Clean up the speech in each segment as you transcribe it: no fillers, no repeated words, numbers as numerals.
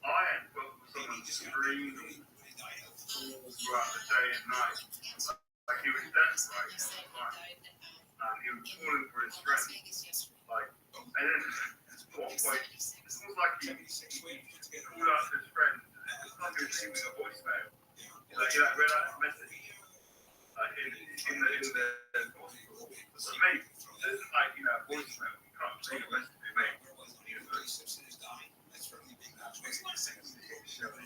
I had felt someone screaming throughout the day and night. Like he was desperate. He was calling for his friend. And then at one point, it was like he called out to his friend. It's like he was leaving a voicemail. Like, read out his message. In the for me, this is like, a voicemail. You can't read a message to me.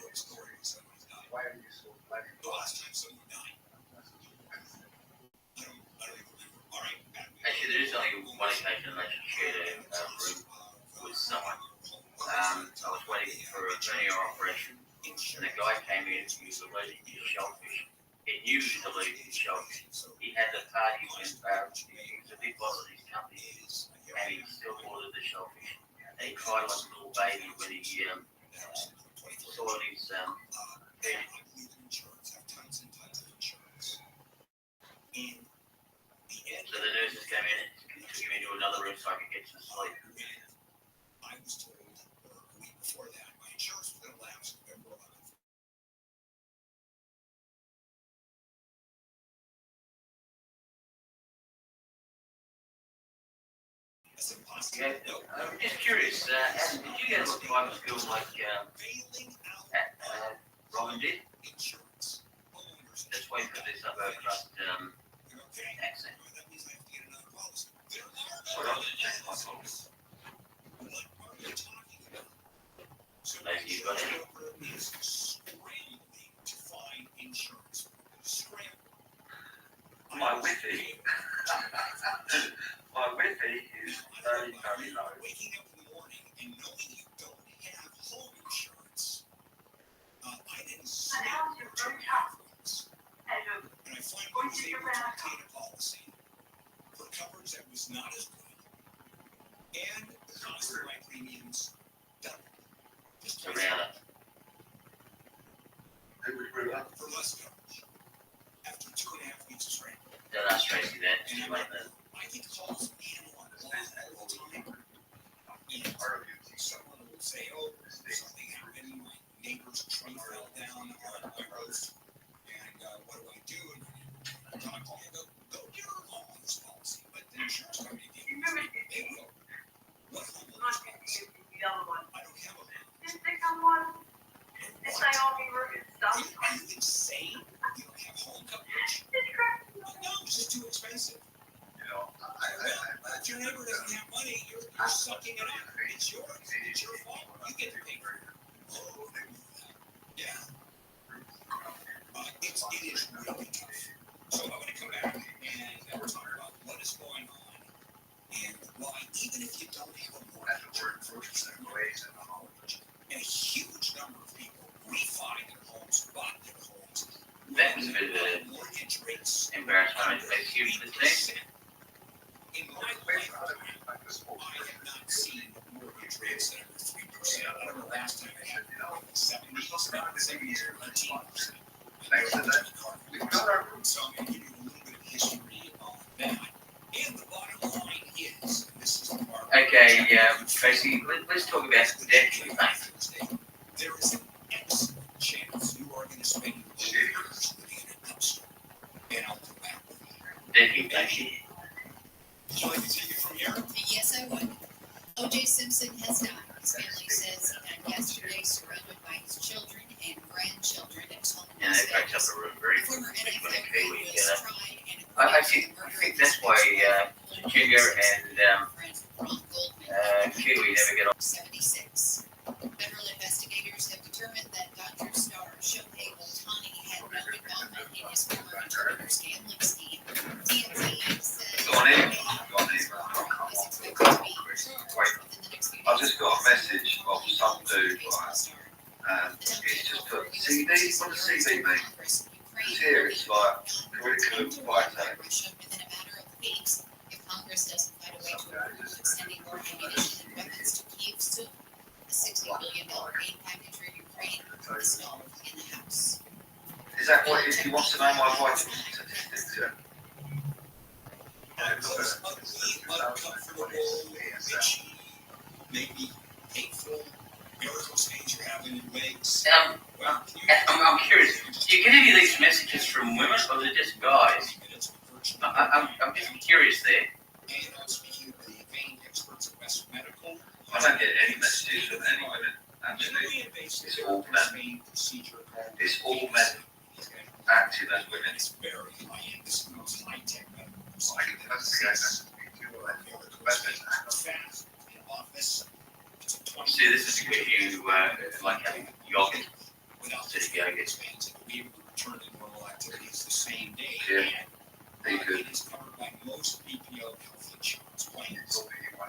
Why are you so funny? Actually, there is only one occasion I should share a room with someone. I was waiting for a hernia operation, and the guy came in. He was allergic to shellfish. He knew he was allergic to shellfish. He had the party when he was a big boss of his company, and he still ordered the shellfish. And he cried like a little baby when he saw these fish. So the nurses came in and took him into another room so I could get some sleep. I was told a week before that my insurance was going to lapse November 11th. That's impossible. Yeah, I'm just curious, Adam, did you get a private school like Robin did? Just wait for this suburb trust accent. What else did change my policy? Maybe you got any? My Wi-Fi. My Wi-Fi is very, very low. Waking up in the morning and knowing you don't have home insurance. I didn't see it. And I finally was able to obtain a policy for coverage that was not as good. And the cost of my premiums doubled. Just Around it. for less coverage. After 2.5 weeks of training. Don't ask Tracy that. She might know. I get calls in all the time. And someone would say, oh, something happened. My neighbor's tree fell down on my roof. And what do I do? And I talk to you, go get her homeowner's policy. But the insurance company they will. What homeowner's policy? I don't have a home. Are you insane? You don't have home coverage? No, it's just too expensive. If your neighbor doesn't have money, you're sucking it up. It's yours. It's your fault. You get to pay for it. Yeah. It is really tough. So I'm going to come back and we're talking about what is going on and why, even if you don't have a mortgage, and a huge number of people refi their homes, bought their homes. That was a bit of mortgage rates. embarrassment to face you for the team. In my lifetime, I have not seen mortgage rates that are 3%. I don't know last time I had 70s or 18%. So I'm going to give you a little bit of history on that. And the bottom line is, and this is the part. Okay, Tracy, let's talk about debt. There is an excellent chance you are going to spend years living in a dumpster. And I'll come back with you. Thank you. Would you like to take it from here? Yes, I would. O.J. Simpson has died. His family says he died yesterday, surrounded by his children and grandchildren at his home in And Las they packed up Vegas. the room very Former quickly when NFL a great Kiwi. was tried and I acquitted think of murdering that's his why ex-wife, Junior and friend Ron Goldman, Kiwi never get on. 76. Federal investigators have determined that Dr. Star Shohei Ohtani had no involvement in his former entrepreneur's gambling scheme. TMZ says Go on in. is expected to be charged within the next few days. I just got a message from some dude, right? And it's just put CD. What does CD mean? Because here it's like curriculum vitae. Within a matter of weeks, if Congress doesn't find a way to approve extending more ammunition and weapons to Kyiv soon, a $60 billion aid package for Ukraine is stalled in the House. Is that what he wants to know my vitamin statistics? Yeah. Those ugly, uncomfortable, bitchy don't get any messages from any women. Actually, it's all men. It's all men acting as women. See, this is because you like having yoga. So you gotta get yeah. They could.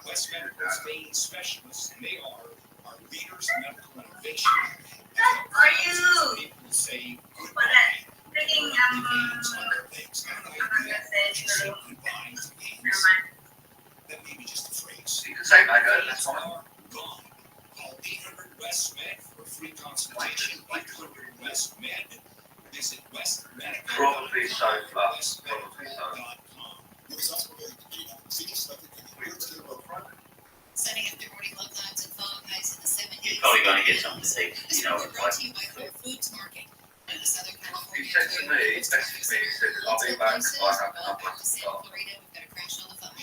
West Medical's main specialists, and they are leaders in medical innovation. Are you People say for that freaking I'm not gonna say goodbye to games. never mind. That may be just a phrase. You can say my God, that's fine. Gone. Call 800 West Med for a free consultation. 800 West Med. Visit West Med. Probably so far. Probably so. Setting up their morning love lines and phone guys in the 70s. You're probably going to get something to see. This You know, was it's brought like. to you by Whole Foods Market in the Southern California. He said to me, he texted me, he said, I'll be back if I have enough money to start. Florida, we've got a crash on the phone.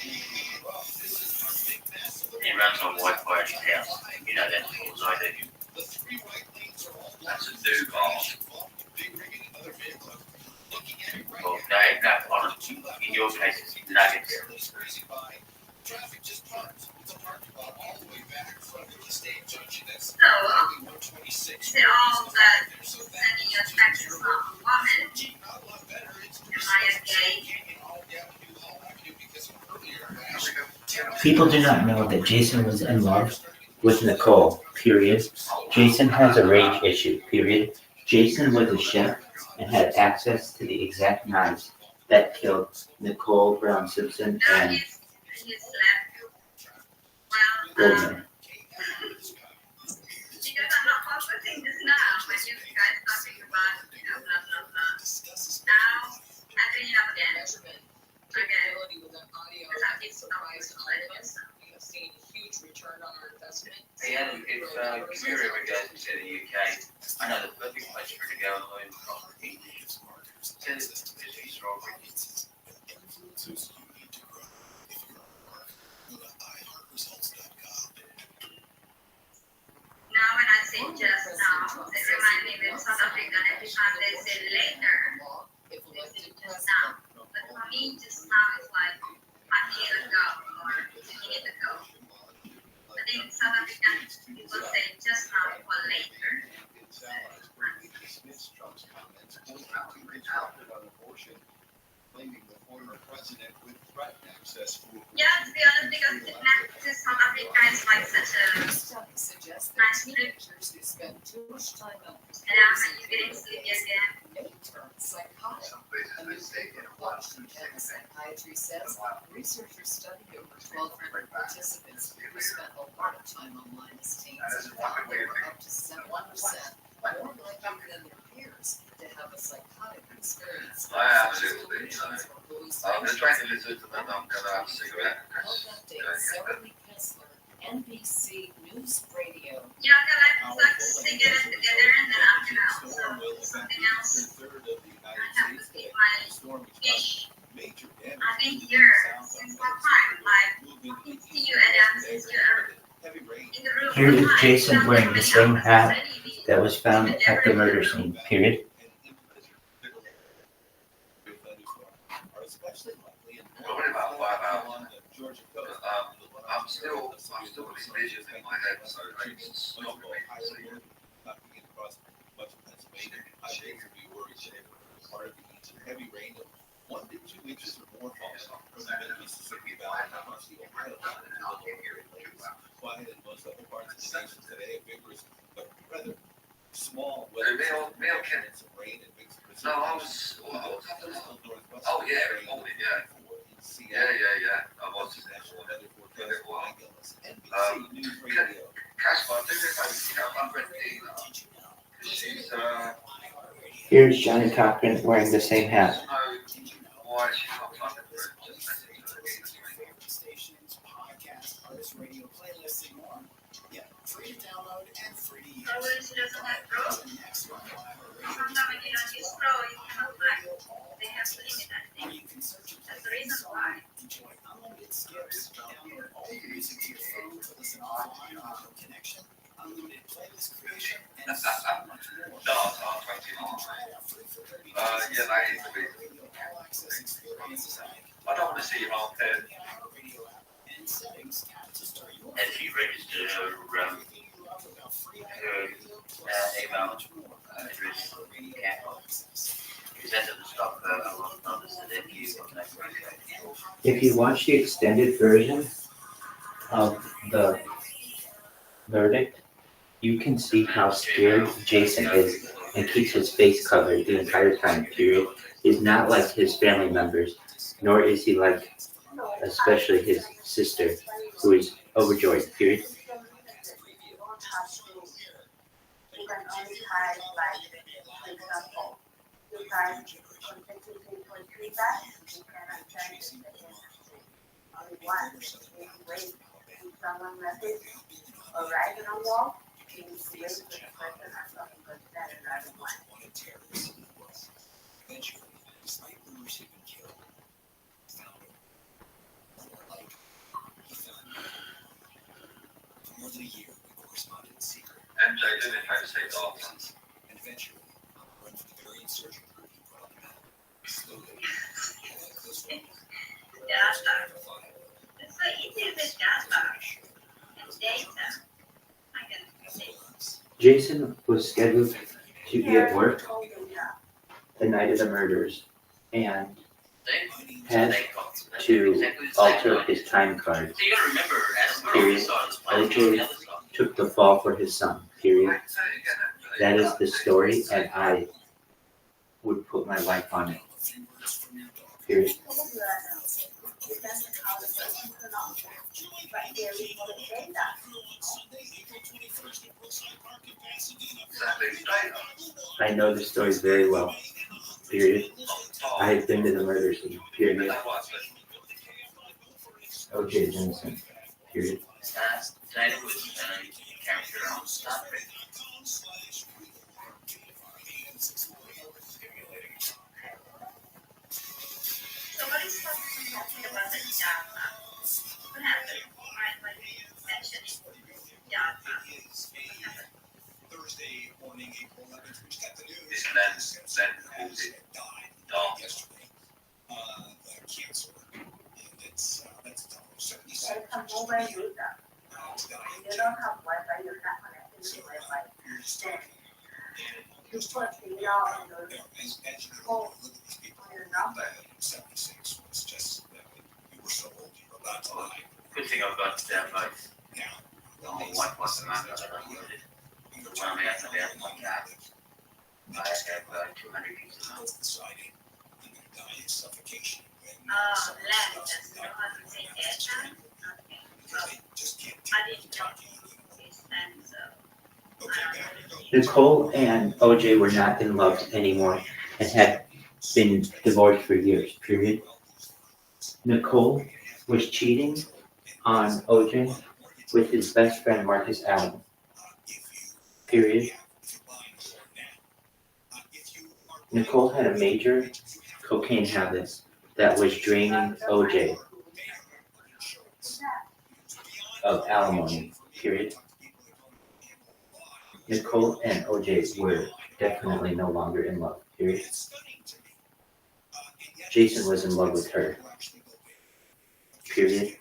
He runs on Wi-Fi in his house. You know that, as I do. That's a new bar. Well, no, on it. In your case, it's nuggets. Traffic just parked. It's a parking lot all the way back from the state junction. That's So, 126. is it all that sending your texts on woman? Am I a gay? People do not know that Jason was in love with Nicole, period. Jason has a rage issue, period. Jason was a chef and had access to the exact knives that killed Nicole Brown Simpson No, and he's left. Well, Goldman. because I'm not focusing this now, when you guys talking about, blah, blah, blah. Now, I'm bringing it up again. Again. Because I keep surprised all of us. We have seen a huge return on our investment. Hey Adam, if Muriel ever goes to the UK, I know the perfect place for her to go and learn from English. Send it to strawberry. Now, when I say just now, it reminds me that South Africa, every time they say later, If they say elected just now. But for me, just now is like 5 years ago or 2 years ago. I think South African people say just now or later. Yeah, to be honest, because South Africa is like such a studies suggest nice that trip. teenagers who spend too much time on And after you getting sleepy again. may turn psychotic. A new paper published in JAMA Psychiatry says researchers studied over 1,200 participants who spent a lot of time online as teens and found they were up to 7% more likely than their peers to have a psychotic experience. Absolutely. I'm just trying to listen to them. I'm going to have a cigarette. Health update, Sarah Lee Kessler, NBC News Radio. Yeah, because I like to get it together and then I'm gonna also do something else. I have to keep my fish. I've been here since what time? Like, see you, Adam, since you're in the room. Here is Hi, Jason how wearing the many same hours hat already? that was found at the murder scene, period. Probably about 5 hours. I'm still with vision in my head, so it's not going to see it. Heavy rain of 1 to 2 inches or more falls from the Mississippi Valley across the Ohio Valley to the lower Great Lakes. Quiet in most other parts of the nation today, a vigorous but rather small weather and some rain and mixed No, I was. Oh, yeah, every morning, yeah. Yeah. I was. Casper, do me a favour, I'm ready to eat that. She's, Here's Johnny Cochran wearing the same hat. why she's not fucking rude. Stations, podcasts, artist radio playlists, and more. Yeah, free to download and free to use. So when she doesn't have throat, Next one, sometimes when you don't use throat, you cannot like, they have to limit that thing. you can search That's the reason why. enjoy unlimited unlimited skips. Download all the music to your phone to listen offline with no connection, unlimited playlist creation, and so much more. You can try it out free for 30 days. Yeah, that is the big Radio All Access experiences like I don't want to see half head. radio app and settings to start your And she registered her everything you love about free radio plus so email much more. address Radio cat All Access. presented the stock a lot of numbers that they use on that website. If you watch the extended version of the verdict, you can see how scared Jason is and keeps his face covered the entire time, period. He's not like his family members, nor is he like especially his sister, who is overjoyed, period. You can only type like, for example, you type consecutive for feedback, you cannot send it again. Only one. If you wait to someone message or write on a wall, you need to wait for the person or something to send another one. Eventually, despite rumors he'd been killed, found him. More like, he found me. For more than a year, we corresponded in secret. MJ didn't have to say it off. And eventually, run for the very insurgent group he brought him out. Slowly, had that close one. Data. It's so easy with data and data. I can say. Jason was scheduled to be at work the night of the murders and had to alter his time card. So you gotta remember, Adam, we're Period. always on this place, OJ the other side. took the fall for his son, period. That is the story, and I would put my life on it, period. I know the story very well, period. I have been to the murder scene, period. OJ is innocent, period. Dana was a character on Star Trek. So what is talking about the data? What happened? Right, when you mentioned data. Thursday morning, April 11th, which got the news. This then called it dark. Yesterday. Cancer. And it's, that's 76. There's some mobile user. You don't have Wi-Fi, you're not connected to Wi-Fi. You put the on your As you know, look at these people. on your number. 76 was just, you were so old, you were about to die. Good thing I've got both Now, on Wi-Fi command that I downloaded. The one I have about my cat. I have 200 gigs a month. deciding I'm going to die of suffocation. Land, that's not how to say data. Okay. Because they just can't I take didn't the know time to you. this and so. Okay, back we go. Nicole and OJ were not in love anymore and had been divorced for years, period. Nicole was cheating on OJ with his best friend Marcus Allen, period. Nicole had a major cocaine habit that was draining OJ of alimony, period. Nicole and OJ were definitely no longer in love, period. Jason was in love with her, period.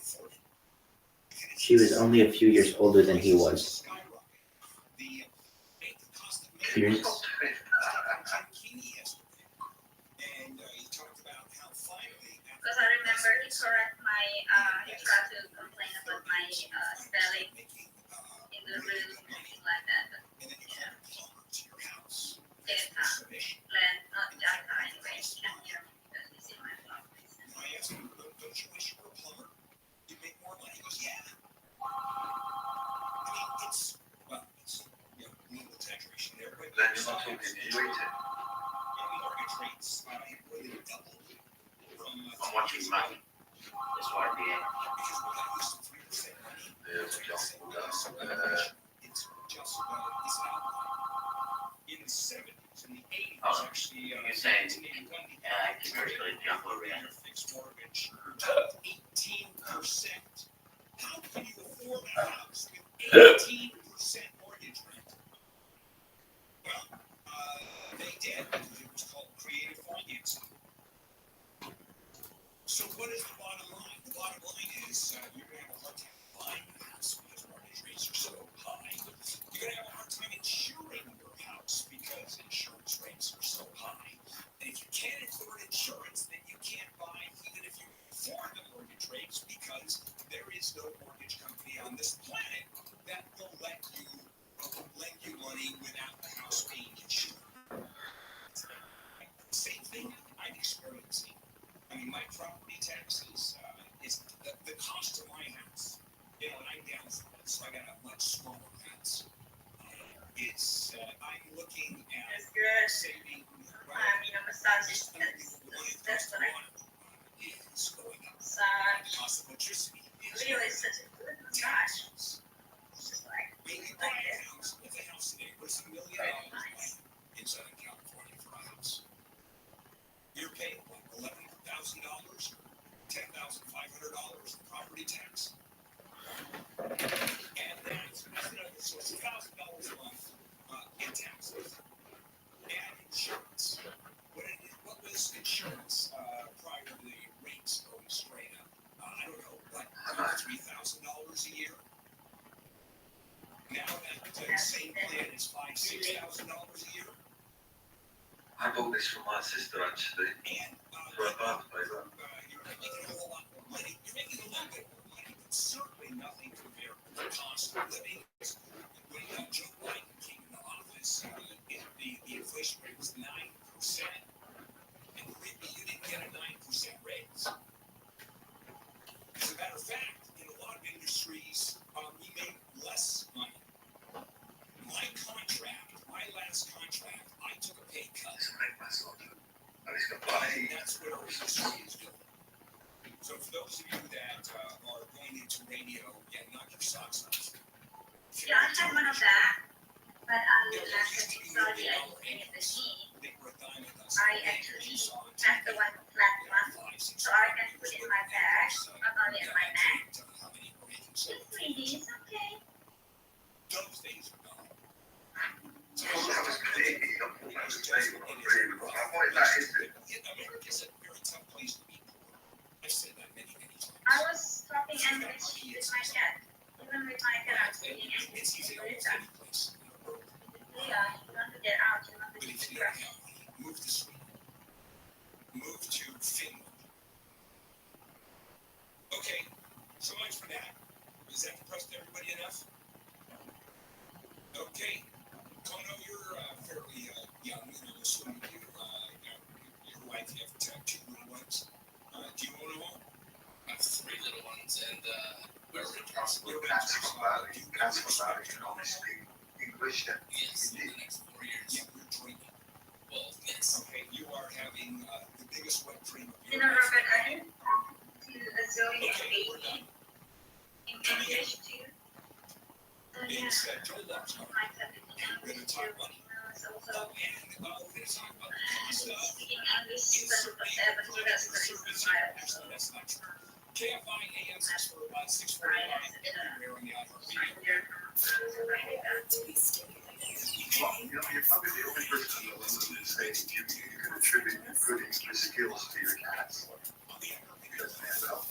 She was only a few years older than he was, period. Because I remember he correct my, he tried to complain about my spelling in the room, something like that. But, yeah. Data, land, not data anyway. He can't hear me because he's in my office. I asked him, don't you wish you were a plumber? You'd make more money. He goes, yeah. I mean, it's, well, it's, you know, a little exaggeration there, but. Then you're not talking to you, eat it. The market rates, really doubled from. I'm watching money. That's why I did. Because we're not used to 3% money. There's a jump. It's just, it's not. In the 70s, in the 80s, Oh, actually, you're saying, commercially jump around. fixed mortgage, 18%. a house with 18% mortgage rent. Well, they did because it was called creative financing. So what is the bottom line? The bottom line is you're going to have a hard time buying a house because mortgage rates are so high. You're going to have a hard time insuring your house because insurance rates are so high. And if you can't afford insurance, then you can't buy even if you afford the mortgage rates because there is no mortgage company on this planet that will let you lend you money without the house being insured. Same thing I'm experiencing. I mean, my property taxes is the cost of my house. You know, and I'm downsized, so I got a much smaller house. I'm looking at saving. Massage that's what I Is going up. massage. Cost of electricity is Really such a good massage. taxes. It's just like When you buy a house, what's a house today? What's $1 million in Southern California for a house? You're paying what, $11,000 or $10,500 in property tax? And that's another source of $1,000 a month in taxes. And insurance. What was insurance prior to the rates going straight up? I don't know, what, $3,000 a year? Now that same plan is $5,000-$6,000 a year. I bought this from my sister actually. And For a birthday, look. you're making a whole lot more money. You're making a little bit more money, but certainly nothing compared to the cost of living. When Joe Biden came into office, the inflation rate was 9%. And believe me, you didn't get a 9% raise. As a matter of fact, in a lot of industries, we make less money. My last contract, I took a pay cut. And that's what our industry is doing. So for those of you that are going into radio, knock your socks off. yeah, I had one of that, but after Saudi I didn't the machine. They were a dime with us. I actually have the one flat one, so I can put it in my bag, not only in my bag. It's pretty, it's okay. Those days are gone. America's a very tough place to be poor. I've said that many times. I was talking English with my cat. Even with my cat, I was speaking English. It's easy to But almost it's any place in the world. yeah, you want to get out, you want to But get if you out. don't have money, move to Sweden. Move to Finland. Okay, so much for that. Is that impressed everybody enough? Okay. Kono, you're fairly young, and I'm assuming your wife, you have 2 little ones. Do you own a home? I have 3 little ones, and we're responsible. English then. Yes, in the next 4 years. Yeah, you're dreaming. Well, yes. Okay, you are having the biggest wet dream of You your know, life. Robert, I didn't talk to Zoe and Okay, we're Baby done. in English too. So yeah, Being said, Joel loves her. my cat is And we're going to talk money. it's also And we're going to talk about the cost of speaking English 24/7, so that's the reason why I was Actually, that's not true. KFI AM 645. Everywhere on the iHeartRadio. there. You're probably the only person in the world that says you can attribute good English skills to your cats. On the iHeartRadio. Because man, well,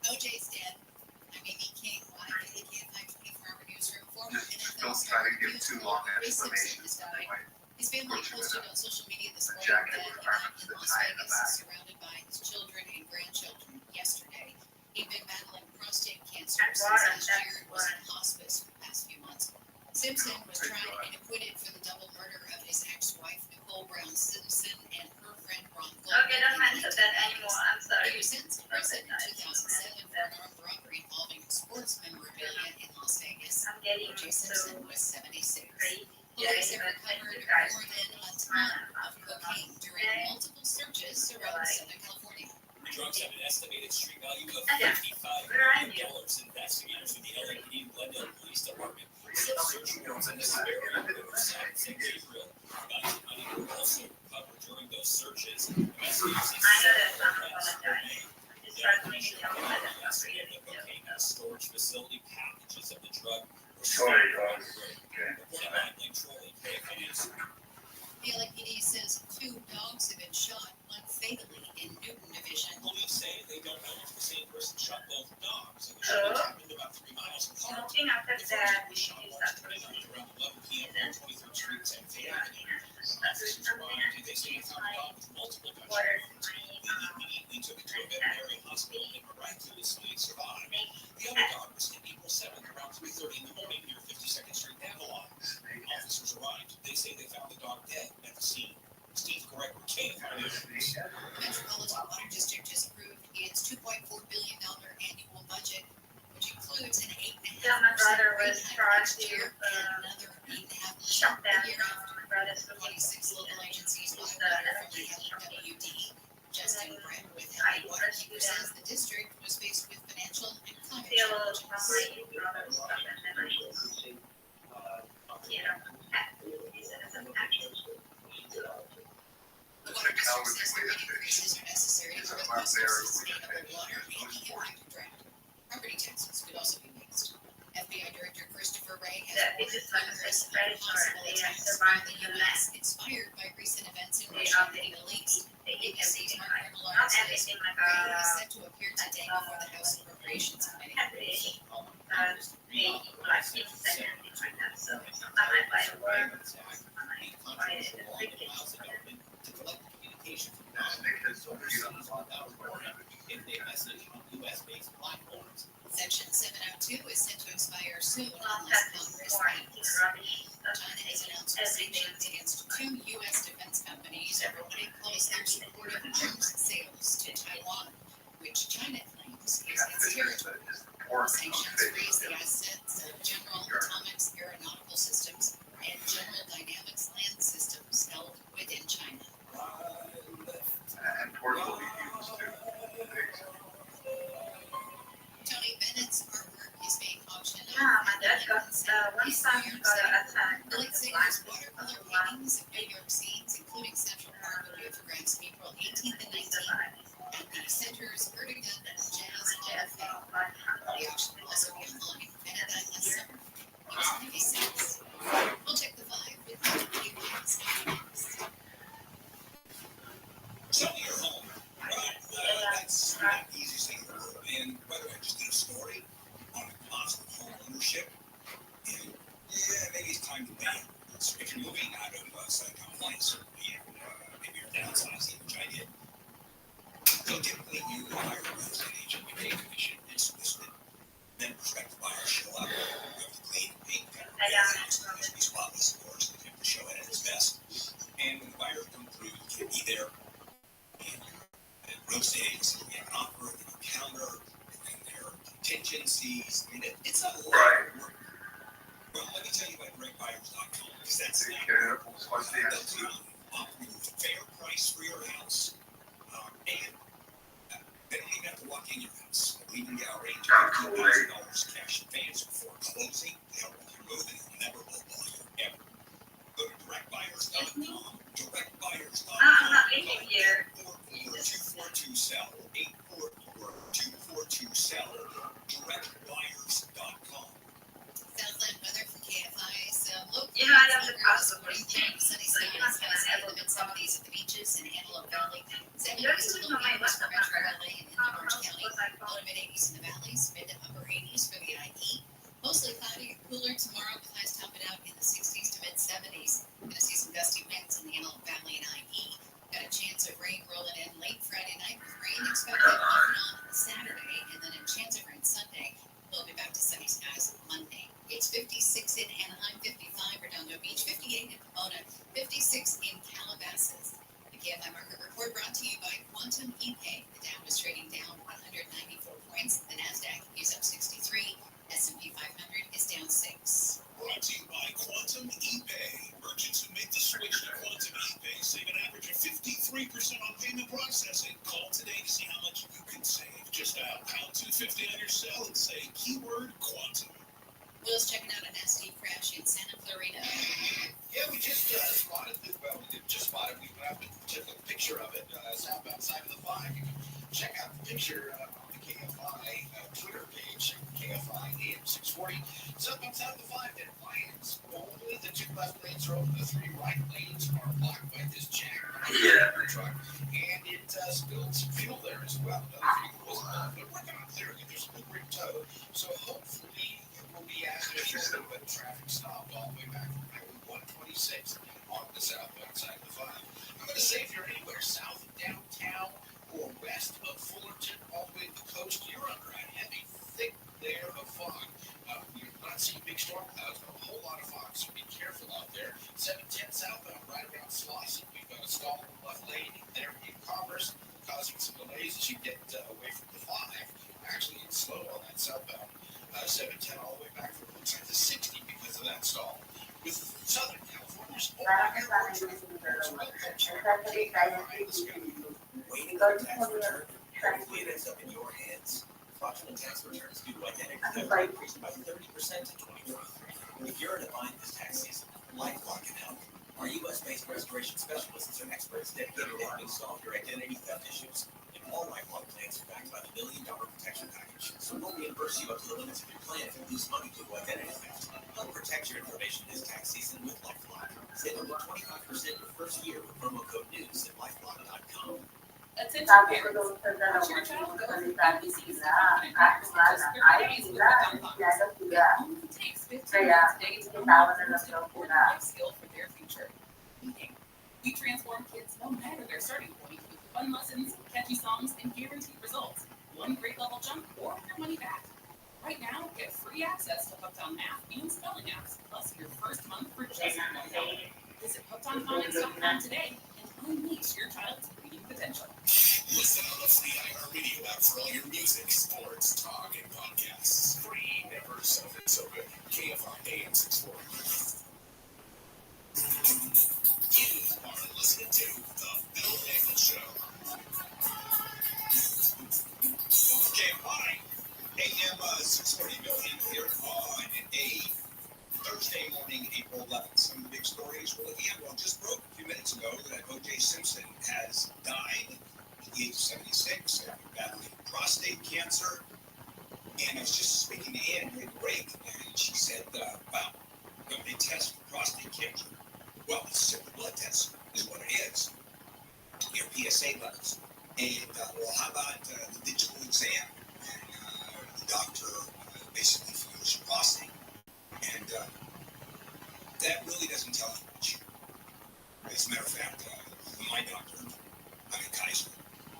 OJ's dead. I'm Amy King, live in the KFI 24-hour newsroom. Former just NFL don't star try to give Hugh too long Ray Simpson explanations. has died. His family posted on social media this morning jacket that he with died arms in that Las tie in the Vegas, back. surrounded by his children and grandchildren yesterday. He'd been battling prostate cancer That's since water, last that's year and was in hospice for the past few months. Simpson was tried and acquitted for the double murder of his ex-wife, Nicole Brown Simpson, and her friend Ron Goldman. Okay, don't mention that anymore. I'm He sorry. was sentenced to prison in 2007 for an armed robbery involving sports memorabilia in Las Vegas. I'm getting O.J. so Simpson was 76. crazy. Police have recovered more than a ton of cocaine during multiple searches around Southern California. Drugs have an estimated street value of Yeah. $55 Where are million. you? Investigators in the LAPD and Glendale Police Department said search warrants in this area of San Gabriel. About money were also recovered during those searches. Investigators I know that I'm apologize. I'm just trying to make it tell me that I'm not reading it. storage facility, packages of the drug were Troy stolen. does. Reported by Link Trolley, KFNS. The LAPD says 2 dogs have been shot, one fatally in Newton Division. Police say they don't know if the same person shot both dogs, and the shooting happened about 3 miles apart. Smoking after The that, first was shot last midnight around 11 p.m. on 23rd Street, San Avenue. Officers arrived and they say they found a dog with multiple gunshots. They immediately took it to a veterinary hospital and miraculously survived. The other dog was hit April 7th around 3:30 in the morning near 52nd Street, Avalon. Officers arrived. They say they found the dog dead at the scene. Steve Gregory, KFNS. Metropolitan Water District has approved its $2.4 billion annual budget, which includes an 8.5% Yeah, my brother was rate hike trying next to, year and another 8.5% shut down, the year after. my brother's 26 local agencies buy He's water the from the energy LWD. Justin Brett with I LA Water rescued Keeper says the district was faced with financial and climate still challenges. my brother's stuff and then I just, you know, he said it's a package. The Water District says the rate increases are necessary for the cost of sustainable water and the impact of drought. Property taxes could also be raised. FBI Director Christopher Wray has That warned is just like a Congress very of short, possible they attacks on survived the the U.S. inspired by recent events in They Russia are and the Middle East. They eat ABC's everything Mark like, Remillard not says everything like Wray is set to appear today before the House Appropriations Committee. they eat like pizza and things like that, so I might buy a word, I might buy a ticket. To collect communication from non-Americans overseas without warning if they message on U.S.-based platforms. Section 702 is set to expire soon Well, unless that's Congress boring, acts. rubbish stuff. China has announced sanctions against 2 U.S. defense companies over what it calls their support of arms sales to Taiwan, which China claims is its territory. The sanctions raise the assets of General Atomics Aeronautical Systems and General Dynamics Land Systems held within China. And portable used to fix. Tony Bennett's artwork is being auctioned off. Yeah, my dad got, one This time New he York got City. attacked. The late singer's watercolor paintings of New York scenes, including Central Park, will be photographs April 18th and 19th at the center's Vertigan Jazz Hall of Fame. The auction will also be online and at that last summer. News 96. We'll check the 5 with the news next. Selling your home, right? That's not the easiest thing in the world. And by the way, I just did a story on responsible home ownership. And yeah, maybe it's time to ban. So if you're moving out of Southern California, certainly, maybe you're downsizing, which I did. So typically, you hire a real estate agent, you pay commission, it's listed. Then prospective buyers show up. You have to clean, paint, cover, it's to be spotless, of course, if you have to show it at its best. And when the buyers come through, you can't be there. And roast eggs, and we have an offer, and a counter, and there are contingencies. I mean, it's a lot of work. Well, let me tell you about directbuyers.com, because that's Take not care of what's the that's answer. offering you a fair price for your house. And they don't even have to walk in your house. We can guarantee $2,000 cash advance before closing to help with your move, and it'll never lowball you ever. Go to directbuyers.com, directbuyers.com. I'm not leaving here. 844-242-SELL, 844-242-SELL, directbuyers.com. Southland weather from KFI. So local You know, I have to pass the morning, first sunny so you're not skies, gonna highs have in the mid-70s at the beaches in Antelope Valley. You're 70s to doing low my 80s for WhatsApp Metro number. LA and in Orange County. Low to mid-80s in the valleys, mid to upper 80s for the IE. Mostly cloudy and cooler tomorrow, with highs topping out in the 60s to mid-70s. Gonna see some gusty winds in the Antelope Valley and IE. Got a chance of rain rolling in late Friday night with rain expected off and on Saturday, and then a chance of rain Sunday. We'll be back to sunny skies Monday. It's 56 in Anaheim, 55 Redondo Beach, 58 in Pomona, 56 in Calabasas. The KFI Market Report brought to you by Quantum ePay. The Dow is trading down 194 points. The NASDAQ is up 63. S&P 500 is down 6. Brought to you by Quantum ePay. Merchants who make the switch to Quantum ePay save an average of 53% on payment processing. Call today to see how much you can save. Just dial #250 on your cell and say keyword Quantum. Will's checking out a nasty crash in Santa Clarita. Yeah, we just spotted it. Well, we didn't just spot it. We went up and took a picture of it southbound side of the 5. You can check out the picture on the KFI Twitter page. KFI AM 640. Southbound South of 5 at Lions. Only the 2 left lanes are open. The 3 right lanes are blocked by this jack truck. And it spilled some fuel there as well. Another vehicle was involved. But working on clearing it. There's a good rig tow. So hopefully it will be as usual, but traffic stopped all the way back from Highway 126 on the southbound side of the 5. I'm going to say if you're anywhere south of downtown or west of Fullerton, all the way to the coast, you're under a heavy, thick layer of fog. You're not seeing big storm clouds, but a whole lot of fog, so be careful out there. 710 southbound, right around Slauson. We've got a stall in the left lane there in Commerce, causing some delays as you get away from the 5. Actually, it's slow on that southbound 710 all the way back from Hookside to 60 because of that stall. With Southern California's Waiting for tax return, hopefully it ends up in your hands. Fraudulent tax returns due to identity theft increased by 30% to 2023. If you're in a bind this tax season, LifeLock can help. Our U.S.-based restoration specialists are experts dedicated to helping solve your identity theft issues. And all LifeLock plans are backed by the $1 Million Protection Package. So we'll reimburse you up to the limits of your plan if you lose money due to identity theft. Help protect your information this tax season with LifeLock. Save up to 25% your first year with promo code NEWS at LifeLock.com. Attention parents, watch your child go through baby season and practice just 30 days with a It only takes 15 minutes a day to learn the most important life skill for their future, eating. We transform kids no matter their starting point with fun lessons, catchy songs, and guaranteed results. One grade level jump or your money back. Right now, get free access to Hooked on Math and Spelling apps, plus your first month for just $1. Visit hookedonphonics.com today and unleash your child's reading potential. Listen on the free iHeartRadio app for all your music, sports, talk, and podcasts. Free, never so good. KFI AM 640. You are listening to The Bill Nagle Show. KFI AM 640 million here on a Thursday morning, April 11th. Some of the big stories we're looking at, just broke a few minutes ago that O.J. Simpson has died at the age of 76 after battling prostate cancer. And I was just speaking to Ann during the break, and she said, wow, they test for prostate cancer. Well, it's a simple blood test is what it is. Your PSA levels. And, well, how about the digital exam? And the doctor basically feels your prostate. And that really doesn't tell you much. As a matter of fact, my doctor, I'm in Kaiser,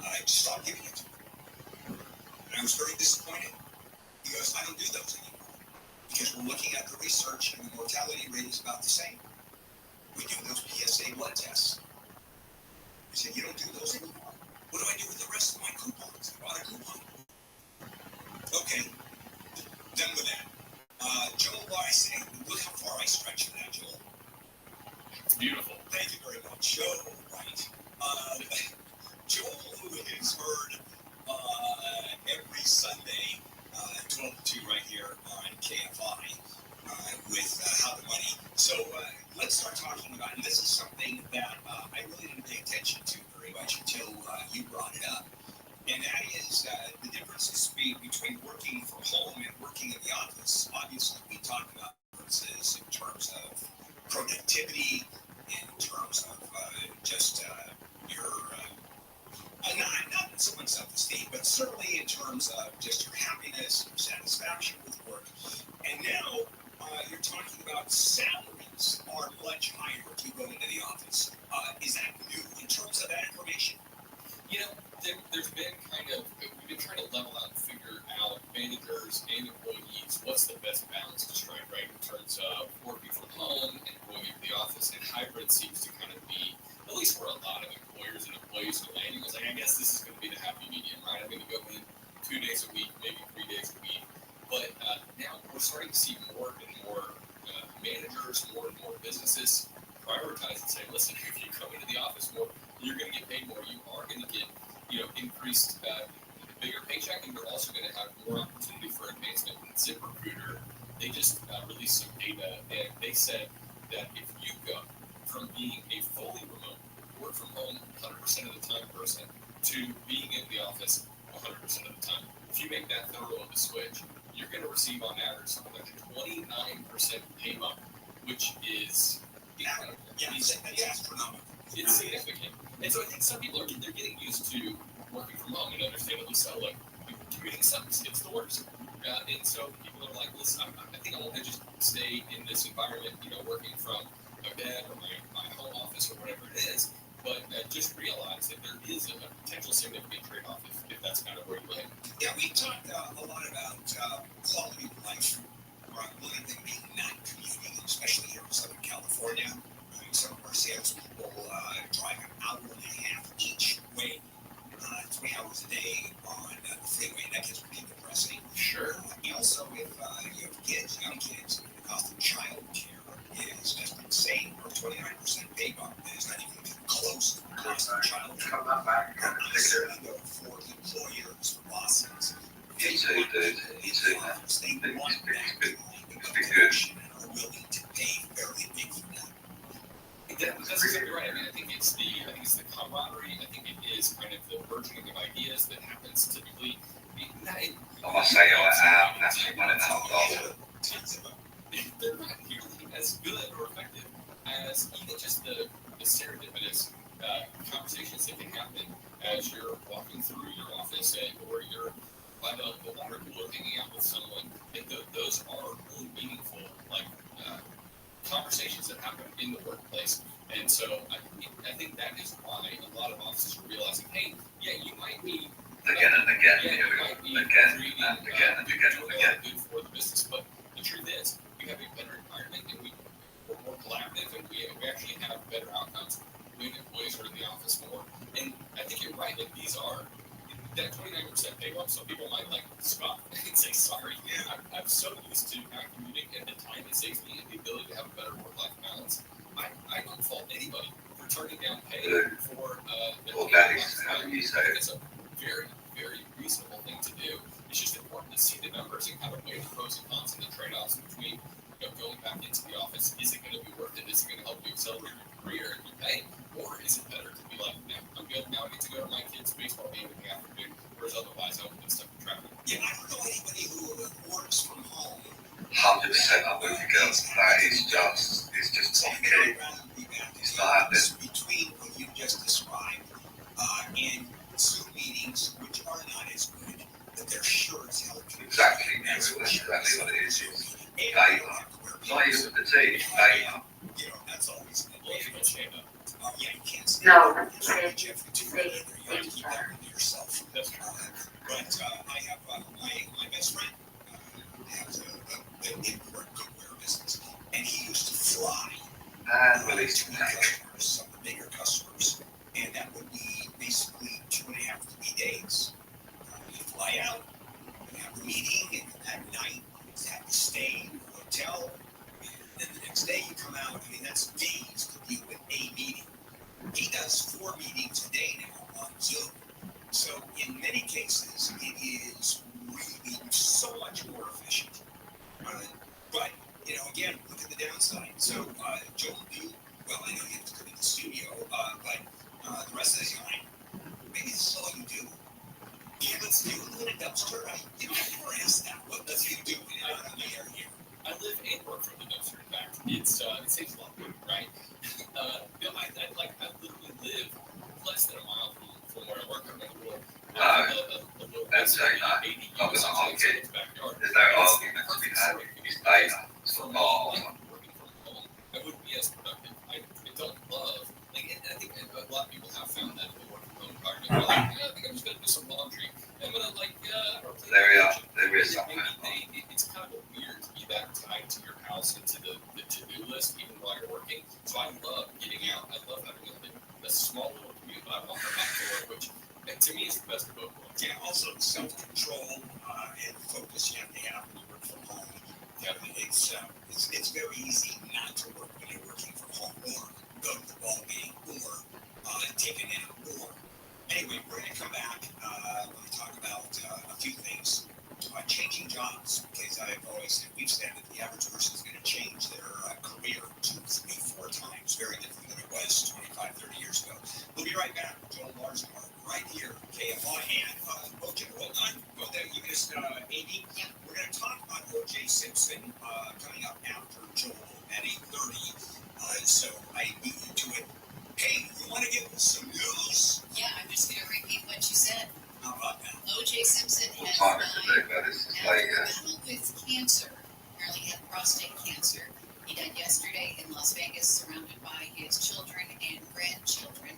I just stopped giving it to me. And I was very disappointed. He goes, I don't do those anymore. Because we're looking at the research and the mortality rate is about the same. We do those PSA blood tests. I said, you don't do those anymore? What do I do with the rest of my coupons? I bought a coupon. Okay, done with that. Joel, I say, look how far I stretch for that, Joel. It's beautiful. Thank you very much. Joel, right. Joel, who is heard every Sunday, 12 to 2 right here on KFI with How the Money. So let's start talking about, and this is something that I really didn't pay attention to very much until you brought it up. And that is the differences between working from home and working in the office. Obviously, we talk about differences in terms of productivity, in terms of just your, not someone's self-esteem, but certainly in terms of just your happiness, your satisfaction with work. And now you're talking about salaries are much higher if you go into the office. Is that new in terms of that information? You know, there's been we've been trying to level out and figure out managers and employees, what's the best balance to strike, right, in terms of working from home and going into the office, and hybrid seems to kind of be, at least for a lot of employers and employees who are landing, it's like, I guess this is going to be the happy medium, right? I'm going to go in 2 days a week, maybe 3 days a week, but now we're starting to see more and more managers, more and more businesses prioritize and say, listen, if you come into the office more, you're going to get paid more. You are going to get, increased, bigger paycheck, and you're also going to have more opportunity for advancement. And ZipRecruiter, they just released some data, and they said that if you go from being a fully remote, work from home 100% of the time person to being in the office 100% of the time, if you make that thorough of a switch, you're going to receive on average something like a 29% pay bump, which is incredible. Yeah, that's astronomical. It's significant. And so I think some people they're getting used to working from home, and understandably so. Like commuting sucks; it's the worst. And so people are like, "Listen, I think I want to just stay in this environment, working from my bed or my home office or whatever it is." But just realize that there is a potential significant trade-off if that's kind of where you live. Yeah, we talked a lot about quality of life. One of them being not commuting, especially here in Southern California. Some of our salespeople drive an hour and a half each way, 3 hours a day on the freeway. That gets pretty depressing. Sure. Also, if you have kids, young kids, the cost of child care is just insane. Or 29% pay bump is not even close to the cost of child care. For employers, for bosses. You too, dude. You too, man. They want that Good. and are willing to pay fairly big for that. That's exactly right. I mean, I think it's the camaraderie. I think it is kind of the burgeoning of ideas that happens typically. I must say, I am actually one of them. They're not nearly as good or effective as even just the serendipitous conversations that can happen as you're walking through your office or you're by the water cooler hanging out with someone. And those are really meaningful, conversations that happen in the workplace. And so I think that is why a lot of offices are realizing, hey, yeah, you might be Again and again, yeah, you might be again and again. good for the business, but the truth is, we have a better environment and we're more collaborative and we actually have better outcomes when employees are in the office more. And I think you're right, these are that 29% pay bump, some people might scoff and say, sorry, I'm so used to not commuting and the time it saves me and the ability to have a better work-life balance. I don't fault anybody for turning down pay for that is how you say it. It's a very, very reasonable thing to do. It's just important to see the numbers and kind of weigh the pros and cons and the trade-offs between going back into the office. Is it going to be worth it? Is it going to help you accelerate your career and your pay? Or is it better to be like, no, I'm good now. I get to go to my kid's baseball game in the afternoon, whereas otherwise I would have been stuck in traffic. Yeah, I don't know anybody who works from home. 100% I'm with you, girls. That is just top key. It's not happening. Between what you just described and Zoom meetings, which are not as good, but they're sure as hell. Exactly. That's exactly what it is. Data. Not even fatigue. Data. That's always Well, you can shame them. yeah, you can't say No, you have to keep that with yourself. That's true. But I have my best friend has an import cookware business, and he used to fly And release to the customers, some of the bigger customers, and that would be basically 2.5 to 3 days. You fly out, you have a meeting, and that night you have to stay in a hotel, and then the next day you come out. I mean, that's days to deal with a meeting. He does 4 meetings a day now on Zoom. So in many cases, it is really so much more efficient. But, again, look at the downside. So Joe do well, I know you have to come in the studio, but the rest of the time, maybe this is all you do. Yeah, let's do a little dumpster. I never asked that. What does you do in the air here? I live and work from the dumpster. In fact, it saves a lot of money, right? I literally live less than a mile from where I work. I'm in a little That's saying that. Not gonna argue. There's no argument to be had. It's data. It's for all. Working from home, I wouldn't be as productive. I don't love, and I think a lot of people have found that in the work from home environment. They're like, I think I'm just gonna do some laundry. I'm gonna There we are. There is something. It's kind of weird to be that tied to your house and to the to-do list, even while you're working. So I love getting out. I love having a small little commute, but I want the back to work, which to me is the best of both worlds. Yeah, also self-control and focus you have to have when you work from home. I mean, it's very easy not to work when you're working from home, or go to the ball game, or take a nap, or anyway, we're going to come back. We're going to talk about a few things. Changing jobs, because I've always said, we've said that the average person is going to change their career 2, 3, 4 times. Very different than it was 25, 30 years ago. We'll be right back. Joel Larson, right here, KFI, and Jim, hold on. Well, you just, Amy, we're going to talk about O.J. Simpson coming up after Joel at 8:30. So I beat you to it. Hey, you want to get some news? Yeah, I'm just going to repeat what you said. How about that? O.J. Simpson What has time is died it? This is after like, a battle with cancer. Apparently he had prostate cancer. He died yesterday in Las Vegas, surrounded by his children and grandchildren.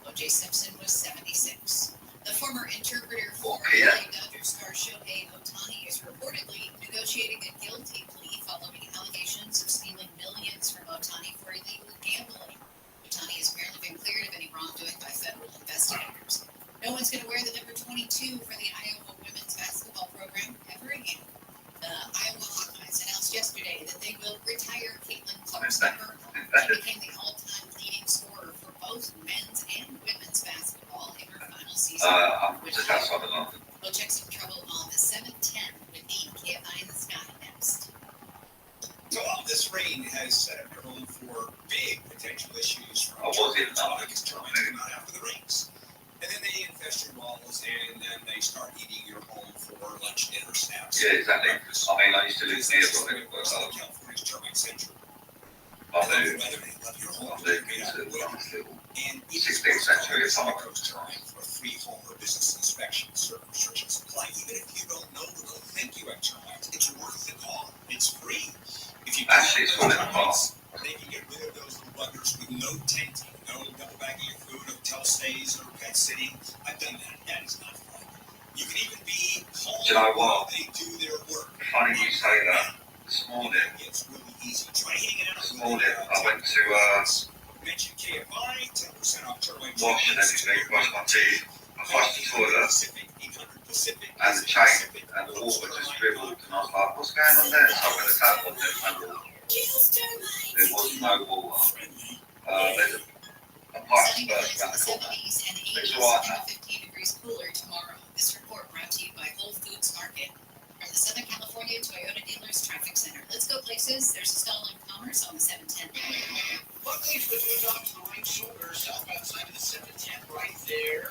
O.J. Simpson was 76. The former interpreter for LA Dodgers star Shohei Ohtani is reportedly negotiating a guilty plea following allegations of stealing millions from Ohtani for illegal gambling. Ohtani has apparently been cleared of any wrongdoing by federal investigators. No one's going to wear the number 22 for the Iowa women's basketball program ever again. The Iowa Hawkeyes announced yesterday that they will retire Caitlin Clark's number. She became the all-time leading scorer for both men's and women's basketball in her final season. We'll check some trouble on the 7-10 with the KFI in the Sky next. So all this rain has set up your home for big potential issues from termites come out after the rains. And then they infest your walls, and then they start eating your home for lunch, dinner, snacks. Yeah, exactly. I mean, I used to live near Robin, but California's termite central. I Love knew the weather, they love your home. I lived into a nice little And 16th century apartment. time for free home or business inspection. Certain restrictions apply. Even if you don't know or don't think you have termites, it's worth the call. It's free. If you Actually, it's one in the termites, they can get rid of those little buggers with no tenting, no double bagging your food, hotel stays, or pet sitting. I've done that. That is not fun. You can even be home Do you know what? while they do their work. Funny you say that. This morning, It's really easy. Try hanging out this with morning, the I went to mention KFI, 10% off termite wash and everything, brush my teeth, I flushed the toilet, Pacific, 800 Pacific, and the chain and the water just dribbled, and I was like, what's going on there? So I went to tap on there, and there was no water. There's a pipe Sunny burst highs in around the the corner. 70s and 80s It's all right and now. 15 degrees cooler tomorrow. This report brought to you by Whole Foods Market. From the Southern California Toyota Dealers Traffic Center. Let's go places. There's a stall in Commerce on the 710. Luckily, for the off to the right shoulder, southbound side of the 710, right there.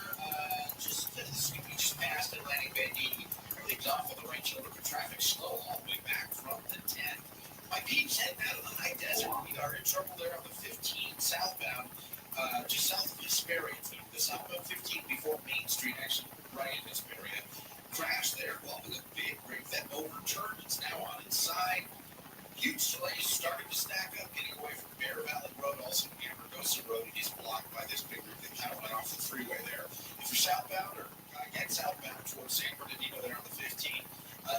We just passed Atlantic Bend 80. Everything's off on the right shoulder for traffic slow all the way back from the 10. My peeps heading out of the high desert. We are in trouble there on the 15 southbound, just south of Hesperia. The southbound 15 before Main Street, actually, right in Hesperia. Crash there involving a big rig that overturned. It's now on its side. Huge delays started to stack up, getting away from Bear Valley Road. Also, Amargosa Road is blocked by this big rig that kind of went off the freeway there. If you're southbound or southbound towards San Bernardino there on the 15,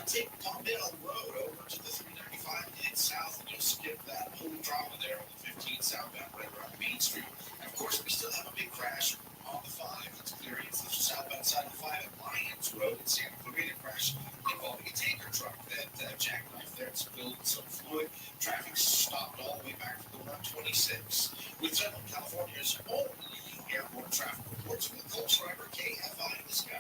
take Palmdale Road over to the 395 and head south, and you'll skip that whole drama there on the 15 southbound right around Main Street. And of course, we still have a big crash on the 5. It's clear. It's the southbound side of the 5 at Lyons Road in Santa Clarita. Crash involving a tanker truck that jackknifed there. It's spilled some fluid. Traffic stopped all the way back to the 126. With Southern California's only airport traffic reports from the Coach Driver KFI in the Sky.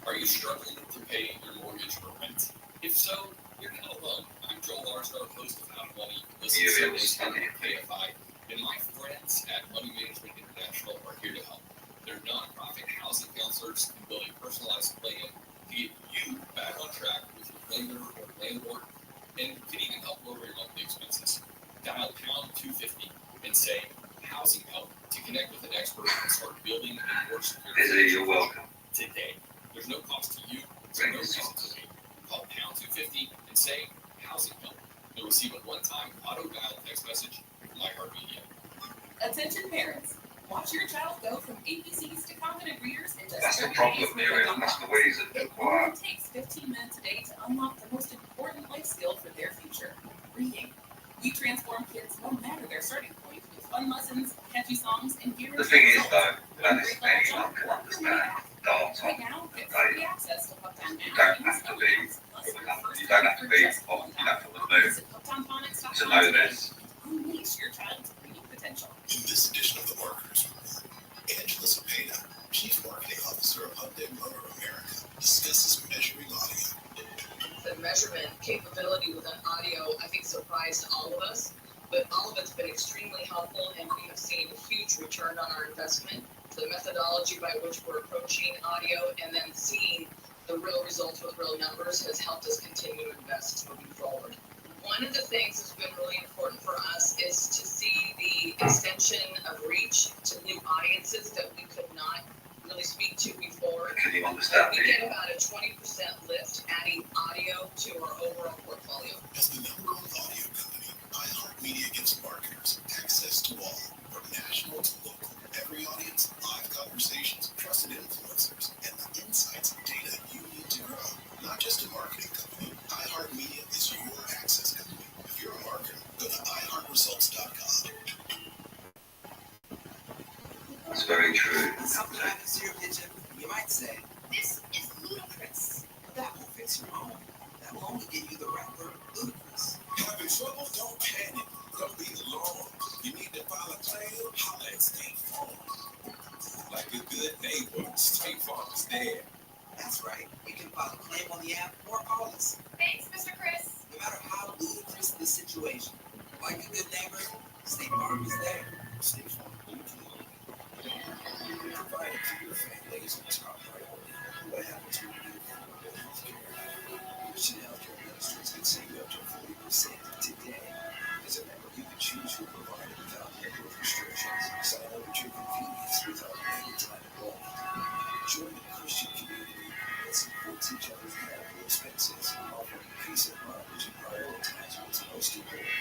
Are you struggling to pay your mortgage or rent? If so, you're not alone. I'm Joel Larsdale, host of How to Money. Listen to Sundays here on KFI, and my friends at Money Management International are here to help. They're nonprofit housing counselors who build a personalized plan to get you back on track with your lender or landlord, and can even help lower your monthly expenses. Dial pound 250 and say housing help to connect with an expert and start building a more secure Izzy, you're welcome. today. There's no cost to you, so no reason to wait. Call pound 250 and say housing help. You'll receive a one-time auto-dial text message from iHeartMedia. Attention parents, watch your child go from ABCs to confident readers in just That's the 30 problem days with here, the that's the unlock. ways that It they're only quiet. takes 15 minutes a day to unlock the most important life skill for their future, reading. We transform kids no matter their starting point with fun lessons, catchy songs, and guaranteed The thing is, results. though, that is Great level anyone jump, can walk your way understand back. dance Right on now, get the free access to Hooked You don't have to be, you don't have to be on, you know, on the move to know this. Unleash your child's reading potential. In this edition of The Marketers Report, Angela Cepeda, Chief Marketing Officer of Hyundai Motor America, discusses measuring audio. The measurement capability within audio, I think, surprised all of us, but all of it's been extremely helpful, and we have seen a huge return on our investment. The methodology by which we're approaching audio and then seeing the real results with real numbers has helped us continue to invest moving forward. One of the things that's been really important for us is to see the extension of reach to new audiences that we could not really speak to before. Can you understand We me? get about a 20% lift adding audio to our overall portfolio. As the number one audio company, iHeartMedia gives marketers access to all, from national to local. Every audience, live conversations, trusted influencers, and the insights and data you need to grow. Not just a marketing company, iHeartMedia is your access company. If you're a marketer, go to iHeartResults.com. That's very true. Something happens to your kitchen, you might say, This is ludicrous. that will fix your home. That will only get you the rapper ludicrous. Having trouble? Don't panic. Don't be alone. You need to file a claim. Holla at State Farm. Like a good neighbor, State Farm is there. That's right. You can file a claim on the app or call us. Thanks, Mr. Chris. No matter how ludicrous the situation, like a good neighbor, State Farm is there. State Farm. Provided to your family is a top priority. What happens when you do healthcare? Christian Healthcare Ministries can save you up to 40% today. As a member, you can choose your provider without network restrictions. Sign up at your convenience without any time involved. Join the Christian community that supports each other's medical expenses, offering peace of mind as you prioritize what's most important.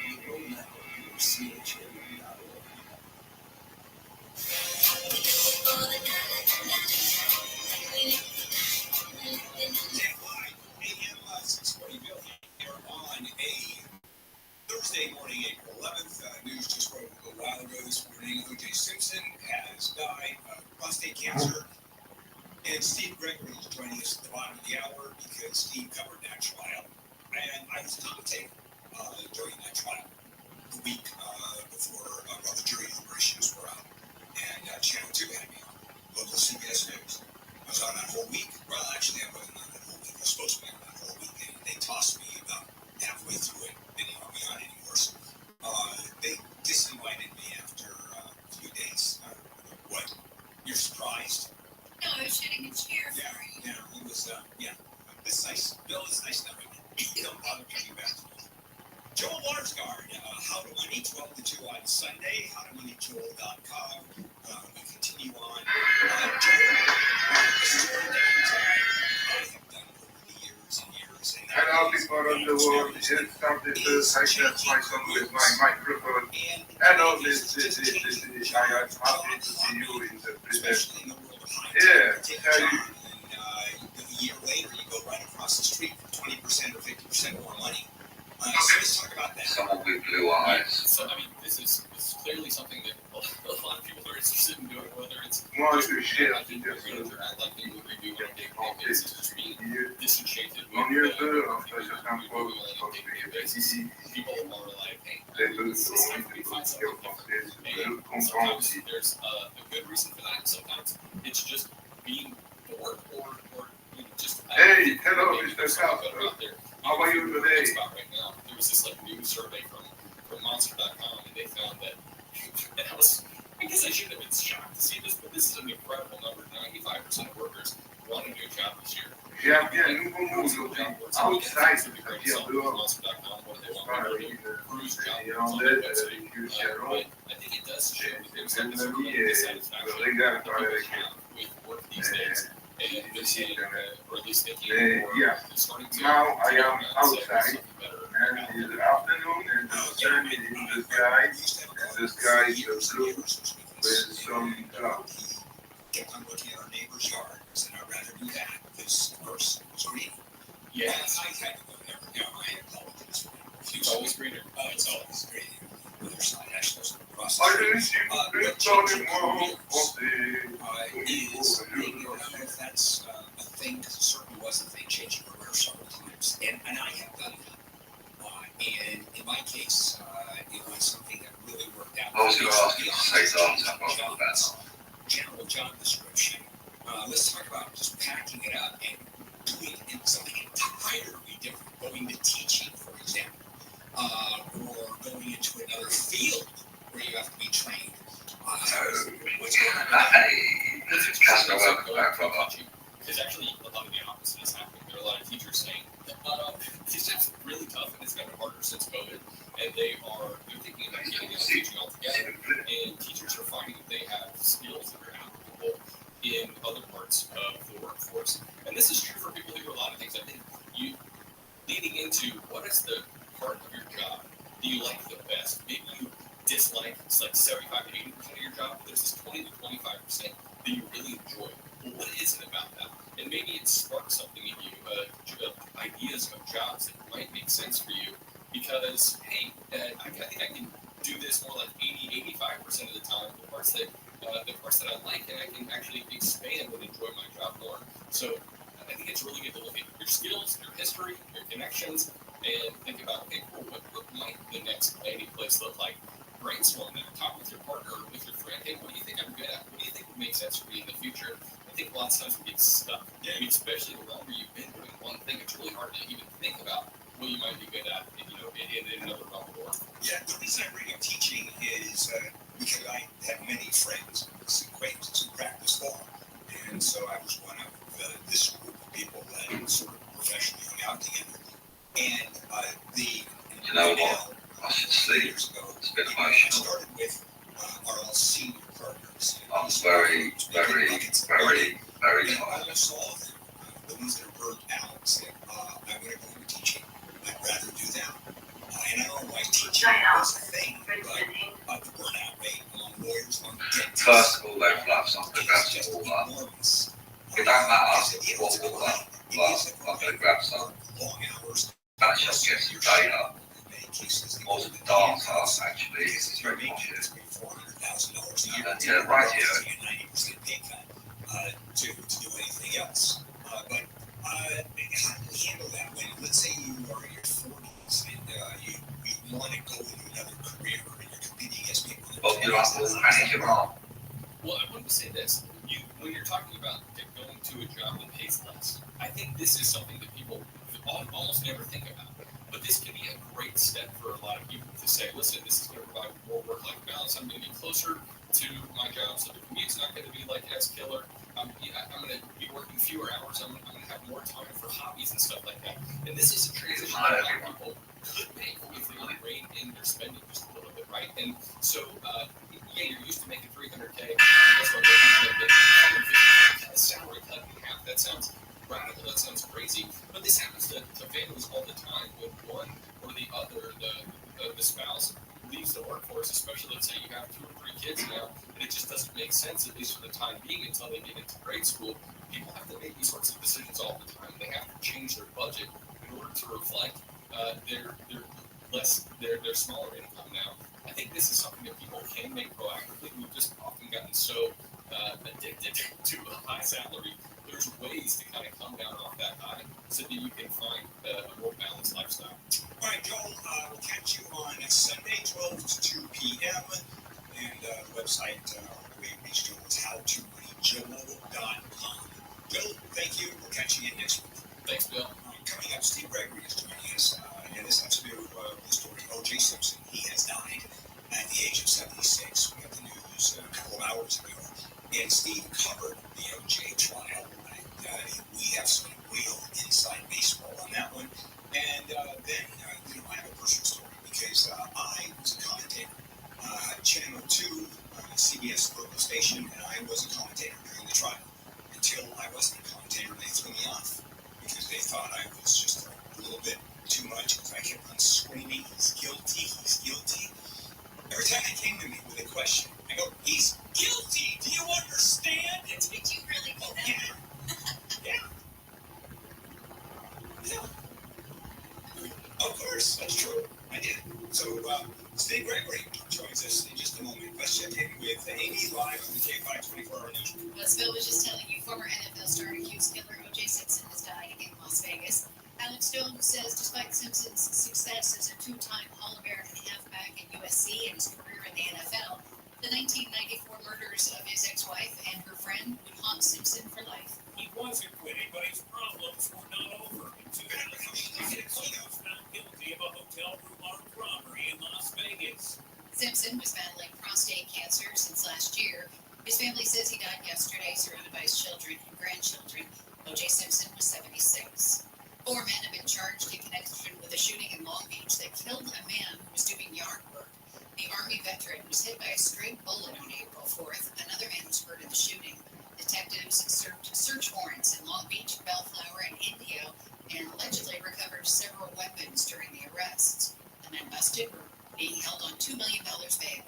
Enroll now at CHA.org. AM 640 here on a Thursday morning, April 11th. News just broke a little while ago this morning. O.J. Simpson has died of prostate cancer. And Steve Gregory is joining us at the bottom of the hour because Steve covered that trial. And I was commentating during that trial the week before the jury deliberations were out. And Channel 2 had me on, local CBS News. I was on that whole week. Well, actually, I wasn't on that whole week. I was supposed to be on that whole week. And they tossed me about halfway through it. They didn't want me on anymore. So they disinvited me after a few days. What? You're surprised? No, I was shooting a cheer for Yeah, you. yeah, it was, it's nice. Bill, it's nice knowing you. Don't bother coming back to me. Joel Warsgard, How to Money, 12 to 2 on Sunday, howtomoneyjoel.com. We continue on. Joel, the story that I have done over the years and years. And Hello, people around the world. Just started to test myself with my microphone. Hello, this is I am happy to see you in the business. Especially in the world of high Yeah, tech. tell you. And a year later, you go right across the street for 20% or 50% more money. So let's talk about that. Someone with blue eyes. So, I mean, this is clearly something that a lot of people are interested in doing, whether it's Moi, je suis I think they're going to like they would review on a day-to-day basis, just being disenchanted with en mieux the d'eux, en fait, certains fois, parce que ici, people are like, hey, les deux this is sont how we des find politiques something français, different. je And comprends sometimes aussi. there's a good reason for that, and sometimes it's just being bored or you know, just Hey, hello, maybe Mr. there's something South. better out there. How are you today? About right now. There was this like news survey from Monster.com, and they found that, and I guess I shouldn't have been shocked to see this, but this is an incredible number. 95% of workers want a new job this year. J'ai appris un nouveau mot aujourd'hui, outside, c'est-à-dire dehors. Monster.com, what do they want? Voilà, They want cruise job. irlandais, vécu salon. I think it does show that there's C'est like un a ami certain et dissatisfaction je régale that parler people avec elle. have with work these days. And they're saying, or at least thinking, Yeah. or starting to. Now I am say outside, something better. and it's afternoon, and the sun is in the sky, and the sky is blue with some clouds. Kept on looking at our neighbor's yard. I said, I'd rather do that because the first was green. Yeah, I had to go there. You know, I had called it this way. it's always greener. It's always green. The other side actually goes across the I street. didn't see the parler français. Is being, I don't know if that's a thing, because it certainly was a thing, changing career several times. And I have done that. And in my case, it was something that really worked out. I was going to ask you to say something about that. General job description. Let's talk about just packing it up and doing something entirely different, going to teaching, for example, or going into another field where you have to be trained. What's going on? Hey, Casper, welcome back, brother. Because actually, it's gotten harder since COVID, and they're thinking about getting out of teaching altogether. And teachers are finding that they have skills that are applicable in other parts of the workforce. And this is true for people who do a lot of things. I think you leading into what is the part of your job do you like the best? Maybe you dislike, it's like 75 to 80% of your job, but there's this 20 to 25% that you really enjoy. Well, what is it about that? And maybe it sparks something in you, ideas of jobs that might make sense for you because, hey, I think I can do this more like 80-85% of the time, the parts that I like, and I can actually expand and enjoy my job more. So I think it's really good to look at your skills, your history, your connections, and think about, okay, cool, what might the next landing place look like? Brainstorm that, talk with your partner, with your friend, hey, what do you think I'm good at? What do you think would make sense for me in the future? I think a lot of times we get stuck. I mean, especially the longer you've been doing one thing, it's really hard to even think about what you might be good at, in another realm of work. Yeah, the reason I bring up teaching is because I have many friends, acquaintances who practice law. And so I was one of this group of people that sort of professionally hung out together. And You know what? I should see. years ago, It's a bit I emotional. started with our all senior partners. I'm very, very, very, very And tired. almost all of them, the ones that are burnt out, said, I'm going to go into teaching. I'd rather do that. And I don't know why teaching was a thing, but the burnout rate among lawyers, among dentists, First of all, they flap something, is grab just some water. enormous. It don't matter It what is water, it but is I'm going to grab some. long hours. That's just get some data. In many cases, More the data, actually, is very making bullshit. $400,000 a year. And, yeah, right here. You get 90% pay cut to do anything else. But how do you handle that when, let's say, you are in your 40s and you want to go into another career and you're competing against people that But you're not all panic your mom. Well, I wanted to say this. When you're talking about going to a job that pays less, I think this is something that people almost never think about. But this can be a great step for a lot of people to say, listen, this is going to provide more work-life balance. I'm going to be closer to my job, so the commute's not going to be like as killer. I'm going to be working fewer hours. I'm going to have more time for hobbies and stuff like that. And this is a transition that a lot of people could make if they would rein in their spending just a little bit, right? And so, yeah, you're used to making $300K. Guess what? A salary cut in half. That sounds radical. That sounds crazy. But this happens to families all the time when one or the other, the spouse, leaves the workforce, especially let's say you have 2 or 3 kids now, and it just doesn't make sense, at least for the time being, until they get into grade school. People have to make these sorts of decisions all the time. They have to change their budget in order to reflect their smaller income now. I think this is something that people can make proactively. We've just often gotten so addicted to a high salary. There's ways to kind of come down off that high so that you can find a more balanced lifestyle. All right, Joel, we'll catch you on Sunday, 12 to 2 p.m. And the website the way to reach Joel is howtoreachjoel.com. Joel, thank you. We'll catch you again next week. Thanks, Bill. Coming up, Steve Gregory is joining us. And this has to do with the story of O.J. Simpson. He has died at the age of 76. We got the news a couple of hours ago. And Steve covered the O.J. trial. We have some real inside baseball on that one. And then, I have a personal story because I was a commentator. Channel 2, CBS local station, and I was a commentator during the trial. Until I wasn't a commentator, they threw me off because they thought I was just a little bit too much because I kept on screaming, he's guilty, he's guilty. Every time they came to me with a question, I go, he's guilty, do you understand? Did you really do that? Yeah. Of course, that's true. I did. So, Steve Gregory joins us in just a moment. Let's check in with Amy live on the K5 24-hour news. As Bill was just telling you, former NFL star and accused killer O.J. Simpson has died in Las Vegas. Alex Jones says despite Simpson's success as a 2-time All-American halfback at USC and his career in the NFL, the 1994 murders of his ex-wife and her friend would haunt Simpson for life. He was acquitted, but his problems were not over. In 2006, he was found guilty of a hotel room armed robbery in Las Vegas. Simpson was battling prostate cancer since last year. His family says he died yesterday, surrounded by his children and grandchildren. O.J. Simpson was 76. 4 men have been charged in connection with a shooting in Long Beach. killed a man who was doing yard work. The Army veteran was hit by a stray bullet on April 4th. Another man was hurt in the shooting. Detectives served search warrants in Long Beach, Bellflower, and Indio, and allegedly recovered several weapons during the arrests. The men busted were being held on $2 million bail.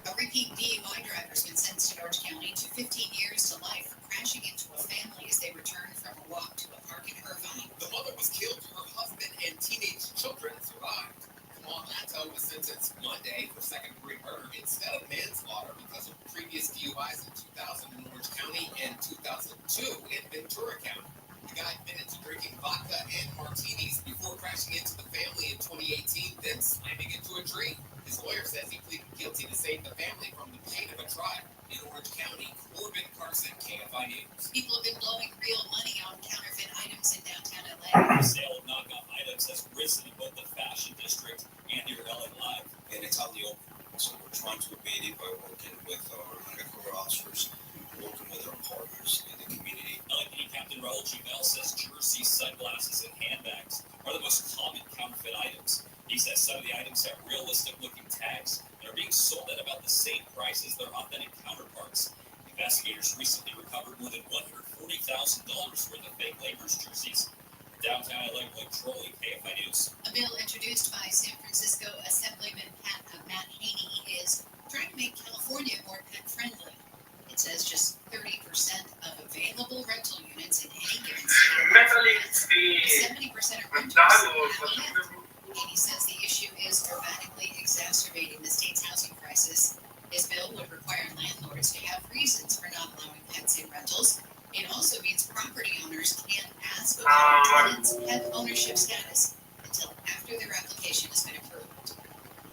A repeat DUI driver has been sentenced in Orange County to 15 years to life for crashing into a family as they returned from a walk to a park in Irvine. The mother was killed. Her husband and teenage children survived. Kamal Atto was sentenced Monday for second-degree murder instead of manslaughter because of previous DUIs in 2000 in Orange County and 2002 in Ventura County. The guy admitted to drinking vodka and martinis before crashing into the family in 2018, then slamming into a tree. His lawyer says he pleaded guilty to save the family from the pain of a trial. In Orange County, Corbin Carson, KFI News. People have been blowing real money on counterfeit items in downtown LA. The sale of knockoff items has risen in both the fashion district and near LA Live. And it's on the open. So we're trying to abate it by working with our undercover officers, working with our partners in the community. LAPD Captain Rothschild says jerseys, sunglasses, and handbags are the most common counterfeit items. He says some of the items have realistic-looking tags and are being sold at about the same price as their authentic counterparts. Investigators recently recovered more than $140,000 worth of fake Lakers jerseys. Downtown LA, Blake Trolley, KFI News. A bill introduced by San Francisco Assemblyman Matt Haney is trying to make California more pet-friendly. It says just 30% of available rental units in any given state. 70% of rentals. Haney says the issue is dramatically exacerbating the state's housing crisis. His bill would require landlords to have reasons for not allowing pets in rentals. It also means property owners can't ask about tenants' pet ownership status until after their application has been approved.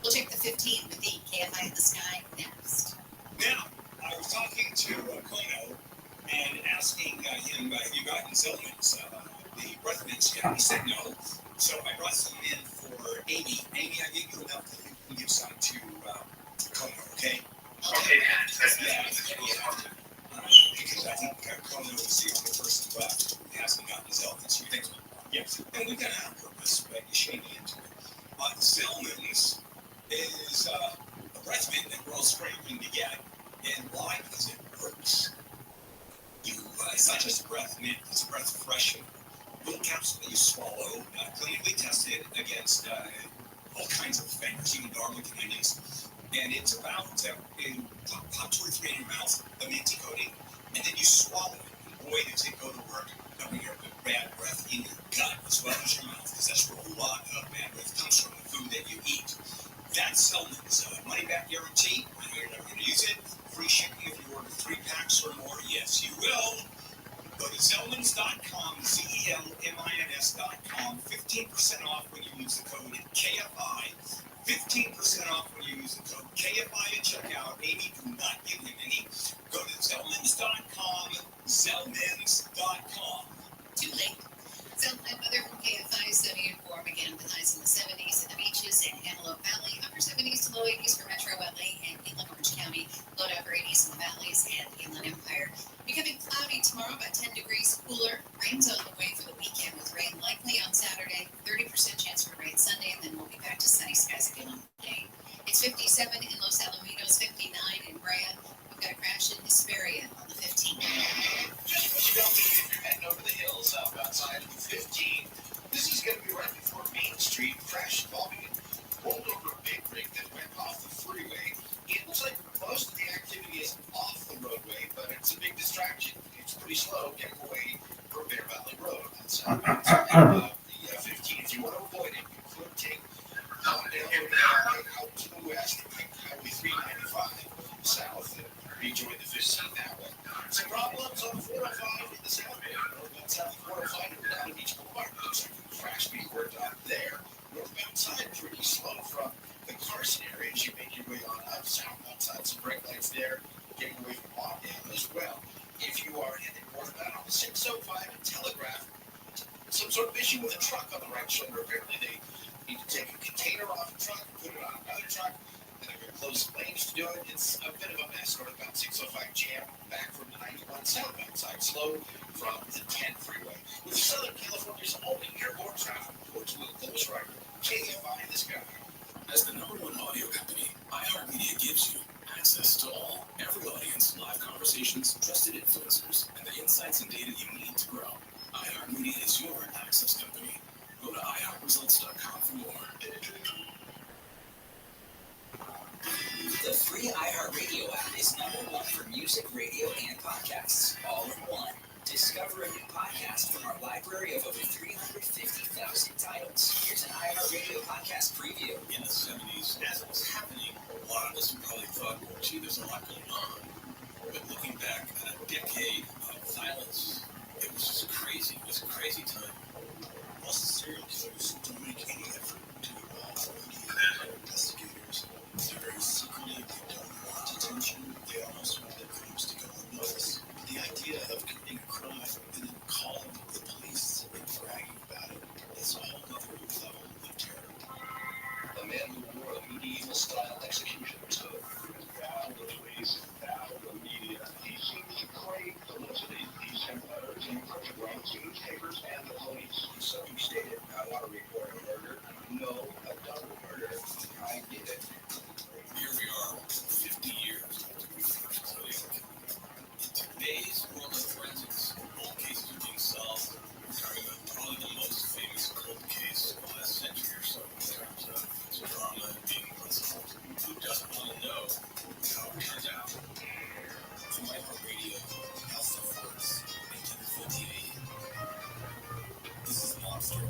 We'll check the 15 with the KFI in the Sky next. Now, I was talking to Kono and asking him, have you gotten Zillman's, the residence yet? He said no. So I brought some in for Amy. Amy, I gave you enough that you can give some to Kono, okay? Okay. Yeah. Because I think Kono is the only person left who hasn't gotten his elements. You think so? Yes. And we've done it on purpose, but you shame me into it. Zellman's is a breath mint that we're all scraping to get. And why? Because it works. It's not just a breath mint, it's a breath of fresh air. Little capsule that you swallow, clinically tested against all kinds of things, even garlic and onions. And it's about pop 2 or 3 in your mouth, a minty coating, and then you swallow it. And boy, does it go to work covering your bad breath in your gut as well as your mouth, because that's where a lot of bad breath comes from, the food that you eat. That's Zellman's money back guarantee. You're never going to use it. Free shipping if you order 3 packs or more. Yes, you will. Go to Zellmans.com, ZELMINS.com. 15% off when you use the code KFI. 15% off when you use the code KFI at checkout. Amy, do not give him any. Go to Zellmans.com, Zellmans.com. Too late. Sunlight weather from KFI, sunny and warm again with highs in the 70s in the beaches in Antelope Valley, upper 70s to low 80s for Metro LA and Inland Orange County, low to upper 80s in the valleys and Inland Empire. Becoming cloudy tomorrow, about 10 degrees cooler. Rain's on the way for the weekend with rain likely on Saturday, 30% chance for rain Sunday, and then we'll be back to sunny skies again on Monday. It's 57 in Los Alamitos, 59 in Brea. We've got a crash in Hesperia on the 15th. Just what you don't need if you're heading over the hills up outside of the 15. This is going to be right before Main Street. Crash involving a rolled over big rig that went off the freeway. It looks like most of the activity is off the roadway, but it's a big distraction. It's pretty slow getting away from Bear Valley Road. That's the 15. If you want to avoid it, you could take out to the west, Highway 395 south, and rejoin the 15 that way. Some problems on 405 in the south bay. Northbound south 405 and down Beach Boulevard. Looks like a crash being worked out there. Northbound side pretty slow from the Carson area as you make your way on up. Southbound side, some brake lights there, getting away from lockdown as well. If you are heading northbound on the 605 and Telegraph, some sort of issue with a truck on the right shoulder. Apparently they need to take a container off a truck and put it on another truck. And they're going to close lanes to do it. It's a bit of a mess. Northbound 605 jam back from the 91 southbound side, slow from the 10 freeway. With Southern California's only airborne traffic towards Little Close Rider, KFI in the sky. As the #1 audio company, iHeartMedia gives you access to all, every audience, live conversations, trusted influencers, and the insights and data you need to grow. iHeartMedia is your access company. Go to iHeartResults.com for more. The free iHeartRadio app is #1 for music, radio, and podcasts, all in one. Discover a new podcast from our library of over 350,000 titles. Here's an iHeartRadio podcast preview. In the 70s, as it was happening, a lot of us probably thought, gee, there's a lot going on. But looking back at a decade of violence, it was just crazy. It was a crazy time. Most serial killers don't make any effort to investigators. They're very secretive. They don't want attention. They almost want their crimes to go unnoticed. The idea of committing a crime and then calling the police and bragging about it is a whole other level of terror. A man who wore a medieval-style executioner's hood. Thou the police, thou the media. He seems to crave publicity. He sent letters and photographs to newspapers and the police. So he stated, I want to report a murder. No, a double murder. I did it. Here we are, 50 years after we first saw it. In today's world of forensics, all cases are being solved. We're talking about probably the most famous cold case of the last century or so in terms of drama being unsolved. Who doesn't want to know how it turns out? From iHeartRadio, Alpha Force, 1958. This is Monster,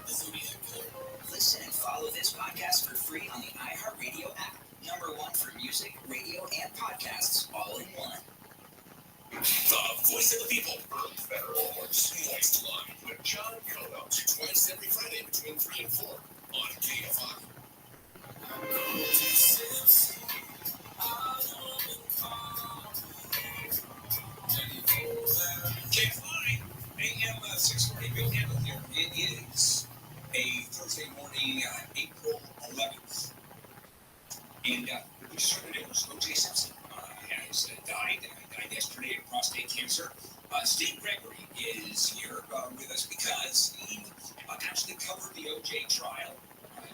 the Zodiac Killer. Listen and follow this podcast for free on the iHeartRadio app. #1 for music, radio, and podcasts, all in one. The voice of the people. Federal Courts Moist Line with John Kodo. Twice every Friday between 3 and 4 on KFI. KFI, AM 640, Bill Handel here. It is a Thursday morning, April 11th. And we just heard the news. O.J. Simpson has died yesterday of prostate cancer. Steve Gregory is here with us because he actually covered the O.J. trial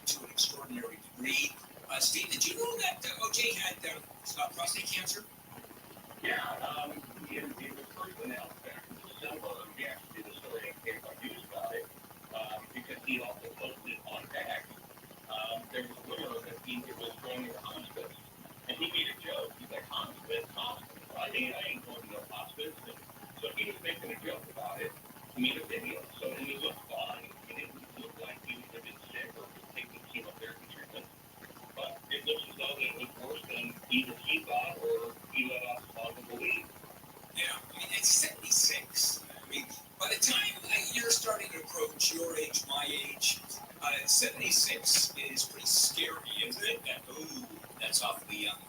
to an extraordinary degree. Steve, did you know that O.J. had prostate cancer? Yeah, it was first announced back in December. He actually did a story on KFI News about it because he also posted on X. There was a rumor that he was going to hospice, and he made a joke. He's like, hospice? I ain't going to no hospice. And so he was making a joke about it. He made a video. So and he looked fine. He didn't look like he was a bit sick or taking chemotherapy treatment. But it looks as though it was worse than either he thought or he let us believe. Yeah, I mean, it's 76. I mean, by the time you're starting to approach your age, my age, 76 is pretty scary, isn't it? That's awfully young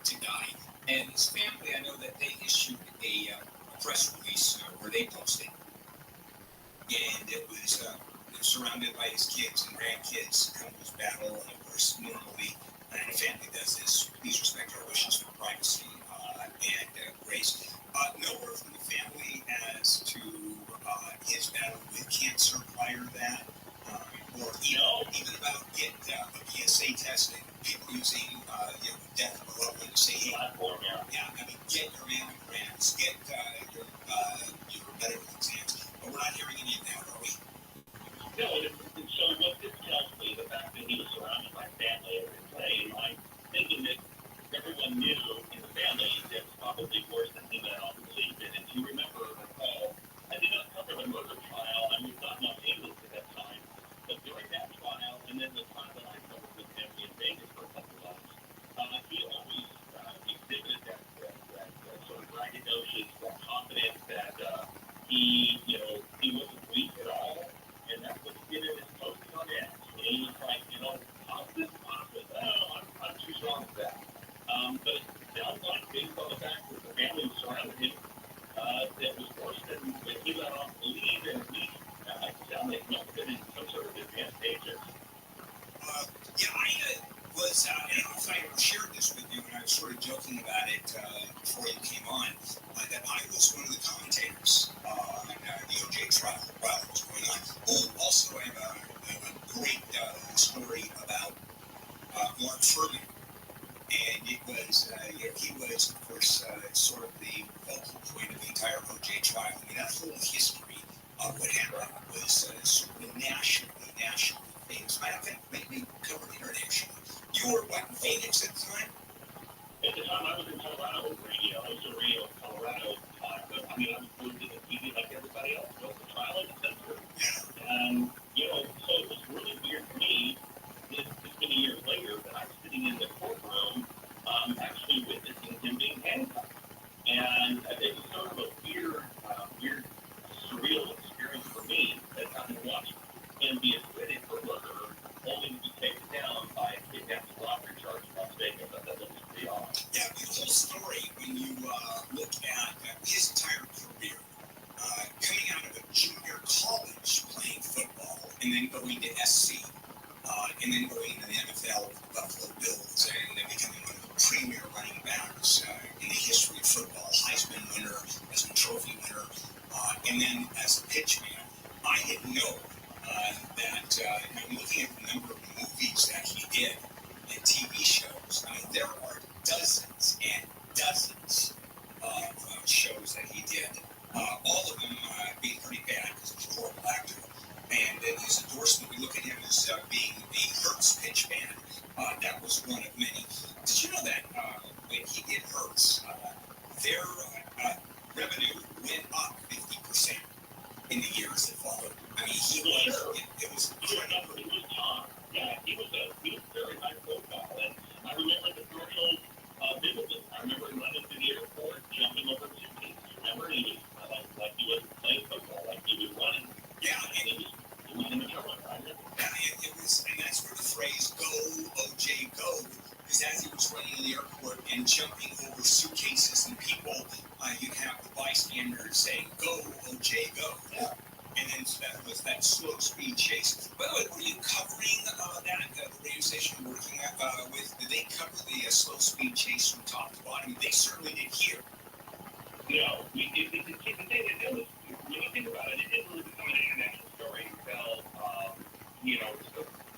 to die. And his family, I know that they issued a press release where they posted. And it was surrounded by his kids and grandkids, couples battle, and of course, normally, and a family does this, please respect our wishes for privacy and grace. No word from the family as to his battle with cancer prior to that, or even about getting PSA testing, people using death of a loved one to say, hey, I mean, get your mammograms, get your medical exams, but we're not hearing any of that, are we? No, so what this tells me, the fact that he was surrounded by family every day, I'm thinking that everyone knew in the family that it was probably worse than he let on believe it. And you remember, I did not cover the murder trial. I was not in English at that time. But during that trial, and then the trial that I covered with him in Vegas for a couple of months, he always exhibited that sort of braggadocious, that confidence that he wasn't weak at all. And that's what he did in his posting on X. He was like, hospice. I'm too strong for that. But it sounds like, based on the fact that the family was surrounding him, that was worse than he let off believe, and at least it sounded like he must have been in some sort of advanced stages. I was, I don't know if I ever shared this with you, and I was sort of joking about it before you came on, that I was one of the commentators on the O.J. trial while it was going on. Oh, also, I have a great story about Mark Furman. And it was, he was, of course, sort of the focal point of the entire O.J. trial. I mean, that whole history of what happened was sort of nationally famous. Matter of fact, maybe covered internationally. You were, what, in Phoenix at the time? At the time, I was in Colorado with radio. I was in radio in Colorado. But, I mean, I was glued to the TV like everybody else. Well, the trial in December. And, so it was really weird for me this many years later that I'm sitting in the courtroom actually witnessing him being handcuffed. And it was sort of a weird, surreal experience for me that having watched him be acquitted for murder only to be taken down by a kidnapping robbery charge in Las Vegas. I thought that was pretty odd. Yeah, the whole story, when you look at his entire career, coming out of a junior college playing football, and then going to SC, and then going to the NFL with the Buffalo Bills, and then becoming one of the premier running backs in the history of football, Heisman winner, Heisman Trophy winner, and then as a pitchman. I didn't know that, I'm looking at the number of movies that he did and TV shows. I mean, there are dozens and dozens of shows that he did. All of them being pretty bad because he's a horrible actor. And then his endorsement, we look at him as being the Hertz pitch band. That was one of many. Did you know that when he did Hertz, their revenue went up 50% in the years that followed? I mean, he was, it was incredible. He was Tom. Yeah, he was very high profile. And I remember the commercials vividly. I remember him running to the airport, jumping over suitcases. Remember, he was like he was playing football, like he was running. Yeah, and he was in the trouble, right? Yeah, it was, and that's where the phrase "Go O.J. Go," because as he was running in the airport and jumping over suitcases and people, you'd have the bystanders saying "Go O.J. Go." Yeah. And then that was that slow speed chase. Well, were you covering that the radio station you're working with? Did they cover the slow speed chase from top to bottom? They certainly did here. No, the thing is, when you think about it, it didn't really become an international story until,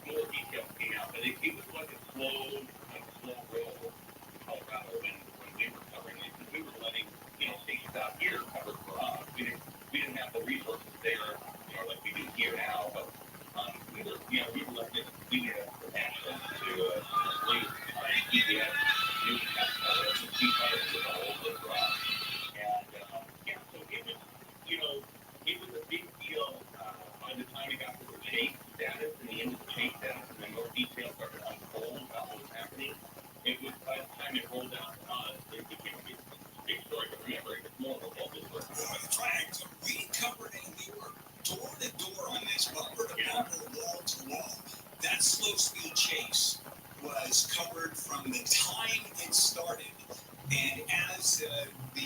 more details came out. But it was like a slow roll in Colorado when we were covering it, because we were letting, stations out here cover for us. We didn't have the resources there, like we do here now, but we were letting we needed a national to lead PBS, newscast coverage, and see coverage with all over for us. And, so it was a big deal by the time it got to the chase status and the end of the chase status, and then more details started to unfold about what was happening. It was by the time it rolled out to us, it became a big story. But remember, it was more of a local story. That's right. So we covered it, and we were door to door on this, bumper to bumper, wall to wall. That slow speed chase was covered from the time it started. And as the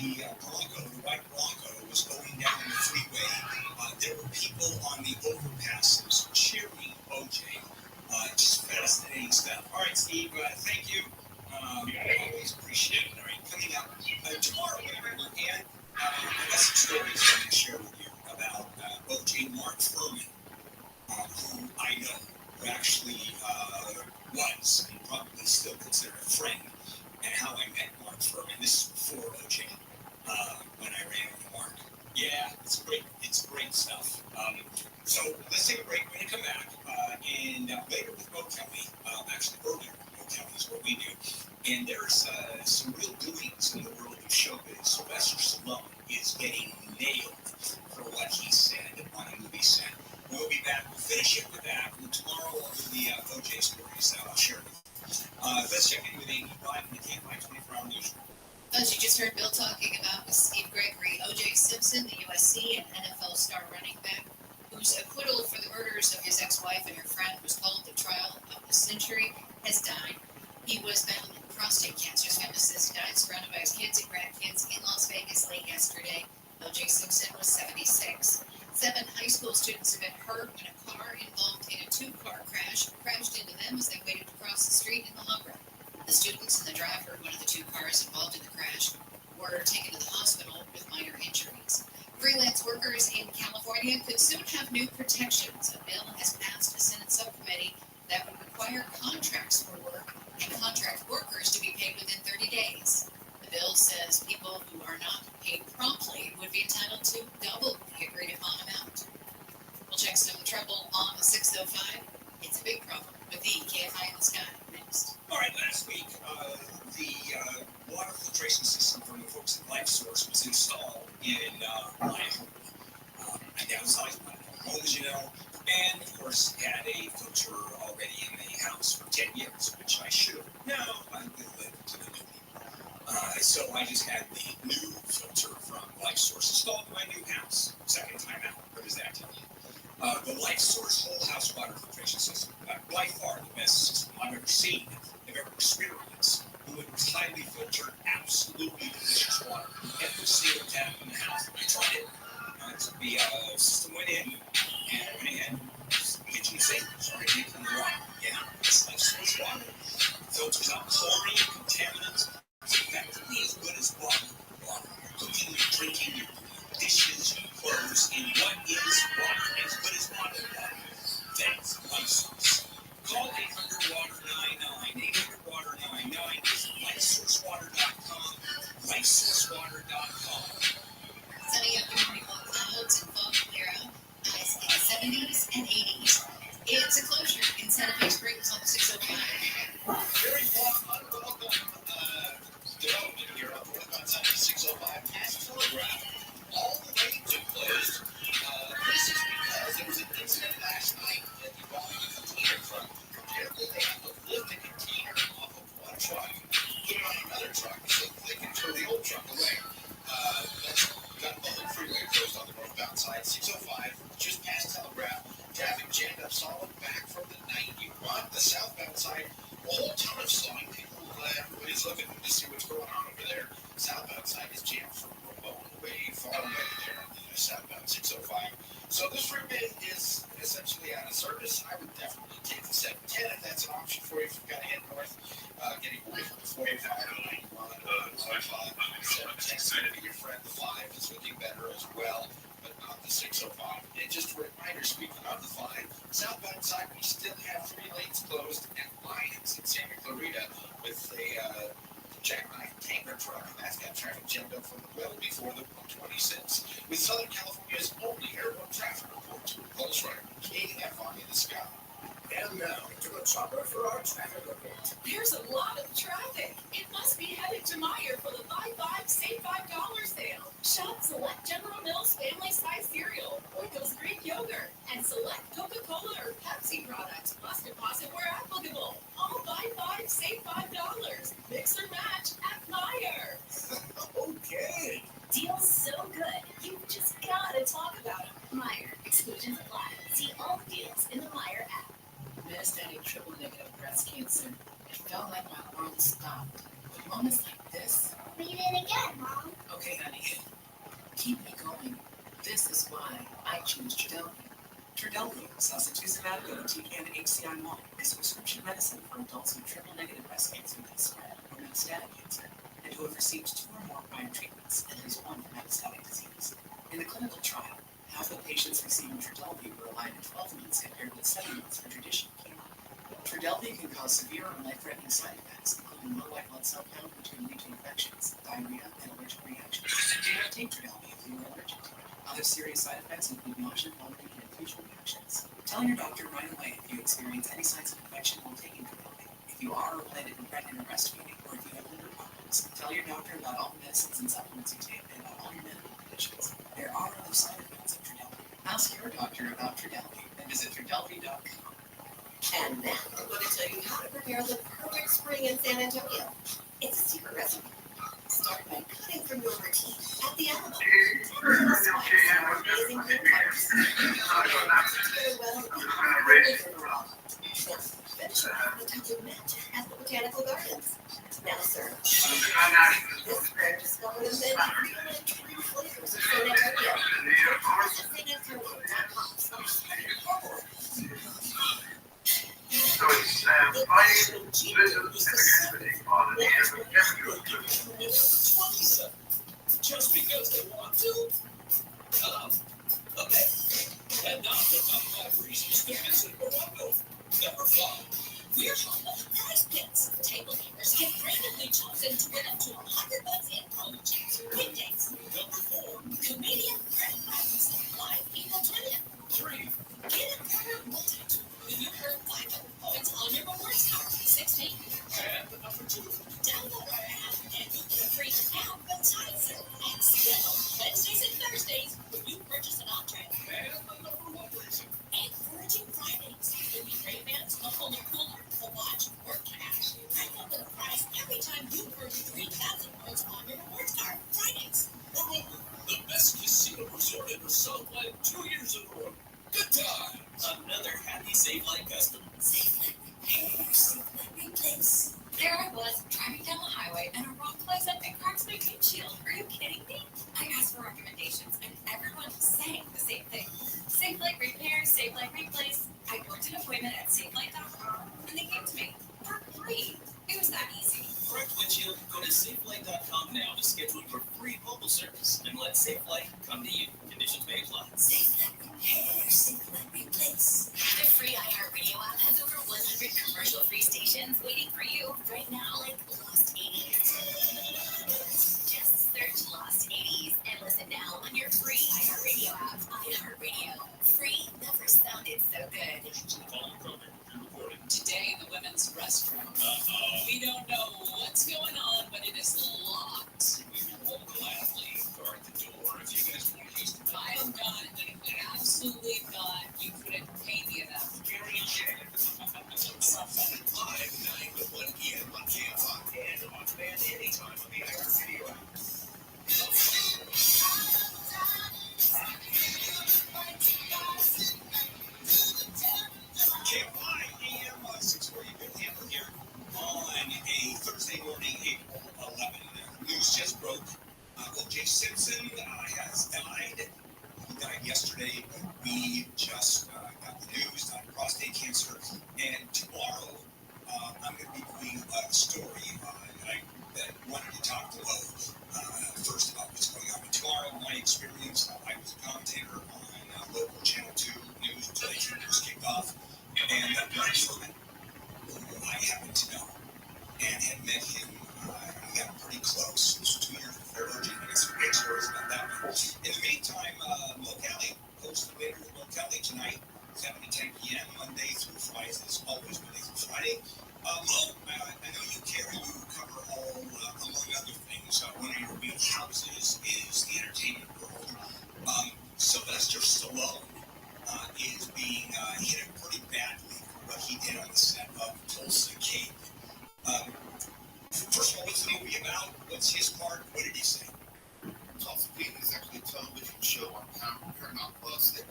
white Bronco, was going down the freeway, there were people on the overpasses cheering OJ. Just fascinating stuff. All right, Steve, thank you. I always appreciate it. All right, coming up tomorrow, and I got some stories I'm going to share with you about OJ Mark Furman, who I know, who actually was, and probably still considered a friend, and how I met Mark Furman. This is before OJ, when I ran with Mark. Yeah, it's great. It's great stuff. So let's take a break. We're going to come back, and later with Bo Kelly, actually earlier with Bo Kelly is what we do. And there's some real doings in the world of showbiz. Sylvester Stallone is getting nailed for what he said on a movie set. We'll be back. We'll finish it with that. And tomorrow over the OJ stories that I'll share with you. Let's check in with Amy Live in the KFI 24-hour news. As you just heard Bill talking about with Steve Gregory, O.J. Simpson, the USC and NFL star running back, whose acquittal for the murders of his ex-wife and her friend was called the trial of the century, has died. He was battling prostate cancer. His family says he died surrounded by his kids and grandkids in Las Vegas late yesterday. O.J. Simpson was 76. 7 high school students have been hurt when a car involved in a 2-car crash crashed into them as they waited to cross the street in the Humber. The students and the driver of one of the 2 cars involved in the crash were taken to the hospital with minor injuries. Freelance workers in California could soon have new protections. A bill has passed a Senate subcommittee that would require contracts for work house for 10 years, which I should have. No, I will live to the new people. So I just had the new filter from Life Source installed in my new house. Second time out. What does that tell you? The Life Source whole house water filtration system, by far the best system I've ever seen, I've ever experienced. Delivers highly filtered, absolutely delicious water. Every single tap in the house. I tried it. The system went in, and kitchen sink started making the water. Yeah, it's Life Source water. Filters out chlorine, contaminants. It's effectively as good as water. Cooking, drinking, your dishes, your clothes, and what is water? As good as water. That's Life Source. Call 800-WATER-99. 800-WATER-99 is LifeSourceWater.com. LifeSourceWater.com. Sunny afternoon, clouds and fog clear out. Highs in the 70s and 80s. It's a closure in Santa Fe Springs on 605. Very unwelcome development here on Northbound 605 past Telegraph. All the lanes are closed. This is because there was an incident last night involving a container truck. Apparently, they have to lift a container off of one truck, put it on another truck, so they can throw the old truck away. That's got the whole freeway closed on the northbound side. 605, just past Telegraph. Traffic jammed up solid back from the 91. The southbound side, a whole ton of slowing. People, everybody's looking to see what's going on over there. Southbound side is jammed from Ramon way far away there on the southbound 605. So this freeway is essentially out of service. I would definitely take the 710 if that's an option for you if you've got to head north, getting away from the 45 or 91. 710 to be your friend. The 5 is looking better as well, but not the 605. And just a reminder, speaking of the 5, southbound side, we still have 3 lanes closed at Lyons in Santa Clarita with a jackknife tanker truck. That's got traffic jammed up from well before the 126. With Southern California's only airborne traffic report to a close right, KFI in the sky. And now to the chopper for our traffic report. There's a lot of traffic. It must be headed to Meijer for the Buy 5, Save $5 sale. Shop select General Mills family size cereal, Oikos Greek yogurt, and select Coca-Cola or Pepsi products, plus deposit where applicable. All Buy 5, Save $5. Mix or match at Meijer. Okay. Deals so good, you just gotta talk about them. Meijer. Exclusions apply. See all the deals in the Meijer app. Metastatic triple negative breast cancer. It felt like my world stopped. But moments like this. We did it again, Mom. Okay, honey. Keep me going. This is why I choose Trodelvy. Trodelvy, sacituzumab govitecan HCI1, is prescription medicine for adults with triple negative breast cancer that spread or metastatic cancer, and who have received 2 or more prior treatments, at least one for metastatic disease. In the clinical trial, half of patients receiving Trodelvy were alive in 12 months compared with 7 months for traditional chemo. Trodelvy can cause severe or life-threatening side effects, including low white blood cell count, which can lead to infections, diarrhea, and allergic reactions. Do not take Trodelvy if you are allergic to it. Other serious side effects include nausea, vomiting, and infusion reactions. Tell your doctor right away if you experience any signs of infection while taking Trodelvy. If you are or plan to be pregnant or breastfeeding, or if you have liver problems, tell your doctor about all the medicines and supplements you take and about all your medical conditions. There are other side effects of Trodelvy. Ask your doctor about Trodelvy and visit Trodelvy.com. And now I'm going to tell you how to prepare the perfect spring in San Antonio. It's a secret recipe. Start by cutting from your routine at the Alamo. Little spice and amazing green peppers. Now, finish it off with a touch of magic at the Botanical Gardens. Now, sir, this bread discovered in many real and true flavors of San Antonio. Visit SanAntonio.com/order. So it's fighting visit Just because they want to? Okay. And now the top 5 reasons to visit Morocco. Number 5. We're home of prize pits. Table gamers get randomly chosen to win up to $100 in promotions. Weekdays. Number 4. Comedian Fred Price. Live April 20th. 3. Get a better multi-tool. When you earn 500 points on your rewards card. 16. And number 2. Download our app and you get a free appetizer and still Wednesdays and Thursdays when you purchase an entree. And the number 1 reason. Encouraging Fridays. When we trade bands, a whole new cooler. SafeLife.com now to schedule your free mobile service and let SafeLife come to you. Conditions may apply. SafeLife repairs, SafeLife replace. The free iHeartRadio app has over 100 commercial-free stations waiting for you right now, like Lost 80s. Just search Lost 80s and listen now on your free iHeartRadio app. iHeartRadio. Free never sounded so good. Today in the women's restroom. We don't know what's going on, but it is locked. Local athlete guard the door if you guys want to use the I am not. Absolutely not. You couldn't pay me enough. Live 9 to 1 p.m. on KFI and on demand anytime on the iHeartRadio app. KFI AM 640 Bill Hammer here on a Thursday morning, April 11th. News just broke. O.J. Simpson has died. He died yesterday. We just got the news, died of prostate cancer. And tomorrow, I'm going to be doing a story that wanted to talk to Lo first about what's going on. But tomorrow, my experience, I was a commentator on local Channel 2 news until the news kicked off. And Mark Furman, who I happen to know, and had met him, we got pretty close. This was 2 years before Virgin. I got some great stories about that one. In the meantime, Mo Kelly hosts the Later with Mo Kelly tonight, 7 to 10 p.m., Monday through Friday, as always, Monday through Friday. Mo, I know you carry, you cover all, among other things, one of your wheelhouses is the entertainment world. Sylvester Stallone is being hit pretty badly for what he did on the set of Tulsa King. First of all, what's the movie about? What's his part? What did he say? Tulsa King is actually a television show on Paramount Plus that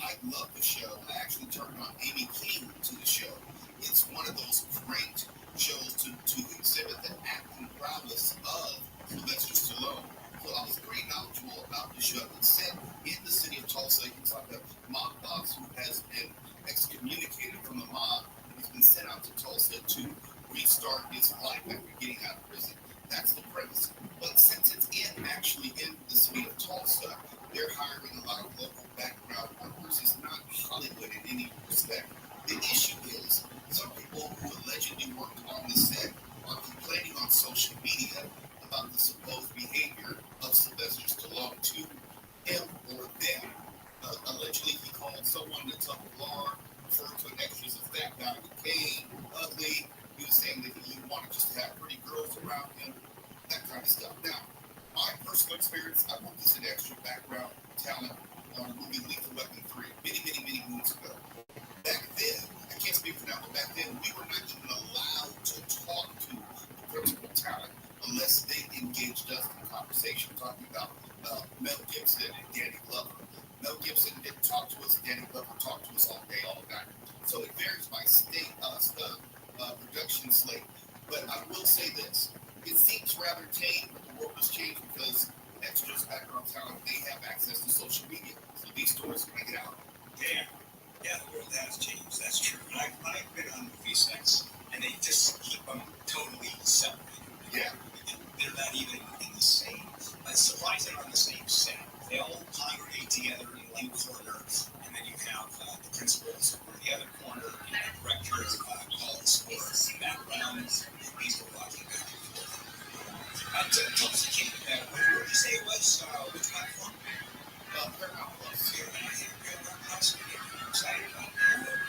I love the show. I actually turned on Amy King to the show. It's one of those great shows to exhibit the acting prowess of Sylvester Stallone. So I was very knowledgeable about the show. It's set in the city of Tulsa. He's like a mob boss who has been excommunicated from the mob. He's been sent out to Tulsa to restart his life after getting out of prison. That's the premise. But since it's actually in the city of Tulsa, they're hiring a lot of local background workers. It's not Hollywood in any respect. The issue is some people who allegedly worked on the set are complaining on social media about the supposed behavior of Sylvester Stallone to him or them. Allegedly, he called someone a tough lar, referred to an extra as a fat guy with cane, ugly. He was saying that he wanted just to have pretty girls around him, that kind of stuff. Now, my personal experience, I worked as an extra background talent on the movie Lethal Weapon 3 many moons ago. Back then, I can't speak for now, but back then, we were not even allowed to talk to the principal talent unless they engaged us in a conversation talking about Mel Gibson and Danny Glover. Mel Gibson didn't talk to us, Danny Glover talked to us all day, all night. So it varies by state, production slate. But I will say this, it seems rather tame, but the world has changed because extras, background talent, they have access to social media. So these stories can get out. Yeah, the world has changed, that's true. And I've been on movie sets, and they just keep them totally separated. Yeah. They're not even in the same, surprisingly on the same set. They all congregate together in one corner, and then you have the principals over the other corner, and the director calls for backgrounds, these are walking back and forth. Tulsa King, where did you say it was? Which platform? Paramount Plus. Yeah, I hear Paramount Plus. I'm excited about Paramount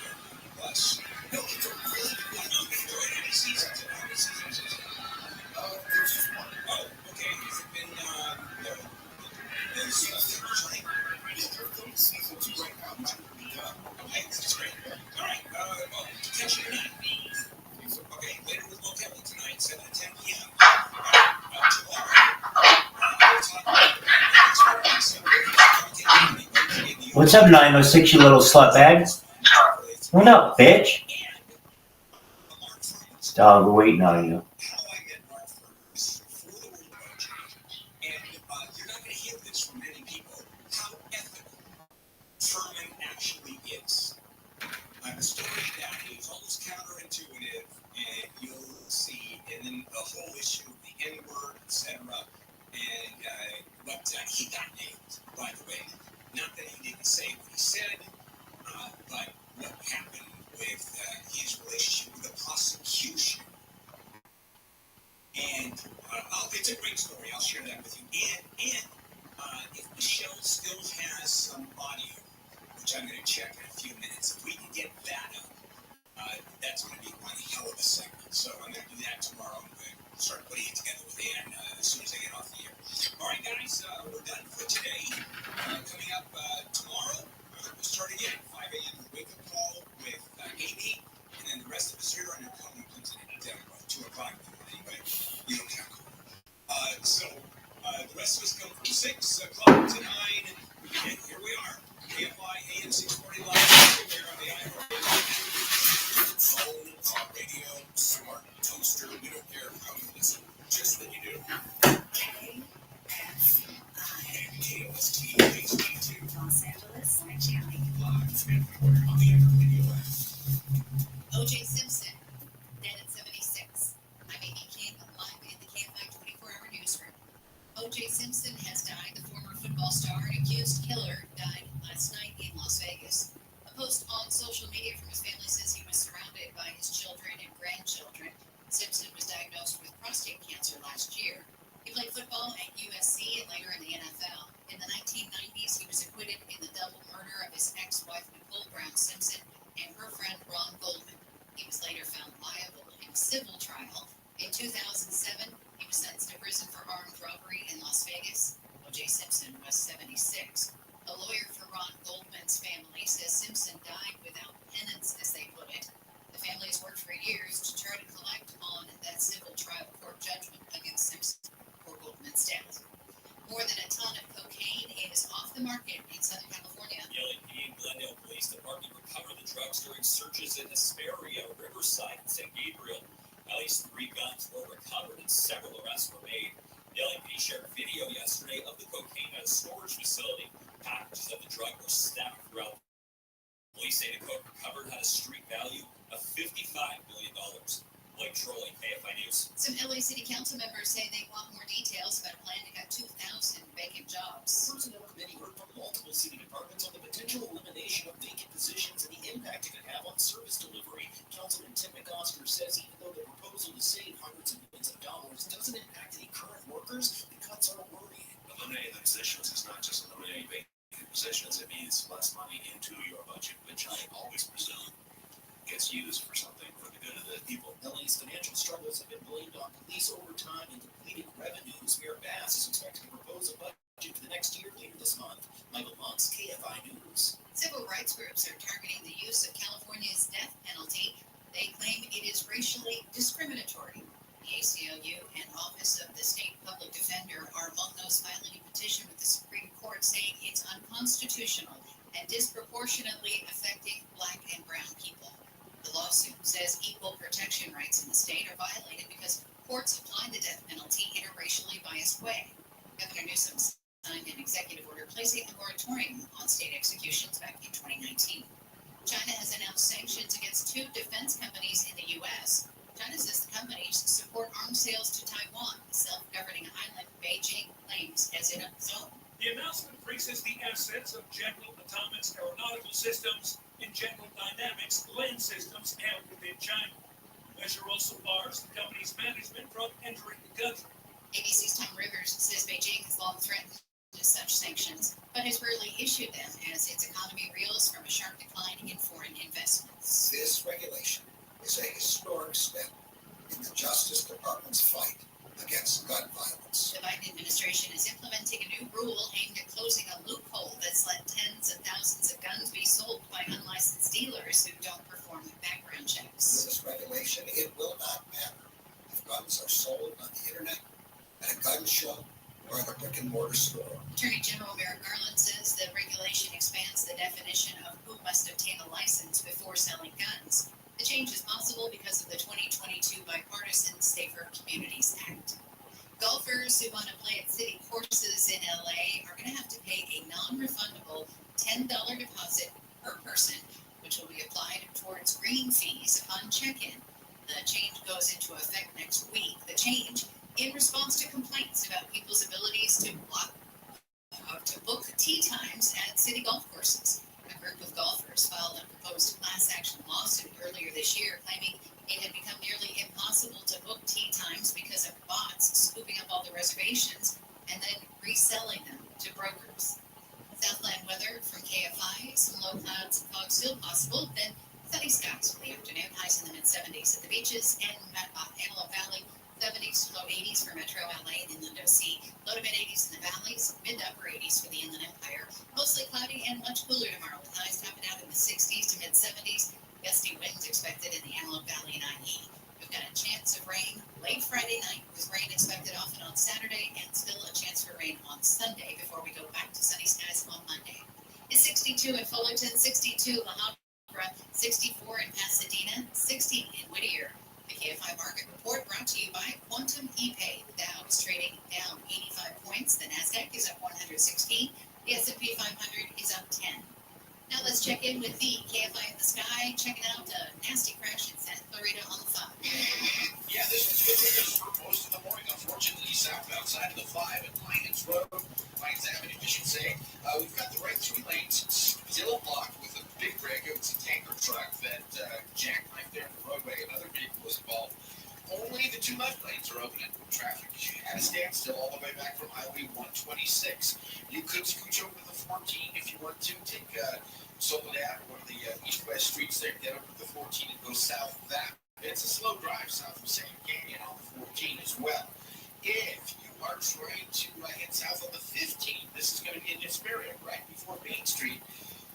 Plus. No, it's a really good one. I'm going to how many seasons? How many seasons is it? There's just one. Oh, okay. Has it been, They're filming season 2 right now. Might be done. Okay, that's great. All right. Well, attention tonight. Okay, later with Mo Kelly tonight, 7 to 10 p.m. What's up, 906, you little slut bag? What up, bitch? Dog, we're waiting on you. How I met Mark Furman for the world about change. And you're not going to hear this from many people, how ethical Furman actually is. A story that is almost counterintuitive, and you'll see, and then the whole issue of the N-word, Zero on your phone comes in at 2 o'clock. Anyway, you don't have the rest of us come from 6 o'clock to 9, and here we are. KFI AM 640 live everywhere on the iHeartRadio. Phone, talk radio, smart toaster, we don't care how you listen, just that you do. KFI. And KOST HD2. Los Angeles, County. Live everywhere on the iHeartRadio app. O.J. Simpson, dead at 76. I'm Amy King, live in the KFI 24-hour newsroom. O.J. Simpson has died. The former football star and accused killer died last night in Las Vegas. A post on social media from his family says he was surrounded by his children and grandchildren. Simpson was diagnosed with prostate cancer last year. He played football at USC and later in the NFL. In the 1990s, he was acquitted in the double murder of his ex-wife Nicole Brown Simpson and her friend Ron Goldman. He was later found liable in a civil trial. In 2007, he was sentenced to prison for armed robbery in Las Vegas. O.J. Simpson was 76. A lawyer for Ron Goldman's family says Simpson died without penance, as they put it. The family has worked for years to try to collect on that civil trial court judgment against Simpson for Goldman's death. More than a ton of cocaine is off the market in Southern California. The LAPD and Glendale Police Department recovered the drugs during searches in Hesperia, Riverside, and St. Gabriel. At least 3 guns were recovered and several arrests were made. The LAPD shared video yesterday of the cocaine at a storage facility. Packages of the drug were stacked throughout. Police say the coke recovered had a street value of $55 million. Blake Trolley, KFI News. Some LA City Council members say they want more details about a plan to cut 2,000 vacant jobs. Personnel committee heard from multiple city departments on the potential elimination of vacant positions and the impact it could have on service delivery. Councilman Tim McOsker says even though the proposal to save hundreds of millions of dollars doesn't impact any current workers, the cuts are worrying. Eliminating the positions is not just eliminating vacant positions, it means less money into your budget, which I always presume gets used for something for the good of the people. LA's financial struggles have been blamed on police overtime and depleted revenues. Mayor Bass is expected to propose a budget for the next year later this month. Michael Monks, KFI News. Civil rights groups are targeting the use of California's death penalty. They claim it is racially discriminatory. The ACLU and Office of the State Public Defender are among those filing a petition with the Supreme Court saying it's unconstitutional and disproportionately affecting Black and brown people. The lawsuit says equal protection rights in the state are violated because courts apply the death penalty in a racially biased way. Governor Newsom signed an executive order placing a moratorium on state executions back in 2019. China has announced sanctions against 2 defense companies in the U.S. China says the companies support arms sales to Taiwan, the self-governing island Beijing claims as its own. The announcement freezes the assets of General Atomics Aeronautical Systems and General Dynamics Land Systems held within China. The measure also bars the company's management from entering the country. ABC's Tom Rivers says Beijing has long threatened such sanctions, but has rarely issued them as its economy reels from a sharp decline in foreign investments. This regulation is a historic step in the Justice Department's fight against gun violence. The Biden administration is implementing a new rule aimed at closing a loophole that's let tens of thousands of guns be sold by unlicensed dealers who don't perform background checks. With this regulation, it will not matter if guns are sold on the internet, at a gun show, or at a brick-and-mortar store. Attorney General Merrick Garland says the regulation expands the definition of who must obtain a license before selling guns. The change is possible because of the 2022 bipartisan Safer Communities Act. Golfers who want to play at city courses in LA are going to have to pay a non-refundable $10 deposit per person, which will be applied towards green fees upon check-in. The change goes into effect next week. The change in response to complaints about people's abilities to book tee times at city golf courses. A group of golfers filed a proposed class action lawsuit earlier this year claiming it had become nearly impossible to book tee times because of bots scooping up all the reservations and then reselling them to brokers. Southland weather from KFI, some low clouds and fog still possible, then sunny skies for the afternoon, highs in the mid-70s at the beaches and Antelope Valley, 70s to low 80s for Metro LA and Inland OC, low to mid-80s in the valleys, mid to upper 80s for the Inland Empire. Mostly cloudy and much cooler tomorrow with highs topping out in the 60s to mid-70s. Gusty winds expected in the Antelope Valley and IE. We've got a chance of rain late Friday night, with rain expected often on Saturday, and still a chance for rain on Sunday before we go back to sunny skies on Monday. It's 62 in Fullerton, 62 La Habra, 64 in Pasadena, 60 in Whittier. The KFI Market Report brought to you by Quantum ePay. The Dow is trading down 85 points. The NASDAQ is up 116. The S&P 500 is up 10. Now let's check in with the KFI in the sky, checking out a nasty crash in Santa Clarita on the 5. Yeah, this was good news for most of the morning. Unfortunately, southbound side of the 5 at Lyons Avenue, I should say. We've got the right 3 lanes still blocked with a big rig. It's a tanker truck that jackknifed there in the roadway. Another vehicle was involved. Only the 2 left lanes are open. Traffic at a standstill all the way back from Highway 126. You could scooch over to the 14 if you want to. Take Soledad or one of the east-west streets there, get over to the 14 and go south of that. It's a slow drive south of Sand Canyon on the 14 as well. If you are trying to head south on the 15, this is going to be in Hesperia, right before Main Street.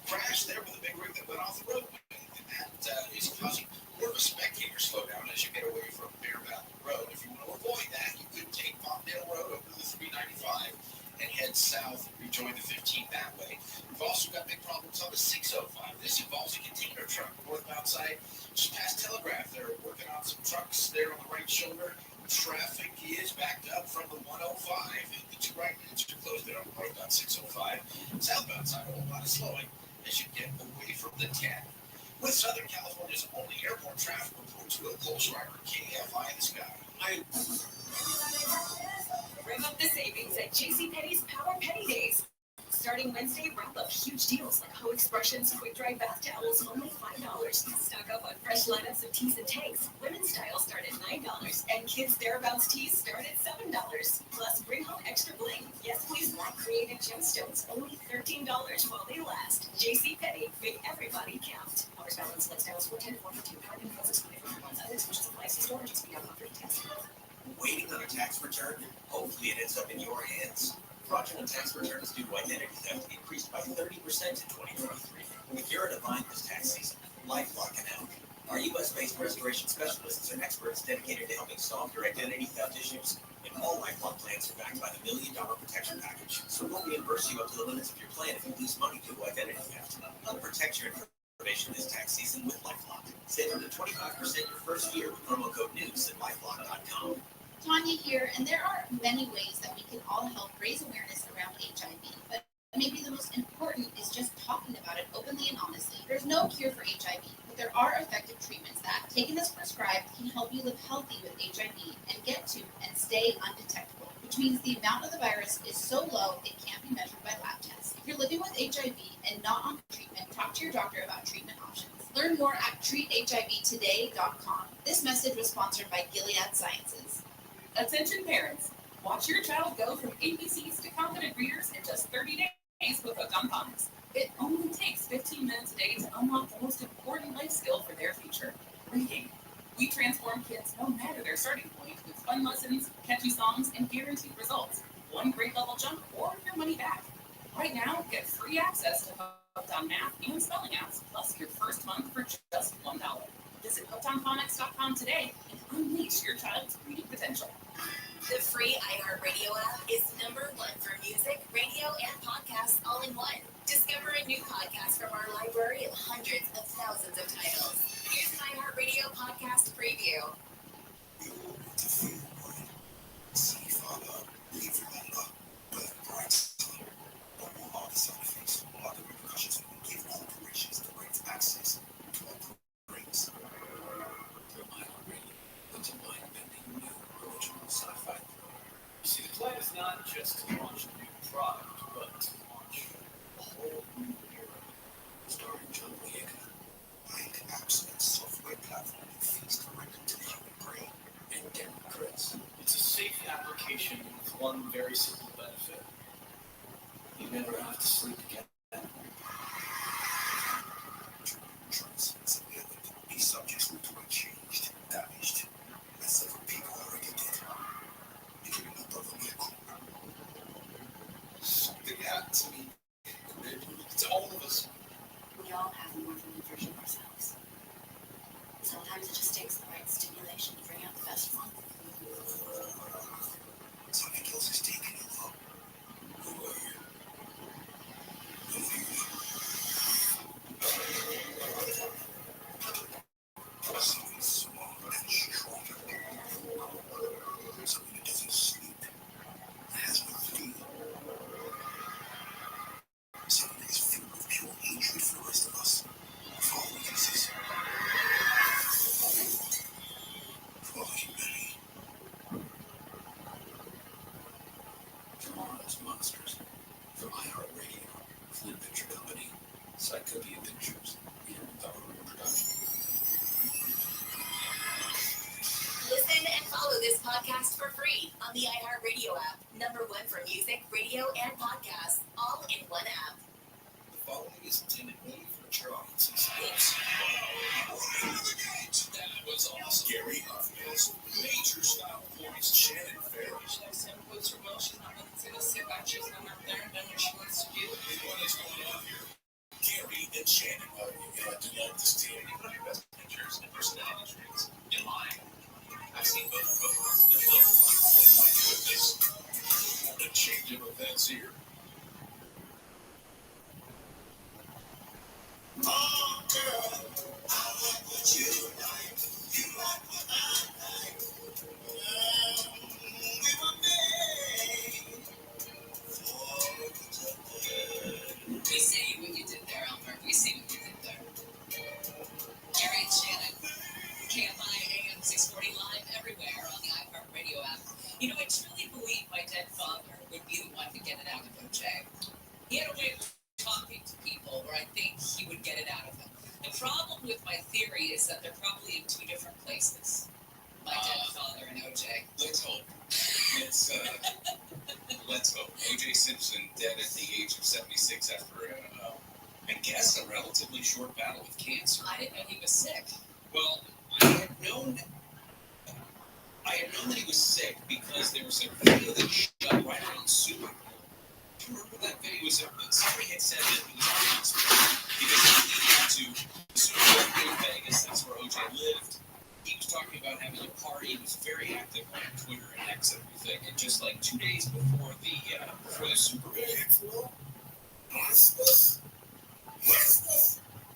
Crash there with a big rig that went off the roadway. And that is causing more of a spectator slowdown as you get away from Bear Valley Road. If you want to avoid that, you could take Palmdale Road over to the 395 and head south and rejoin the 15 that way. We've also got big problems on the 605. This involves a container truck northbound side, just past Telegraph. They're working on some trucks there on the right shoulder. Traffic is backed up from the 105. The 2 right lanes are closed there on the northbound 605. Southbound side, a whole lot of slowing as you get away from the 10. With Southern California's only airport traffic report to a Cole Schreiber, KFI in the sky. Rev up the savings at JCPenney's Power Penny Days. Starting Wednesday, wrap up huge deals like Ho Expressions quick dry bath towels, only $5. Stock up on fresh lineups of tees and tanks. Women's style start at $9, and kids' thereabouts tees start at $7. Plus, bring home extra bling. Yes, please, black created gemstones, only $13 while they last. JCPenney, make everybody count. Hours balance, let's down 410 to 452. Card info is 24 months. Others, which supplies to storage, speed up on 3 tests. Waiting on a tax return? Hopefully it ends up in your hands. Fraudulent tax returns due to identity theft increased by 30% in 2023. If you're in a bind this tax season, LifeLock can help. Our U.S.-based restoration specialists and experts dedicated to helping solve your identity theft issues. And all LifeLock plans are backed by the $1 Million Protection Package, so we'll reimburse you up to the limits of your plan if you lose money due to identity theft. Help protect your information this tax season with LifeLock. Save up to 25% your first year with promo code NEWS at LifeLock.com. Tanya here, and there are many ways that we can all help raise awareness around HIV, but maybe the most important is just talking about it openly and honestly. There's no cure for HIV, but there are effective treatments that, taken as prescribed, can help you live healthy with HIV and get to and stay undetectable, which means the amount of the virus is so low it can't be measured by lab tests. If you're living with HIV and not on treatment, talk to your doctor about treatment options. Learn more at treathivtoday.com. This message was sponsored by Gilead Sciences. Attention parents, watch your child go from ABCs to confident readers in just 30 days with Hooked on Phonics. It only takes 15 minutes a day to unlock the most important life skill for their future, reading. We transform kids no matter their starting point with fun lessons, catchy songs, and guaranteed results. One grade level jump or your money back. Right now, get free access to Hooked on Math and Spelling apps, plus your first month for just $1. Visit hookedonphonics.com today and unleash your child's reading potential. The free iHeartRadio app is #1 for music, radio, and podcasts all in one. Discover a new podcast from our library of hundreds of thousands of titles. Here's an iHeartRadio podcast preview. See, Father, leave remember, but bright but more all the side effects, all the repercussions of giving corporations the right access to our brains. From iHeartRadio, it's a mind-bending new original sci-fi thriller. See, the plan is not just to launch a new product, but to launch a whole new era. Starring John Boyega, mind apps and software platform that feeds directly to the human brain. And Darren Chris. It's a safe application with one very simple benefit. You never have to sleep again. Transits of the other these subjects were doing changed, damaged, and several people are addicted. You can remember the miracle. podcast for free on the iHeartRadio app. #1 for music, radio, and podcasts, all in one app. The following is intended only for mature audiences. Oops. That was awesome. Gary Huffman's major style points. Shannon Farrell. She's not gonna sit back. She's going up there and do what she wants to do. What is going on here? Gary and Shannon are develop this team. You put your best pictures and personality traits in line. I've seen both of them. They're built like this. The change of events here. Oh, girl, I like what you like. You like what I like. We were made for each other. We see what you did there, Albert. We see what you did there. Gary and Shannon, KMI AM 640 live everywhere on the iHeartRadio app. You know, I truly believe my dead father would be the one to get it out of OJ. He had a way of talking to people where I think he would get it out of them. The problem with my theory is that they're probably in two different places. My dead father and OJ. Let's hope. Let's hope. O.J. Simpson dead at the age of 76 after, I guess, a relatively short battle with cancer. I didn't know he was sick. Well, I had known that he was sick because there was a video that shot right around Super Bowl. Do you remember that video? Somebody had said that he was on hospital because he needed to the Super Bowl in Vegas. That's where O.J. lived. He was talking about having a party. He was very active on Twitter and X and everything. And just like 2 days before the Super Bowl, hospice.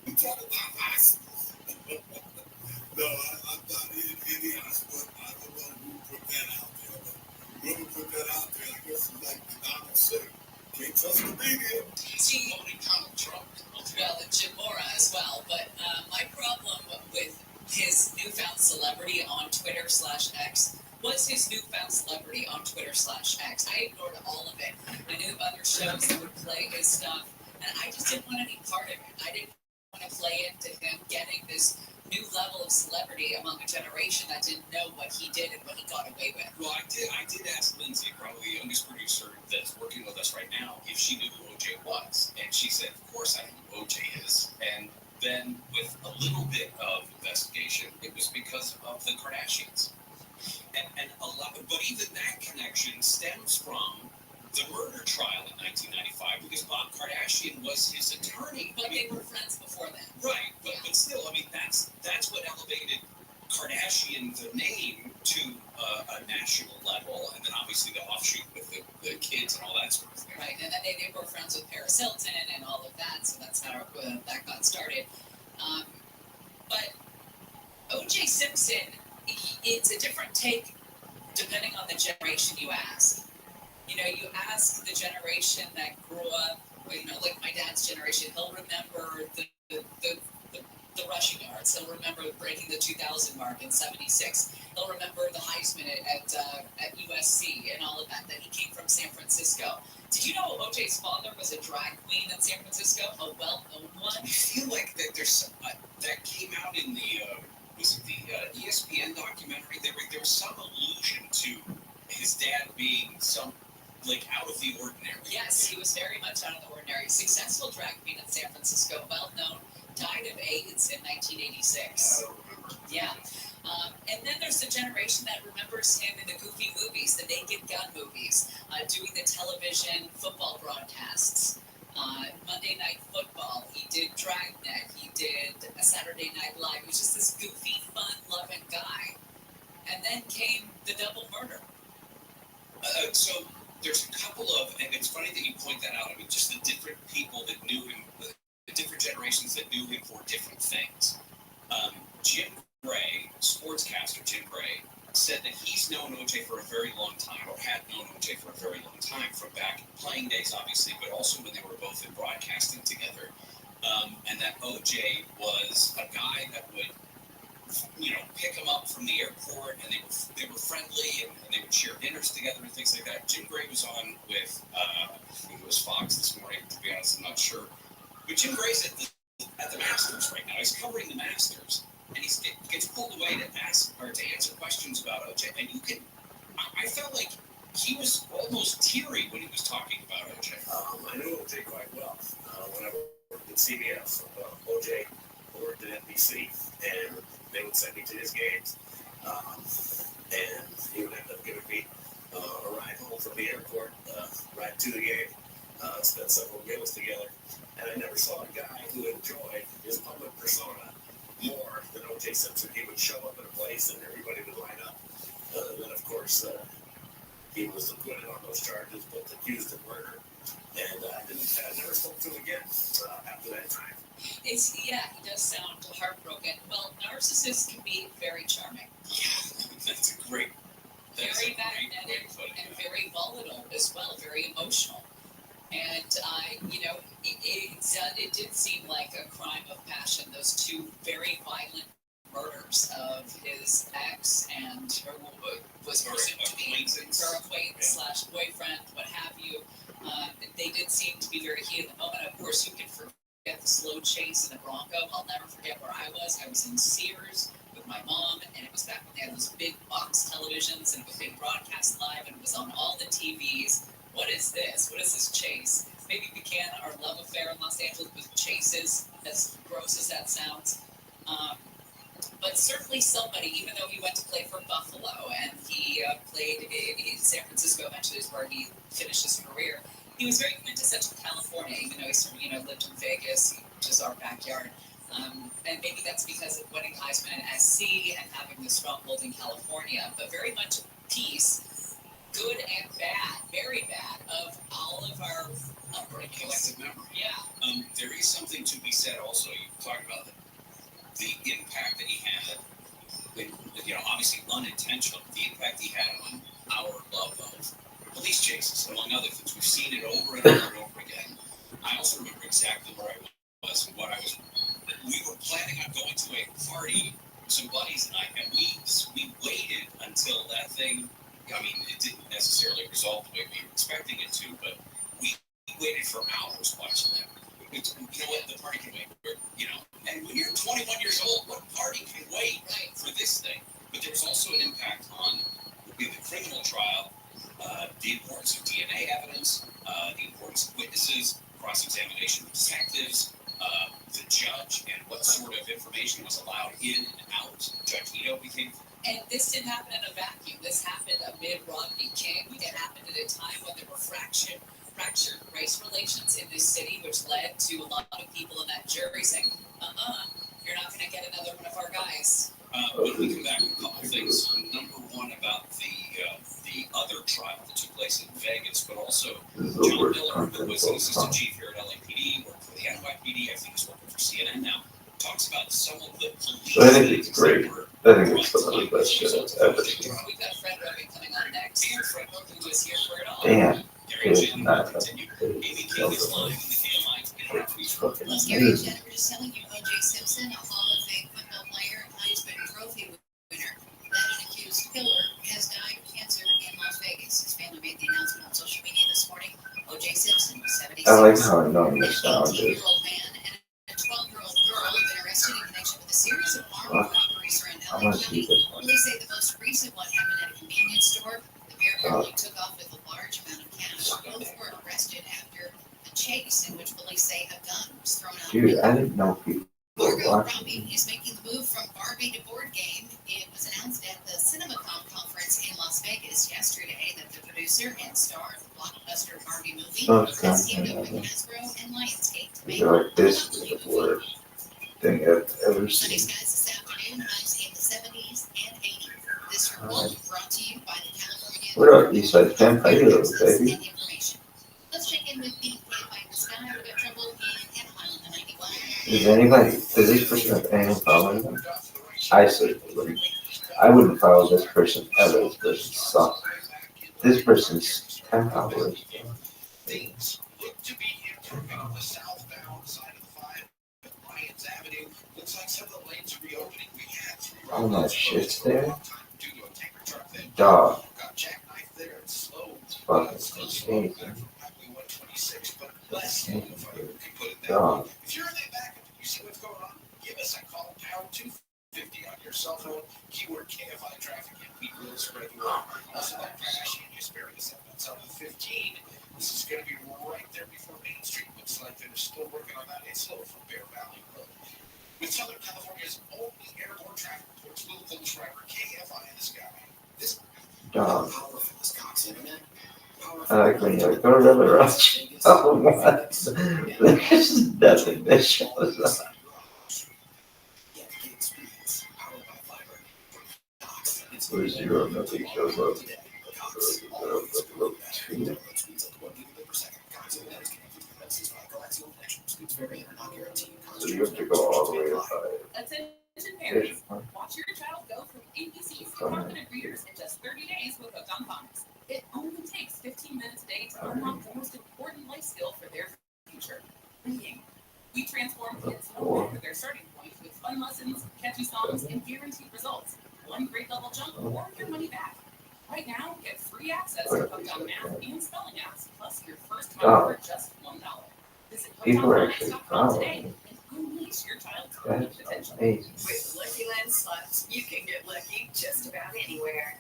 You talk about hospice. No, I'm not in any hospital. I don't know who put that out there, but whoever put that out there, I guess it's like the Donald said, can't trust the media. See, Only Donald Trump. well, and Jim Mora as well. But my problem with his newfound celebrity on Twitter/X was his newfound celebrity on Twitter/X. I ignored all of it. I knew other shows that would play his stuff, and I just didn't want any part of it. I didn't want to play into him getting this new level of celebrity among a generation that didn't know what he did and what he got away with. Well, I did ask Lindsay, probably the youngest producer that's working with us right now, if she knew who O.J. was. And she said, of course I know who O.J. is. And then with a little bit of investigation, it was because of the Kardashians. And a lot, but even that connection stems from the murder trial in 1995 because Bob Kardashian was his attorney. But they were friends before then. Right, but still, I mean, that's what elevated Kardashian, the name, to a national level, and then obviously the offshoot with the kids and all that sort of thing. Right, and then they were friends with Paris Hilton and all of that, so that's how that got started. But O.J. Simpson, it's a different take depending on the generation you ask. You know, you ask the generation that grew up, you know, like my dad's generation, he'll remember the rushing yards. He'll remember breaking the 2,000 mark in '76. He'll remember the Heisman at USC and all of that he came from San Francisco. Did you know O.J.'s father was a drag queen in San Francisco, a well-known one? I feel like that there's some, that came out in the was it the ESPN documentary? There was some allusion to his dad being some like out of the ordinary. Yes, he was very much out of the ordinary. Successful drag queen in San Francisco, well-known, died of AIDS in 1986. I don't remember. Yeah. And then there's the generation that remembers him in the Goofy movies, the Naked Gun movies, doing the television football broadcasts, Monday Night Football. He did Dragnet. He did a Saturday Night Live. He was just this goofy, fun-loving guy. And then came the double murder. So there's a couple of, and it's funny that you point that out. I mean, just the different people that knew him, the different generations that knew him for different things. Jim Gray, sportscaster Jim Gray, said that he's known O.J. for a very long time, or had known O.J. for a very long time, from back playing days, obviously, but also when they were both in broadcasting together. And that O.J. was a guy that would, you know, pick him up from the airport, and they were friendly, and they would share dinners together and things like that. Jim Gray was on with, I think it was Fox this morning, to be honest, I'm not sure. But Jim Gray's at the Masters right now. He's covering the Masters, and he gets pulled away to answer questions about O.J. And up in a place and everybody would line up. Then, of course, he was acquitted on those charges, but accused of murder. And I never spoke to him again after that time. He does sound heartbroken. Well, narcissists can be very charming. Yeah, that's a great. Very magnetic and very volatile as well, very emotional. And, it did seem like a crime of passion, those two very violent murders of his ex and her, was presumed to be her acquaintance / boyfriend, what have you. They did seem to be very heated in the moment. Of course, you can forget the slow chase in the Bronco. I'll never forget where I was. I was in Sears with my mom, and it was back when they had those big box televisions, and it was being broadcast live, and it was on all the TVs. What is this? What is this chase? Maybe began our love affair in Los Angeles with chases, as gross as that sounds. But certainly somebody, even though he went to play for Buffalo, and he played in San Francisco, eventually is where he finished his career, he was very quintessential California, even though he sort of, lived in Vegas, which is our backyard. And maybe that's because of winning Heisman at SC and having the stronghold in California, but very much piece, good and bad, very bad, of all of our upbringing. Collective memory. Yeah. There is something to be said also. You talk about the impact that he had, obviously unintentional, the impact he had on our love of police chases, among other things. We've seen it over and over and over again. I also remember exactly where I was and what I was. We were planning on going to a party, some buddies and I, and we waited until that thing. It didn't necessarily resolve the way we were expecting it to, but we waited for hours watching them. You know what? The party can wait. And when you're 21 years old, what party can wait for this thing? But there was also an impact on the criminal trial, the importance of DNA evidence, the importance of witnesses, cross-examination of detectives, the judge, and what sort of information was allowed in and out. Judge Ito became. And this didn't happen in a vacuum. This happened amid Rodney King. It happened at a time when there were fractured race relations in this city, which led to a lot of people in that jury saying, you're not going to get another one of our guys. When we come back, a couple things. Number one, about the other trial that took place in Vegas, but also John Miller, who was an assistant chief here at LAPD, worked for the NYPD, I think he's working for CNN now, talks about some of the police. I think it's great. I think it's some of the best shit ever. We've got Fred Rogan coming on next. Fred Rogan was here for it all. Damn. It's not Let's fucking Gary amazing. Jenner just telling you, O.J. Simpson, a Hall of Fame football player, Heisman Trophy winner, then an accused killer, has died of cancer in Las Vegas. His family made the announcement on social media this morning. O.J. Simpson, 76. I like how annoying this sound is. 18-year-old man and a 12-year-old girl have been arrested in connection with a series of armed robberies around I LA want to see County. this one. Police say the most recent one happened at a convenience store. The pair apparently took off with a large amount of cash. Both were arrested after a chase in which police say a gun was thrown out. Dude, I didn't know people were Margot watching. Robbie is making the move from Barbie to board game. It was announced at the CinemaCon conference in Las Vegas yesterday that the producer and star of the blockbuster Barbie movie has teamed up with Hasbro and Lionsgate to I make feel like this is the worst thing I've ever Sunny seen. skies this afternoon, highs in the 70s and 80s. This report brought to you by the California. What up, Eastside 10? How you doing, baby? Let's check in with the By the Sky. We got trouble in Anaheim on the 91. Does this person have anything following them? I certainly wouldn't. I wouldn't follow this person ever. This person sucks. This person's 10 followers. Things look to be improving on the southbound side of the 5 at Lyons Avenue. Looks like some of the lanes are reopening. We had 3 All that shit's there. due to a tanker truck that Dog. got jackknifed there and slowed. It's fucking insane. Highway 126, but less slow, if I could put it that Dog. way. If you're in that back and you see what's going on, give us a call. Pound 250 on your cell phone. Keyword KFI traffic, and we will spread the word. Also, that crash in Hesperus that's on the 15. This is going to be right there before Main Street. Looks like they're still working on that. It's slow from Bear Valley Road. With Southern California's only airborne traffic reports, Little Village driver KFI in the sky. This Dog. powerful Wisconsin internet. I like when you go to Rabbi Rothschild. Oh, what? There's nothing that shows up. For 0, nothing shows up. So you have to go all the way to 5. Attention parents, watch your child go from ABCs to confident readers in just 30 days with Hooked on Phonics. It only takes 15 minutes a day to unlock the most important life skill for their future, reading. We transform kids over their starting point with fun lessons, catchy songs, and guaranteed results. One grade level jump or your money back. Right now, get free access to Hooked on Math and Spelling apps, plus your first month for just $1. Visit People are actually HookedOnPhonics.com today and unleash your child's learning potential. Amazing. With Lucky Land Slots, you can get lucky just about anywhere.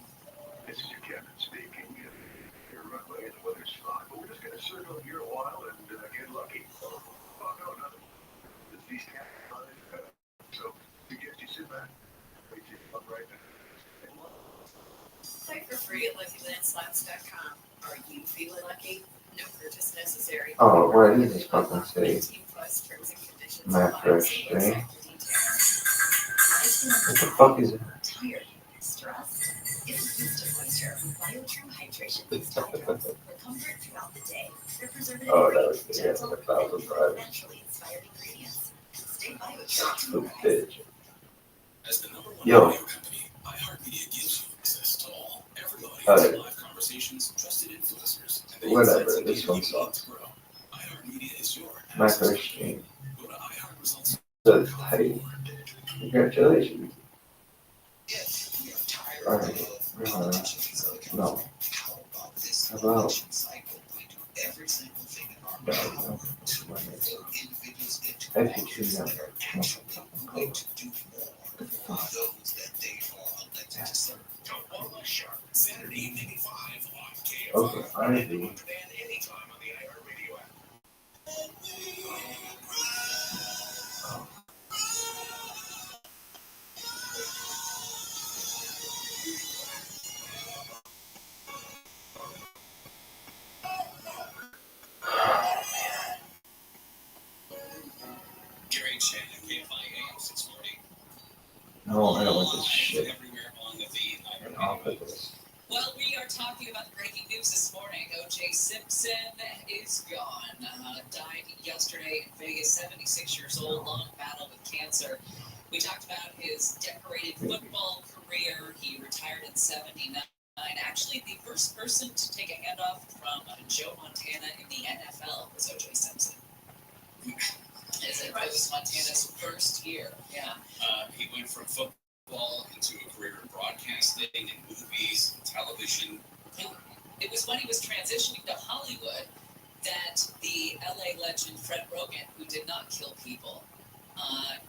This is your captain speaking. Your runway and the weather's fine, but we're just going to circle here a while and get lucky. Oh, no, nothing. It's these captains. So, suggest you sit back. Wait till you up right now. Play for free at LuckyLandSlots.com. Are you feeling lucky? No purchase necessary. Oh, what is this fucking say? 18+ terms and conditions My apply. fresh See drink. website for details. What the fuck is it? Tired? Stressed? Get a boost of moisture from BioTrue Hydration Boost Eye Drops for comfort throughout the day. They're preservative Oh, that free, was the gentle, 1,005. naturally inspired ingredients. Stay BioTrue Stupid to your eyes. bitch. As the number one Yo. radio company, iHeartMedia gives you access to all, everybody, Alright. live conversations, trusted influencers, and the Whatever, insights and this data one you need sucks. to grow. iHeartMedia is your My access first company. stream. Go to iHeartResults. So tight. Congratulations. If you're tired Alright. of politicians and other No. how about this How about- election cycle? We do every single thing in our power No. to put individuals into I office think you know. that are actually going to do more for those that they are elected to serve. Don't want to sharp. Saturday evening at 5 on KFI. Okay, I And agree. on demand anytime on the iHeartRadio app. Gary Shannon, KFI AM 640. No, I don't want this shit. Everywhere on the feed. And off of this. Well, we are talking about the breaking news this morning. O.J. Simpson is gone. Died yesterday in Vegas, 76 years old, long battle with cancer. We talked about his decorated football career. He retired in 79. Actually, the first person to take a handoff from Joe Montana in the NFL was O.J. Simpson. As it was Montana's first year. Yeah. He went from football into a career in broadcasting and movies, and television. It was when he was transitioning to Hollywood that the LA legend Fred Rogan, who did not kill people,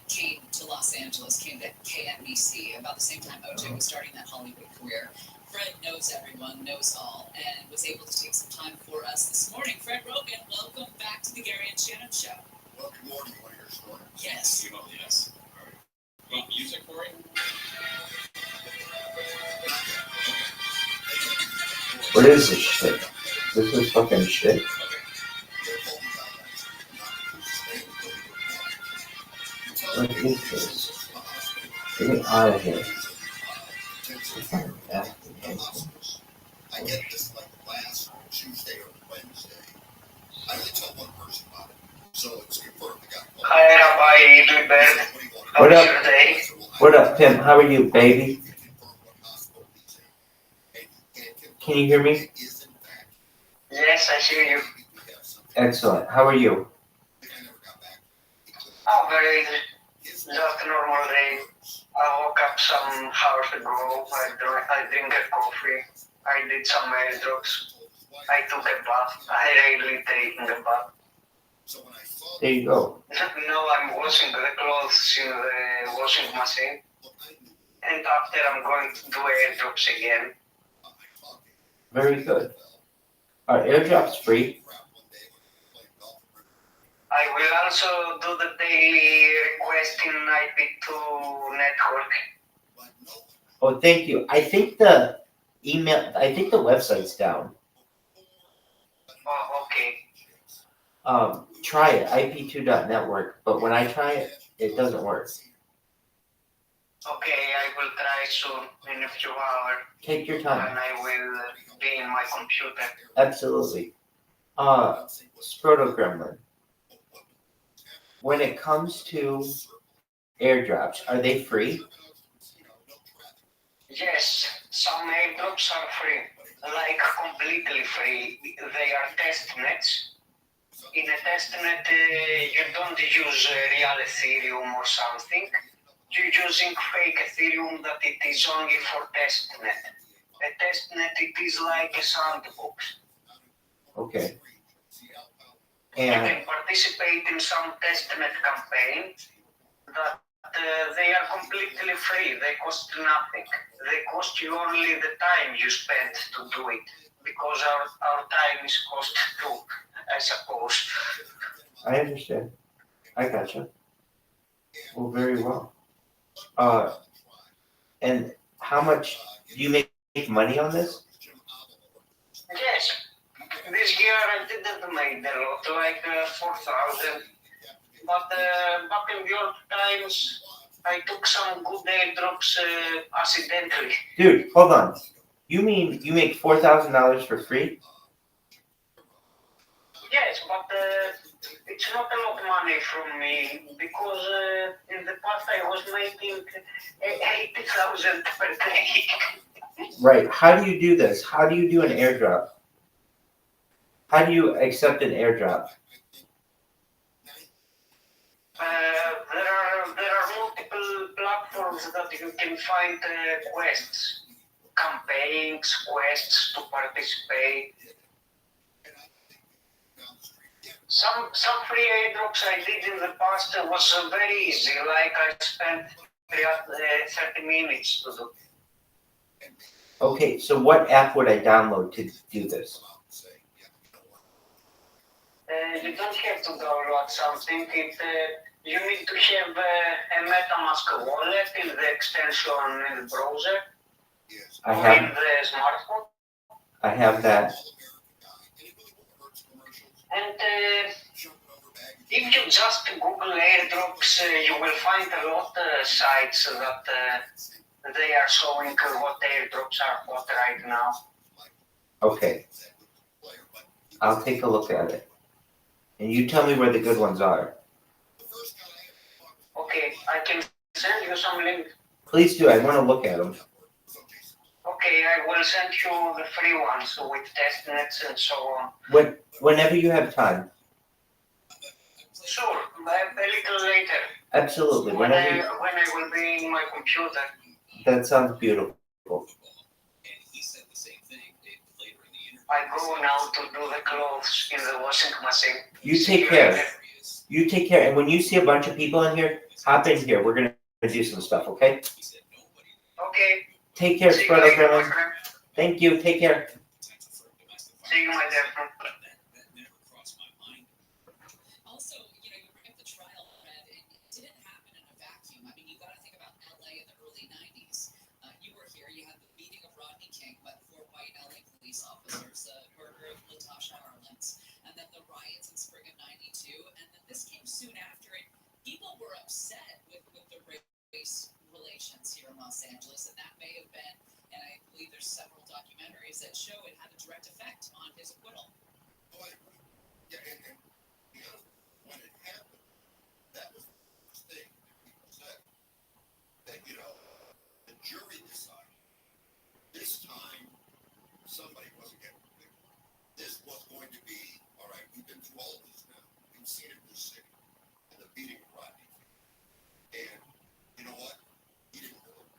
came to Los Angeles, came to KNBC about the same time OJ was starting that Hollywood career. Fred knows everyone, knows all, and was able to take some time for us this morning. Fred Rogan, welcome back to the Gary and Shannon Show. Well, good morning. You want to hear a story? Yes. Yes. All right. You want music for it? What is this shit? This is fucking shit. What is this? Get me out of here. I get this like last Tuesday or Wednesday. I only tell one person about it, so it's confirmed. The guy. Hi, Rabbi, Ben. What up? What up, Tim? How are you, baby? Can you hear me? Yes, I hear you. Excellent. How are you? Oh, very easy. Just a normal day. I woke up some hours ago. I drink a coffee. I did some drugs. I took a bath. I rarely take a bath. There you go. Now I'm washing the clothes in the washing machine. And after I'm going to do airdrops again. Very good. Are airdrops free? I will also do the daily request in IP2 network. Oh, thank you. I think the website's down. Oh, okay. Try it, ip2.network, but when I try it, it doesn't work. Okay, I will try soon in a few hours. Take your time. And I will be in my computer. Absolutely. Sproto Gremlin. When it comes to airdrops, are they free? Yes, some airdrops are free, like completely free. They are test nets. In a test net, you don't use real Ethereum or something. You're using fake Ethereum that it is only for test net. A test net, it is like a sandbox. Okay. You And can participate in some testnet campaign that they are completely free. They cost nothing. They cost you only the time you spend to do it, because our time is cost too, I suppose. I understand. I gotcha. Well, very well. And how much do you make money on this? Yes, this year I didn't make a lot, like 4,000. But back in the old times, I took some good airdrops accidentally. Dude, hold on. You mean you make $4,000 for free? Yes, but it's not a lot of money from me, because in the past I was making 80,000 per day. Right. How do you do this? How do you do an airdrop? How do you accept an airdrop? There are multiple platforms that you can find quests, campaigns, quests to participate. Some free airdrops I did in the past was very easy, like I spent 30 minutes to do. Okay, so what app would I download to do this? You don't have to download something. You need to have a MetaMask wallet in the extension in the browser I or have in the smartphone. I have that. And if you just Google airdrops, you will find a lot of sites that they are showing what airdrops are what right now. Okay. I'll take a look at it. And you tell me where the good ones are. Okay, I can send you some link. Please do. I want to look at them. Okay, I will send you the free ones with testnets and so on. Whenever you have time. Sure, a little later. Absolutely. When I will be in my computer. That sounds beautiful. I go now to do the clothes in the washing machine. You take care. You take care. And when you see a bunch of people in here, hop in here. We're going to do some stuff, okay? Okay. Take care, See you Spread later, Out. my friend. Thank you. Take care. See you, my dear. Also, you bring up the trial, Red. It didn't happen in a vacuum. I mean, you got to think about LA in the early 90s. You were here. You had the beating of Rodney King by the 4 white LA police officers, murder of Latasha Arlenz, and then the riots in spring of 92. And then this came soon after it. People were upset with the race relations here in Los Angeles, and that may have been, and I believe there's several documentaries that show it had a direct effect on his acquittal. Oh, I agree. Yeah, and when it happened, that was the first thing people said. That, the jury decided this time somebody wasn't getting convicted. This was going to be, all right, we've been through all of this now. We've seen it in the city. And the beating of Rodney. And you know what? He didn't do it.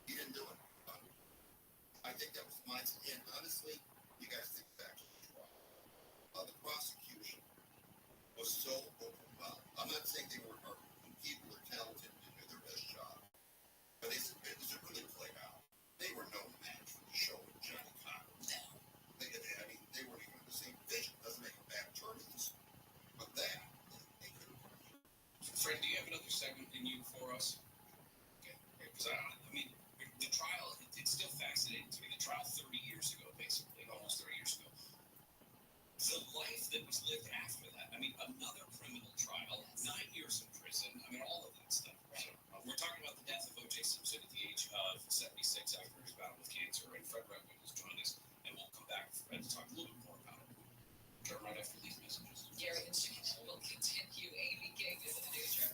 He didn't do it. I think that was mine. And honestly, you guys think back to the trial. The prosecution was so overwhelmed. I'm not saying they weren't hurt. People are talented and do their best job. But as it really played out, they were no match for the show with Johnny Cochran. They weren't even in the same division. Doesn't make a bad tournament. But that, they couldn't. Fred, do you have another segment in you for us? Okay. Because the trial, it's still fascinating to me. The trial 30 years ago, basically, almost 30 years ago. The life that was lived after that. Another criminal trial, 9 years in prison. All of that stuff. So, we're talking about the death of O.J. 76 after his battle with cancer. And Fred Redmond has joined us, and we'll come back with Fred to talk a little bit more about it. Turn right after these messages. Gary and Shannon will continue. Amy King is in the newsroom.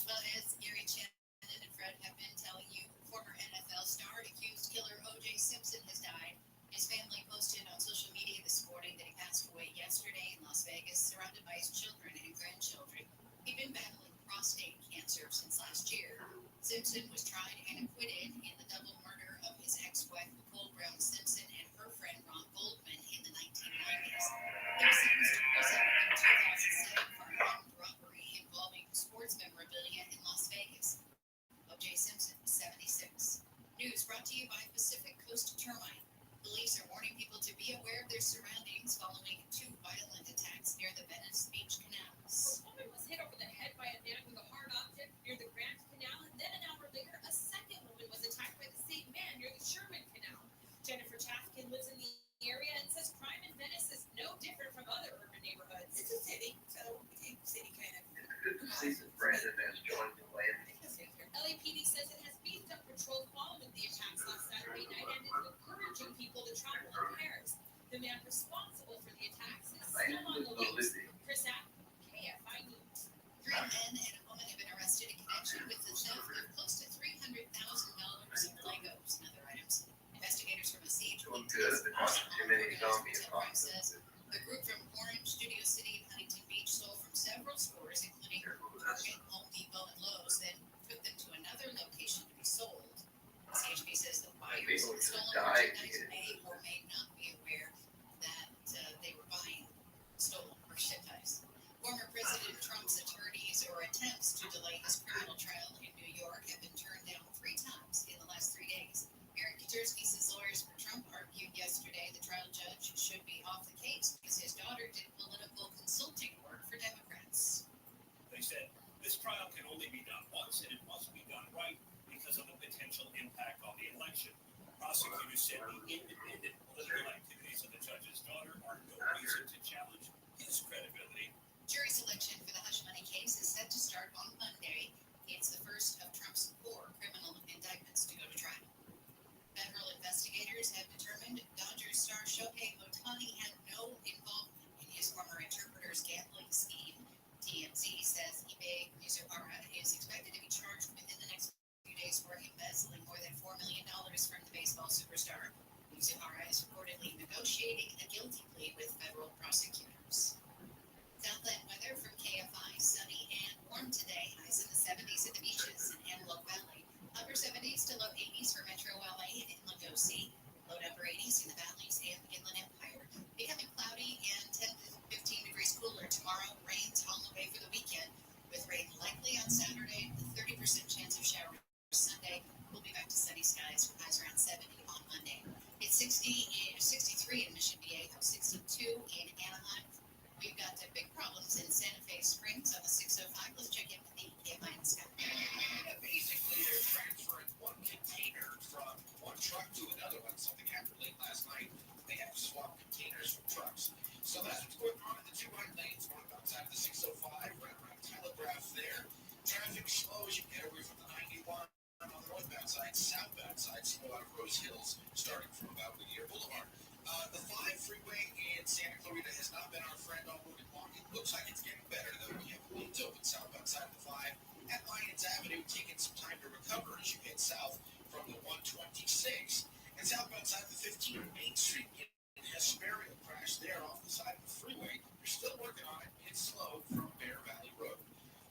Well, as Gary, Shannon, and Fred have been telling you, former NFL star accused killer O.J. Simpson has died. His family posted on social media this morning that he passed away yesterday in Las Vegas, surrounded by his children and grandchildren. He'd been battling prostate cancer since last year. Simpson was tried and acquitted in the double murder of his ex-wife Nicole Brown Simpson and her friend Ron Goldman in the 1990s. He was sentenced to prison in 2007 for an armed robbery involving sports memorabilia in Las Vegas. O.J. Simpson was 76. News brought to you by Pacific Coast Termite. Police are warning people to be aware of their surroundings following 2 violent attacks near the Venice Beach canals. A woman was hit over the head by a man with a hard object near the Grand Canal, and then an hour later, a second woman was attacked by the same man near the Sherman Canal. Jennifer Chafkin lives in the area and says crime in Venice is no different from other urban neighborhoods. It's a city, so the city kind of. Good to see that Brandon has joined the landing. LAPD says it has beefed up patrol following the attacks last Saturday night and is encouraging people to travel in pairs. The man responsible for the attacks is still on the loose. Chris App, KFI News. 3 men and a woman have been arrested in connection with the theft of close to $300,000 of Legos and other items. Investigators from a siege says the group from Orange, Studio City, and Huntington Beach stole from several stores, including Target, Home Depot, and Lowe's, then took them to another location to be sold. CHP says the buyers of the stolen merchandise may or may not be aware that they were buying stolen merchandise. Former President Trump's attorneys or attempts to delay his criminal trial in New York have been turned down 3 times in the last 3 days. Eric Kaczynski says lawyers for Trump argued yesterday the trial judge should be off the case because his daughter did political consulting work for Democrats. They said this trial can only be done once, and it must be done right because of the potential impact on the election. Prosecutors said the independent political activities of the judge's daughter are no reason to challenge his credibility. Jury selection for the hush money case is set to start on Monday. It's the first of Trump's 4 criminal indictments to go to trial. Federal investigators have determined Dodgers star Shohei Ohtani had no involvement in his former interpreter's gambling scheme. TMZ says eBay Mizuhara is expected to be charged within the next few days for embezzling more than $4 million from the baseball superstar. Mizuhara is reportedly negotiating a guilty plea with federal prosecutors. Southland weather from KFI, sunny and warm today. Highs in the 70s at the beaches in Antelope Valley. Upper 70s to low 80s for Metro LA and Inland OC. Low to upper 80s in the valleys and the Inland Empire. Becoming cloudy and 10 to 15 degrees cooler tomorrow. Rains on the way for the weekend, with rain likely on Saturday, with 30% chance of showers Sunday. We'll be back to sunny skies with highs around 70 on Monday. It's 63 in Mission Viejo, 62 in Anaheim. We've got big problems in Santa Fe Springs on the 605. Let's check in with the KFI and Scott. Basically, they're transferring one container from one truck to another one. Something happened late last night. They have to swap containers from trucks. So that's what's going on in the 2 right lanes. One outside of the 605, right around Telegraph there. Traffic slow as you get away from the 91 on the northbound side, southbound side, slow out of Rose Hills, starting from about Whittier Boulevard. The 5 freeway in Santa Clarita has not been our friend all morning long. It looks like it's getting better, though. We have lanes open southbound side of the 5 at Lyons Avenue, taking some time to recover as you head south from the 126. And southbound side of the 15 Main Street in Hesperia crash there off the side of the freeway. They're still working on it. It's slow from Bear Valley Road.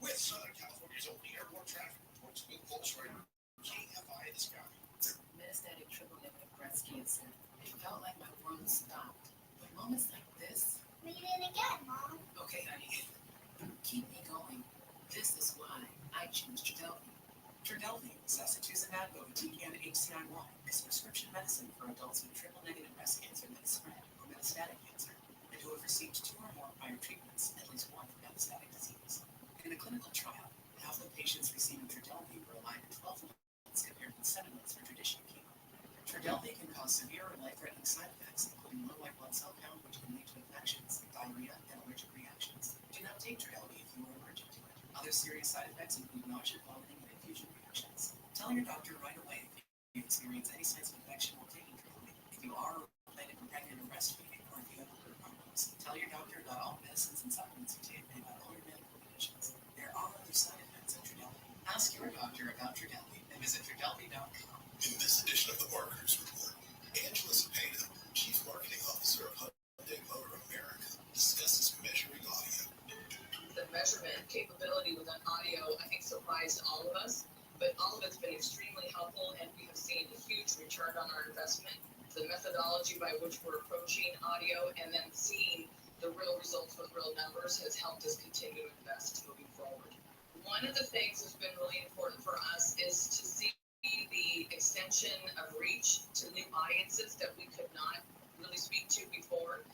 With Southern California's only airport traffic reports, Will Colesworth, KFI in the sky. Metastatic triple-negative breast cancer. It felt like my world stopped. But moments like this. We did it again, Mom. Okay, honey. Keep me going. This is why I choose Trodelvy. Trodelvy, sacituzumab govitecan HCI1, is prescription medicine for adults with triple-negative breast cancer that is spread or metastatic cancer, and who have received 2 or more prior treatments, at least 1 for metastatic disease. In the clinical trial, half of patients receiving Trodelvy were alive at 12 months compared with 7 months for traditional chemo. Trodelvy can cause severe or life-threatening side effects, including low white blood cell count, which can lead to infections, diarrhea, and allergic reactions. Do not take Trodelvy if you are allergic to it. Other serious side effects include nausea, vomiting, and infusion reactions. Tell your doctor right away if experience any signs of infection or taking treatment. If you are planning on pregnant or breastfeeding, or if you have other problems, tell your doctor about all medicines and supplements you take and about all your medical conditions. There are other side effects of Trodelvy. Ask your doctor about Trodelvy and visit Trodelvy.com. In this edition of the Marketers Report, Angela Cepeda, Chief Marketing Officer of Hyundai Motor America, discusses measuring audio. The measurement capability within audio, I think, surprised all of us, but all of it's been extremely helpful, and we have seen a huge return on our investment. The methodology by which we're approaching audio and then seeing the real results with real numbers has helped us continue to invest moving forward. One of the things that's been really important for us is to see the extension of reach to new audiences that we could not really speak to before.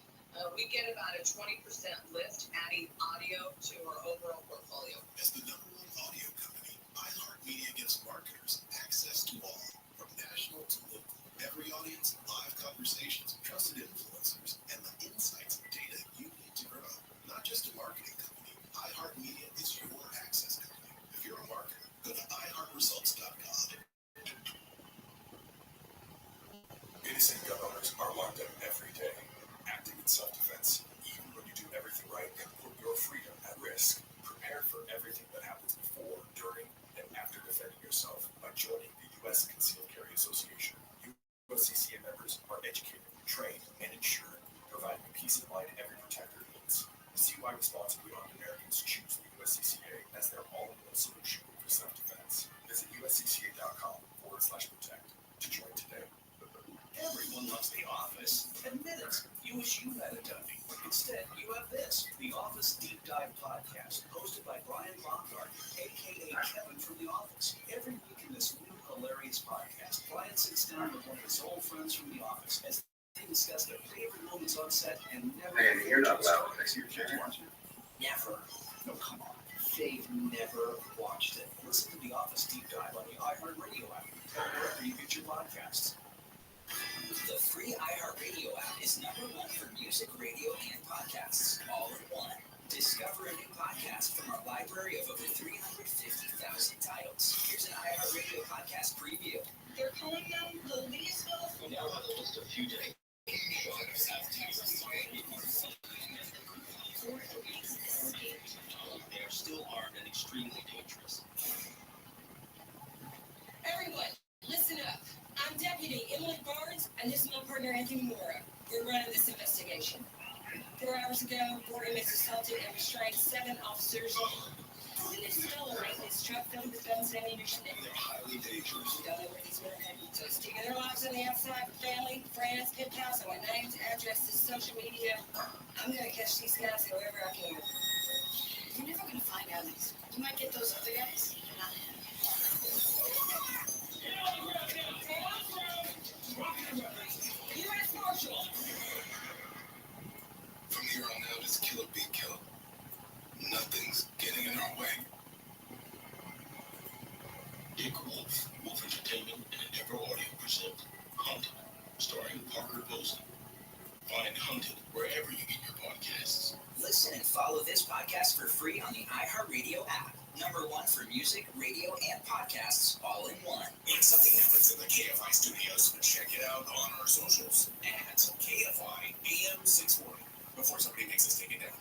We get about a 20% lift adding audio to our overall portfolio. As the #1 audio company, iHeartMedia gives marketers access to all, from national to local. Every audience, live conversations, trusted influencers, and the insights and data you need to grow. Not just a marketing company, iHeartMedia is your access company. If you're a marketer, go to iHeartResults.com. Innocent gun owners are locked up every day, acting in self-defense, even when you do everything right and put your freedom at risk. Prepare for everything that happens before, during, and after defending yourself by joining the U.S. Concealed Carry Association. USCCA members are educated, trained, and insured, providing the peace of mind every protector needs. See why responsibly armed Americans choose the USCCA as their all-in-one solution for self-defense. Visit uscca.com/protect to join today. Everyone loves The Office. Admit it. You wish you had a dummy. Instead, you have this, The Office Deep Dive Podcast, hosted by Brian Baumgart, a.k.a. Kevin from The Office. Every week in this new hilarious podcast, Brian sits down with one of his old friends from The Office as they discuss their favorite moments on set and never... Man, you're not allowed to fix your Never. No, come on. They've never watched it. Listen to The Office Deep Dive on the iHeartRadio app, or wherever you get your podcasts. The free iHeartRadio app is #1 for music, radio, and podcasts, all in one. Discover a new podcast from our library of over 350,000 titles. Here's an iHeartRadio podcast preview. They're calling them the Leesville. Now on the list of few days. They are still armed and extremely dangerous. Everyone, listen up. I'm Deputy Emily Barnes, and this is my partner Anthony Mora. We're running this investigation. 4 hours ago, 4 inmates assaulted and restrained 7 officers in a stolen maintenance truck filled with guns and ammunition. They're highly dangerous. We don't know where these men are headed. So it's taking their lives on the outside with family, friends, pen pals, I want names, addresses, social media. I'm gonna catch these guys however I can. You're never gonna find out. You might get those other guys, but not him. U.S. Marshal. From here on out, it's killer be killer. Nothing's getting in our way. Dick Wolf, Wolf Entertainment, and Endeavor Audio present Hunted, starring Parker Posey. Find Hunted wherever you get your podcasts. Listen and follow this podcast for free on the iHeartRadio app. #1 for music, radio, and podcasts, all in one. When something happens in the KFI studios, check it out on our socials at KFI AM 640 before somebody makes us take it down.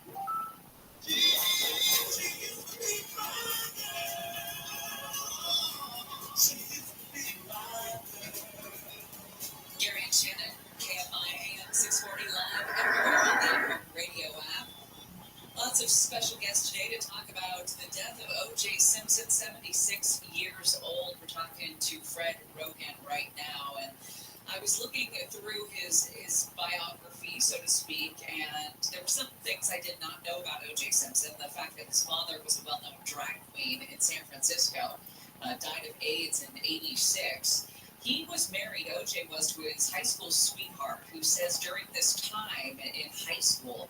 Gary and Shannon, KFI AM 640 live everywhere on the radio app. Lots of special guests today to talk about the death of O.J. Simpson, 76 years old. We're talking to Fred Rogan right now, and I was looking through his biography, so to speak, and there were some things I did not know about O.J. Simpson. The fact that his father was a well-known drag queen in San Francisco, died of AIDS in '86. He was married, O.J. was, to his high school sweetheart, who says during this time in high school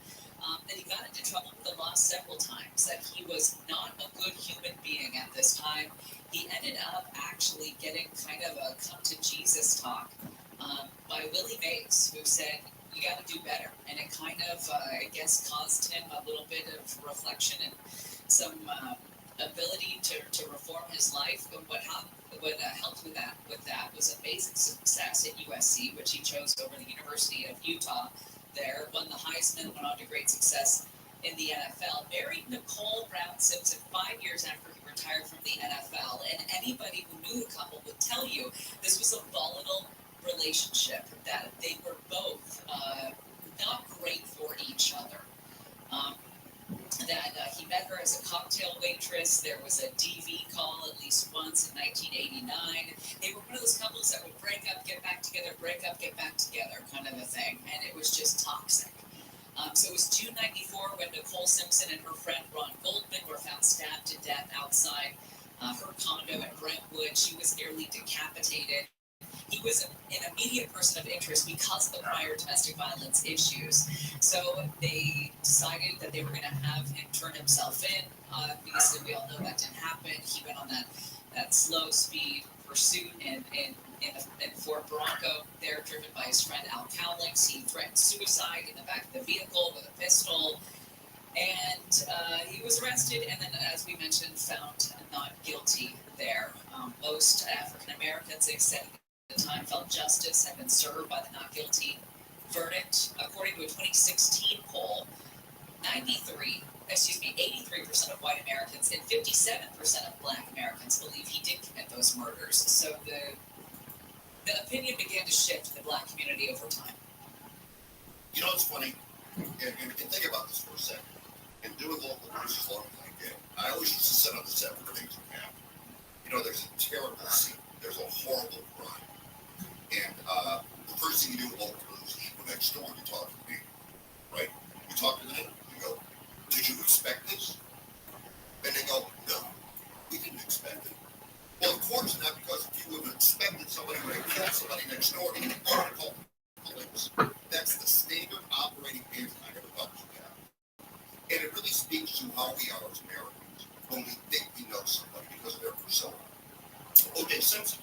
that he got into trouble with the law several times, that he was not a good human being at this time. He ended up actually getting kind of a come-to-Jesus talk by Willie Mays, who said, you got to do better. And it kind of, I guess, caused him a little bit of reflection and some ability to reform his life. But what helped with that was amazing success at USC, which he chose over the University of Utah. There, won the Heisman, went on to great success in the NFL. Married Nicole Brown Simpson 5 years after he retired from the NFL. And anybody who knew the couple would tell you this was a volatile relationship, that they were both not great for each other. He met her as a cocktail waitress. There was a DV call at least once in 1989. They were one of those couples that would break up, get back together, break up, get back together, kind of a thing. And it was just toxic. So it was June 94 when Nicole Simpson and her friend Ron Goldman were found stabbed to death outside her condo in Brentwood. She was nearly decapitated. He was an immediate person of interest because of the prior domestic violence issues. So they decided that they were going to have him turn himself in. Obviously, we all know that didn't happen. He went on that slow speed pursuit in Fort Bronco. There, driven by his friend Al Cowlings. He threatened suicide in the back of the vehicle with a pistol. And he was arrested and then, as we mentioned, found not guilty there. Most African Americans, they said, at the time felt justice had been served by the not guilty verdict. According to a 2016 poll, 83% of white Americans and 57% of black Americans believe he did commit those murders. So the opinion began to shift in the black community over time. You know, it's funny, and think about this for a second. In doing local news as long as I did, I always used to sit on the set for things that happen. You know, there's a terrible scene. There's a horrible crime. And the first thing you do with local news is you go next door and you talk to the neighbor, right? You talk to the neighbor. You go, did you expect this? And they go, no, we didn't expect it. Well, of course not, because if you would have expected somebody to kill somebody next door, you would have called the police. That's the standard operating kind of Republican have. And it really speaks to how we are as Americans when we think we know somebody because of their persona. O.J. Simpson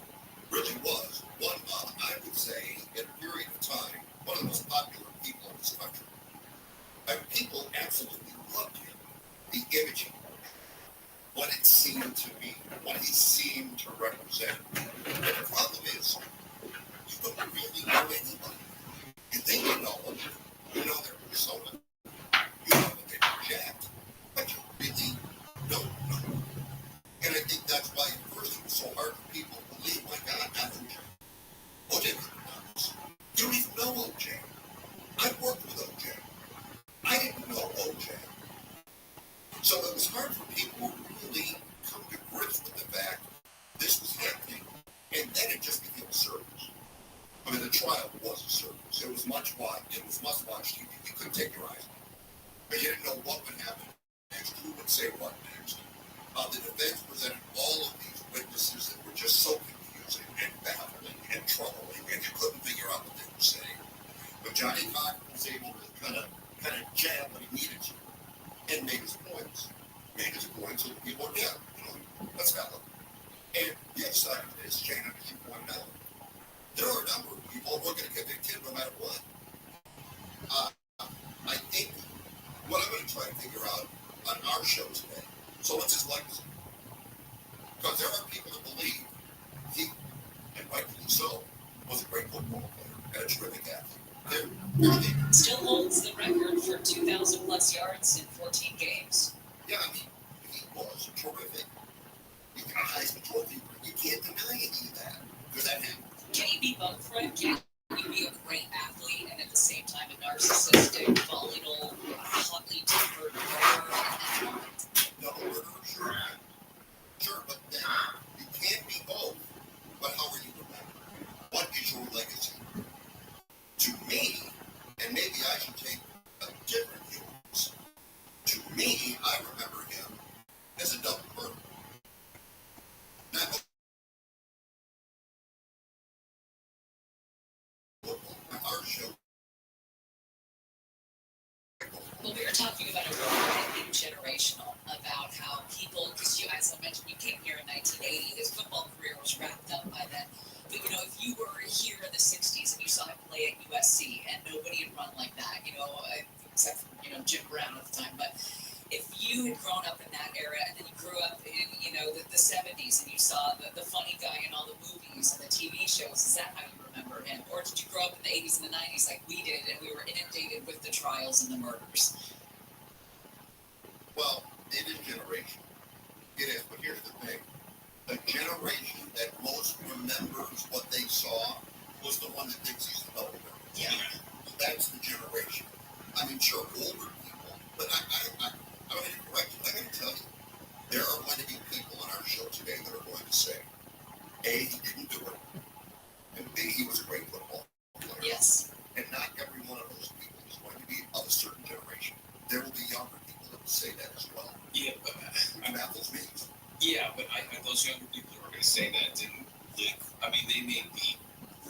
really was I would say, in a period of time, one of the most popular people in this country. And people absolutely loved him. The image he was, what it seemed to be, what he seemed to represent. And the problem is, you don't really know anybody. You think you know them, you know their persona, you know that they project, but you really don't know them. And I think that's why at first it was so hard for people to believe, my God, not O.J. O.J. You don't even know O.J. I've worked with O.J. I didn't know O.J. So it was hard for people to really come to grips with the fact this was happening, and then it just became a circus. I mean, the trial was a circus. It was must-watch TV. You couldn't take your eyes off it. But you didn't know what would happen next, who would say what next. The defense presented all of these witnesses that were just so confusing and baffling and troubling, and you couldn't figure out what they were saying. But Johnny Cochran was able to kind of jab when he needed to, and made his points. Made his points, and people went, yeah, that's valid. And the other side of this, Jana, as you pointed out, there are a number of people who are going to get their kid no matter what. I think what I'm going to try to figure out on our show today, so what's his legacy? Because there are people that believe he, and rightfully so, was a great football player and a terrific athlete. Still holds the record for 2,000 plus yards in 14 games. Yeah, I mean, he was terrific. He got a Heisman Trophy. You can't deny any of that. Because that happened. Can you be both, Fred? Can you be a great athlete and at the same time a narcissistic, volatile, hotly tempered murderer? No, murderer, sure. Sure, but then you can't be both. But how are you remembered? What is your legacy? To me, and maybe I should take a different view of this. To me, I remember him as a double murderer. Now, our show. Well, we were talking about a really generational, about how people, because you, as I mentioned, you came here in 1980, his football career was wrapped up by then. But, if you were here in the 60s and you saw him play at USC and nobody had run like that, except for, Jim Brown at the time. But if you had grown up in that era and then you grew up the 70s, and you saw the funny guy in all the movies and the TV shows. Is that how you remember him? Or did you grow up in the 80s and the 90s like we did, and we were inundated with the trials and the murders? Well, it is generational. It is, but here's the thing. The generation that most remembers what they saw was the one that thinks he's the double murder. Yeah. That's the generation. I mean, sure, older people, but I'm going to correct you. I'm going to tell you, there are going to be people on our show today that are going to say, A, he didn't do it, and B, he was a great football player. Yes. And not every one of those people is going to be of a certain generation. There will be younger people that will say that as well. Yeah, but And baffles me. yeah, but those younger people who are going to say that didn't live. I mean, they may be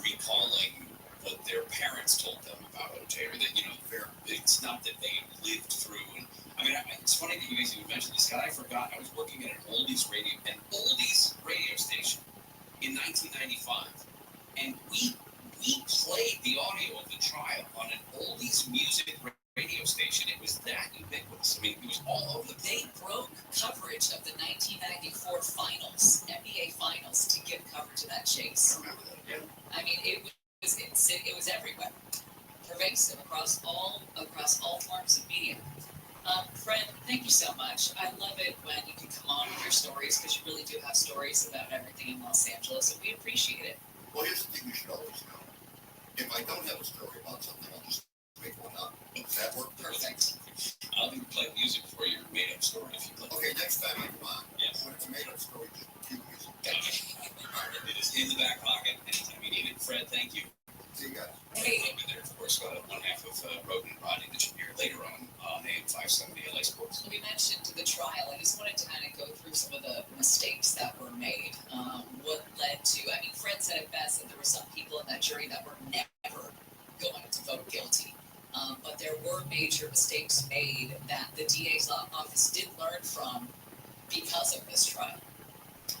recalling what their parents told them about OJ, or that it's not that they lived through. And I mean, it's funny that you guys even mentioned this guy. I forgot. I was working at an oldies radio station in 1995, and we played the audio of the trial on an oldies music radio station. It was that ubiquitous. I mean, it was all over the place. They broke coverage of the 1994 finals, NBA finals, to give coverage of that chase. I mean, it was everywhere, pervasive across all forms of media. Fred, thank you so much. I love it when you can come on with your stories, because you really do have stories about everything in Los Angeles, and we appreciate it. Well, here's the thing you should always know. If I don't have a story about something, I'll just make one up. Does that work? Perfect. I'll even play music for your made-up story if you'd like. Okay, next time I come on, yes. When it's a made-up story, just cue music. It is in the back pocket anytime you need it. Fred, thank you. See you guys. Hey. Over there, of course, one half of Roden and Rodney that you'll hear later on AM 570 LA Sports. We mentioned the trial. I just wanted to kind of go through some of the mistakes that were made. What led to, I mean, Fred said it best, that there were some people in that jury that were never going to vote guilty. But there were major mistakes made that the DA's office did learn from because of this trial.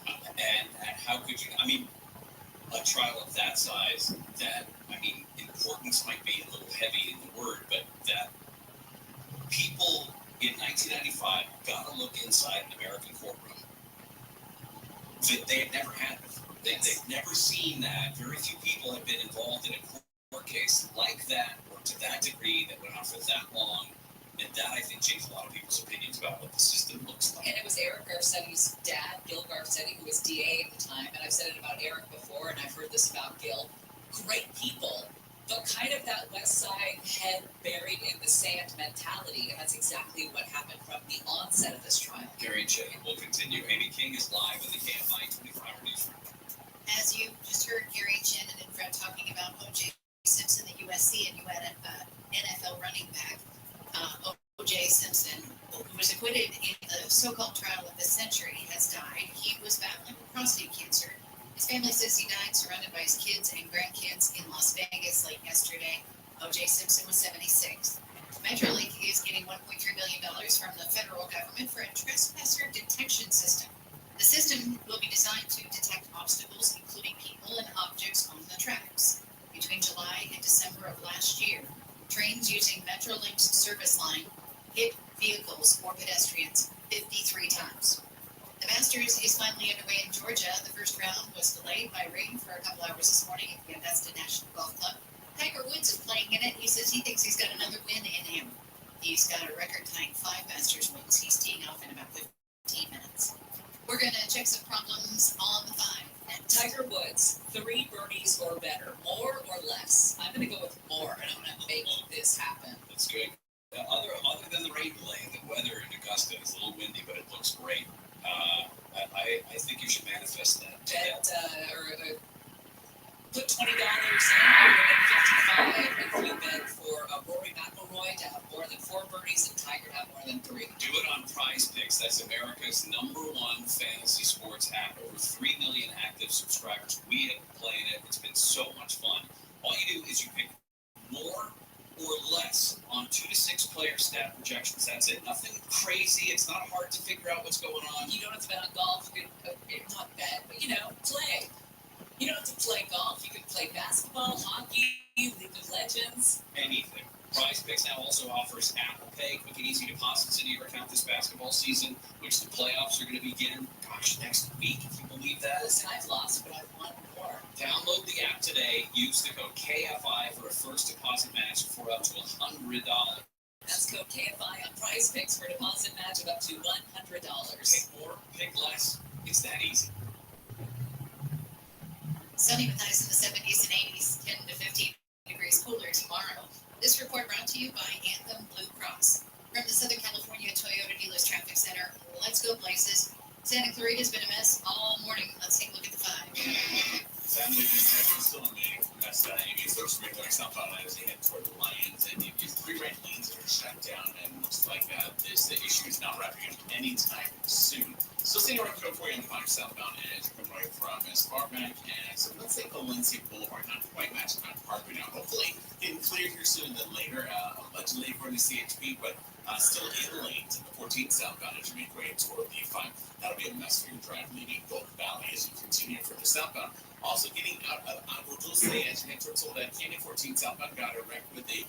And how could you, I mean, a trial of that size, that, I mean, importance might be a little heavy in the word, but that people in 1995 got to look inside an American courtroom that they had never had before. They've never seen that. Very few people have been involved in a court case like that, or to that degree, that went on for that long. And that, I think, changed a lot of people's opinions about what the system looks like. And it was Eric Garcetti's dad, Gil Garcetti, who was DA at the time. And I've said it about Eric before, and I've heard this about Gil. Great people, but kind of that West Side head buried in the sand mentality. And that's exactly what happened from the onset of this trial. Gary Chen will continue. Amy King is live in the KMI 24-hour newsroom. As you just heard Gary Chen and Fred talking about O.J. Simpson, the USC, and you had an NFL running back, O.J. Simpson, who was acquitted in the so-called trial of the century, has died. He was battling with prostate cancer. His family says he died surrounded by his kids and grandkids in Las Vegas late yesterday. O.J. Simpson was 76. Metrolink is getting $1.3 billion from the federal government for a trespasser detection system. The system will be designed to detect obstacles, including people and objects on the tracks. Between July and December of last year, trains using Metrolink's service line hit vehicles or pedestrians 53 times. The Masters is finally underway in Georgia. The first round was delayed by rain for a couple hours this morning at the Augusta National Golf Club. Tiger Woods is playing in it. He says he thinks he's got another win in him. He's got a record-tying 5 Masters wins. He's teeing off in about 15 minutes. We're going to check some problems on the 5. Tiger Woods, 3 birdies or better, more or less. I'm going to go with more, and I'm going to make this happen. That's good. Other than the rain delay, the weather in Augusta is a little windy, but it looks great. I think you should manifest that. Put $20 in, $55 if you bet for Rory McIlroy to have more than 4 birdies and Tiger to have more than 3. Do it on Prize Picks. That's America's #1 fantasy sports app. Over 3 million active subscribers. We have been playing it. It's been so much fun. All you do is you pick more or less on 2 to 6 player stat projections. That's it. Nothing crazy. It's not hard to figure out what's going on. You don't have to bet on golf. You can not bet, but play. You don't have to play golf. You can play basketball, hockey, League of Legends. Anything. PrizePicks now also offers Apple Pay, quick and easy deposits into your account this basketball season, which the playoffs are going to begin, next week. Can you believe that? Listen, I've lost, but I've won more. Download the app today. Use the code KFI for a first deposit match for up to $100. That's code KFI on PrizePicks for a deposit match of up to $100. Pick more, pick less. It's that easy. Sunny with highs in the 70s and 80s, 10 to 15 degrees cooler tomorrow. This report brought to you by Anthem Blue Cross. From the Southern California Toyota Dealers Traffic Center, let's go places. Santa Clarita's been a mess all morning. Let's take a look at the 5. Sadly, it's still a mess. It's those regular southbound as they head toward the Lions, and it's 3 right lanes that are shut down, and it looks like the issue is not wrapping up anytime soon. Still seeing a record for you on the 5 southbound edge, coming right from Sparkbank and so let's say Valencia Boulevard, not quite matching on Parkway now. Hopefully, getting clear here sooner than later. Allegedly according to CHP, but still in lanes in the 14 southbound as you make way toward the 5. That'll be a mess for your drive leading Golden Valley as you continue for the southbound. Also getting out of Agua Dulce as you head towards Soledad Canyon, 14 southbound got a wreck with a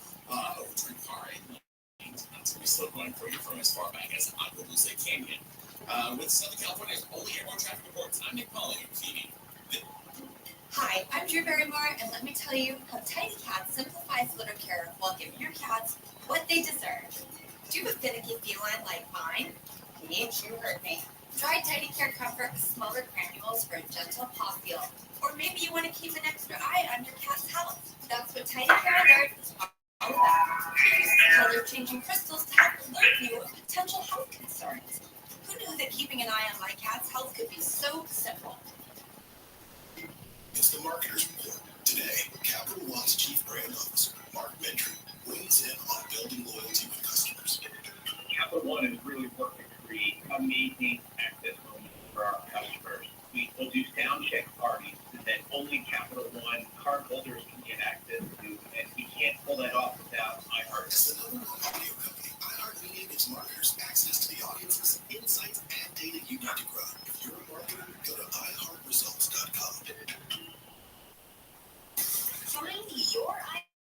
overturned car in lanes. That's going to be slow going for you from as far back as Agua Dulce Canyon. With Southern California's only airborne traffic reports, I'm Nick Polly, TV. Hi, I'm Drew Barrymore, and let me tell you how Tidy Cats simplifies litter care while giving your cats what they deserve. Do you have a finicky feline like mine? You heard me. Try Tidy Care Comfort with smaller granules for a gentle paw feel. Or maybe you want to keep an extra eye on your cat's health. That's what Tidy Care Alert is all about. It uses color-changing crystals to help alert you of potential health concerns. Who knew that keeping an eye on my cat's health could be so simple? It's the Marketer's Report. Today, Capital One's Chief Brand Officer, Mark Mentry, weighs in on building loyalty with customers. Capital One is really working to create amazing access moments for our customers. We will do sound check parties that only Capital One cardholders can get access to, and we can't pull that off without iHeart. As the number one audio company, iHeartMedia gives marketers access to the audiences, insights, and data you need to grow. If you're a marketer, go to iHeartResults.com. Find your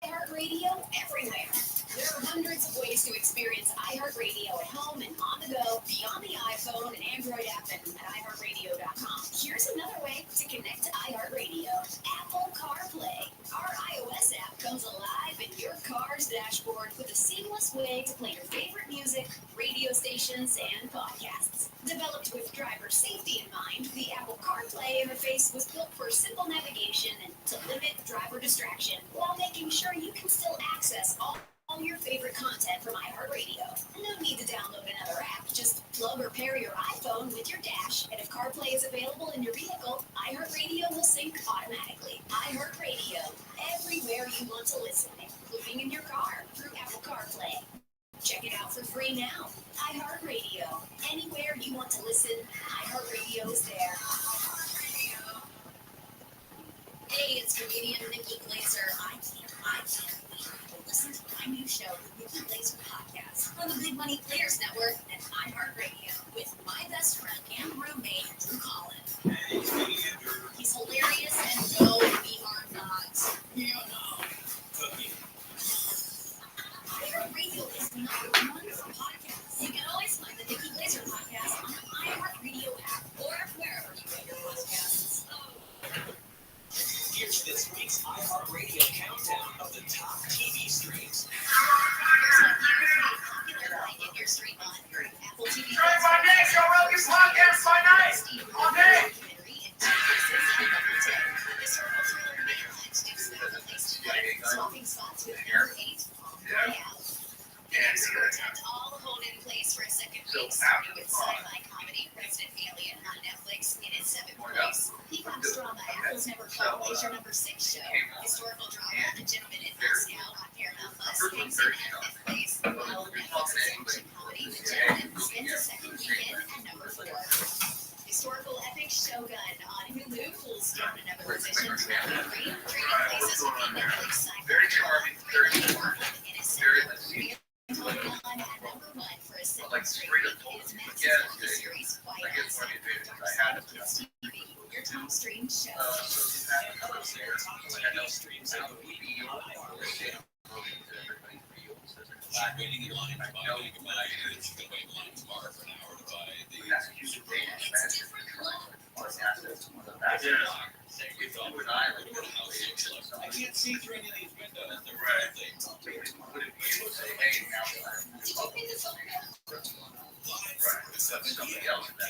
iHeartRadio everywhere. There are hundreds of ways to experience iHeartRadio at home and on the go beyond the iPhone and Android app and at iHeartRadio.com. Here's another way to connect to iHeartRadio. Apple CarPlay. Our iOS app comes alive in your car's dashboard with a seamless way to play your favorite music, radio stations, and podcasts. Developed with driver safety in mind, the Apple CarPlay interface was built for simple navigation and to limit driver distraction while making sure you can still access all your favorite content from iHeartRadio. No need to download another app. Just plug or pair your iPhone with your dash, and if CarPlay is available in your vehicle, iHeartRadio will sync automatically. iHeartRadio, everywhere you want to listen, including in your car through Apple CarPlay. Check it out for free now. iHeartRadio, anywhere you want to listen, iHeartRadio is there. Hey, it's comedian Nikki Glazer. I can't wait to listen to my new show, the Nikki Glazer Podcast, on the Big Money Players Network and iHeartRadio, with my best friend and roommate, Drew Collin. He's hilarious, and no, we are not. We are not. iHeartRadio is #1 for podcasts. You can always find the Nikki Glazer Podcast on the iHeartRadio app or wherever you get your podcasts. Here's this week's iHeartRadio countdown of the top TV streams. Your stream on Apple TV. Straight by Nick, Joe Rogan's podcast by night. All day. Historical thriller Mainline sticks with the least swapping spots with number 8 on Royale. There's content all honed in place for a second week, starting with sci-fi comedy Resident Alien on Netflix in its 7th place. Peacock's drama Apples Never Fall is your number 6 show. Historical drama A Gentleman in Moscow on Paramount Plus hangs in at 5th place, while Netflix's action comedy The Gentleman spends a second weekend at number 4. Historical epic Shogun on Hulu pulls down another position to number 3, trading places with the Netflix sci-fi drama in its 7th place. On at number 1 for a second straight week is Max's series Quiet on Set. Your top streamed show. Streams out of the week. she's waiting in line to buy Mega Millions. She's gonna wait in line tomorrow for an hour to buy the Super Bowl. We thought we'd what a house looks like. I can't see through any of these windows. They're right things. Somebody else that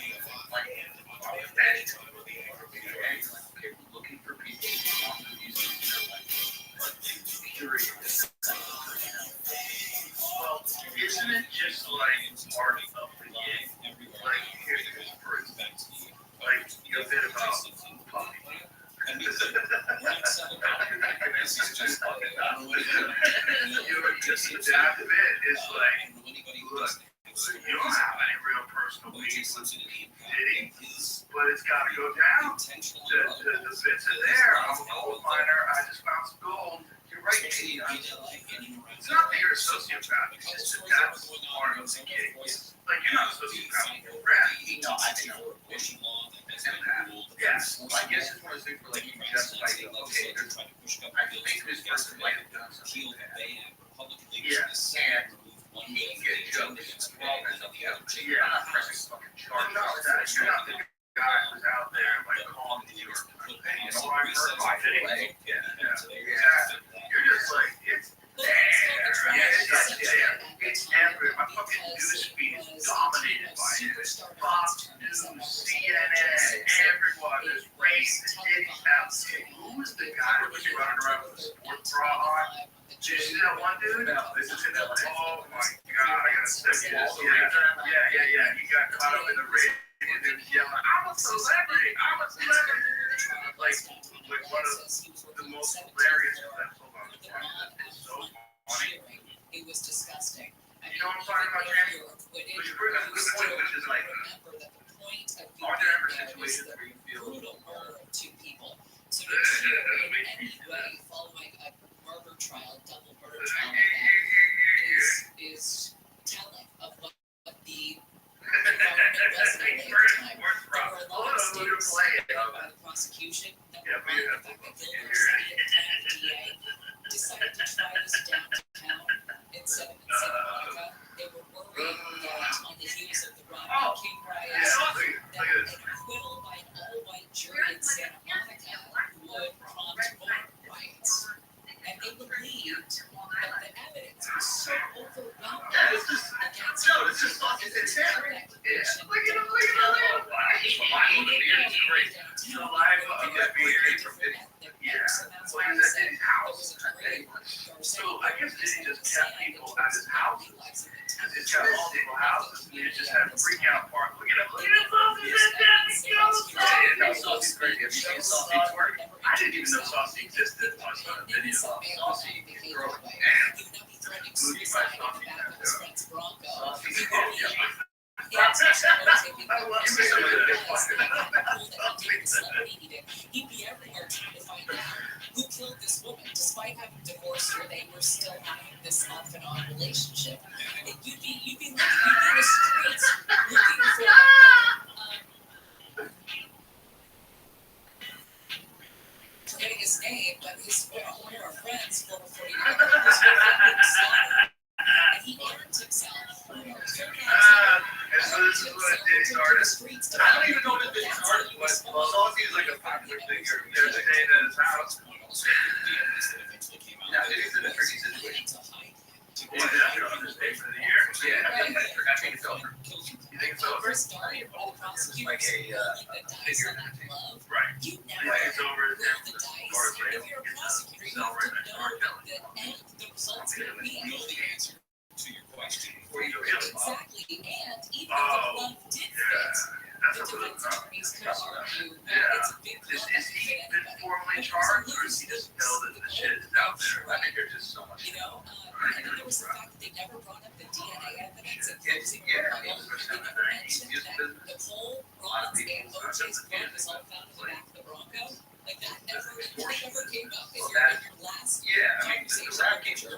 looking for people who want to use their language. Curious. Well, isn't it just like part of the game? Like, here's proof. Like, you know, a bit about puppy. This is just fucking nuts. Just that bit is like, look, you don't have any real personal beef with Diddy, but it's got to go down. The bits are there. I'm a gold miner. I just found some gold. You're right, Diddy. It's not that you're a sociopath. It's just that that's part of the gig. Like, you're not a sociopath. You're a rat. No, I think I'm pushing law. Yeah, well, I guess it's one of those things where, like, you justify it. Okay, there's, I think this person might have done something bad. Yeah, and he can get jokes as well as the other. Yeah, I'm not pressing fucking charges. You're not the guy who's out there, like, calling the New York Times. You know what I heard about today? Yeah, exactly. You're just like, it's there. Yeah, it's like there. It's everywhere. My fucking news feed is dominated by it. Fox News, CNN, everyone is racist. Who's the guy who was running around with a sports bra on? Did you see that one dude? No, this is in LA. Oh my god, I gotta send you this. Yeah. He got caught up in the race and he was yelling, I'm a celebrity! I'm a celebrity! Like one of the most hilarious clips of our time. It's so funny. It was disgusting. You know what I'm talking about, Jamie? Which you bring up a good point, which is like, are there ever situations where you feel brutal murder of two people? So to in any way following a murder trial, double murder trial like that is telling of what the government was at the time. There were a lot of statements by the prosecution that were wrong. The fact that Gilbert DA decided to try this downtown instead of in Santa Monica. They were worried that on the heels of the Rodney King riots, that an acquittal by an all-white jury in Santa Monica would prompt more riots. And they believed that the evidence was so overwhelming against no, it's just fucking insanity. Yeah. Look at him. It's great. The live of that beard from yeah. So he was at his house. So I guess Diddy just kept people at his house. Because he's got multiple houses, and you just had a freak out part. Look at him. Saucy's crazy. Have you seen Saucy twerk? I didn't even know Saucy existed. I saw a video of Saucy. Girl, damn. Booty by Saucy. He'd be everywhere trying to find out who killed this woman. Despite having divorced her, they were still having this off and on relationship. You'd be in the streets looking for forgetting his name, but his one of our friends, former 49er, was and he armed himself. And so this is what a Diddy's artist. I don't even know what a Diddy's artist was. Well, Saucy is like a popular figure. They're staying at his house. Yeah, Diddy's in a tricky situation. Yeah, that's your understatement for the year. Yeah, I think it's over. You think it's over? Like a figure. Right. Yeah, it's over. If you're a prosecutor, you have to know the results will be. Know the answer to your question. Exactly, and even if the glove did fit, the defense attorneys could argue that it's a big glove. Is he been formally charged, or is he just know that the shit is out there? I think there's just so much. And then there was the fact that they never brought up the DNA evidence in closing rebuttal. They never mentioned that Nicole Rollins and OJ's blood was all found in the back of the Bronco. Like that never came up in your last conversation.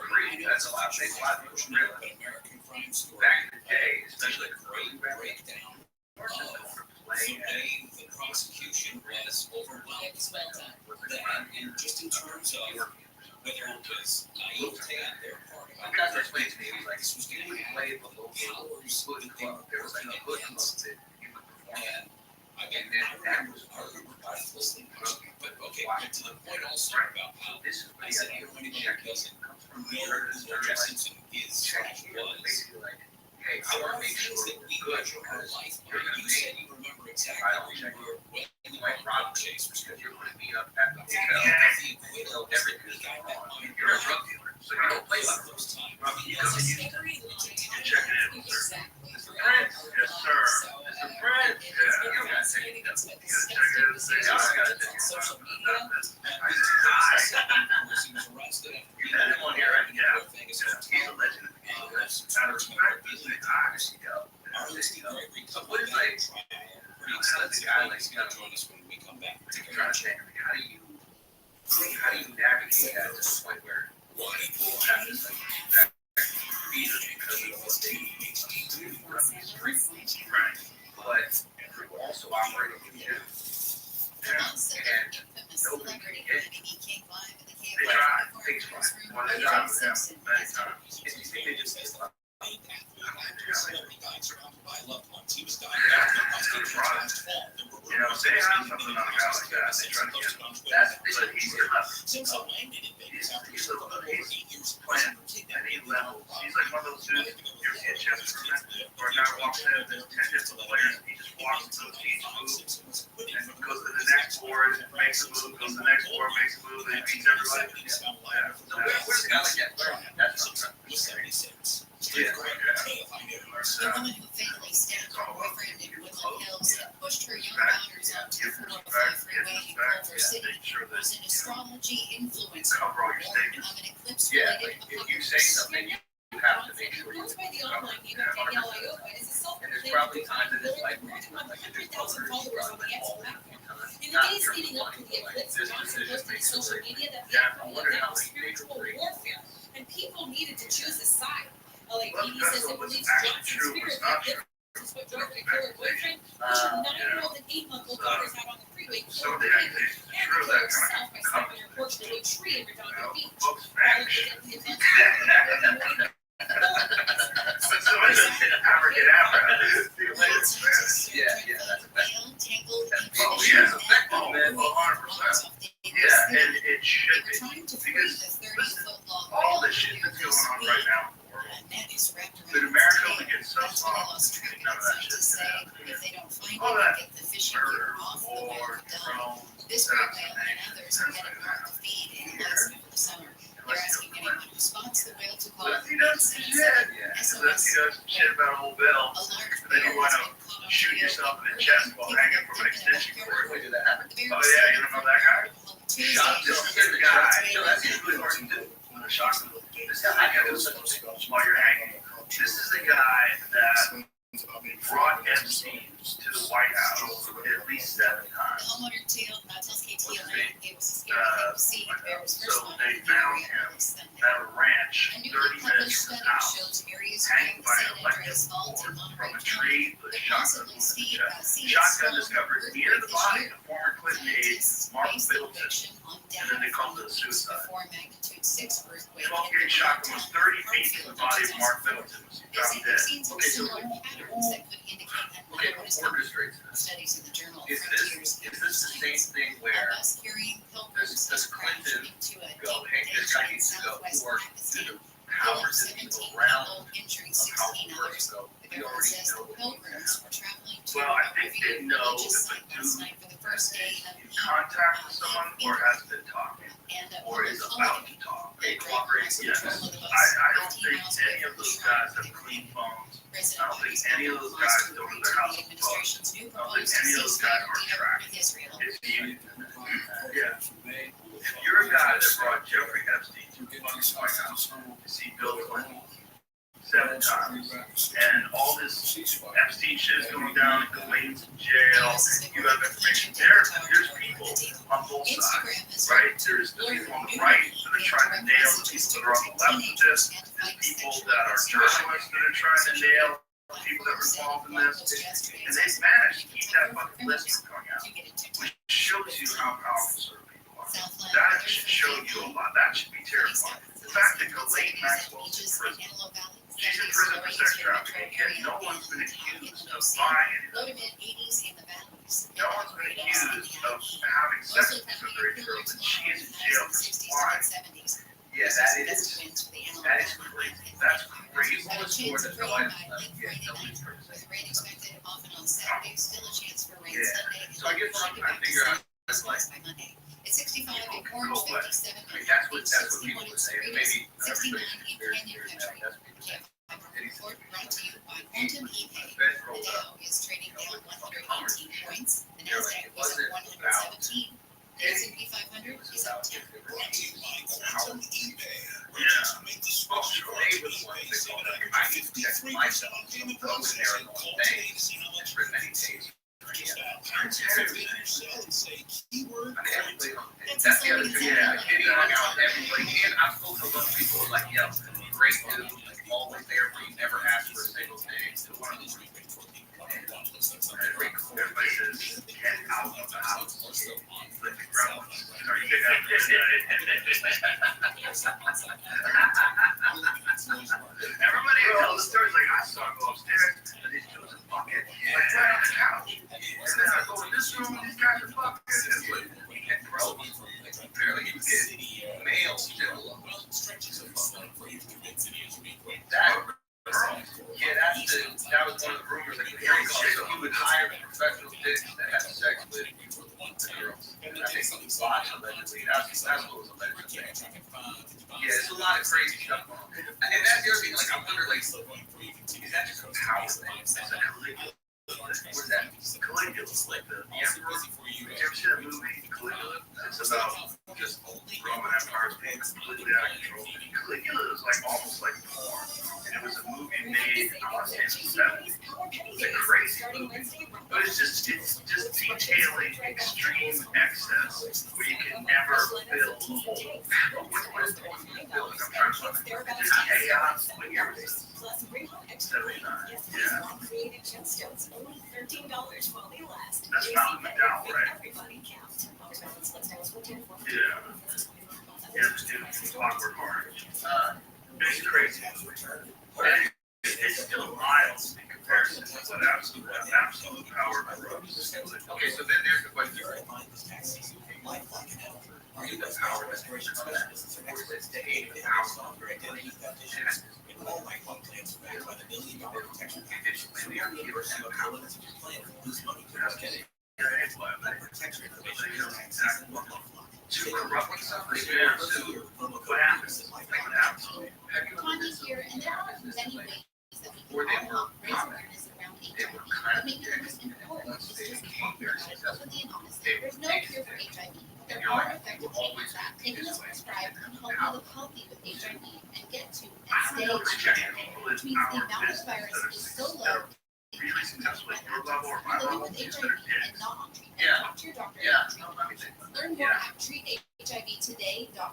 That's a lot. They American crime story. Back in the day, especially the breakdown of the way the prosecution was overwhelmed. It was well done. Then, and just in terms of whether it was naivete on their part That's what explained to me. It was like, you would play the local hood club. There was like a hood club that you would perform. Again, I was listening, but okay, but to the point also about how I said I don't want anybody who doesn't know who O.J. Simpson is slash was. Basically like, hey, I There want are to make things sure that we're we good measure our because life you're by. going to You make said you remember exactly vital where you check. were when you Like were rob Chase. because you're going to be up at the The hotel. equator was the week I met my You're a drug dealer, so you don't play like those times. you go to you check it in, sir. Mr. Prince, yes, sir. Mr. Prince, yeah, you gotta check it out. You gotta check it in, say, I gotta check it Social out. media. He was arrested after You had him on here, right? Yeah. Vegas Yeah. He's a legend of the game. That's out of respect. So what is like, how does a guy like he's gonna join us when we come back. trying to think, how do you navigate that to the point where people have this like that fear because of what they do from the street, right? But you're also operating in jail. And nobody can get you. They try, they try. Well, they try with them many times. And you think they just get lucky? He was dying You know, say something about a guy like that, they try to get him. He's enough. Since I landed in Vegas after He's a little over 8 years playing at any level. He's like one of those dudes, you ever see a chess tournament where a guy walks in, there's 10 different players, and he just walks into each move, and goes to the next board, makes a move, goes to the next board, makes a move, and beats everybody. Yeah. Where's the guy like that? That's what I'm saying. Yeah. The woman who fatally stabbed her boyfriend in Woodland Hills and pushed her young daughters onto the 405 freeway in Culver City was an astrology influencer born of an eclipse-related If you say something, you have to make sure you Runs by the online name of Danielle Iopa is a And there's self-proclaimed probably times that it's builder like, with more than like 100,000 followers on the X platform. In the not days your leading up to money, the but like eclipse, this Johnson decision posted to makes social it media that the yeah, I upcoming wonder event how was many people spiritual agree. warfare, and people needed to choose a side. LAPD Well, says that's it what's believes actually Johnson's true, spirit what's not that true. this is what drove the killer boyfriend, push her 9-year-old and 8-month-old daughters out on the freeway, Some of killed the her, accusations are and true, killed that herself kind by of snapping her porch into a tree in Redondo Beach. Folks All of vanish. the events Yeah, that's a fact. Oh, yeah, oh, man, 100%. Yeah, and it should be, because listen, all this shit that's going on right now in the world, but America only gets so small, none of that shit's gonna happen here. All that murder, war, drones, This program and others are headed north to feed in Alaska for the summer. They're asking anyone who spots the whale to call Unless he does some shit, unless he does some shit about old Bill, and then you want to shoot yourself in the chest while hanging from an extension cord. Wait, did that happen? Oh yeah, you don't know that guy? Shot this guy. That's usually hard to do. When a shot's this guy, I gotta do something while you're hanging. This is the guy that brought MCs to the White House at least 7 times. The homeowner tells KTLA it was a scary thing to see the bear was So first spotted they in the found area him on Sunday. at a ranch A 30 newly minutes published from his study house, shows areas hanging around the by San an electric Andreas Fault in cord Monterey from a County tree with a that shotgun possibly wound in the chest. seen Shotgun a discovered strong near the this body year. of former Clinton aide Scientists Mark based the Middleton, prediction on and then they data called from it a the weeks suicide. before magnitude 6 earthquake 12 hit the gauge shotgun was 30 feet from the body of Mark Middleton. Was They dropped say they've dead. seen some Okay, so similar patterns that could indicate okay, another one is before coming. this straight to this. Studies in the journal Is Frontiers this the same thing of where us carrying pilgrims does has crashed Clinton into a go, deep hey, this guy ditch in needs to go, southwest or Pakistan, do the killing powers that 17 be around people, injuring of how 16 the others. person go? The We government already says know the what pilgrims were traveling to Well, I a think they revered know religious if site a last dude night for the first day of in contact with someone or has been talking and or is about to talk. They cooperate, yes. I don't think any of those guys have clean phones. I don't think any of those guys don't have their house phone. I don't think any of those guys are tracked. If you, yeah. If you're a guy that brought Jeffrey Epstein to the fucking White House to see Bill Clinton 7 times, and all this Epstein shit is going down, and Ghislaine's in jail, you have information. There's people on both sides, right? There's the people on the right that are trying to nail the people that are on the left of this. There's people that are journalists that are trying to nail the people that are involved in this. And they've managed to keep that fucking list from coming out, which shows you how powerful certain people are. That should show you a lot. That should be terrifying. The fact that Ghislaine Maxwell's in prison. She's in prison for sex trafficking, and no one's been accused of buying it. Low to mid 80s in the valleys. No one's been accused of having sex with this underage girl, and she is in jail for supplying. Yeah, that is crazy. That's crazy. With rain expected often on Saturday, still a chance for rain Sunday. So I guess what I'm trying to figure out is like, by Monday. It's 65 in Orange, 57 I mean, that's what people would say. Maybe 69 everybody in conspiracy Canyon theories Country. now. That's what people say. Report brought to you by Quantum ePay. The Dow is trading down 118 points. The Nasdaq is up 117. The S&P 500 is up 10. Brought to you by Quantum eBay. Yeah. Make the switch from eBay, save an extra 53% on payment processing. Call today to see how much For many days. pounds and say keyword That's the other thing. Yeah, getting hung out with everybody. And I'm supposed to love people who are like, yo, great dude, like always there for you, never asked for a single thing. Everybody says, get out of the house. Let the gremlins. Are you everybody tells the stories like, I saw him go upstairs, and these dudes are fucking, like, right on the couch. And then I go in this room, and these guys are fucking. It's like, and bro, barely even get mail still. That girl, yeah, that was one of the rumors. Like, he would hire professional dicks that had sex with the girls. And I think something bought allegedly. That's what was alleged. Yeah, there's a lot of crazy stuff going on. And that's the other thing. Like, I wonder, like, is that just a power thing? Is that Caligula? What is that? Caligula, like the emperor. Did you ever see that movie, Caligula? It's about just Roman Empire's being completely out of control. Caligula is like almost like porn. And it was a movie made, I want to say in the 70s. It's a crazy movie. But it's just detailing extreme excess where you can never build a whole. What is the one you build? I'm trying to find it. It's chaos. What year was this? 79. Yeah. Created gemstones, only $13 while they last. That's not the McDowell, right? Everybody counts. Yeah. Yeah, it's Clockwork Orange. It's crazy. It's still miles in comparison to what absolute power corrupts. Okay, so then there's the question. Are you the power restoration specialist, or is it the aid of the power of your identity theft issues? All my one plans are backed by the $1 billion protection package. And we are here to have a confidence in your plan to lose money to us getting protection information exactly what to corrupt something to what happens. Like what happens. Kanye here, and there are many ways that we can all help raise awareness around HIV. But maybe the most important is just talking about it openly and honestly. There's no cure for HIV. There are effective treatments that, taken as prescribed, can help you live healthy with HIV and get to and stay on treatment, which means the amount of virus is so low. Really successful at your level or my level. Living with HIV and not on treatment. Talk to your doctor. Learn more at treathivtoday.com.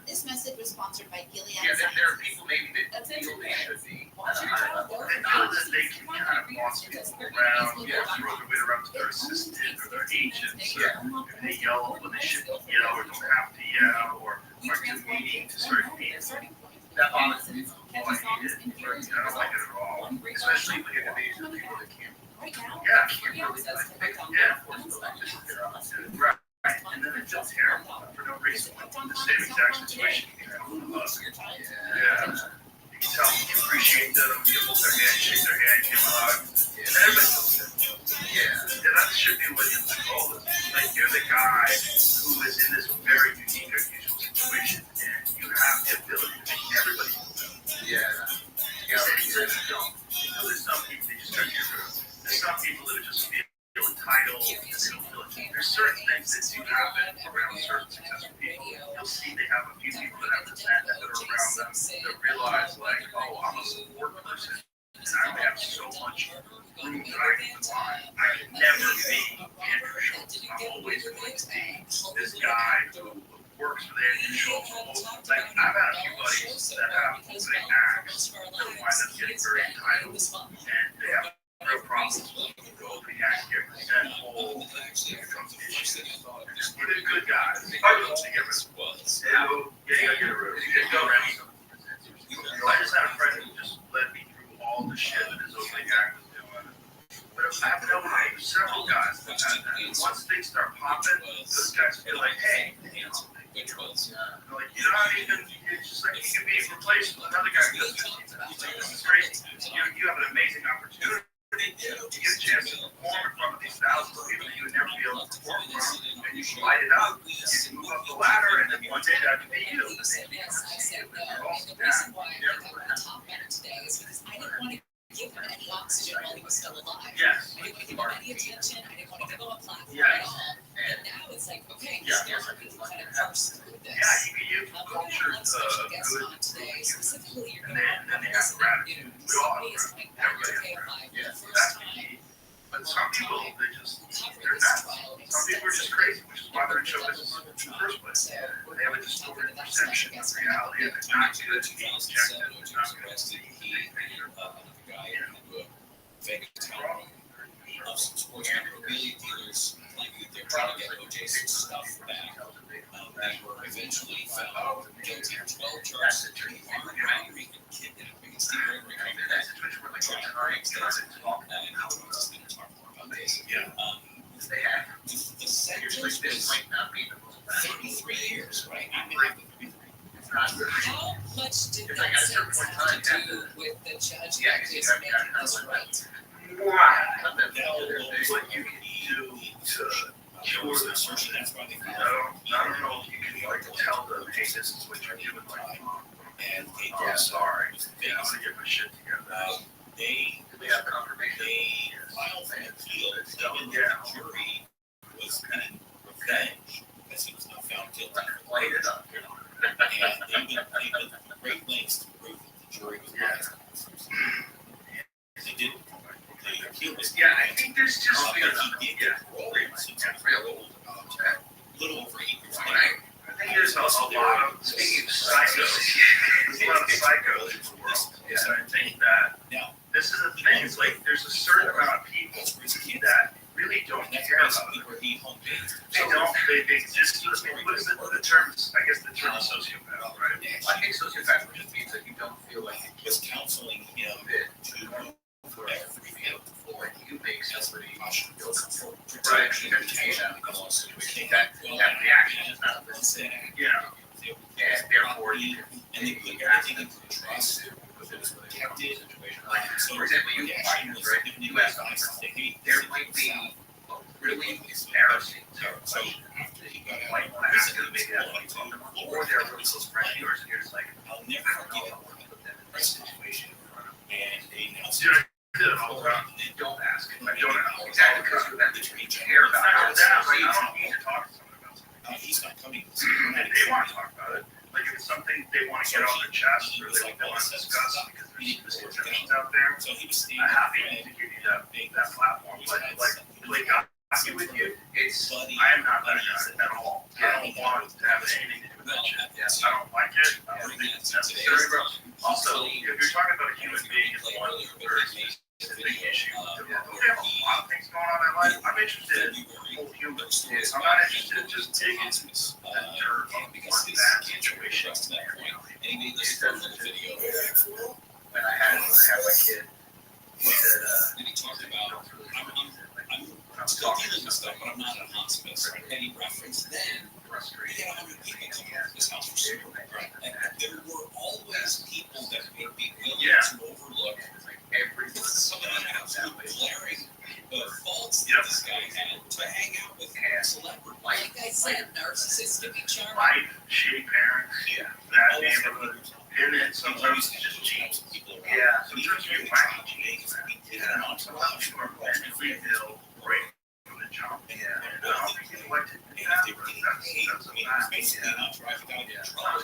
This message was sponsored by Gilead. Yeah, there are people maybe that feel they should be. And know that they can kind of boss people around, throw their way around to their assistant or their agents. Or they yell when they shouldn't yell or don't have to yell or are too mean to certain people. That bothers me. I don't like it at all. Especially when you're the age of people that can't. Can't really of course, right. And then it's just terrible for no reason. The same exact situation. You can tell them you appreciate them, you hold their hand, shake their hand, give them a hug. And everybody knows that. That should be what your goal is. Like, you're the guy who is in this very unique, unusual situation, and you have the ability to make everybody feel better. There's some people that just are here. There's some people that just feel entitled, and they don't feel it. There's certain things that do happen around certain successful people. You'll see they have a few people that have that are around them that realize, like, oh, I'm a support person, and I have so much room that I can find. I can never be Andrew Schultz. I'm always going to be this guy who works for the Andrew Schultz. Like, I've had a few buddies that have opening acts that wind up getting very entitled, and they have real problems with the opening act, get resentful, it becomes issues. But they're good guys. They go together. Yeah, you gotta get a room. You gotta go around. I just had a friend who just led me through all the shit that his opening act was doing. But I've known several guys that had that. Once things start popping, those guys feel like, hey, you know, like, you're not even, it's just like you can be replaced with another guy who does 15 minutes. Like, this is crazy. You have an amazing opportunity. You get a chance to perform in front of these thousands of people that you would never be able to perform in front of, and you can light it up, you can move up the ladder, and then one day that could be you. Yes, I said no. And the reason why I think I'm the top man today is because I didn't want to give him any oxygen while he was still alive. Yes. I didn't want to give him any attention. I didn't want to give him a platform Yes. at all. And now it's like, okay, Yeah. he's going to kind of parse through this. Yeah, you We're going to have one special guest good, on today. Specifically, you're and going to then they listen have to gratitude. We news. all Somebody is have coming back to everybody. K5 for Yes, the that's first the time. key. But some people, they just, Cover they're this nuts. trial Some people are just crazy, which is why they're in show business in the first place. So They have a distorted perception of reality, and it's not good to be objective. It's not good to be guy into a Vegas town of some sports memorabilia dealers claiming that they're trying to get OJ's stuff back. They were eventually found guilty of 12 charges of armed robbery and kidnapping. And Steve Ray recovered that trial breaks days. And he wants us to talk more about this. Yeah. They have. The sentence was 33 years, right? I mean, how much did that sentence have to do with the judge that is making this right? What you can do to cure the assertion, that's why they I don't know if you can like tell them, hey, this is what you're doing, like, and I'm sorry, yeah, I'm gonna get my shit together. They have confirmation. They filed an appeal, even though the jury was in revenge because he was not found guilty. Light it up, And they went to great lengths to prove that the jury was biased. They didn't. The appeal was I think there's just he did get parole since he was real old, a little over 8 years old. I think there's a lot of, speaking of psychos, there's a lot of psychos in the world. And I think that this is the thing, it's like there's a certain amount of people that really don't care about it. They don't, they exist, what is the term, I guess the term is sociopath, right? I think sociopath just means that you don't feel like He was counseling him to for everything before you make somebody feel comfortable. Right. That reaction is not the Yeah. and therefore you and they put everything into trust. It was protected. So, for example, you find you ask there might be really embarrassing so after he got out, like ask them maybe that's like talking about, or they're really close friends of yours and you're just like, I'll never I don't know forget if I want to put them in this situation in front of them. and they announced Dude, I do it all the time. Don't ask. I don't know. Exactly, because you're that attorney care general. about it. I don't need to talk to someone about something. He's not coming. And they want to talk about it. Like if it's something they want to get off their chest or they want to discuss because there's misconceptions out there, So he was standing I'm happy to give you that platform. But like I'm with you, it's I am not that guy at all. I don't want to have anything to do with that shit. I don't like it. I don't think it's necessary. Also, if you're talking about a human being as one person, it's a big issue. We have a lot of things going on in my life. I'm interested in whole humans. I'm not interested in just digging the dirt on one bad situation. And he made this fun little video. When I had my kid, he said, And he talked about, I'm still dealing with stuff, but I'm not in a hospice. Right? And he referenced then, we had 100 people come to this house for super. Right? And there were always people that would be willing to overlook some of the absolute glaring faults that this guy had to hang out with celebrities. Like I said, narcissistic and charming. Life, shitty parents, bad neighborhood, and then sometimes it's just jeans. Yeah, sometimes you wacky jeans. Sometimes you are emotionally ill right from the jump. Yeah, I don't think you like to do that, but that's a bad Basically, not driving down in trouble.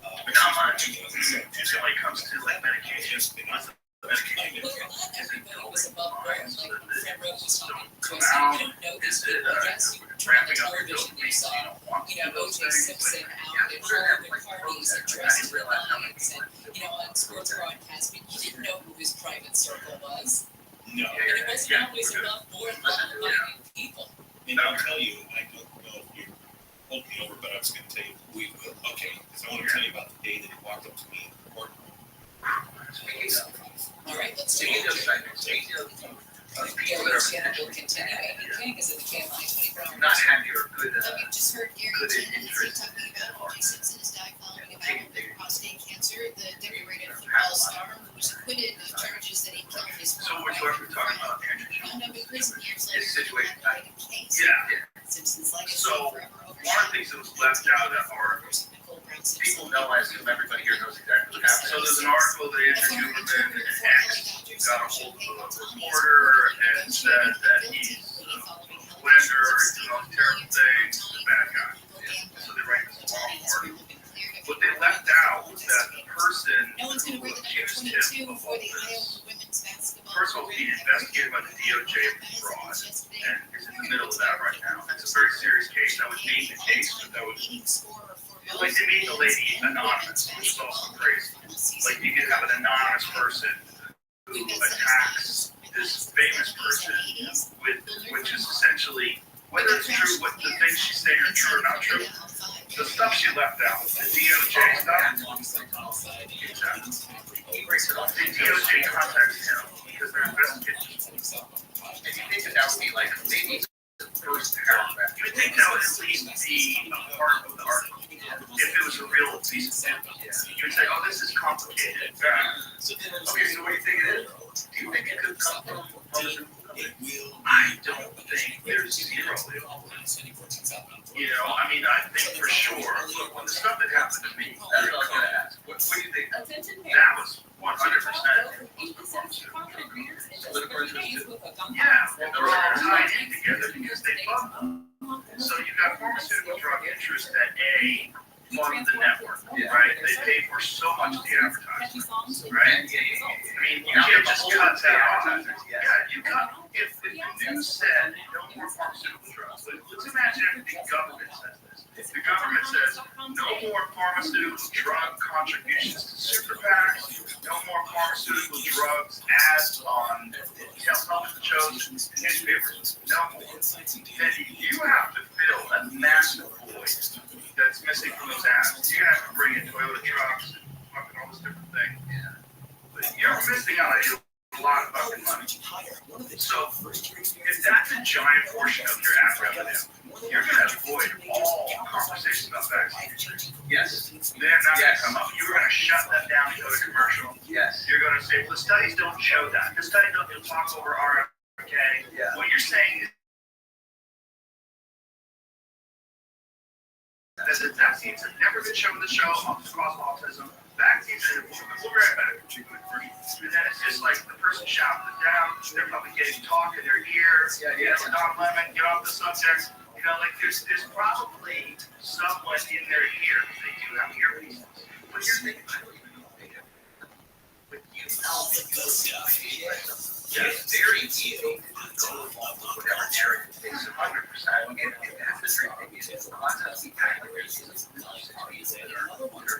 But not much. Usually when it comes to like medications, medication Well, not everybody was above board. Like Fred Rowe was talking to us, you didn't know these people. Yes, you turned on the television, you saw, O.J. Simpson out at Hollywood parties and dressed in lines and, on sports broadcasts, but you didn't know who his private circle was. No. And it wasn't always above board, law-abiding people. And I'll tell you, I don't know if you hold me over, but I was going to tell you who he will. Okay, because I want to tell you about the day that he walked up to me in the court. All right, let's do it. Gary Shannon will continue. Amy King is in the K-Line 24 hours. Not happy or good. You just heard Gary Shannon talking about O.J. Simpson has died following a battle with prostate cancer. The decorated football star who was acquitted of charges that he killed his So wife. which one we're talking about, Andrew? Wound up in prison years later. His situation. Case. Yeah. Simpson's legacy So forever one of the overshadowed. things that was left out of our people know, I assume everybody here knows exactly what happened. So there's an article that Andrew Huberman and X got a hold of a reporter and said that he's a blender, he's doing all these terrible things, he's a bad guy. So they write this long article. What they left out was that the person who accused him of all this, first of all, being investigated by the DOJ for fraud, and is in the middle of that right now. It's a very serious case. I would name the case, but that would, like they made the lady anonymous, which is also crazy. Like you could have an anonymous person who attacks this famous person, which is essentially, whether it's true, what the things she's saying are true or not true, the stuff she left out, the DOJ stuff, the DOJ contacts him because they're investigating. And you think that would be like maybe the first paragraph? You would think that would at least be a part of the article. If it was a real piece of data, you would say, oh, this is complicated. Okay, so what do you think it is? Do you think it could come from I don't think there's zero. You know, I mean, I think for sure, look, when the stuff that happened to me, that's what I'm going to ask. What do you think? That was 100%. Yeah, and those are tied in together because they fund them. So you've got pharmaceutical drug interests that fund the network, right? They pay for so much of the advertising, right? I mean, you can't just cut that off. Yeah, you cut. If the news said no more pharmaceutical drugs, let's imagine if the government says this. If the government says no more pharmaceutical drug contributions to super PACs, no more pharmaceutical drugs ads on television shows, newspapers, no more. Then you have to fill a massive void that's missing from those ads. You're gonna have to bring in Toyota trucks and fucking all this different thing. Yeah. But you're missing out on a lot of fucking money. So if that's a giant portion of your ad revenue, you're gonna avoid all conversations about vaccines. Yes. They're not gonna come up. You're gonna shut them down and go to commercial. Yes. You're gonna say, well, the studies don't show that. The studies don't talk over RFK. Yeah. What you're saying is that the vaccines have never been shown to show cause autism. Vaccines, and we'll be right back. And then it's just like the person shouting it down. They're probably getting talk in their ear. Yeah, Don Lemon, get off the subject. You know, like there's probably someone in their ear. They do have earpieces. But you're thinking, I don't even know if they have. But you know the good stuff. Yeah, it's very easy to go along with whatever narrative takes 100%. And that's the trick thing is a lot of the accuracies they're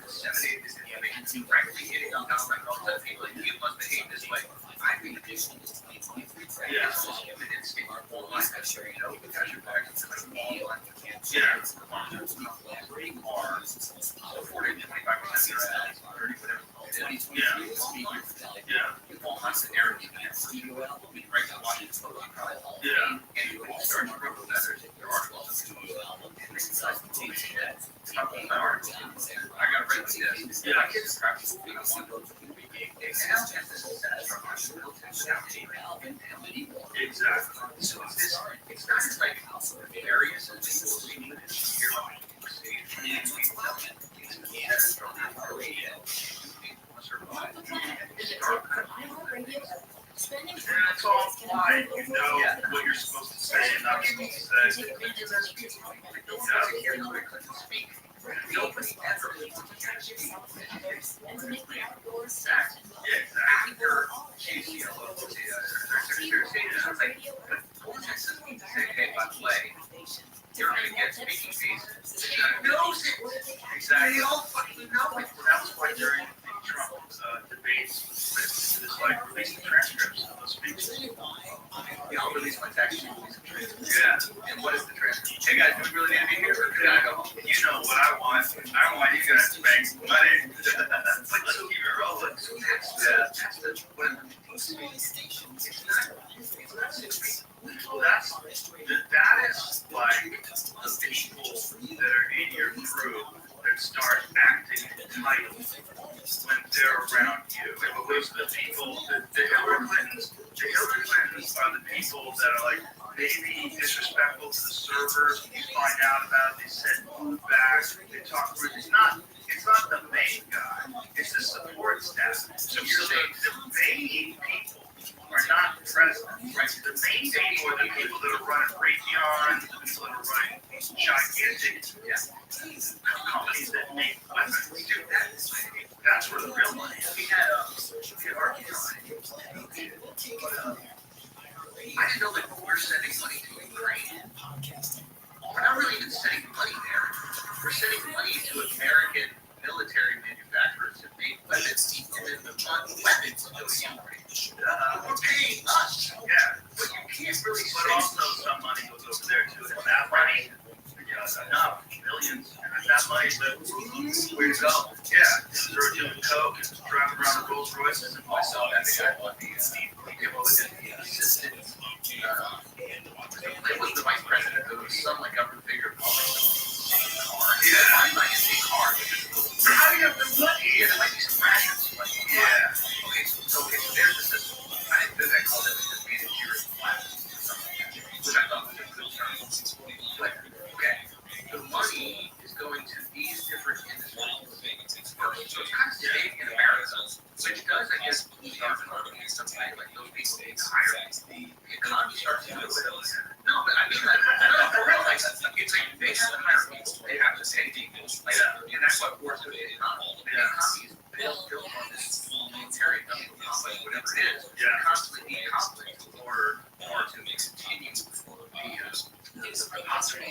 disseminated this information. Frankly, hitting on down like all the people, like, you must behave this way. I think this is 2023. Yeah. It's just evidence in our whole life. I'm sure you know because you're back to the all like yeah. Collaborating are 40 to 25% of their ads, 30 whatever. Yeah. That's the narrative. Right to Washington. Yeah. And you all start to ripple letters in your articles. And this is like my article. I got read this. Yeah. My kids practice. Exactly. So it's not just like areas of things we need to hear about. And it's all fine. You know what you're supposed to say and not supposed to say. Nobody ever exactly. Hey, by the way, you're going to get speaking fees. No, exactly. They all fucking know it. That was why during Trump debates, this like release the transcripts of those speeches. Yeah, I'll release my text. Yeah. And what is the transcript? Hey guys, do we really need to be here or can I go home? Like 2-year-old, like, that's the when it's not 6 feet. Well, that is like the people that are in your crew that start acting entitled when they're around you. But those are the people, the Hillary Clintons are the people that are like maybe disrespectful to the servers. You find out about it, they send food back, they talk rude. It's not the main guy, it's the support staff. So the main people are not present. Right? The main people are the people that are running Raytheon, the people that are running gigantic companies that make weapons. Dude, that's where the real money is. We had our I didn't know that we're sending money to Ukraine. We're not really even sending money there. We're sending money to American military manufacturers that make weapons, and then the weapons go to Ukraine. We're paying us. Yeah, but you can't really say. But also some money goes over there too. And that money, enough, millions. And that money, where to go? Yeah, they're doing coke, driving around the Rolls Royces. And I saw that the guy bought the assistant. It was the vice president. It was some like government figure. Yeah, I'm not getting a car. How do you have the money? Yeah, there might be some rations. Yeah. Okay, so there's this system. I called it the managerial class, which I thought was a good term. But, okay, the money is going to these different industries first. So it's kind of staying in America, which does, I guess, boost our economy in some way. Like those people being hired, the economy starts to do it. No, but I mean, for real, like, it's like they have to hire people, they have to pay people. Like, and that's what works with the economy. The economy is built on this military industrial complex, whatever it is, constantly being conflict or to continue the positive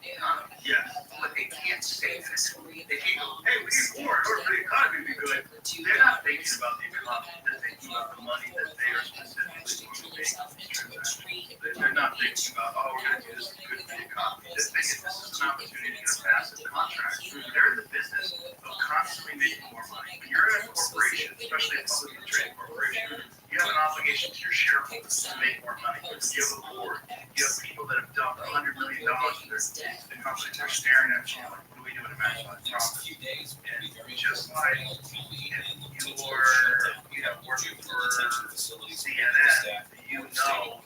economy. Yeah, but they can't say that. They can't go, hey, we need war in order for the economy to be good. They're not thinking about the economy. They're thinking about the money that they are specifically making. They're not thinking about, oh, we're going to do this to good for the economy. They're thinking this is an opportunity to get a massive contract. They're in the business of constantly making more money. When you're in a corporation, especially a publicly traded corporation, you have an obligation to your shareholders to make more money. You have a board. You have people that have dumped $100 million into the company. They're staring at you like, what do we do to maximize profit? And just like if you're working for CNN,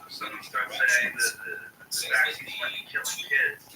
someone starts saying that the vaccines might be killing kids.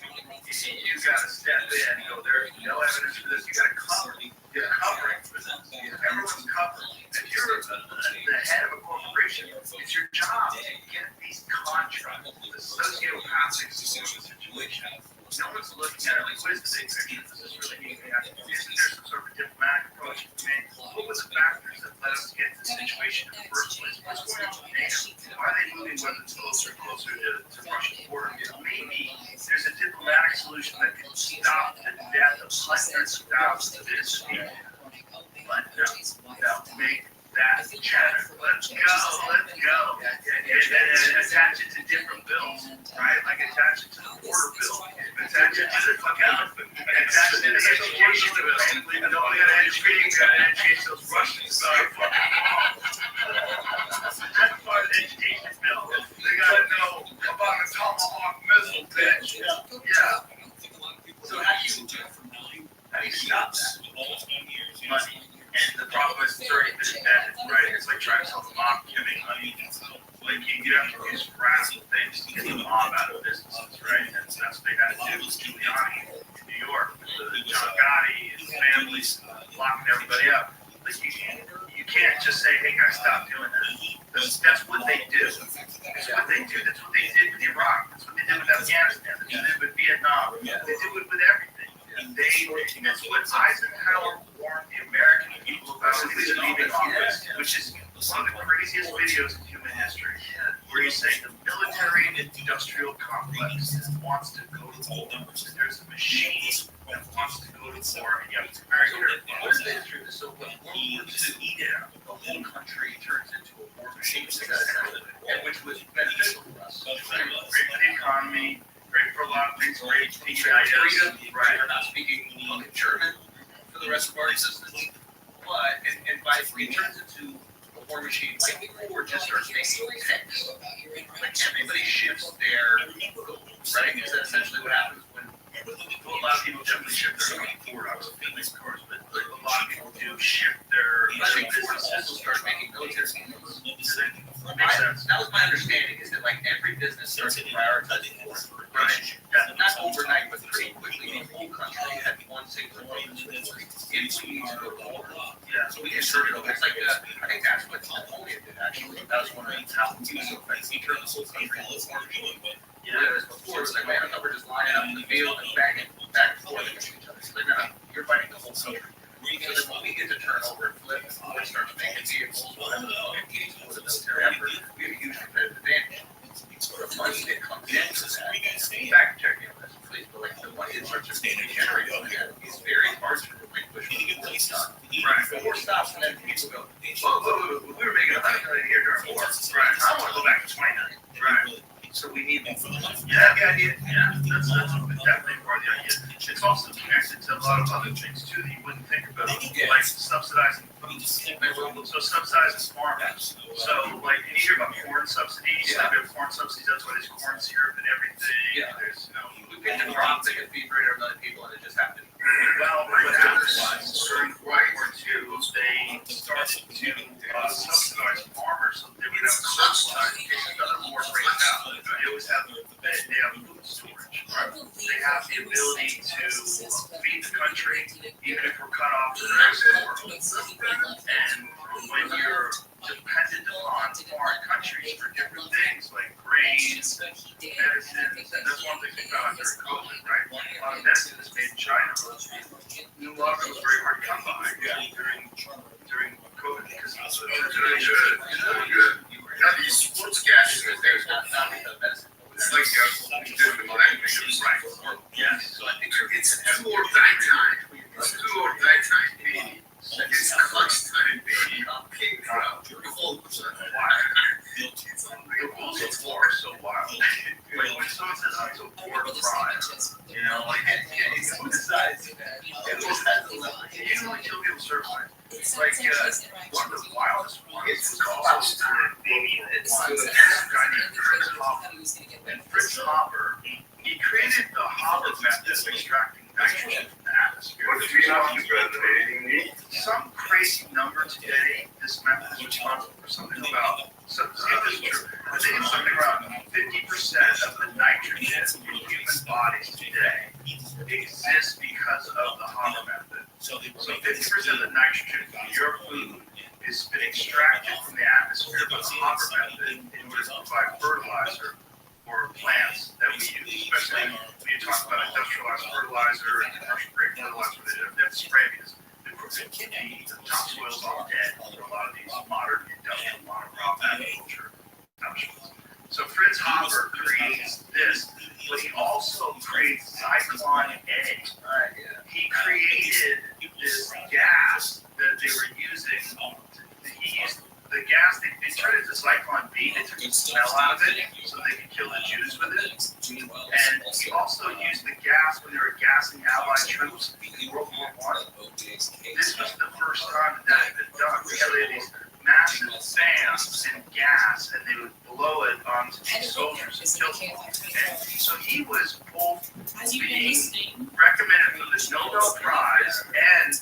You got to step in and go, there's no evidence for this. You got to cover. You're covering for this. Everyone's covering. If you're the head of a corporation, it's your job to get these contracts, the sociopathic situation. No one's looking at it like, what is the big picture? Does this really mean we have to do this? Is there some sort of diplomatic approach? I mean, what were the factors that led us to get to this situation in the first place? What's going on with NATO? Why are they moving weapons closer and closer to Russia's border? Maybe there's a diplomatic solution that can stop the death of hundreds of thousands of innocent people. But no, make that chatter. Let's go. And attach it to different bills, right? Like attach it to the border bill. Attach it to the attach it to the education bill. No, we gotta educate those Russians. That's part of the education bill. They gotta know about the Tomahawk missile, bitch. Yeah. So how do you stop that? Money. And the problem is it's already been embedded, right? It's like trying to sell the mob, giving money. Like you have to use radical things to get the mob out of businesses, right? And that's what they had to do with Giuliani in New York, with John Gotti and his family locking everybody up. Like you can't just say, hey guys, stop doing that. That's what they do. That's what they do. That's what they did with Iraq. That's what they did with Afghanistan. That's what they did with Vietnam. They do it with everything. That's what Eisenhower warned the American people about when he was leaving office, which is one of the craziest videos in human history, where he's saying the military and industrial complex wants to go to war. There's a machine that wants to go to war, and you have to be very careful. What is the history of this? So when World War II, the whole country turns into a war machine, which was beneficial for us. Great for the economy. Great for a lot of things, great to teach freedom, right? We're not speaking German for the the reservoirs, but and by it turns into a war machine, like or just starts making tanks. Like everybody shifts their goals, right? Because that's essentially what happens when a lot of people definitely shift their Ford, obviously, these cars, but a lot of people do shift their. I think Ford also started making military vehicles. Makes sense. That was my understanding, is that like every business starts to prioritize Ford, right? Not overnight, but pretty quickly. The whole country had one single focus. If we need to go to war, yeah, so we can turn it over. It's like I think that's what Napoleon did actually. That was one of the how he was so effective. He turned the whole country into war. Yeah, whereas before it was like, man, we're just lining up in the field and banging back and forth against each other. So they're not, you're fighting the whole country. So then when we get to turn over and flip and we start making vehicles, whatever the fuck, engage with the military effort, we have a huge competitive advantage. So the money that comes into that, fact checking on this, please, but like the money that starts to generate is very hard to relinquish when you get done. Right. Before stops and then people go, whoa, we were making $100 million here during war. Right. I want to go back to 29. Right. So we need that. Yeah, the idea. Yeah, that's definitely part of the idea. It's also connected to a lot of other things too that you wouldn't think about, like subsidizing food. So subsidizing farmers. So like you hear about corn subsidies. Yeah. We have corn subsidies. That's why there's corn syrup and everything. Yeah. There's we picked a crop that could feed 300 million people, and it just happened. Well, what happens during World War II, they started to subsidize farmers so they would have a surplus in case another war breaks out. They always have they have food storage. Right? They have the ability to feed the country even if we're cut off from the rest of the world. And when you're dependent upon foreign countries for different things like grains, medicines, and that's one thing they found during COVID, right? A lot of medicine is made in China. A lot of it was very hard to come by during COVID because it was really good. Now these sports gases, there's not because medicine. It's like you do the millennium, right? Yes. So I think it's two or die time. It's two or die time, baby. It's clutch time, baby. King crowd. The bulls of war are so wild. When someone says I'm so bored of crime, you know, like, who decides? Who decides the level? You usually kill people certified. Like, one of the wildest ones is clutch time, baby. It's a guy named Fritz Hopper. And Fritz Hopper, he created the Hopper method of extracting nitrogen from the atmosphere. Some crazy number today, this method is responsible for something about, so this is true, I think it's something around 50% of the nitrogen in human bodies today exists because of the Hopper method. So 50% of the nitrogen in your food is been extracted from the atmosphere by the Hopper method in order to provide fertilizer for plants that we use, especially when you talk about industrialized fertilizer and commercial grade fertilizer, they have to spray because the topsoil is all dead for a lot of these modern industrial monocrop agriculture options. So Fritz Hopper creates this, but he also creates Zyklon A. He created this gas that they were using. He used the gas, they turned it to Zyklon B, they took the smell out of it so they could kill the Jews with it. And he also used the gas when they were gassing Allied troops in World War I. This was the first time that had been done. They had these massive fans and gas, and they would blow it onto these soldiers and kill them. And so he was both being recommended for the Nobel Prize and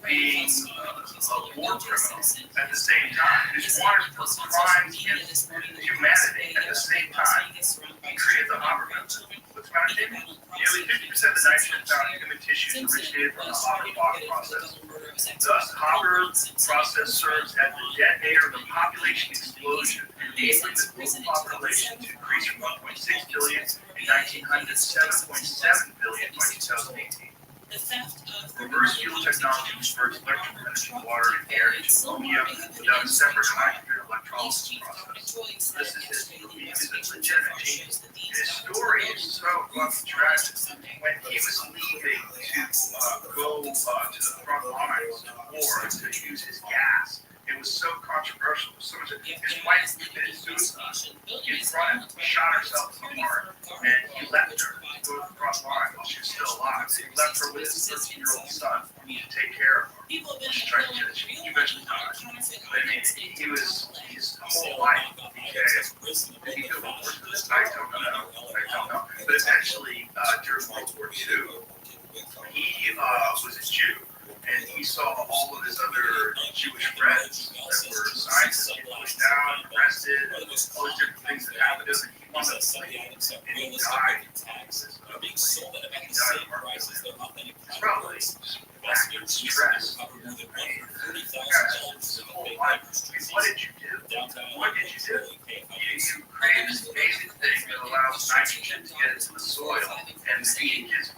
being a war criminal at the same time. He was wanted for crimes against humanity at the same time. He created the Hopper method. What's my understanding? Nearly 50% of the nitrogen found in human tissues originated from the Hopper process. Thus, Hopper process serves as the detonator of the population explosion, enabling the global population to increase from 1.6 billion in 1900 to 7.7 billion by 2018. Reverse fuel technology converts electrical energy, water, and air into ammonia without a separate hydrogen electron Charles process. This is his, he's a legitimate genius. His story is so fucking tragic. When he was leaving to go to the front lines of war to use his gas, it was so controversial. So much. His wife committed suicide. His friend shot herself in the heart, and he left her to go to the front line while she was still alive. He left her with his 13-year-old son to take care of her. She eventually died. But I mean, he was his whole life became. Did he do more to this? I don't know. But eventually, during World War II, he was a Jew. And he saw all of his other Jewish friends that were scientists get pushed down, arrested, all these different things that happened to him. He wanted to play, and he died. He died of heart failure. It's probably just lack of stress. His whole life. What did you do? What did you do? You created this amazing thing that allows nitrogen to get into the soil and feed millions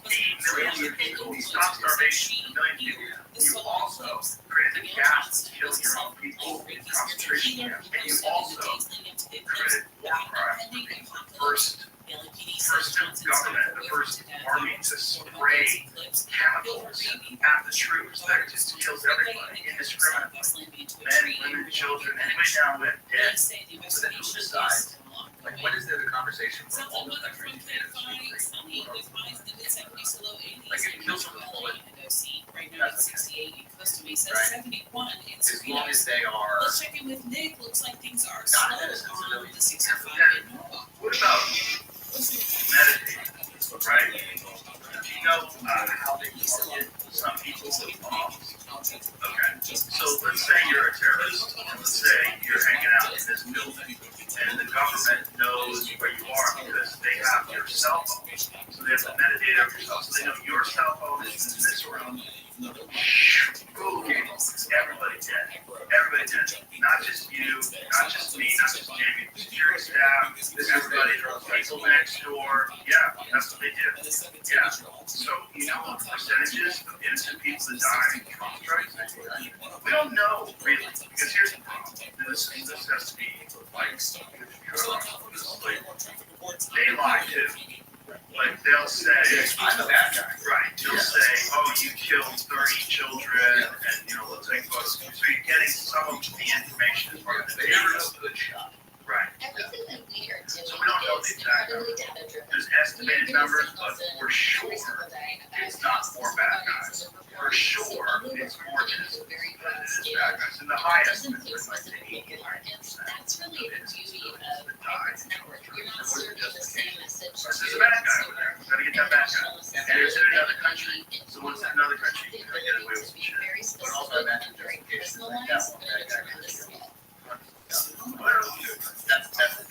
of people. He stopped starvation for millions of people. You also created the gas to kill your own people in concentration camps. And you also created war crimes. The first government, the first army to spray chemicals at the troops that just kills everybody indiscriminately. Men, women, children, anybody down with dead. So then who decides? Like, what is the conversation for all the countries made of slavery? Like, if you kill someone with a bullet, that's okay. Right? As long as they are Let's check in with Nick. Looks like things are not slow innocent on civilians. the 65 in Norwalk. What about meditating, right? Do you know how they target some people with bombs? Okay, so let's say you're a terrorist, and let's say you're hanging out in this building, and the government knows where you are because they have your cell phone. So they have the metadata of your cell phone. So they know your cell phone is in this room. Boom, everybody dead. Everybody dead. Not just you, not just me, not just Jamie. The security staff, everybody, people next door. Yeah, that's what they do. Yeah. So, you know what percentages of innocent people that die in Trump strikes? We don't know, really, because here's the problem. This has to be, like, they lie too. Like, they'll say, I'm a bad guy. Right. They'll say, oh, you killed 30 children, and, you know, they'll take photos. So you're getting some of the information as part of the data. Good shot. Right. Everything that we are doing So we don't know the is exact incredibly number. data-driven. There's estimated numbers, but for sure, it's not more bad guys. For sure, it's more innocent than it is bad guys. And the high estimate is like 80%. That's really the beauty of Payments Network. You're not serving the same message. There's a bad guy over there. We gotta get that bad guy. And there's in another country. So what's in another country? You're gonna get away with some shit. But also very personalized and at a tremendous scale. That's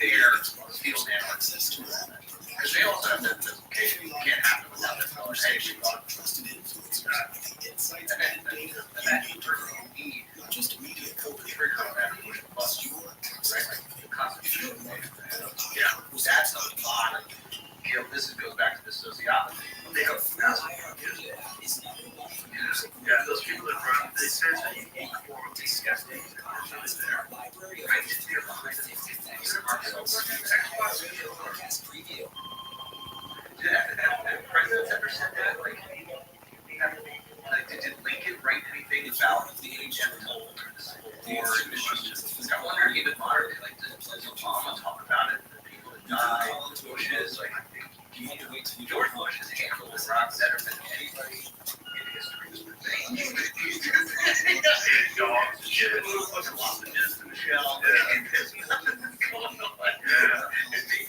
their field analysis tool. Because they also have that justification. You can't happen without this conversation. Trusted influencers, insights And and that data person you need not just media to coverage, trigger on that push the bus. your Right? access. Like the Constitution. Yeah, that's a lot of, you know, this goes back to the sociopathy. They have Yeah, those people that run, they say it's a unique form of disgusting. It's really there. Right? It's there behind the Have presidents ever said that? Like, did Lincoln write anything about the agential or I wonder even modern day, like, does Obama talk about it? The people that died, Bush's, like, George Bush has handled Iraq better than anybody in history. Dogs and shit. Lots of Michelle. And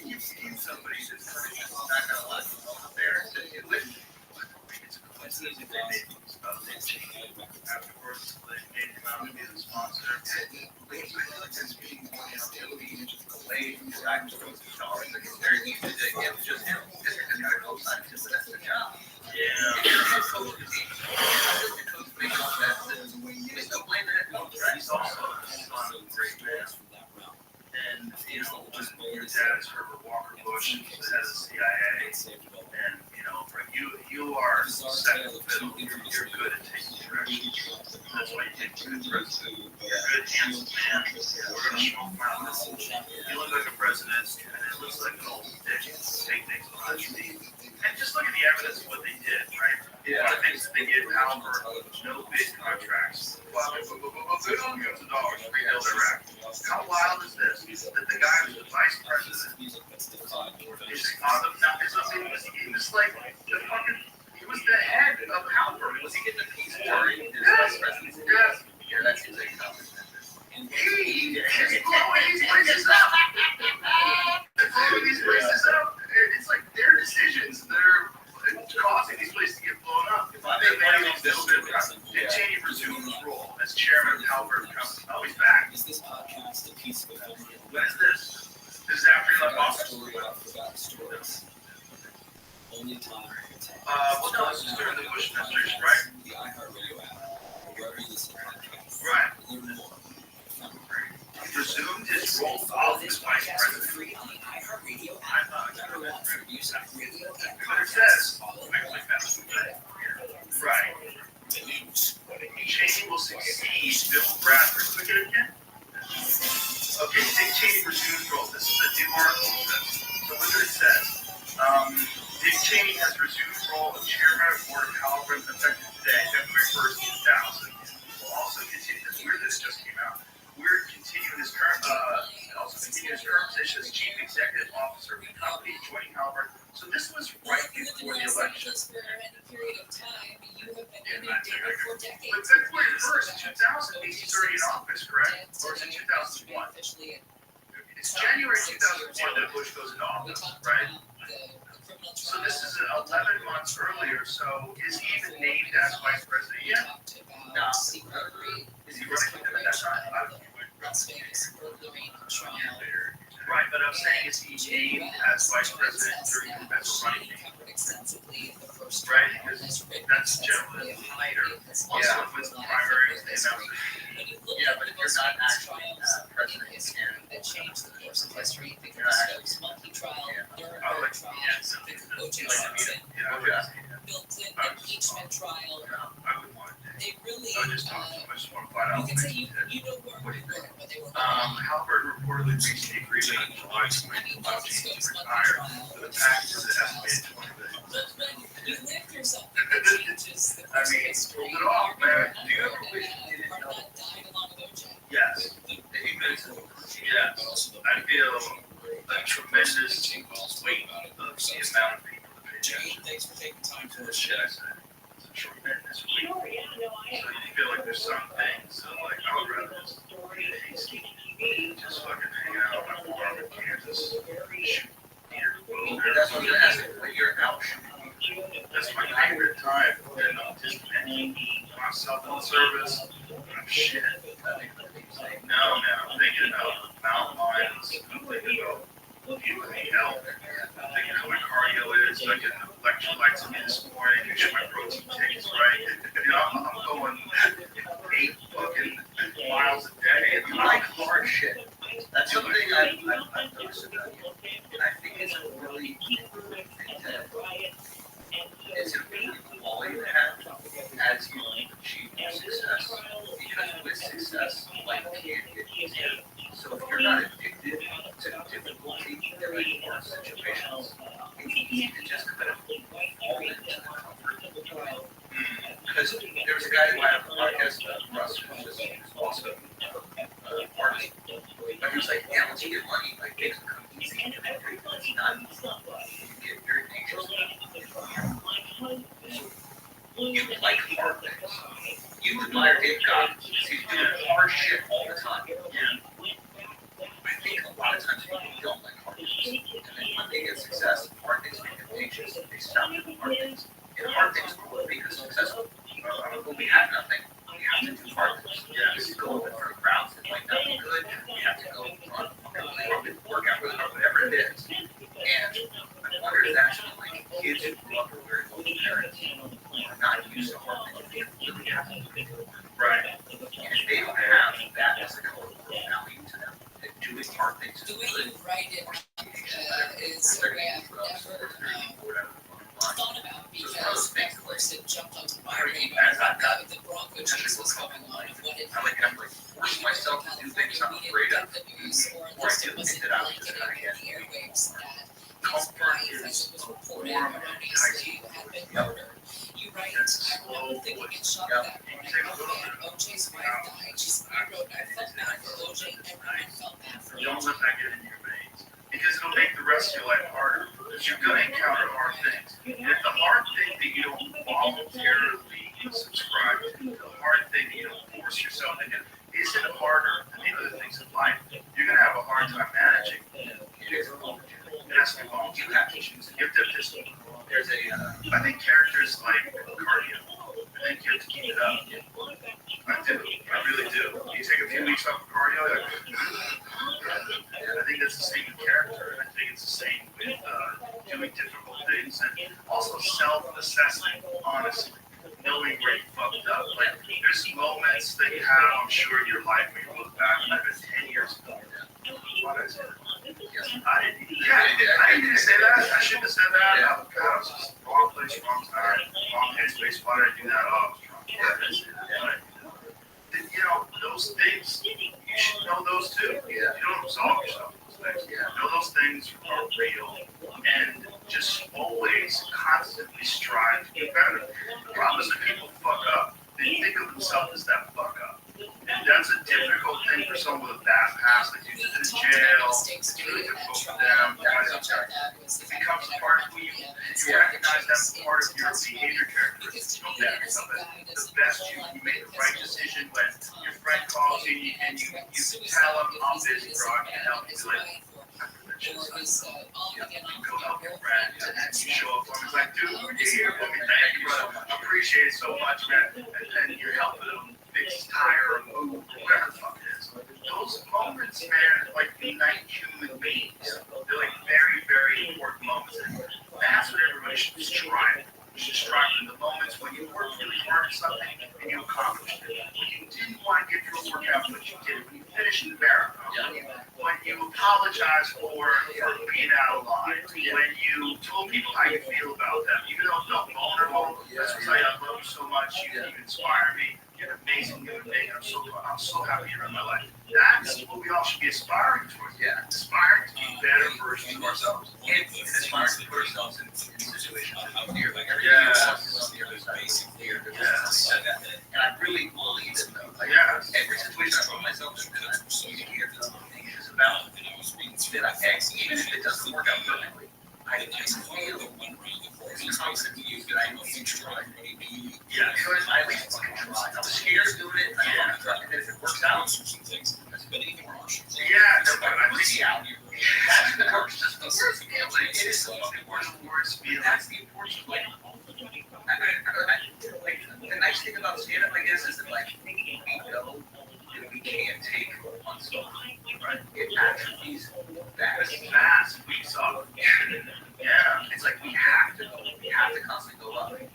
you've seen somebody that's not gonna let them out there and sit with you. It's a coincidence if they made things about it. Afterwards, they made him out to be the sponsor. It's being delayed, it's very easy to get just him. This is the guy who goes on to that's the job. He's also a great man. And, you know, your dad is Herbert Walker Bush, head of the CIA. And, you know, you are second fiddle. You're good at taking direction. That's why you Good handsome man. We're gonna smoke around this. He looked like a president, and it looks like an old dick. Take things on. And just look at the evidence of what they did, right? Yeah. One of the things that they gave Albert, no bid contracts. Billions of dollars to rebuild Iraq. How wild is this? That the guy who's the vice president is on the now it's he was like the fucking he was the head of Albert. Was he getting the peace party? Yes. Yes. Yeah, that seems like he's blowing these places up. Blowing these places up. It's like their decisions that are causing these places to get blown up. Dick Cheney resumed his role as chairman of Albert Company. Oh, he's back. Is this podcast a piece of When is this? This is after he left office? stories. Only time will tell. Well, no, this is during the Bush administration, right? The iHeartRadio app, wherever you listen to podcasts. Right. Learn more. He resumed his role as vice president. Free on the iHeartRadio app. Number one for music, radio, and But it says, right. The news. Cheney will succeed Bill Bradford. Look at it again. Okay, Dick Cheney resumed role. This is a new article. So look what it says. Dick Cheney has resumed role of chairman of the board of Halliburton effective today, February 1st, 2000. Will also continue. It's weird that it just came out. We're continuing his current, position as chief executive officer of the company, joining Halliburton. So this was right before the election. For any period of time, you have been inundated for decades. But February 1st, 2000, he's already in office, correct? Or is it 2001? It's January 2001 that Bush goes into office, right? So this is 11 months earlier. So is he even named as vice president yet? No. Is he running with him at that time? Las Vegas burglary trial. Right, but I'm saying is he named as vice president during the federal running game? Extensively the first right, because that's generally later. Also, with the primaries, they announce it. Yeah, but if you're not actually president, that changed the course of history. Think of the Stokes monkey trial, Nuremberg trial, think of O.J. Simpson, Bill Clinton impeachment trial. They really, you can say you know where we were, but they were Halliburton reportedly reached an agreement in July 2020 to retire for the package that estimated $20 billion. You live through something that changes the course of history. Pull it off, man. Do you ever wish you didn't know? Died along with O.J. Yes. Yes. I feel a tremendous weight of the amount of people that pay attention. Thanks for taking time for the shit I said. It's a tremendous weight. So you feel like there's some things, so like I would rather just fucking hang out on a farm in Kansas. That's what you're asking. When you're out, that's my favorite time. And I'm just myself in the service. I'm shit. No, I'm thinking about mountain lions. I'm thinking about people who need help. I'm thinking how my cardio is. I get electrolytes in me this morning. Make sure my protein take is right. You know, I'm going 8 fucking miles a day. You like hard shit. That's something I've noticed about you. And I think it's a really it's a really quality to have as you achieve your success. Because with success, life can get easier. So if you're not addicted to difficulty in hard situations, it's easy to just kind of fall into the comfort. Because there was a guy who had a podcast, Russ, who was also an artist. But he was like, yeah, once you get money, like, things become easy. It's not easy. You get very anxious. You like hard things. You admire Dave Goggins because he's doing hard shit all the time. Yeah. I think a lot of times people don't like hard things. And then when they get success, hard things make them anxious. They stop doing hard things. And hard things will make us successful. When we have nothing, we have to do hard things. Yeah, this is going in front of crowds that might not be good. We have to go run, work out really hard, whatever it is. And I wonder if that's like kids who grew up with very low parents are not used to hard things. They really have to do it. Right. And if they don't have that as a core value to them, that doing hard things is the way you write it is a way I've never thought about, because of course it jumped onto my radar. The Bronco chase was going on, and what things I'm afraid of, or I didn't think that I was just gonna get. Comfort is a form of enticement. You write, I remember thinking in shock that morning, OJ's wife died. I wrote, I felt bad for OJ, everyone felt bad for Don't OJ. let that get in your veins. Because it'll make the rest of your life harder. Because you're going to encounter hard things. And if the hard thing that you don't voluntarily subscribe to, the hard thing that you don't force yourself to do, isn't harder than the other things in life, you're going to have a hard time managing. It has to be long. You have to choose. You have to just, There's a, I think characters like cardio. I think you have to keep it up. I do. I really do. You take a few weeks off of cardio, like, and I think that's the same with character. And I think it's the same with doing difficult things and also self-assessing, honestly, knowing where you fucked up. Like, there's moments that you have, I'm sure, in your life when you look back, and I've been 10 years ago. What I said. I didn't say that. I shouldn't have said that. I was just wrong place, wrong time, wrong headspace. Why did I do that? Oh, I was wrong. But, you know, those things, you should know those too. You don't absolve yourself of those things. Know those things are real. And just always, constantly strive to get better. The problem is that people fuck up. They think of themselves as that fuck up. And that's a difficult thing for someone with a bad past, like due to the jail. It's really difficult for them. It becomes part of who you recognize that's part of your behavior characteristics. You don't think of yourself as the best. You make the right decision when your friend calls you and you tell them, I'm busy, bro, I can help you. Like, you go help your friend, and then you show up for him. It's like, dude, you're here for me. Thank you, brother. I appreciate it so much, man. And you're helping him fix his tire or move, whatever the fuck it is. Those moments, man, like unite human beings. They're like very, very important moments. And that's what everybody should strive for. You should strive for the moments when you work really hard at something and you accomplished it. When you didn't want to get through a workout, but you did it. When you finished the marathon. When you apologize for being out of line. When you told people how you feel about them. Even though it felt vulnerable, that's what I love you so much. You inspire me. You're an amazing human being. I'm so happy you're in my life. That's what we all should be aspiring towards. Aspiring to be better versions of ourselves. And aspiring to put ourselves in situations out here. Like everything else is on the other side. Basically, and I really believe it though. Like every situation I put myself in, it's about that I exit, even if it doesn't work out perfectly. I feel confident to use that I know you try. Yeah, because I at least fucking try. I was scared of doing it. I fucking tried. And if it works out, I see out here. That's the worst. That's the worst feeling. It is the worst feeling. That's the important way. The nice thing about stand-up, I guess, is that like we know that we can't take on stuff. Right? It atrophies fast. We saw. Yeah. It's like we have to constantly go up. And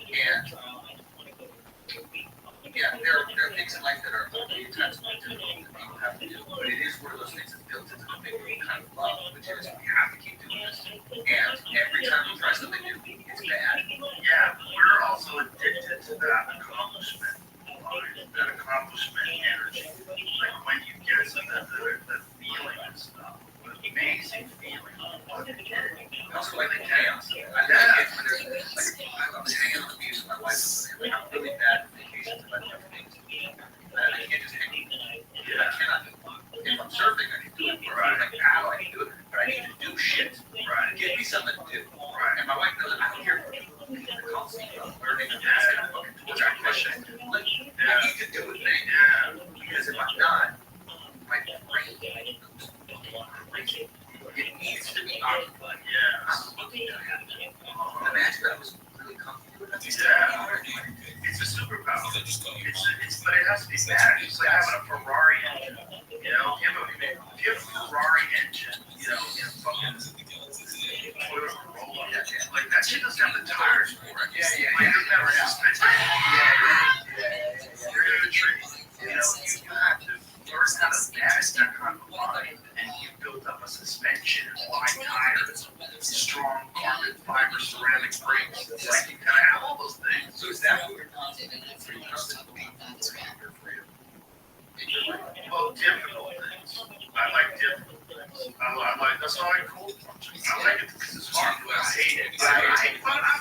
there are things in life that are really intense and difficult that people have to do. But it is one of those things that's built into the big kind of love, which is we have to keep doing this. And every time we try something new, it's bad. Yeah, we're also addicted to that accomplishment. That accomplishment energy. Like when you get something, the feeling and stuff. Amazing feeling. Also like the chaos. I was hanging on the beach with my wife. Like I'm really bad at vacations if I don't have things to do. I can't just hang. I cannot do it. If I'm surfing, I can do it. Or I'm like paddle, I can do it. But I need to do shit. Right. Give me something to do. Right. And my wife knows I don't care if people call me learning and asking a fucking torture question. Like, I need to do a thing. Yeah. Because if I'm not, my brain goes crazy. It needs to be occupied. Yes. Imagine that was really comfortable. Yeah. It's a superpower. But it has to be bad. It's like having a Ferrari engine. You know, if you have a Ferrari engine, you know, in a fucking Toyota Corolla, like that shit doesn't have the tires for it. Yeah. Like, it doesn't have a suspension. You're in a tree. You know, you have to learn how to manage that kind of line, and you build up a suspension, wide tires, strong carbon fiber ceramic brakes. It's like you kind of have all those things. So is that what you're talking about? Well, difficult things. I'm like, that's all right, cool. I like it because it's hard. I hate it. I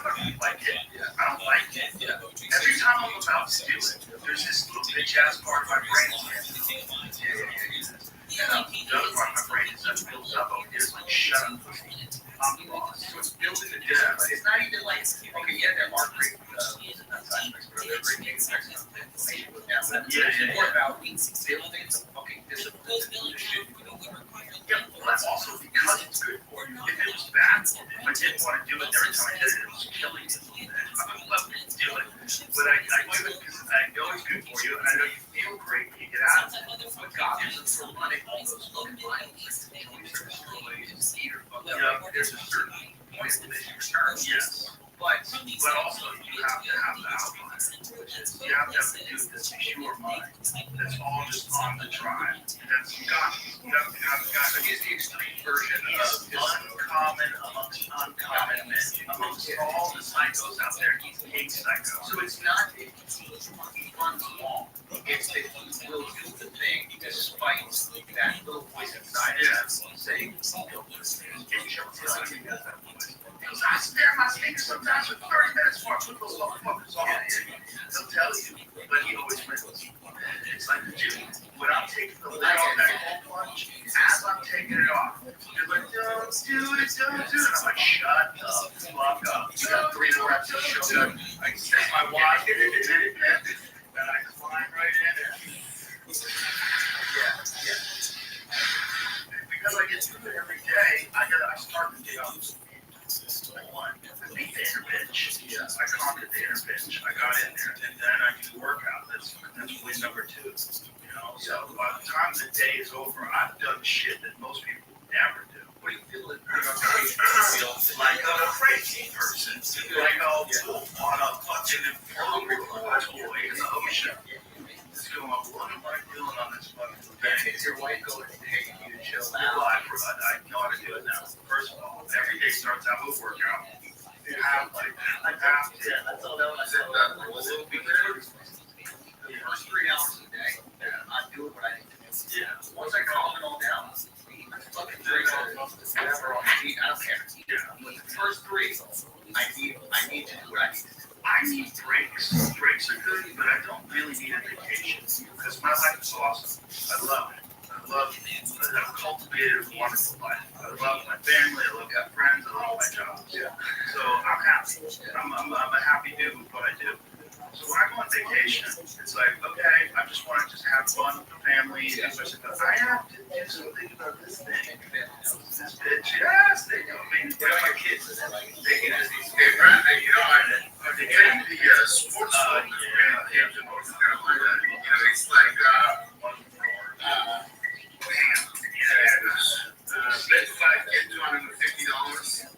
fucking like it. I don't like it. Every time I'm about to do it, there's this little bitch ass part of my brain. And the other part of my brain is that builds up over here. It's like, shut up. I'm the boss. So it's building the death. It's not even like, okay, yeah, there are great, not side effects, but there are great effects on the inflammation goes down. But it's more about building the fucking discipline to do the shit you don't want. Yeah, well, that's also because it's good for you. If it was bad, if I didn't want to do it every time I did it, it was killing me. I would love to do it. But I do it because I know it's good for you, and I know you feel great when you get out of it. But God isn't for running all those fucking violence. There's a certain point that you return, yes. But also you have to have the outline, which is you have to do this pure mind. That's all just on the drive. That's God. You have to It's the extreme version of uncommon amongst uncommon men. Amongst all the psychos out there, he's a psycho. So it's not that he runs along. It's that he will do the thing despite that little voice inside him saying, I stare my fingers sometimes for 30 minutes before I put those motherfuckers on. He'll tell you, but he always wins. It's like the gym. When I'm taking the lid off that cold plunge, as I'm taking it off, you're like, don't do it, don't do it. I'm like, shut the fuck up. You got 3 more reps to show up. I set my watch, and I climb right in there. Yeah. Because I get to do it every day, I start the day off. I beat the inner bench. I conquered the inner bench. I got in there, and then I do the workout. That's win number 2. So by the time the day is over, I've done shit that most people would never do. What do you feel like? Like a crazy person, like a fool on a fucking hungry boy in the ocean. Just going, what am I doing on this fucking day? Is your wife going, hey, you need to chill Well, out? I know how to do it now. First of all, every day starts out with workout. You have to. That's all that was. The first 3 hours a day, I'm doing what I need to do. Yeah. Once I calm it all down, I'm fucking doing whatever on my feet. I don't care. But the first 3, I need to do what I need to do. I need breaks. Breaks are good, but I don't really need a vacation because my life is awesome. I love it. I've cultivated a wonderful life. I love my family. I love my friends. I love my job. So I'm happy. I'm a happy dude with what I do. So when I go on vacation, it's like, okay, I just want to have fun with the family. I have to do something about this thing. This bitch, yes, they know me. What about your kids? They get as these They get the sports book. It's like, spend $250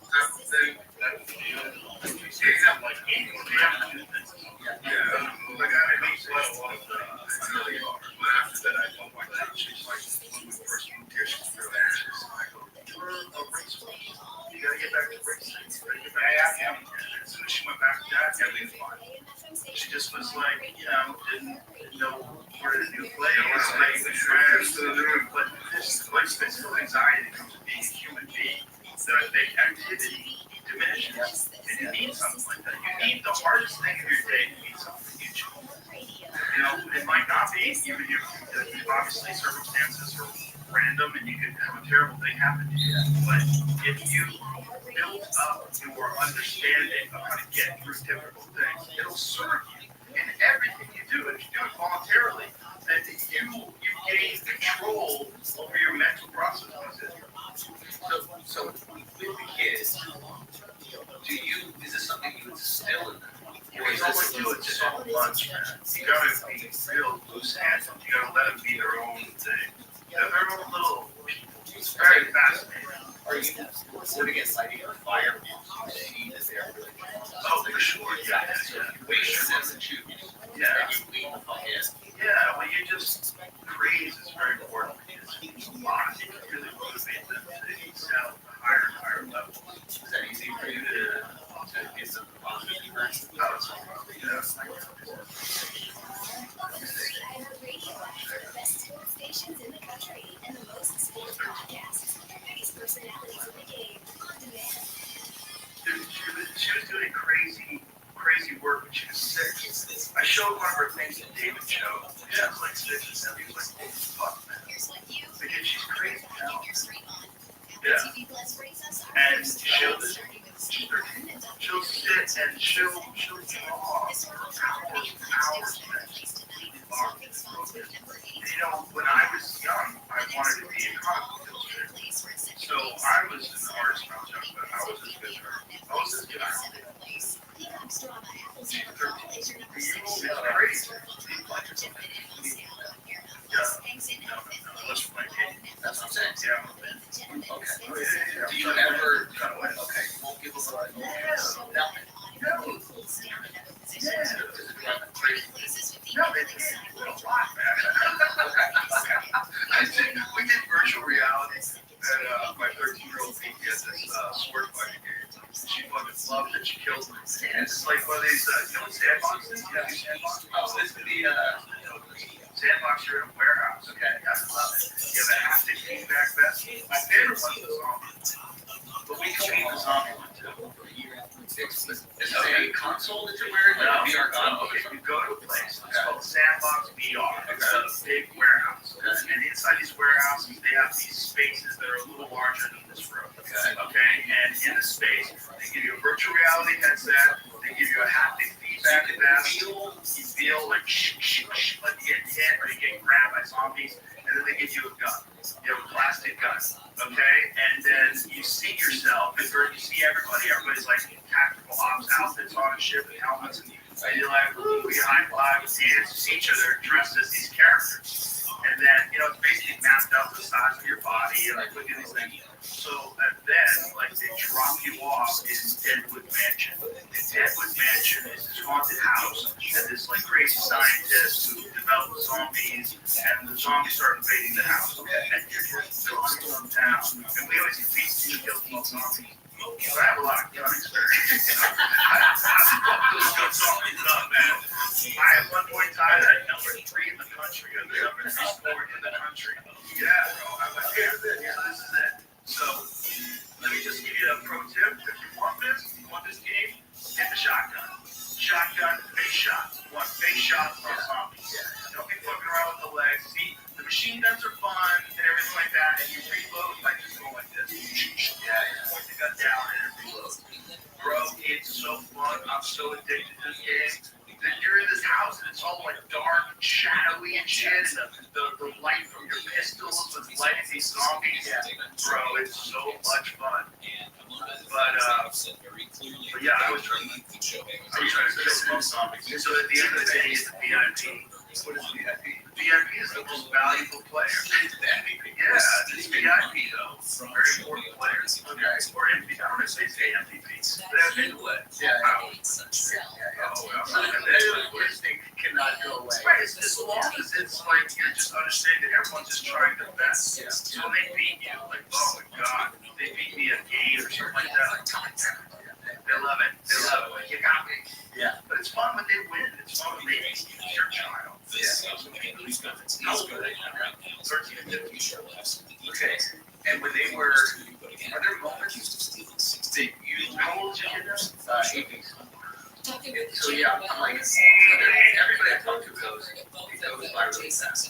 type of thing. They have like annual damages. I made quite a lot of $1 million. But after that, I told my dad, she's like, when we first moved here, she's real anxious. I go, you're a racist. You gotta get back to racing. As soon as she went back to that, everything's fine. She just was like, didn't know where to do play or like the friends, but this like physical anxiety that comes with being a human being that I think activity diminishes. And you need something like that. You need the hardest thing of your day to need something huge. It might not be, even if obviously circumstances are random and you could have a terrible thing happen to you. But if you build up your understanding of how to get through difficult things, it'll serve you in everything you do. If you do it voluntarily, then you gain control over your mental processes. So with the kids, is this something you instill in them? You can only do it so much, man. You gotta be real loose handed. You gotta let them be their own thing. They're their own little people. It's very fascinating. Are you reporting it lighting a fire? See that they're really for sure, yeah. Way sure that's the truth. Yeah. Yeah, well, you just, praise is very important. It's a lot. You can really motivate them to excel at a higher and higher level. Is that easy for you to get some positive feedback? The best sports stations in the country and the most sports podcasts. personalities in the game on demand. She was doing crazy work when she was 6. I showed one of her things that David showed. She was like 6 and 7. He was like, holy fuck, man. Because she's crazy now. Yeah. And she'll sit and she'll draw for hours, man. You know, when I was young, I wanted to be a comic illustrator. So I was an artist when I was young, but I was as good as her. I was as good as her. She's 13. It's crazy. Unless my kid. That's what I'm saying. Yeah. Okay. Do you ever? Okay. Won't give us a lot. Nothing. No. No, they did a lot, man. We did virtual reality, and my 13-year-old niece had this sword fighting game. She fucking loved it. She killed me. And it's like one of these, you know, sandboxes. You have these sandboxes. Oh, this is the sandbox. You're in a warehouse. Okay, I love it. You have a haptic feedback vest. My favorite one is the zombie. But we can leave the zombie one too. Is it a console that you're wearing? No, VR console? okay, you go to a place, it's called Sandbox VR. It's a big warehouse. And inside these warehouses, they have these spaces that are a little larger than this room. Okay, and in the space, they give you a virtual reality headset, they give you a haptic feedback vest, you feel like like you get hit or you get grabbed by zombies, and then they give you a gun. You have a plastic gun, okay? And then you see yourself, and you see everybody's like in tactical ops outfits on and shit with helmets, and you're like, ooh, we high five, we dance, see each other dressed as these characters. And then, you know, it's basically mapped out the size of your body, and like, look at these things. So then, like, they drop you off in Deadwood Mansion. And Deadwood Mansion is this haunted house, and this, like, crazy scientist who developed zombies, and the zombies start invading the house. And you're just filming them down. And we always compete to kill zombies. So I have a lot of gun experience. I fuck those gun zombies up, man. I at one point in time had number 3 in the country, or the number 3 sport in the country. Yeah, bro. I'm like, yeah, this is it. So let me just give you a pro tip. If you want this game, get the shotgun. Shotgun, face shots. You want face shots on zombies. Don't be fucking around with the legs. See, the machine guns are fun and everything like that, and you reload by just going like this. Yeah, you point the gun down and it reloads. Bro, it's so fun. I'm so addicted to this game. Then you're in this house and it's all like dark and shadowy and shit, and the light from your pistols was lighting these zombies. Bro, it's so much fun. But yeah, I was trying to kill zombies. So at the end of the day, it's the VIP. What is VIP? VIP is the most valuable player. Yeah, it's VIP though. Very important players. Okay. Or MVP. I don't know if they say MVPs. But that's been what? Yeah. This thing cannot go away. Right, it's as long as it's like you're just understanding that everyone's just trying their best. Yeah. So when they beat you, like, oh my god, they beat me at 8 or something like that. They love it. They love it. You got me. Yeah. But it's fun when they win. It's fun when they beat your child. How old are they now? 13 and 15. Okay. And when they were, are there moments that you, how old is your kid now? 18. So yeah, I'm like, everybody I talk to goes by really fast.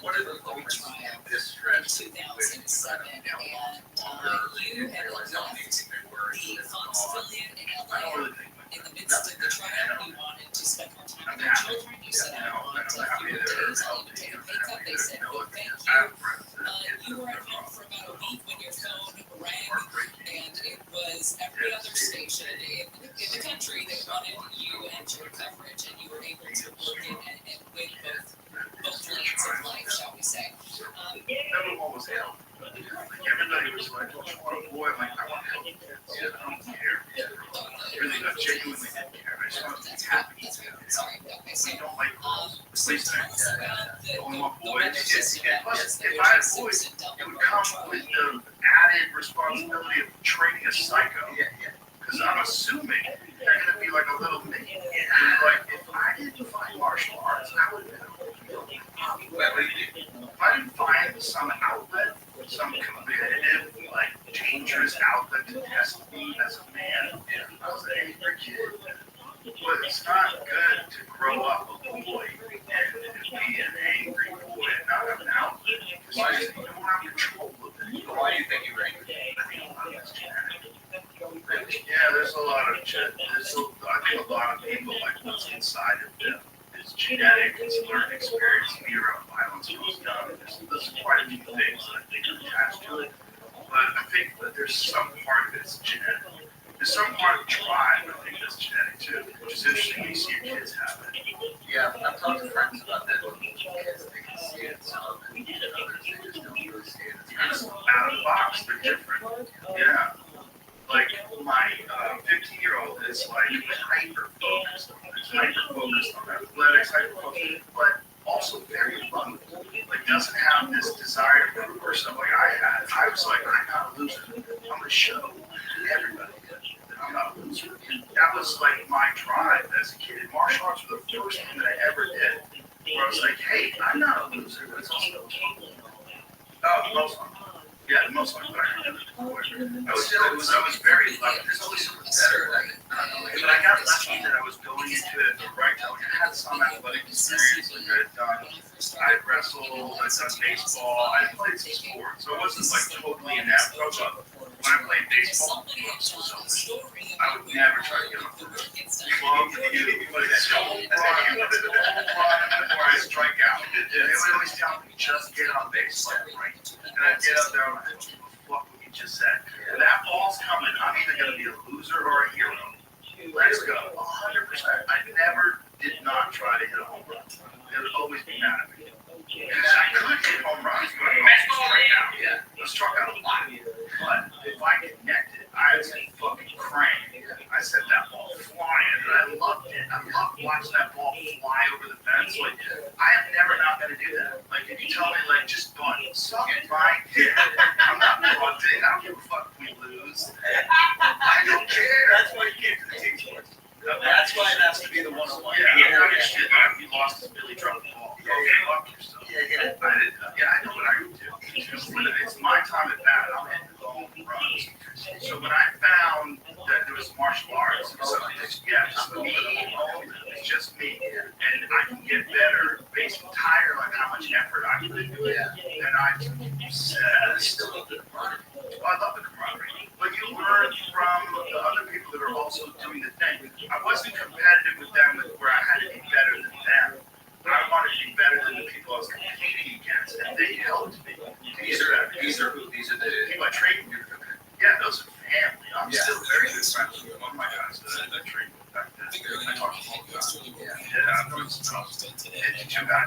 What are the moments of this stretch with you had realized how amazing they were? I don't really think in the midst of the trial, we wanted to spend more time with our children. You said, I want a few days, I need to take a pay cut. They said, no, thank you. You were at home for about a week when your phone rang, and it was every other station in the country that wanted you and your coverage, and you were able to work in and win both lanes of life, shall we say. Everyone was hell. Everybody was like, oh, I want a boy. I'm like, I want help. Yeah, I don't care. Really, I genuinely don't care. I just want to be happy. Sorry, okay, so, we don't like girls. Please don't. Only want boys. Plus, if I had boys, it would come with the added responsibility of training a psycho. Because I'm assuming they're going to be like a little me. And like, if I didn't find martial arts, I would have been if I didn't find some outlet, some competitive, like dangerous outlet to test me as a man. I was an angry kid. But it's not good to grow up a boy and be an angry boy and not have an outlet. Because you don't have control of it. Why do you think you were angry? I think a lot of it's genetic. Yeah, there's a lot of I think a lot of people, like what's inside of them is genetic, it's learned experience, fear of violence when I was young. There's quite a few things that I think are attached to it. But I think that there's some part of it's genetic. There's some part of drive, I think, that's genetic too, which is interesting when you see your kids have it. Yeah, I've talked to friends about that. Kids, they can see it, some, and others, they just don't really see it. It's kind of Out of the box, they're different. Yeah. Like my 15-year-old is like hyper-focused on athletics, hyper-focused, but also very loving. Like doesn't have this desire to prove herself like I had. I was like, I'm not a loser. I'm gonna show everybody that I'm not a loser. That was like my drive as a kid. And martial arts were the first thing that I ever did where I was like, hey, I'm not a loser, but it's also the most fun. Yeah, the most fun. I was very lucky. There's always something better. But I got lucky that I was going into it at the right time. I had some athletic experience. Like I had wrestled, I'd done baseball, I played some sports. So it wasn't like totally inept. When I played baseball, I was so selfish. I would never try to get off the roof. You play that double run before I strike out. They would always tell me, just get on base, right? And I'd get up there and I'd go, what you just said. If that ball's coming, I'm either going to be a loser or a hero. Let's go. 100%. I did not try to hit a home run. They would always be mad at me. Because I could hit home runs, but I struck out a lot. But if I connected, I was a fucking crank. I set that ball flying, and I loved it. I loved watching that ball fly over the fence. Like, I am never not going to do that. Like, if you tell me, like, just bunt, suck my dick. I'm not bunting. I don't give a fuck if we lose. I don't care. That's why you can't do the team sports. That's why it has to be the one-on-one. You lost to Billy dropped the ball. Okay, fuck yourself. I know what I would do. It's my time at bat. I'm hitting long runs. So when I found that there was martial arts, it's just me, and I can get better based entirely on how much effort I put into it. And I still love the camaraderie. I love the camaraderie. But you learn from the other people that are also doing the thing. I wasn't competitive with them where I had to be better than them. But I wanted to be better than the people I was competing against, and they helped me. These are the people I trained with. Yeah, those are family. I'm still very good friends with one of my guys that I trained with back then. I talk to all the time. I'm doing some stuff.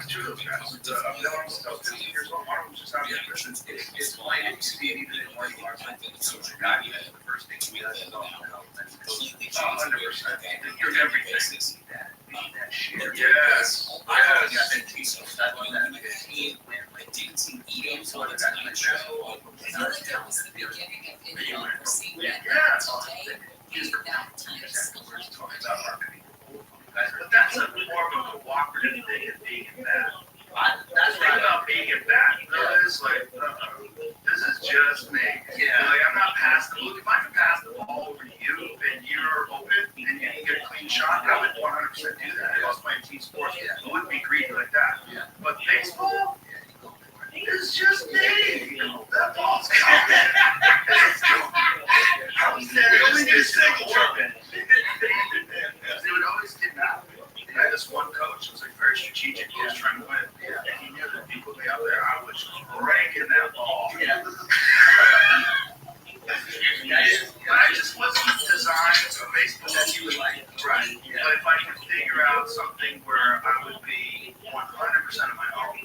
Two of those guys. I'm still 15 years old. One of them just out of the mission. It's plain to see it even in martial arts. So the guy who has the first thing he does is all help. 100%. You're everything. That shit. Yes. I always got that team stuck on that team when my team eating so I got my show. I feel like that was the beginning of any unforeseen Yeah. today. That time But that's a more of a cooperative thing than being in that. That's right about being in that. It's like, this is just me. Yeah. Like, I'm not passing. Look, if I could pass the ball over to you and you're open and you can get a clean shot, I would 100% do that. If I was playing team sports, it wouldn't be greedy like that. Yeah. But baseball, it's just me. That ball's coming. I was there. They only did a single orbit. They would always get mad. I had this one coach who was like very strategic. He was trying to win. And he knew that people would be out there. I was cranking that ball. But I just wasn't designed for baseball that you would like. Right. But if I could figure out something where I would be 100% of my own,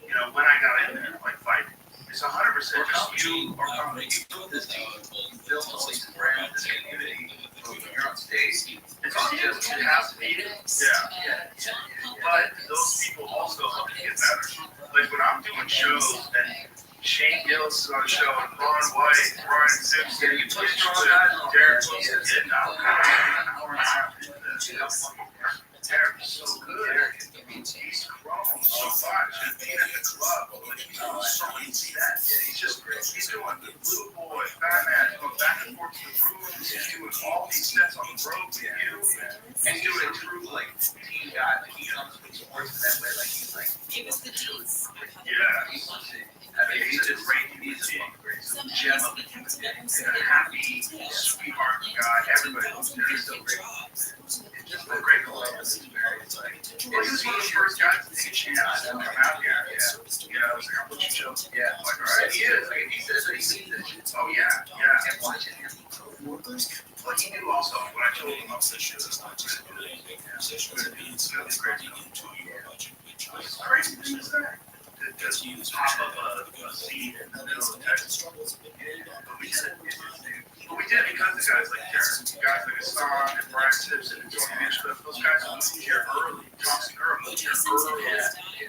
you know, when I got in there, like fighting, it's 100% just you or company. You build this team, you build all these brands, this community. You're on stage. It's not just it has to be. Yeah. But those people also help you get better. Like when I'm doing shows and Shane Gillis is on the show and Ron White, Brian Simpson, you play Derek Wilson, and I'm hour and a half into this. Derek is so good. He's grown so much. And being at the club, so many He's a gem of a human being. He's a happy, sweetheart guy. Everybody loves him. He's so great. Just a great Columbus. He was one of the first guys to take a chance to come out here. Yeah, I was like, I'll put you show. Yeah, like, all right, he is. Like, he says that he sees it. Oh, yeah. And watching him. But he knew also when I told him about this shit, it's not just a really big position. It's really great. What's crazy thing is that? Just pop up a seed in the middle of the text. But we did it. But we did because the guys like Jared, guys like Hassan and Brian Simpson and Tony Hinchcliffe, those guys moved here early. Tom Segura moved here early.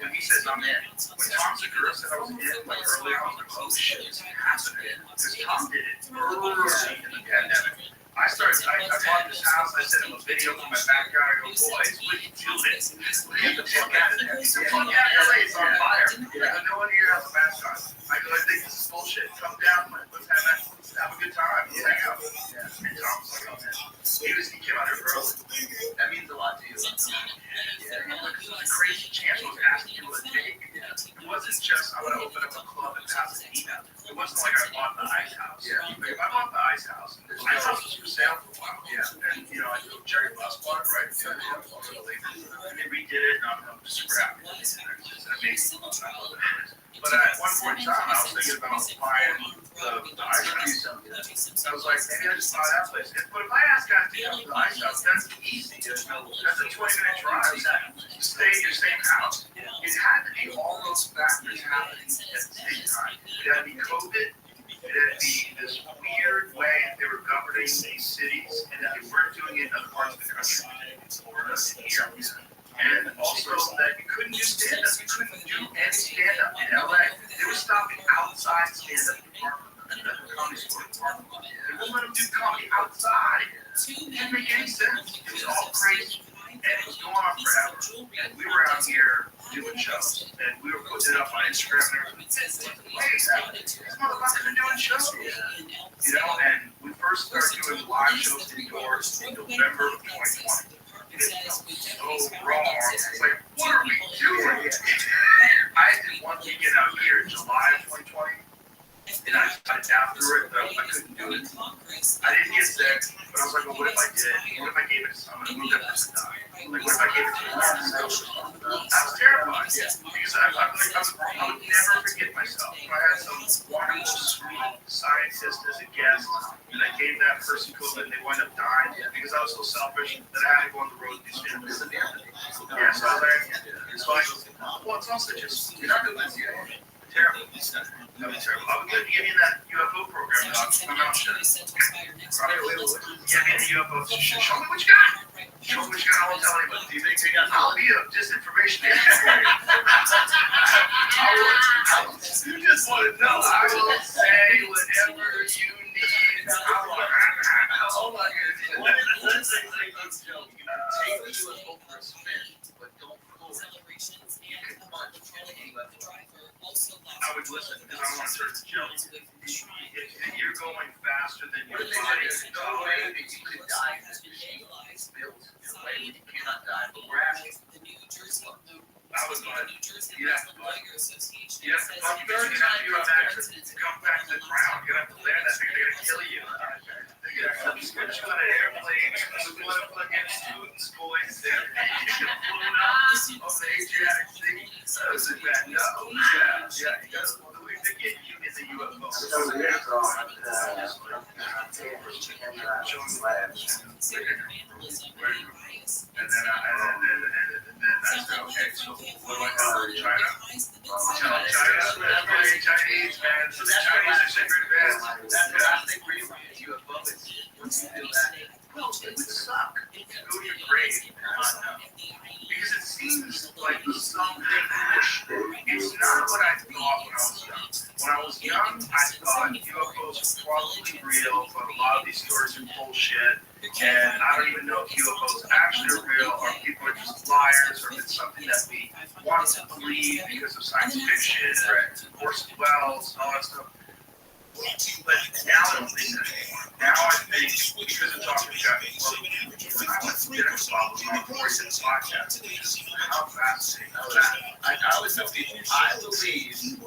When he says I'm in, when Tom Segura said I was in like early, I was like, oh shit, it's happening. Because Tom did it early in the pandemic. I bought this house, I sent him a video from my backyard, I go, boys, we can do it. We have to fuck out of there. He said, fuck out of LA, it's on fire. I go, no one here has a mask on. I go, I think this is bullshit. Come down, let's have a good time. Let's hang out. And Tom was like, oh man. He came out here early. That means a lot to you. Yeah, it was a crazy chance. I was asking you to take. It wasn't just, I want to open up a club and pass an email. It wasn't like I bought the ice house. Yeah. If I bought the ice house, the ice house was for sale for a while. Yeah. And, I go, Jerry Bus bought it, right? Yeah. And they redid it, and I'm super happy. It's amazing. But at one point in time, I was thinking about buying the ice house. I was like, maybe I just buy that place. But if I ask guys to come to the ice house, that's easy. That's a 20-minute drive. You stay in your same house. It had to be all those factors happening at the same time. It had to be COVID. It had to be this weird way they were governing these cities, and that they weren't doing it in other parts of the country, Florida, here. And also that you couldn't do stand-up. You couldn't do any stand-up in LA. They were stopping outside stand-up department, the comedy store department. They wouldn't let them do comedy outside. It didn't make any sense. It was all crazy. And it was going on forever. And we were out here doing shows. And we were putting it up on Instagram and everything. These motherfuckers are doing shows. And we first started doing live shows indoors in November of 2020. It felt so wrong. It's like, what are we doing? I did one weekend out here in July of 2020. And I got down through it, but I couldn't do it. I didn't get sick, but I was like, well, what if I did? What if I gave it to someone who moved up to die? Like, what if I gave it to myself? I was terrified, because I would never forget myself. If I had some wonderful scientist as a guest, and I gave that person COVID, and they wound up dying because I was so selfish that I had to go on the road and do stand-up. Yeah, so I was like, it's like, well, it's also just, you're not doing this yet. Terrible. That was terrible. I would give you that UFO program, dog. I'm out shit. Give me the UFO. Show me what you got. Show me what you got. I won't tell anybody. Do you think you got? I'll be a disinformation expert. You just want to know. I will say whatever you need. Oh my goodness. Let's joke. Take the UFO for a spin, but don't pull it. You can punch any UFO. I would listen because I don't want to start to jump. If you're going faster than your body is going, you could die in this machine. It's built in a way you cannot die. But we're asking. I was going to. You have to fuck 30 times you have access to come back to the ground. You're going to have to land that thing. They're going to kill you. They're going to put you on an airplane. We're going to put in students, boys. You're going to pull it up on the Adriatic Sea. Those are bad. No. Yeah. You got to. They get you in the UFO. And then I said, okay, so what do I tell China? Tell China, Chinese, man. So the Chinese are secret best. That's the last thing we're doing is UFO. Once you do that, well, it would suck. Go to your grave and not know. Because it seems like something, it's not what I thought when I was young. When I was young, I thought UFOs were probably real, but a lot of these stories are bullshit. And I don't even know if UFOs actually are real, or people are just liars, or if it's something that we want to believe because of science fiction, or Orson Welles, and all that stuff. But now I don't think that anymore. Now I think, because of talking to Jeff, I went to dinner with Bob before he did the podcast, which is how fascinating that. I always tell people, I believe he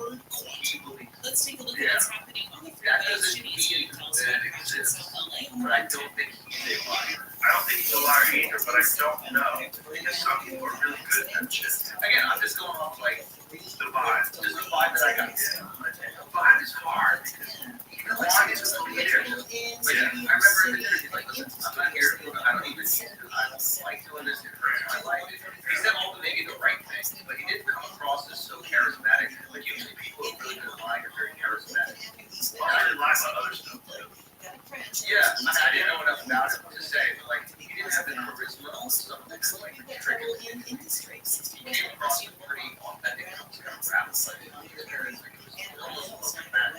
believes Let's take a look at what's happening on the freeway. Shitty Street tells you in South LA. But I don't think he's a liar. I don't think he's a liar either, but I don't know. Because some people are really good at that shit. Again, I'm just going off like The vibe. just the vibe that I got. The vibe is hard because even the long is still here. Like, I remember in the dinner, he's like, listen, I'm not here, I don't even, I don't like doing this, it hurts my life. He said all the maybe the right things, but he didn't come across as so charismatic. Like usually people who are really good at lying are very charismatic. Well, I really lie about other stuff too. Yeah, I didn't know enough about it to say, but like, he didn't have the charisma or something that could like trigger him. He came across as pretty authentic, and I was kind of proud of it. It was almost like that.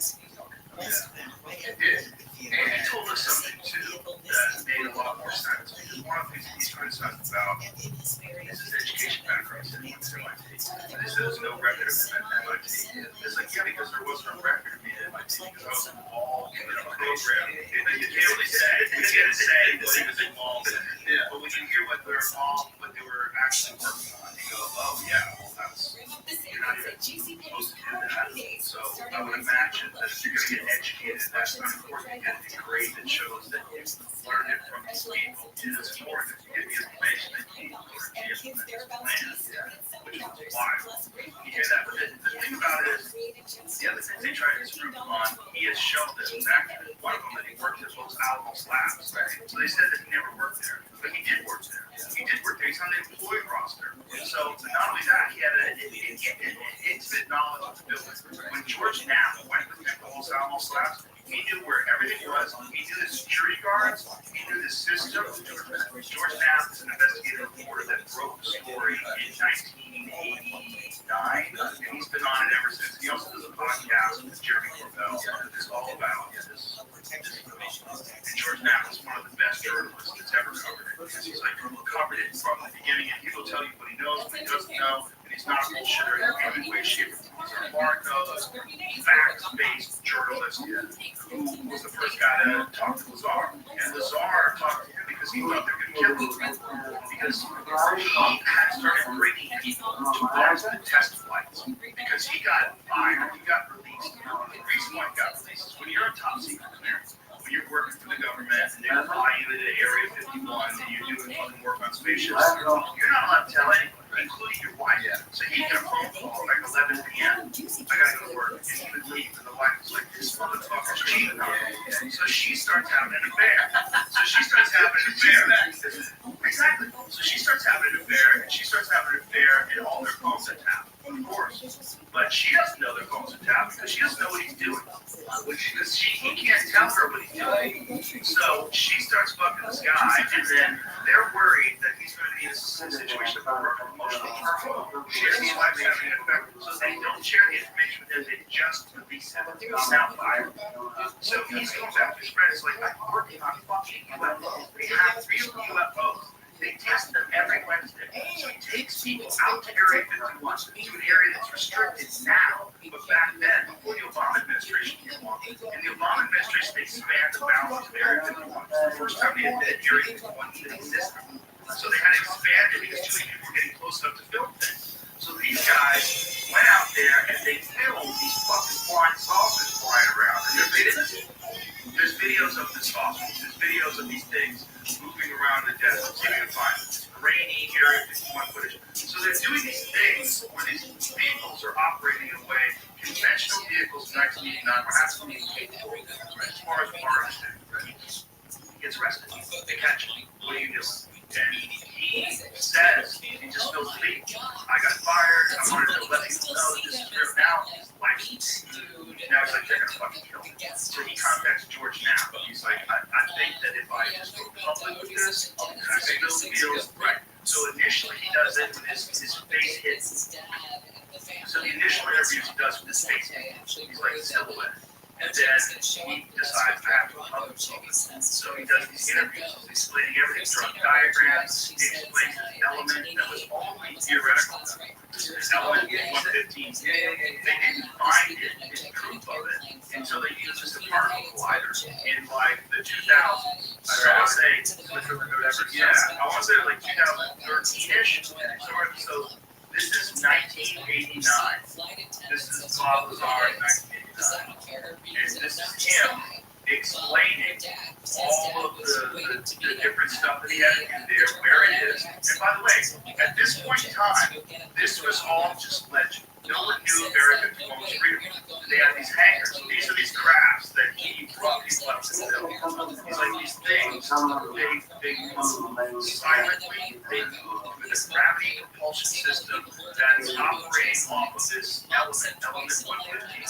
It did. And he told us something too that made a lot more sense. Because one of the things he's criticized about is his education background. He said he went to MIT. And they said there's no record of him at MIT. It's like, yeah, because there was no record of me at MIT because I was involved in the program. You can't really say, you can't say that he was involved in it. Yeah, but when you hear what they're all, what they were actually working on, you go, oh yeah, well that's, you're not even supposed to do that. So I would imagine that if you're going to get educated, that's not important. You get a degree that shows that you've learned it from these people. It is important to get the information that you need to implement this plan, which is wild. You hear that? But the thing about it is, the other thing they try to disprove him on, he has shown that in fact, one of them that he worked at Los Alamos Labs. So they said that he never worked there, but he did work there. He did work there. He's on the employee roster. So not only that, he had an intimate knowledge of the building. When George Knapp went to Los Alamos Labs, he knew where everything was. He knew the security guards. He knew the system. George Knapp is an investigative reporter that broke the story in 1989, and he's been on it ever since. He also does a podcast with Jeremy Corbell. It's all about this information. And George Knapp is one of the best journalists that's ever covered it. He's like covered it from the beginning, and he will tell you what he knows, what he doesn't know, and he's not a bullshitter in any way, shape, or form. He's a hard-nosed, facts-based journalist who was the first guy to talk to Lazar. And Lazar talked to him because he thought they were going to kill him. Because he had started bringing people to watch the test flights. Because he got fired, he got released. The reason why he got released is when you're a top secret clearance, when you're working for the government and they fly you into Area 51 and you're doing fucking work on spaceships, you're not allowed to tell anybody, including your wife. So he got a phone call like 11 p.m. I gotta go to work. And he would leave, and the wife was like, this motherfucker's cheating on me. So she starts having an affair. Exactly. So she starts having an affair, and all their phones are tapped, of course. But she doesn't know their phones are tapped because she doesn't know what he's doing. He can't tell her what he's doing. So she starts fucking this guy, and then they're worried that he's going to be in a situation of emotional turmoil. His wife's having an effect. So they don't share the information with him. They just release him. He's now fired. So he's going back to his friends like, I'm working on fucking UFOs. They have 3 UFOs. They test them every Wednesday. So he takes people out to Area 51, to an area that's restricted now. But back then, before the Obama administration came along, in the Obama administration, they expanded the boundaries of Area 51. The first time they admitted Area 51 even existed. So they had to expand it because too many people were getting close enough to film things. So these guys went out there and they filmed these fucking flying saucers flying around. And there's videos of the saucers. There's videos of these things moving around the desert. See if you can find it. It's grainy Area 51 footage. So they're doing these things where these vehicles are operating in a way conventional vehicles in 1989 were absolutely incapable of as far as our understanding. He gets arrested. They catch him. What are you doing? And he says, he just feels the beat. I got fired. I wanted to let people know that this is real. Now his life's now he's like, they're going to fucking kill me. So he contacts George Knapp. He's like, I think that if I just go public with this, I still feels right. So initially he does it with his face hits. So the initial interviews he does with his face hits. He's like a silhouette. And then he decides to have to public focus. So he does these interviews, he's explaining everything, drawing diagrams, he explains an element that was only theoretical. This element in 115, they didn't find it in proof of it until they used this particle collider in like the 2000s. I want to say, I want to say like 2013-ish. So this is 1989. This is Bob Lazar in 1989. because I don't care. And this is him explaining all of the different stuff that he had to do there, where it is. And by the way, at this point in time, this was all just legend. No one knew America could almost freedom. They had these hangars. These are these crafts that he brought people up to build. He's like these things, they move silently. They move with a gravity propulsion system that's operating off of this element 115.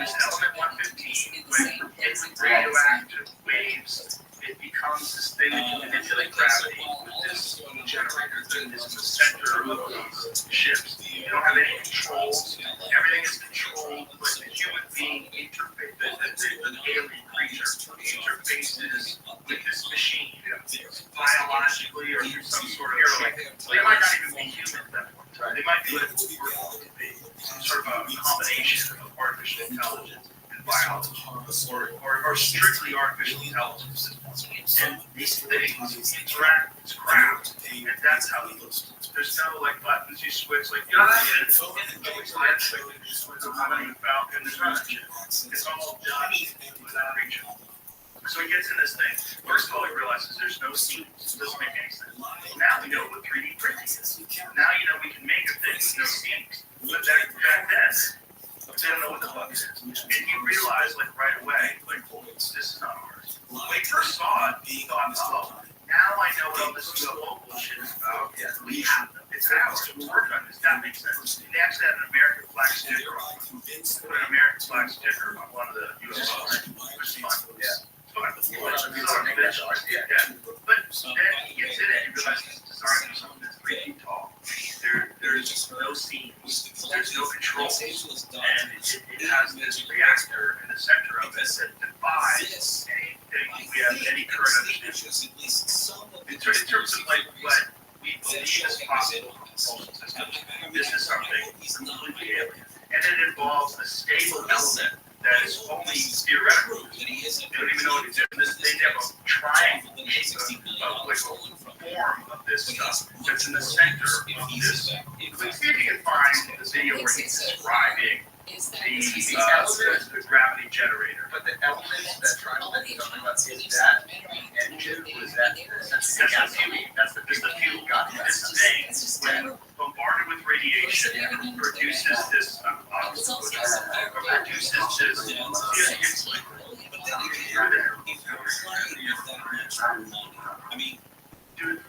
This element 115, when hit with radioactive waves, it becomes this thing that can manipulate gravity with this generator that is in the center of these ships. You don't have any controls. Everything is controlled like the human being interface, the alien creature interfaces with this machine, biologically or through some sort of they might not even be human at that point in time. They might be some sort of a combination of artificial intelligence and biology, or strictly artificial intelligence. And these things interact with craft, and that's how it looks. There's no like buttons you switch, like you know what I mean? It's like the Falcon, there's none of that shit. It's all done with that creature. So he gets in this thing. First of all, he realizes there's no seams. It doesn't make any sense. Now we know what 3D printing is. Now you know we can make a thing with no seams. But back then, they don't know what the fuck it is. And he realized, like, right away, like, this is not ours. When he first saw it, he thought, oh, now I know what all this UFO bullshit is about. Yeah, we have them. It's ours. We're working on this. That makes sense. They actually had an American flag sticker on it. Put an American flag sticker on one of the UFOs, which is fun. Yeah. But then he gets in it and realizes it's designed for something that's 3 feet tall. There's just no seams, there's no controls, and it has this reactor in the center of it that defies anything we have any current understanding. In terms of like what we believe is possible in propulsion systems, this is something completely alien. And it involves a stable element that is only theoretical. They don't even know what it is. They have a triangle form of this stuff that's in the center of this. Let's see if you can find the video where he's describing the gravity generator. But the elements that Triangle is talking about, is that engine, was that essentially that's the fuel gun. This thing, when bombarded with radiation, produces this I mean, dude,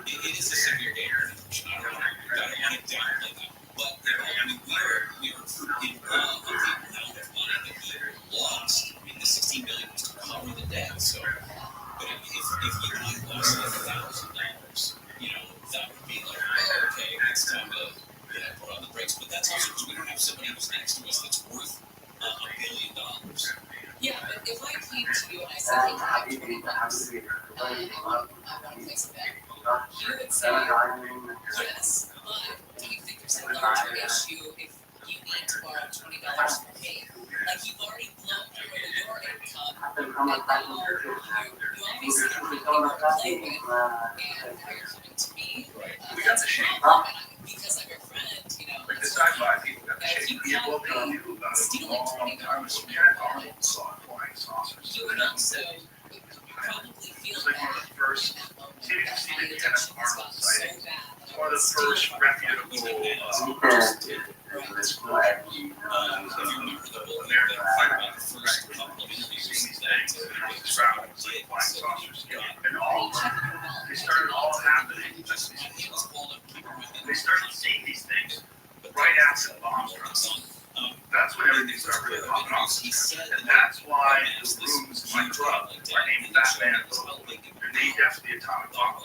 it is a severe danger. I don't want to downplay that. But I mean, we are in the amount of money that we lost. I mean, the $16 million was to cover the debt. So, but if you lost $1,000, you know, that would be like, oh, okay, it's time to put on the brakes. But that's also because we don't have somebody who's next to us that's worth $1 billion. Yeah, but if I came to you and I said, hey, I have $20, I want to place a bet. You would say, yes, but do you think there's a larger issue if you need to borrow $20 from me? Like, you've already blown through your income, and now you obviously have people to play with, and now you're coming to me. We got the shape. Because I'm your friend, you know. Like the sci-fi people got the shape. Yeah, well, they knew about it a long time ago. Flying saucers. You would also probably feel it's like one of the first. See if you see the Kenneth Arnold sighting. It's one of the first reputable American flying saucers. And all of them, they started all happening. They started seeing these things right after the bombs dropped. That's when everything started really popping off. And that's why the rooms in my club are named Batman. They're named after the atomic bomb.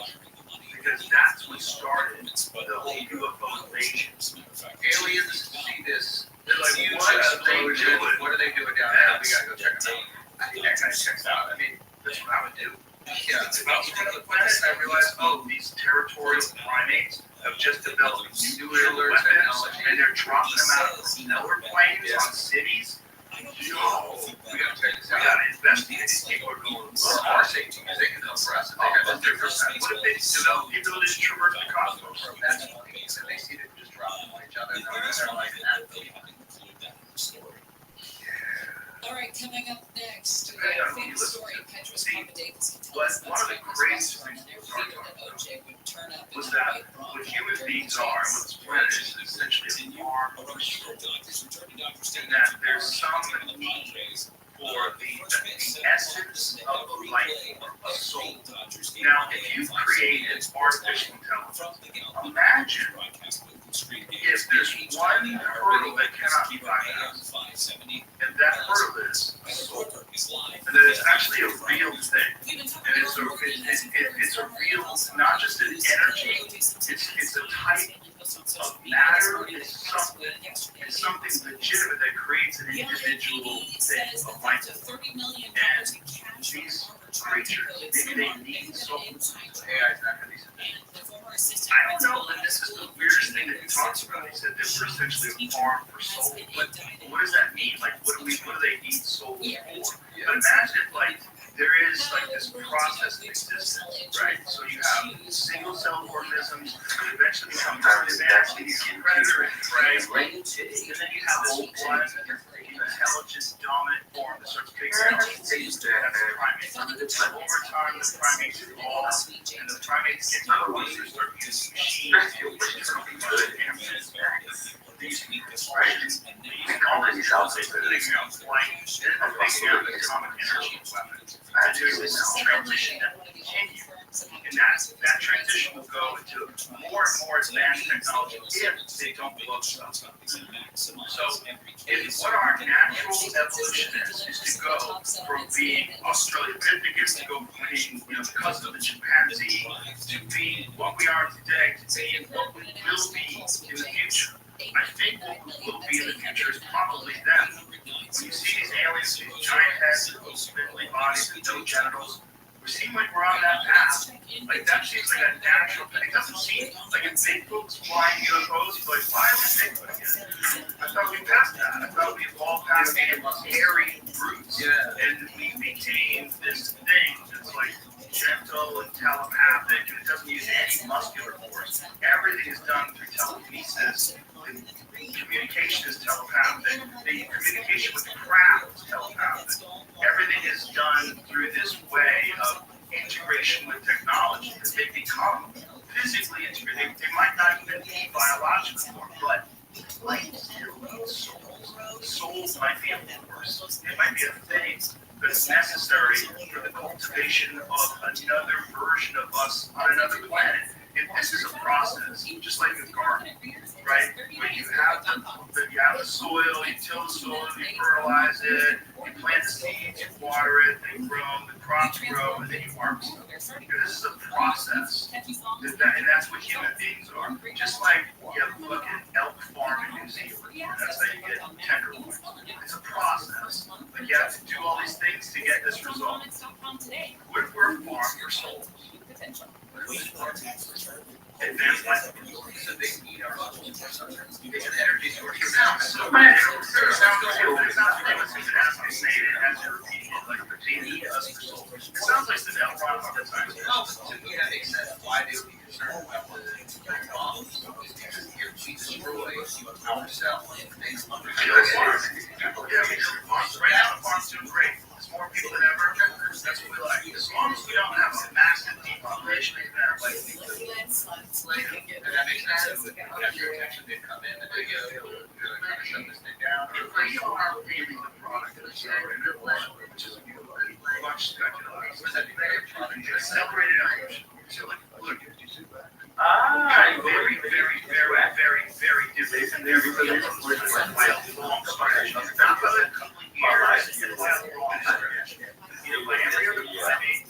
Because that's what started the whole UFO invasion. Aliens see this. They're like, huge what explosion. What are they doing down there? We gotta go check it out. I think that kind of checks out. I mean, that's what I would do. Yeah, if I was on the planet and I realized, oh, these territorial primates have just developed nuclear weapons and they're dropping them out of nowhere planes on cities. No, we gotta check this out. We gotta investigate these people are going. Our safety is they can help for us. They got this different. What if they develop the ability to traverse the cosmos? That's one thing. If they see them just dropping on each other, they're like that. and that there's some need for the essence of life of soul. Now, if you created artificial intelligence, imagine if there's one hurdle that cannot be bypassed, and that hurdle is soul, and that it's actually a real thing, and it's a real, not just an energy, it's a type of matter, it's something legitimate that creates an individual thing of life. And these creatures, maybe they need soul. AI is not going to be sufficient. I don't know that this is the weirdest thing that he talks about. He said that we're essentially a farm for soul, but what does that mean? Like, what do they need soul for? But imagine if, like, there is like this process of existence, right? So you have single-cell organisms that eventually become more advanced, you get predator and prey, and then you have this one intelligent, dominant form that starts figuring out things that have primates. But over time, the primates evolve, and the primates get to the point where they start using machines to which is something good and these weapons, and all these cells are figuring out flight, and they're figuring out the atomic energy weapons. And there's this transition that will continue, and that transition will go into more and more advanced technology if they don't blow stuff up. So, if what our natural evolution is to go from being Australopithecus to go from being, the cousin of the chimpanzee, to being what we are today, to being what we will be in the future. I think what will be in the future is probably them. When you see these aliens, these giant heads, those spindly bodies, and no genitals, we seem like we're on that path. Like, that seems like a natural thing. It doesn't seem like if Bigfoot's flying UFOs, like, why is Bigfoot again? I thought we passed that. I thought we evolved past being hairy brutes. And we became this thing that's like gentle and telepathic, and it doesn't use any muscular force. Everything is done through telekinesis. Communication is telepathic. The communication with the crowd is telepathic. Everything is done through this way of integration with technology, because they become physically integrated. They might not even be biological form, but life still needs souls. Souls might be a force. It might be a thing that is necessary for the cultivation of another version of us on another planet. And this is a process, just like a garden, right? When you have the soil, you till the soil, you fertilize it, you plant the seeds, you water it, they grow, the crops grow, and then you harvest them. This is a process, and that's what human beings are. Just like you have a fucking elk farm in New Zealand, that's how you get tenderloins. It's a process, but you have to do all these things to get this result. We're a farm for souls. Advanced life, so they need our it's an energy source. It sounds so bad. It sounds famous because it has to say it, has to repeat it, like they need us for soul. It sounds like the devil all the time. Yeah, they said why they would be concerned about the bombs is because here we destroy ourselves. Right now the farm's doing great. There's more people than ever. That's what we like. As long as we don't have a massive depopulation in there, like and that makes sense. When after attention, they come in and they go, we're going to shut this thing down. We are really the product of the show, which is much speculative. What does that mean? Separated evolution. So, like, look, very, very, very, very, very different. And very, very long stretch. Not about a couple of years. It's a long stretch. Like every other planning,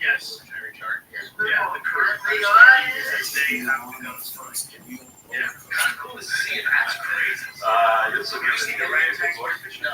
yes. Yeah, the current is they have to go first. Yeah, kind of cool to see it. That's crazy. You'll see the orangutan. This is orangutan.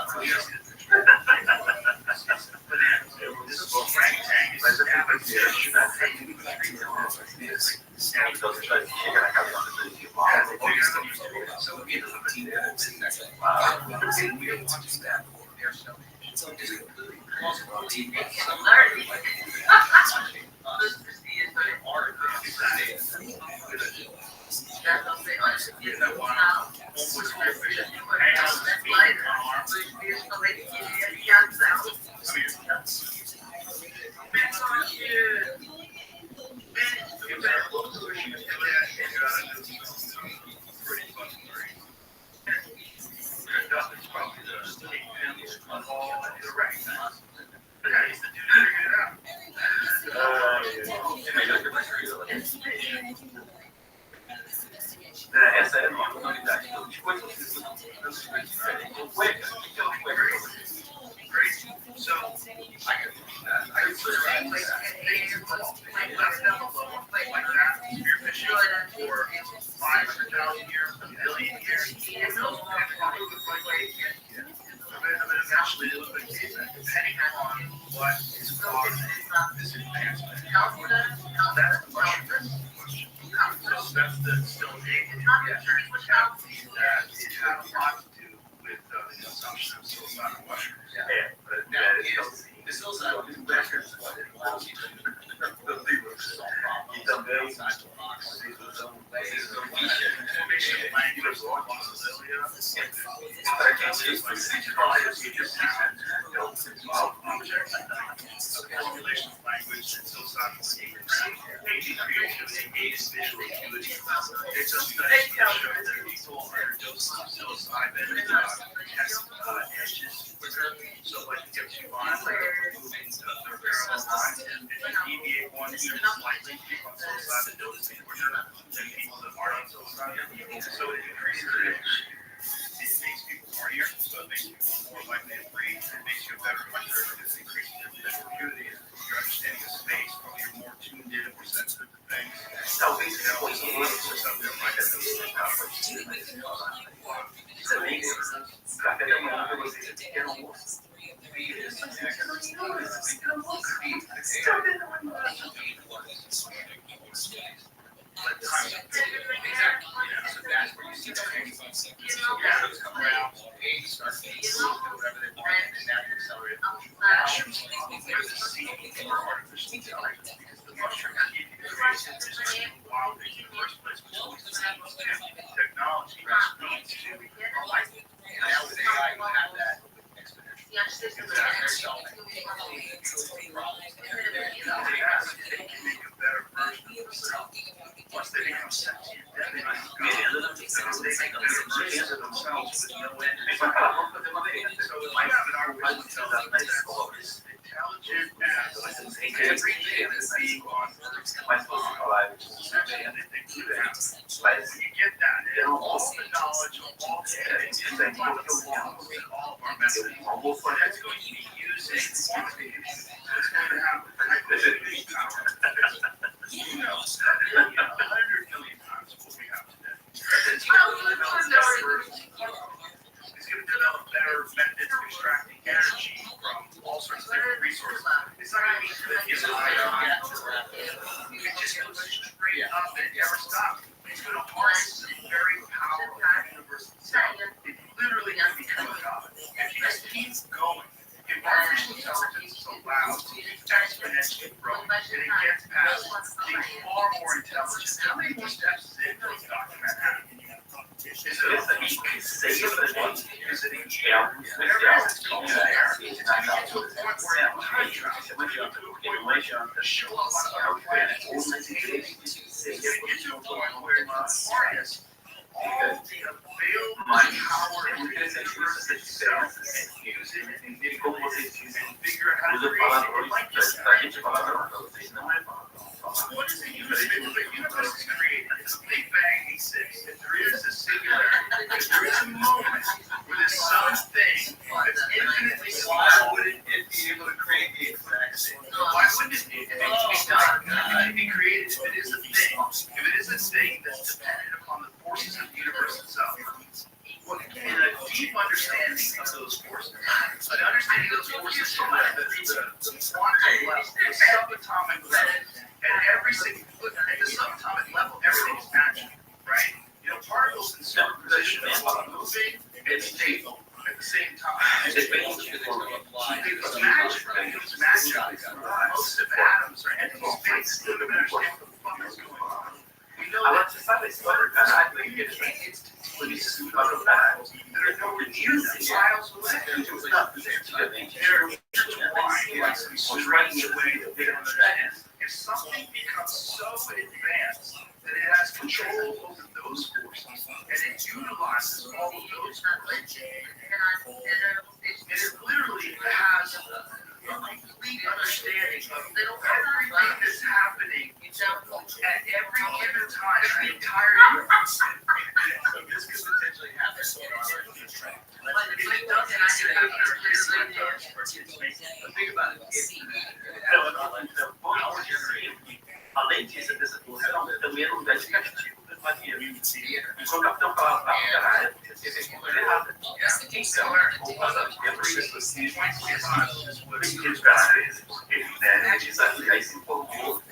know that it's there are no reviews files with it. They're intertwined, stretched away that they don't understand. If something becomes so advanced that it has control over those forces and it utilizes all of those forces, it literally has a complete understanding of everything that's happening at every given time in the entire universe. This could potentially happen. If it doesn't happen, think about it. The power generated a lente essa dessa função também era um lugar de castigo das Marias. Então o capitão falava para caralho, você fez uma coisa errada. Então, o passado de tempo, as pessoas se aí se empolgou.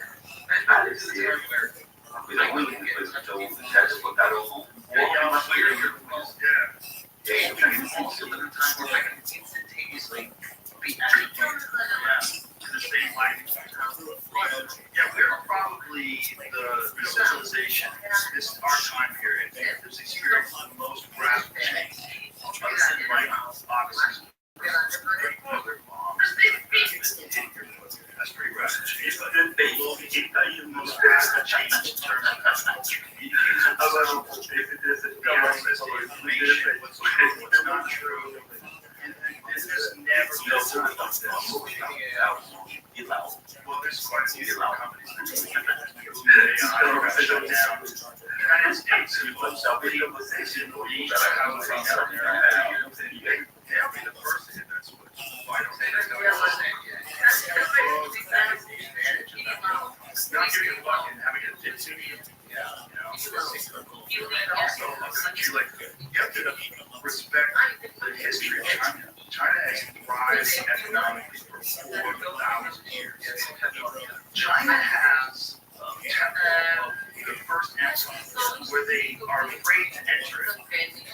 Uma coisa ruim, depois os caras botaram o e aí ela foi e aí instantaneously be to the same life. Yeah, we're probably the civilization, this our time period, that's experienced the most rapid change. Other than like obviously nuclear bombs. That's pretty rapid change. But then they will be the most rapid change in terms of what's not true. This has never been done like this. Well, there's quite a few different companies that do it. Shut down. The United States, video was employees that have a thing out there. They'll be the first to hit that switch. Why don't they know what I'm saying? Not giving a fuck and having a dip to you. Yeah, you know, also, like, you have to respect the history of China. China has thrived economically for 4,000 years. China has the first empire where they are afraid to enter it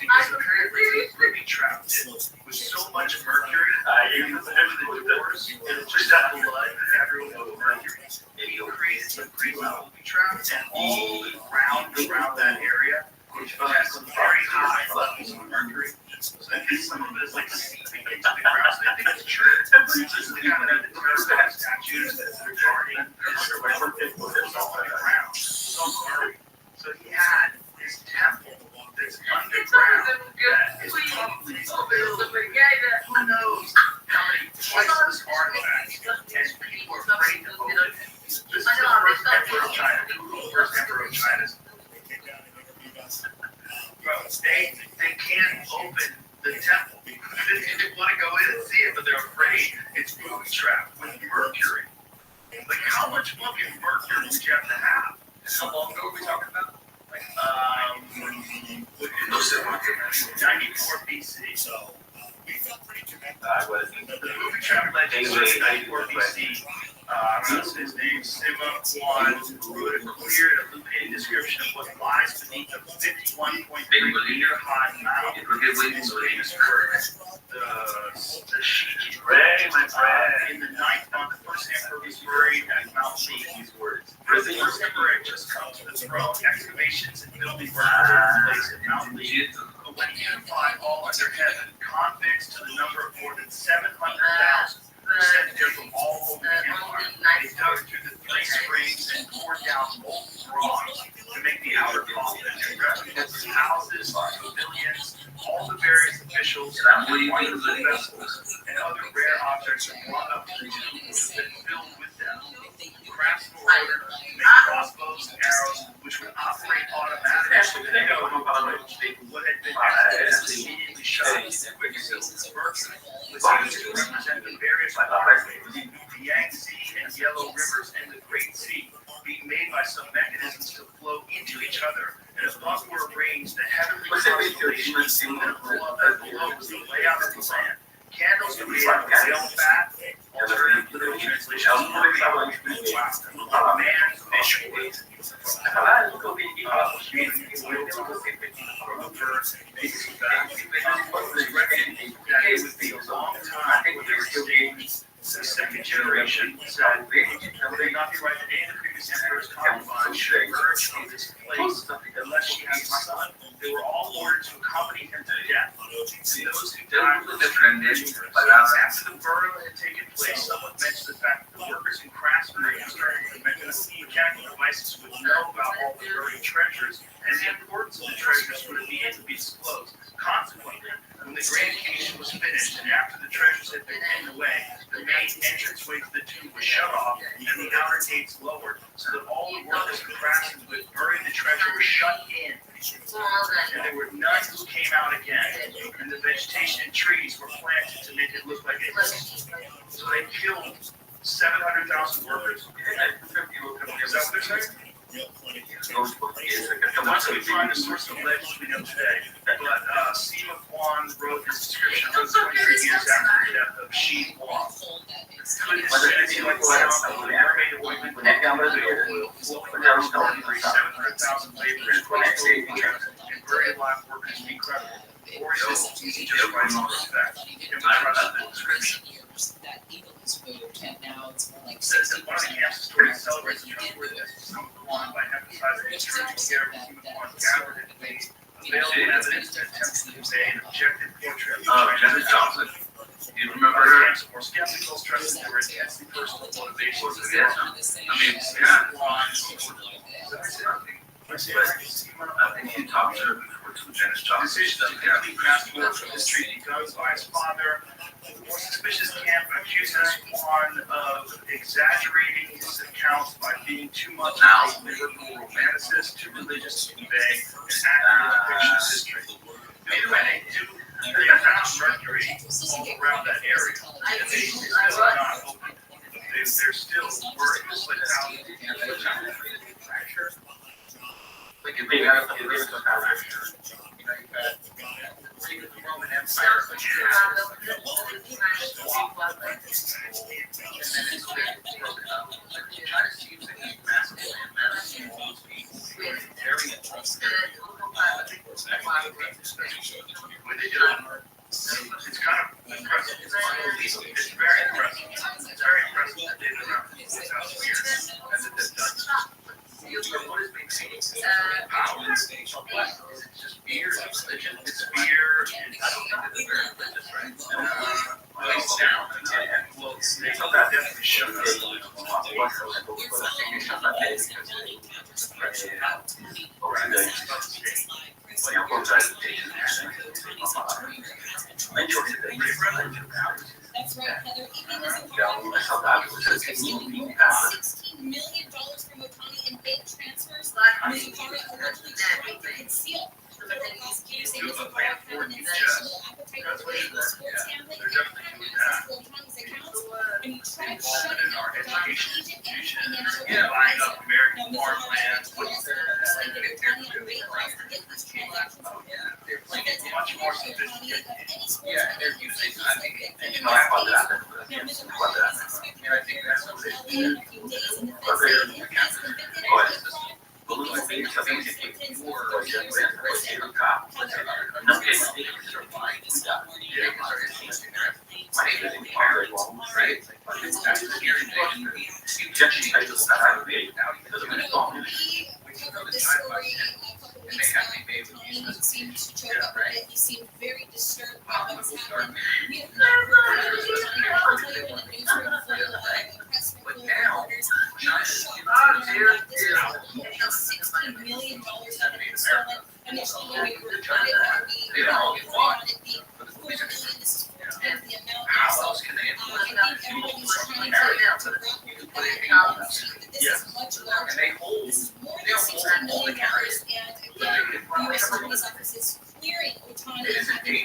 because apparently they'll be trapped in with so much mercury. You can enter the doors, it'll just have blood everywhere with mercury. And you'll create some pretty will be trapped, and all the ground around that area, which has some very high levels of mercury. So I think some of it is like seeping into the ground. So I think it's true. Just the kind of the statues that are guarding it's all on the ground. So he had this temple that's underground that is probably filled with who knows how many twice as artifacts, and people are afraid to open it. This is the first emperor of China. The first emperor of China's. They can't open the temple. They want to go in and see it, but they're afraid it's booby trapped with mercury. Like, how much fucking mercury would you have to have? How long ago are we talking about? 94 BC. So we felt pretty connected. The booby trap legend was 94 BC. I don't know his name, Sima Quan, who wrote a clear and illuminated description of what lies beneath the 51.3 meter high mountain. His famous words, the Shiji in the ninth month, the first emperor was buried at Mount Lee. These words. The first emperor had just come to the throne. Excavations and building work were taking place at Mount Lee. But when he unified all under heaven, convicts to the number of more than 700,000 were sent there from all over the empire. They dug through the 3 springs and poured down molten bronze to make the outer column and replicated houses, pavilions, all the various officials, wonderful vessels, and other rare objects are brought up to the tomb which have been filled with them. Craftsmen were ordered to make crossbows and arrows which would operate automatically. What had been excavated immediately shot with quicksilver. Was used to represent the various waterways, the Yangtze and Yellow Rivers and the Great Sea, being made by some mechanisms to flow into each other. And above were arranged the heavenly constellations, and below was the layout of the land. Candles were made of whale fat, alternative literal translation, man, fish, wood. It would be a long time when they were still The second generation said, would they not be right that any of the previous emperor's concubines should emerge from this place unless she has a son? They were all ordered to accompany him to death. And those who died were after the burial had taken place, someone mentioned the fact that the workers and craftsmen who started with mechanical devices would know about all the buried treasures, and the importance of the treasures would immediately be disclosed. Consequently, when the grand occasion was finished and after the treasures had been hidden away, the main entranceway to the tomb was shut off and the outer gates lowered, so that all the workers and craftsmen who had buried the treasure were shut in. And there were none who came out again, and the vegetation and trees were planted to make it look like it was. So they killed 700,000 workers. Is that what they're saying? Once we find the source of legends we know today, but Sima Kwan wrote his description 23 years after the death of Shi Huang. Could it be like what happened with the mermaid woman with the oil flowing down the 700,000 laborers and buried alive workers be credible? Or is it just by no respect? If I run out the description. That eagle has moved, and now it's more like Says 60%. that one of the camps stories celebrates the trustworthiness of Sima Kwan by emphasizing the truth together with Sima Kwan gathered in the available evidence and attempts to convey an objective portrait of the Jenny Johnson. You remember her? More skeptical, stressing there were intensely personal motivations. I mean, yeah. I think he talked to her before to Janis Johnson. Decision to complete passport from this treaty goes by his father. The more suspicious camp accuses Kwan of exaggerating his accounts by being too much of a lyrical romanticist, too religious to convey an accurate depiction of history. Either way, they found mercury all around that area, and they still are not open. They're still worried, just like how Like if they have the Roman Empire, but you have China seems to be massively very interested. when they do it, it's kind of impressive. It's very impressive. It's very impressive that they've been around for 4,000 years and that they've done this. What is being seen is power. Is it just fear? It's religion? It's fear. I don't think it's very religious, right? It's down. Well, they definitely show us. That's right, Heather. Even as a $16 million from Otani in bank transfers, Mizukara allegedly tried to conceal. Federal prosecutors say Mizukara had an insatiable appetite for illegal sports gambling and had access to Otani's accounts, and he tried shutting out Otani agent and financial advisor. Now, Mizukara persuaded Otani on rate laws to get these transactions approved. Defense advocates Otani of any sports betting license like Bitcoin. Now, Mizukara is expected to appear in court in LA in a few days, and defense saying if he is convicted of the fraud, He seemed to choke up a bit. He seemed very disturbed by what was happening. We have not heard I'll tell you in a newsroom full of press reporters. He was shocked to learn that this $16 million had been stolen. Initially, when we reported that we reported on it being $4 million, this is 4 times the amount. So I think everybody's trying to grapple with that and see that this is much larger. This is more than $16 million, and again, the U.S. Attorney's Office is clearing Otani of having any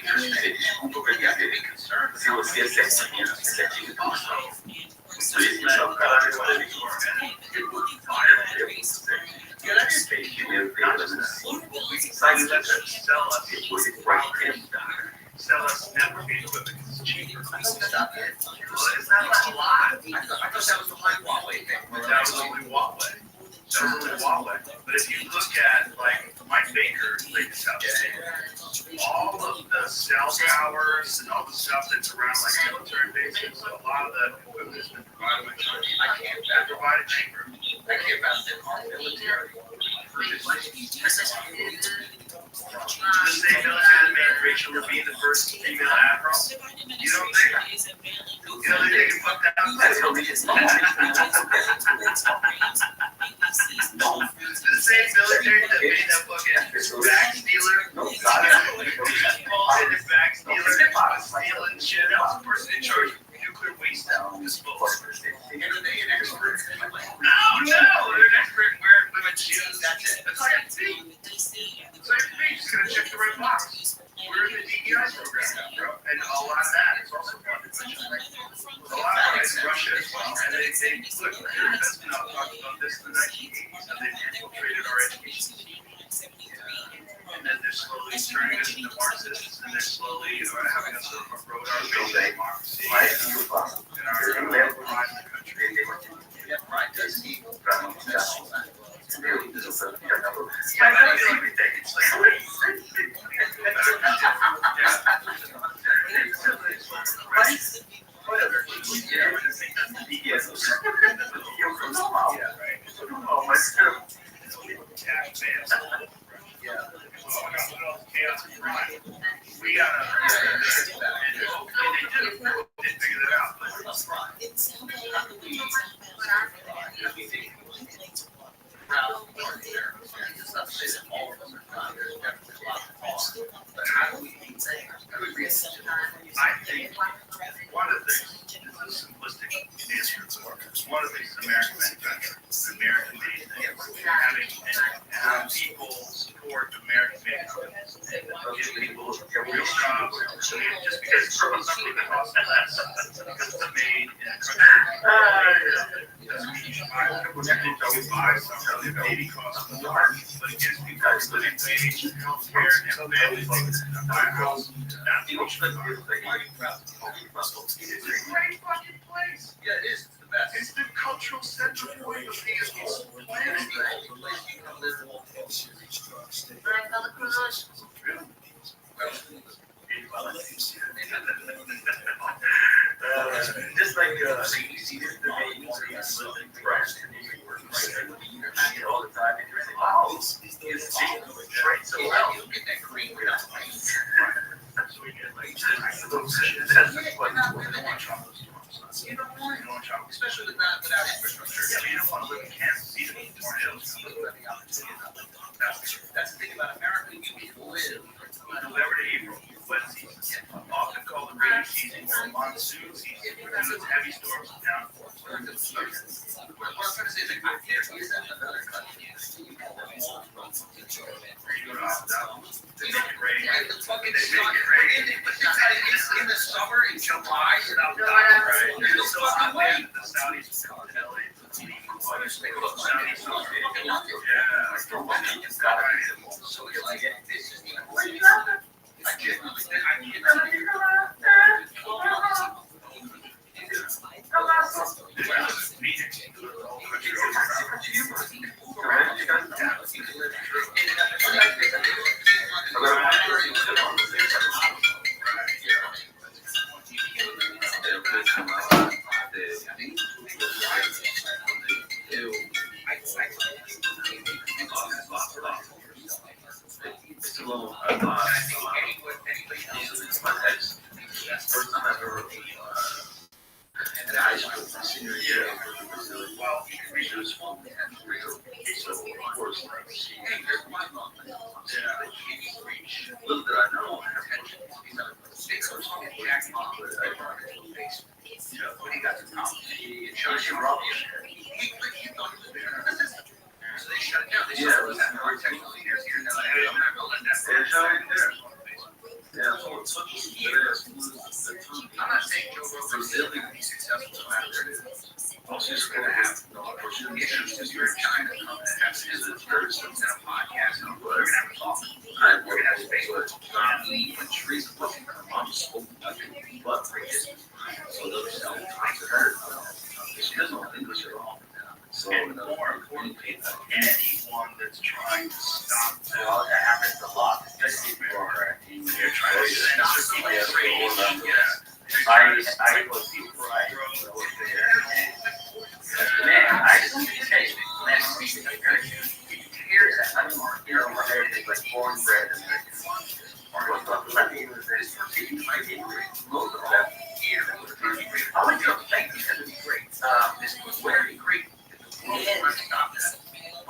sell us networking equipment because it's cheaper. It's not a lot. I thought that was the Huawei thing. That was only Huawei. But if you look at like Mike Baker laid this out today. All of the cell towers and all the stuff that's around like military bases, a lot of the equipment has been provided by China. I can't provide a chamber. I care about the military. The same military that made Rachel Levine the first female admiral. You don't think? You know they can put that up? That's what we just The same military that made that fucking bag stealer. Bag stealer was stealing shit. That was the person in charge of nuclear waste disposal. Are they an expert? No, they're an expert in wearing women's shoes. That's it. That's like a thing. It's like a thing. Just gonna check the right box. We're in the DEI program now, bro. And a lot of that is also funded by China. A lot of it is Russia as well. And they look, that's been talked about this in the 1980s, and they've infiltrated our education system. And then they're slowly turning us into Marxists, and they're slowly having us erode our democracy and our pride in the country. Yeah, pride does need really does everything. It's like whatever. We got they figured it out. I think one of the things, this is a simplistic answer, one of the things American manufacturers, American made things, having people support American made goods, give people real jobs, just because something that costs less, because it's made in a country. Doesn't mean you should buy it. Don't buy something that maybe costs more, but it gives people a living wage, healthcare, and family to buy a house. That's the most important thing. It's a great fucking place. Yeah, it is. It's the best. It's the cultural center point of the planet. Just like you see the babies living fresh all the time, and you're like, wow, it's right so well. You get that green without lights. So we get like you don't want chocolate, especially without infrastructure. Yeah, you don't want to live in Kansas City with tornadoes. That's the thing about America. You can live November to April, wet season, often called the rainy season or monsoon season, because it's heavy storms and downpours. What I'm trying to say is that there is another country. You go out, they make it rain. In the summer, in July, and I'm dying, right? It's so hot there that the Saudis will come to LA to see Saudis. So you're like, this is I genuinely think I can't. It's a little, I think anybody knows this, but that's the first time I've ever had ice cream for senior year. Well, you can read this one. So, of course, hey, here's my mom. Little did I know, I have Jack Mom, when he got to town, he shows you rubbish. He thought he was there. So they shut it down. They shut it down. Architectural leaders here. They're like, hey, we're not going to let that go. Yeah, so it's I'm not saying Joe Rogan's ability to be successful no matter where it is. Also, just going to have issues because you're in China. It has to do with very simple podcast. We're going to have a talk. We're going to have space where when Teresa wasn't her mom spoke nothing but British. So those tell me I heard. She doesn't know English at all. So, and more importantly, anyone that's trying to stop them I went to a bank, it's gonna be great. This was very great.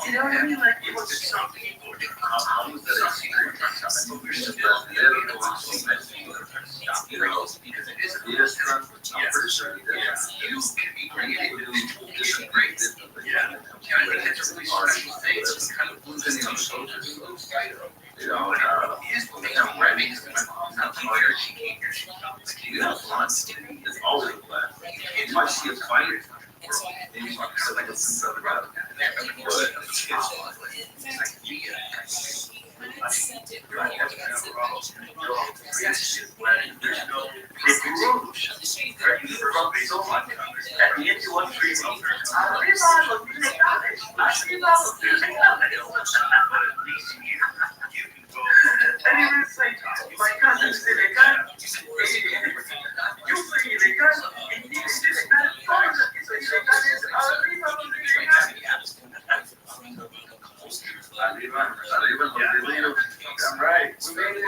You know what I mean? Like, it was just some people were doing some people were trying to stop it, but we're still living the ones who trying to stop it. Because it is a you can be great individual, great. Yeah. And I think that's a really special thing. It's kind of losing some soldiers. You know, is what makes me happy is my mom's not here. She came here. She was once. It's always a blast. It's why she was fighting. Maybe so like it's something about it. I'm right. We made it.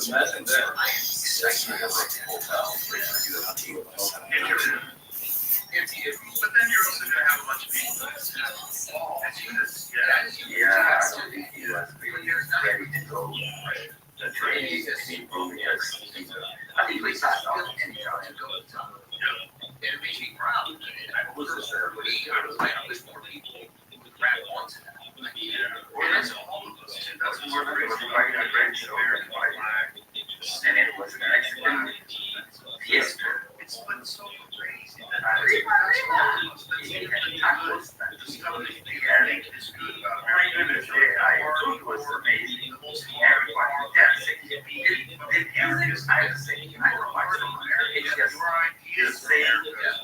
Imagine that. But then you're also going to have a bunch of people that ready to go. The training is improving. I think we saw it all anyhow and go to some. It makes me proud. I was more people who grab onto that. Or that's all of us. That's more the reason why I got ready to and it was an excellent. Yes, it's been so crazy that I think it's good about very good day. I was amazing. Everybody dancing. I was thinking, I don't like some American. It's your ideas there. That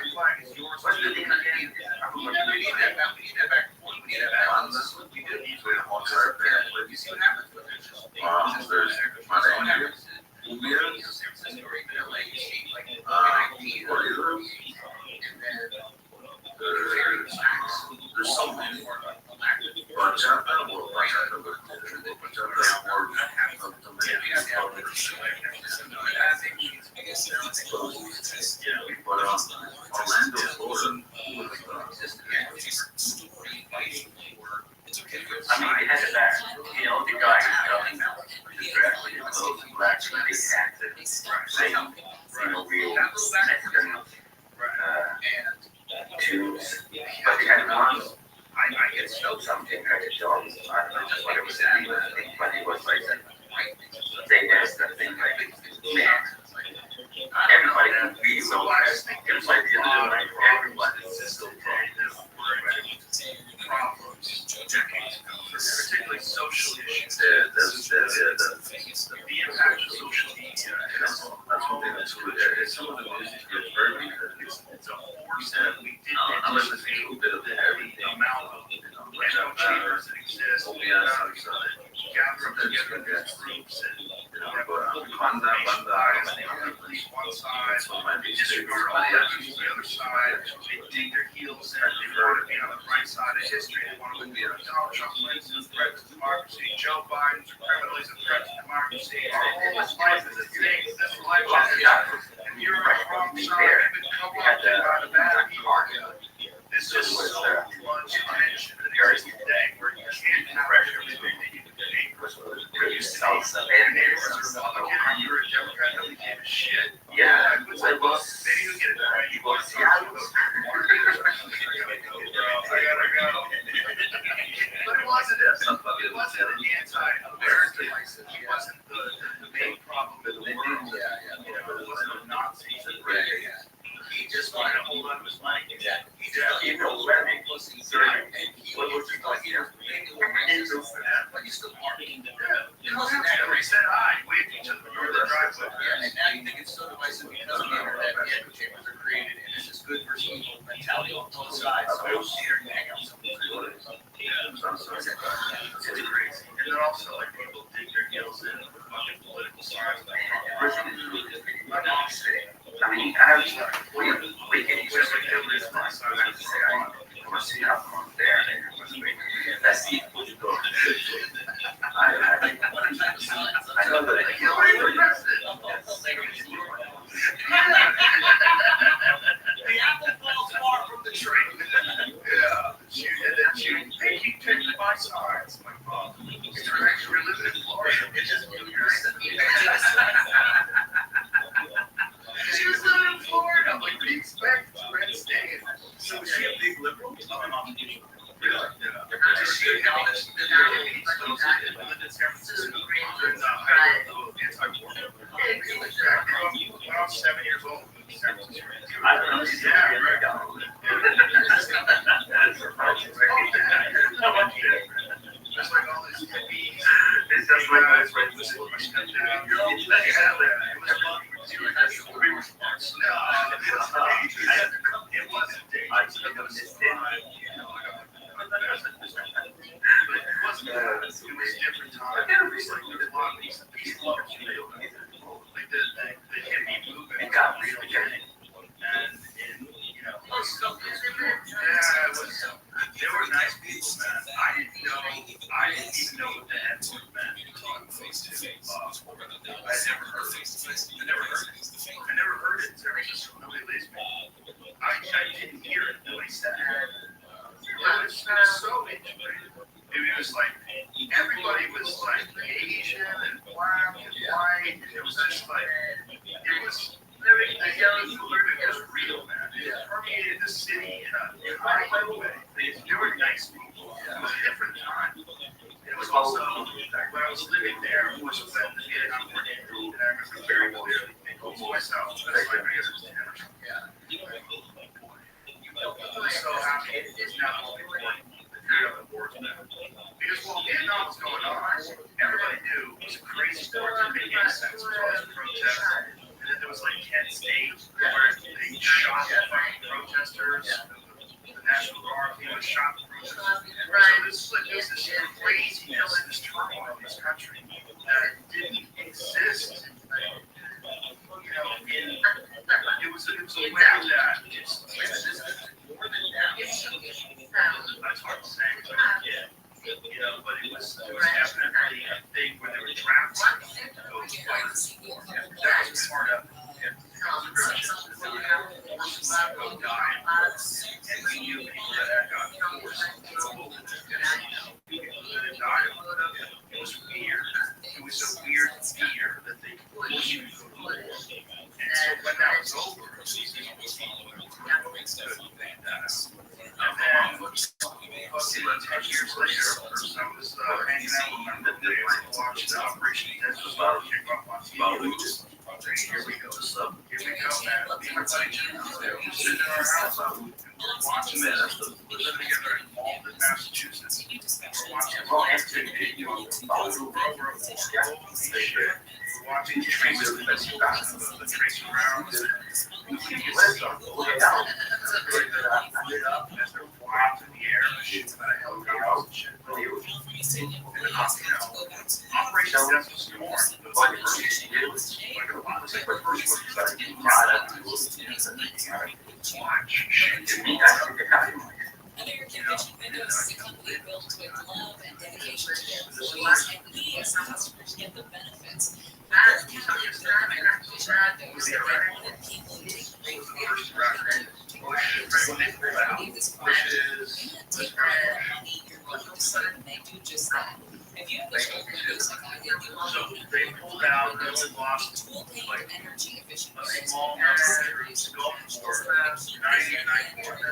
flag is yours. What's the thing again? We need that back. We need that back. We need that back. We did usually the whole entire band. But you see what happens with it. There's my name. There's so many more. I mean, they had it back. You know, the guy is coming now. Directly in clothes and black, and they acted saying, real Mexican tunes. But they had one. I get something I could tell him. I don't know just what it was saying, but it was like they danced that thing like, man. Everybody can be so nice. It was like the other night, everybody's just so problems, particularly social issues. The impact of social media. That's one thing that's good. Some of the music is very because it's a force that we didn't anticipate the amount of echo chambers that exist. Gather up together in groups and one side, they disregard all the others on the other side, they dig their heels in, they want to be on the right side of history, they want to be on Donald Trump is a threat to democracy, Joe Biden's a criminal is a threat to democracy, this life is a thing, this life is and you're on the wrong side, you've been co-opted by the bad people. This is so much attention that there is today where you can't pressure everything that you do. Where you see and neighbors are Republican, you're a Democrat, nobody gave a shit. Yeah, maybe you'll get it right. You want to see how it goes. I gotta go. But it wasn't an anti-American. It wasn't the main problem in the world. It wasn't a Nazi. He just wanted to hold on to his money. He knows where he was concerned. And he was just like, but he's still marketing. He said hi, waved each other in the driveway. And now you think it's so divisive. We can just like do this one, so I have to say, I want to see how far there. That's the I know that I can't wait to press it. The apple falls far from the tree. Yeah, they keep taking my sides. My mom, you're actually living in Florida. It's just she was living in Florida. Like, what do you expect? Red state. So was she a big liberal? Yeah. Does she know this? Lived in San Francisco. During the height of anti-war. When I was 7 years old, moved to San Francisco. Yeah, right. Just like all these hippies. It's just like I was ready to slow my step down. It was fun. We were smart. No, it wasn't dating. I was just it was different times. It was like there was a lot of these like the hippie movement. It got really good. And you know, yeah, it was. They were nice people, man. I didn't even know what the N-word meant. Face to face. I never heard it. I never heard it. There was just nobody leaves me. I didn't hear it. Nobody said it. It was so integrated. It was like everybody was like Asian and black and white. And it was just like it was. The yellow movement was real, man. It permeated the city in a high way. They were nice people. It was a different time. It was also when I was living there, I was at the Vietnam War, and I remember very clearly thinking to myself, I was like, I guess it was 10 or something. I was so happy it's not only one the wars now. Because while Vietnam was going on, everybody knew it was a crazy war. It didn't make any sense. There was all these protests. And then there was like Kent State where they shot the fucking protesters. The National Guard came and shot the protesters. So there's this craziness, this turmoil in this country that didn't exist. You know, it was a way that it's more than that. That's hard to say. You know, but it was definitely a thing where they were trapped. That was part of it. Died, and we knew people that got forced to die. It was weird. It was a weird fear that they forced you to go to war. And so when that was over, and then 10 years later, I was hanging out with my roommate, watched Operation Desert Storm kick off on TV. Here we go, man. Everybody we're sitting in our house, we're watching this. We're living together in Malden, Massachusetts. We're watching all activity, we're watching Tracy Brown. Look out. As they're flying through the air, shooting about a helicopter. Operation Desert Storm. American Vision Windows is a company built with love and dedication to their employees, and we as customers get the benefits. We're counting with American Vision Windows that they wanted people who take great care of their need this product and take all the money you're willing to save, and they do just that. If you have the old windows like I did, you will they pulled out and lost tool paint energy efficient a small series of for 99 winter.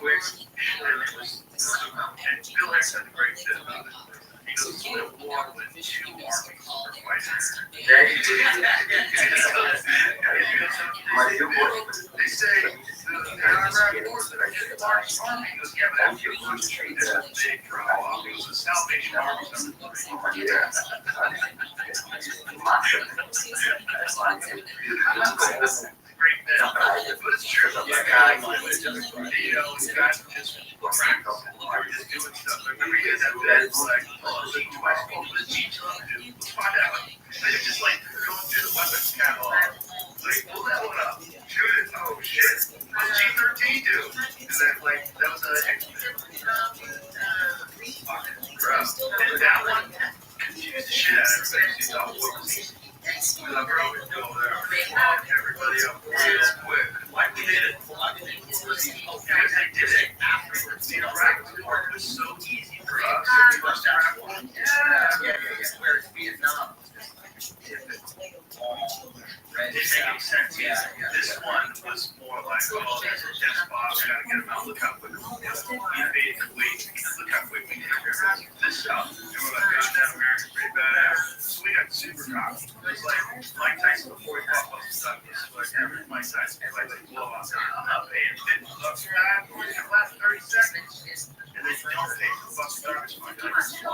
quick, and Bill Hicks had a great tip about it. He goes, it's a war when two armies are fighting. They say, the Iraq War, the largest army goes, yeah, but after you lose the tree, there's a big drop-off. It was the Salvation Army number 3. Great bit. But it's true. You know, you guys just doing stuff. Remember, he had that bed, like, what does each other do? Let's find out. They're just like going through the weapons catalog. Like, pull that one up. everybody up real quick. Why we did it? Because they did it after the Iraq war. It was so easy for us. We must have one. Yeah. Whereas Vietnam didn't make any sense. Yeah. This one was more like, oh, there's a Jeff Bob, we gotta get him out. Look how quick we made the weight. Look how quick we did this stuff. And we're like, goddamn, America's pretty badass. So we got super cocky. It was like Mike Tyson before he fought Buster Douglas. Like every Mike Tyson was like blow out. I'm not paying $50 for that. We're gonna last 30 seconds. And then you don't pay for Buster Douglas. Mike Tyson.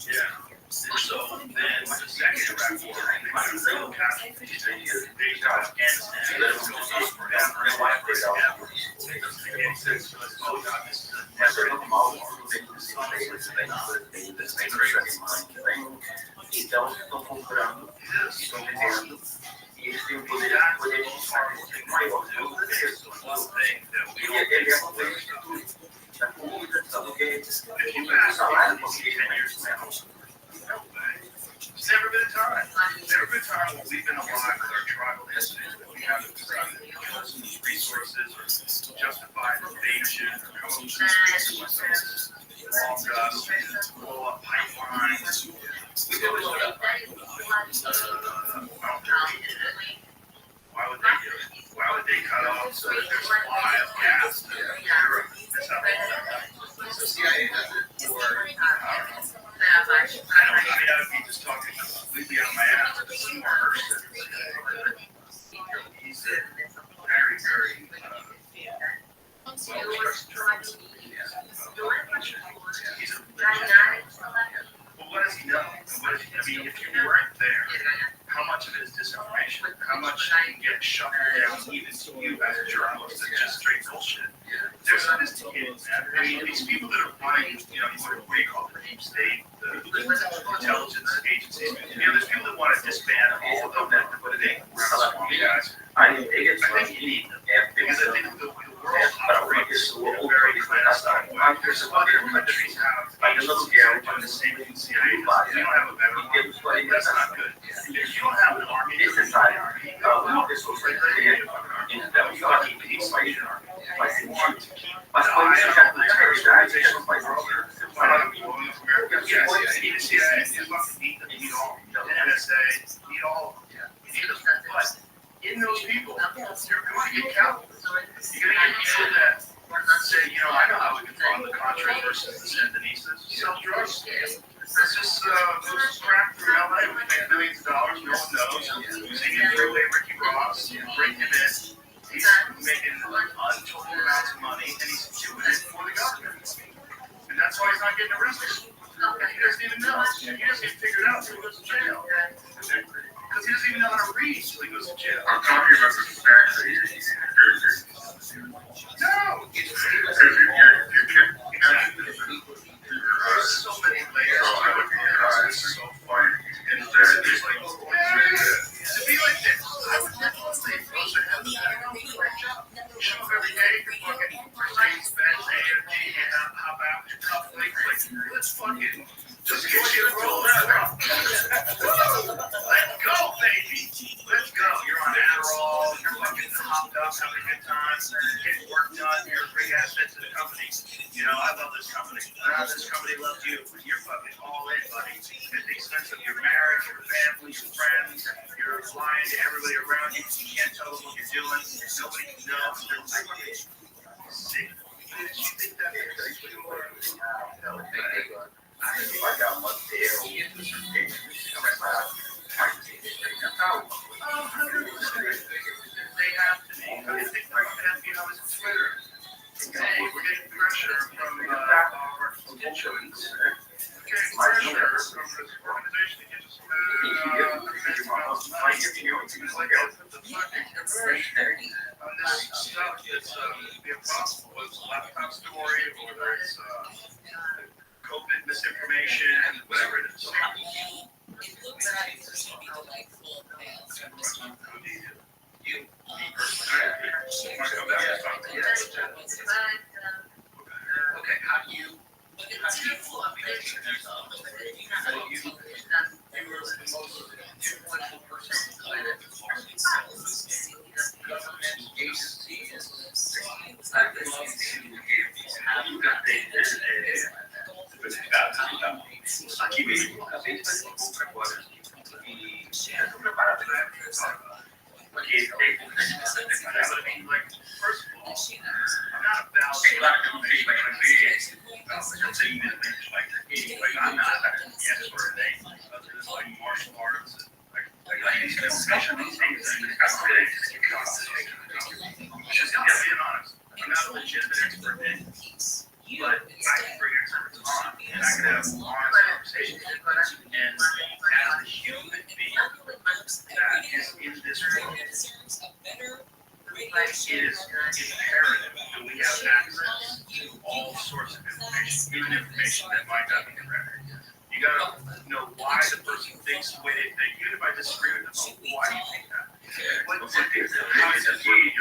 Yeah. So then the second Iraq war, they got a real casualties. They got Afghanistan. They was going on forever and ever. It doesn't make any sense to us. Oh God, this is a desert war. This is honestly It's never been a time. It's never been a time when we've been alive with our tribal history that we haven't decided to use these resources or justify invasion or come up with some reason ourselves. Long dust, blow up pipelines. We do it. Why would they do it? Why would they cut off so that there's supply of gas to Europe? That's how they do it. The CIA does it. Or, I would be just talking completely out of my ass. But some more person. He's a very, very he's a well, what does he know? What does he, I mean, if you weren't there, how much of it is disinformation? How much can get shuffled down even to you as a journalist? It's just straight bullshit. They're sophisticated, man. I mean, these people that are running, you know, what do you call it, the deep state, the intelligence agencies, you know, there's people that want to disband all of them and put it in. Guys, I think you need them. Because I think the world operates in a very clandestine way. There's other countries have agencies that do the same thing CIA does. You don't have a better one. That's not good. If you don't have an army, it's an army. This was right there. You fucking peace like an army. Like you want to keep the eye on the terrorist organizations like Brother. Why not be going to America? Yes, you need the CIA. You fucking need them. You need all of them. The NSA. You need all of them. You need them. But in those people, you're going to get counted. You're going to get people that say, you know, I know how we can fund the Contra versus the Sandinistas. Sell drugs. Let's just crack through LA. We make millions of dollars. No one knows. Singing through Ricky Ross, breaking him in. He's making untold amounts of money, and he's doing it for the government. And that's why he's not getting arrested. He doesn't even know. He doesn't even figure it out until he goes to jail. Because he doesn't even know how to read until he goes to jail. I'm talking about the conspiracy. No! There's so many layers to it. It's so far. And there's like, to be like this, I would definitely close it out. Show up every day, you're fucking Mercedes Benz, AMG, and hop out with your cup link. Like, let's fucking just get you to roll that up. Let's go, baby. Let's go. You're on Adderall, you're fucking hopped up, having a good time, getting work done, you're a great asset to the company. You know, I love this company. This company loves you, but you're fucking all in, buddy. At the expense of your marriage, your family, your friends, you're lying to everybody around you. You can't tell them what you're doing. Nobody can know. Sick. You think that is I got one there. They have to be on his Twitter. We're getting pressure from our constituents. We're getting pressure from this organization to get us on this stuff that's be impossible. Whether it's a laptop story, or whether it's COVID misinformation, whatever it is. It looks like there's people like full pails from this one. You, me personally, okay, how do you gave Dave I mean, like, first of all, I'm not about to be like a VA. I'm saying that I'm not an expert in anything other than like martial arts and like these discussion these things. Just being honest, I'm not a legitimate expert in anything. But I can bring experts on and I can have honest conversations. And as a human being that is in this world, it is imperative that we have access to all sorts of information, even information that might not be correct. You gotta know why the person thinks the way they think. Even if I disagree with them, why do you think that? What's it is? How is it you? I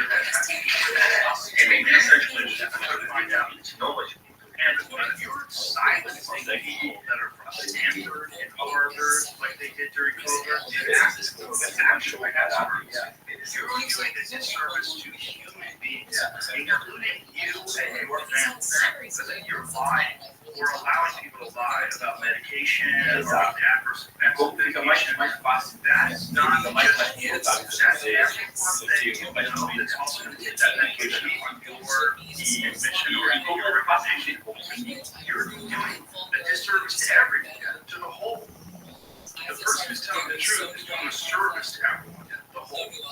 mean, essentially, just to find out knowledge. And when you're silencing people that are from Stanford and Harvard, like they did during COVID, that's actually experts. You're doing a disservice to human beings, including you and your family, because you're lying. We're allowing people to lie about medication or the adverse effects of medication. That's not just that's everyone that you know that's also going to get that medication on your mission or your organization. You're doing a disservice to everyone, to the whole. The person who's telling the truth is doing a service to everyone, the whole. You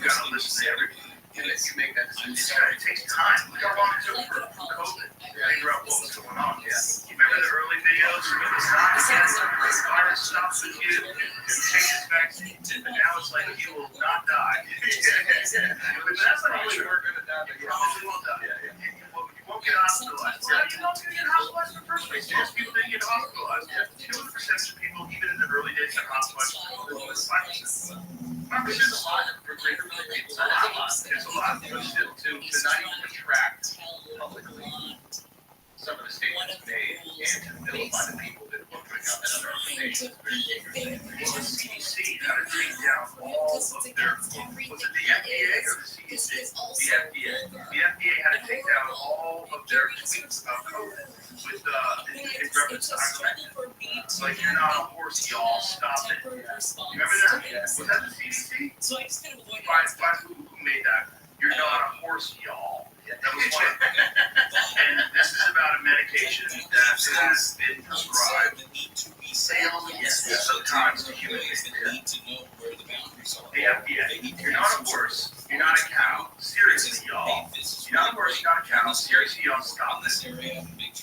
gotta listen to everybody. And if you make that decision, it takes time. Look how long it took for COVID to figure out what was going on. Yeah. You remember the early videos? The virus stops with you, it changes vaccine, and now it's like you will not die. But that's not how we're going to die. You probably won't die. You won't get hospitalized. You won't get hospitalized in the first place. Most people didn't get hospitalized. You know what the percentage of people, even in the early days, got hospitalized? 5%. 5% is a lot for greater people. It's a lot. It's a lot, but still, to not even attract publicly some of the statements made and to vilify the people that were putting out that other information. The CDC had to take down all of their, was it the FDA or the CDC? The FDA. The FDA had to take down all of their tweets about COVID with in reference to ivermectin. Like, you're not a horse, y'all. Stop it. You remember that? Was that the CDC? So I just kind of avoided who made that? You're not a horse, y'all. That was one. And this is about a medication that has been prescribed sometimes to human beings. The FDA. You're not a horse. You're not a cow. Seriously, y'all. You're not a horse. You're not a cow. Seriously, y'all. Stop this.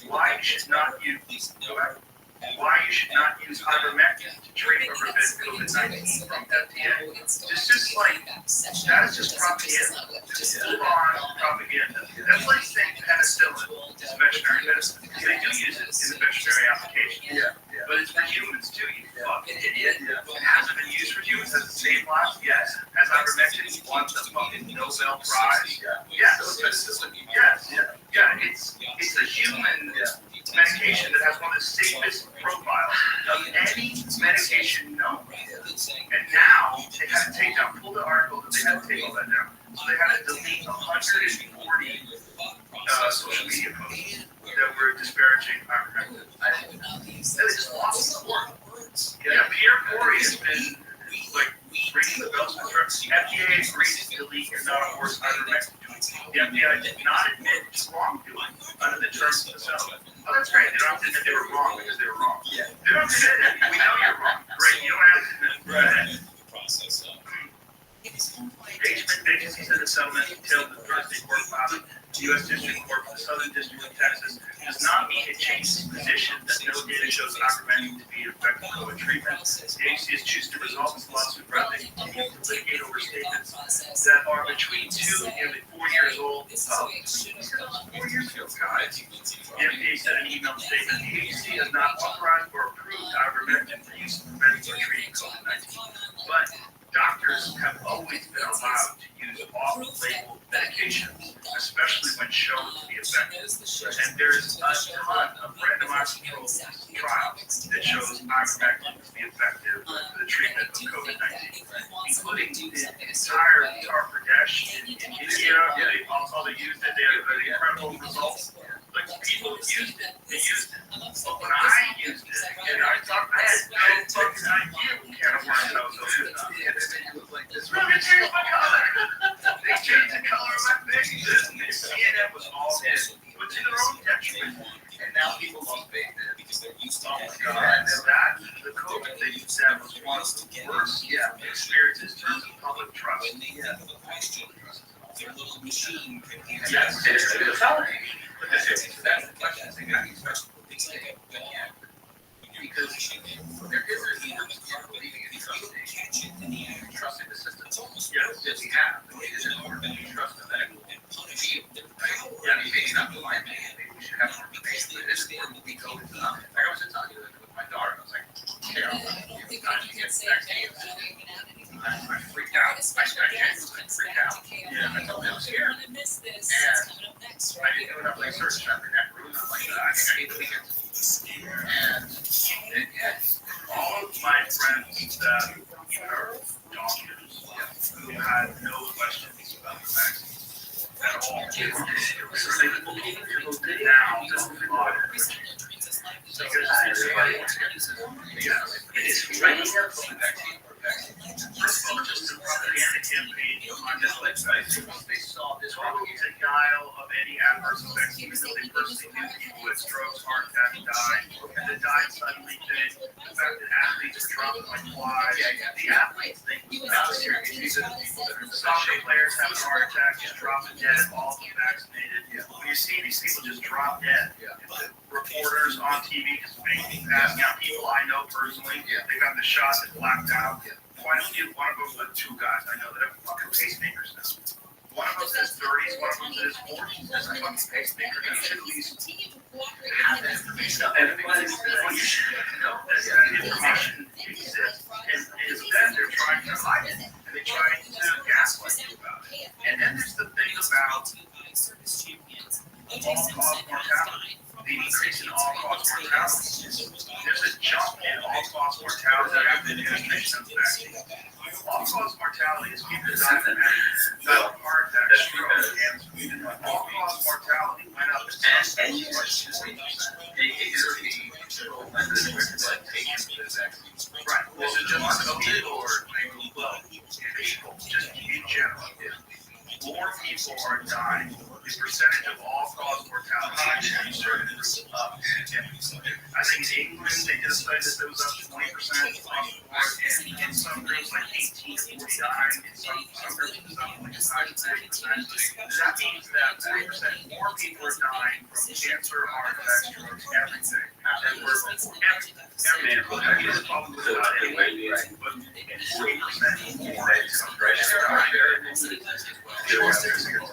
Why you should not use? Go back. Why you should not use ivermectin to treat or prevent COVID-19 from FDA. Just like, that is just propaganda. Just full-on propaganda. That's like saying penicillin is veterinary medicine. They do use it in the veterinary application. But it's for humans too, you fucking idiot. It hasn't been used for humans. Has the same lives? Yes. Has ivermectin won the fucking Nobel Prize? Yes. Yes. Yeah, it's a human medication that has one of the safest profiles of any medication known. And now they had to take down, pull the article, they had to take all that down. So they had to delete 140 social media posts that were disparaging ivermectin. They just lost support. Yeah, Pierre Corey has been like ringing the bells for FDA agreed to delete your not a horse ivermectin. The FBI did not admit to wrongdoing under the terms of the settlement. Oh, that's great. They don't have to admit they were wrong because they were wrong. Yeah. They don't have to admit it. We know you're wrong. Great. You don't have to admit it. Go ahead. Agencies in the settlement detailed the Thursday court filing. The U.S. District Court for the Southern District of Texas does not mean it changes its position that no data shows ivermectin to be an effective COVID treatment. The agency has chosen to resolve this lawsuit rather than continue to litigate over statements that are between 2 and nearly 4 years old. Oh, 4 years ago, guys. The FDA said in an email statement, the agency has not authorized or approved ivermectin for use in preventing or treating COVID-19. But doctors have always been allowed to use off-label medications, especially when shown to be effective. And there's a ton of randomized controlled trials that shows ivermectin to be effective for the treatment of COVID-19, including the entire Uttar Pradesh in India. They also used it. They had incredible results. Like, people used it. They used it. But when I used it, and I thought I had no fucking idea what kind of work I was doing. they said was one of the worst experiences in terms of public trust. When they think of a question, their little machine can answer. Yes, it's a felony. That's the question. It's like a dog. When you're crashing it, there is a hand on the carpet. If you don't catch it in the act, Trusting the system. it's almost Yes, we have. It is important that you trust in that. and punish their power. Yeah, maybe not the line, maybe we should have more Because they understand what we go Like I was just talking with my daughter, I was like, Carol, you time to get vaccinated. I freaked out. I freaked out. Yeah, I told him I was here. And I didn't do enough research after that room. I'm like, I think I need to be here. And yes, all of my friends that are doctors who had no questions about the vaccine at all. Now, it's right here from the vaccine. First of all, just a propaganda campaign on this website. They saw this probably denial of any adverse effects, even though they personally knew people with strokes, heart attacks died, and the died suddenly did. The fact that athletes were dropping like flies. The athletes thing was not serious. Soccer players having heart attacks, just dropping dead, all vaccinated. When you see these people just drop dead, reporters on TV just making asking out people I know personally, they got the shot that blacked out. Why don't you one of them with two guys I know that have fucking pacemakers now? One of them's in his 30s, one of them's in his 40s. That's a fucking pacemaker. You should at least have that information. Everybody's you should know that information exists. And instead, they're trying to hide it. And they're trying to gaslight you about it. And then there's the thing about all-cause mortality. The increase in all-cause mortality. There's a jump in all-cause mortality after the administration of the vaccine. All-cause mortality is people dying of not heart attack, stroke, cancer. All-cause mortality went up to 10%. Right. This is just COVID or people, just in general. More people are dying. The percentage of all-cause mortality is up. I think in England, they did a study that was up 20% across the board. And in some groups, like 18 to 49. In some groups, it's up like 5 to 30%. That means that 40% more people are dying from cancer, heart attack, strokes, everything. And we're everything is probably not anyway, but 40% more are dying. There's a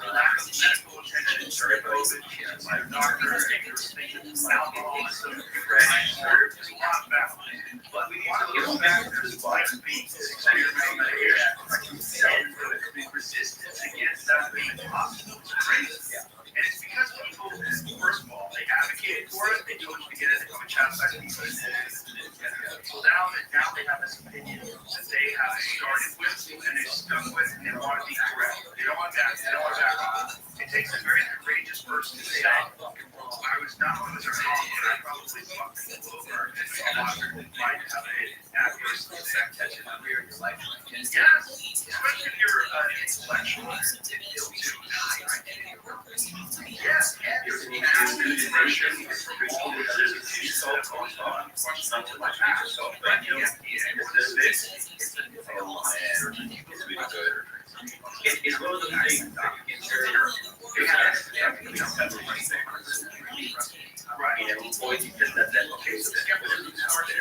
lack of medical attention during COVID. My doctor, alcoholism, there's a lot of that. But we want to get back to this life being experimental medication and the resistance against that being possible. It's crazy. And it's because people, first of all, they advocated for it, they told you to get it, they come and chastise people. So now they have this opinion that they have started with and they've stuck with and they want to be correct. They don't want that. They don't want that. It takes a very courageous person to say, I was not only was a wrong, but I probably fucked people over. And a lot of people might have an adverse effect in your life. Yes, especially if you're an intellectual. Yes, and you're an active pressure from all the institutions that have gone on. Something like that. So, but you know, it's one of the things that you can share. Right, and avoid you just that okay, so the skepticism is hard to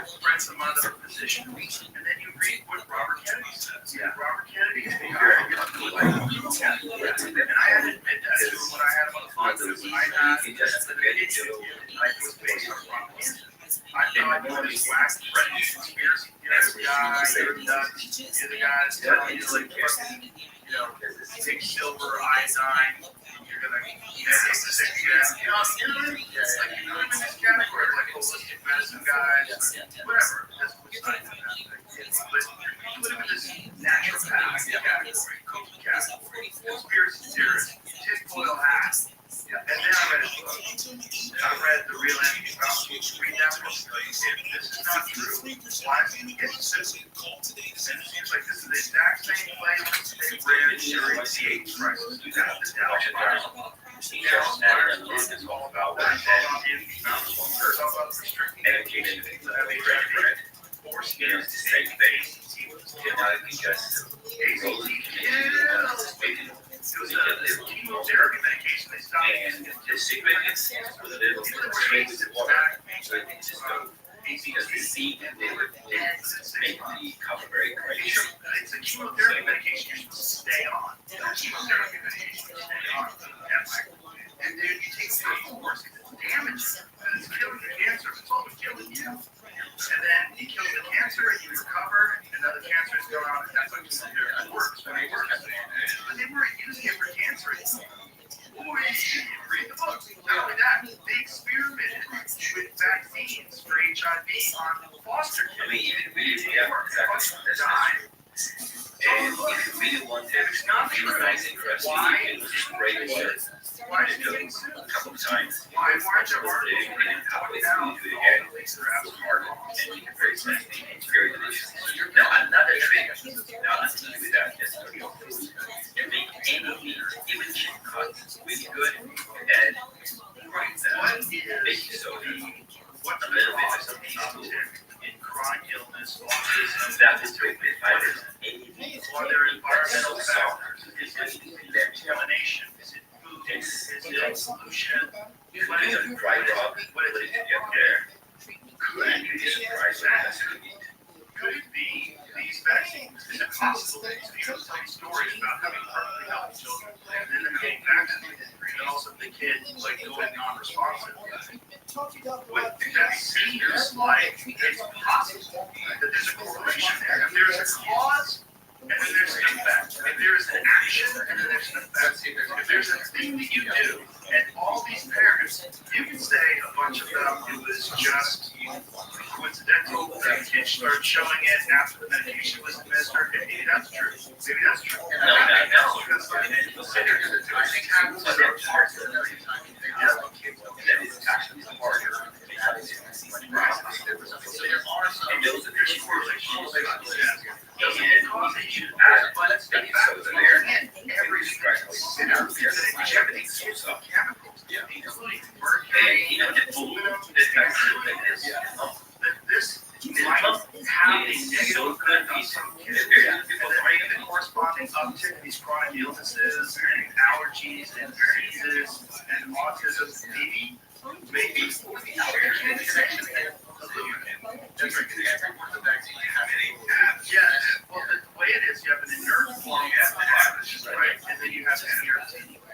spread some other position, and then you read what Robert Kennedy says. Yeah, Robert Kennedy is very good. And I had to admit that to what I had about the fund. I had the issue. I was based on propaganda. I thought you were this whack conspiracy theorist guy, you're the guy that's telling you like, take silver, iodine, you're gonna get sick again. It's like you live in this category, like holistic medicine guys, whatever. That's what's not that. But you live in this naturopath category, cooking category, conspiracy theorist, tinfoil hat. And then I read his book. I read The Real Enemy. Read that book. If this is not true, why is he getting sued? And it seems like this is the exact same playbook they ran during the AIDS crisis. You got the Dallas virus. Dallas virus is all about what And the secret is with a little bit of trade with the water, so it can just go. Because the seed and they were dead, make the cover very great. It's a chemotherapy medication you're supposed to stay on. Chemotherapy medication to stay on. And then you take a course, it's damaging. It's killing the cancer, it's also killing you. And then you kill the cancer and you recover, and another cancer is going on, and that's what chemotherapy works. But they weren't using it for cancer anymore. Boy, read the book. Not only that, they experimented with vaccines for HIV on foster kids. I mean, even if we died. And if you really want to, it's not humanizing for us. Why? It was just great water. Why did you do a couple of times? Why weren't you already halfway through to the end? It's hard and very tasty. It's very delicious. Now, another trick, now let's do that. You make any meat, even chicken cuts, really good, and baking soda, a little bit of some cheese in chronic illness, autism, that is great with fibers. or their environmental factors. Is it contamination? Is it food? Is it pollution? What is it? Dry rug. What is it? Could you just surprise that? Could it be these vaccines? Is it possible that these people tell stories about having perfectly healthy children and then them getting vaccinated, and also the kid like going non-responsive? What that seems like it's possible that there's a correlation there. If there's a cause and then there's an effect, if there's an action and then there's an effect, if there's a thing that you do, and all these parents, you can say a bunch of them, it was just coincidental that kids started showing it after the medication was administered. Maybe that's true. Maybe that's true. No, that's I think happens in other parts of the that is actually harder. So there are some, and those are there's correlations. And you add baking soda there, every sprinkles, and everything soaks up. Yeah, including mercury, and the aluminum, this might have a negative effect on some kids. And the corresponding uptick in these chronic illnesses and allergies and diseases and autism, maybe for the allergy connection and aluminum. That's right, because every one of the vaccines you have any yes. Well, the way it is, you have an inert form, right? And then you have an inert.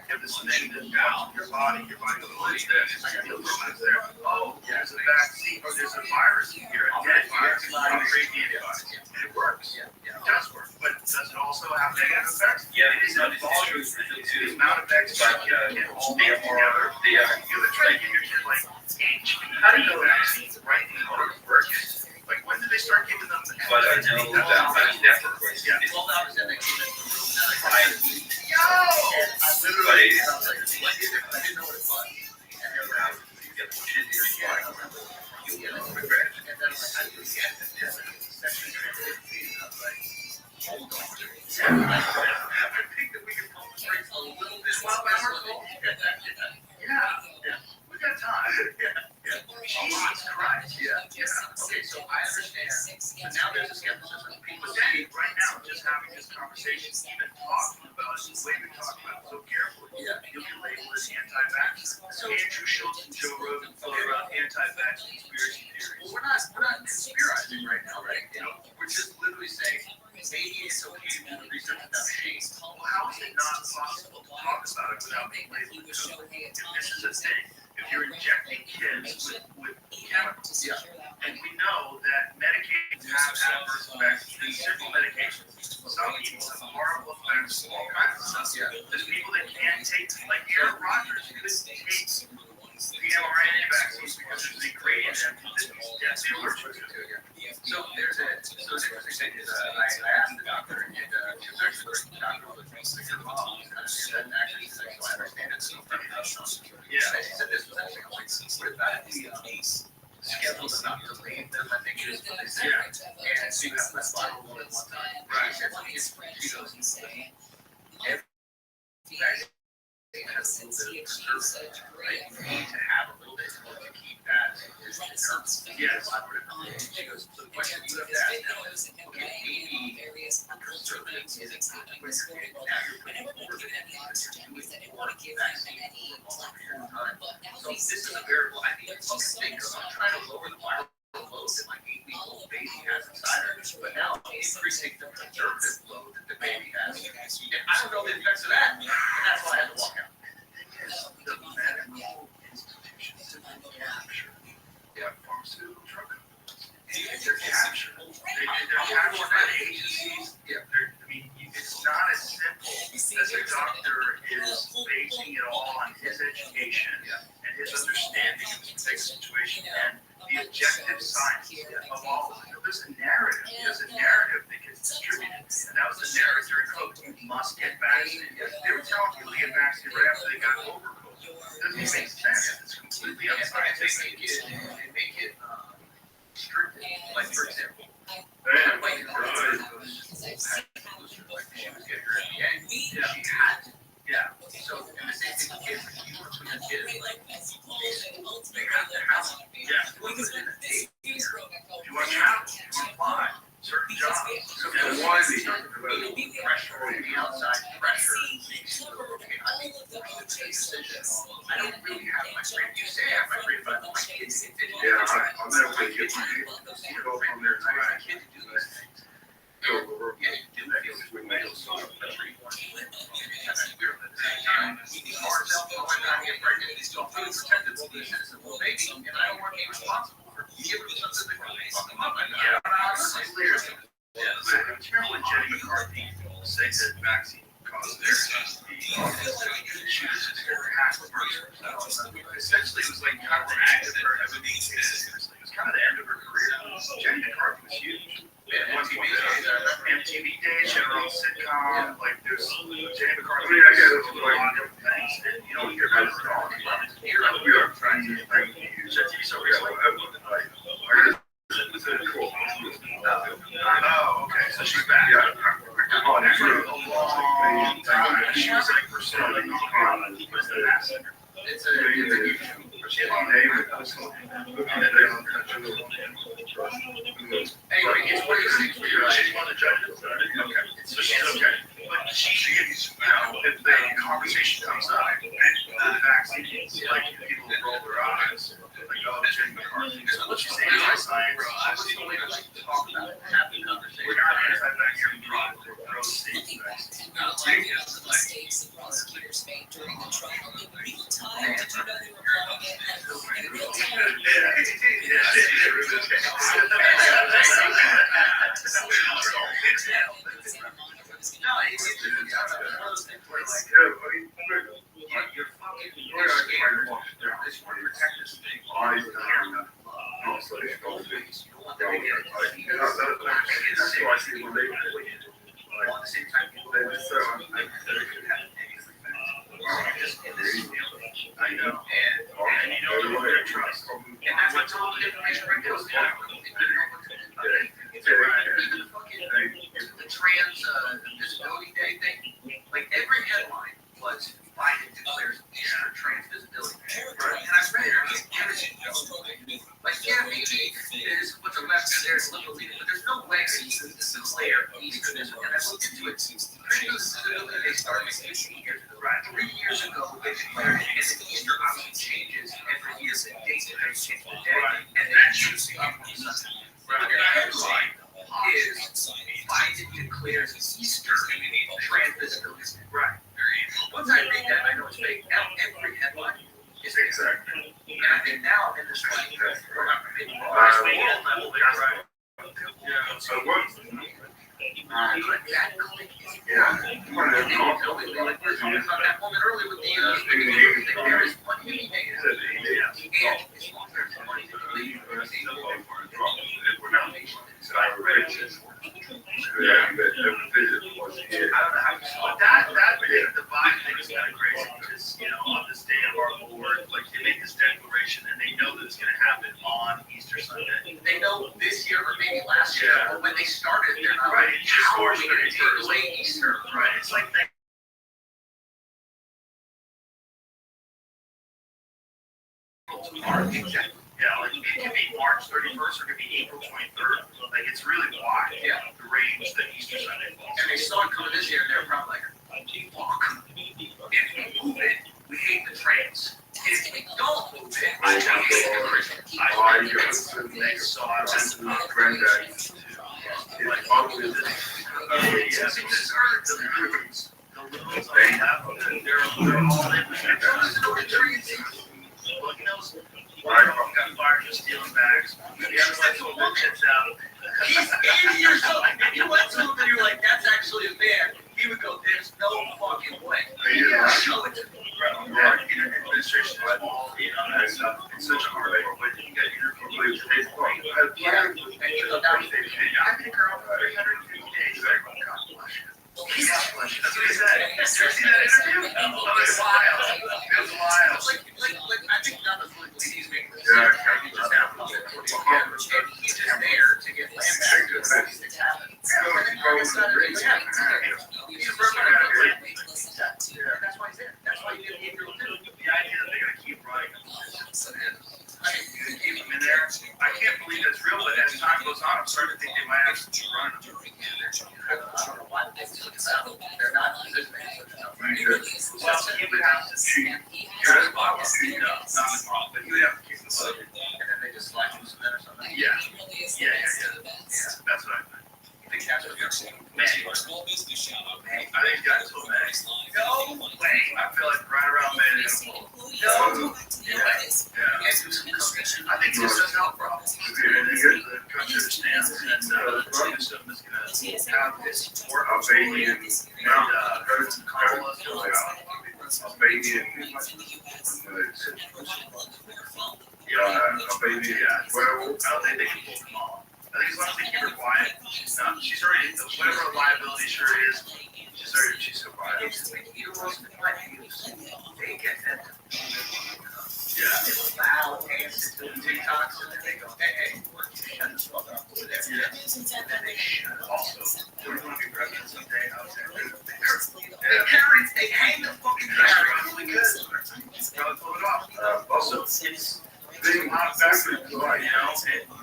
You have this thing that goes in your body goes like this, the aluminum is there. Oh, there's a vaccine, or there's a virus in here, a dead virus, you want to create the antibodies. And it works. It does work. But does it also have negative effects? Yeah, it is involuntary. The amount of vaccine you get all together. You have to try to give your kid like how do you know vaccines right in order to work? Like, when did they start giving them the but I know that yeah, 12 hours in, they came in the room and I and I literally, I was like, what is it? I didn't know what it was. And they're like, you get the shit in your spine. You get it with bread. And then like, how do you get this? Sexually transmitted disease. And I was like, hold on. I think that we can concentrate a little bit 12 hours. Yeah. We got time. Jesus Christ. Yeah. Okay, so I understand. So now there's a skepticism. People say right now, just having this conversation, even talking about it, the way we talk about it so carefully, you'll be labeled as anti-vax. So Andrew Schultz and Joe Rogan float around anti-vax conspiracy theories. Well, we're not conspiring right now, right? You know, we're just literally saying maybe it's okay to do the research without shame. Well, how is it not possible to talk about it without being labeled? This is a thing. If you're injecting kids with chemicals, and we know that medications have adverse effects, these simple medications, some people have horrible effects, all kinds of stuff. There's people that can't take, like Aaron Rodgers, who couldn't take the mRNA vaccines because there's an ingredient that he's deathly allergic to. So there's interesting thing is, I asked the doctor, and it was actually the doctor was actually sexual, I understand it. Yeah, he said this was actually what about the schedule to not to leave them? I think is what they said. And she got less Bible one at one time. Right. She goes, every has a little bit of conservative, right? You need to have a little bit to keep that Yes. On She Twitter, goes, so the in question terms you of have his to ask now is, videos and him okay, weighing in on maybe various uncultured things is that's happening in the sporting world. now you're I never putting want to give him any oxygen because I didn't want to give him any platform. But now So he's this is a dead. variable I need to There's just so think much of. I'm stuff trying to lower the viral load that my 8-week-old baby has inside her. But now I'm increasing the conservative load that the baby has. And I don't know the effects of that. And that's why I had to walk out. The medical institutions capture pharmaceutical drug companies. They're captured. They're captured by agencies. Yeah, I mean, it's not as simple as a doctor is basing it all on his education and his understanding of the particular situation and the objective science of all of it. There's a narrative. There's a narrative that gets distributed. And that was the narrative during COVID. You must get vaccinated. They were telling people to get vaccinated right after they got over COVID. Doesn't even make sense. It's completely unscientific. They make it strict. Like, for example, she was getting her MBA. She had, so, and the same thing with kids, like, you want to have kids, like, they have to have, because in the day, you want to travel, you want to fly, certain jobs. So, there's one of these, pressure, or the outside pressure, makes you go, okay, I need to make a decision. I don't really have my brain. You say I have my brain, but my kids, I'm going to wake up and go from there, and I got a kid to do these things. Yeah, do that with my so country. That's weird. At the same time, ours out going down get pregnant. They still feel protected for this citizen. Well, maybe, and I don't want to be responsible for giving something that can fuck them up. Yeah, but honestly, remember when Jenny McCarthy said that vaccine causes essentially it was like kind of the end of her. It was kind of the end of her career. Jenny McCarthy was huge. MTV Days, she had her own sitcom, like there's Jenny McCarthy. I get a lot of different things, and you don't hear about it at all. Here we are trying to use TV show. Oh, okay, so she's back. Oh, for a long time. She was like pursuing the massacre. It's a huge show. She had a name. Anyway, it's 26 for your she's one of the judges. Okay, so she's okay. But she gets, if the conversation comes up, and the vaccine, like people roll their eyes, like, oh, Jenny McCarthy. So what she's saying is science. I was the way to talk about it, have the conversation. We're not anti-vaccine product, we're pro-safety vaccine. Many of the mistakes the prosecutors made during the trial in real time. Did you know they were blowing it? Like, in real time. You're fucking scared. They just want to protect this thing. At the same time, people that just I know. And you know they're going to trust. And that's what all the information right now is. Even the fucking the trans visibility day thing, like every headline was Biden declares Easter trans visibility. And I read it, like, yeah, maybe is what the left is there to liberal leader, but there's no way that you can declare Easternism. And I looked into it. They started 15 years ago. Right. 3 years ago, they declared it, and the Easter option changes every year. The date that they change the day, and that should be up on Sunday. But the headline is Biden declares Easter trans visibility. Right. Once I read that, I know it's fake. Now every headline is exactly. And I think now in this country, we're not maybe level there, right? Yeah. So what? That click is like we're talking about that woman earlier with the there is one meeting and it's one there's money to believe I don't know how you saw that the Biden thing is kind of crazy because, you know, on this day of our Lord, like they make this declaration and they know that it's going to happen on Easter Sunday. They know this year or maybe last year, but when they started, they're not right. How are we going to take away Easter? Right. It's like that. Exactly. Yeah, like it could be March 31st or it could be April 23rd. Like it's really wide. Yeah. The range that Easter Sunday falls. And they saw it coming this year, and they're probably like, fuck. If we move it, we hate the trans. If we don't move it, I hate the Christians. I go to the next song. I went to my granddad to like obviously Yes, because the Christians, they have, they're all in the Look, got fired for stealing bags. The other side told him tits out. He's 80 years old. If you went to him and you're like, that's actually a man, he would go, there's no fucking way. Show it to me. Administration is all, you know, it's such a hard labor when you get your complete days. Yeah. And you go down, I think around 350 days. God bless you. That's what he said. Did you see that interview? Oh, it was wild. It was wild. Like, I think none of the he's making this. Yeah, He just happened. He's just there to get land back to things happen. That's why he's there. That's why he did the 8-year-old too. The idea that they're going to keep running. I mean, you can keep them in there. I can't believe it's real, but as time goes on, I'm starting to think they might actually run. I don't know why they do this out. They're not positioning. Well, he would have to cheat. Not the problem, but he would have to keep the budget. And then they just slide loose in or something. Yeah. That's what I think. You think that's what you're saying? Man, Small business shout out. I think he's got until May. No way. I feel like right around May. No. I think this is no problem. The country understands that the drug system is going to have this more of a baby and a baby and well, I don't think they can pull them off. I think as long as they keep her quiet, she's already, whatever her liability sure is, she's so quiet. They get that. Yeah. It's loud and it's doing TikToks, and then they go, hey, shut the fuck up over there. Yeah. And then they should also, do we want to be pregnant someday? I was there. The parents, they hang the fucking parents. Really good. Probably pull it off. Also, it's a lot of factors, you know, and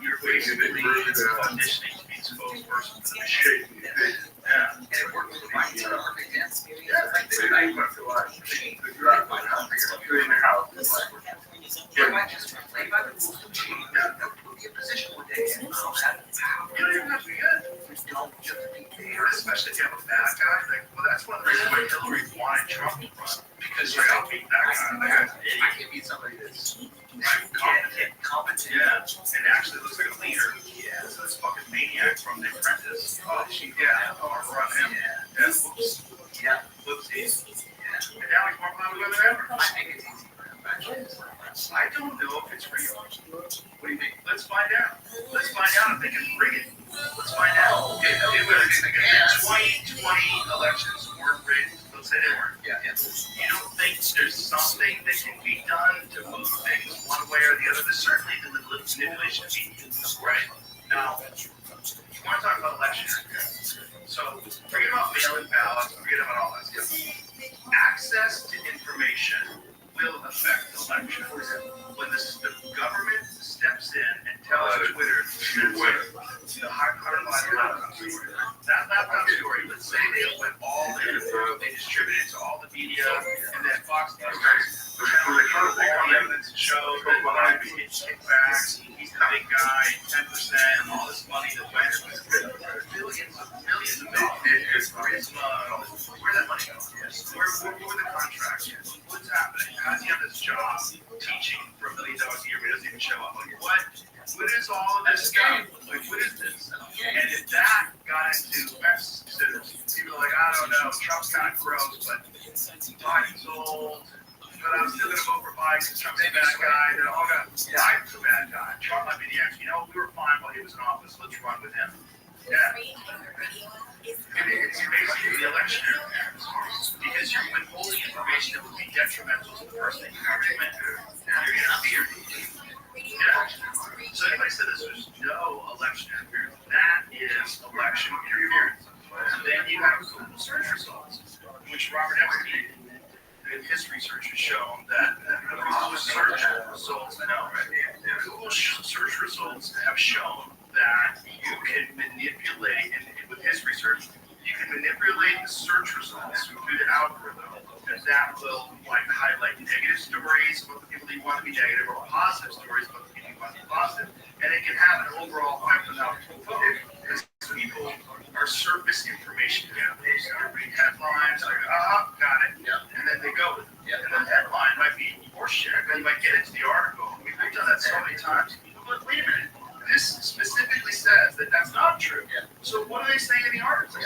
you're basically conditioning to be exposed person to the machine. Yeah. And it worked with the right to perfect dance. Yeah, like they might feel like you're out of my house, you're in your house. You might just play by the rules of the game. Put me in position one day and I'll have power. You don't even have to be good. Don't just be there. Especially if you have a bad guy. Like, well, that's one of the reasons why Hillary wanted Trump to run. Because you're going to beat that guy. I can beat somebody that's competent. Yeah. And actually looks like a leader. Yeah. So this fucking maniac from The Apprentice. Oh, I'll run him. Yeah. Whoops. Yeah. Whoopsies. Yeah. And now he's more popular than ever. I think it's easy for him. I don't know if it's real. What do you think? Let's find out. Let's find out if they can bring it. Let's find out. If the 2020 elections weren't rigged, let's say they weren't. Yeah. You don't think there's something that can be done to move things one way or the other? There's certainly the manipulation means, right? Now, you want to talk about elections. So forget about mail-in ballots, forget about all that stuff. Access to information will affect elections. When the government steps in and tells Twitter the Hunter Biden laptop story, that laptop story, let's say they went all in, they distributed it to all the media, and then Fox News all the evidence shows that Biden gets kickbacks, he's the big guy, 10%, and all this money that went billions of millions of dollars, charisma, where that money goes, where the contracts, what's happening, how does he have this job teaching for $1 million a year, but he doesn't even show up, like what is all of this stuff, like what is this, and if that got into people are like, I don't know, Trump's kind of gross, but Biden's old, but I'm still going to vote for Biden because Trump's a bad guy. They're all going to, Biden's a bad guy. Trump might be the answer. You know, we were fine while he was in office. Let's run with him. Yeah. It's basically the election because you're withholding information that would be detrimental to the person that you're going to fear. Yeah. So anybody said this was no election interference. That is election interference. So then you have Google search results, which Robert Epstein his research has shown that Google search results, Google have shown that you can manipulate, and with his research, you can manipulate the search results through the algorithm, and that will like highlight negative stories about the people that you want to be negative, or positive stories about the people you want to be positive, and it can have an overall effect on how people vote. Because people are surface information gathers. They read headlines, like, got it, and then they go with it. And the headline might be horseshit, then you might get into the article. We've done that so many times. But wait a minute. This specifically says that that's not true. So what are they saying in the article?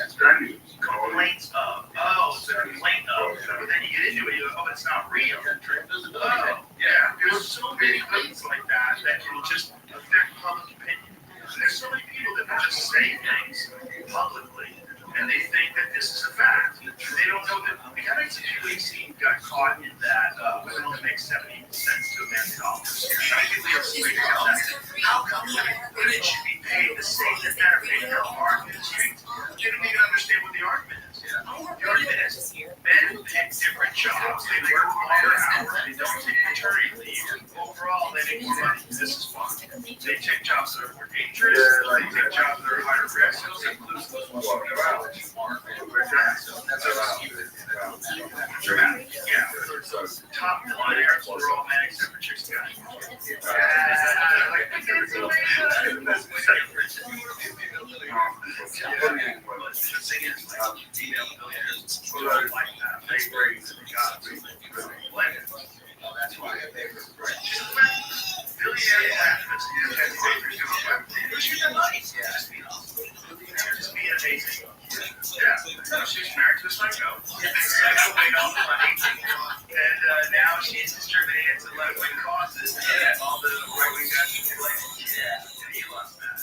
Complaints of. Oh, it's a complaint of. But then you get into it, you go, oh, it's not real. Oh, yeah. There's so many things like that that can just affect public opinion. And there's so many people that will just say things publicly, and they think that this is a fact. They don't know that. The guys that we've seen got caught in that women only make 70 cents to $1 million. I think we are straight about that. How come women should be paid the same that men are paid? They're arguing the streets. They don't even understand what the argument is. The argument is men pick different jobs. They work longer hours. They don't take maternity leave. Overall, they make more money. This is fun. They take jobs that are more dangerous. They take jobs that are higher risk. Those include those ones that are out. Dramatic. Yeah. Top millionaires are all men except for chicks guys. That's why just being amazing. Yeah, she's married to a psycho. Psycho made all the money, and now she's distributing it to left-wing causes and all the right-wing guys in place. Yeah, and he lost that.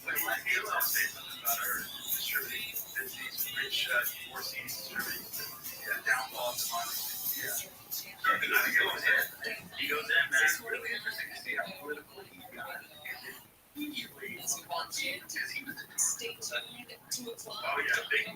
But he lost say something about her distributing these rich divorcees distributing downfall of democracy. Yeah. He goes in, man. It's really interesting to see how political he got. Usually, because he was Stay tuned at 2 o'clock. oh yeah, big time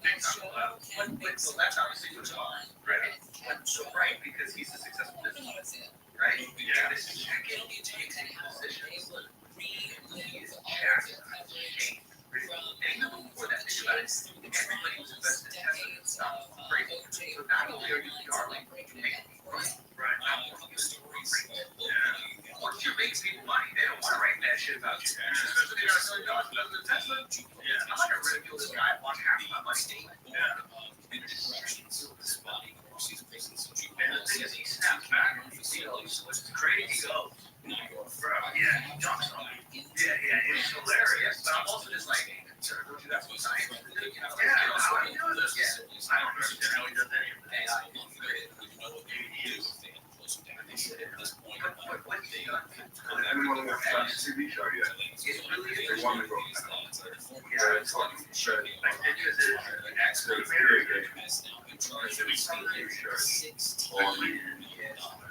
left. But so that's obviously what's on, right? So right, because he's a successful businessman, right? Yeah. This is It'll be taken out. They will relive all Jack. of their coverage from And even before that, think about it. Everybody was invested in Tesla and stuff. Crazy. So not only are you the darling, once you're making people money, they don't want to write bad shit about you. Especially they got $1 million left in Tesla. Yeah. I'm not going to ridicule this guy. I want half of my money. Yeah. And the thing is, he snaps back. It's crazy. He goes. Yeah, he jumps on me. Yeah, it's hilarious. But I'm also just like, sir, don't you guys want science? Yeah, how do you do this? Yeah, I don't understand how he does any of this. He is. What the? I haven't watched the TV show yet. It's really They want to go. yeah, it's like because it's very good.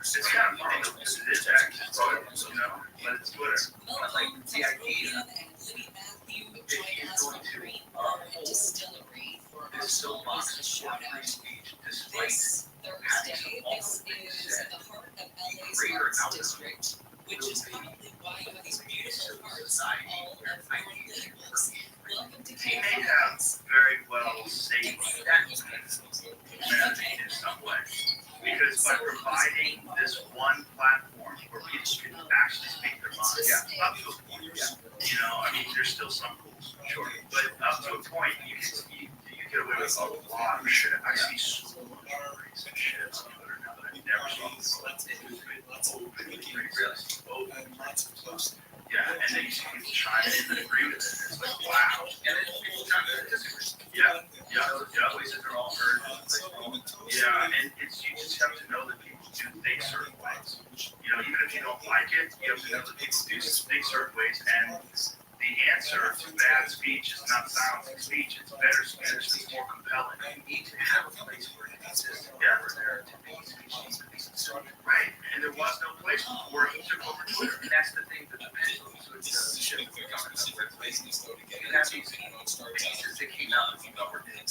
It's kind of funny because it is actually, but it's Twitter. But like the idea, if he's going to distillery for our still box shout out. despite This Thursday, this is at the heart of LA's Arts District, which is probably why you have these beautiful parts all of your labels. Welcome to he may have very well saved that in some way. Because by providing this one platform where people can actually speak their mind, up to a point, I mean, there's still some rules, sure, but up to a point, you get away with a lot of shit. I see so much crazy shit on Twitter now that I never saw before. Yeah, and then you see people chime in and agree with it. It's like, wow. And then people chime in and disagree. Yeah. Ways that they're all heard. Yeah, and you just have to know that people do think certain ways. Even if you don't like it, you have to know that people do think certain ways. And the answer to bad speech is not silencing speech. It's better speech. It's more compelling. You need to have a place where it exists. Yeah. Right. And there was no place where he took over Twitter. And that's the thing that the pendulum sort of does. You have these pieces that came out of the government.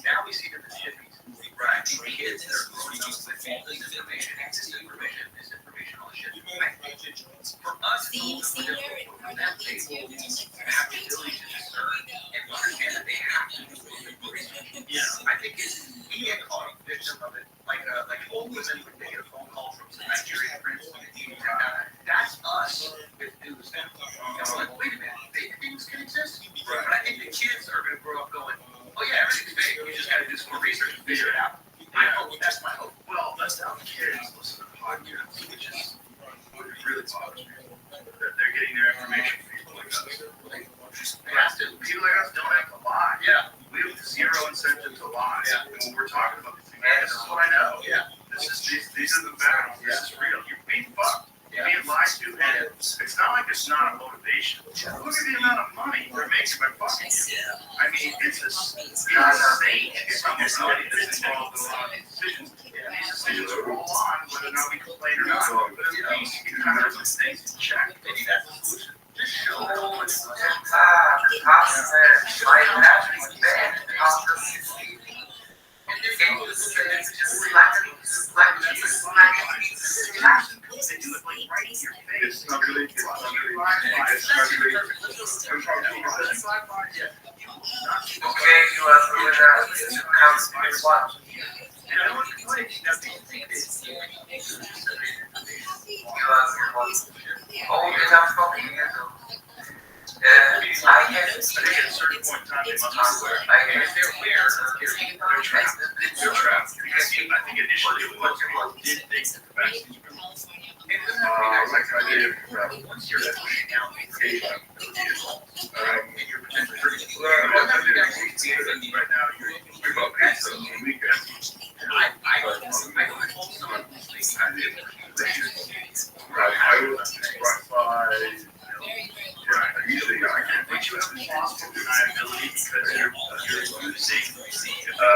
Now we see them as hippies. Right. The kids that are growing up with all this information, misinformation, all this shit. For us, it's a little bit different. able to have the ability to discern and understand that they have to do what they're doing. You know, I think we get caught a victim of it, like old women when they get a phone call from some Nigerian prince. That's us with news now. It's like, wait a minute, fake things can exist. Right. But I think the kids are going to grow up going, oh yeah, everything's fake. You just got to do some more research and figure it out. I hope that's my hope. Well, let's tell the kids listen to podcasts, which is what really bothers me. That they're getting their information from people like us. They have to. People like us don't have to lie. Yeah. We have zero incentive to lie. Yeah. And when we're talking about these things, this is what I know. Yeah. These are the facts. This is real. You're being fucked. You're being lied to. And it's not like it's not a motivation. Look at the amount of money they're making by fucking you. I mean, it's insane. It's almost money that's involved in a lot of these decisions. And these decisions are all on whether or not we complain or not. But at least you can have some things to check. Maybe that's the solution. Just show how much they do it like right in your face. It's ugly. It's ugly. Okay, you are doing that. And I want to play that thing is old enough for me. I guess at a certain point in time they must be aware. And if they're aware, they're trapped. They're trapped. Because I think initially it was people did think that the vaccines were like I did. Once you're pushing out the information, and you're potentially right now, you're about to the weekend. I told someone who's thinking I did. I was struck by. Usually, but you have impossible deniability because you're using the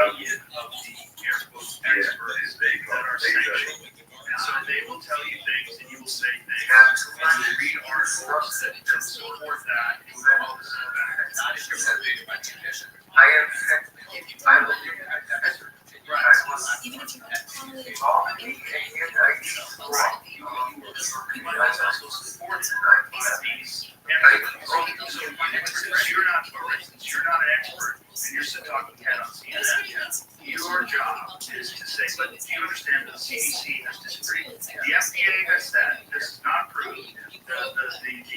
air quotes experts that are sanctioned. And so they will tell you things and you will say things. And you read articles that support that. And you go, oh, this is bad. Not if you're motivated by the condition. I am looking at that. Right. Even if you want to call it also supported by these. So you're not, for instance, you're not an expert and you're still talking head on CNN. Your job is to say, but you understand that the CDC has disagreed. The FDA has said this is not proved. The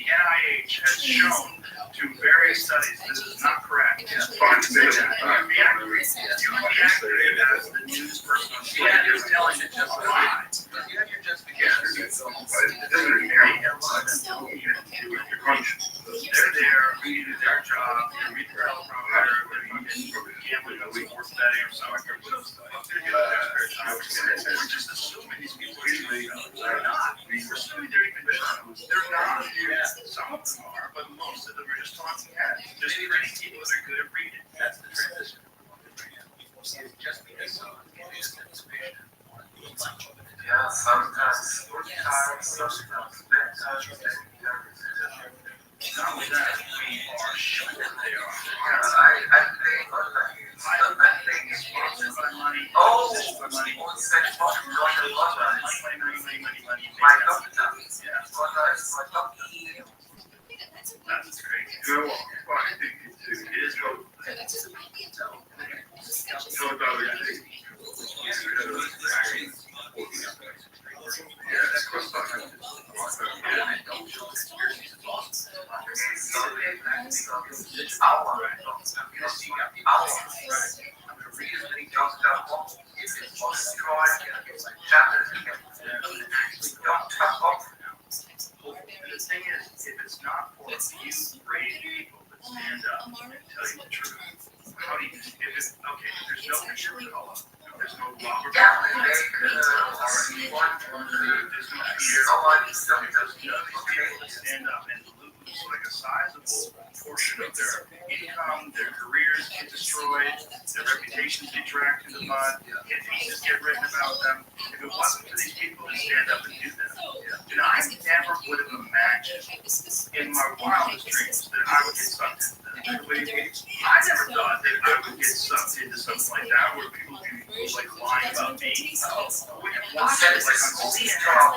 NIH has shown through various studies this is not correct. You would be accurate. You would be accurate as the news person on CNN. You're telling it just lie. You have your justification. They're there, we do their job, they read their teleprompter, they're gambling a week worth betting or something. We're just assuming these people usually are not. We're assuming they're even journalists. They're not. Some of them are, but most of them are just talking heads. Just training people that are good at reading. That's the transition. Just because someone is anticipated. Yeah, sometimes. Not only that, we are sure they are. I think it's sponsored by money. Oh, by money. Money. That's crazy. No, I think it is good. That's cool. The thing is, if it's not for you brave people that stand up and tell you the truth, how do you, if it's, okay, there's no insurance call up, there's no law, there's no fear, people stand up and lose like a sizable portion of their income, their careers get destroyed, their reputations get dragged through the mud, pieces get written about them. If it wasn't for these people to stand up and do that, and I never would have imagined in my wildest dreams that I would get sucked into that. I never thought that I would get sucked into something like that where people would be like lying about me. We can watch it like on CNN.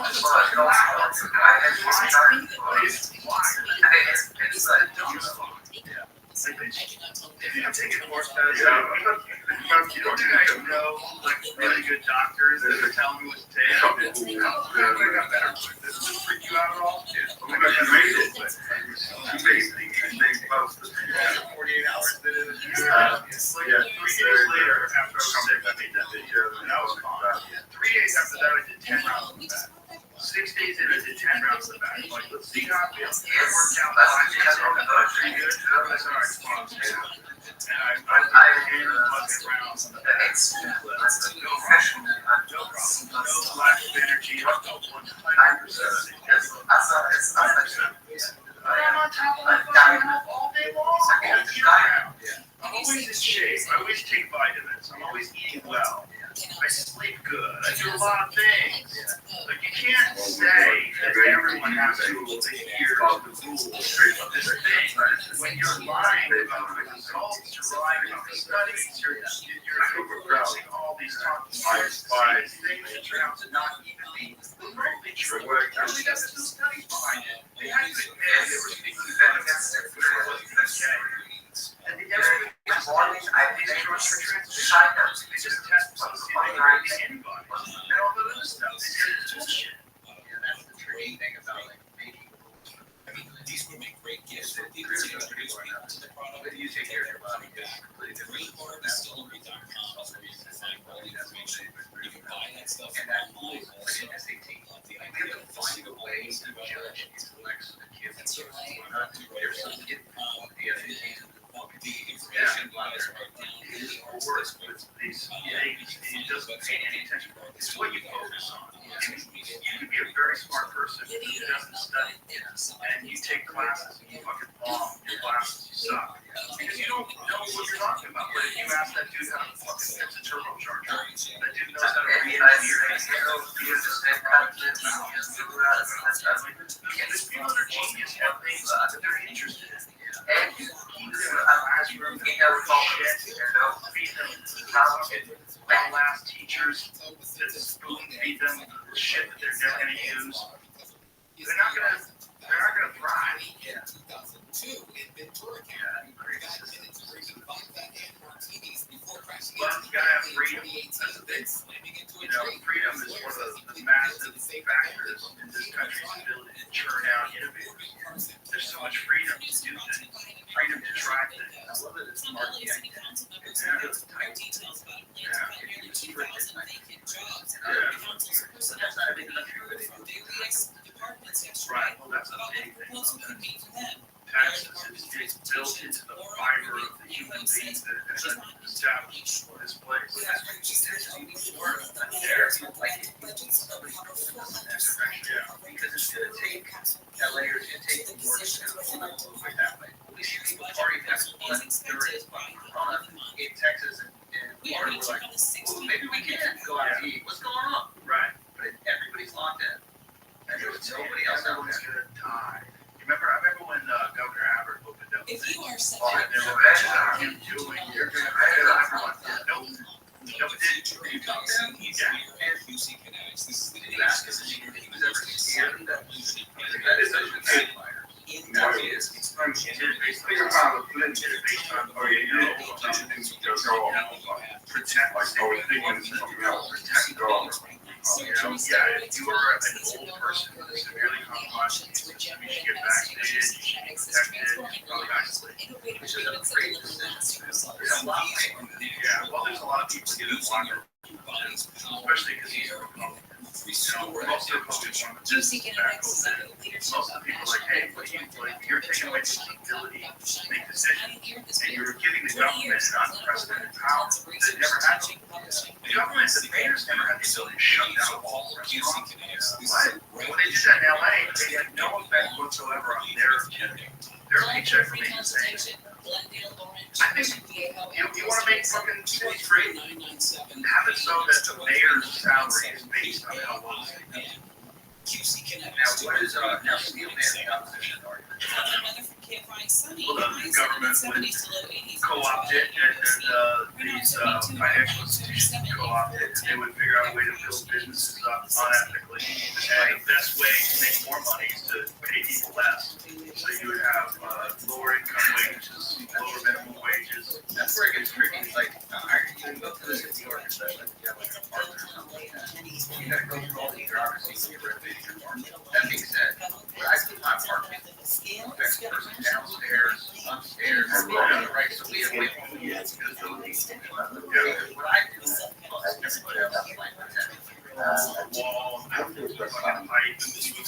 is the dumbest fuck. Yeah. Like, if you don't take it more test, you don't think I know, like, really good doctors that are telling me what to take? I got better. Does this freak you out at all? Yeah. Well, maybe you made it, but you basically most of the 48 hours that it was. It's like 3 days later, after I was sick, I made that video, and I was fine. 3 days after that, I did 10 rounds of the back. 6 days in, I did 10 rounds of the back. Like, let's see how it feels. It worked out 5 days. Pretty good. I said, all right, come on, stay down. And I did 10 rounds of the back. No problem. No lack of energy. No 100%. I'm on top of the fucking health all day long. I'm always in shape. I always take vitamins. I'm always eating well. I sleep good. I do a lot of things. Like, you can't say that everyone has to adhere to the rules of this thing. When you're lying about the results, you're lying about the studies, you're overcrowding all these talking points by things that turn out to not even be remotely true. Actually, that's still studies behind it. They had to admit they were speaking benefits that wasn't okay. And they never they just test antibodies and all the other stuff. They say it's bullshit. Yeah, that's the tricky thing about like making rules. I mean, these would make great gifts for people to introduce people to the product. But you take care of your body. GreatBarDistillery.com is where you can find all the information. You can buy that stuff online also. The idea of a single way to judge intellects and kids. That's your life. There's some kid the information you guys write down in the arts With these things, he doesn't pay any attention. It's what you focus on. You could be a very smart person who doesn't study, and you take classes and you fucking bomb your classes, you suck. Because you don't know what you're talking about. But if you ask that dude how to fucking fix a turbocharger, that dude knows how to read These people that are genius have things that they're interested in. And you keep them in a classroom, feed them last teachers that spoon feed them shit that they're never going to use. They're not going to thrive. In 2002 in Ventura County, 5 minutes drinking vodka and martinis before crashing Well, you gotta have freedom. That's the thing. Freedom is one of the massive factors in this country's ability to churn out innovators. There's so much freedom to do things, freedom to try things. I love that it's marketing. Right, well, that's a big thing. Taxes is built into the fiber of the human beings that have been established for this place. Because it's going to take LA or it's going to take the work to move it that way. At least people already have Corona in Texas and Florida were like, well, maybe we can go out to eat. What's going on? Right. But everybody's locked in. And there's nobody else out Everyone's there. going to die. I remember when Governor Abbott opened up. If you are They were like, you're going to everyone. Nope, did you talk to him? Yeah. And QC Kinetics. This is the Ask us if he was ever scared of that. That is such a good fighter. No, he is. It's basically about the Flint is based on, oh, yeah, protect the state, protect yeah, if you are an old person with a severely compromised immune system, you should get vaccinated, you should be protected, obviously. Which is a great decision. There's a lot of people. Yeah, well, there's a lot of people who get longer, especially because these are Republicans. You know, most of the Republicans want to just back over. Most of the people are like, hey, what do you, like, you're taking away the ability to make decisions, and you're giving the government an unprecedented power that never had before. The government, the mayors never had the ability to shut down all restaurants. When they did that in LA, they had no effect whatsoever on their paycheck remained the same. I think you want to make fucking cities free, have it so that the mayor's salary is based on how long they Now, what is now Steel Man's composition argument? can't find sunny Well, the highs in the government seventies to low eighties. co-opt it, and these financial institutions co-opt it, and they would figure out a way to build businesses up unethically. And the best way to make more money is to pay people less. So you would have lower income wages, lower minimum wages. That's where it gets tricky. It's like, you can go through this in New York, especially if you have like a partner or something like that. You gotta go through all the bureaucracy when you're renovating your apartment. That being said, when I do my apartment, next person downstairs, upstairs, right, so we have way more units because of these. What I do, everybody else is like, Wall, fucking height, and this was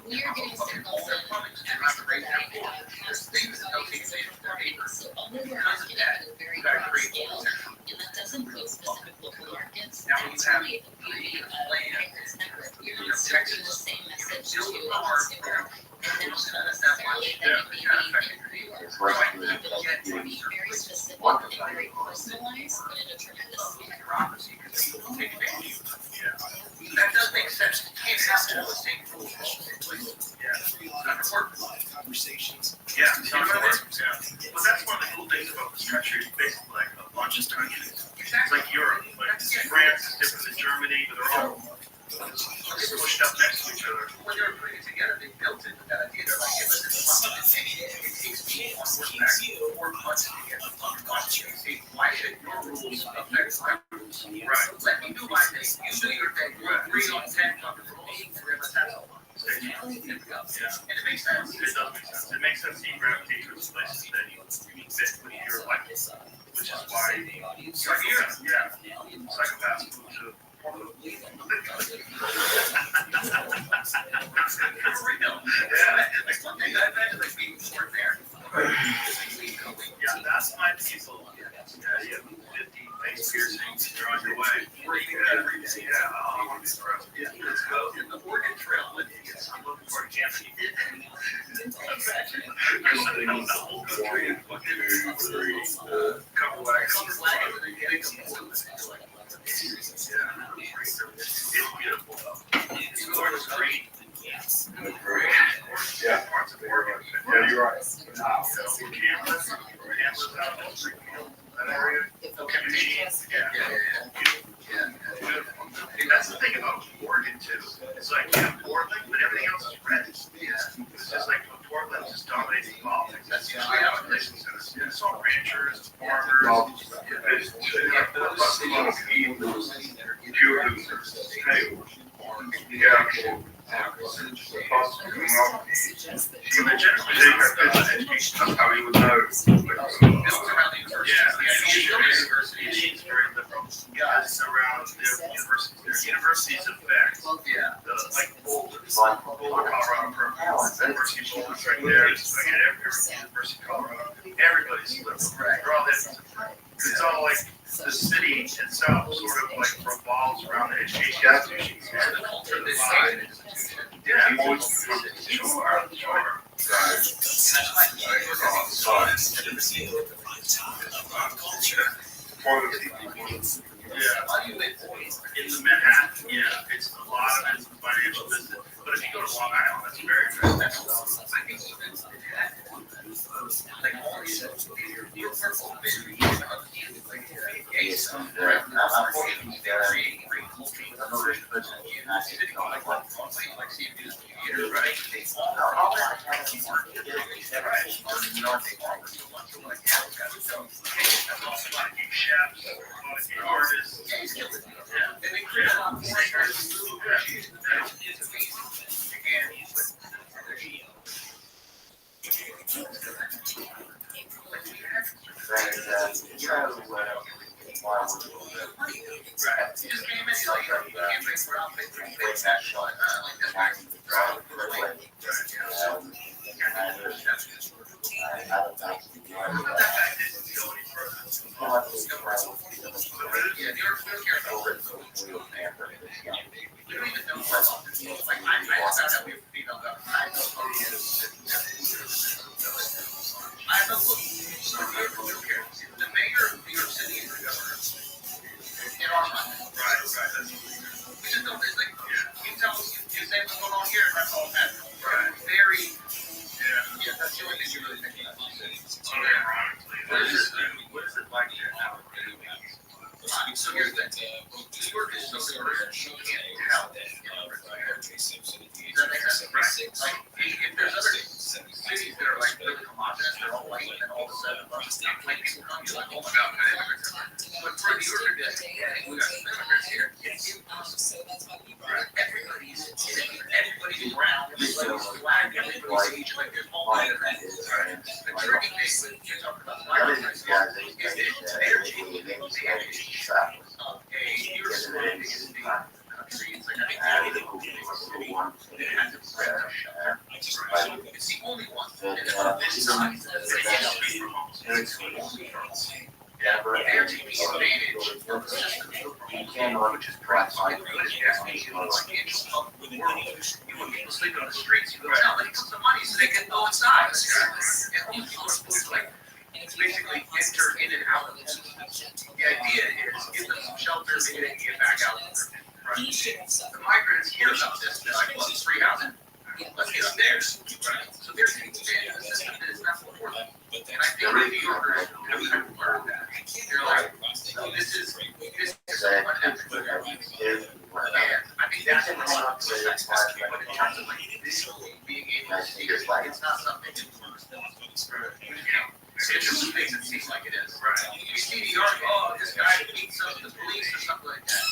We are getting signals that so although we're marketing at a very broad scale, and that doesn't put specific local markets, that's really the beauty of Piper's network. We're not serving the same message to a consumer and national necessarily that it may be in New York. We build it to be very specific and very personalized, but in a tremendous scale. That does make sense. You can't have all the same rules for all the places. Live conversations. Yeah, you know what I mean? Yeah. Well, that's one of the cool things about this country. It's basically like a bunch of countries. It's like Europe. Like France is different than Germany, but they're all pushed up next to each other. When they were putting it together, they built it with that idea. They're like, hey, listen, it takes me 4 months to get why should your rules affect my rules? Right. Let me do my thing. You do your thing. We'll agree on 10 fucking rules. Three of us have one. Yeah. And it makes sense. It does make sense. It makes sense to gravitate towards places that you fit with your life, which is why psychopaths move to Portland. Yeah, that's my diesel. Yeah, you have 50 face piercings, you're on your way. I want to be impressed. Yeah, let's go. The Oregon Trail, I'm looking for a camp. Couple wagons. It's beautiful though. It's gorgeous green. Yeah, parts of Oregon. Yeah, you're right. Cameras out in the street, that area. That's the thing about Oregon too. It's like Portland, but everything else is red. It's just like Portland just dominates the politics. That's usually how it is. It's all ranchers, farmers. That's how you would know. It's very liberal. Guys around their universities affect like Boulder, Colorado program. University of Boulder's right there. It's like at every University of Colorado. Everybody's liberal. They're all this. It's all like the city itself sort of like revolves around the education institutions and the culture of the vibe. Yeah, in the Manhattan, it's a lot of it's financial business. But if you go to Long Island, that's very residential. I think like all these What is it like there now? So here's the thing. New York is so diverse, you can't tell that. Like, if there's other cities that are like really homogenous, they're all white, and then all of a sudden, like people come, you're like, oh my god, we're immigrants. But for New York, we got some immigrants here. Everybody's brown, everybody's black, everybody's Asian, like there's all white. The tricky thing with you're talking about migrants is they're taking the advantage of a European country. It's like I think it has its it's the only one. And this time, they're taking advantage of the system, which is practically good as being like angels of the world. You want people sleeping on the streets, you go tell them some money so they can go inside. And all people are supposed to like basically enter in and out of this. The idea is give them some shelter, maybe they can get back out. Right. The migrants hear about this, they're like, well, it's free housing. Let's get them there. Right. So they're taking advantage of the system that is not for them. And I think New Yorkers have kind of learned that. They're like, so this is what happens. And I think that's what but in terms of like visually being able to see it, like it's not something that it's just things that seems like it is. Right. You see New York, oh, this guy beats up the police or something like that.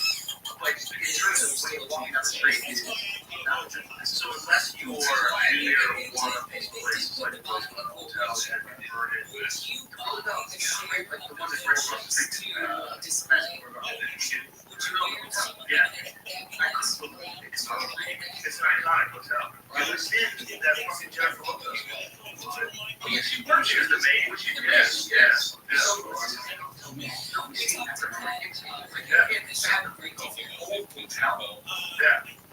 Like in terms of when you're walking down the street, it's not. So unless you're near one of these places, like those hotels that are converted with, like the one that's right across the street, yeah. It's an iconic hotel. You understand that fucking Jennifer Lopez. Yes, you purchased the maid, which you did. Yes. Yeah.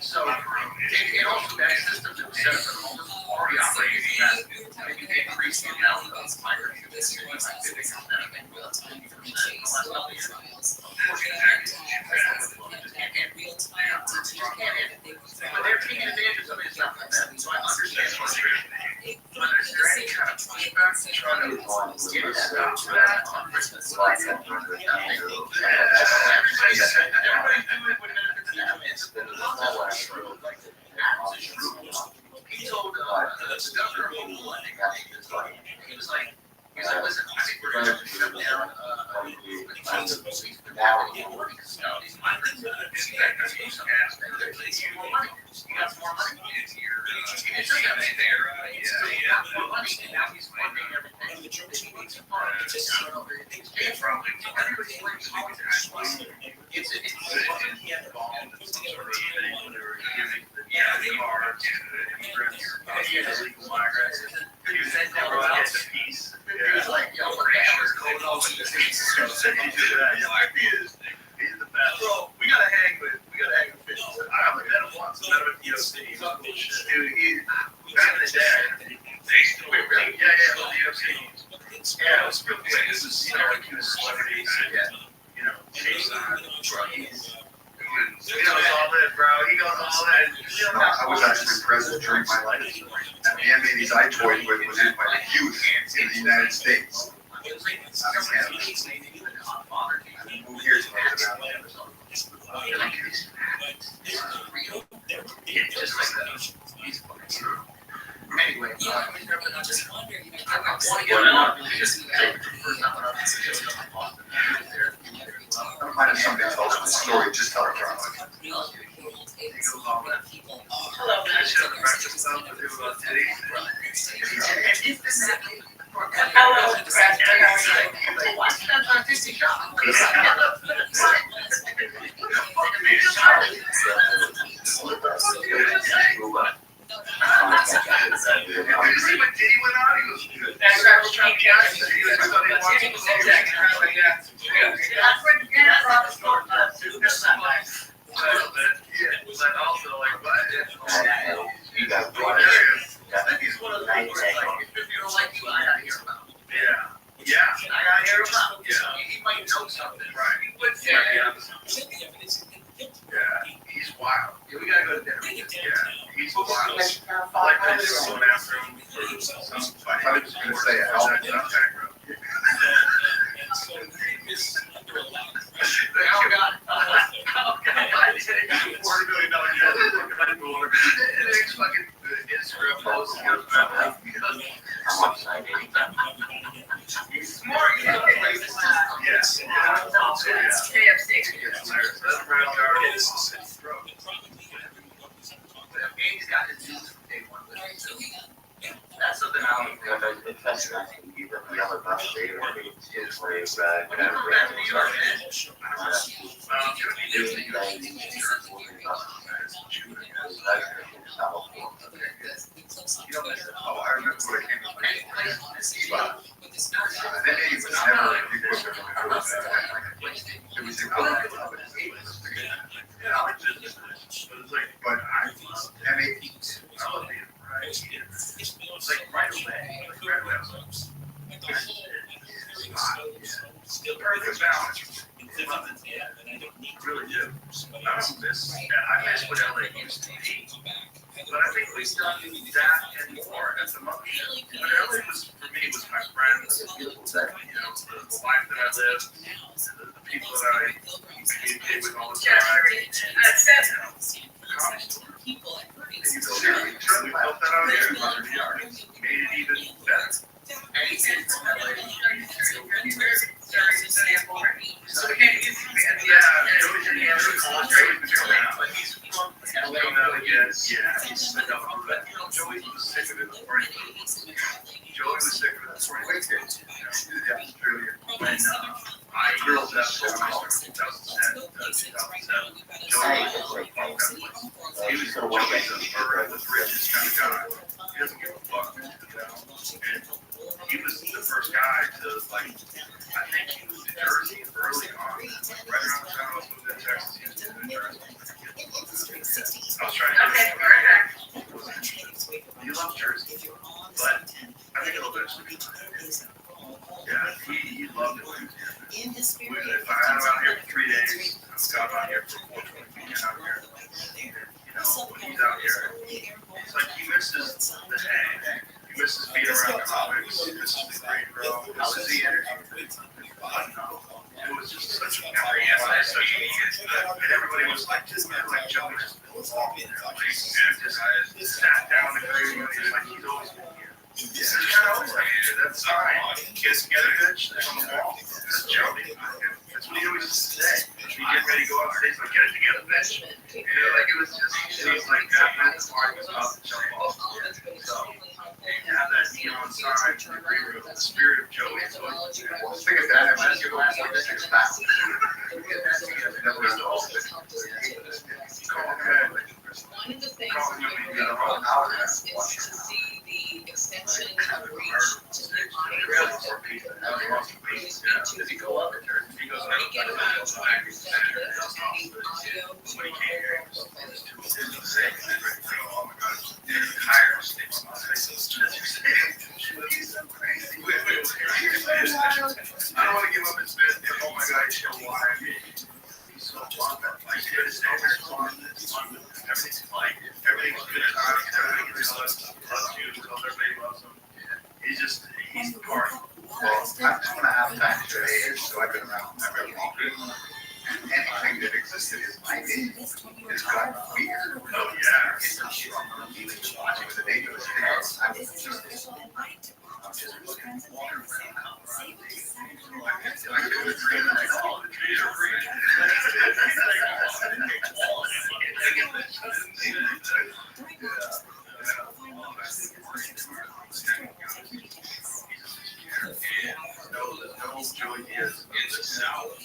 So, and also that system that was set up at the moment already operating that maybe they increased the amount of migrants in this area. But they're taking advantage of it, it's not for them. So I understand frustration. But is there any kind of pushback to try to get a stop to that on Christmas? Everybody do it when it's he told the governor of Oklahoma, I think he was like, listen, I think we're going to have to shut down these migrants. You more money. You got more money. It's just that there. More money. And now he's funding everything. Everybody's like, it's involved in some sort of thing when they were giving the cards to the immigrants, illegal migrants. He was sent down to the piece. He was like, yo, what the hell is going on with this? He's the best. Bro, we gotta hang with Fitz. I've met him once. I met him at New York City. Dude, back in the day. They still were really? Yeah, New York City. Yeah, it was real quick. This is, he was celebrities. Yeah. Chase druggies. He goes all in, bro. He goes all in. I was actually president during my life. And the Emmys I toyed with was in my youth in the United States. Who hears about it? Just like that. He's fucking true. Anyway, I just wonder, I want to get on because first time when I was in Boston, I don't mind if somebody tells the story, just tell it from hello, I should have breakfast stuff to do about today. Hello, why is that not 50 shots? Did you see what Diddy went on? He was good. That guy was trying to catch him. He was somebody watching the zigzag and around like that. That's what Guinness brought the store up to. That's not nice. Yeah, but also like what? You got I think he's one of those where like if you don't like you, I gotta hear about him. Yeah, I gotta hear about him. Yeah, he might know something, right? But yeah, he's wild. Yeah, we gotta go to dinner. Yeah, he's wild. Like this is going after him for some fight. I was going to say, And so he was under a lot of pressure. Oh, God. $40 million the next fucking Instagram post goes back. He's smart. Yes. KFC. He's got his juice from day one. That's something I don't know. It's not going to be the other bus day or it's way back. Oh, I remember when it came to but I love being right. It's like right away. Still perfect balance. Really do. I miss what LA used to be. But I think we've done that and more at the moment. But LA was, for me, was my friends, the life that I lived, the people that I communicate with all the time. You built that out here, made it even better. So we can't get Joey was sick of it before he Joey was sick of it before he when I girls up for 2010, 2007. Joey was the richest kind of guy. He doesn't give a fuck. And he was the first guy to, like, I think he moved to Jersey early on. Right around the time I was moving to Texas, he was moving to Jersey. I was trying to he loved Jersey, but I think it'll eventually be yeah, he loved it. If I had him out here for 3 days, I've got him out here for 4 weeks out here. When he's out here, it's like he misses the hang. He misses being around comics. He misses the green room. He misses the energy. It was just such a memory. And everybody was like, just man, like Joey just walking there. Like, just sat down in the green room. He's like, he's always been here. This is kind of always like, that's fine. Kids together, bitch. They're on the wall. That's Joey. That's what he always used to say. He'd get ready to go out stage, like, get it together, bitch. Like it was just, it was like that. That's part was about to jump off. So, and have that knee on side to the green room, the spirit of Joey. So, think of that. I'm just going to like 6 pounds. One of the things we want is to see the extension of reach to the audience. Does he go up? He goes up. We get a lot of drivers that the audio to our overall Oh my God, higher stakes. He's so crazy. I don't want to give up his bed. Oh my God, he's so wild. He's so fun. Like, his everything's like, everything's good times. Everybody loves you. Everybody loves him. He's the party. Well, I'm 2.5 times your age, so I've been around very long. Anything that existed is my name. It's got fear. Oh, yeah. It's a strong feeling to watch it with the name of his hands. I'm just No, Joey is in the South.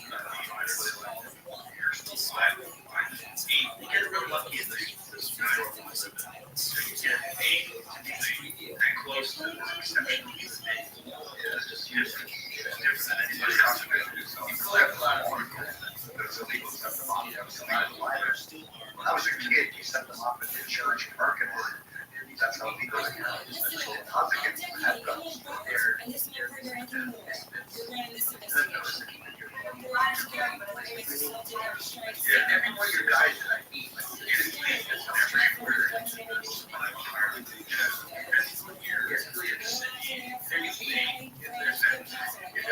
You get real lucky in this world. You get paid and close to the exception of human being. It's just different. It's different than anybody else. You collect a lot of articles. There's illegal stuff on them. When I was a kid, you set them up at the church parking lot. That's how people are yeah, every one of your guys that I meet, every It's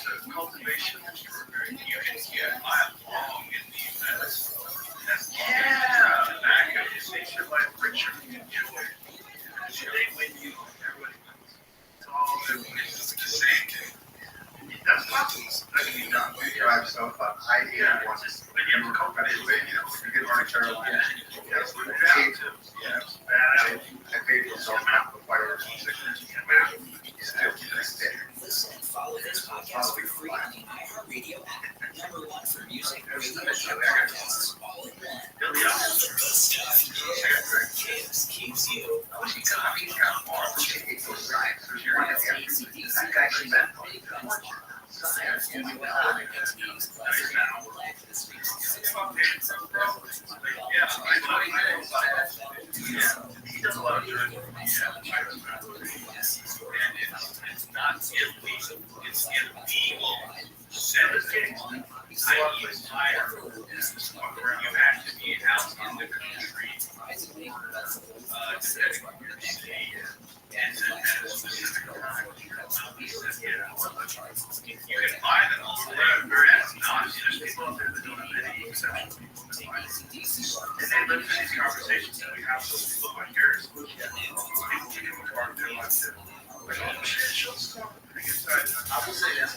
a cultivation extraordinary. Yeah, I am long in the US. Yeah, tobacco just makes your life richer and enjoy it. They win you, everybody wins. It's all everybody's the same. That's possible. That can be done. We drive stuff on I-81. When you have a company, you get Orange Carolina. Yeah, I paid for some half the fire. Listen and follow this podcast for free on the iHeartRadio app. #1 for music, radio, and podcasts all in one. The stuff Kids keeps you. He does a lot of good. It's not illegal. It's illegal. Syndicating. I hire where you have to be out in the country, depending on your state. And then you can buy them all around. There's people out there that don't have any exceptions. And they live in these conversations that we have with people like yours. People who are their lives too. Like, oh shit, she'll stop. I will say that's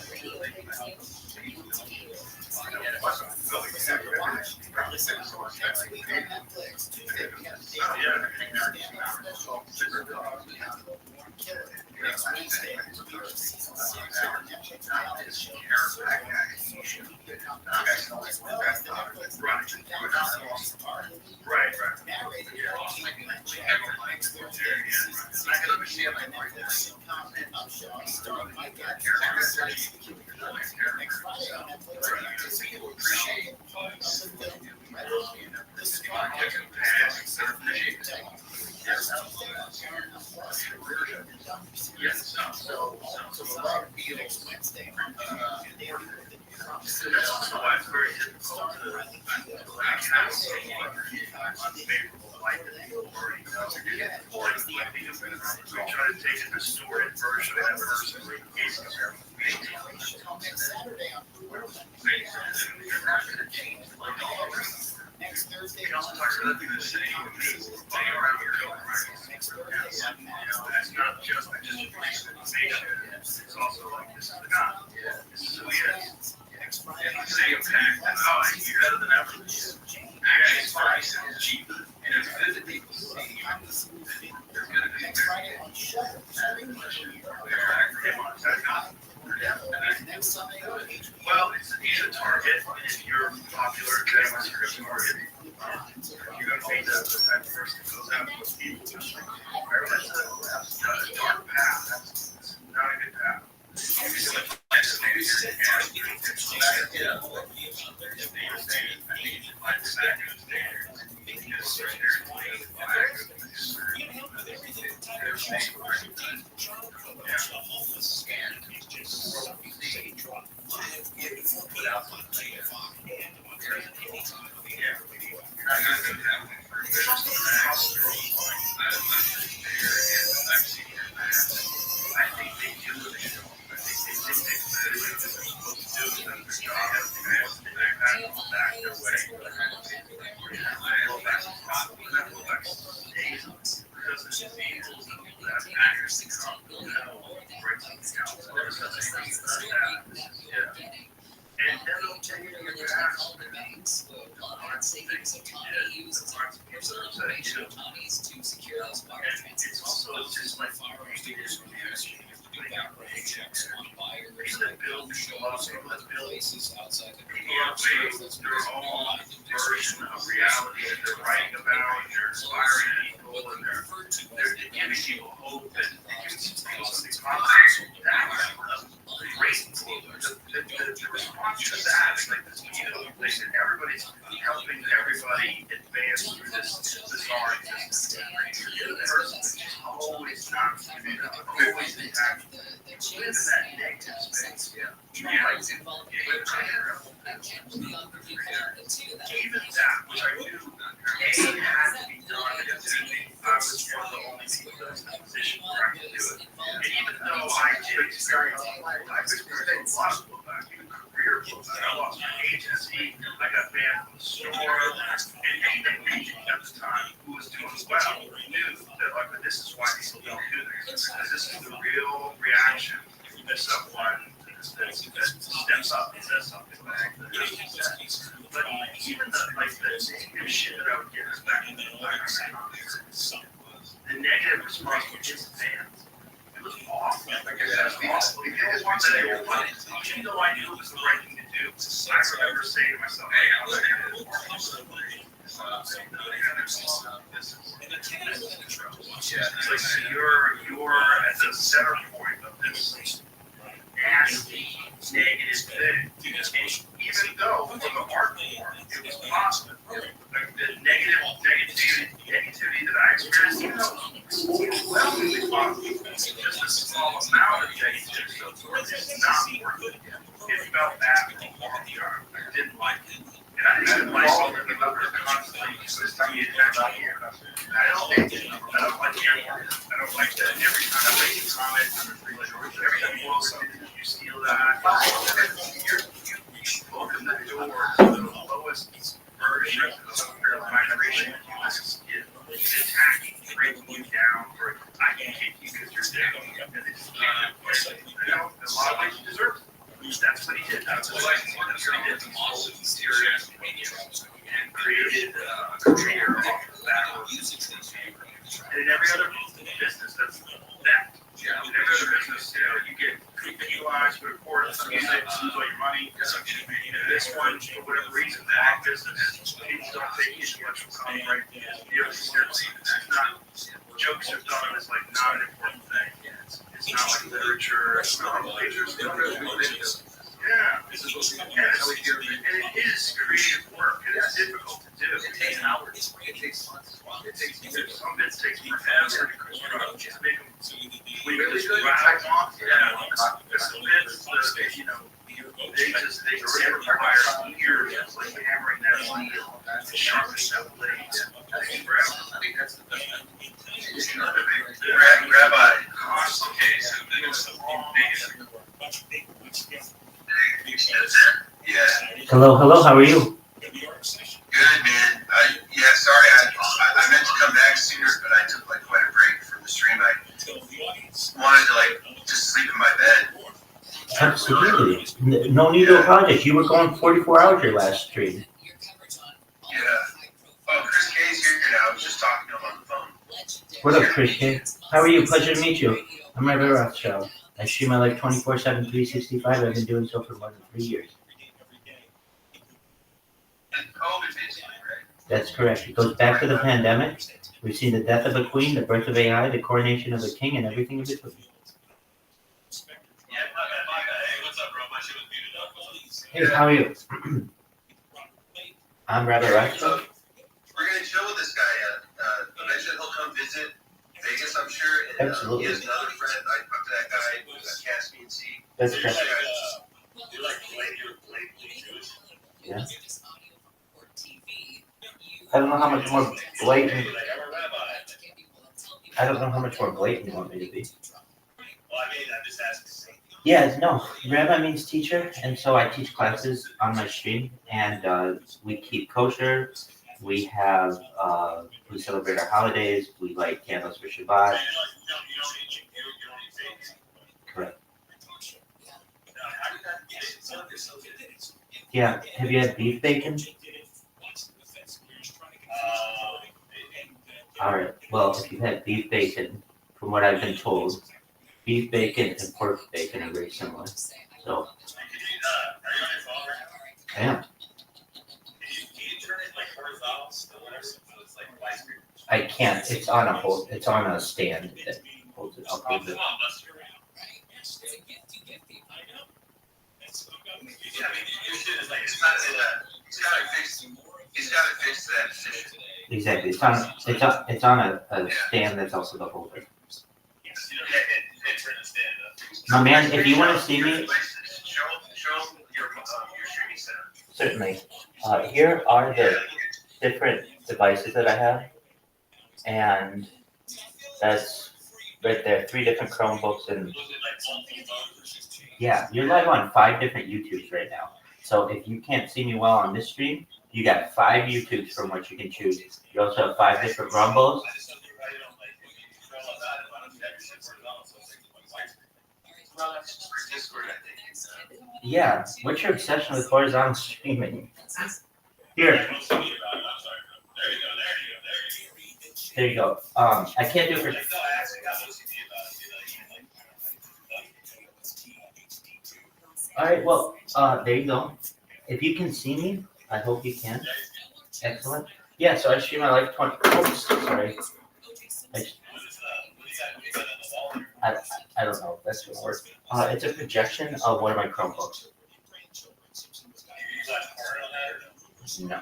well, it's a target, and if you're popular, then it's your target. You're going to be the type of person that goes out with people. That's a dark path. That's not a good path. Even that, which I knew had to be done, I was one of the only people that's in a position where I can do it. And even though I did experience a lot of blowback, even career blowback, I lost my agency, I got banned from the store, and anything agent at the time who was doing well knew that like this is why people don't do this. Because this is the real reaction to someone that steps up and says something like that. But even the negative shit that I would get is back in the negative response from his fans. It was awful. Like I said, it was awful. It was one that I didn't like. Even though I knew it was the right thing to do, I remember saying to myself, hey, I'm going to do this. It's like you're at the center point of this nasty, negative thing. And even though from the art form it was positive, like the negativity that I experienced, even though it was overwhelmingly positive, just a small amount of negativity is not worth it. It felt bad for a long time. I didn't like it. And I didn't like all the other constantly just telling me about here. I don't like it. I don't like it. I don't like that every time I make a comment, every time you want something, you steal that. You open the door to the lowest version of your vibration. It's attacking, breaking you down, or I can kick you because you're down. And it's in a lot of ways you deserve it. That's what he did. That's what he did. He sold serious and created a career off of that. And in every other business, that's that. Yeah, in every other business, you get penalized for course, you lose all your money. In this one, for whatever reason, that business, people don't take intellectual copyright. It's not, jokes are thought of as like not an important thing. It's not like literature, it's not literature, it's not literature. Yeah, and it is creative work. It is difficult to do. It takes hours. It takes months. It takes years. Some bits takes forever to construct. Just make them. We really good. Yeah. Some bits, they require years of like hammering that wheel, sharpening that blade. I think that's the best. Rabbi, okay, so Hello, how are you? Good, man. Sorry, I meant to come back sooner, but I took like quite a break from the stream. I wanted to like just sleep in my bed. Absolutely. No need to apologize. You were going 44 hours your last stream. Yeah. Oh, Chris K's here now. I was just talking to him on the phone. What up, Chris K? How are you? Pleasure to meet you. I'm Rabbi Rothschild. I stream my life 24/7, 365. I've been doing so for more than 3 years. That's correct. It goes back to the pandemic. We've seen the death of a queen, the birth of AI, the coronation of a king, and everything in between. Hey, how are you? I'm Rabbi Rothschild. We're going to chill with this guy. Eventually he'll come visit Vegas, I'm sure. And, Absolutely. He has another friend. I talked to that guy who's at Caspian Sea. That's correct. Yeah. I don't know how much more blatant. I don't know how much more blatant you want me to be. Yeah, no. Rabbi means teacher, and so I teach classes on my stream, and we keep kosher. We have we celebrate our holidays. We light candles for Shabbat. Correct. Yeah. Have you had beef bacon? All right. Well, if you've had beef bacon, from what I've been told, beef bacon and pork bacon are very similar. So, I am. I can't. It's on a stand that holds it up. Hold it. He's got to fix that position. Exactly. It's on a stand that's also the holder. My man, if you want to see me, certainly. Here are the different devices that I have, and That's right there. 3 different Chromebooks and yeah, you're live on 5 different YouTubes right now. So if you can't see me well on this stream, you got 5 YouTubes from which you can choose. You also have 5 different Rumbles. Yeah, what's your obsession with horizontal streaming? Here. There you go. I can't do it for. All right, well, there you go. If you can see me, I hope you can. Excellent. Yeah, so I stream my live 20. Oops, sorry. I don't know if that's gonna work. It's a projection of one of my Chromebooks. No.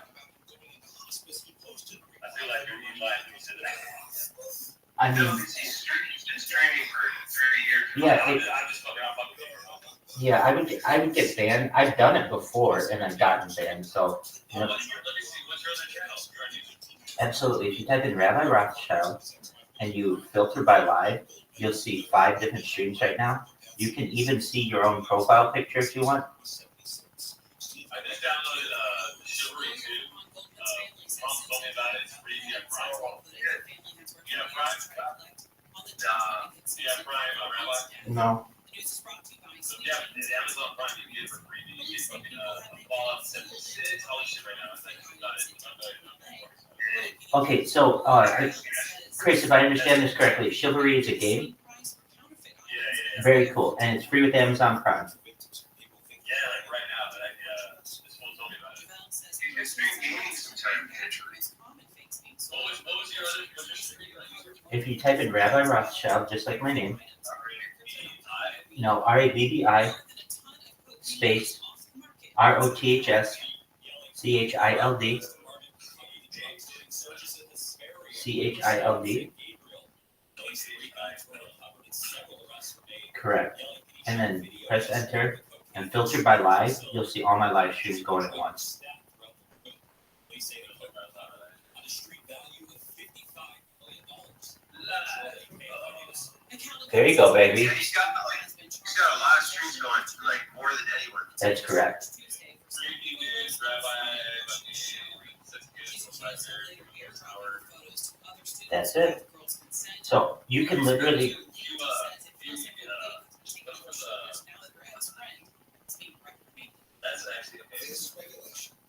I mean, yeah, I would get banned. I've done it before and I've gotten banned. So, you know, absolutely. If you type in Rabbi Rothschild and you filter by live, you'll see 5 different streams right now. You can even see your own profile picture if you want. I just downloaded Chivalry 2. Mom told me about it. It's free. You have Prime. You have Prime? Do you have Prime, Rabbi? No. So yeah, the Amazon Prime you get it for free. You get fucking Fallout 76, all this shit right now. It's like Okay, so Chris, if I understand this correctly, Chivalry is a game. Yeah. Very cool, and it's free with Amazon Prime. Yeah, like right now, but this fool told me about it. He's been gaining some time entry. What was your other stream? If you type in Rabbi Rothschild, just like my name, no, RABBI space ROTHSCHILD CHILD. Correct. And then press enter and filter by live. You'll see all my live streams going at once. There you go, baby. He's got a lot of streams going, like more than anyone. That's correct. That's it. So you can literally.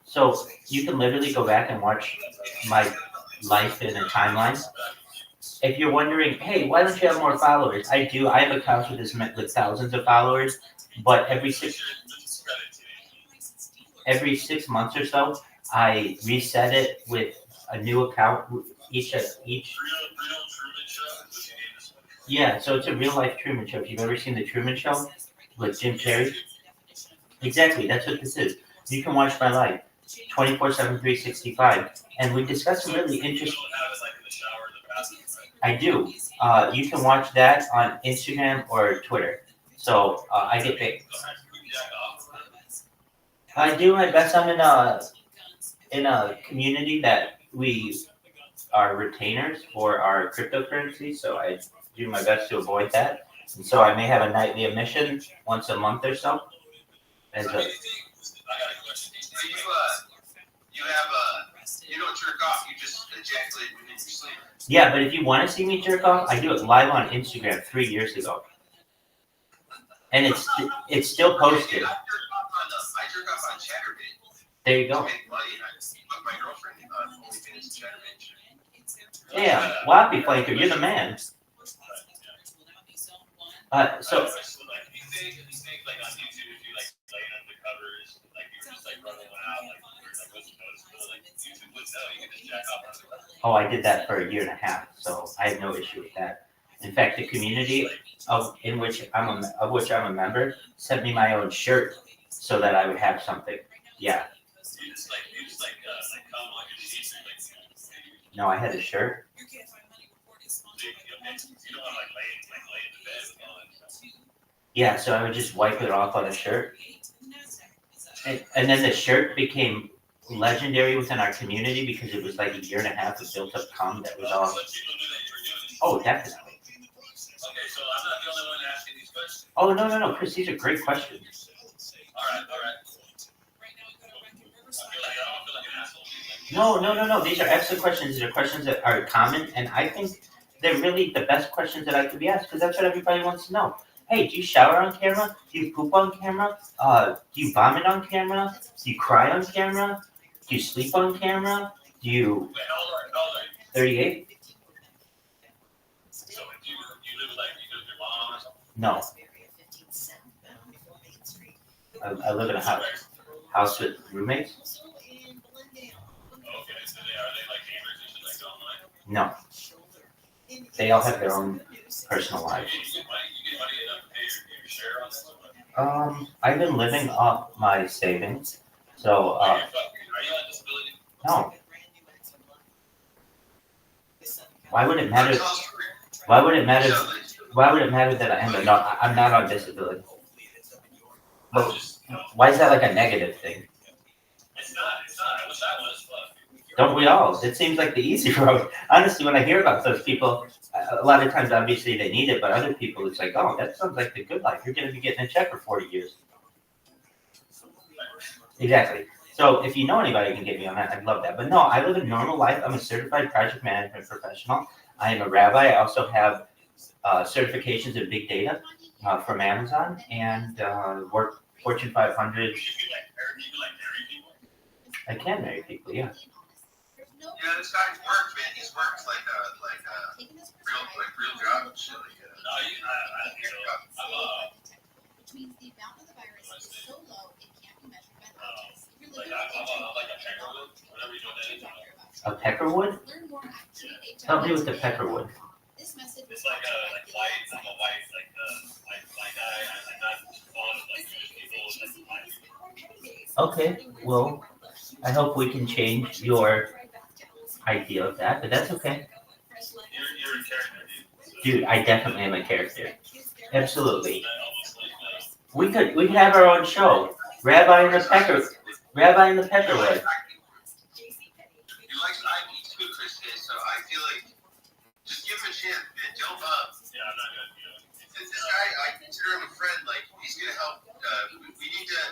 So you can literally go back and watch my life in a timeline. If you're wondering, hey, why don't you have more followers? I do. I have accounts with thousands of followers, but every 6 months or so, I reset it with a new account each. Yeah, so it's a real life Truman Show. If you've ever seen the Truman Show with Jim Carrey, exactly, that's what this is. You can watch my life 24/7, 365, and we discuss some really interesting. I do. You can watch that on Instagram or Twitter. So I get paid. I do my best. I'm in a community that we are retainers for our cryptocurrency, so I do my best to avoid that. And so I may have a nightly emission once a month or so. As a, You don't jerk off, you just ejaculate when you sleep. yeah, but if you want to see me jerk off, I do it live on Instagram 3 years ago. And it's still posted. I jerk off on Chatterbait. There you go. My girlfriend only been Chatterbait. Yeah, Wappy Flanker, you're the man. So oh, I did that for a year and a half, so I have no issue with that. In fact, the community of which I'm a member sent me my own shirt so that I would have something. Yeah. No, I had a shirt. Yeah, so I would just wipe it off on a shirt. And then the shirt became legendary within our community because it was like a year and a half of built up cum that was all. Oh, definitely. Okay, so I'm not the only one asking these questions. Oh, no, Chris, these are great questions. All right. I don't feel like an asshole. No. These are excellent questions. These are questions that are common, and I think they're really the best questions that I could be asked because that's what everybody wants to know. Hey, do you shower on camera? Do you poop on camera? Do you vomit on camera? Do you cry on camera? Do you sleep on camera? Do you? Wait, how old are you? 38? So do you live with your mom or something? No. I live in a house with roommates. Okay, so are they like neighbors and shit like online? No. They all have their own personal lives. You get money enough to pay your share on this? I've been living off my savings, so Are you on disability? no. Why would it matter? Why would it matter? Why would it matter that I am? No, I'm not on disability. But why is that like a negative thing? It's not. I wish I was, but Don't we all? It seems like the easy road. Honestly, when I hear about those people, a lot of times obviously they need it, but other people it's like, oh, that sounds like the good life. You're going to be getting a check for 40 years. Exactly. So if you know anybody who can get me on that, I'd love that. But no, I live a normal life. I'm a certified project management professional. I am a rabbi. I also have certifications in big data from Amazon and work Fortune 500. I can marry people, yeah. Yeah, this guy's worked, man. He's worked like real job and shit. Which means the amount of the virus is so low it can't be measured by the like a peckerwood, whatever you know that is. A peckerwood? Help me with the peckerwood. This message It's like white. I'm a white, like guy. I'm not fond of people. Okay, well, I hope we can change your idea of that, but that's okay. You're a character, Dude, I definitely am a character. Absolutely. We could have our own show. Rabbi and the Peckerwood. He likes IP too, Chris, so I feel like just give him a chance, man. Don't Yeah, I'm not gonna. This guy, I consider him a friend. Like he's gonna help. We need to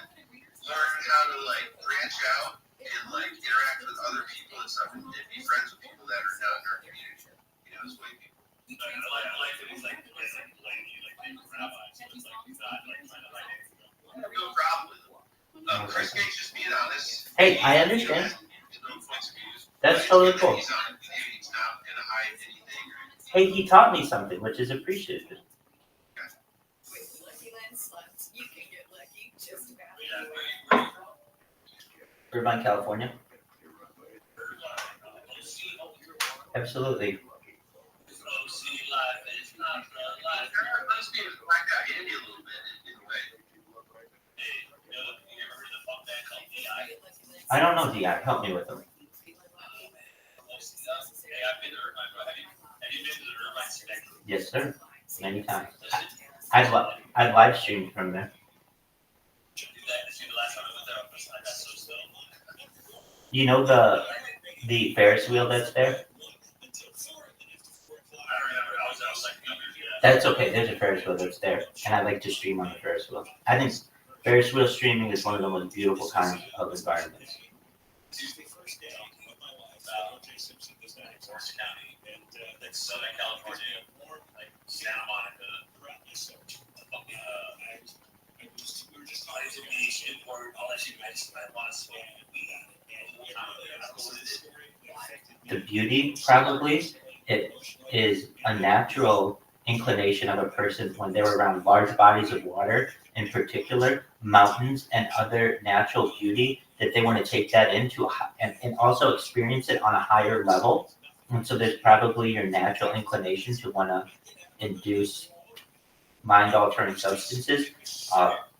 learn how to like branch out and like interact with other people and stuff, and be friends with people that are not in our community. You know, it's way people. I like that he's like blaming you like being a rabbi, so it's like he's not like trying to like anything. No problem with him. Chris Gates just being honest. Hey, I understand. That's totally cool. He's not gonna hide anything. Hey, he taught me something, which is appreciated. Irvine, California. Absolutely. I don't know, DI. Help me with them. Yes, sir. Many times. I've live streamed from there. You know the Ferris wheel that's there? That's okay. There's a Ferris wheel that's there, and I like to stream on the Ferris wheel. I think Ferris wheel streaming is one of the most beautiful kinds of environments. Southern California, like Santa Monica, The beauty, probably, it is a natural inclination of a person when they're around large bodies of water, in particular mountains and other natural beauty, that they want to take that into and also experience it on a higher level. And so there's probably your natural inclination to want to induce mind-altering substances,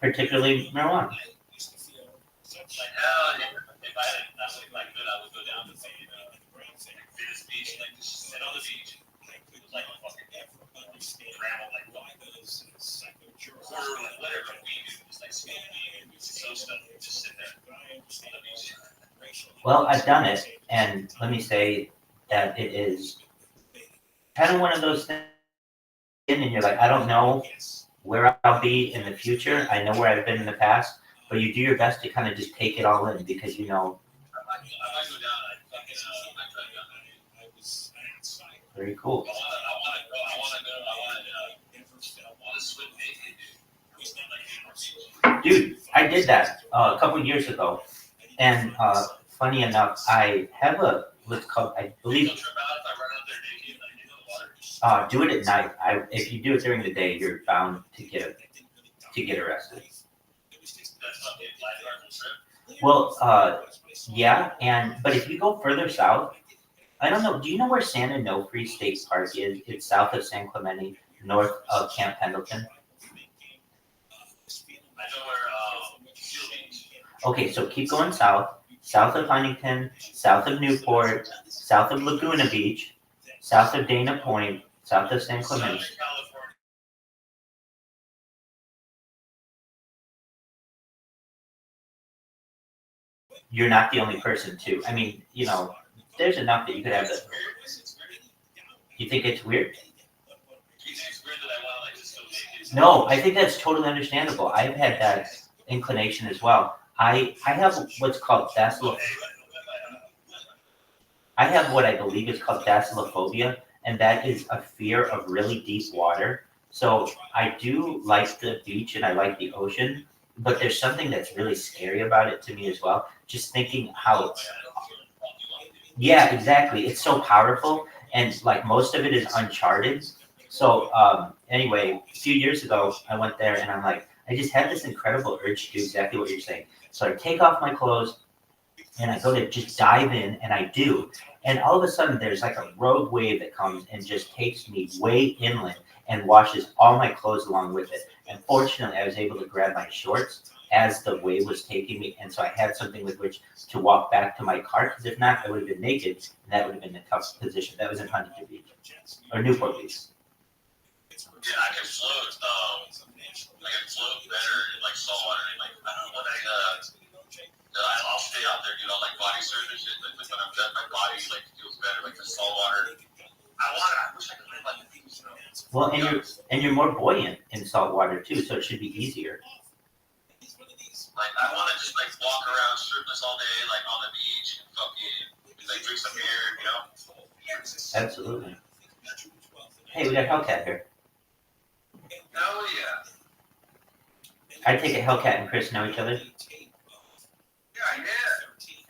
particularly marijuana. Like hell, if I had like good, I would go down to Venice Beach, like just sit on the beach, like fucking travel, like quarter, like whatever we do, just like smoke weed, so stuff, just sit there on the beach. Well, I've done it, and let me say that it is kind of one of those things, and you're like, I don't know where I'll be in the future. I know where I've been in the past, but you do your best to kind of just take it all in because you know. Very cool. Dude, I did that a couple years ago, and funny enough, I have what's called, I believe, do it at night. If you do it during the day, you're bound to get arrested. Well, yeah, but if you go further south, I don't know. Do you know where San Onofre State Park is? It's south of San Clemente, north of Camp Pendleton. Okay, so keep going south of Huntington, south of Newport, south of Laguna Beach, south of Dana Point, south of San Clemente. You're not the only person, too. I mean, you know, there's enough that you could have the. You think it's weird? No, I think that's totally understandable. I've had that inclination as well. I have what's called I have what I believe is called thalassophobia, and that is a fear of really deep water. So I do like the beach and I like the ocean, but there's something that's really scary about it to me as well. Just thinking how, yeah, exactly. It's so powerful, and like most of it is uncharted. So anyway, a few years ago, I went there and I'm like, I just had this incredible urge to do exactly what you're saying. So I take off my clothes and I go to just dive in, and I do. And all of a sudden, there's like a rogue wave that comes and just takes me way inland and washes all my clothes along with it. And fortunately, I was able to grab my shorts as the wave was taking me, and so I had something with which to walk back to my car, because if not, I would have been naked, and that would have been a tough position. That was in Huntington Beach, or Newport Beach. Yeah, I can float. I can float better in like salt water. Like I don't know what I'll stay out there, dude. I'll like body surf and shit. Like when I'm done, my body like feels better. Like the salt water. I wish I could live like the beach, you know. Well, and you're more buoyant in salt water too, so it should be easier. Like I want to just like walk around shirtless all day, like on the beach, and fucking like drink some beer, you know. Absolutely. Hey, we got Hellcat here. Hell yeah. I take it Hellcat and Chris know each other. Yeah.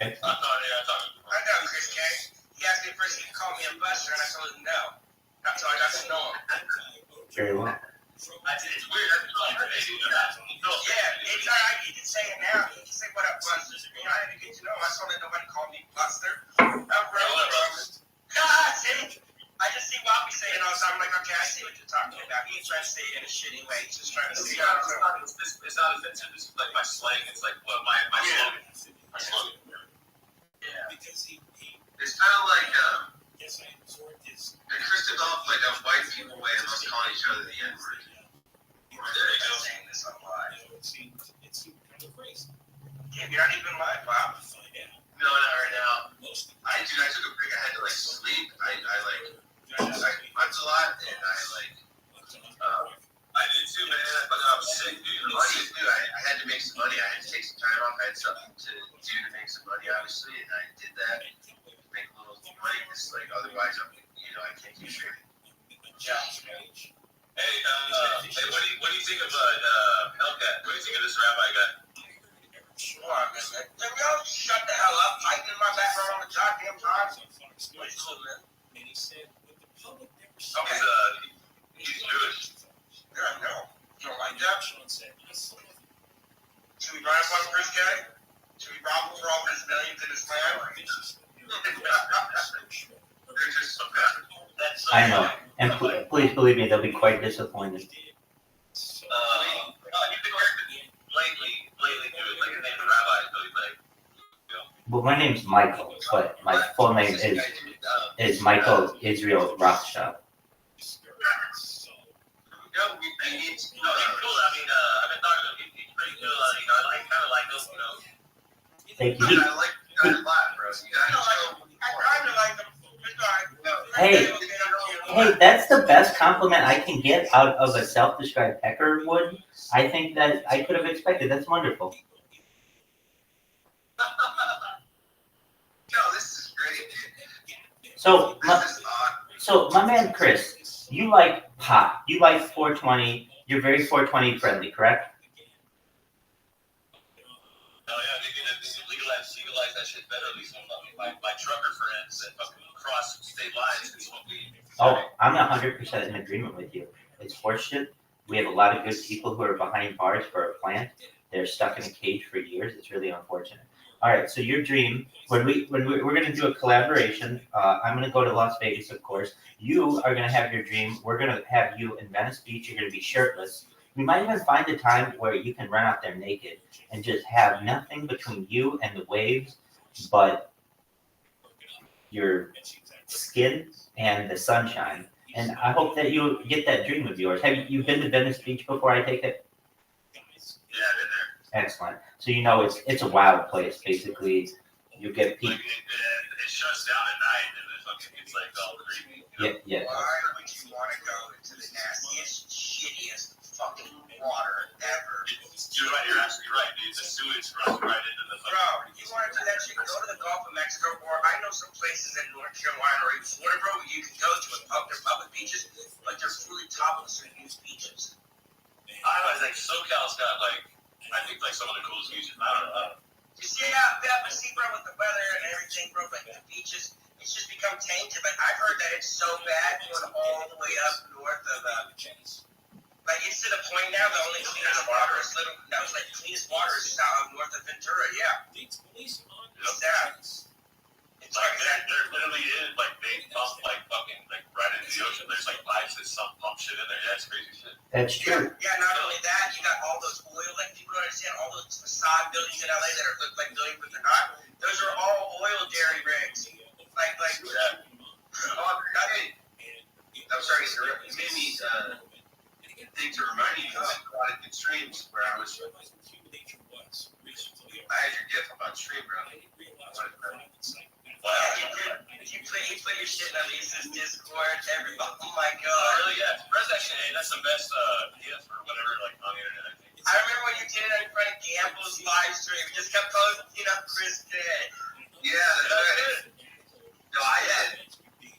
Okay. I know Chris K. He asked me first if he called me a buster, and I told him no. That's how I got to know him. Very well. It's weird. Yeah, it's all right. You can say it now. You can say what up, Buster. You know, I had to get to know him. I saw that nobody called me Buster. I'm bro. See? I just see Wobby saying all the time. I'm like, okay, I see what you're talking about. He ain't trying to say it in a shitty way. He's just trying to say it. It's not offensive. It's like my slang. It's like what my slogan. My slogan. Yeah. It's kind of like and Chris developed like a white people way of us calling each other the N-word. There you go. Saying this on live. Yeah, you're not even live, Bob. No, not right now. I took a break. I had to like sleep. I slept a lot, and I did too, man. I was sick, dude. I had to make some money. I had to take some time off. I had something to do to make some money, obviously, and I did that to make a little money. Because like otherwise, I can't keep straight. Yeah. Hey, what do you think of Hellcat? What do you think of this rabbi guy? Come on, man. Can we all shut the hell up? Fighting in my background all the goddamn time. What's cool, man? Okay. He's Jewish. Yeah, I know. You don't like that? Should we run up on Chris K? Should we rob him for all his millions in his land? They're just so bad. I know, and please believe me, they'll be quite disappointed. You've been working lately, dude. Like, his name's Rabbi, so he's like, you know. Well, my name's Michael, but my full name is Michael Israel Rothschild. He's cool. I mean, I've been talking to him. He's pretty cool. I kind of like him, you know. Thank you. I like you guys a lot, bro. I kind of like him. Hey, hey, that's the best compliment I can get out of a self-described peckerwood. I think that I could have expected. That's wonderful. No, this is great. So, This is odd. so my man Chris, you like pot. You like 420. You're very 420 friendly, correct? Oh yeah, they legalize that shit better. At least my trucker friends that fucking cross state lines and smoke weed. Oh, I'm 100% in agreement with you. It's horseshit. We have a lot of good people who are behind bars for a plant. They're stuck in a cage for years. It's really unfortunate. All right, so your dream, we're going to do a collaboration. I'm going to go to Las Vegas, of course. You are going to have your dream. We're going to have you in Venice Beach. You're going to be shirtless. We might even find a time where you can run out there naked and just have nothing between you and the waves but your skin and the sunshine. And I hope that you get that dream of yours. Have you been to Venice Beach before I take it? Yeah, I've been there. Excellent. So you know it's a wild place. Basically, you get people. Like it shuts down at night and it's like all creepy. Yeah. Why would you want to go into the nastiest, shittiest fucking water ever? You're right, dude. The sewage runs right into the Bro, you want to do that shit? Go to the Gulf of Mexico, or I know some places in North Carolina or even Florida, bro, you can go to their public beaches, but they're fully topless or used beaches. I was like, SoCal's got I think some of the coolest beaches. I don't know. You see, but see, bro, with the weather and everything, bro, like the beaches, it's just become tainted. Like I've heard that it's so bad going all the way up north of like it's to the point now the only cleanest water is cleanest water is south north of Ventura. Yeah. It's sad. It's there literally is they pump fucking right into the ocean. There's pipes that pump shit in there. Yeah, it's crazy shit. That's true. Yeah, not only that, you got all those oil, people don't understand all those facade buildings in LA that look like buildings but they're not. Those are all oil dairy rigs. I'm sorry, sir. You made me think to remind you of aquatic streams where I was. I had your gift about stream, bro. You play your shit in Elisa's Discord. Oh my god. Really? Yeah. That's actually that's the best gift or whatever on the internet. I remember when you did it in front of Gamble's live stream. You just kept posting up Chris did. Yeah, that's right. No, I did. It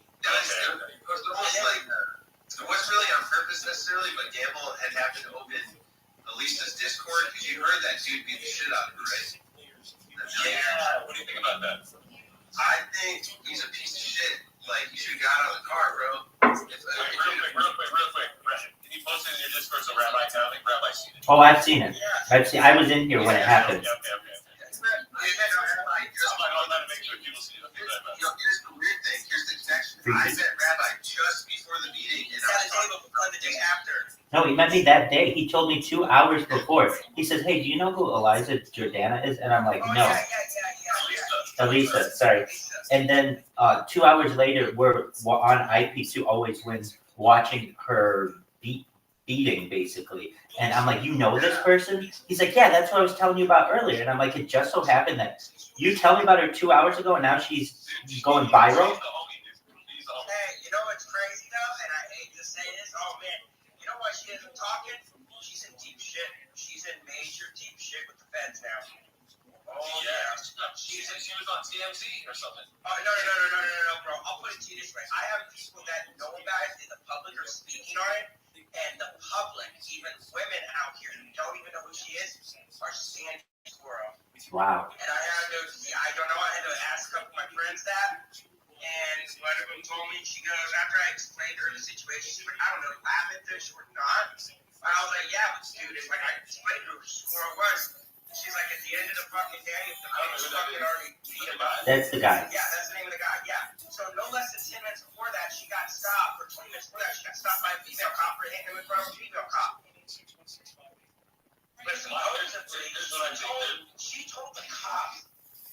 was almost it wasn't really on purpose necessarily, but Gamble had happened to open Elisa's Discord because you heard that dude beat the shit out of her, right? Yeah. What do you think about that? I think he's a piece of shit. You should have got out of the car, bro. Real quick. Can you post it in your Discord so Rabbi can? I think Rabbi's seen it. Oh, I've seen it. I was in here when it happened. Okay. Here's the weird thing. Here's the connection. I met Rabbi just before the meeting, and the day after. No, he met me that day. He told me 2 hours before. He says, "Hey, do you know who Eliza Jordana is?" And I'm like, "No." Elisa, sorry. And then 2 hours later, we're on IP2 Always Wins, watching her beating basically. And I'm like, "You know this person?" He's like, "Yeah, that's what I was telling you about earlier." And I'm like, "It just so happened that you tell me about her 2 hours ago, and now she's going viral." Hey, you know what's crazy though? And I hate to say this. Oh man, you know why she isn't talking? She's in deep shit. She's in major deep shit with the feds now. Oh yeah. She was on TMZ or something. Oh no, bro. I'll put it to you this way. I have people that know about it in the public are speaking on it. And the public, even women out here who don't even know who she is, are standing for her. Wow. And I don't know, I had to ask a couple of my friends that. And one of them told me, she goes, after I explained to her the situation, she went, I don't know, laugh at this or not. I was like, yeah, but dude, it's I explained to her who score was. She's like, at the end of the fucking day, if the coach fucking already beat him up. That's the guy. Yeah, that's the name of the guy, yeah. So no less than 10 minutes before that, she got stopped, or 20 minutes before that, she got stopped by a female cop for hitting him in front of a female cop. But supposedly, she told the cop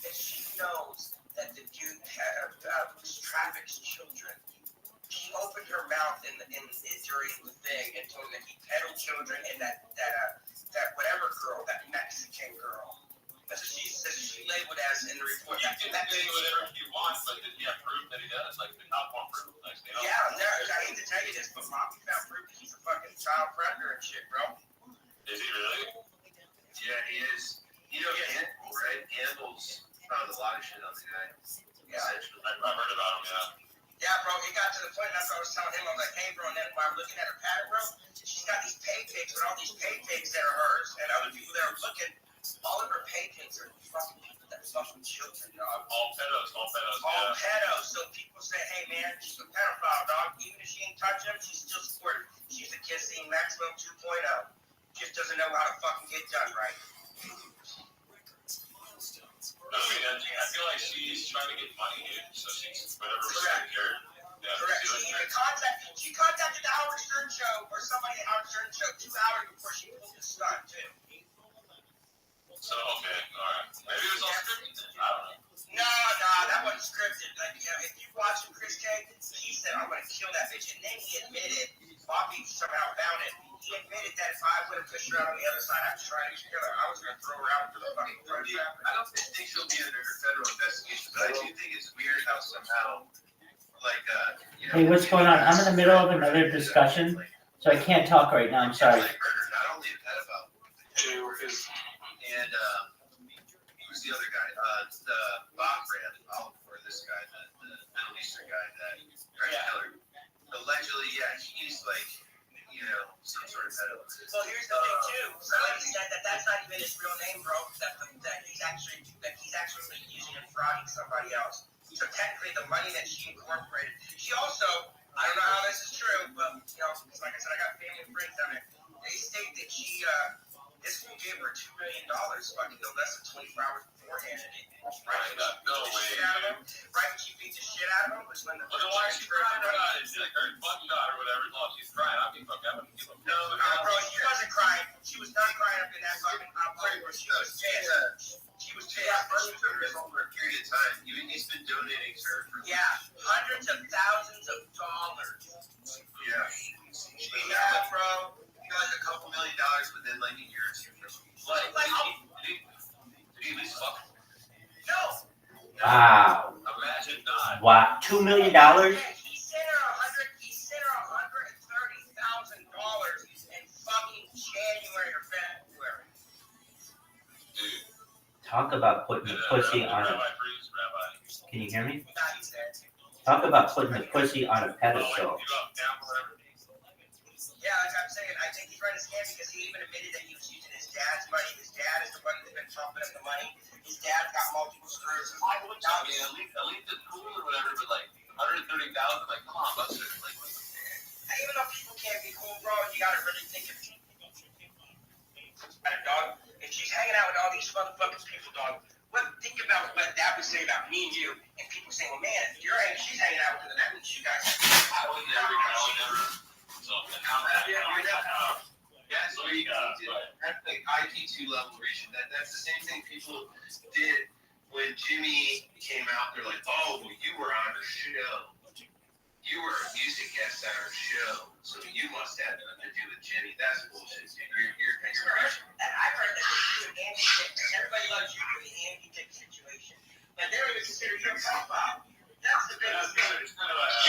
that she knows that the dude traffics children. She opened her mouth during the thing and told him that he peddled children and that whatever girl, that Mexican girl. That's what she says she labeled as in the report. You can say whatever you want, but did you have proof that he does? The cop won't prove. Yeah, I hate to child predator and shit, bro. Is he really? Yeah, he is. You know, right? Handles found a lot of shit on the guy. Yeah. Essentially. I've heard about him, yeah. Yeah, bro, it got to the point, that's what I was telling him. I was like, hey, bro, and then while I'm looking at her pattern, bro, she's got these pay pics with all these pay pics that are hers, and other people that are looking, all of her pay pics are fucking people that are fucking children, dog. All pedos, All pedos. So people say, hey, man, she's a pedophile, dog. Even if she ain't touch him, she's still supported. She's a kissing maximum 2.0. Just doesn't know how to fucking get done right. I mean, I feel like she's trying to get money, dude. So she's whatever Correct. Correct. She contacted the Howard Stern show or somebody at Howard Stern show 2 hours before she pulled this stunt too. So okay, all right. Maybe it was all scripted. I don't know. No, that wasn't scripted. Like, you know, if you watch Chris K, he said, I'm gonna kill that bitch, and then he admitted, Bobby somehow found it. He admitted that if I would have pushed her out on the other side, I was trying to kill her. I was gonna throw her out into the fucking front traffic. I don't think she'll be under federal investigation, but I do think it's weird how somehow, like, you know. Hey, what's going on? I'm in the middle of another discussion, so I can't talk right now. I'm sorry. Not only a pedophile, and who's the other guy? The Bachran, or this guy, the Middle Eastern guy that tried to kill her. Allegedly, yeah, he's like, you know, some sort of pedophile. Well, here's the thing too. Somebody said that that's not even his real name, bro. That he's actually using and frauding somebody else. So technically, the money that she incorporated, she also, I don't know how this is true, but you know, like I said, I got family and friends down there. They state that she, this fool gave her $2 million, fucking no less than 24 hours beforehand. Right, no way. Right when she beat the shit out of him was when the. Well, then why is she crying about it? She's like her butt shot or whatever. No, she's crying. I mean, fuck, I wouldn't give a fuck. No, bro, she wasn't crying. She was not crying up in that fucking party where she was pissed. She was pissed. Over a period of time. He's been donating to her for hundreds of thousands of dollars. Yeah. Yeah, bro. He got like a couple $1 million within like a year or two. Like, did he at least fuck? No. Wow. Imagine not. Wow. $2 million? He sent her $130,000 in fucking January or February. Dude. Talk about putting the pussy on a. Can you hear me? Talk about putting the pussy on a pedestal. Yeah, like I'm saying, I think he's trying to scam because he even admitted that he was using his dad's money. His dad is the one that's been pumping him the money. His dad's got multiple screws. I mean, at least it's cool or whatever, but like 130,000, like come on, Buster. Like, even though people can't be cool, bro, you gotta really think of it. Dog, if she's hanging out with all these motherfucking people, dog, think about what that would say about me and you, and people say, well, man, if she's hanging out with her, that means you guys. I would never. So, That's like IQ2 level reaching. That's the same thing people did when Jimmy came out. They're like, oh, well, you were on her show. You were a music guest on her show, so you must have nothing to do with Jimmy. That's bullshit. You're I heard that you and Andy Dick. Everybody loves you for the Andy Dick situation. But they don't even consider your profile. That's the biggest thing.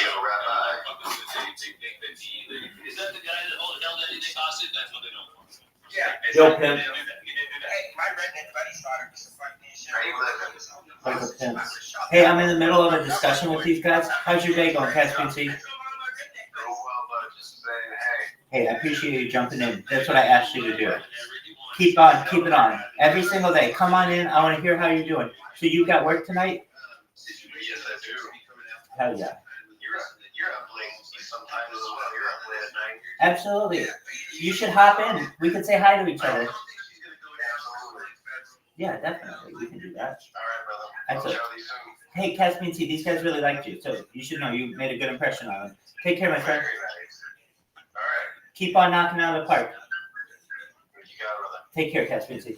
Yo, Rabbi. Is that the guy that held anything hostage? That's what they don't want. Yeah. Yo, Pimp. Hey, my redneck buddy thought it was a fucking shit. Hey, I'm in the middle of a discussion with these guys. How's your day going, Caspian C? Hey, I appreciate you jumping in. That's what I asked you to do. Keep it on. Every single day. Come on in. I want to hear how you're doing. So you got work tonight? Yes, I do. Hell yeah. You're up late sometimes as well. You're up late at night. Absolutely. You should hop in. We can say hi to each other. Yeah, definitely. We can do that. All right, brother. Hey, Caspian T, these guys really liked you, so you should know you made a good impression on them. Take care, my friend. All right. Keep on knocking out of the park. You got it, brother. Take care, Caspian T.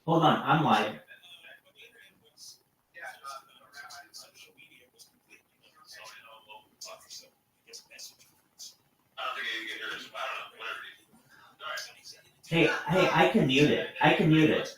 Hold on, I'm live. Hey, I can mute it. I can mute it.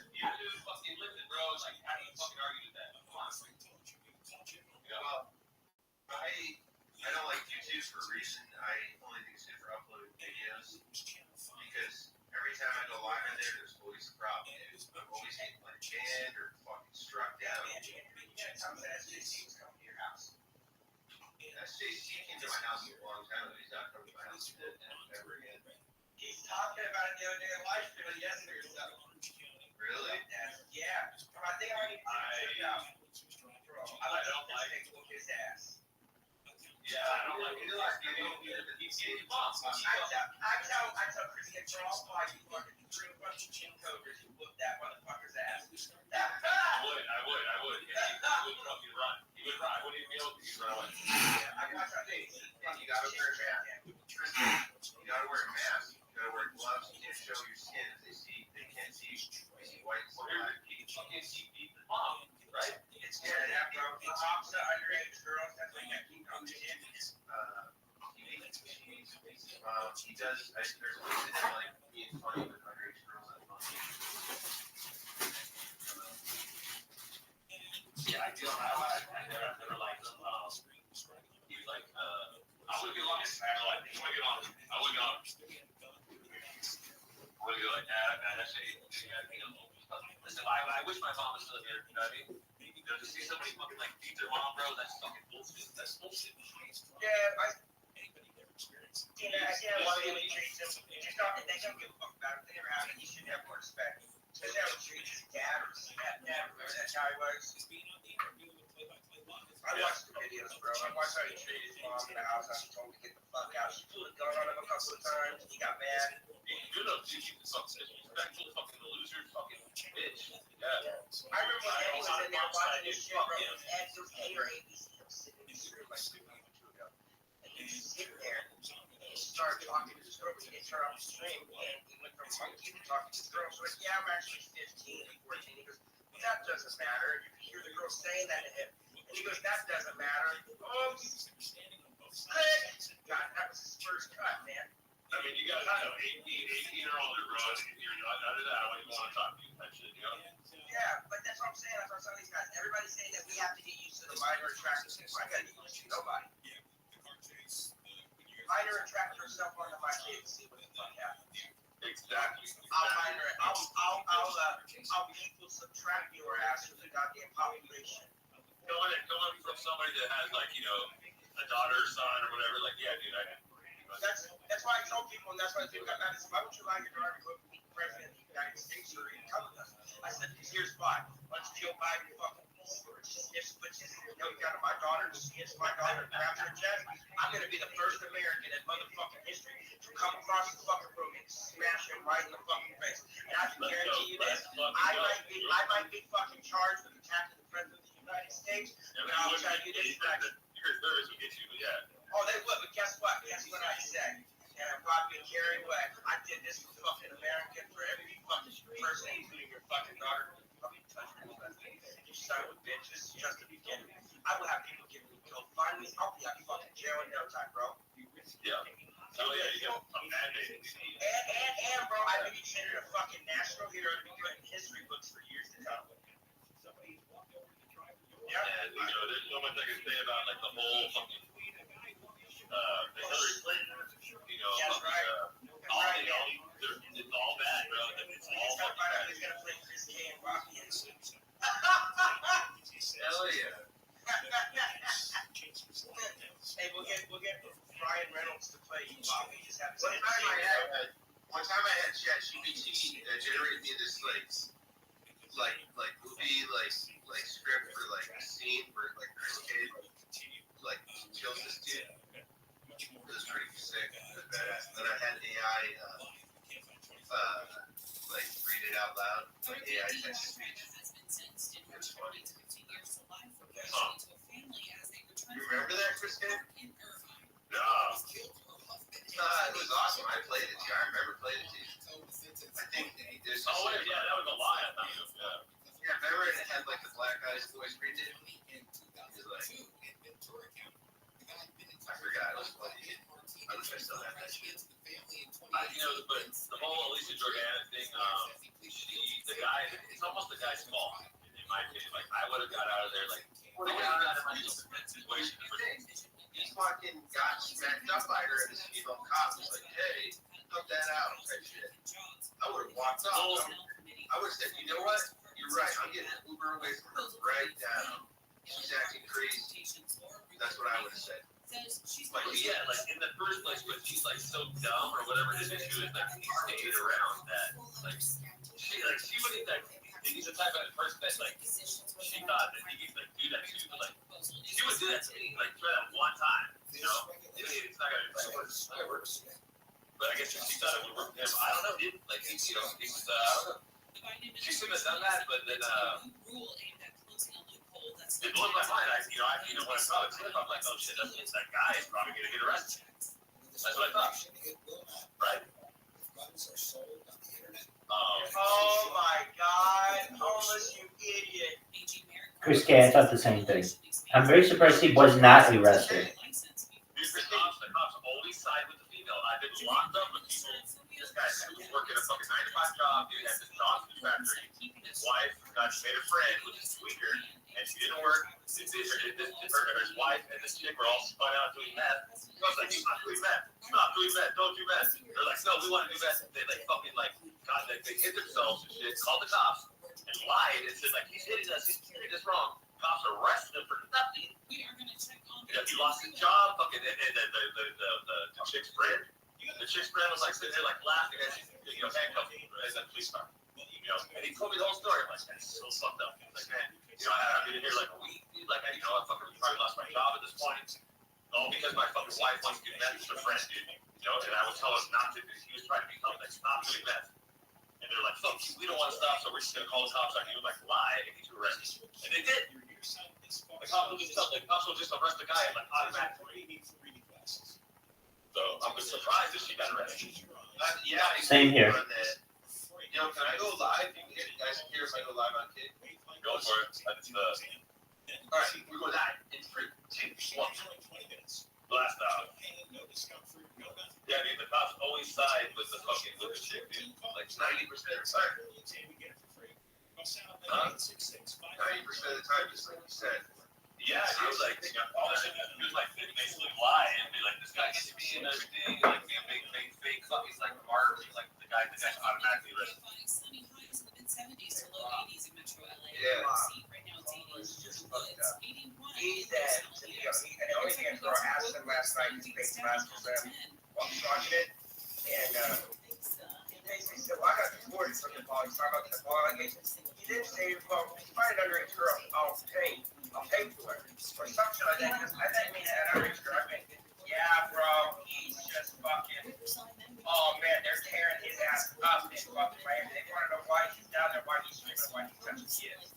I don't like YouTube for a reason. I only think it's good for uploading videos because every time I go live in there, there's always a problem. I'm always getting like banned or fucking struck down. SJC was coming to your house. SJC came to my house a long time ago. He's not coming to my house ever again. He's talking about it the other day in live stream yesterday or something. Really? Yeah. I think I don't like it. Whoop his ass. Yeah, I don't like it. I tell Christian Charles why you fucking bring a bunch of chin coders and whoop that motherfucker's ass. I would. Yeah, he would fucking run. He would run. I wouldn't even be able to. He'd run away. Yeah, I got you. You gotta wear a mask. You gotta wear a mask. You gotta wear gloves. You can't show your skin. They can't see white. Well, you can't see deep in the palm, right? Bro. The tops are underage girls. That's why you got keep on the end. He does. There's like being funny with underage girls at the moment. Yeah, I feel I never liked him. He was like, I would get on. I would get on. I would get on. I would go like that. Listen, I wish my mom was still here. You know what I mean? You know, to see somebody fucking like beat their mom, bro, that's fucking bullshit. That's bullshit. Yeah, why do they treat him? They don't give a fuck about it. They never have it. He should have more respect. Especially how he treats his dad or his dad. Remember that how he was? I watched the videos, bro. I watched how he treated his mom in the house. I told him to get the fuck out. She pulled a gun on him a couple of times. He got mad. You're the disrespectful fucking loser, fucking bitch. Yeah. I remember when Eddie was in there watching this shit, bro. It was A or ABC. I was sitting in this room like 2 months ago. And he was sitting there. He started talking to this girl, but he didn't turn off the stream. And he went from monkey to talking to this girl. So like, yeah, I'm actually 15 and 14. He goes, well, that doesn't matter. You can hear the girl saying that to him. And he goes, that doesn't matter. Oh, God, that was his first cut, man. I mean, you got 18 or older, bro. You're not under that. I don't even want to talk to you, that shit, you know? Yeah, but that's what I'm saying. That's what I'm telling these guys. Everybody's saying that we have to get used to the minor attractors. I got to get used to nobody. Minor attract yourself onto my kids. See what the fuck happens. Exactly. I'll equal subtract your ass from the goddamn population. Going from somebody that has like, you know, a daughter or son or whatever, like, yeah, dude, that's why I tell people, and that's why people got mad. Why would you allow your daughter to go meet the president of the United States or even come with us? I said, because here's why. Once Joe Biden fucking puts his young gun on my daughter, hits my daughter, grabs her chest, I'm going to be the first American in motherfucking history to come across the fucking room and smash him right in the fucking face. And I can guarantee you this, I might be fucking charged with attacking the president of the United States, but I'll tell you this, your service will get you, but yeah. Oh, they would, but guess what? Guess what I said? And I'm probably carried away. I did this for fucking America, for every fucking person, including your fucking daughter. Fucking touch me, you son of a bitch. This is just the beginning. I will have people give me GoFundMe. I'll be out of fucking jail in no time, bro. Yeah. Oh, yeah, you got a mandate. And, bro, I've been considered a fucking national hero to be put in history books for years to come. Yeah. And, you know, there's so much I can say about, like, the whole fucking Hillary Clinton, you know, it's all bad, bro. It's all hell yeah. Hey, we'll get Ryan Reynolds to play you, Bobby. Just have to One time I had ChatGPT generate me this like movie like script for like a scene where like Chris Cage like kills this dude. It was pretty sick. It was badass. Then I had AI like read it out loud. Like AI text to speech. It's funny. You remember that, Chris Cage? No. It was awesome. I played it too. I remember playing it too. I think there's. Oh wait, yeah, that was a lie. I thought it was. Yeah, remember it had like the black guy's voice read it. He was like, I forgot. It was funny. I wish I still had that shit. You know, but the whole Alicia Jordana thing, the guy, it's almost the guy's fault, in my opinion. Like, I would have got out of there, like, would have got out of my situation. He fucking got smacked up by her, and this female cop was like, hey, cut that out, type shit. I would have walked off. I would have said, you know what? You're right. I'm getting an Uber away from her right now. She's acting crazy. That's what I would have said. Like, yeah, like, in the first place, but she's, like, so dumb or whatever his issue is, like, he stayed around that. Like, she wouldn't, like, he's the type of person that, like, she thought that he could, like, do that to, but, like, she would do that to me, like, try that one time, you know? It's not gonna work. But I guess she thought it would work for him. I don't know, dude. Like, you know, he was, I don't know. She shouldn't have done that, but then, it blew my mind. When I saw the clip, I'm like, oh shit, that means that guy is probably gonna get arrested. That's what I thought. Right? Oh my God, homeless, you idiot. Chris K, I thought the same thing. I'm very surprised he was not arrested. The cops always side with the female. I've been locked up with people. This guy was working a fucking 9-to-5 job. Dude had this job in the factory. His wife made a friend with this tweaker, and she didn't work. His wife and this chick were all spun out doing meth. I was like, you're not doing meth. You're not doing meth. Don't do meth. They're like, no, we want to do meth. They like fucking like, God, they hit themselves and shit. Called the cops and lied and said like, he's hitting us. He's hitting us wrong. Cops arrested him for nothing. He lost his job. Fucking and the chick's friend. The chick's friend was like sitting there like laughing as she, handcuffed him as a police car. And he told me the whole story. I'm like, that's so fucked up. Like, man, I've been here like a week. Like, I fucking probably lost my job at this point. All because my fucking wife wants to do meth with her friend, dude. And I would tell her not to because he was trying to be like, stop doing meth. And they're like, fuck you, we don't want to stop, so we're just gonna call the cops on you. Like, lie and get you arrested. And they did. The cops will just arrest the guy and like automatically. So I'm just surprised that she got arrested. Same here. Can I go live? You guys can hear if I go live on Kid? Go for it. Alright, we're going live. It's free. Blast out. Yeah, I mean, the cops always side with the chick, dude. Like 90% of the time. 90% of the time, just like you said. Yeah, he was like, all the shit, he was like, basically lie and be like, this guy gets to be in everything, like, being fake fucking, like, martyrs, like, the guy's automatically arrested. Yeah. He said, the only thing I asked him last night, he faked last time while watching it, and he basically said, well, I got deported from Nepal. He's talking about the Nepal allegations. He did say, well, if you find an underage girl, I'll pay for it. Or some shit like that. I didn't mean an underage girl. I mean, yeah, bro, he's just fucking, oh man, they're tearing his ass up in fucking Miami. They want to know why he's down there, why he's screaming, why he's touching kids.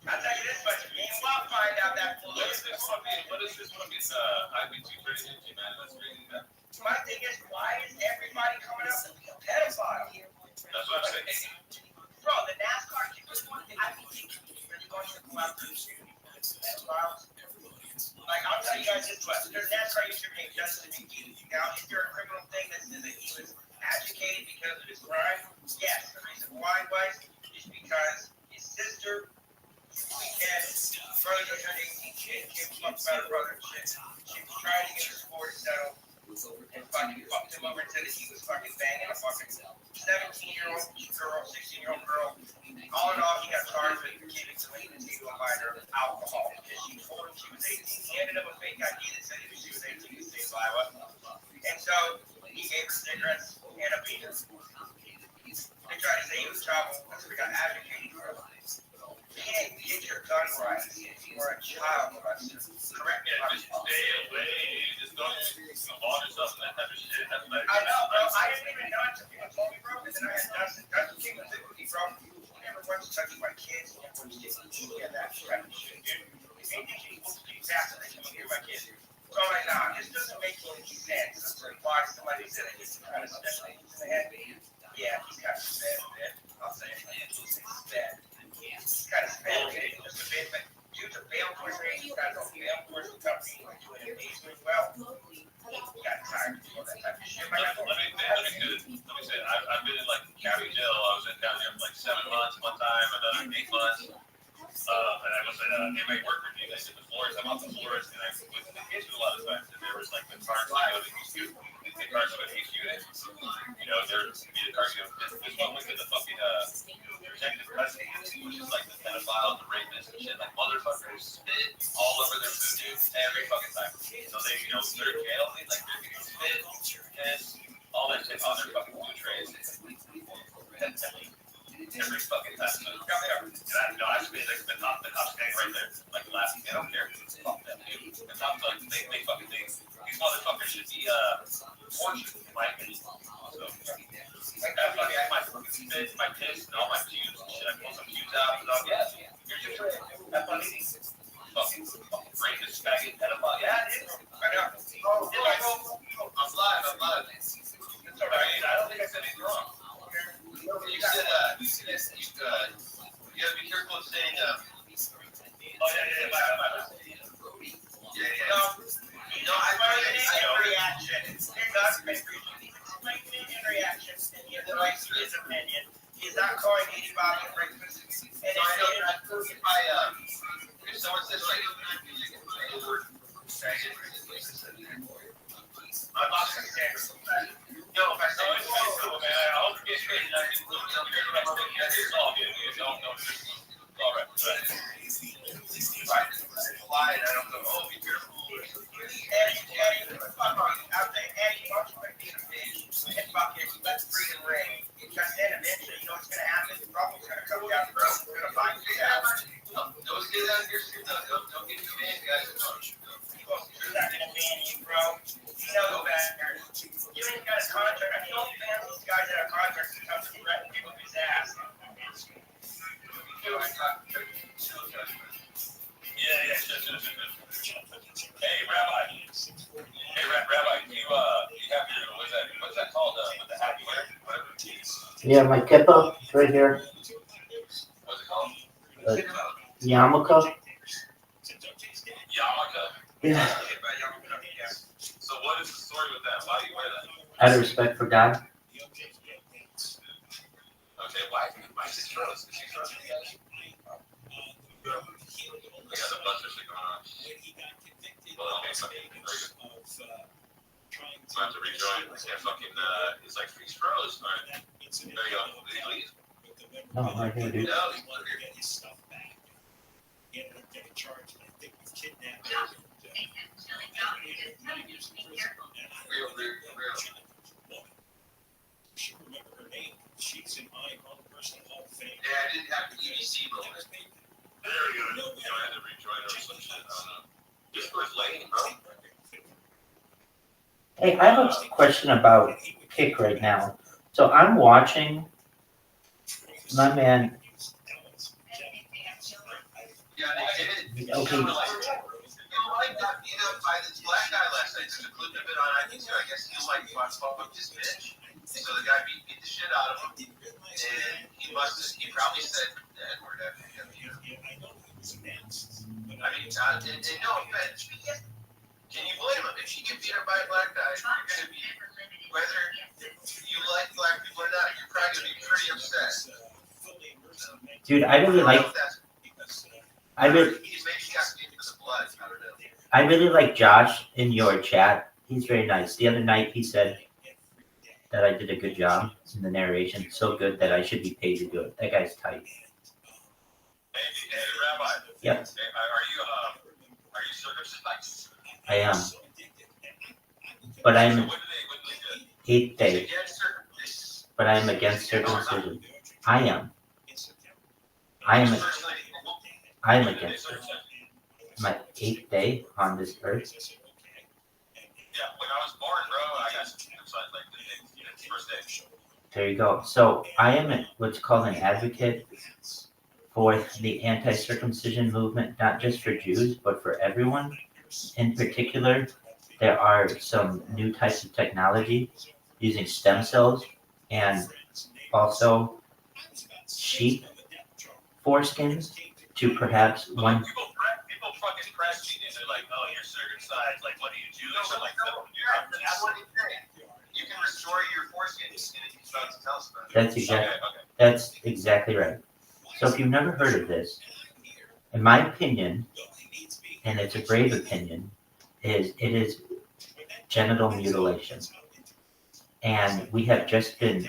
I'll tell you this much, you ain't want to find out that full. What is this fucking, IB 232, man? That's crazy, man. My thing is, why is everybody coming up with a pedophile? That's what I'm saying. Bro, the NASCAR kickers one, I think really going to go after the pedophiles. Like, I'll tell you guys this much. There's NASCAR YouTube named Justin McGee. Now, if you're a criminal thing that says that he was agitated because of his crime, yes. The reason why was is because his sister, weekend, brother was her 18 kid. She was fucked by her brother and shit. She was trying to get her score to settle. And fucking fucked him over and said that he was fucking banging a fucking 17-year-old girl, 16-year-old girl. All in all, he got charged with giving delinquency to a minor alcohol because she told him she was 18. He ended up with a fake ID that said she was 18 in the state of Iowa. And so he gave her cigarettes and a beer. They tried to say he was trouble because we got advocating for him. You can't get your gun right for a child molester. Correct me if I'm wrong. Stay away. Just don't order something that type of shit. That's like, I know, bro. I didn't even know until people told me, bro. And then I had Dustin came with it with me, bro. He never once touched my kids. He never once did that kind of shit, dude. If anything, he wants to be assassinate him here, my kids. So I'm like, nah, this doesn't make any sense. Why somebody said I get some kind of special needs in the head? Yeah, he's got some bad, man. I'll say it. He's bad. He's got a bad kid. Just a bit, but dude's a bail coordinator. He's got no bail coordinator company. Like doing amazing well. He got tired of doing that type of shit. let me say, I've been in like county jail. I was in down there for like 7 months one time, another 8 months. And I was an inmate work review. I did the floors. I'm on the floors, and I went to the kitchen a lot of times. And there was like the cars that go to each unit. The cars go to each unit. You know, there's the cars go. This one went to the fucking executive custody, which is like the pedophiles, the rapists, and shit. Like motherfuckers spit all over their food, dude, every fucking time. So they, you know, they're in jail. They like spit, piss, all that shit on their fucking food trays. Every fucking time. So come here. And I spit like the top standing right there, like laughing. They don't care. Fuck them, dude. The top's like they fucking think these motherfuckers should be tortured, like so. Like that fucking my spit, my piss, and all my pubes and shit. I pull some pubes out. So yeah, here's your tray. That funny. Fucking rapist, faggot, pedophile. Yeah, it is. I know. I'm live. It's alright. I don't think I said anything wrong. You said you gotta be careful of saying No, I reaction. Reaction. He has the right to his opinion. He's not calling anybody a racist. And if someone says like I'm not going to say no, if I say it's cool, man, I hope you get straight. I can look at it's all good. All right. If I lie, I don't go, oh, be careful. Eddie, fuck on you. I'll say, Eddie, why don't you quit being a bitch and fucking let's freedom ring. Because then eventually, you know what's going to happen? The rumble's going to come down the road. We're going to find you out. Don't get out of your shit. Don't get too bad, guys. You're not going to ban you, bro. You know the better. You ain't got a contract. You don't ban those guys that have contracts to come to threaten people with his ass. Yeah. Hey, Rabbi. You have your, what's that called? With the happy hair? Whatever it is. Yeah, my kippa right here. What's it called? Yarmulke. Yarmulke? Yeah. So what is the story with that? Why do you wear that? Out of respect for God. Okay, why is it gross? Is she gross? We got the blood pressure going on. Well, okay, fucking very good. I have to rejoin. Yeah, fucking, it's like he's froze. All right. There you go. Did he leave? No, I'm right here, dude. No, he's not here. Get his stuff back. He ended up getting charged, I think, with kidnapping. She remember her name. She's in my own personal Hall of Fame. Yeah, I didn't have the EDC moment. There we go. You know, I had to rejoin or some shit. I don't know. This was late, bro. Hey, I have a question about Kick right now. So I'm watching my man. Yeah, they did. Okay. You might not beat up by this black guy last night. There's a clip of it on IQ. I guess he like fucked this bitch. So the guy beat the shit out of him. And he probably said the N-word after him. I mean, and no offense. Can you blame him? If you get beat up by a black guy, you're going to be, whether you like black people or not, you're probably going to be pretty upset. Dude, I really like. He maybe got I really like Josh in your chat. He's very nice. The other night he said that I did a good job in the narration. So good that I should be paid to do it. That guy's tight. Hey, Rabbi. Yep. Are you circumcised? I am. But I'm eighth day. But I am against circumcision. I am against it. My 8th day on this earth. Yeah, when I was born, bro, I got circumcised like the first day. There you go. So I am what's called an advocate for the anti-circumcision movement, not just for Jews, but for everyone. In particular, there are some new types of technology using stem cells and also sheep foreskins to perhaps one. People fucking press me and they're like, oh, you're circumcised. Like, what do you do? So like, no, you can restore your foreskin and you can tell us about it. That's exactly right. So if you've never heard of this, in my opinion, and it's a brave opinion, it is genital mutilation. And we have just been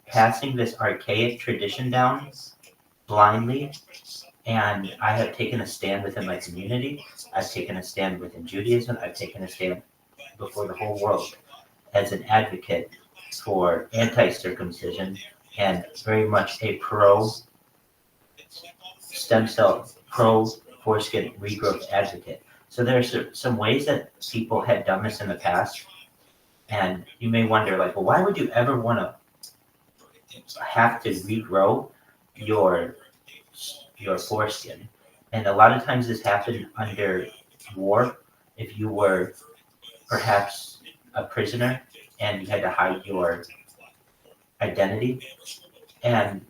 passing this archaic tradition down blindly, and I have taken a stand within my community. I've taken a stand within Judaism. I've taken a stand before the whole world as an advocate for anti-circumcision and very much a pro-stem cell, pro-foreskin regrowth advocate. So there are some ways that people had done this in the past, and you may wonder, like, well, why would you ever want to have to regrow your foreskin? And a lot of times this happened under war. If you were perhaps a prisoner and you had to hide your identity, and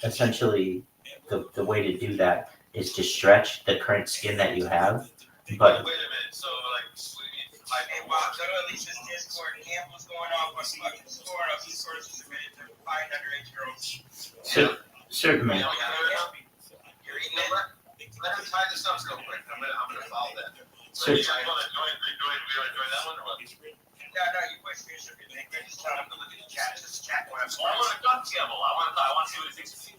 essentially the way to do that is to stretch the current skin that you have. But wait a minute, so like, hey, wow, go to Alicia's Discord. Camp was going off on fucking score of these sorts of submitted to 5 underage girls. Certainly. Your email? Let him tie this up real quick. I'm gonna follow that. So you want to join that one or what? No, you push finish your thing. Just tell him to look at the chat. Just chat what I'm I want a gun gamble. I want to see what he thinks.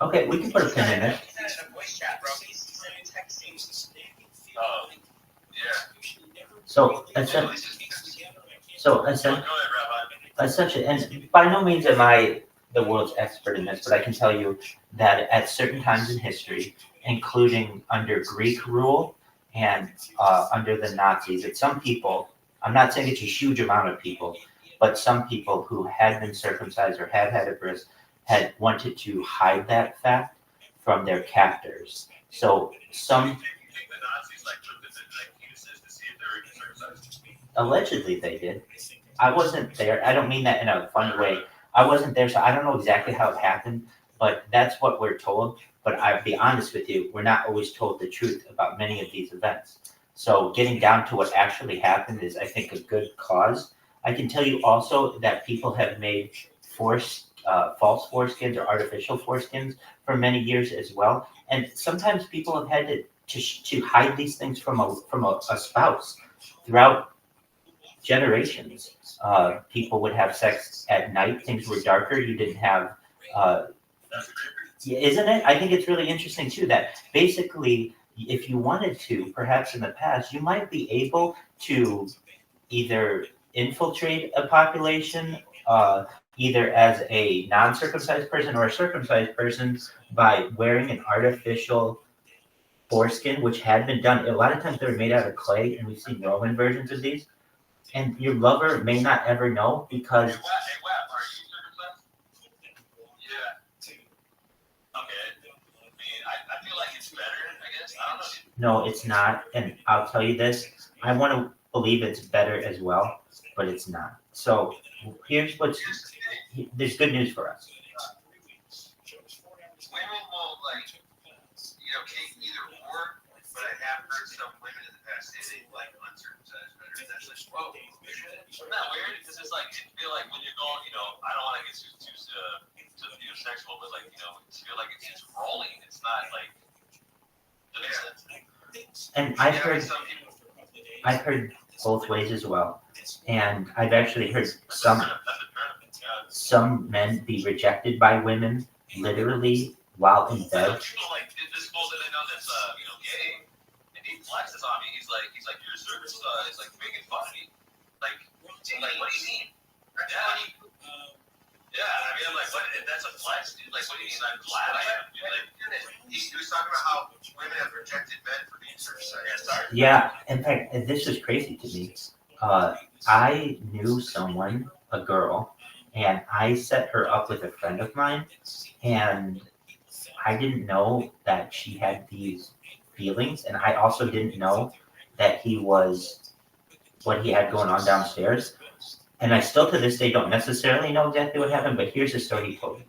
okay, we can put a pin in it. He's sending a voice chat, bro. He's sending texting. Yeah. So essentially, and by no means am I the world's expert in this, but I can tell you that at certain times in history, including under Greek rule and under the Nazis, that some people, I'm not saying it's a huge amount of people, but some people who had been circumcised or had had a bris had wanted to hide that fact from their captors. So some allegedly they did. I wasn't there. I don't mean that in a funny way. I wasn't there, so I don't know exactly how it happened, but that's what we're told. But I'll be honest with you, we're not always told the truth about many of these events. So getting down to what actually happened is, I think, a good cause. I can tell you also that people have made false foreskins or artificial foreskins for many years as well. And sometimes people have had to hide these things from a spouse throughout generations. People would have sex at night. Things were darker. You didn't have, isn't it? I think it's really interesting too that basically, if you wanted to, perhaps in the past, you might be able to either infiltrate a population, either as a non-circumcised person or a circumcised person, by wearing an artificial foreskin, which had been done. A lot of times they're made out of clay, and we've seen Roman versions of these. And your lover may not ever know because. Hey, Web, are you circumcised? Yeah. Okay. I mean, I feel like it's better, I guess. I don't know. No, it's not. And I'll tell you this. I want to believe it's better as well, but it's not. So there's good news for us. Women will, take either or, but I have heard some women in the past say they like uncircumcised better. And that's like, whoa. Isn't that weird? Because it's like, I feel like when you're going, I don't want to get too sexual, but feel like it's rolling. It's not like, That makes sense. And I've heard both ways as well. And I've actually heard some men be rejected by women literally while in bed. People like this fool that I know that's gay, and he flexes on me. He's like your service is like making fun of me. Like what do you mean? Yeah, I mean, I'm like, what? That's a flex, dude. Like, what do you mean? I'm glad I am. Dude. He was talking about how women have rejected men for being circumcised. Yeah, in fact, and this is crazy to me. I knew someone, a girl, and I set her up with a friend of mine, and I didn't know that she had these feelings, and I also didn't know that he was what he had going on downstairs. And I still to this day don't necessarily know exactly what happened, but here's the story he told me.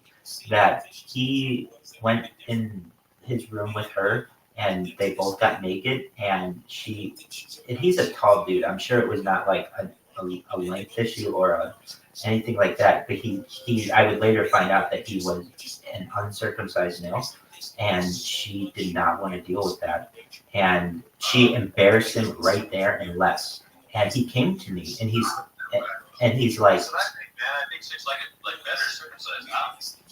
That he went in his room with her and they both got naked and he's a tall dude. I'm sure it was not like a length issue or anything like that, but I would later find out that he was an uncircumcised male and she did not want to deal with that. And she embarrassed him right there and left. And he came to me and he's like,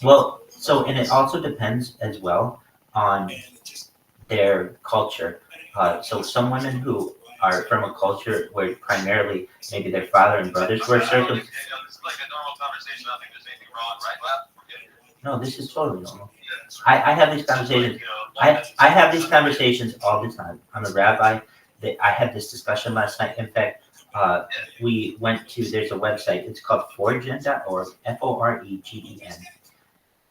well, so, and it also depends as well on their culture. So some women who are from a culture where primarily maybe their father and brothers were circumcised. No, this is totally normal. I have these conversations. I have these conversations all the time. I'm a rabbi. I had this discussion last night. In fact, we went to, there's a website, it's called foregen.org, Foregen.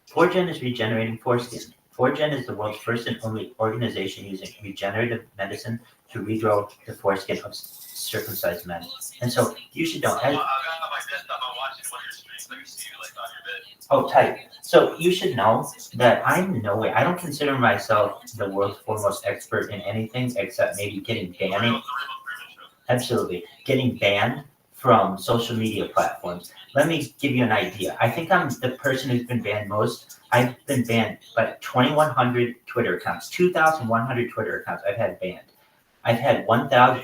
Foregen is regenerating foreskin. Foregen is the world's first and only organization using regenerative medicine to regrow the foreskin of circumcised men. And so you should know. Oh, tight. So you should know that I'm no way, I don't consider myself the world's foremost expert in anything except maybe getting banned. Absolutely. Getting banned from social media platforms. Let me give you an idea. I think I'm the person who's been banned most. I've been banned by 2,100 Twitter accounts, 2,100 Twitter accounts I've had banned. I've had 1,000.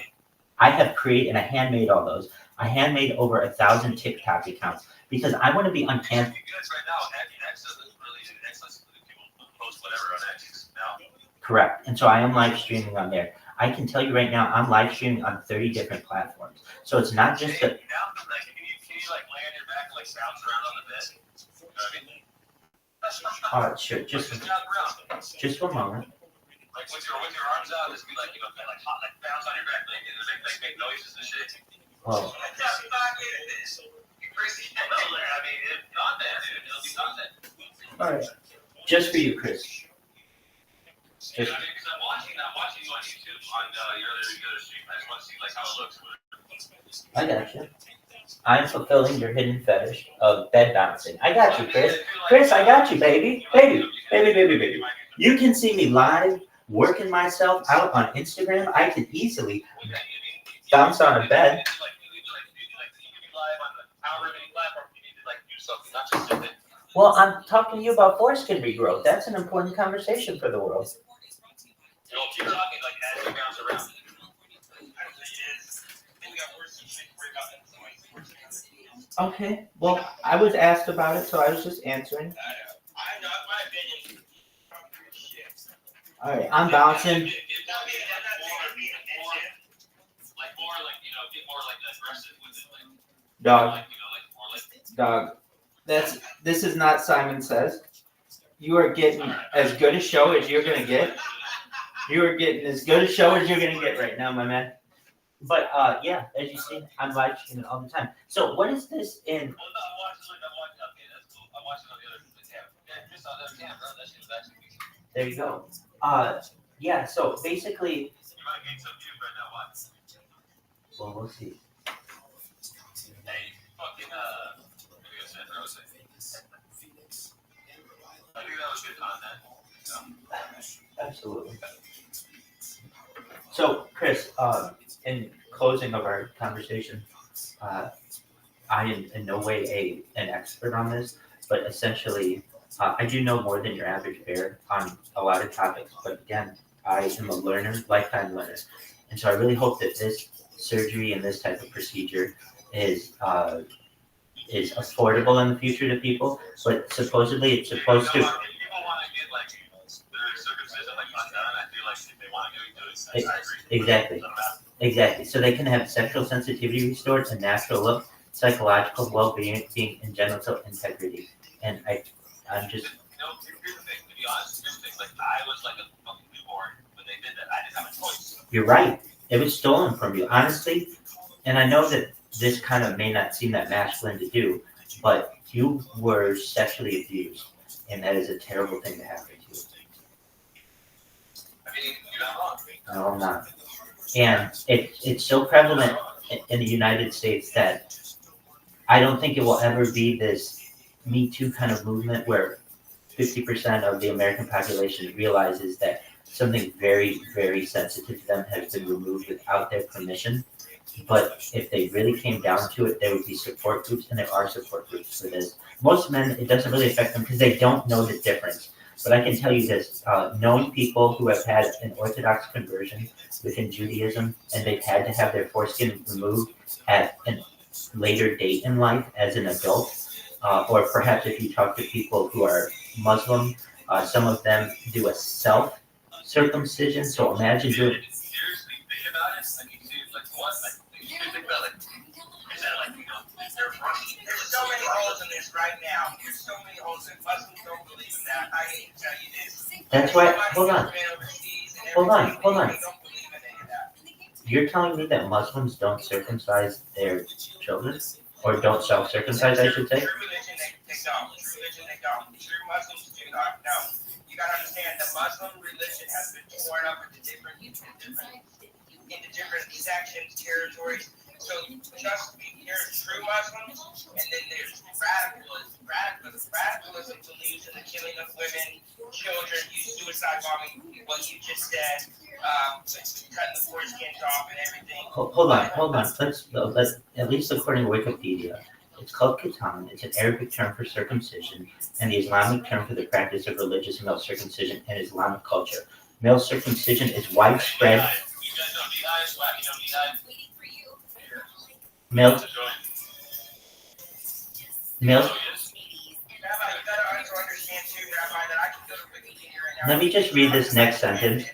I have created, and I handmade all those. I handmade over 1,000 TikTok accounts because I want to be on camp. Correct. And so I am live streaming on there. I can tell you right now, I'm live streaming on 30 different platforms. So it's not just that. All right, sure. Just one moment. Like with your arms out, just be like, like bounce on your back, like make noises and shit. Oh. All right. Just for you, Chris. Just. Yeah, I mean, because I'm watching you on YouTube on your other stream. I just want to see like how it looks. I got you. I'm fulfilling your hidden fetish of bed bouncing. I got you, Chris. Chris, I got you, baby. Baby. You can see me live, working myself out on Instagram. I can easily bounce on a bed. Well, I'm talking to you about foreskin regrowth. That's an important conversation for the world. Keep talking like as you bounce around. Okay. Well, I was asked about it, so I was just answering. All right, I'm bouncing. Dog. This is not Simon Says. You are getting as good a show as you're gonna get. You are getting as good a show as you're gonna get right now, my man. But yeah, as you see, I'm live streaming all the time. So what is this in? There you go. Yeah. So basically. Well, we'll see. Absolutely. So, Chris, in closing of our conversation, I am in no way an expert on this, but essentially, I do know more than your average bear on a lot of topics. But again, I am a learner, lifetime learner. And so I really hope that this surgery and this type of procedure is affordable in the future to people. But supposedly it's supposed to. People want to get like their circumcision like undone. I feel like if they want to do it, Exactly. So they can have sexual sensitivity restored, a natural look, psychological well-being, and genital integrity. And I'm just. Here's the thing. To be honest, here's the thing. Like I was like a fucking newborn when they did that. I didn't have a choice. You're right. It was stolen from you, honestly. And I know that this kind of may not seem that masculine to do, but you were sexually abused, and that is a terrible thing to happen to you. I mean, you're not wrong. No, I'm not. And it's so prevalent in the United States that I don't think it will ever be this Me Too kind of movement where 50% of the American population realizes that something very, very sensitive to them has been removed without their permission. But if they really came down to it, there would be support groups, and there are support groups for this. Most men, it doesn't really affect them because they don't know the difference. But I can tell you this, knowing people who have had an Orthodox conversion within Judaism, and they've had to have their foreskin removed at a later date in life as an adult, or perhaps if you talk to people who are Muslim, some of them do a self-circumcision. So imagine doing. Seriously, think about it. Like you see, like what? Like you think about like, is that like they're running? There's so many holes in this right now. There's so many holes in Muslims don't believe in that. I hate to tell you this. That's why. Hold on. You're telling me that Muslims don't circumcise their children, or don't self-circumcise, I should say? True religion, they don't. True religion, they don't. True Muslims do not. No. You gotta understand, the Muslim religion has been torn up into different sections, territories. So just there's true Muslims, and then there's radicalism. Radicalism believes in the killing of women, children, suicide bombing, what you just said, cutting the foreskins off and everything. Hold on. Let's at least according to Wikipedia, it's called Khitan. It's an Arabic term for circumcision and the Islamic term for the practice of religious male circumcision in Islamic culture. Male circumcision is widespread. Male. Let me just read this next sentence.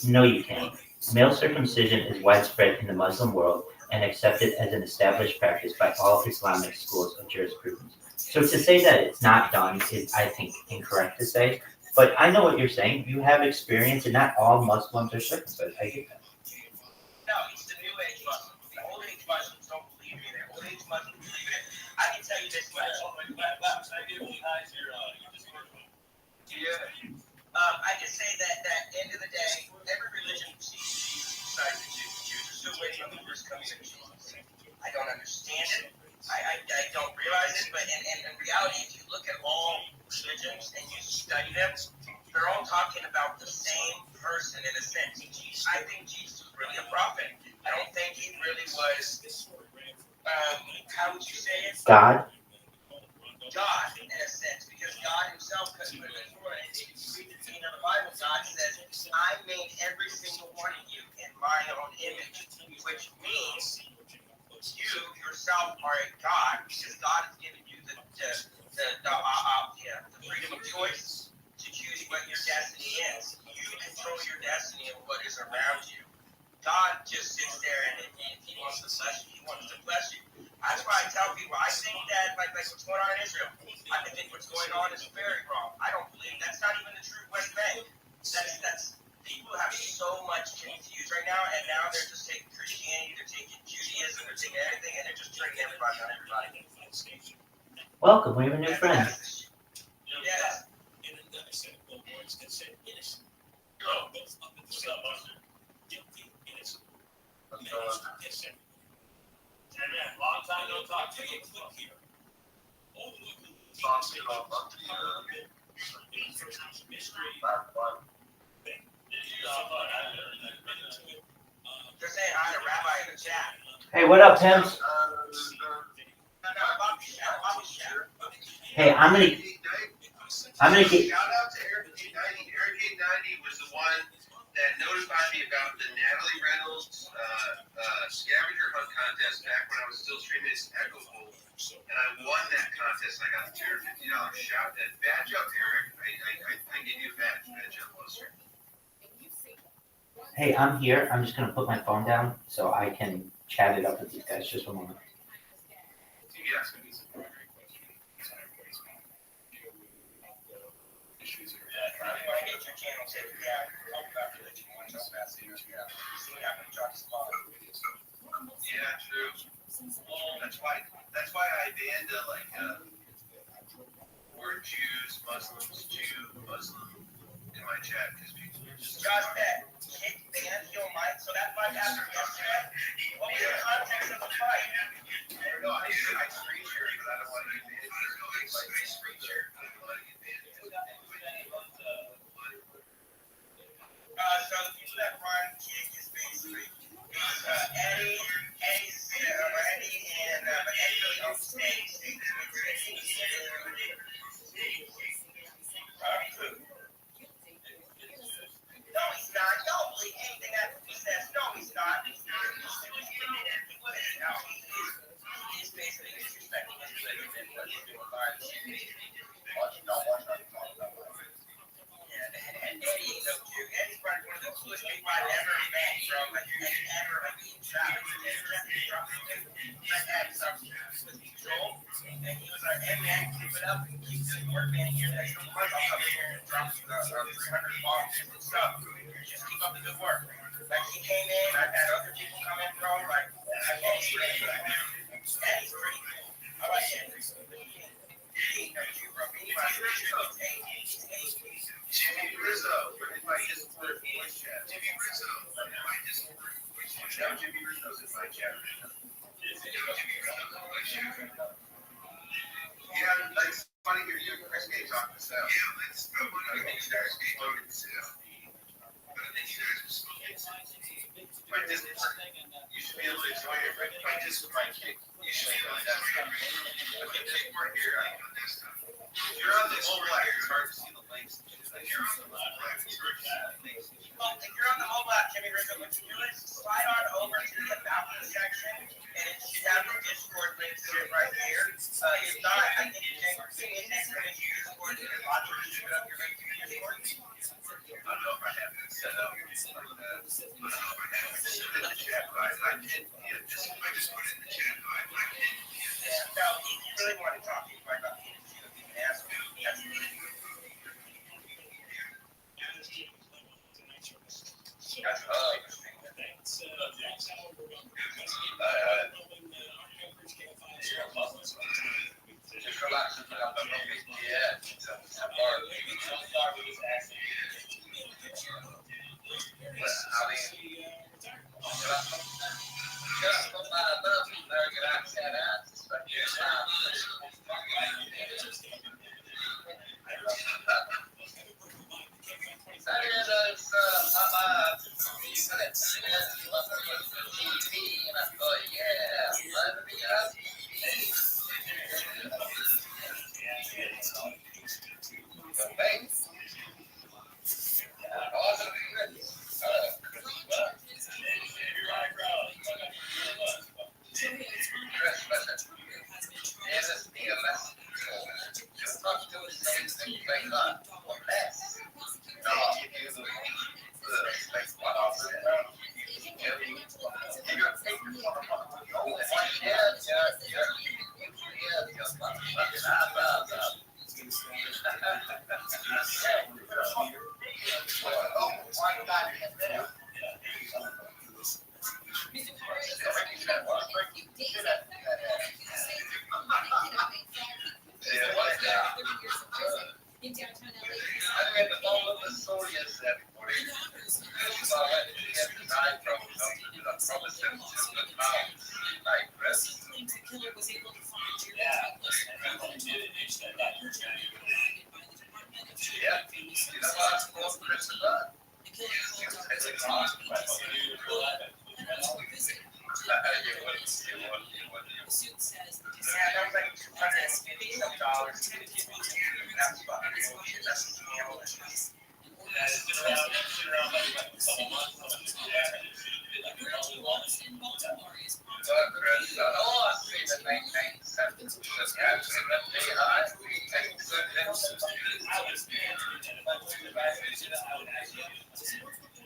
No, you can't. Male circumcision is widespread in the Muslim world and accepted as an established practice by all Islamic schools of jurisprudence. So to say that it's not done is, I think, incorrect to say. But I know what you're saying. You have experience, and not all Muslims are circumcised. I get that. No, it's the New Age Muslims. The Old Age Muslims don't believe in it. Old Age Muslims believe in it. I can tell you this much. I just say that at the end of the day, every religion besides the Jews. The Jews are still waiting on the first coming of Jesus. I don't understand it. I don't realize it, but in reality, if you look at all religions and you study them, they're all talking about the same person in a sense. I think Jesus was really a prophet. I don't think he really was, how would you say it? God, in a sense, because God himself couldn't put it in Torah. And if you read the Bible, God says, I made every single one of you in my own image, which means you yourself are a God, because God has given you the freedom of choice to choose what your destiny is. You control your destiny and what is around you. God just sits there and if he wants to bless you, he wants to bless you. That's why I tell people, I think that like what's going on in Israel, I think what's going on is very wrong. I don't believe that's not even the true West Bank. That's people have so much confused right now, and now they're just taking Christianity, they're taking Judaism, they're taking everything, and they're just turning everybody on everybody. welcome. We have a new friend. Yes. Long time no talk. They're saying hi to Rabbi in the chat. Hey, what up, Pimps? Hey, I'm gonna get. Shout out to Eric 1990 was the one that notified me about the Natalie Reynolds scavenger hunt contest back when I was still streaming as Echo Bowl. And I won that contest. I got the $250 shout. That badge up, Eric. I gave you a badge up, closer. Hey, I'm here. I'm just gonna put my phone down so I can chat it up with these guys just for a moment. Yes. Yeah, true. That's why I banned word Jews, Muslims, Jew, Muslim in my chat because people just. Josh Beck, kick ban your mic. So that fight after yesterday, what was the context of the fight? I don't know. I screen share, but I don't want to get banned. I screen share. I don't want to get banned. So the people that run kick is basically Eddie and Eddie really owns stakes. No, he's not. Don't believe anything that he says. No, he's not. He's basically disrespecting his religion and what he's doing by the and Eddie is no Jew. Eddie's probably one of the coolest people I've ever met, bro. Like, ever. Like, he's traveling with Joel, and he was like, hey, man, keep it up and keep doing work, man. Here, next month, I'll come in here and drop 300 bombs and stuff. Just keep up the good work. Like, he came in, I've had other people come in, bro. Like, I can't see it. Eddie's pretty cool. I like Eddie. He ain't no Jew, bro. Jimmy Rizzo, if I just put voice chat. Jimmy Rizzo, if I just put voice chat. Now Jimmy Rizzo's in my chat. Yeah, it's funny here. You and Chris Gay talking to Seth. Yeah, it's funny. I think you guys spoken to Seth. But I think you guys were spoken to. My Discord, you should be able to enjoy it. My Discord, my kick, you should be able to enjoy it. But the kick part here, I can desktop. If you're on the mobile app, it's hard to see the links. If you're on the mobile app, it's hard to see the links. Well, if you're on the mobile app, Jimmy Rizzo, what you do is slide on over to the About Me section, and it should have the Discord link to it right here. If not, I think you can next time you use Discord, and watch it, you should have your link to your Discord. I don't know if I have it set up like that. I don't know if I have it set in the chat, but I did. Yeah, I just put it in the chat, but I did. Yeah, so if you really want to talk to you about it, you can ask me. That's really good. That's just relax and put up a little bit. Yeah.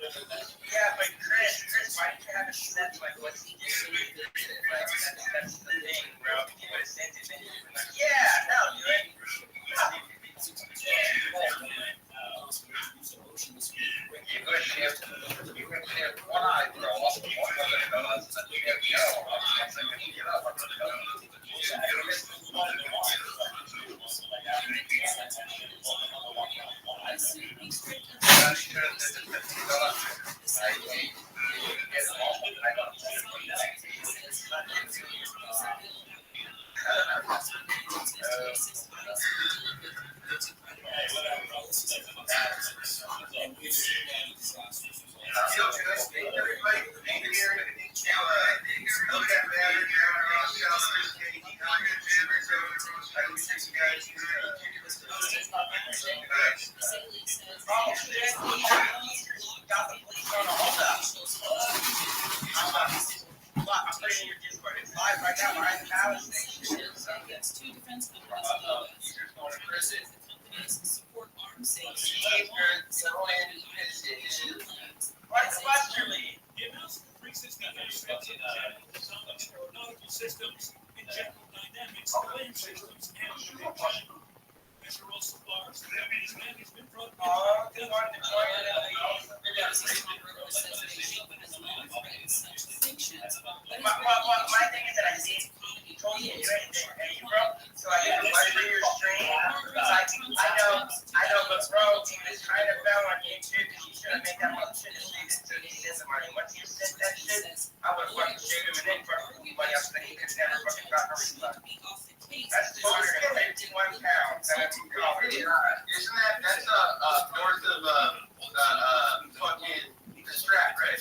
Yeah, but Chris, why didn't you have a sense like what's he doing? Like, that's the thing, bro. If you would have sent it, then you would have been like, yeah, no, do it. You're going to have one eye, bro. One of the fellas, and you have the other one. I'm going to get up. I'm going to go. My thing is that I did told you to do it, and you broke. So I did a 1 year stream. I know, but bro, he was trying to fell on YouTube. He should have made that motherfucker shit so he sent the money. Once you sent that shit, I would have fucking shaved him and then fucking everybody else that he could never fucking got no refund. That's 251 pounds. That's Isn't that's north of fucking the Strat, right?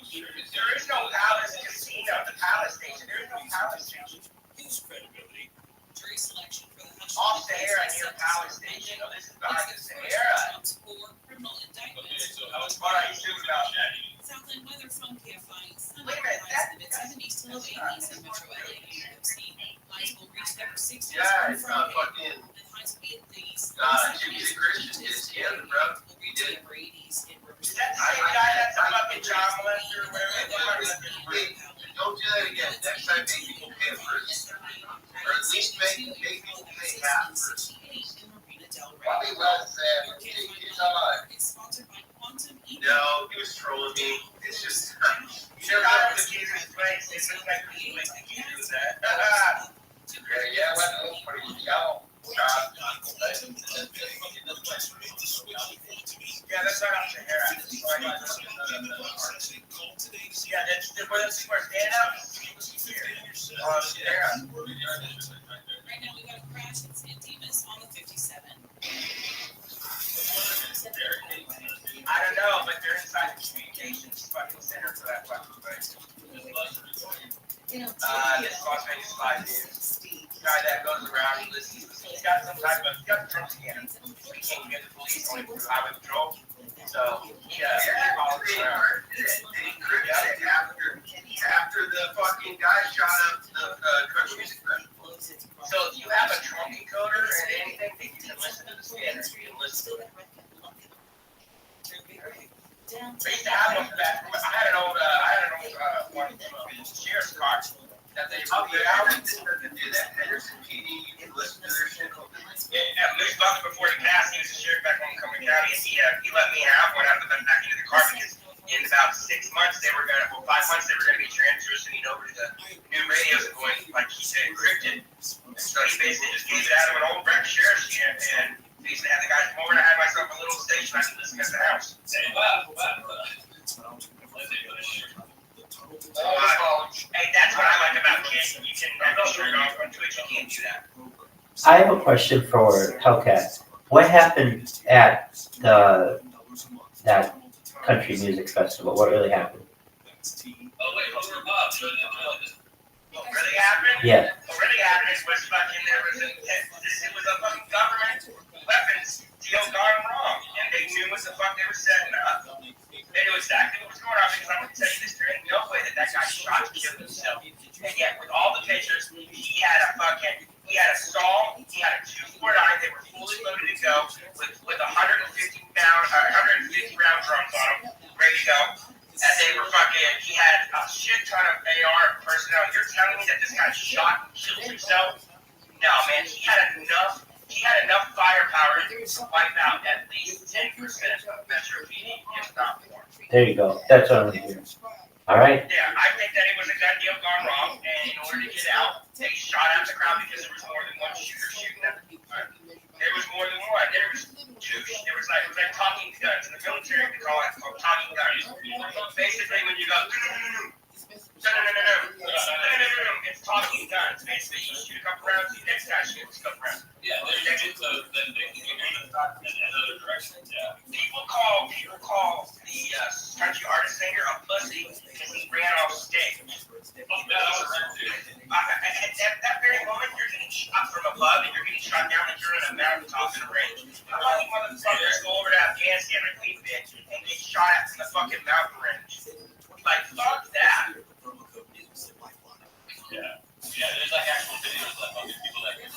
There is no Palace Casino, the Palace Station. There is no Palace Station. His credibility. Jury selection for the Hush Off Sahara near Palace Station. No, this is behind the Sahara. for criminal indictment. That was what I assumed about that. Southland weather from KFI. Wait a minute, Highs in the mid-70s to low 80s in Metro LA and New York City. Highs will reach upper 60s Yeah, on it's Friday. fucking And highs will be at these. Jimmy the Christian did together, bro. Will reach the upper 80s in Is that the same guy that's a fucking John Lester or whatever? Wait, don't do that again. Next time, make people pay for it. Or at least make people pay half for it. Bobby Wells said, he's alive. It's sponsored by Quantum E. No, he was trolling me. It's just, You never got to Jesus' place. It's just like the place that you do that. Yeah, well, for y'all. Yeah, that's right off Sahara. Yeah, that's where the people are standing up. Oh, Sahara. Right now we got a crash in San Dimas on the 57. I don't know, but they're inside the communications fucking center for that fucking place. This Las Vegas 5 dude. Guy that goes around, he's got some type of, he's got drunk scanner. He can't get the police only through highway patrol. So, he follows around. after the fucking guy shot up the country music festival. So if you have a trunk encoder or anything, you can listen to the scanner. You can listen to it. I used to have one for that. I had an old one sheriff's car that they I would just have to do that. Henderson PD, you can listen to their shit. Yeah, Moose Bucket before the cast, he was a sheriff back home in Cumberland County, and he let me have one after them back into the car because in about 6 months they were gonna, 5 months they were gonna be transitioning over to the new radios and going, like he said, encrypted. So he basically just gave it out of an old wrecked sheriff's jeep, and he used to have the guys come over and I had myself a little station I could listen at the house. Hey, that's what I like about kids. You can have your shirt off on Twitch. You can't do that. I have a question for Hellcat. What happened at that country music festival? What really happened? What really happened? Yeah. What really happened is was fucking there was it was a fucking government weapons deal gone wrong, and they knew what the fuck they were setting up. They knew exactly what was going on because I'm gonna tell you this: there ain't no way that guy shot and killed himself. And yet, with all the pictures, he had a saw, he had a 249. They were fully loaded to go. wipe out at least 10% of Metro PD, if not more. There you go. That's what I'm hearing. All right. Yeah, I think that it was a gun deal gone wrong, and in order to get out, they shot out the crowd because there was more than one shooter shooting at the There was more than one. There was two. There was like talking guns in the military. We call it talking guns. Basically, when you go, no, it's talking guns. Basically, you shoot a couple rounds, the next guy shoots a couple rounds. Yeah, then they can go in another direction. Yeah. People call the country artist singer a pussy because he ran off stage. At that very moment, you're getting shot from above and you're getting shot down like you're in a mountaintop in a range. How about you motherfuckers go over to Afghanistan like we did and get shot at from the fucking mountain range? Like, fuck that. Yeah. Yeah, there's like actual videos of other people that get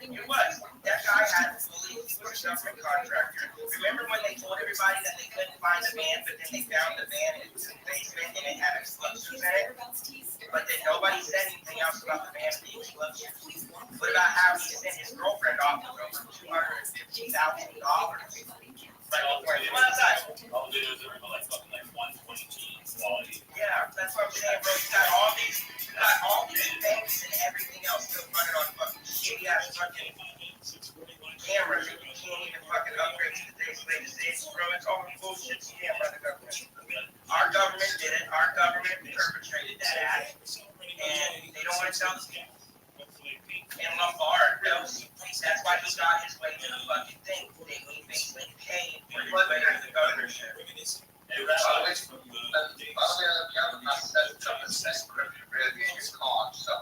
It was. That guy had a government contractor. Remember when they told everybody that they couldn't find the van, but then they found the van in the basement and it had explosives in it? But then nobody said anything else about the van being explosives. What about how he sent his girlfriend off with over $250,000? Right before he went outside. All the videos are like fucking like 120 quality. Yeah, that's what I'm saying, bro. You got all these banks and everything else still running on fucking shitty ass fucking cameras that you can't even fucking upgrade to today's latest age, bro. It's all bullshit scam by the government. Our government did it. Our government perpetrated that act, and they don't want to tell the people. And Lombard knows. That's why he got his way to the fucking thing. He basically paid for his way to the governorship.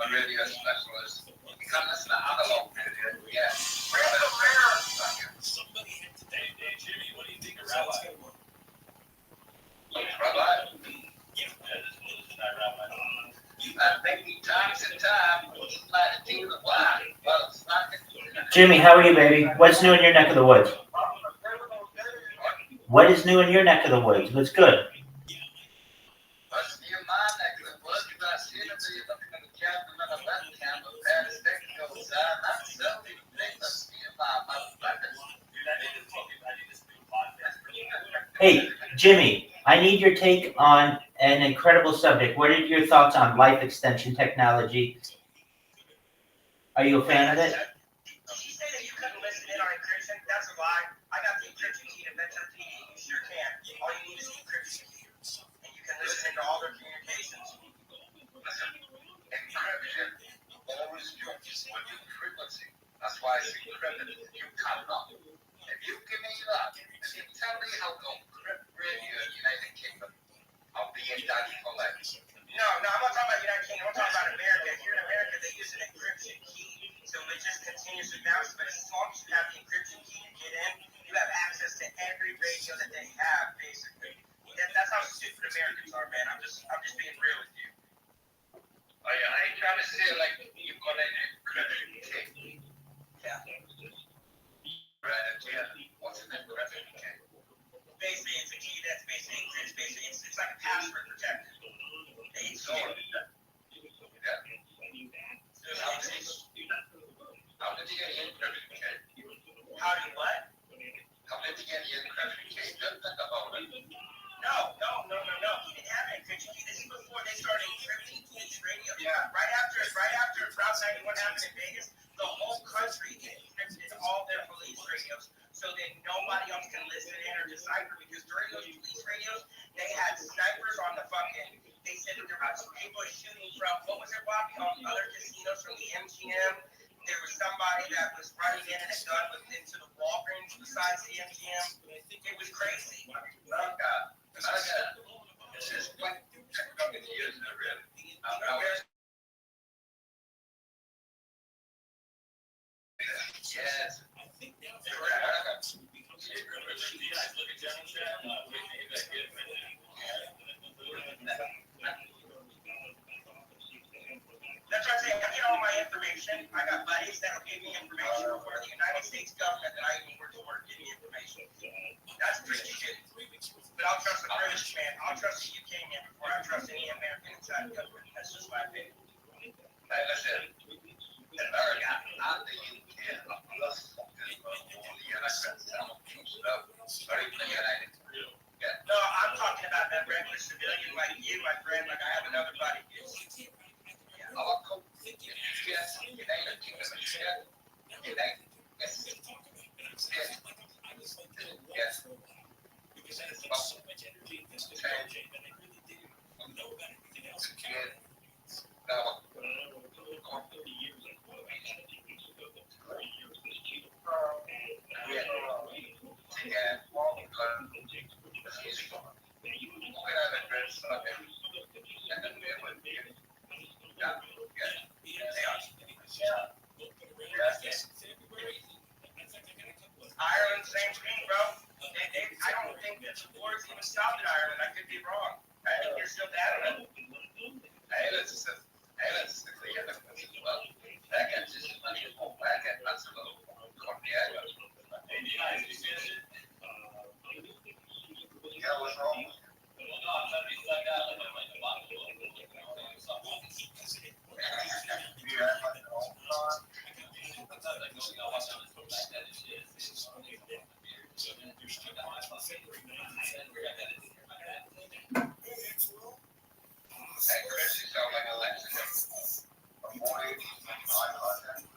Radio specialist. You come listen to analog radio. Yeah. Somebody hit today, Jimmy, what do you think of Rabbi? Rabbi? Yeah, this is not Rabbi. I think times and time, he's like a deal of wine. Well, it's not. Jimmy, how are you, baby? What's new in your neck of the woods? What is new in your neck of the woods? What's good? What's new in my neck of the woods? I see them looking at the captain of the left hand of the Paris technical side. I'm selling things in my motherfuckers. Hey, Jimmy, I need your take on an incredible subject. What are your thoughts on life extension technology? Are you a fan of it? Did she say that you couldn't listen in on encryption? That's a lie. I got the encryption key to Metro PD. You sure can. All you need is the encryption key. And you can listen into all their communications. Encryption always jumps when you frequency. That's why it's encrypted. You cannot. If you give me that, if you tell me how to encrypt radio in the United Kingdom, I'll be in daddy for life. No, I'm not talking about United Kingdom. I'm talking about America. Here in America, they use an encryption key. So it just continues to bounce. But as long as you have the encryption key to get in, you have access to every radio that they have, basically. That's how stupid Americans are, man. I'm just being real with you. I ain't trying to say like you've got an encryption key. Yeah. Right, yeah. What's an encryption key? Basically, it's a key that's basically encrypted. Basically, it's like a password protector. It's Yeah. so How did you get the encryption key? How do you what? How did you get the encryption key? Don't think about it. No. He didn't have an encryption key. This is before they started encrypting police radio. Yeah. Right after Route 91 happened in Vegas, the whole country encrypted all their police radios so that nobody else can listen in or decipher, because during those police radios, they had snipers on the fucking, they said that there was people shooting from, what was it, Bobby, other casinos from the MGM. There was somebody that was running in and a gun was into the Walgreens besides the MGM. It was crazy. It's just like technology isn't it really? Yes. That's what I say. I get all my information. I got buddies that'll give me information before the United States government that I even work to work give me information. That's pretty shit. But I'll trust the British man. I'll trust the UK man before I trust any American inside the government. That's just my opinion. Hey, listen. America, not the UK. heavily invested in blockchain, but they really didn't know about anything else. No. 30 years ago, I had a few weeks ago, but 30 years was cheap. Ireland, same thing, bro. I don't think that the war's even stopped in Ireland. I could be wrong. I think they're still down in it. Yeah, what's wrong? Hey, Chris, you sound like Alexa. Good morning. It sounds like Alexa.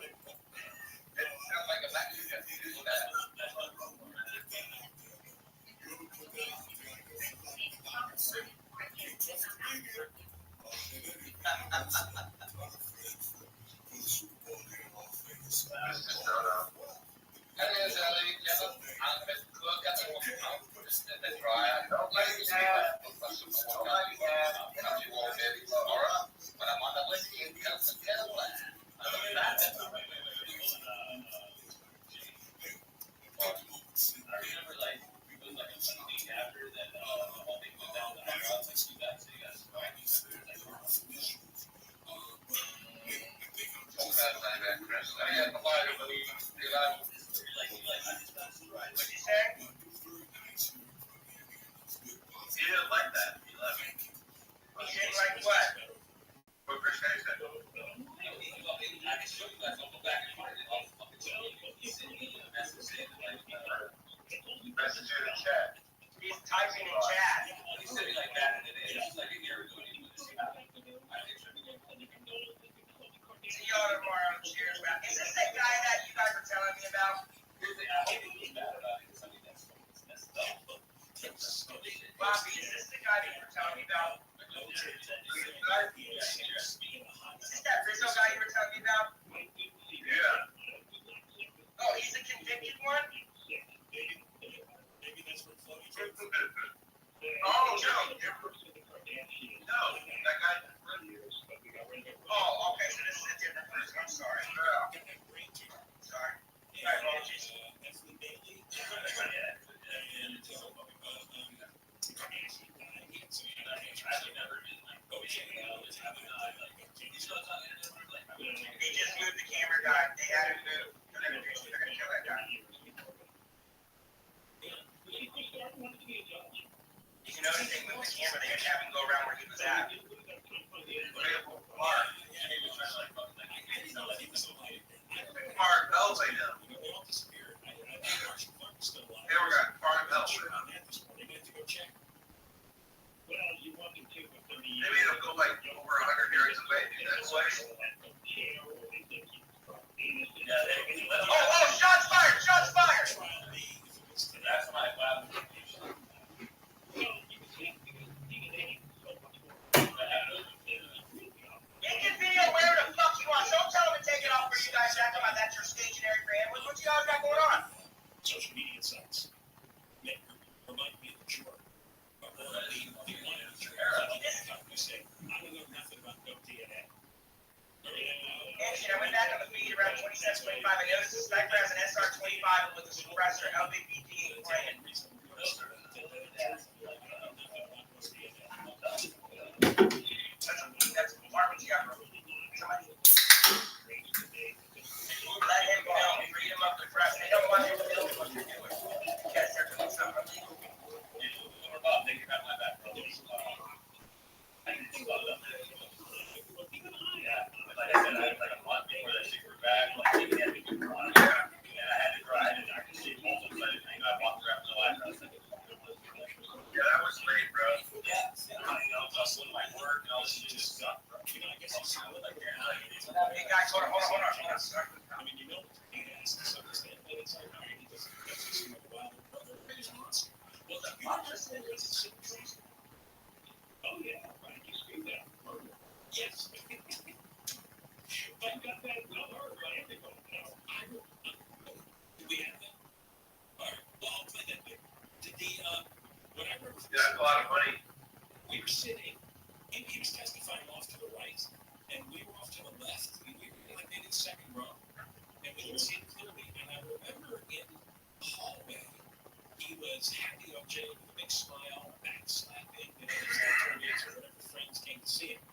was happy OJ with a big smile, backslapping, and his attorneys or whatever friends came to see him.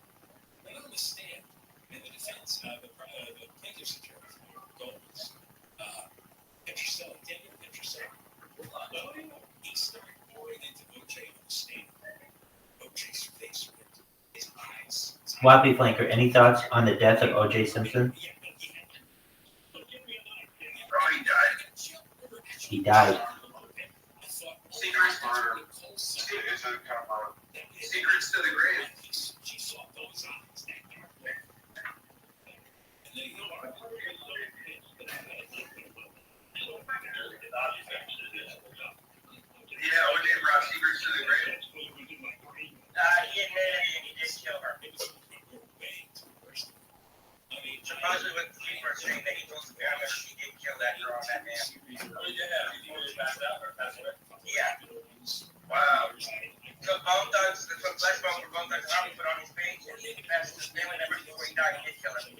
Then on the stand, in the defense, the plaintiff's attorney, Goldman's, Petroselli, Daniel Petroselli, he started pouring into OJ on the stand. OJ's face ripped, his eyes. Wappy Flanker, any thoughts on the death of O.J. Simpson? He died. Secrets murder. Secrets to the grave. Yeah, OJ brought secrets to the grave. He admitted he did kill her. Supposedly with the people are saying that he told the family he did kill that girl on that man. Yeah. Wow. Took bone thugs, took flesh bone for bone thugs, and put on his page, and he confessed to his family members before he died, he did kill him.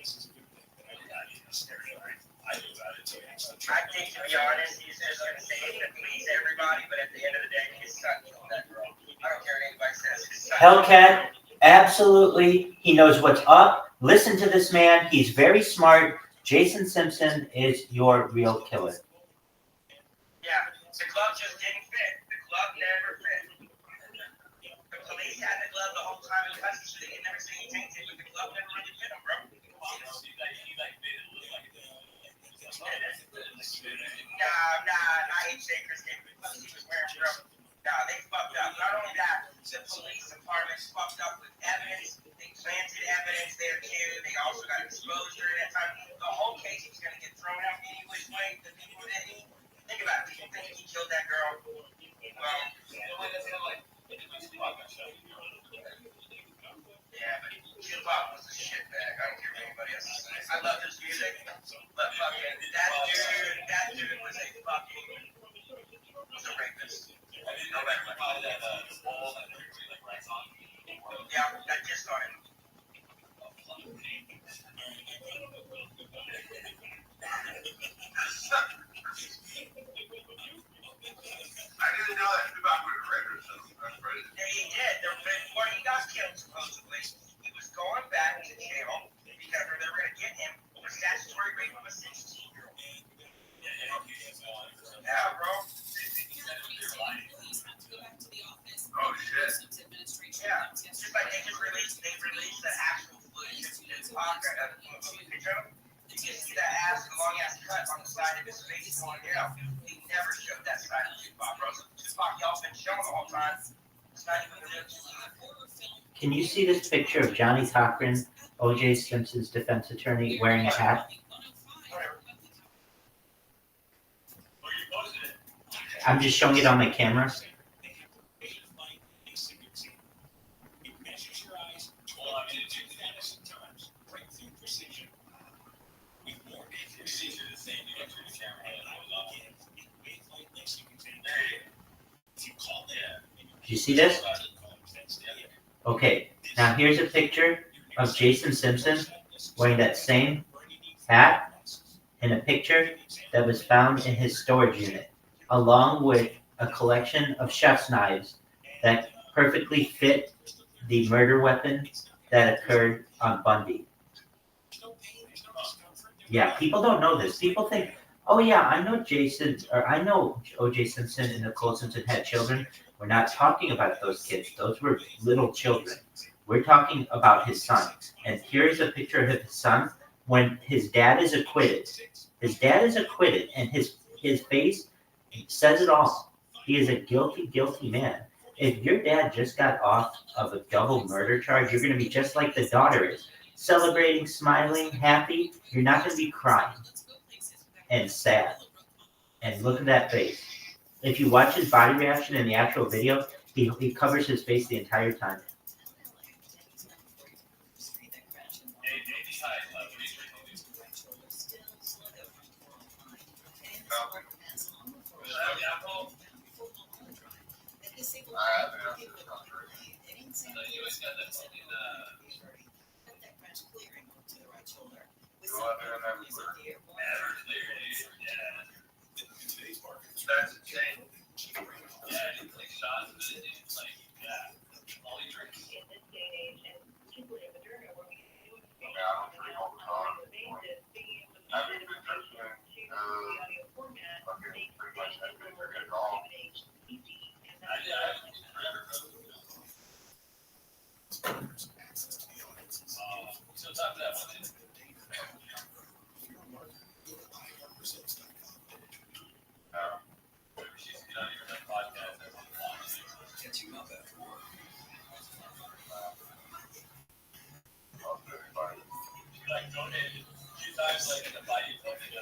I think, to be honest, he's just going to say it to please everybody, but at the end of the day, his son killed that girl. I don't care what anybody says. Hellcat, absolutely. He knows what's up. Listen to this man. He's very smart. Jason Simpson is your real killer. Yeah, the glove just didn't fit. The glove never fit. The police had the glove the whole time in custody, so they had never seen anything tainted, but the glove never really fit him, bro. I ain't saying Chris Davis. He was wearing, bro. Nah, they fucked up. Not only that, the police department fucked up with evidence. They planted evidence there too. They also got exposed during that time. The whole case was going to get thrown out any which way. The people didn't. Think about it. People think he killed that girl. Well, yeah, but Tupac was a shitbag. I don't care what anybody else says. I love his music, but fucking that dude was a fucking was a rapist. Yeah, I just started. I didn't know that about with a record, so that's crazy. Yeah, he did. Before he got killed, supposedly, he was going back to jail because they were going to get him for statutory rape of a 16-year-old. Yeah, bro. Oh, shit. Yeah, just like they released the actual footage of Tupac picture. You can see that ass, the long ass cut on the side of his face going down. They never showed that side of Tupac, bro. So Tupac, y'all been showing the whole time. It's not even real. Can you see this picture of Johnny Cochran, O.J. Simpson's defense attorney, wearing a hat? I'm just showing it on my camera. Do you see this? Okay, now here's a picture of Jason Simpson wearing that same hat in a picture that was found in his storage unit, along with a collection of chef's knives that perfectly fit the murder weapon that occurred on Bundy. Yeah, people don't know this. People think, oh yeah, I know O.J. Simpson and Nicole Simpson had children. We're not talking about those kids. Those were little children. We're talking about his son. And here's a picture of his son when his dad is acquitted. His dad is acquitted, and his face says it all. He is a guilty man. If your dad just got off of a double murder charge, you're going to be just like the daughter is. Celebrating, smiling, happy. You're not going to be crying and sad. And look at that face. If you watch his body reaction in the actual video, he covers his face the entire time. That's insane. fucking pretty much admit they're gonna go home. So top of that one. She's not even a podcast. Catch you up after work. She's like, go ahead. She's always like in the body fucking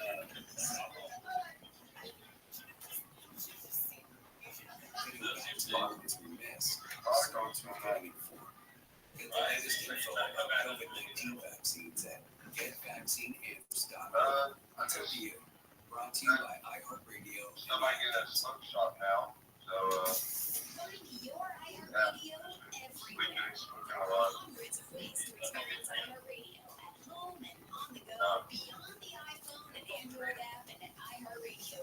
The latest info about COVID-19 vaccines at getvaccine.com. Brought to you by iHeartRadio. Somebody get a smoke shop now, so Your iHeartRadio we can smoke a lot. hundreds of ways to experience iHeartRadio at home and on the go, beyond the iPhone and Android app and at iHeartRadio.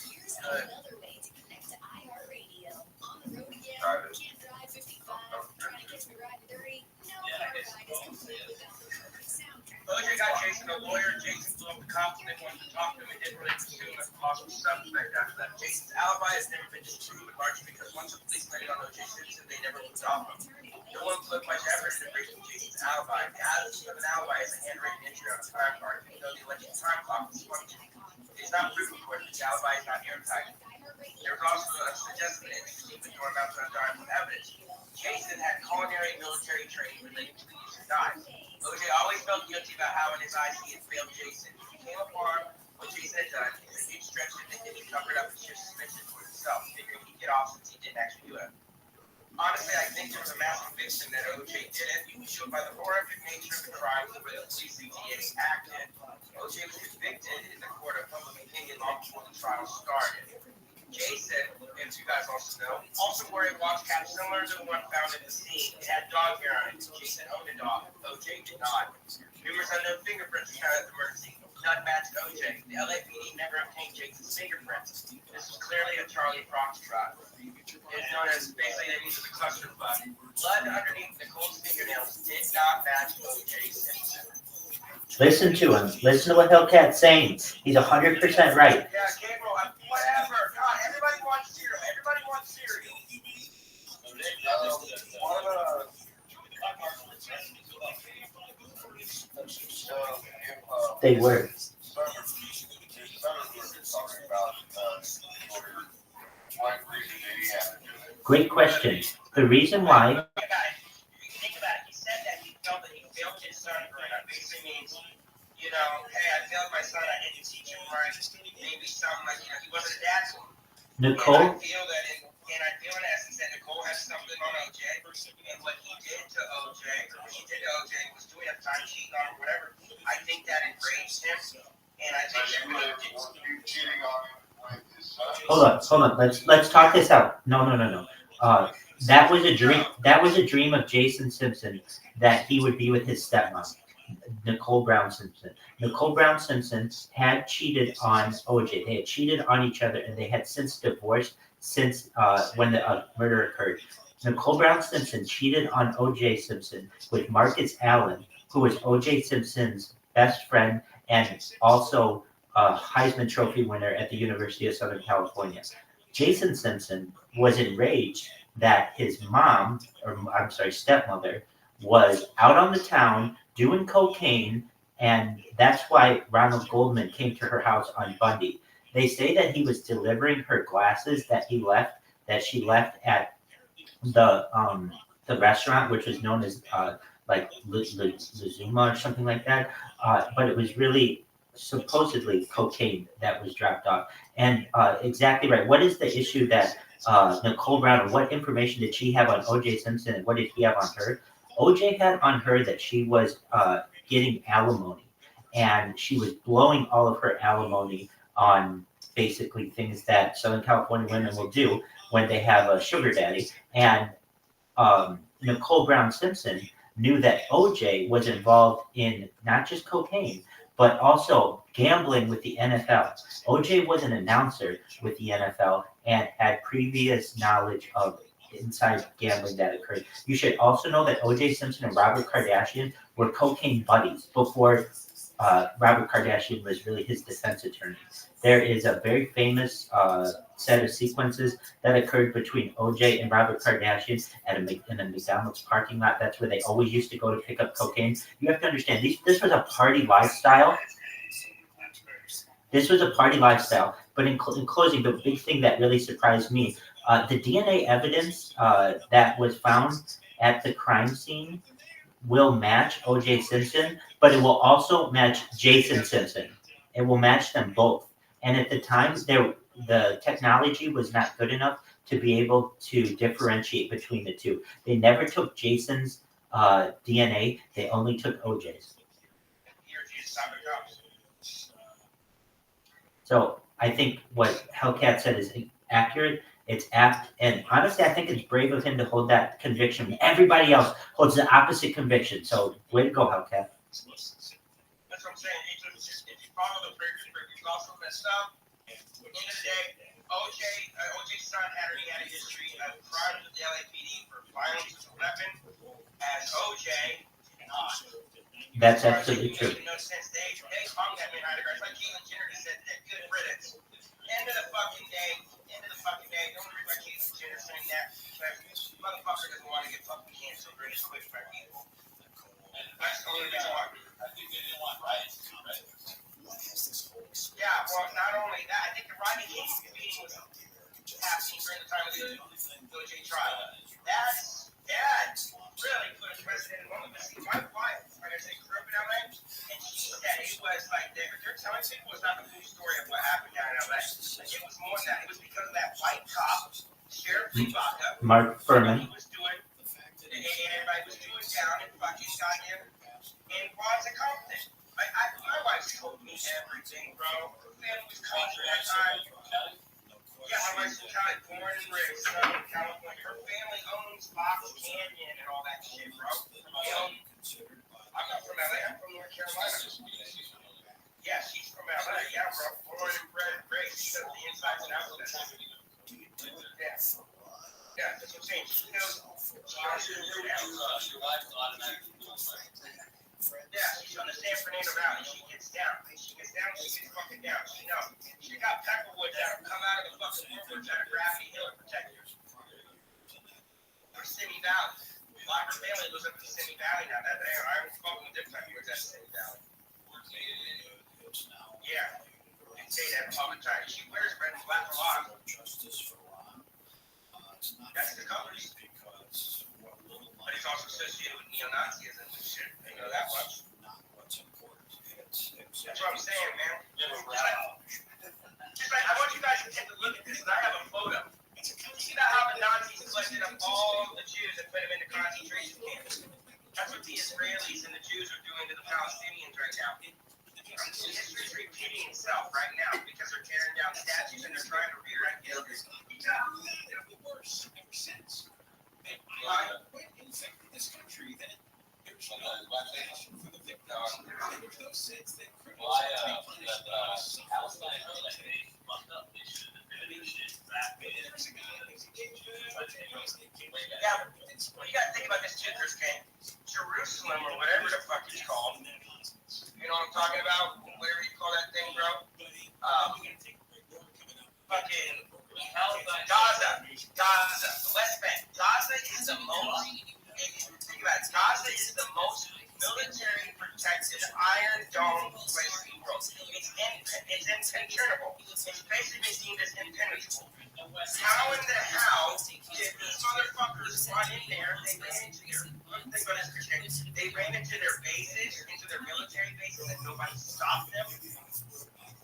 Here's another way to connect to iHeartRadio. On the road again, can't drive 55, trying to catch me riding dirty. No, our ride is complete without the perfect soundtrack. OJ got Jason a lawyer. Jason blew up the cops and they wanted to talk to him and didn't really pursue him as a possible suspect after that. Jason's alibi has never been disproven, largely because once the police landed on O.J. Simpson, they never moved off him. No one put much effort into breaking Jason's alibi. The absence of an alibi is a handwritten entry on a time card, even though the alleged time clock was functioning. It's not proof recorded. The alibi is not airtight. There was also a suggestion that interesting but door about to undime evidence. Jason had culinary military training related to the use of knives. OJ always felt guilty about how in his eyes he had failed Jason. He came upon what Jason had done. It was a huge stretch to think that he covered up his suspicion for himself, figuring he'd get off since he didn't actually do it. Honestly, I think there was a mass conviction that OJ did it. He was shown by the horrific nature of the crime, the way the police and DA acted. OJ was convicted in the court of public opinion long before the trial started. Jason, as you guys also know, also wore a watch cap similar to the one found at the scene. It had dog hair on it. Jason owned a dog. OJ did not. Numerous unknown fingerprints were found at the murder scene. None matched OJ. The LAPD never obtained Jason's fingerprints. This was clearly a Charlie Foxtrot. It's known as basically the use of the cluster bug. Blood underneath Nicole's fingernails did not match O.J. Simpson. Listen to him. Listen to what Hellcat's saying. He's 100% right. Yeah, Gabriel, whatever. God, everybody wants cereal. Everybody wants cereal. They were. Great question. The reason why. Think about it. He said that he felt that he failed his son, and that basically means, you know, hey, I failed my son. I didn't teach him right. Maybe something like, you know, he wasn't a dad to him. Nicole. And I feel in essence that Nicole has something on OJ, and what he did to OJ, or what he did to OJ was doing at the time cheating on him or whatever. I think that enraged him, and I think that cheating on him with his son. Hold on. Let's talk this out. No. That was a dream. That was a dream of Jason Simpson that he would be with his stepmom, Nicole Brown Simpson. Nicole Brown Simpson had cheated on OJ. They had cheated on each other, and they had since divorced since when the murder occurred. Nicole Brown Simpson cheated on O.J. Simpson with Marcus Allen, who was O.J. Simpson's best friend and also a Heisman Trophy winner at the University of Southern California. Jason Simpson was enraged that his stepmother, was out on the town doing cocaine, and that's why Ronald Goldman came to her house on Bundy. They say that he was delivering her glasses that she left at the restaurant, which was known as like Luzuma or something like that. But it was really supposedly cocaine that was dropped off. And exactly right. What is the issue that Nicole Brown, what information did she have on O.J. Simpson, and what did he have on her? O.J. had on her that she was getting alimony, and she was blowing all of her alimony on basically things that Southern California women will do when they have a sugar daddy. And Nicole Brown Simpson knew that O.J. was involved in not just cocaine, but also gambling with the NFL. O.J. was an announcer with the NFL and had previous knowledge of inside gambling that occurred. You should also know that O.J. Simpson and Robert Kardashian were cocaine buddies before Robert Kardashian was really his defense attorney. There is a very famous set of sequences that occurred between OJ and Robert Kardashian in a McDonald's parking lot. That's where they always used to go to pick up cocaine. You have to understand, this was a party lifestyle. This was a party lifestyle. But in closing, the big thing that really surprised me, the DNA evidence that was found at the crime scene will match O.J. Simpson, but it will also match Jason Simpson. It will match them both. And at the time, the technology was not good enough to be able to differentiate between the two. They never took Jason's DNA. They only took O.J.'s. So I think what Hellcat said is accurate. It's apt, and honestly, I think it's brave of him to hold that conviction. Everybody else holds the opposite conviction. So way to go, Hellcat. That's what I'm saying. If you follow the previous also messed up. At the end of the day, OJ's son had a history of crimes with the LAPD for violence with a weapon. As OJ, That's absolutely true. no sense. They hung that man out of grace. Like Caitlyn Jenner just said that. Good riddance. End of the fucking day. The only reason why Caitlyn Jenner saying that because motherfucker doesn't want to get fucking canceled really quick by people. That's the only reason why. I think they didn't want riots. Yeah, well, not only that, I think the Rodney King meeting was happening during the time of the OJ trial. That really put a precedent in one of the see my wife, like I said, grew up in LA, and she said it was like they're telling people it's not the full story of what happened down in LA. Like it was more than that. It was because of that white cop, Sheriff Ibaka, Mark Furman. He was doing, and everybody was doing down and fucking got him in Quasi Compton. My wife told me everything, bro. Her family was culture at that time. Yeah, my wife's from Cali, born and raised in California. Her family owns Fox Canyon and all that shit, bro. I'm not from LA, I'm from North Carolina. Yeah, she's from LA, yeah, bro. Born and bred and raised. She knows the insides and outs of that. Yeah, that's what I'm saying. She knows. Your wife's automatically doing yeah, she's from the San Fernando Valley. She gets down. She gets fucking down. She knows. She got pepperwoods that come out of the fucking woodwoods out of Gravity Hill and protect her. Or Simi Valley. A lot of her family lives up in Simi Valley now. I was fucking with them time years at Simi Valley. Yeah. They say that all the time. She wears red and black a lot. That's the colors. But it's also associated with neo-Nazism and shit. You know that much. That's what I'm saying, man. Just like, I want you guys to take a look at this, and I have a photo. You see how the Nazis collected up all the Jews and put them into concentration camps? That's what the Israelis and the Jews are doing to the Palestinians right now. History is repeating itself right now because they're tearing down statues and they're trying to rewrite history. They're the worst ever since. And I quit infecting this country then. There's no compassion for the victims. There's no sense that criminals are being punished. Palestine really fucked up. They should have been that big. There's a guy who's engaged in Yeah, what you gotta think about this Jitter's game. Jerusalem or whatever the fuck it's called. You know what I'm talking about? Whatever you call that thing, bro. Fucking Gaza, the West Bank. Gaza is the most. Think about it. Gaza is the most military protected Iron Dome place in the world. It's impenetrable. It's basically deemed as impenetrable. How in the hell did these motherfuckers run in there? They ran into their bases, into their military bases, and nobody stopped them.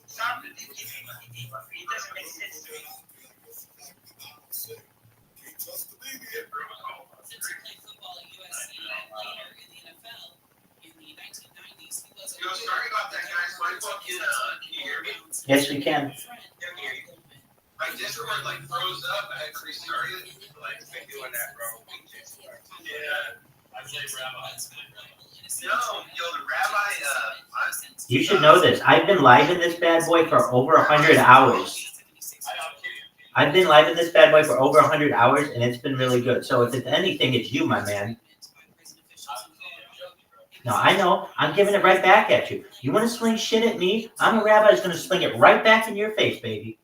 Stopped it. It doesn't make sense to me. Since he played football at USC and later in the NFL in the 1990s, he was Yo, sorry about that, guys. My fucking, can you hear me? Yes, we can. My Discord like froze up. I had to restart it. Like, been doing that, bro. Yeah, I play Rabbi. No, yo, the Rabbi, You should know this. I've been live in this bad boy for over 100 hours. I've been live in this bad boy for over 100 hours, and it's been really good. So if it's anything, it's you, my man. No, I know. I'm giving it right back at you. You want to sling shit at me? I'm a rabbi who's going to sling it right back in your face, baby.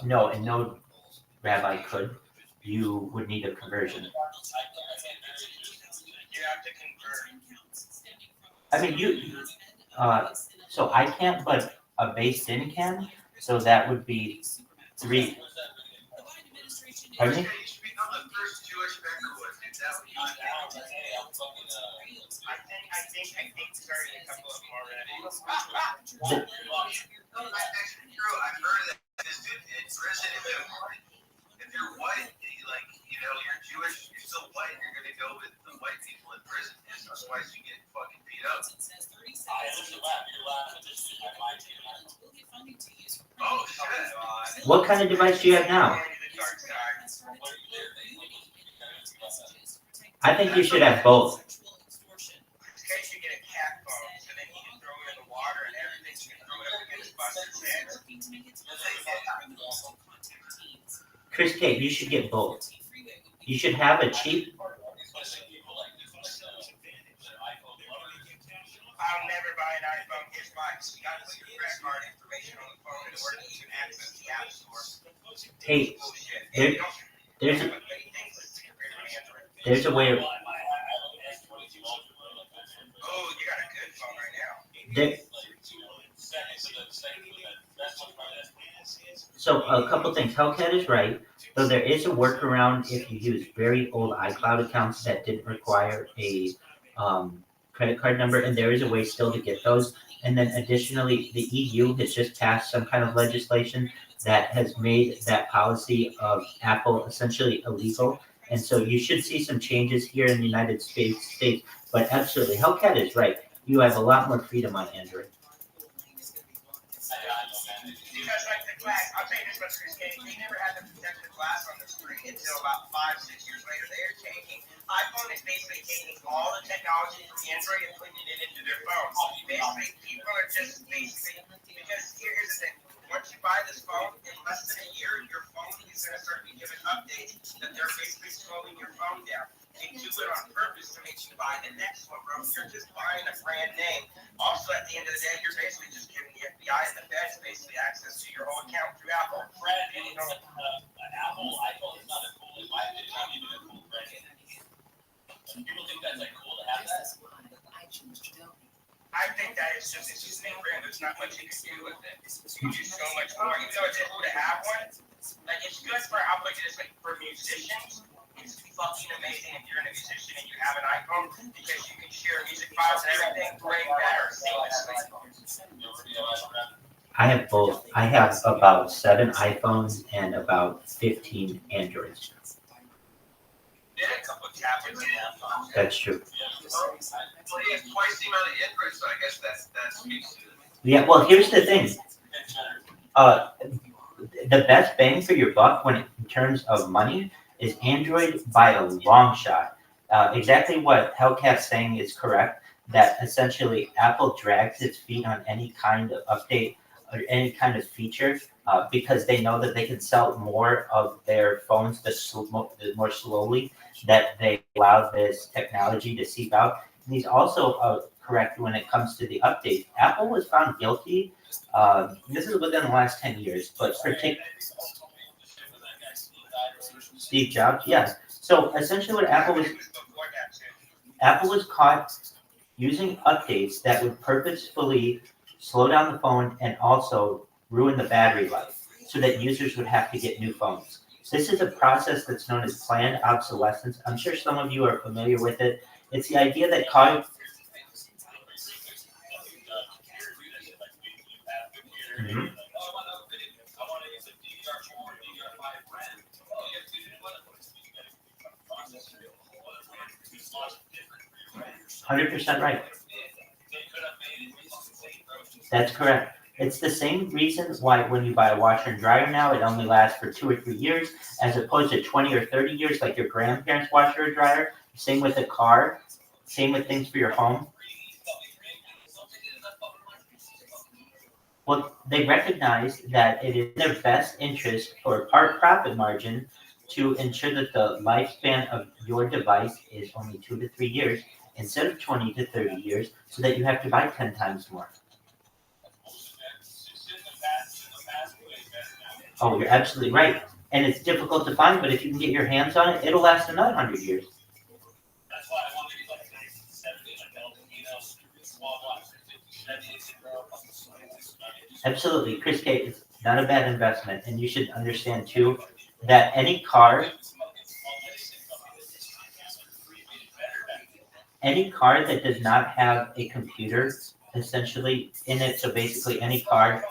No, and no rabbi could. You would need a conversion. You have to convert. I mean, so I can't, but a based in can. So that would be 3. Pardon me? I think starting a couple of them already. Actually, true. I've heard of that. In prison, if you're white, like, you know, you're Jewish, you're still white, you're going to go with the white people in prison. Otherwise, you get fucking beat up. Oh, shit. What kind of device do you have now? I think you should have both. Chris Kate, you should get both. You should have a cheap. I'll never buy an iPhone. Here's why. You got to put your credit card information on the phone in order to access the App Store. Hey, there's a way of. Oh, you got a good phone right now. So a couple things. Hellcat is right, though there is a workaround if you use very old iCloud accounts that didn't require a credit card number, and there is a way still to get those. And then additionally, the EU has just passed some kind of legislation that has made that policy of Apple essentially illegal. And so you should see some changes here in the United States. But absolutely, Hellcat is right. You have a lot more freedom on Android. Because like the glass, I'll tell you this much, Chris Katie, they never had the protective glass on the screen until about 5-6 years later. They're taking, iPhone is basically taking all the technology from Android and putting it into their phones. Basically, people are just basically, because here's the thing, once you buy this phone, in less than a year, your phone is going to start being given updates that they're basically slowing your phone down. They do it on purpose to make you buy the next one, bro. You're just buying a brand name. Also, at the end of the day, you're basically just giving the FBI and the feds basically access to your whole account through Apple. Apple iPhone is not a cool, in my opinion, not even a cool brand. People think that's like cool to have that. I think that it's just a name brand. There's not much you can do with it. You do so much more. Even though it's cool to have one, like it's good for, I'll put it this way, for musicians. It's fucking amazing if you're a musician and you have an iPhone because you can share music files and everything way better seamlessly. I have both. I have about 7 iPhones and about 15 Androids. That's true. Well, he has twice the amount of Android, so I guess that speaks to it. Yeah, well, here's the thing. The best bang for your buck in terms of money is Android by a long shot. Exactly what Hellcat's saying is correct, that essentially Apple drags its feet on any kind of update or any kind of feature because they know that they can sell more of their phones more slowly, that they allow this technology to seep out. And he's also correct when it comes to the updates. Apple was found guilty, this is within the last 10 years, but Steve Jobs, yes. So essentially what Apple was caught using updates that would purposefully slow down the phone and also ruin the battery life so that users would have to get new phones. This is a process that's known as planned obsolescence. I'm sure some of you are familiar with it. It's the idea that 100% right. That's correct. It's the same reason why when you buy a washer and dryer now, it only lasts for 2 or 3 years, as opposed to 20 or 30 years like your grandparents' washer or dryer. Same with a car. Same with things for your home. Well, they recognize that it is in their best interest for part profit margin to ensure that the lifespan of your device is only 2 to 3 years instead of 20 to 30 years, so that you have to buy 10 times more. Oh, you're absolutely right. And it's difficult to find, but if you can get your hands on it, it'll last another 100 years. That's why I want to be like 1970, small blocks, 50, 70. Absolutely. Chris K, it's not a bad investment. And you should understand, too, that any car that does not have a computer essentially in it, so basically any car.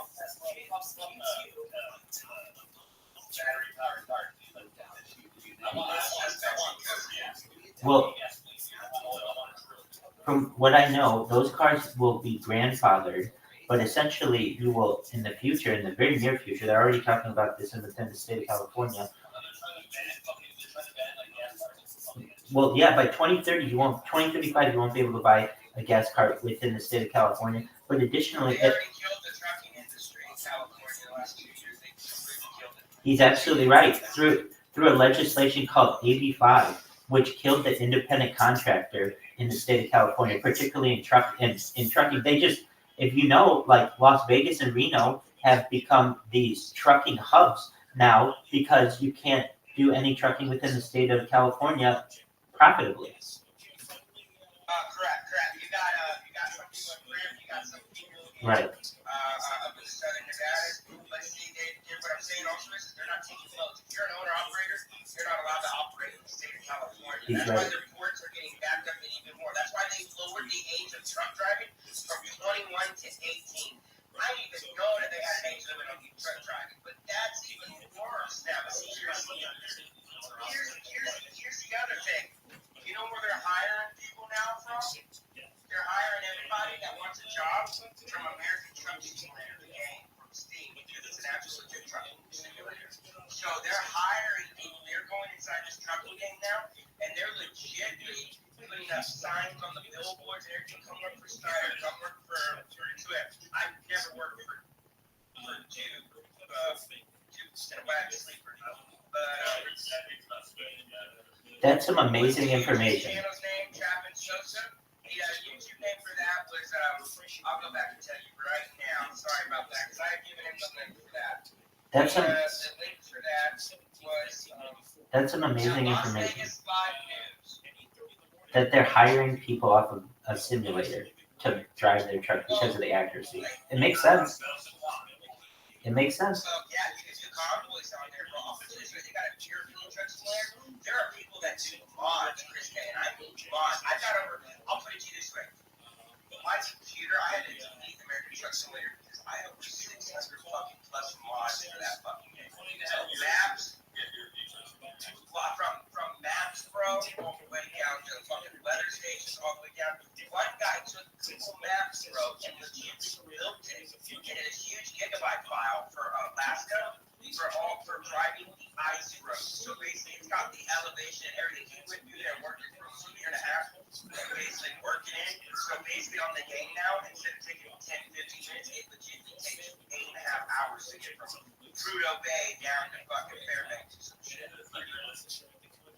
Well, from what I know, those cars will be grandfathered, but essentially you will, in the future, in the very near future, they're already talking about this within the state of California. Well, yeah, by 2035, you won't be able to buy a gas car within the state of California. But additionally, They already killed the trucking industry in California the last 2 years. They completely killed it. he's absolutely right. Through a legislation called AB 5, which killed the independent contractor in the state of California, particularly in trucking. They just, if you know, like Las Vegas and Reno have become these trucking hubs now because you can't do any trucking within the state of California profitably. Correct. You got some people in Graham, you got some people in Right. Up in southern Nevada. But see, what I'm saying also is they're not taking loads. If you're an owner operator, you're not allowed to operate in the state of California. That's why the reports are getting backed up and even more. That's why they lowered the age of truck driving from 21 to 18. I didn't even know that they had an age limit on truck driving, but that's even worse now. See, here's the other thing. You know where they're hiring people now from? They're hiring everybody that wants a job from American Truck Simulator, the game from Steam, because it's an absolute legit trucking simulator. So they're hiring people. They're going inside this trucking game now, and they're legitimately putting up signs on the billboards and everything. Come work for Snyder. Come work for Twitter. I've never worked for two in a wagon sleeper. That's some amazing information. Channel's name, Chapin Sosa. The YouTube name for that was, I'll go back and tell you right now. Sorry about that, because I had given him the link for that. The link for that was, that's some amazing Las information. Vegas Live News. That they're hiring people off of a simulator to drive their truck because of the accuracy. It makes sense. It makes sense. So, yeah, you can do convoys on there for officers. They got a European truck simulator. There are people that do mods, Chris K, and I mean mods. I'll put it to you this way. My computer, I had to delete American Truck Simulator because I have over 600 fucking plus mods for that fucking game. So maps, from Maps Pro all the way down to fucking weather stations, all the way down. One guy took Google Maps Pro and legit built it in a huge gigabyte file for Alaska for driving the ice road. So basically, it's got the elevation and everything. He went through there and worked it for a year and a half, basically working it. So basically, on the game now, instead of taking 10, 15 minutes, it legitimately takes 8.5 hours to get from Trudeau Bay down to fucking Fairbanks or some shit.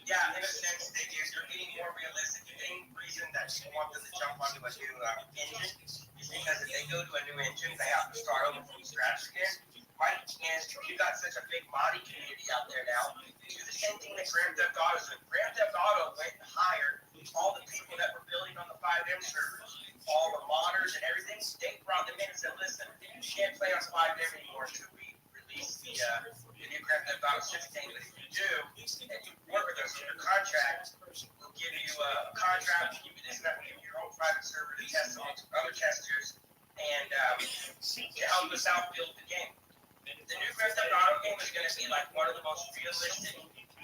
Yeah, in a sense, they're getting more realistic. The main reason that people want them to jump onto a new engine is because if they go to a new engine, they have to start over from scratch again. Right? And you got such a big body community out there now. Do the same thing that Grand Theft Auto did. Grand Theft Auto went and hired all the people that were building on the 5M servers, all the modders and everything. They brought them in and said, listen, you can't play on 5M anymore until we release the new Grand Theft Auto 16. But if you do, and you work with us under contract, we'll give you a contract, we'll give you this and that, we'll give you your own private server to test amongst other testers and to help us out build the game. The new Grand Theft Auto game is going to be like one of the most realistic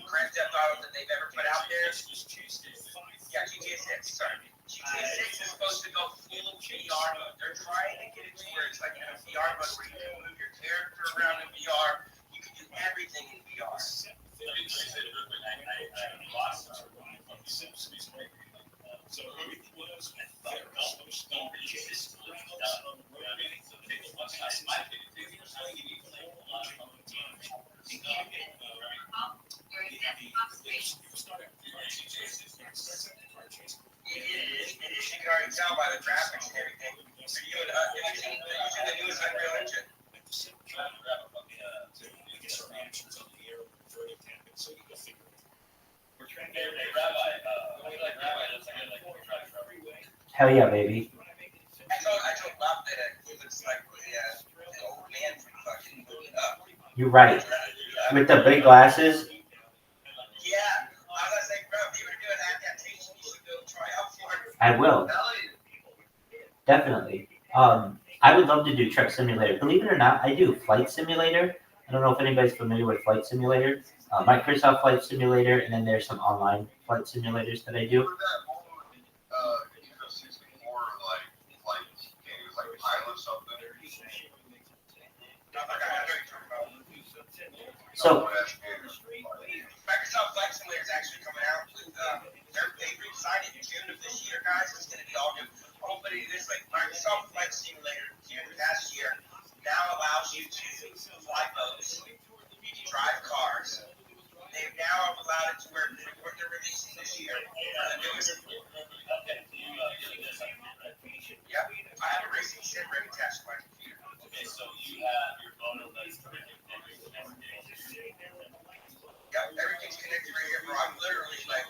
Grand Theft Autos that they've ever put out there. Yeah, GTA 6, sorry. GTA 6 is supposed to go full VR mode. They're trying to get it to where it's like in a VR mode where you can move your character around in VR. You can do everything in VR. You can already tell by the graphics and everything. So you and they're using the newest Unreal Engine. Hell yeah, baby. I told Bob that he looks like the old man from fucking You're right. With the big glasses. Yeah, I was gonna say, bro, if you were doing adaptation, you should go try out for it. I will. Definitely. I would love to do Truck Simulator. Believe it or not, I do Flight Simulator. I don't know if anybody's familiar with Flight Simulator. Microsoft Flight Simulator, and then there's some online flight simulators that I do. So Microsoft Flight Simulator is actually coming out with they re-signed it in June of this year, guys. It's going to be all new. Hopefully, this like Microsoft Flight Simulator June last year now allows you to fly boats, drive cars. They've now allowed it to where what they're releasing this year. The newest. Yep, I have a racing sim rig attached to my computer. Okay, so you have your photo that's Yep, everything's connected right here, bro. I'm literally like,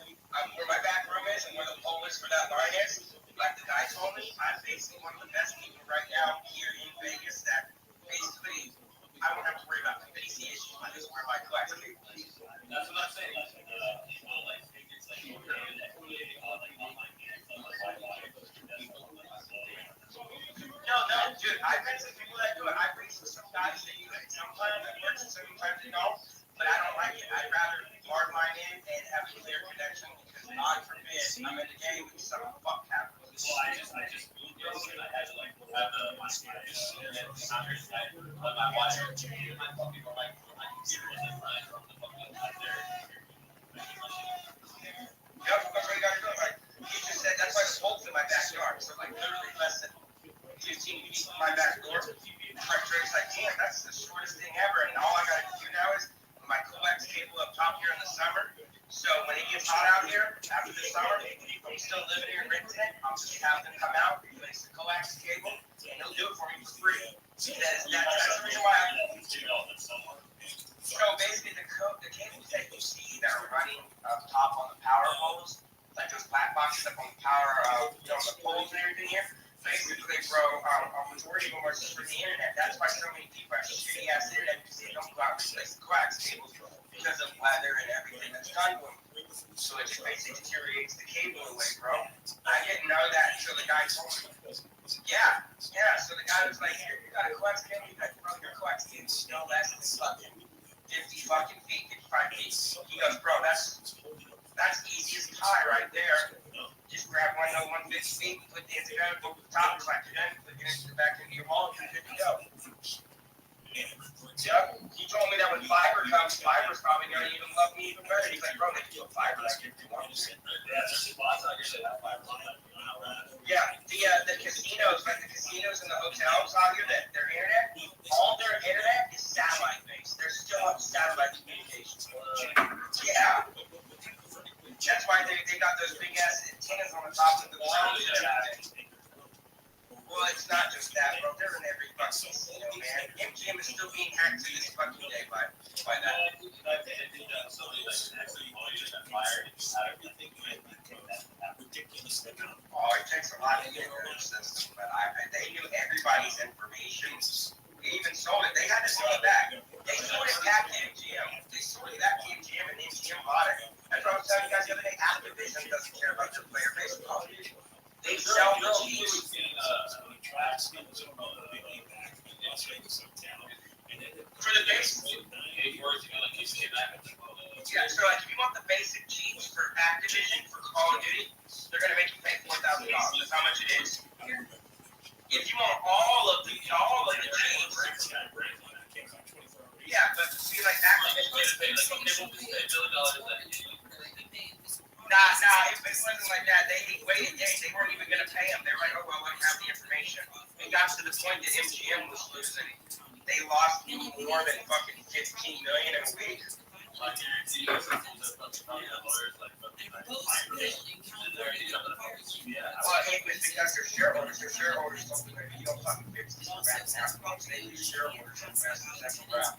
where my back room is and where the pole is for that line is. Like the guy told me, I'm basically one of the best people right now here in Vegas that basically I don't have to worry about the basic issues. I just wear my class cable. That's what I'm saying. People like think it's like No, dude, I've been some people that do it. I've been some guys that do it. Sometimes it works and sometimes it don't. But I don't like it. I'd rather hardline in and have a clear connection because God forbid I'm in the game and some fuck happens. Well, I just moved yesterday and I had to like have my watch my fucking my computer was like running from the fucking there. Yep, that's what you gotta do. Like he just said, that's why the bolt's in my backyard. So like literally less than 15 feet from my back door. Drake's like, damn, that's the shortest thing ever. And all I gotta do now is my coax cable up top here in the summer. So when it gets hot out here, after the summer, I'm still living here in Renton. I'll just have them come out, replace the coax cable, and they'll do it for me for free. That's the reason why so basically the cables that you see that are running up top on the power poles, like those black boxes up on the power, the poles and everything here, basically, bro, a majority of them are just for the internet. That's why so many people have shitty ass internet because they don't go out and replace the coax cables because of weather and everything that's done to them. So it just basically deteriorates the cable away, bro. I didn't know that until the guy told me. Yeah. So the guy was like, here, you got a coax cable, you got to run your coax cable no less than fucking 50 fucking feet, 55 feet. He goes, bro, that's easy as pie right there. Just grab one 150 feet, put the antenna over the top, like it in, put it back into your wall, and you're good to go. Yep. He told me that when fiber comes, fiber's probably going to even love me even better. He's like, bro, they do fiber like if you want to. Yeah, the casinos, like the casinos and the hotels out here, that their internet, all their internet is satellite based. They're still on satellite communications. Yeah. That's why they got those big ass antennas on the top of the lounge and everything. Well, it's not just that, bro. They're in every fucking casino, man. MGM is still being hacked to this fucking day by that. Oh, it takes a lot to get their system, but they knew everybody's information. They even sold it. They had to sell it back. They sold it back to MGM. They sold it back to MGM, and MGM bought it. That's what I was telling you guys the other day. Activision doesn't care about their player base. They sell the cheese. For the basic. Yeah, so like if you want the basic cheese for Activision, for Call of Duty, they're going to make you pay $4,000. That's how much it is. If you want all of the cheese. Yeah, but see, like Activision. Nah, it wasn't like that. They waited days. They weren't even going to pay them. They were like, oh, well, we have the information. It got to the point that MGM was losing. They lost more than fucking $15 million in a week. Well, it was because their shareholders told them you don't fucking fix these rats now. They lose shareholders in the rest of the round.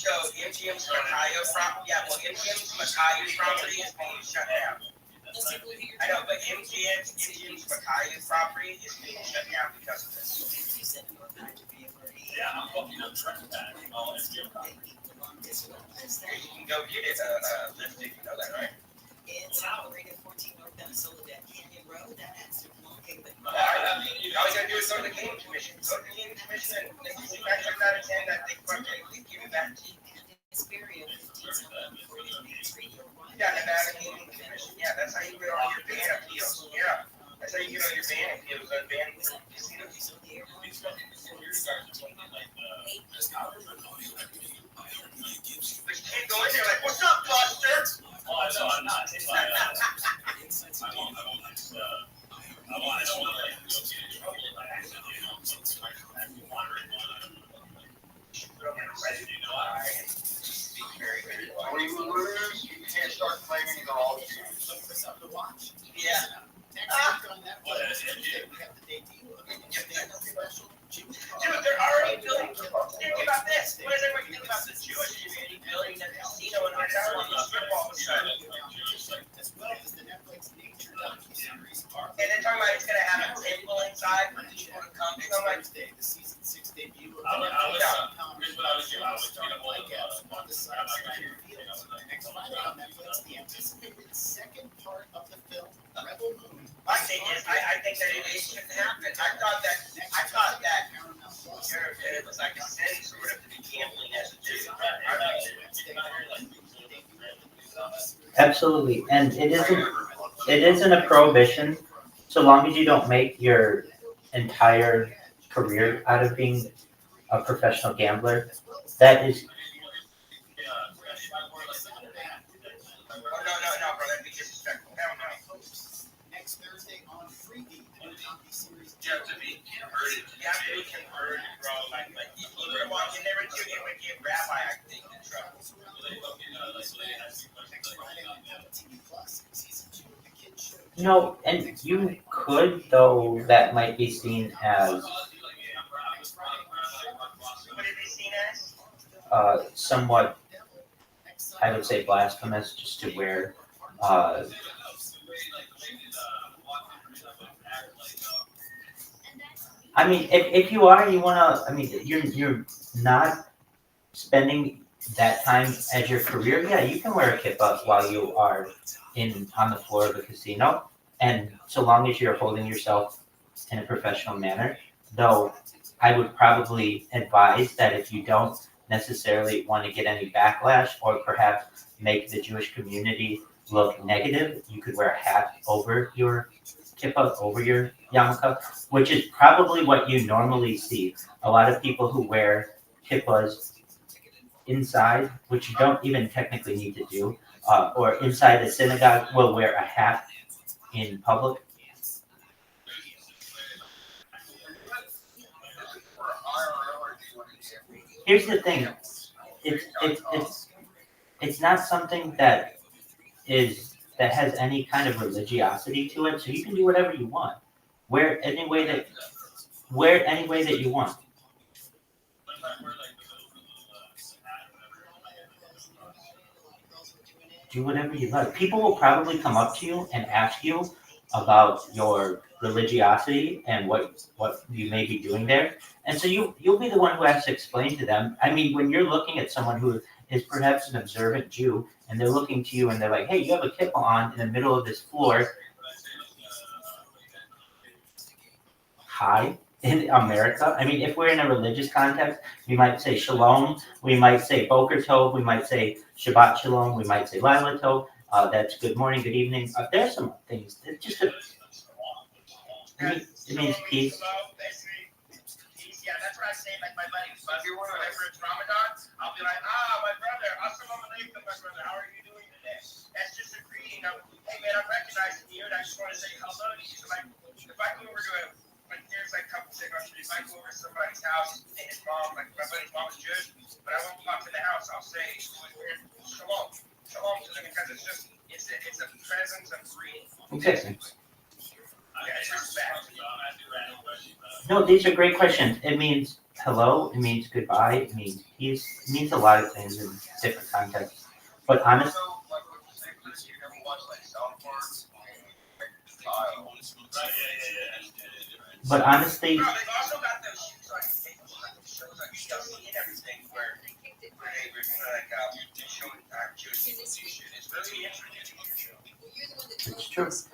So MGM's Macayo property, MGM's Macayo property is being shut down. I know, but MGM's Macayo property is being shut down because of this. Yeah, I'm fucking on track with that. You can go get it listed, you know that, right? It's operated 14 North Minnesota Canyon Road. That has belonging. All you gotta do is go to the Gaming Commission. Go to the Gaming Commission and they can see 9 out of 10 that they fucking give it back. Yeah, Nevada Gaming Commission. Yeah, that's how you get all your ban appeals. Yeah, that's how you get all your ban appeals. Ban casinos. But you can't go in there like, what's up, Buster? Oh, I know, I'm not. When you lose, you can't start claiming the all teams. Look for something to watch. Yeah. Next week on Netflix, we have the debut of a special Jewish. Dude, they're already building. Think about this. What does everybody think about the Jewish community building a casino in our town on the strip all of a sudden? As well as the Netflix nature docuseries. And they're talking about it's going to have a table inside for people to come. So I'm like, Thursday, the season 6 debut of I was on the side reveals. Next Friday on Netflix, the anticipated second part of the film, Rebel Moon. my thing is, I think that it shouldn't happen. I thought that it was like a sin sort of to be gambling as a Jew. Absolutely, and it isn't a prohibition so long as you don't make your entire career out of being a professional gambler. That is. No, bro, that'd be disrespectful. Hell no. Next Thursday on Freebie, the docuseries. You have to be converted. You have to be converted, bro. Like you would walk in there and you would get rabbi, I think, in trouble. No, and you could, though that might be seen as somewhat, I would say, blasphemous, just to wear I mean, if you are, you wanna. I mean, you're not spending that time as your career. Yeah, you can wear a kippah while you are on the floor of a casino, and so long as you're holding yourself in a professional manner. Though, I would probably advise that if you don't necessarily want to get any backlash or perhaps make the Jewish community look negative, you could wear a hat over your kippah, over your yarmulke, which is probably what you normally see. A lot of people who wear kippahs inside, which you don't even technically need to do, or inside the synagogue, will wear a hat in public. Here's the thing, it's not something that has any kind of religiosity to it, so you can do whatever you want. Wear any way that you want. Do whatever you like. People will probably come up to you and ask you about your religiosity and what you may be doing there. And so you'll be the one who has to explain to them. I mean, when you're looking at someone who is perhaps an observant Jew, and they're looking to you and they're like, hey, you have a kippah on in the middle of this floor. Hi, in America. I mean, if we're in a religious context, we might say shalom, we might say boker tov, we might say Shabbat shalom, we might say laila tov. That's good morning, good evening. There's some things. It's just it means peace. Yeah, that's what I say, like my buddy Buzzy, whenever it's Ramadan, I'll be like, my brother, assalamu alaikum, my brother, how are you doing today? That's just a greeting of, hey man, I'm recognizing you, and I just want to say hello to you. So like, if I go over to there's like a couple cigarettes, if I go over to somebody's house and his mom, like my buddy's mom is Jewish, but I won't walk to the house, I'll say, shalom to them, because it's just, it's a presence of greeting. Exactly. Yeah, it's respect. No, these are great questions. It means hello, it means goodbye, it means peace, it means a lot of things in different contexts. But honestly, Bro, they've also got those shows on TLC and everything where they were like showing Jewish people do shit. It's really interesting. it's true. I was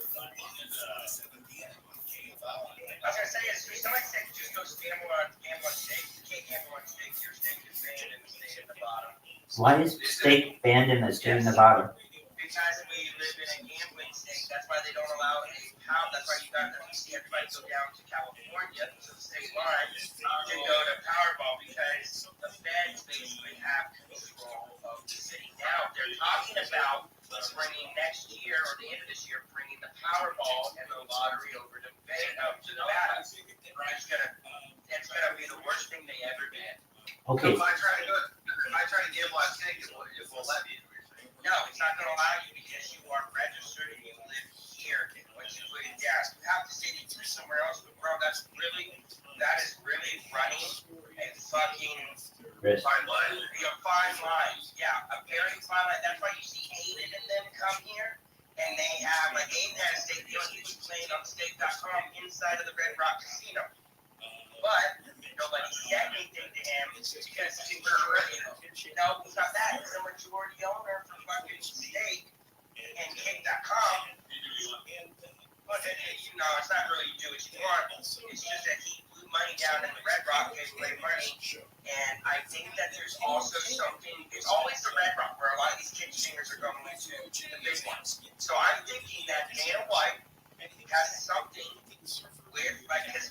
gonna say, is somebody said just go gamble on steak. You can't gamble on steak. Your steak is banned in the state of Nevada. Why is steak banned in the state of Nevada? Because we live in a gambling state. That's why they don't allow a pound. That's why you see everybody go down to California to the state line to go to Powerball, because the feds basically have control of the city. Now they're talking about bringing next year or the end of this year, bringing the Powerball and the lottery over to Nevada. It's gonna be the worst thing they ever did. Okay. If I try to gamble on steak, it won't let me. No, it's not gonna allow you because you are registered and you live here. Once you put it down, you have to say it somewhere else. But bro, that is really running a fucking fine line. A fine line. Yeah, a very fine line. That's why you see Aiden and them come here. And they have, like, Aiden had a steak deal. He was playing on steak.com inside of the Red Rock Casino. But nobody said anything to him because he was no, he's not that. He's a majority owner for fucking steak and cake.com. But it's not really you do what you want. It's just that he blew money down in the Red Rock, gave away money. And I think that there's also something, it's always the Red Rock where a lot of these kid singers are going to the big ones. So I'm thinking that Dana White has something with, like, with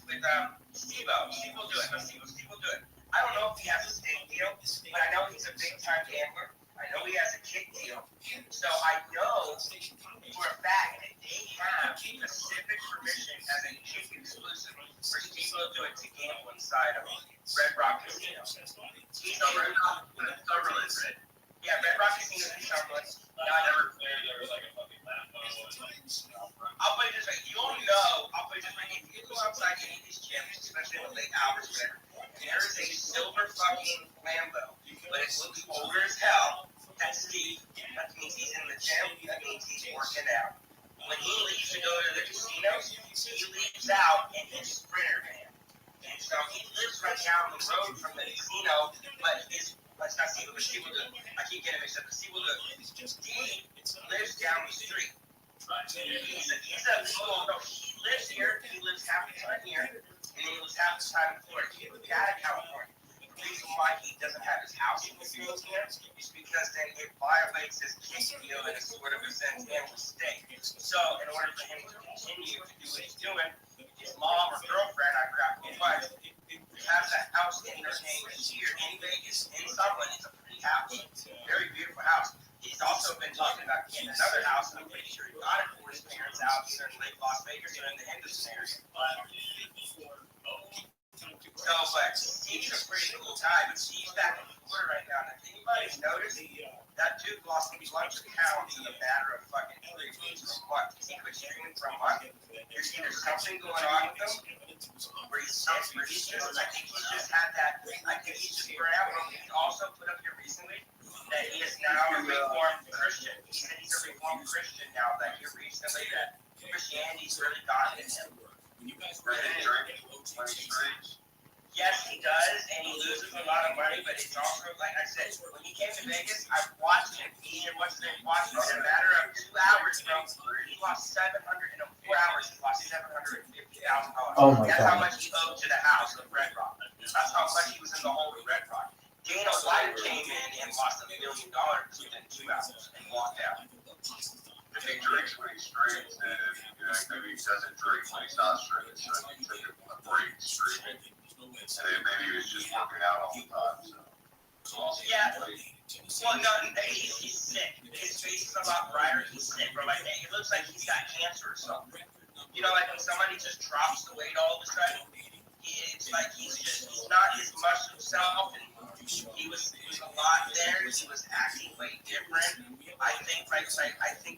Steve-O. Steve will do it. Steve will do it. I don't know if he has a steak deal, but I know he's a big-time gambler. I know he has a kick deal. So I know for a fact that they have specific permission as a kick exclusive for Steve to do it to gamble inside of Red Rock Casino. He's over in Summerlin, right? Yeah, Red Rock Casino in Summerlin. I'll put it this way, you'll know, if you go outside to any of these gyms, especially in the late hours, whatever, and there is a silver fucking Lambo, but it looks older as hell, that's Steve. That means he's in the gym, that means he's working out. When he leaves to go to the casinos, he leaves out in his Sprinter van. And so he lives right down the road from the casino, but let's not see what Steve will do. I keep getting mixed up. Steve will do. Steve lives down the street. He lives here. He lives half the time here, and then he lives half the time in Florida. He lives out of California. The reason why he doesn't have his house in the field here is because then it violates his kick deal in a sort of a sense and mistake. So in order for him to continue to do what he's doing, his mom or girlfriend, I forgot who it was, has that house in their name here in Vegas, in Summerlin. It's a pretty house, very beautiful house. He's also been talking about getting another house, and I'm pretty sure he got it for his parents out either in Lake Las Vegas or in the Henderson area. So, but Steve's a pretty cool guy, but Steve's back in Florida right now. And if anybody's noticed, that dude lost a bunch of pounds in a matter of fucking 3 weeks or what? He quit streaming for a month. There's either something going on with him, where he's just, I think he's just had that, I think he's just burnt out. He also put up here recently that he is now a Reformed Christian. He said he's a Reformed Christian now, that here recently that Christianity's really gotten in him. Yes, he does, and he loses a lot of money, but it's also, like I said, when he came to Vegas, I watched him. He and what's his name watched him in a matter of 2 hours, bro. He lost in 4 hours, he lost $750,000. Oh my That's God. how much he owed to the house of Red Rock. That's how much he was in the hole with Red Rock. Dana White came in and lost $1 million within 2 hours and walked out. If he drinks when he's streaming, and maybe he doesn't drink when he's not streaming, so he took a break streaming. maybe he was just working out all the time. So. Yeah. Well, no, he's sick. His face is a lot brighter. He's sick, bro. Like, it looks like he's got cancer or something. You know, like when somebody just drops the weight all of a sudden, it's like he's not as much himself, and he was a lot there. He was acting way different. I think,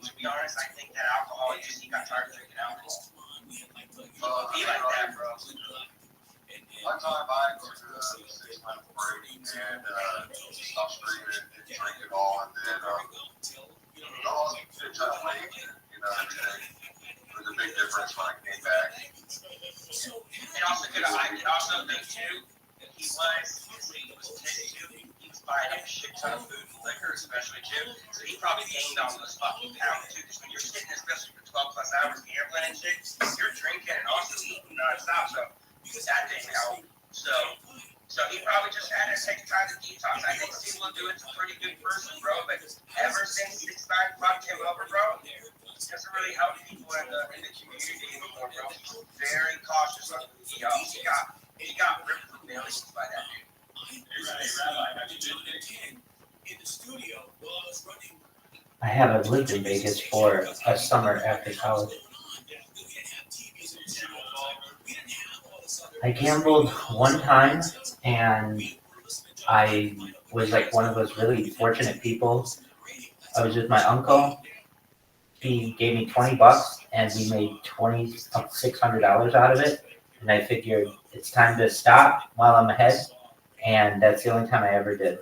to be honest, I think that alcohol, he got tired of drinking alcohol. Be like that, bro. One time I took a 6-month break and stopped drinking and drink it all, and then lost a ton of weight, everything. It was a big difference when I came back. And also, think too, he was buying a shit ton of food and liquor, especially too. So he probably gained all those fucking pounds too. Because when you're sitting, especially for 12 plus hours gambling and shit, you're drinking and also eating nonstop. So that didn't help. So he probably just had to take time to detox. I think Steve will do it's a pretty good person, bro. But ever since 6ix9ine fucked him over, bro, it doesn't really help people in the community anymore, bro. He's very cautious of he got ripped for millions by that dude. I haven't lived in Vegas for a summer after college. I gambled one time, and I was like one of those really fortunate people. I was with my uncle. He gave me $20, and we made $600 out of it. And I figured it's time to stop while I'm ahead, and that's the only time I ever did.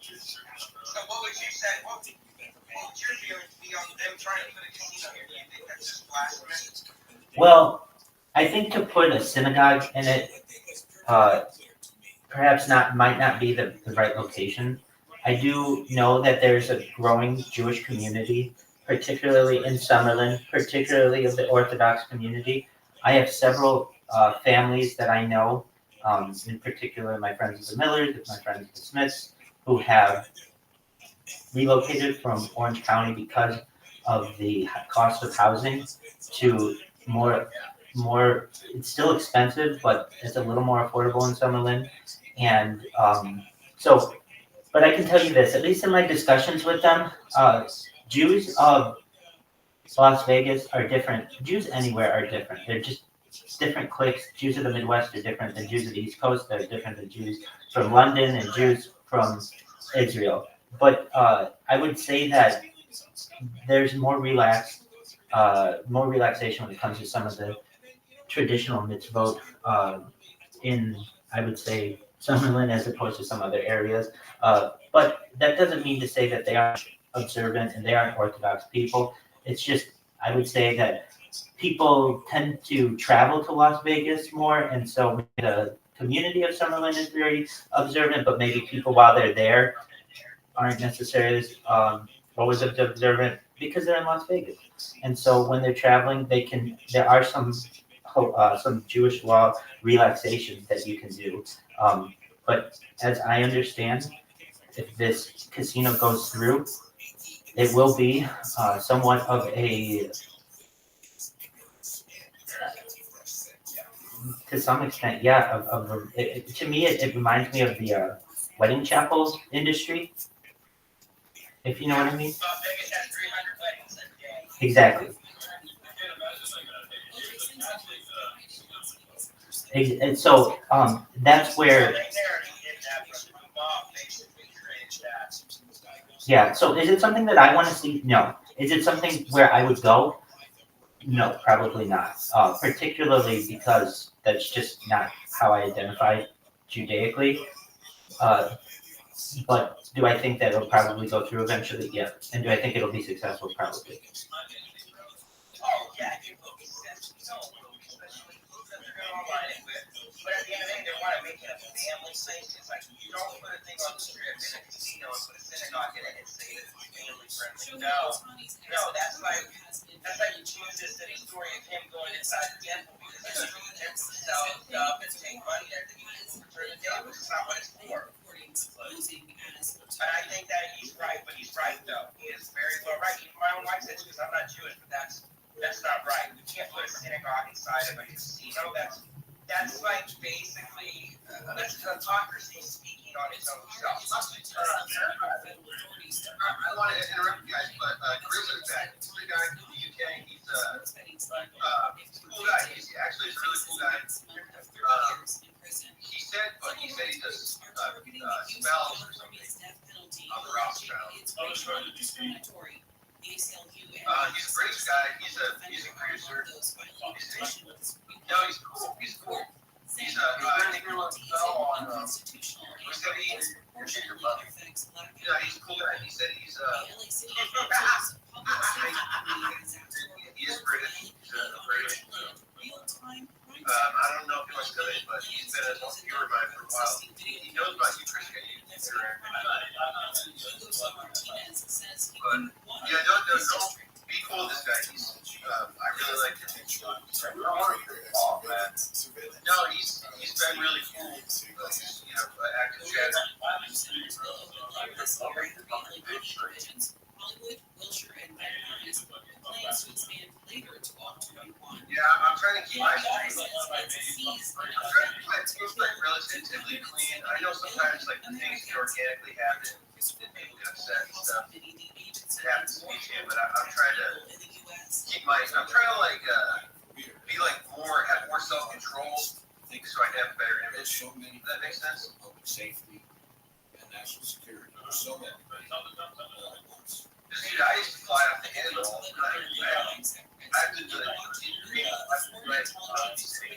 So what would you say? What would your feelings be on them trying to put a casino here? Do you think that's just blasphemous? Well, I think to put a synagogue in it, perhaps might not be the right location. I do know that there's a growing Jewish community, particularly in Summerlin, particularly of the Orthodox community. I have several families that I know, in particular my friends the Millers, my friends the Smiths, who have relocated from Orange County because of the cost of housing to more, it's still expensive, but it's a little more affordable in Summerlin. And but I can tell you this, at least in my discussions with them, Jews of Las Vegas are different. Jews anywhere are different. They're just different cliques. Jews of the Midwest are different than Jews of the East Coast. They're different than Jews from London and Jews from Israel. But I would say that there's more relaxation when it comes to some of the traditional mitzvot in, I would say, Summerlin as opposed to some other areas. But that doesn't mean to say that they aren't observant and they aren't Orthodox people. It's just, I would say that people tend to travel to Las Vegas more, and so the community of Summerlin is very observant, but maybe people while they're there aren't necessarily always observant because they're in Las Vegas. And so when they're traveling, there are some Jewish law relaxations that you can do. But as I understand, if this casino goes through, it will be somewhat of a, to some extent, yeah. To me, it reminds me of the wedding chapel industry, if you know what I mean. Vegas has 300 weddings a day. Exactly. And so that's where. Yeah. So is it something that I want to see? No. Is it something where I would go? No, probably not. Particularly because that's just not how I identify Judaically. But do I think that it'll probably go through eventually? Yeah. And do I think it'll be successful? Probably. Oh, yeah, it will be successful. But at the end of the day, they want to make it a family place. It's like, you don't put a thing on the strip in a casino and put a synagogue in it and say it's family friendly. No, that's like you choose this story of him going inside the temple because he's going to the temple to sell stuff and take money there to return the day, which is not what it's for. And I think that he's right, but he's right though. He is very well right. My own wife says because I'm not Jewish, but that's not right. We can't put a synagogue inside of a casino. That's like basically That's hypocrisy speaking on its own stuff. I want to interrupt you guys, but Chris is back. This is the guy from the UK. He's a cool guy. He's actually a really cool guy. He said he does spells or something on the Rothschild. He's a British guy. He's a producer. No, he's cool. He's cool. He's I think he was on yeah, he's cool guy. He said he's he is British. He's a British. I don't know if he wants to come in, but he's been a viewer of mine for a while. He knows about you, Chris. But yeah, don't be cool with this guy. He's I really like him. No, he's been really cool. Active chat. Hollywood, Wilshire, and Veterans plans to expand later to all 21. Yeah, I'm trying to keep my relatively clean. I know sometimes like the things that organically happen, set stuff. It happens to me too, but I'm trying to keep I'm trying to like be like have more self-control, so I can have a better image. Does that make sense? Public safety and national security. There's so many. Dude, I used to fly off the handle all the time. I've been doing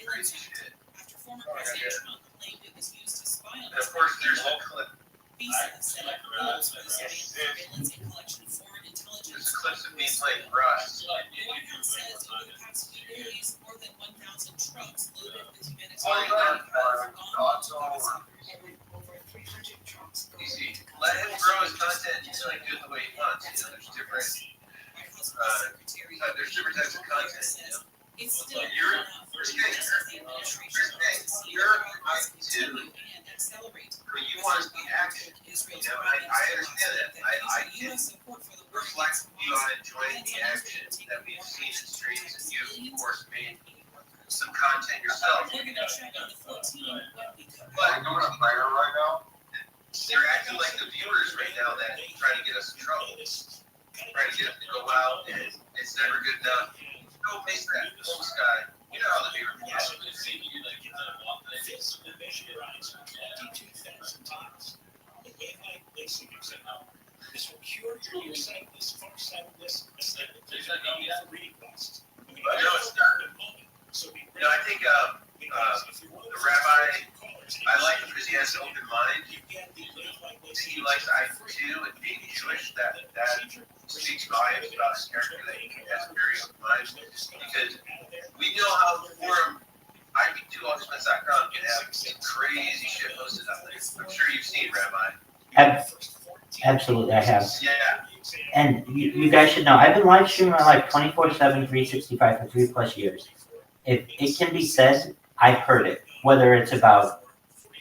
crazy shit. After former president Trump claimed it was used to spy on and of course, there's a clip. Rules for the surveillance and collection of foreign intelligence. There's clips of me playing Rust. The White House says over the past few days, more than 1,000 trucks loaded with humanitarian aid have gone into Gaza. Over 300 trucks go Easy. Let him grow his content and like do it the way he wants. There's different types of content. It's still You're right too. But you want to see action. I understand that. I can reflect you on enjoying the action that we've seen in streams, and you, of course, made some content yourself. But you're doing a fire right now? They're acting like the viewers right now that try to get us in trouble. Trying to get us to go out, and it's never good enough. Go face that home sky. You know how the viewers are. This will cure your nearsightedness, farsightedness, astigmatism, and reading glasses. No, it's not. No, I think the rabbi, I like him because he has an open mind. He likes IQ and being Jewish. That speaks volumes about his character. That he has a very open mind. Because we know how the forum, IP2Ultimates.com, can have some crazy shit posted out there. I'm sure you've seen, Rabbi. Absolutely, I have. Yeah. And you guys should know, I've been live streaming my life 24/7, 365 for 3+ years. If it can be said, I've heard it. Whether it's about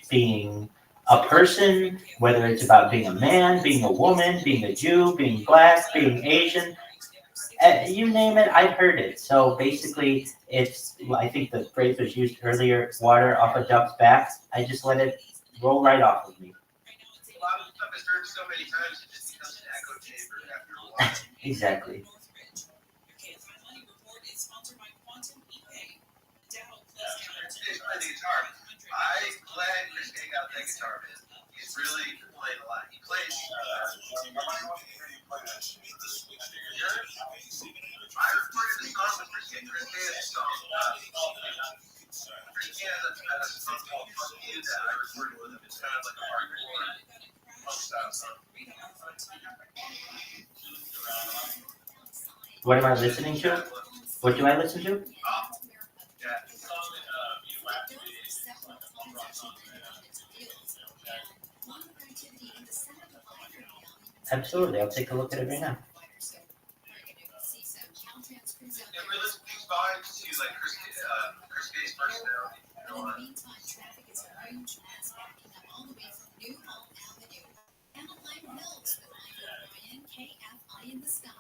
being a person, whether it's about being a man, being a woman, being a Jew, being black, being Asian, you name it, I've heard it. So basically, it's, I think the phrase was used earlier, water off a duck's back. I just let it roll right off of me. A lot of stuff is heard so many times, it just becomes an echo chamber after a while. Exactly. Playing the guitar. I'm glad Chris K got that guitar, man. He's really playing a lot. He plays. I recorded the song with Chris K. Chris K has a song. Chris K has a song called Fuck You that I recorded with him. It's kind of like a hardcore punk style song. What am I listening to? What do I listen to? Yeah. Absolutely, I'll take a look at it right now. Yeah, we listen to these vibes to like Chris K's personality. In the meantime, traffic is arranged as backing up all the way from New Home Avenue. Anaheim Hills with Michael Ryan, KFI in the sky.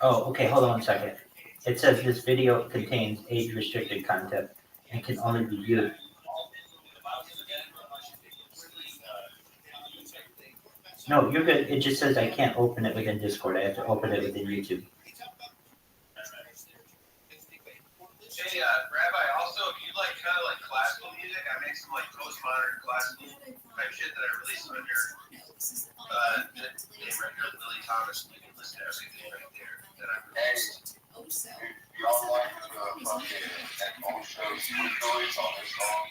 Oh, okay, hold on one second. It says this video contains age-restricted content and can only be viewed. No, you're good. It just says I can't open it within Discord. I have to open it within YouTube. Hey, Rabbi, also, if you like kind of like classical music, I make some like postmodern classical type shit that I release under the name right here, Lily Thomas. You can listen to everything right there that I released. Y'all like fucking at all shows, stories on this song?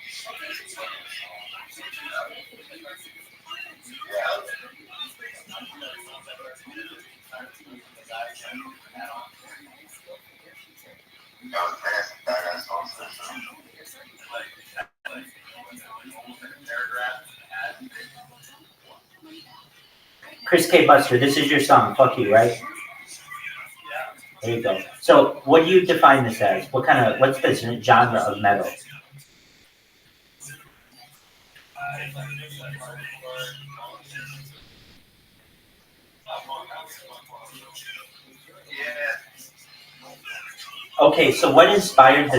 Chris K. Buster, this is your song. Fuck you, right? There you go. So, what do you define this as? What's the genre of metal? Okay, so what inspired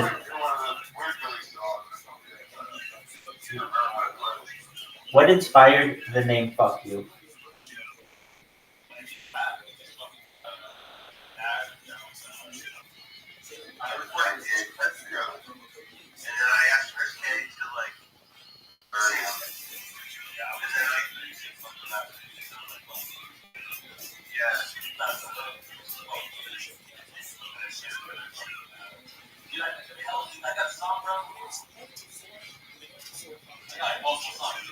the name "Fuck You"? And then I asked Chris K to like burn him. And then I got a song, bro. I got multiple songs.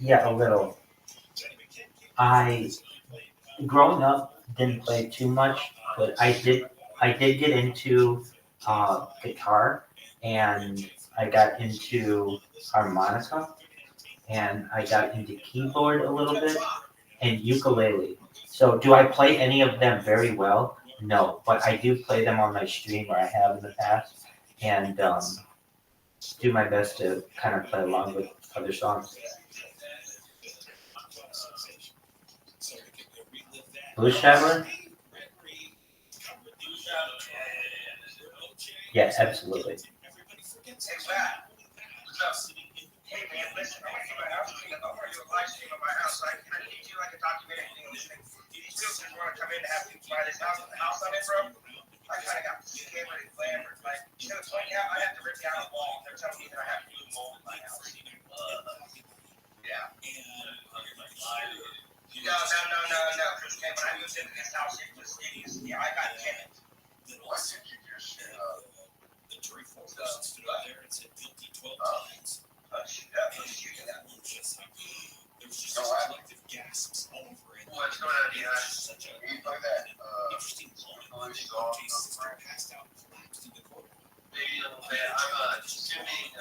Yeah, a little. Growing up, didn't play too much, but I did get into guitar, and I got into harmonica, and I got into keyboard a little bit, and ukulele. So do I play any of them very well? No, but I do play them on my stream, or I have in the past, and do my best to kind of play along with other songs. Blues Traveler? Yeah, absolutely. Hey man, listen, I went to my house. I'm going to do a live stream of my house. I need to do like a documentary thing on this thing. These students want to come in to have people buy this house. The house I'm in, bro, I kind of got scammered and glamored. Like, you know, it's funny how I have to rip down a wall. They're telling me that I have to do mold in my house. Yeah. No. Chris K, when I moved into this house, it was, yeah, I got tenants. Why did you just The jury stood up there and said guilty 12 times. There was just collective gasps all over it. What's going on here? Such a interesting long case sister passed out and collapsed in the courtroom. I'm assuming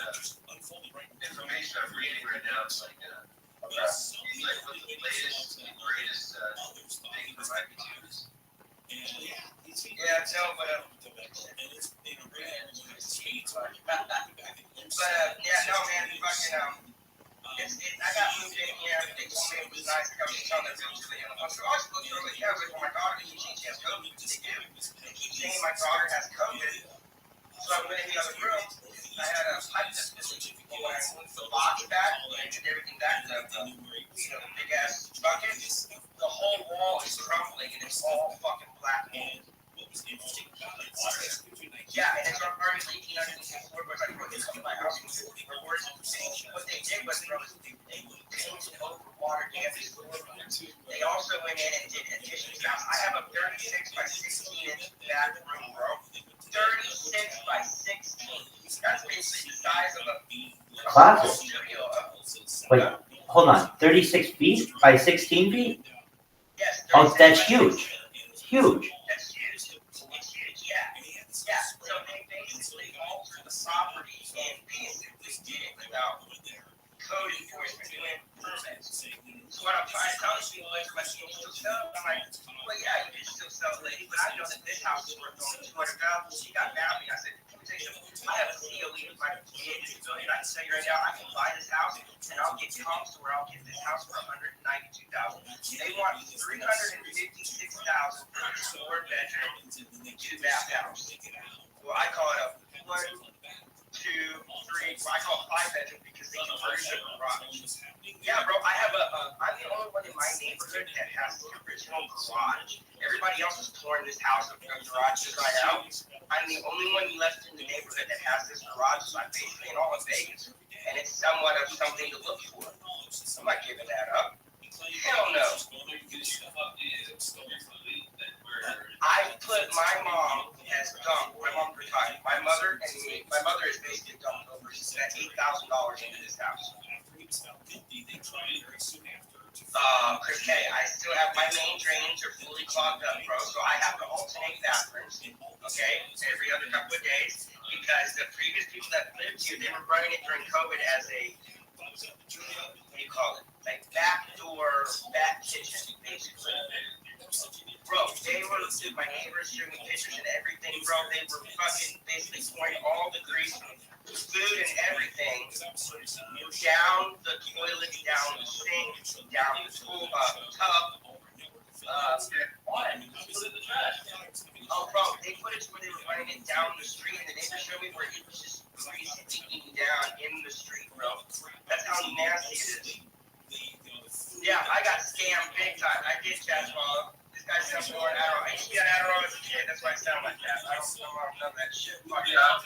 information I'm reading right now is like what's the latest and greatest thing from iTunes. Yeah, no, but yeah, no, man, fucking I got moved in here. They told me it was nice. I was telling them to me. I was always looking really carefully for my daughter. She has COVID. They keep saying my daughter has COVID. So I went in the other room. I had a pipe that's missing. When I moved the box back and did everything back to the big ass bucket, the whole wall is crumbling and it's all fucking black mold. Yeah, and it's already leaking under the floor, but I put this in my house. What they did was they changed it over water damage. They also went in and did additions. Now, I have a 36 by 16 inch bathroom, bro. 36 by 16. That's basically the size of a Closet. studio. Wait, hold on. 36 feet by 16 feet? Yes. Oh, that's huge. Huge. That's huge. It's huge, yeah. So they basically altered the property and basically did it without code enforcement doing permits. So what I'm trying to tell people is, like, you still sell? I'm like, well, yeah, you can still sell lady, but I know that this house is worth only $200,000. She got mad at me. I said, let me tell you something. I have a COE with my VA disability, and I can tell you right now, I can buy this house, and I'll get comps to where I'll get this house for $192,000. They want $356,000 for a 4-bedroom, 2-bath house. Well, I call it a 1, 2, 3. Well, I call it 5-bedroom because they converted the garage. Yeah, bro, I'm the only one in my neighborhood that has the original garage. Everybody else is touring this house with their garages right out. I'm the only one left in the neighborhood that has this garage, so I'm basically in all of Vegas. And it's somewhat of something to look for. I'm not giving that up. Hell no. I put my mom as dumb. My mom retired. My mother and me. My mother is basically dumped over. She spent $8,000 into this house. Chris K, I still have my main drains are fully clogged up, bro. So I have to alternate bathrooms, okay, every other couple of days because the previous people that lived here, they were running it during COVID as a what do you call it? Like backdoor, back kitchen, basically. Bro, they were, my neighbors showed me pictures and everything, bro. They were fucking basically pouring all the grease, food and everything down the toilet, down the sink, down the tub. Oh, bro, they put it to where they were running it down the street, and the neighbors showed me where it was just grease leaking down in the street, bro. That's how nasty it is. Yeah, I got scammed big time. I did, Chad Swallow. This guy sounds more Adderall. I used to get Adderall as a kid. That's why I sound like that. I don't know that shit. Fuck it up.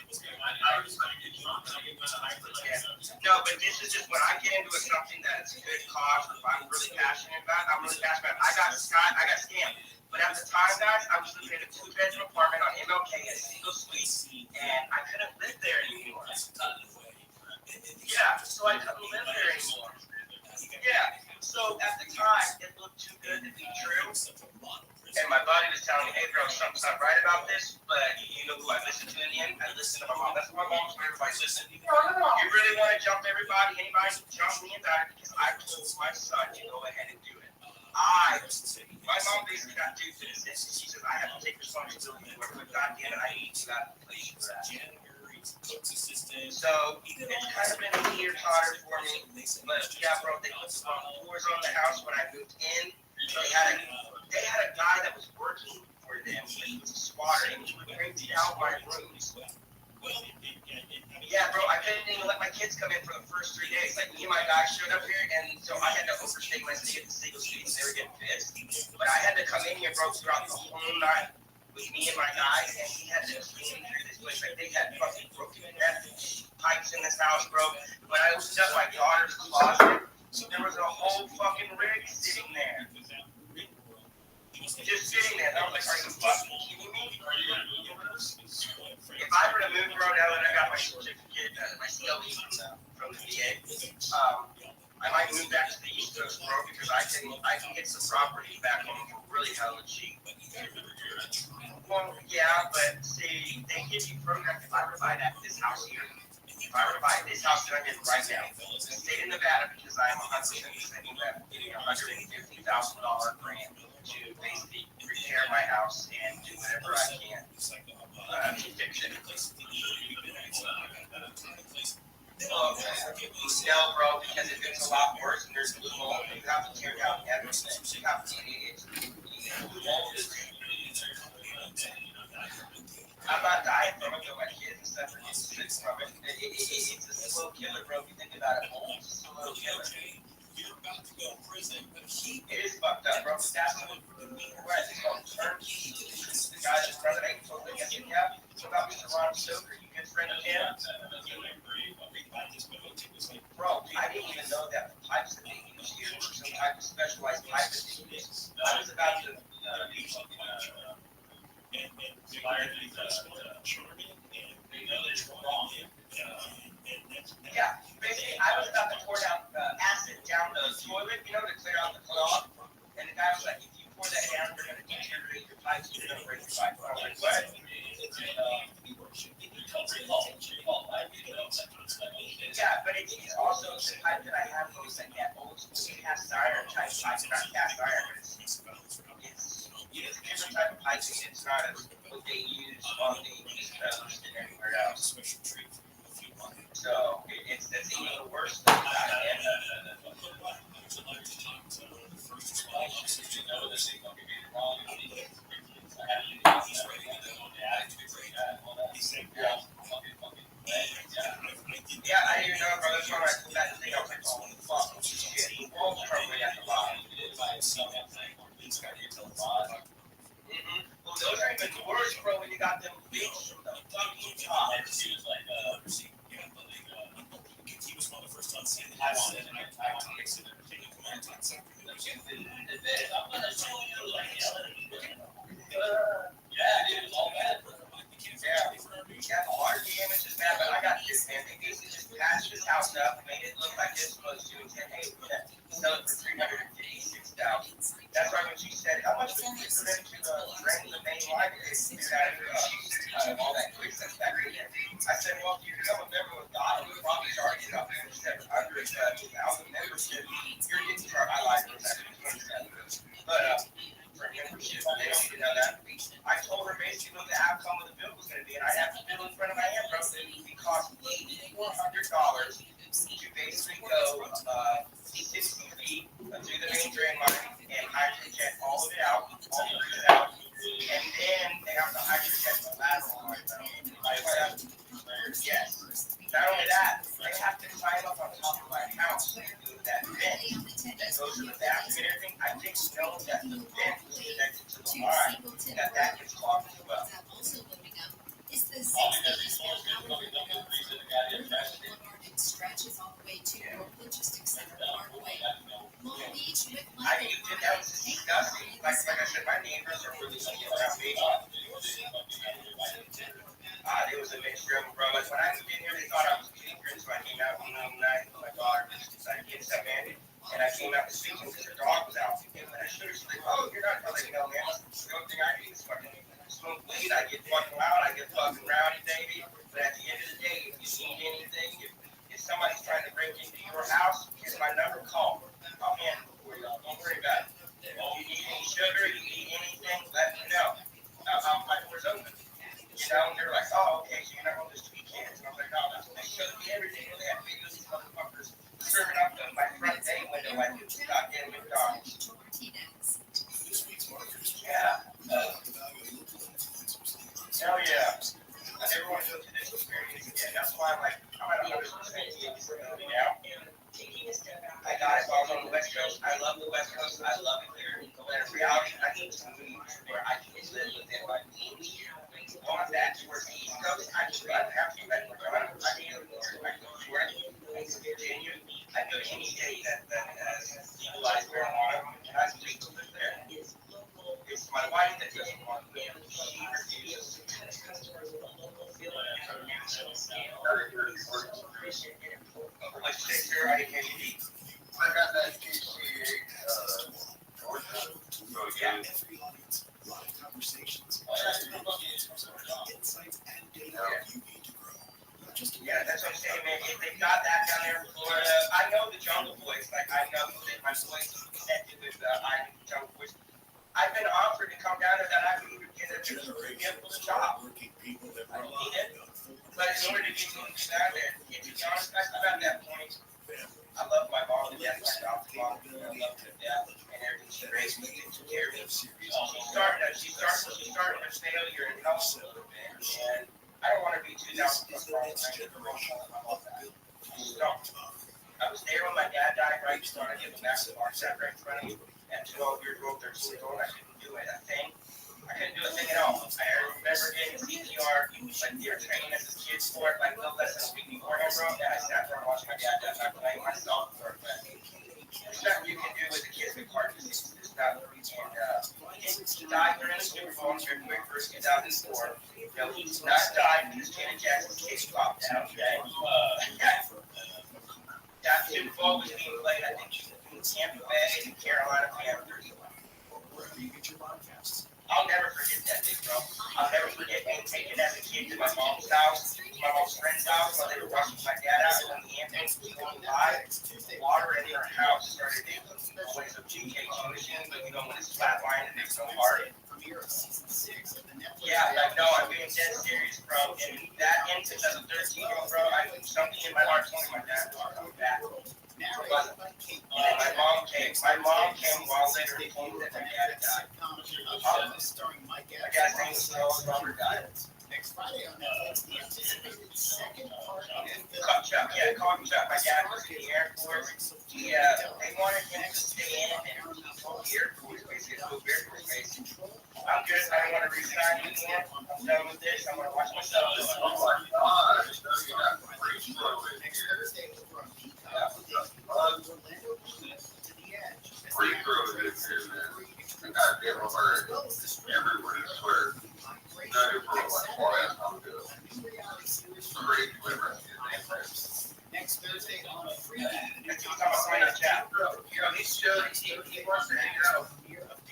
No, but this is just when I get into something that's a good cause, or if I'm really passionate about it, I'm really passionate about it. I got scammed. But at the time, guys, I was living in a 2-bedroom apartment on MLK in a single suite, and I couldn't live there anymore. Yeah, so I couldn't live there anymore. Yeah, so at the time, it looked too good to be true. And my body was telling me, hey, bro, something's not right about this. But you know who I listened to in the end? I listened to my mom. That's what my mom's where everybody listen. You really want to jump everybody, anybody, jump me about it because I told my son to go ahead and do it. My mom basically got due to this. She says, I have to take responsibility for it, but goddamn it, I need to got the place for that. So it's kind of been a weird totter for me. But yeah, bro, they put some floors on the house when I moved in. They had a guy that was working for them, he was a squatter, and he would rent out my rooms. Yeah, bro, I couldn't even let my kids come in for the first 3 days. Like, me and my guys showed up here, and so I had to overstay my stay at the single suites. They were getting pissed. But I had to come in here, bro, throughout the whole night with me and my guys, and he had to clean through this place. Like, they had fucking broken pipes in this house, bro. When I opened up my daughter's closet, there was a whole fucking rig sitting there. Just sitting there. I was like, are you fucking kidding me? If I were to move, bro, now that I got my certificate, my CLE from the VA, I might move back to the East Coast, bro, because I can get some property back home for really hella cheap. Well, yeah, but see, they give you programs. If I were to buy this house here, if I were to buy this house that I'm in right now, the state of Nevada, because I am 100% saying that, getting $150,000 grant to basically repair my house and do whatever I can to fix it. No, bro, because if it's a lot worse and there's blue mold, you have to tear down everything. You have to I'm not dying from it, though my kids and stuff are getting sick from it. It's a slow killer, bro. If you think about it, it's a slow killer. You're about to go to prison, but it is fucked up, bro. That's what it's called turnkey. The guy just running it, so I said, yeah, what about Mr. Ron Stoker? You good friend of him? Bro, I didn't even know that the pipes that they use here were some type of specialized pipe that they use. I was about to yeah, basically, I was about to pour down acid down the toilet, you know, to clear out the clog. And the guy was like, if you pour that down, you're going to deteriorate your pipes, you're going to break your pipe. I was like, what? Yeah, but it's also the pipe that I have goes like that old school cast iron type pipe, not cast iron, but it's a different type of I think it's not as what they use on the East Coast and everywhere else. So it's even worse than that. Yeah, I didn't know, bro. That's why I pulled that thing. I was like, oh, fuck, shit. The world's probably at the bottom. Well, those are even worse, bro, when you got them leaks from the fucking top. He was one of the first on scene. I wanted it. Yeah, dude, it's all bad. Yeah, the water damage is bad, but I got this, man. They basically just patched this house up, made it look like it's supposed to, and said, hey, we're going to sell it for $356,000. That's why when she said, how much would you for them to drain the main line? They figured out all that quick stuff back in there. I said, well, if you become a member with God, we'll probably charge you up to 700,000 membership. You're getting charged. I lied for a second. But, for membership, they don't even know that. I told her basically what the outcome of the bill was going to be, and I have the bill in front of my hand, bro. It cost $8,400 to basically go 60 feet through the main drain line and hydrojet all of it out, and then they have to hydrojet the lateral line. Yes. Not only that, they have to climb up on top of my house and do that vent that goes to the bathroom and everything. I didn't know that the vent was connected to the line, that gets clogged as well. Stretches all the way to World Logistics Center Parkway. Long Beach with I mean, that was disgusting. Like I said, my neighbors are really looking around me. It was a mixture of them, bro. Like when I moved in here, they thought I was ignorant, so I came out one night with my daughter decided to get stuff in. And I came out to speak to him because her dog was out. And I should have said, oh, you're not telling me, no, man. The only thing I do is fucking smoke weed. I get fucking loud. I get fucking rowdy, baby. But at the end of the day, if you need anything, if somebody's trying to break into your house, here's my number, call. I'll handle it for you. Don't worry about it. If you need any sugar, you need anything, let me know. My door's open. You know, and they're like, oh, okay, so you're not going to just be kids. And I was like, no, that's what they showed me every day. They have videos of these motherfuckers serving up to my front bay window like it's not getting McDonald's. Yeah. Hell yeah. I never want to go through this experience again. That's why I'm like, I'm at 100% now. I got it. So I was on the West Coast. I love the West Coast. I love it here. But in reality, I need to move where I can live within my means. On that towards the East Coast, I just got to have to let me run. I need to go to Virginia. I go to any state that has legalized marijuana, and I speak to live there. It's my wife that doesn't want to live. She refuses. What'd you say, sir? I didn't hear you. I got that GCA, Georgia. Yeah. Live conversations, insights, and data you need to grow. Yeah, that's what I'm saying, man. If they've got that down there in Florida, I know the Jungle Boys. Like, I know that my boys are connected with Jungle Boys. I've been offered to come down there that I would even get a job. I need it. But in order to get me to down there, to be honest, I'm at that point. I love my mom to death. I love her to death. And everything she raised me to take care of me. She started a failure in health. And I don't want to be 2,000 plus miles. I was there when my dad died, right? So I gave him back to the bar set right in front of me. At 12 years old, 13 years old, I couldn't do a thing. I couldn't do a thing at all. I remember getting CPR, like they were training us as kids for it, like no less than a week beforehand, bro. And I sat there and watched my dad die. I'm playing myself for a fact. There's nothing you can do with the kids with heart disease. There's nothing. He died during the Super Bowl in February 1st, 2004. You know, he's not died because Janet Jackson's case popped out, okay? That Super Bowl was being played, I think, in Tampa Bay and Carolina Panthers. Wherever you get your podcasts. I'll never forget that day, bro. I'll never forget being taken as a kid to my mom's house, my mom's friend's house, while they were rushing my dad out, and when the ambulance was going by, the water in their house started when it's a GKG machine, but you know, when it's flatline and there's no heart. dead serious, bro. And that infant as a 13-year-old, bro, I put something in my heart telling my dad was coming back. But, and then my mom came. My mom came while later and told me that my dad had died. My dad's name was Robert died. Next Friday on Netflix, the anticipated second part of the film. Chuck, yeah, call him Chuck. My dad was in the Air Force. They wanted him to stay in, and he told the Air Force basically to go Air Force base. I'm good. I don't want to resign anymore. I'm done with this. I'm going to watch myself. Oh my God. Next Thursday over on Peacock, Orlando Bloom to the Edge. Free throw is here, man. I got them over everywhere, I swear. Not even for like 4 hours, I'm good. Great delivery. Next Thursday on Freeman. Next week, I'm going to chat. You know, these shows, he wants to hang out.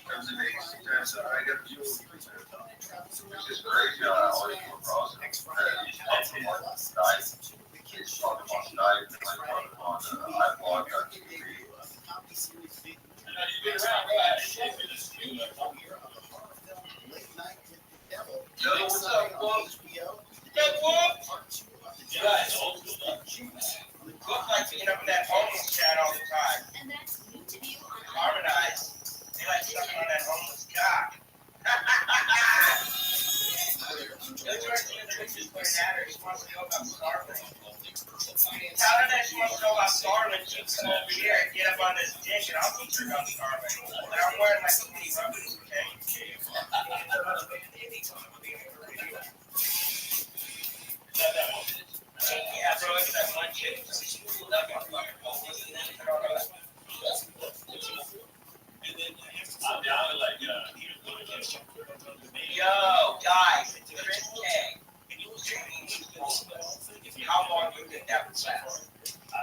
Comes in these, so I got to do it. It's just crazy how I always come across it. It's talking about diet. It's talking about diet, like talking on iPod, on TV. You've been around, right? Yo, what's up, Wolf? Hey, Wolf? Guys, look like being up in that homeless chat all the time. Harmonize. They like sucking on that homeless cock. She wants to know about starving. Tell her that she wants to know about starving. She can come over here and get up on this dick, and I'll teach her about starving. But I'm wearing my skinny rubbers, okay? Yeah, bro, it's that one chick. I'm down to like, Yo, guys, Chris K. How long do you think that would last? I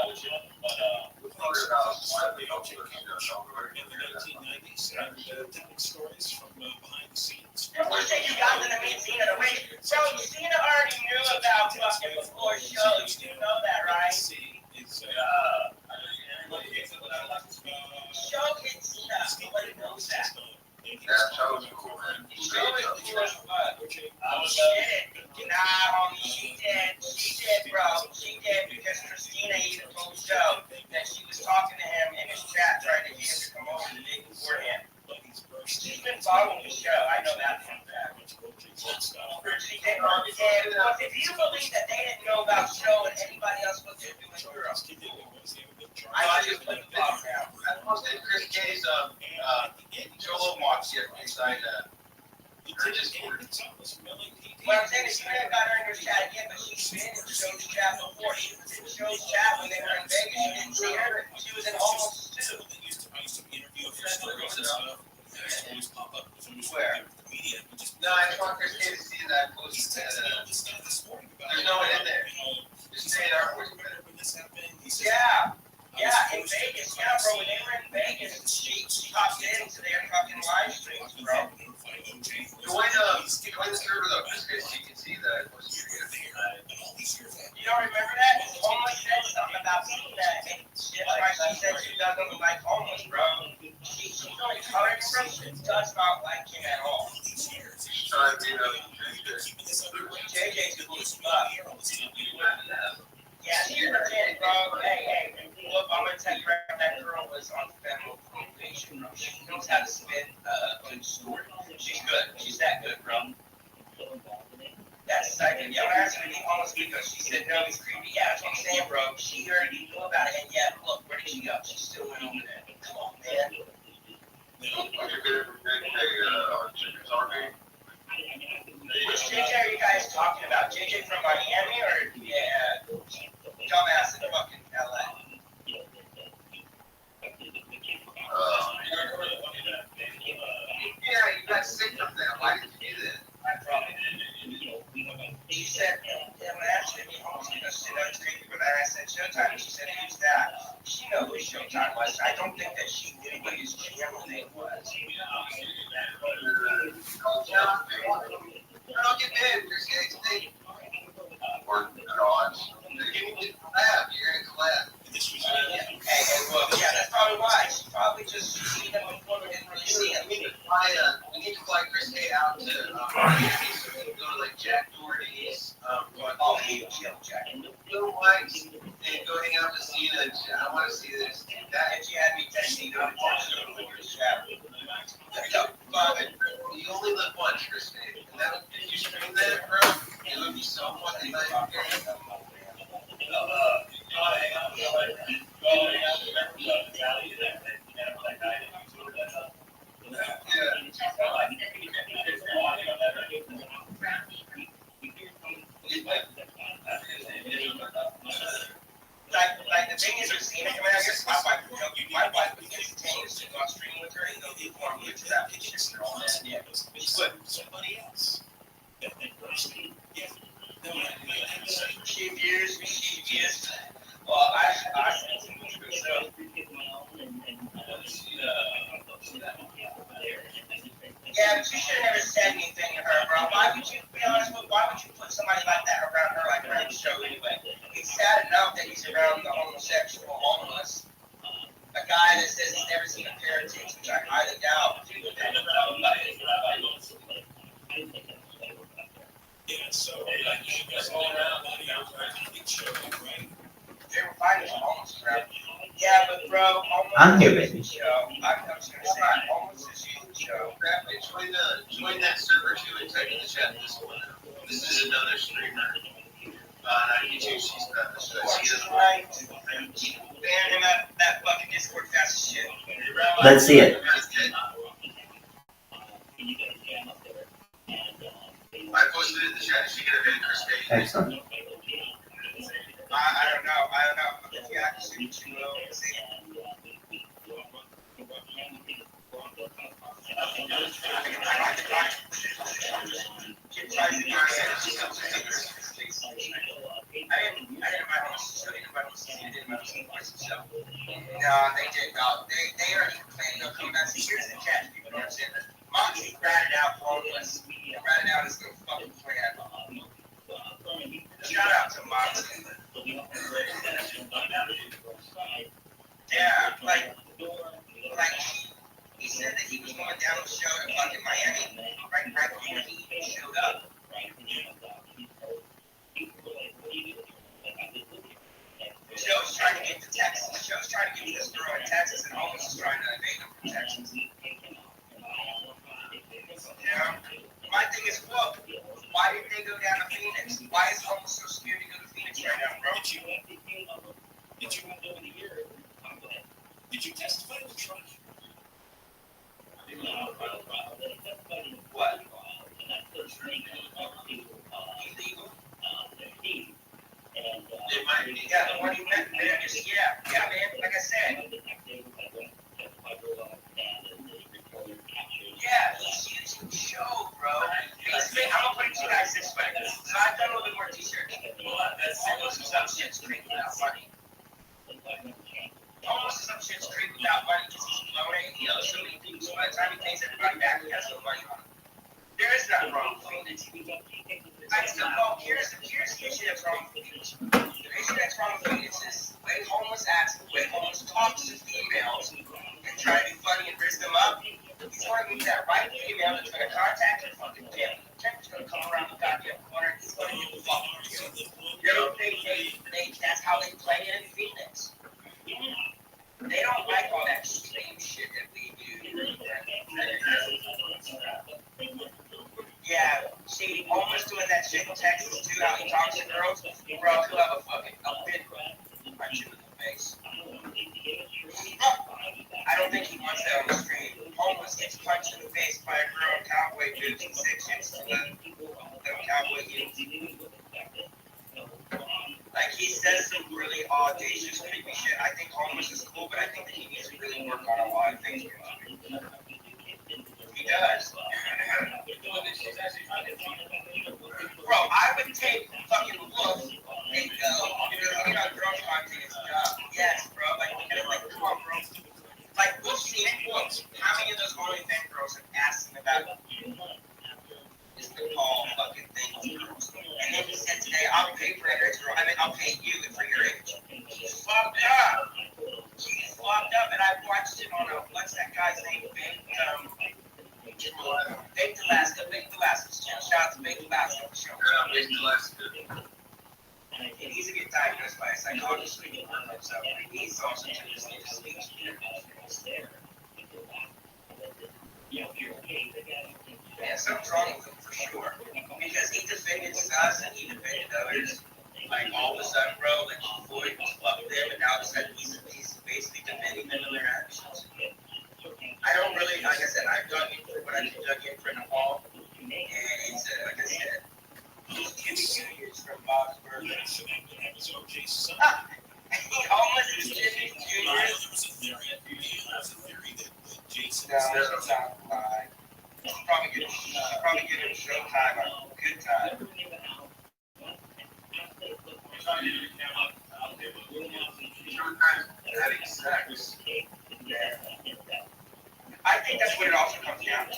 was young, but I wish that you guys didn't meet Zena to wait. So Zena already knew about fucking before shows. You know that, right? Show hit Zena. Nobody knows that. That show's cool, man. Show it cool as fuck. She did it. Nah, homie, she did. She did, bro. She did because Christina even told Joe that she was talking to him in his chat trying to get him to come over the day beforehand. She's been following the show. I know that from that. She did. And if you believe that they didn't know about the show and anybody else was doing Euro, I just put the ball down. I posted Chris K's Joel Mox here inside her Discord. What I'm saying is you haven't got her in your chat yet, but she's been in the show's chat before. She was in the show's chat when they were in Vegas. You didn't see her. She was in almost two. Where? No, I just want Chris K to see that I posted. There's no one in there. Just say it our voice. Yeah. Yeah, in Vegas. Yeah, bro. When they were in Vegas, she popped into their fucking live streams, bro. Join the server though, Chris K, so you can see that I posted it. You don't remember that? Homeless said something about seeing that. And shit, like she said she doesn't like homeless, bro. She's only colored, bro. She does not like him at all. She's trying to beat up JJ's cool as fuck. Yeah, she's pretending, bro. Hey, look, I'm gonna tell you right now, that girl was on federal probation, bro. She knows how to spin a good story. She's good. She's that good, bro. That's exciting. Yeah, I'm asking her homeless because she said no, he's creepy. Yeah, that's what I'm saying, bro. She already knew about it, and yeah, look, where did she go? She still went over there. Come on, man. Which JJ are you guys talking about? JJ from Miami or dumbass in fucking LA? Yeah, you got sick of that. Why did you do that? I probably did. She said, yeah, when actually me homeless because she knows creepy, but I said Showtime, and she said, who's that? She knows who Showtime was. I don't think that she knew what his channel name was. Don't get mad, Chris K. Or odds. You're gonna collab. Hey, look, yeah, that's probably why. She probably just seen him before and didn't you go to but you only live once, Kristen. And that, if you stream that, bro, it would be so fucking nice. Like the thing is, you're seeing it. I mean, I guess my wife would be entertained to go streaming with her and go get one with that picture and all that. Yeah, but somebody else. She views. Well, yeah, but you should have never said anything to her, bro. Why would you, be honest with, why would you put somebody like that around her, like around the show anyway? It's sad enough that he's around the homosexual, homeless. A guy that says he's never seen a pair of tits, which I highly doubt. Yeah, so you guys all around body show, right? They were finding homeless around. Yeah, but bro, I'm here, baby. Show. I'm just gonna say, homeless is a huge show. Join that server too and type in the chat this one. This is another streamer. YouTube, she's got the show. Right. Ban him out that fucking Discord fast as shit. Let's see it. I posted it in the chat. She get a video, Chris. Excellent. I don't know. Yeah, she will. No, they did not. They already planned on coming back. Here's the catch, people don't understand this. Moxie ratted out homeless. Ratted out his little fucking plan. Shout out to Moxie. Yeah, like he said that he was going down the show in fucking Miami right before he even showed up. Joe's trying to get to Texas. Joe's trying to get to this girl in Texas, and Homeless is trying to evade him from Texas. Yeah. My thing is, look, why didn't they go down to Phoenix? Why is Homeless so scared to go to Phoenix right now, bro? Did you testify to the trial? What? Illegal? Yeah, the one you met in Vegas. Yeah, man. Like I said. Yeah, he's using the show, bro. Basically, I'm gonna put it to you guys this way. So I've done a little bit more research. Almost some shit's straight without money. Almost some shit's straight without money because he's blown it and he owes so many things. So by the time he pays everybody back, he has no money on him. There is nothing wrong with Phoenix. I still know. Here's the issue that's wrong with Phoenix. The issue that's wrong with Phoenix is the way Homeless acts, the way Homeless talks to females and try to be funny and raise them up. He's going to meet that right female that's going to contact her fucking family. He's going to come around the goddamn corner. He's going to get the fuck out of you. That's how they play it in Phoenix. They don't like all that same shit that we do. Yeah, see, Homeless doing that shit in Texas too, how he talks to girls. Bro, he'll have a fucking pin punch you in the face. I don't think he wants that on the street. Homeless gets punched in the face by a girl in cowboy boots and 6 inches to the cowboy heels. Like, he says some really audacious, creepy shit. I think Homeless is cool, but I think that he needs to really work on a lot of things. He does. Bro, I would take fucking look and go, you know, girls trying to take his job. Yes, bro. Like, come on, bro. Like, we'll see it. Look, how many of those OnlyFans girls have asked him about this Nepal fucking thing with girls? And then he said today, I'll pay for every girl. I mean, I'll pay you for your age. He's fucked up. He's fucked up. And I watched him on what's that guy's name? Baked Alaska's channel. Shout out to Baked Alaska for sure. Baked Alaska. And he's a get diagnosed by a psychologist. So he's also to this speech. something's wrong with him for sure. Because he defended us and he defended others. Like all of a sudden, bro, like Floyd loved them, and now all of a sudden he's basically defending them in their actions. I don't really, like I said, I've dug into what I can dug in for Nepal, and it's like I said, he's Jimmy Jr.'s from Bob's Burgers. He almost is Jimmy Jr. There was a theory that Jason. No, it's not a lie. Probably get him Showtime on Good Time. Having sex. I think that's what it also comes down to. I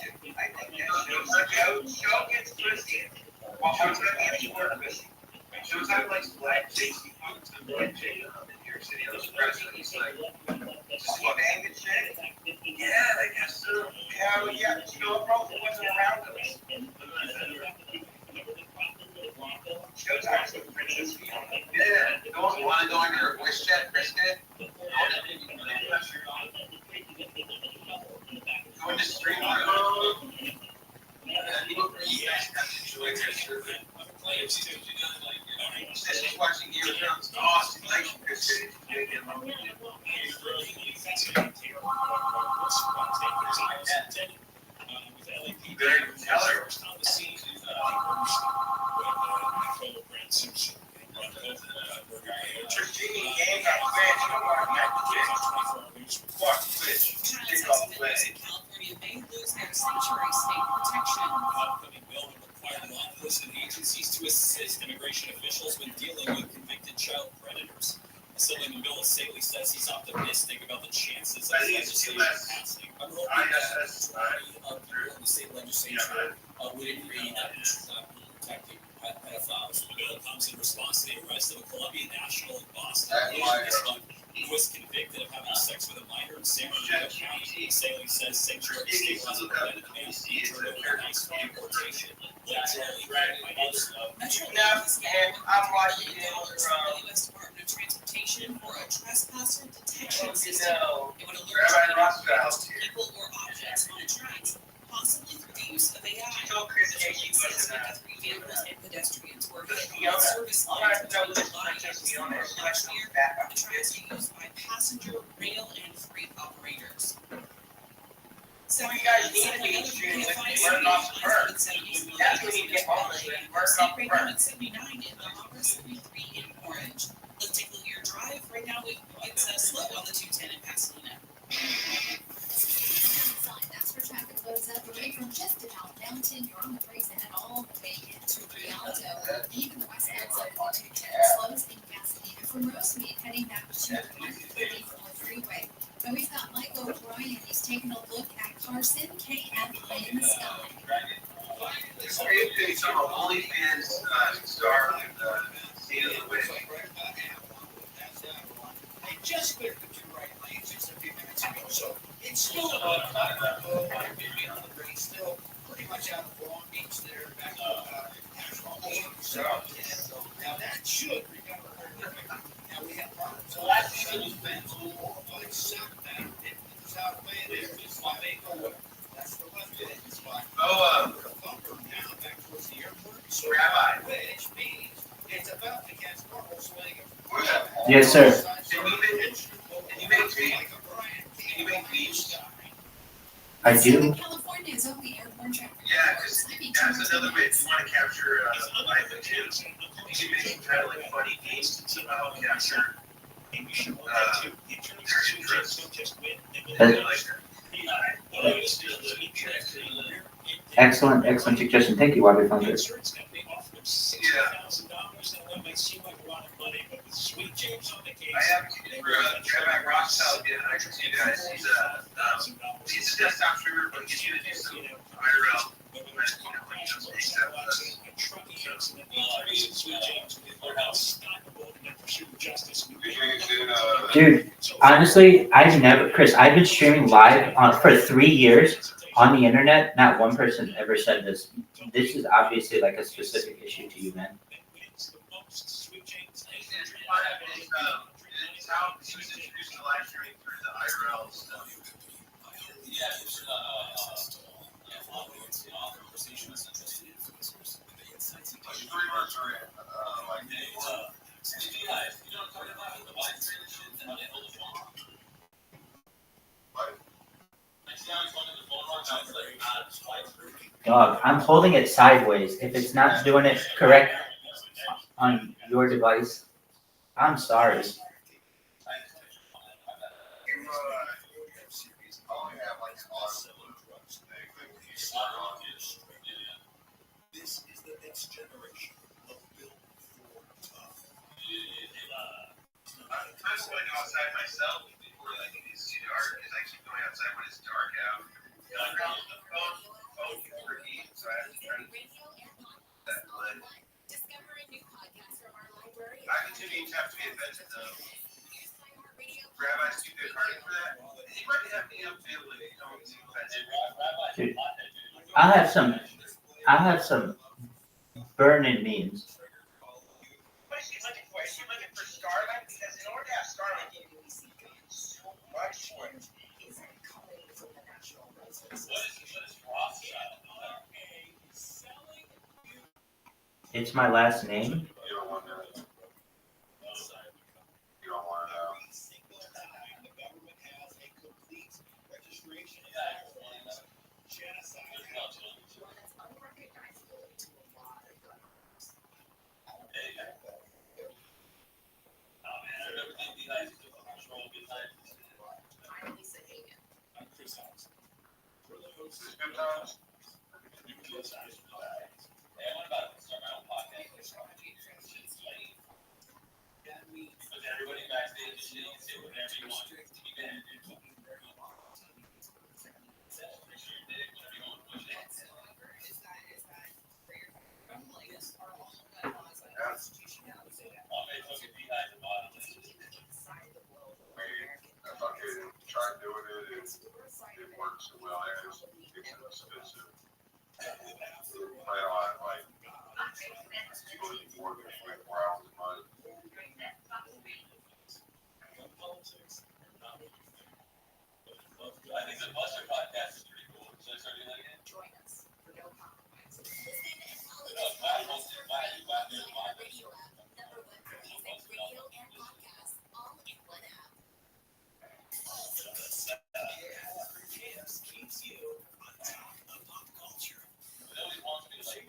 think that show gets pussy. Well, I'm going to give you more pussy. Showtime likes black J.C. Fox and black J. In New York City, I was president. He's like, Just what bang and shit? yeah, I guess so. Yeah, well, yeah, you know, bro, it wasn't around us. Showtime's the princess beyond. Yeah, don't want to go on your voice chat, Kristen? Go into stream mode. Yes, I'm enjoying that survey. She's watching Game of Thrones. Oh, simulation, Kristen. Very teller. Virginia game got fans. You don't want to get Twitch. Fuck Twitch. Kick off the play. California may lose their sanctuary state protection. Upcoming bill would require law enforcement agencies to assist immigration officials when dealing with convicted child predators. Assemblyman Bill Saley says he's optimistic about the chances of legislation passing. I'm hoping that the majority of people in the state legislature would agree that we should not be protecting pedophiles. The bill comes in response to the arrest of a Colombian national in Boston this month who was convicted of having sex with a minor in San Bernardino County. Saley says sanctuary state laws prevent deportation. I'm watching it U.S. Department of Transportation for a trespasser detection system. It would alert Rabbi Rothschild to people or objects on tracks, possibly through the use of AI. Says 53 vehicles and pedestrians were hit on service lines between July and December of last year. The tracks are used by passenger, rail, and freight operators. So you guys need to be extremely burn off the burn. That's when you get homeless with burn off the burn. 79 in the Harbor, 73 in Orange. Let's take a look at your drive. Right now it's slow on the 210 in Pasadena. That's where traffic loads up away from just about Mountain. You're on the brakes and head all the way into Rialto. Even the west ends of the 210 slows in Pasadena from Rosemead heading back to the 130 from the freeway. And we've got Michael O'Brien. He's taking a look at Carson, KF in the sky. It's a OnlyFans star with State of the Wind. They just cleared the two right lanes just a few minutes ago, so it's still on the bridge, still pretty much out of Long Beach there, back to now that should recover very quickly. Now we have problems. So that's the fence, but southbound, southbound there is my main that's the left end spot. Oh, bumper now back towards the airport. So Rabbi. Which means it's about to catch normal swing. Yes, sir. Can you make beach? I do. California is only airborne traffic. Yeah, because that's another way. If you want to capture life and kids, you can make kind of like funny games to somehow capture their interest. Excellent, excellent suggestion. Thank you, Water Founder. I have Rabbi Rothschild again. I can see you guys. He's a desktop streamer, but he's going to do some IRL. Dude, honestly, I've been streaming live for 3 years on the internet. Not one person ever said this. This is obviously like a specific issue to you, man. How he was introduced to live streaming through the IRL stuff. Dog, I'm holding it sideways. If it's not doing it correct on your device, I'm sorry. This is the next generation of Built for Tough. I'm going to go outside myself before it's too dark, because I keep going outside when it's dark out. Phone for heat, so I have to try to that one. I continue to have to be invented though. Rabbi's too good carding for that. He might have me up too when it comes to invention. Dude, I have some burning memes. What is she looking for? Is she looking for Starlink? Because in order to have Starlink, you need so much work. It's my last name. You don't want to know. You don't want to know. Good times. Everybody backstage, you can say whatever you want. I fucking tried doing it, it works so well, and it's expensive. Play on like people need more than 24 hours a month. I think the Buster podcast is pretty cool. Should I start doing that again? Join us for no compromise. Radio app, number one for music, radio, and podcasts, all in one app. Jams keeps you on top of pop culture. Nobody wants me to like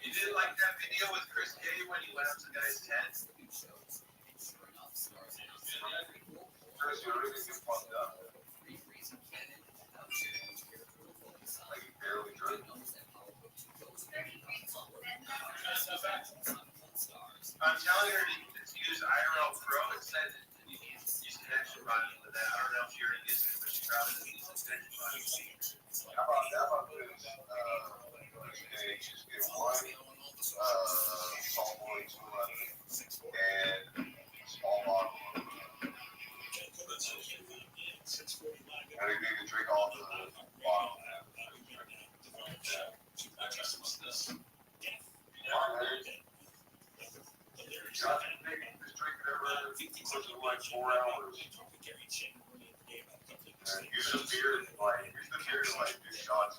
You didn't like that video with Chris K when he went up to the guy's tent? Chris, you really get fucked up. Like you barely drink. I'm telling her to use IRL Pro instead. Use connection button with that. I don't know if you're using it, but she probably doesn't use the connection button. How about this? Just get one salt boy, 211, and small bottle. And if you can drink all the bottle. Just drink it ever close to like 4 hours. Use the beer like do shots.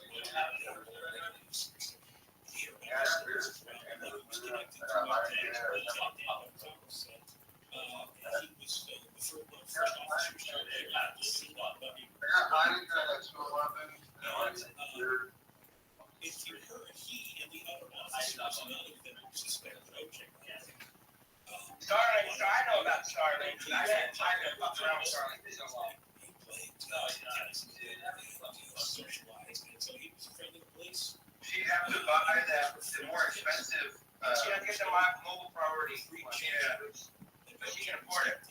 If you heard he and the other officers, none of them suspected OJ. Starlink, so I know about Starlink. I had time to fuck around with Starlink for so long. He played socialized, and so he was a friend of the police. She happened to buy the more expensive. She had to get the mobile priority. Yeah. But she can afford it.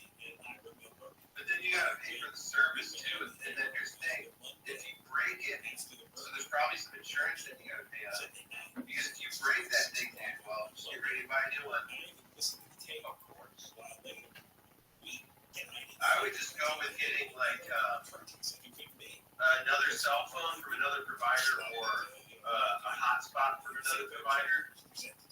But then you gotta pay for the service too. And then here's the thing: if you break it, so there's probably some insurance that you gotta pay on it. Because if you break that thing, well, just get ready to buy a new one. Of course. I would just go with getting like another cell phone from another provider or a hotspot from another provider.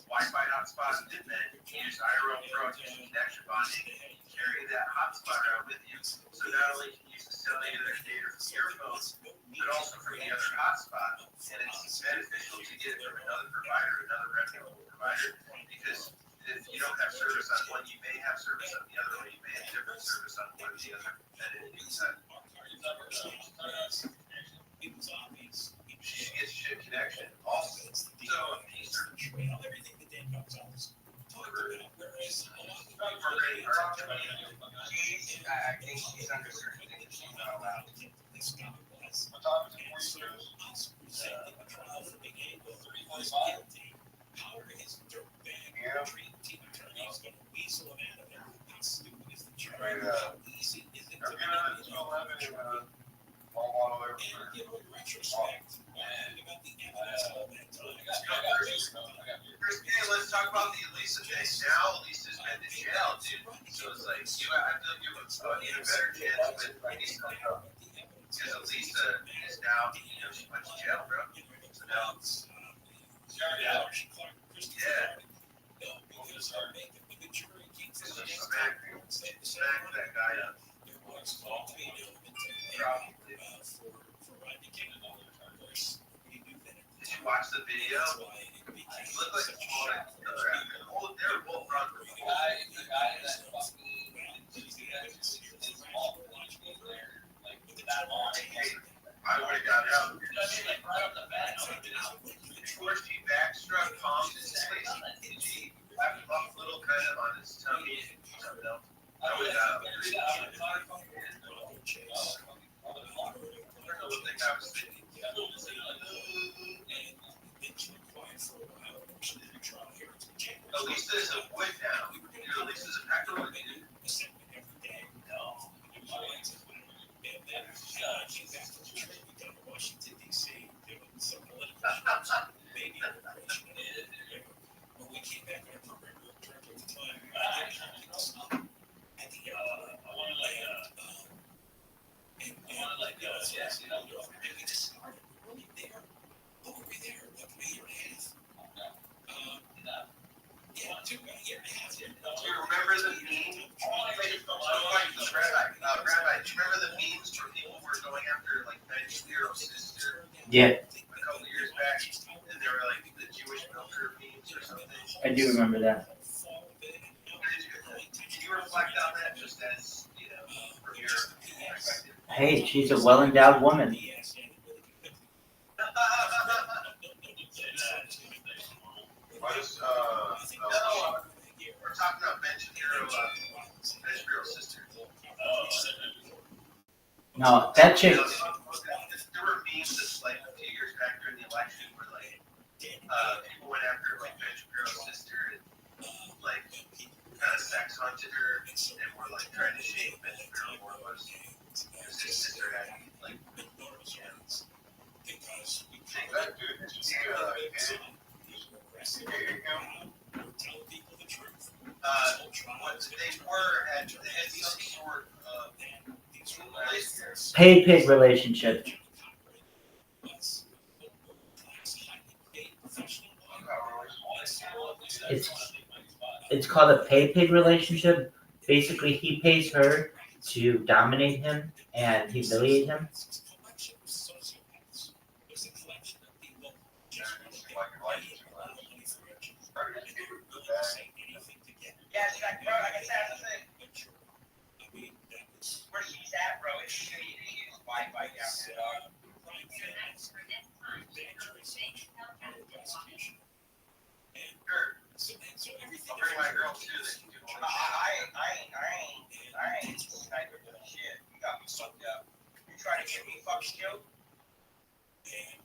Wi-Fi hotspot, and then use IRL Pro connection bonding, carry that hotspot around with you. So not only can you use the cellular data from your phone, but also from the other hotspot. And it's beneficial to get it from another provider, another reputable provider, because if you don't have service on one, you may have service on the other, or you may have different service on one or the other. That it is she gets shit connection. Also, so he's everything that Dan comes on. Whereas a lot of the I think she's under certain things she's not allowed to get this guy was. And so us presenting a trial for being able to guilty. Howard is dirtbag retreat team attorney is going to weasel him out of it. How stupid is the jury? How easy is it to be and in retrospect, about the evidence all that time. Let's talk about the Elisa thing. Now Elisa's been to jail, dude. So it's like, I feel like you would need a better chance with Elisa. Because Elisa is now, she went to jail, bro. So now, smack that guy up. There was thought to be an element probably for Rodney King and all their course. We knew that. Did you watch the video? He looked like a child. They were both run for the guy that fucking I would have got out. First he backstruck Tom in his face. He left a little kind of on his tummy. I would have got out. I don't know what thing I was thinking. Elisa is a wood now. Elisa is a pecker wood. Washington, D.C., doing some political maybe when we came back on our program, we were director at the time. At the and we just started. We're only there. What were we there? Like a year and a half. Yeah, it took about a year and a half. Do you remember the meme? Rabbi, do you remember the memes where people were going after like 90-year-old sister? Yeah. A couple of years back, and they were like the Jewish milker memes or something. I do remember that. Did you reflect on that just as, from your perspective? Hey, she's a well-endowed woman. We're talking about Ben Shapiro's sister. No, that chick. There were memes just like a few years back during the election where like people went after like Ben Shapiro's sister and like kind of sex hunted her and were like trying to shame Ben Shapiro more or less. Because his sister had like because we that dude tell people the truth. What they had some sort of Pay pig relationship. It's called a pay pig relationship. Basically, he pays her to dominate him and humiliate him. Yeah, she's like, bro, like I said, that's the thing. Where she's at, bro, it's shitty. It's Wi-Fi down there, dog. I'll bring my girl too. I ain't sniper doing shit. You got me fucked up. You trying to get me fucking killed? And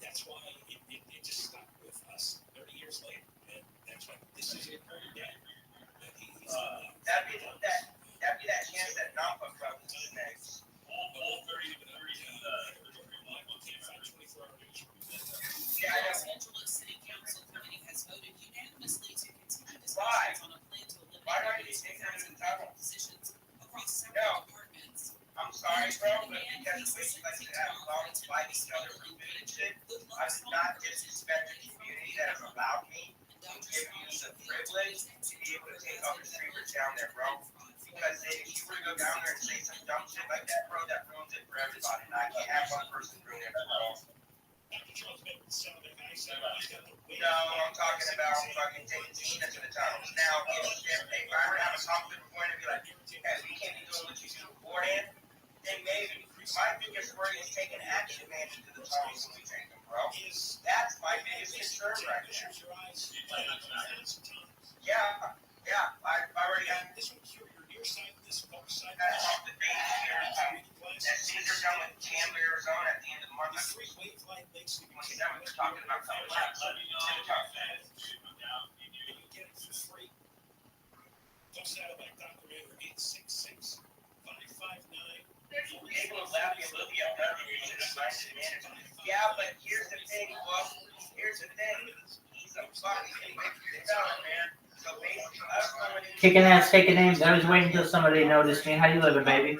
that's why it just stuck with us 30 years later. And that's why this is it for your dad. That'd be that chance that Napa Club is next. All 30 to 24 hours. Yeah, I know. Los Angeles City Council committee has voted unanimously to continue discussions on a plan to eliminate positions across several departments. I'm sorry, bro, but because we like to have long fight each other for shit, I did not disrespect the community that has allowed me give you the privilege to be able to take other streamers down there, bro. Because then if you were to go down there and say some dumb shit like that, bro, that ruins it for everybody. And I can't have one person ruin it for all. No, I'm talking about fucking taking Gina to the tunnels. Now, if I were to have a conflict point and be like, guys, we can't be doing what you do beforehand, then maybe. My biggest worry is taking action man to the tunnels when we take them, bro. That's my biggest concern right now. Yeah, I've already got this one here. Your side, this far side. That's off the base here. That things are done with Chandler, Arizona at the end of the month. 27, we're talking about something like that. Don't saddleback Dr. Manor 866 559. Able to laugh you a little bit better than you should have liked it, man. Yeah, but here's the thing, Wolf. Here's the thing. He's a fucking fella, man. So basically, us going in. Kicking ass, taking names. I was waiting until somebody noticed me. How you living, baby?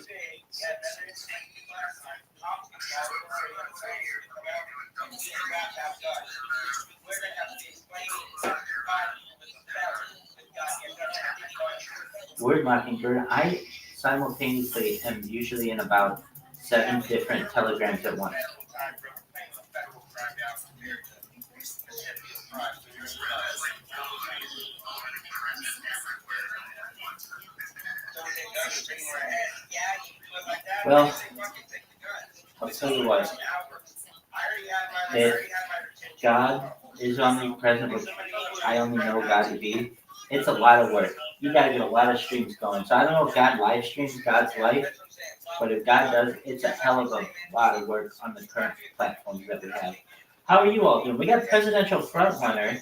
Word Mockingbird. I simultaneously am usually in about 7 different telegrams at once. Well, I'll tell you what. If God is omnipresent, which I only know God to be, it's a lot of work. You gotta get a lot of streams going. So I don't know if God live streams God's life, but if God does, it's a hell of a lot of work on the current platforms that we have. How are you all doing? We got presidential frontrunner,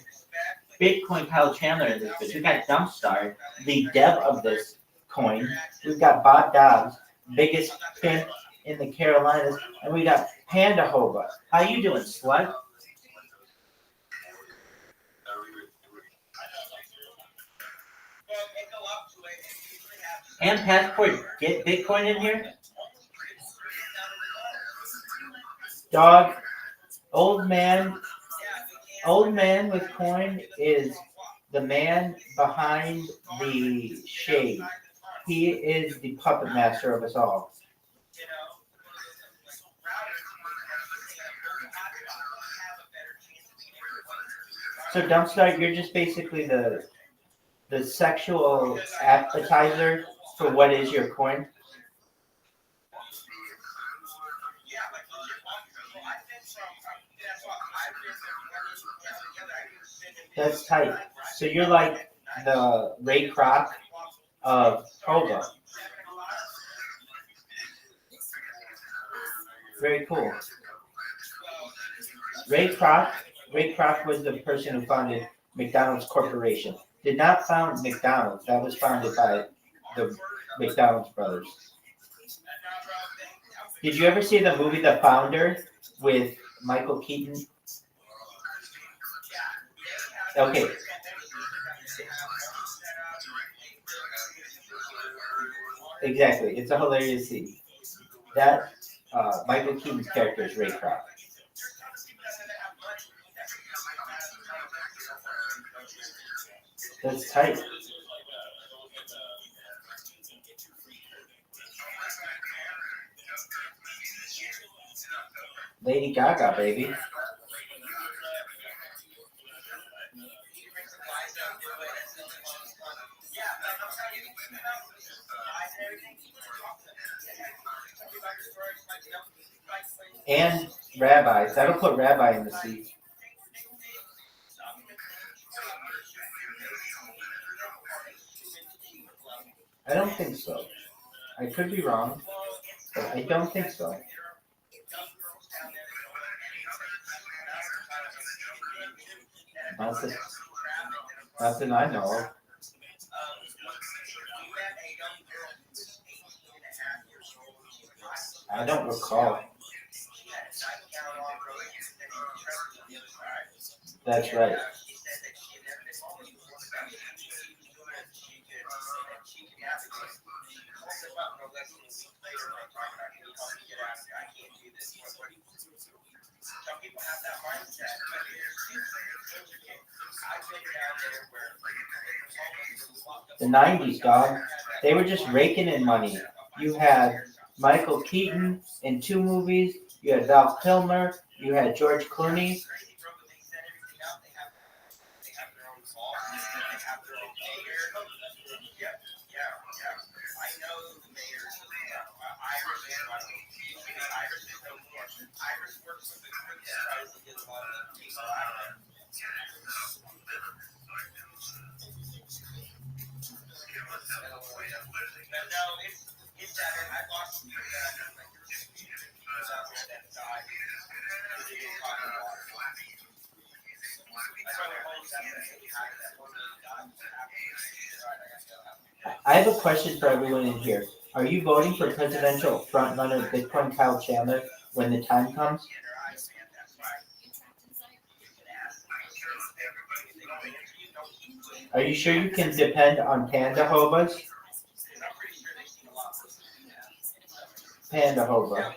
Bitcoin Kyle Chandler in this bitch. We got Dumpstar, the dev of this coin. We've got Bob Dobbs, biggest pimp in the Carolinas, and we got Panda Hova. How you doing, slut? And Passport, get Bitcoin in here? Dog, old man with coin is the man behind the shade. He is the puppet master of us all. So Dumpstar, you're just basically the sexual appetizer for what is your coin? That's tight. So you're like the Ray Kroc of Hova. Very cool. Ray Kroc was the person who founded McDonald's Corporation. Did not found McDonald's. That was founded by the McDonald's brothers. Did you ever see the movie The Founder with Michael Keaton? Okay. Exactly. It's a hilarious scene. That Michael Keaton's character is Ray Kroc. That's tight. Lady Gaga, baby. And rabbis. That'll put rabbi in the seat. I don't think so. I could be wrong, but I don't think so. Nothing I know of. I don't recall. That's right. Some people have that mindset, but here's the truth. I figured out the 90s, dog. They were just raking in money. You had Michael Keaton in 2 movies. You had Val Kilmer. You had George Clooney. I have a question for everyone in here. Are you voting for presidential frontrunner Bitcoin Kyle Chandler when the time comes? Are you sure you can depend on panda hobas? Panda hoba.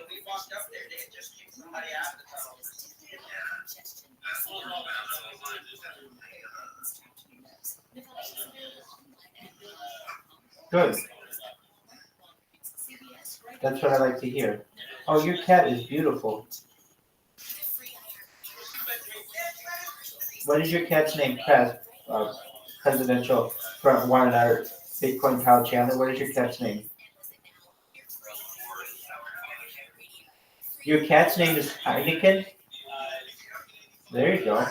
Good. That's what I like to hear. Oh, your cat is beautiful. What is your cat's name? Presidential front runner Bitcoin Kyle Chandler. What is your cat's name? Your cat's name is Heineken? There you go.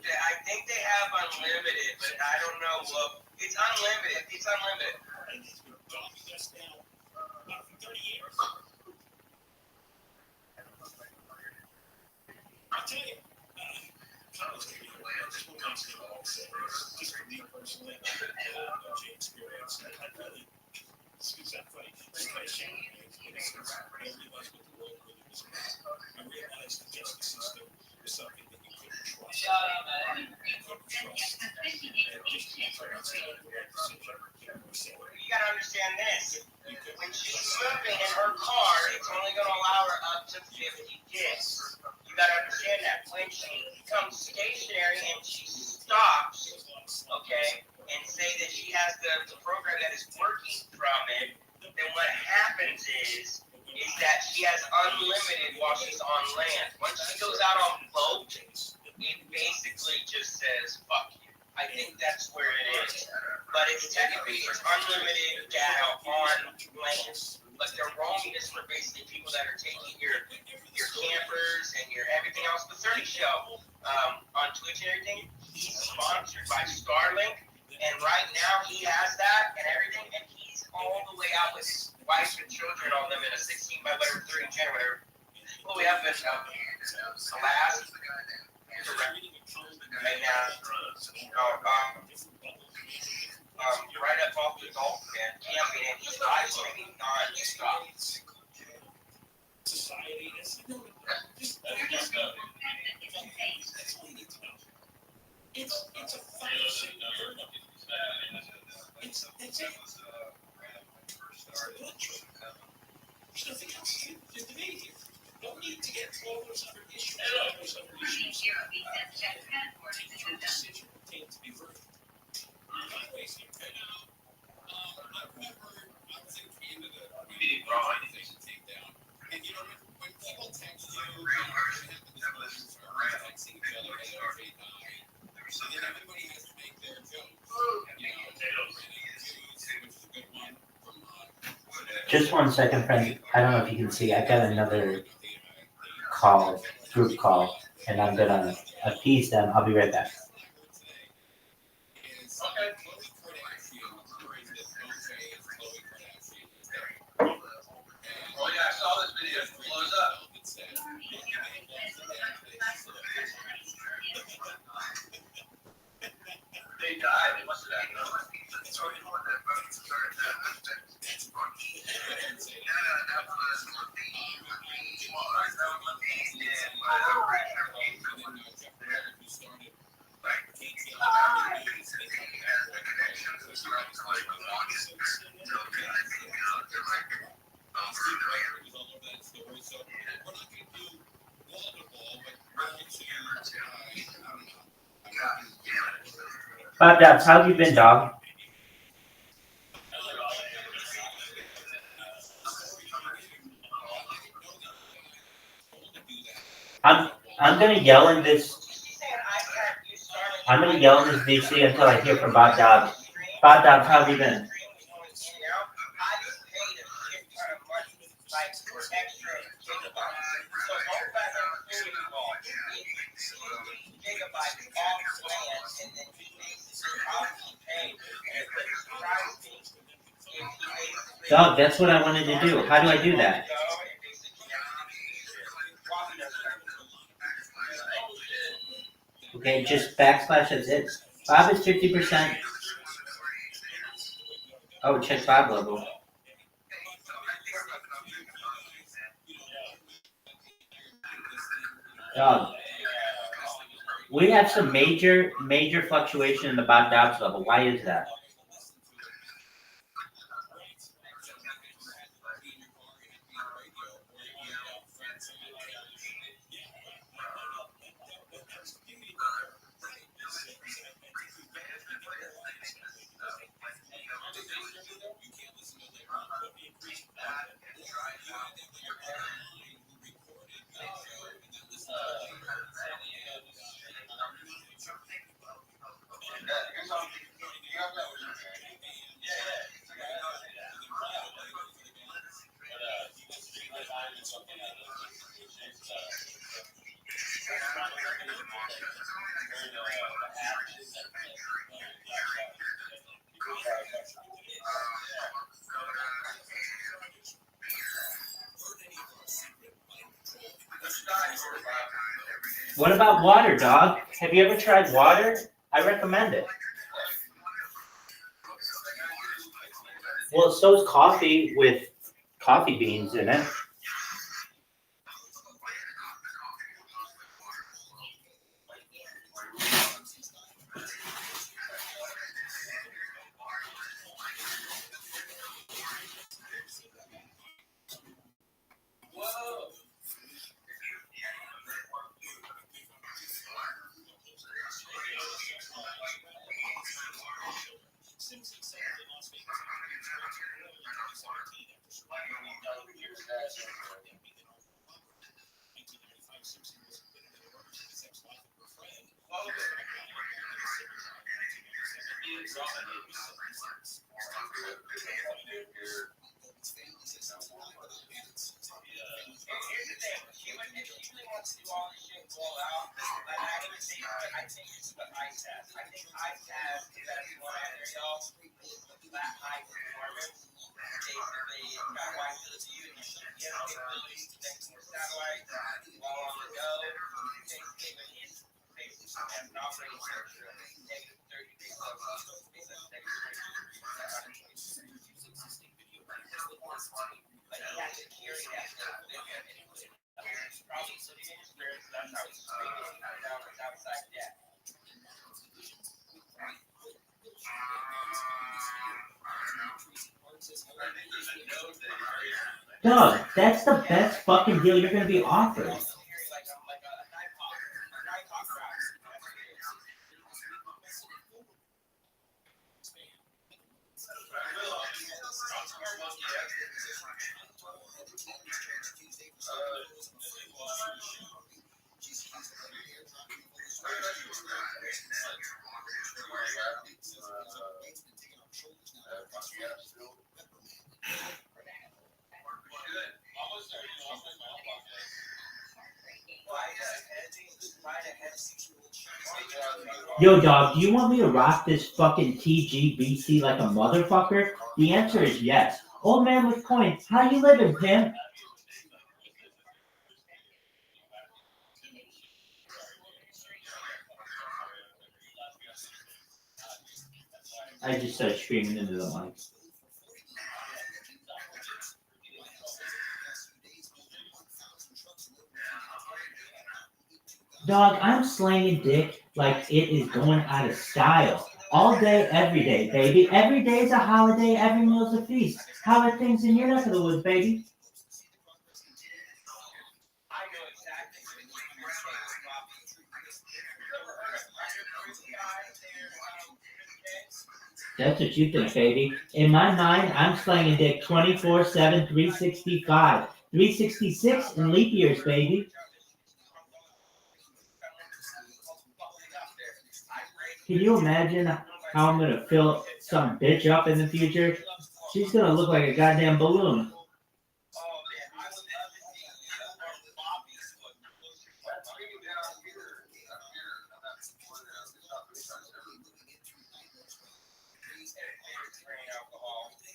I think they have unlimited, but I don't know. Well, it's unlimited. It's unlimited. I'll tell you, just for me personally, James experience, I really, it's not funny, it's kind of shame. I realized what the world really was about. I realized the justice system was something that you couldn't trust. You couldn't trust. And just to be transparent, You gotta understand this. When she's moving in her car, it's only gonna allow her up to 50 gigs. You gotta understand that. When she becomes stationary and she stops, okay, and say that she has the program that is working from it, then what happens is that she has unlimited while she's on land. Once she goes out on boat, it basically just says, fuck you. I think that's where it is. But it's technically unlimited data on land. But their roaming is for basically people that are taking your campers and your everything else. The 30 show on Twitch and everything, he's sponsored by Starlink. And right now he has that and everything. And he's all the way out with his wife and children on them in a 16 by whatever 30 gen or whatever. Well, we have this last right now. Right up off the Gulf and camping, and he's live streaming non-stop. Society is it's a function. It's there's nothing else to debate here. No need to get Just 1 second, friend. I don't know if you can see. I got another group call, and I'm gonna appease them. I'll be right back. Oh yeah, I saw this video. It blows up. They died. They must have died. Bob Dobbs, how have you been, dog? I'm gonna yell in this. I'm gonna yell in this VC until I hear from Bob Dobbs. Bob Dobbs, how have you been? Dog, that's what I wanted to do. How do I do that? Okay, just backslash, that's it. Bob is 50%. Oh, check Bob level. Dog. We have some major fluctuation in the Bob Dobbs level. Why is that? What about water, dog? Have you ever tried water? I recommend it. Well, so is coffee with coffee beans in it. Dog, that's the best fucking deal you're gonna be offered. Yo, dog, do you want me to rock this fucking TGBC like a motherfucker? The answer is yes. Old man with coins, how you living, pimp? I just started screaming into the mic. Dog, I'm slanging dick like it is going out of style. All day, every day, baby. Every day is a holiday, every meal's a feast. How are things in your neck of the woods, baby? That's what you think, baby. In my mind, I'm slanging dick 24/7, 365. 366 in leap years, baby. Can you imagine how I'm gonna fill some bitch up in the future? She's gonna look like a goddamn balloon.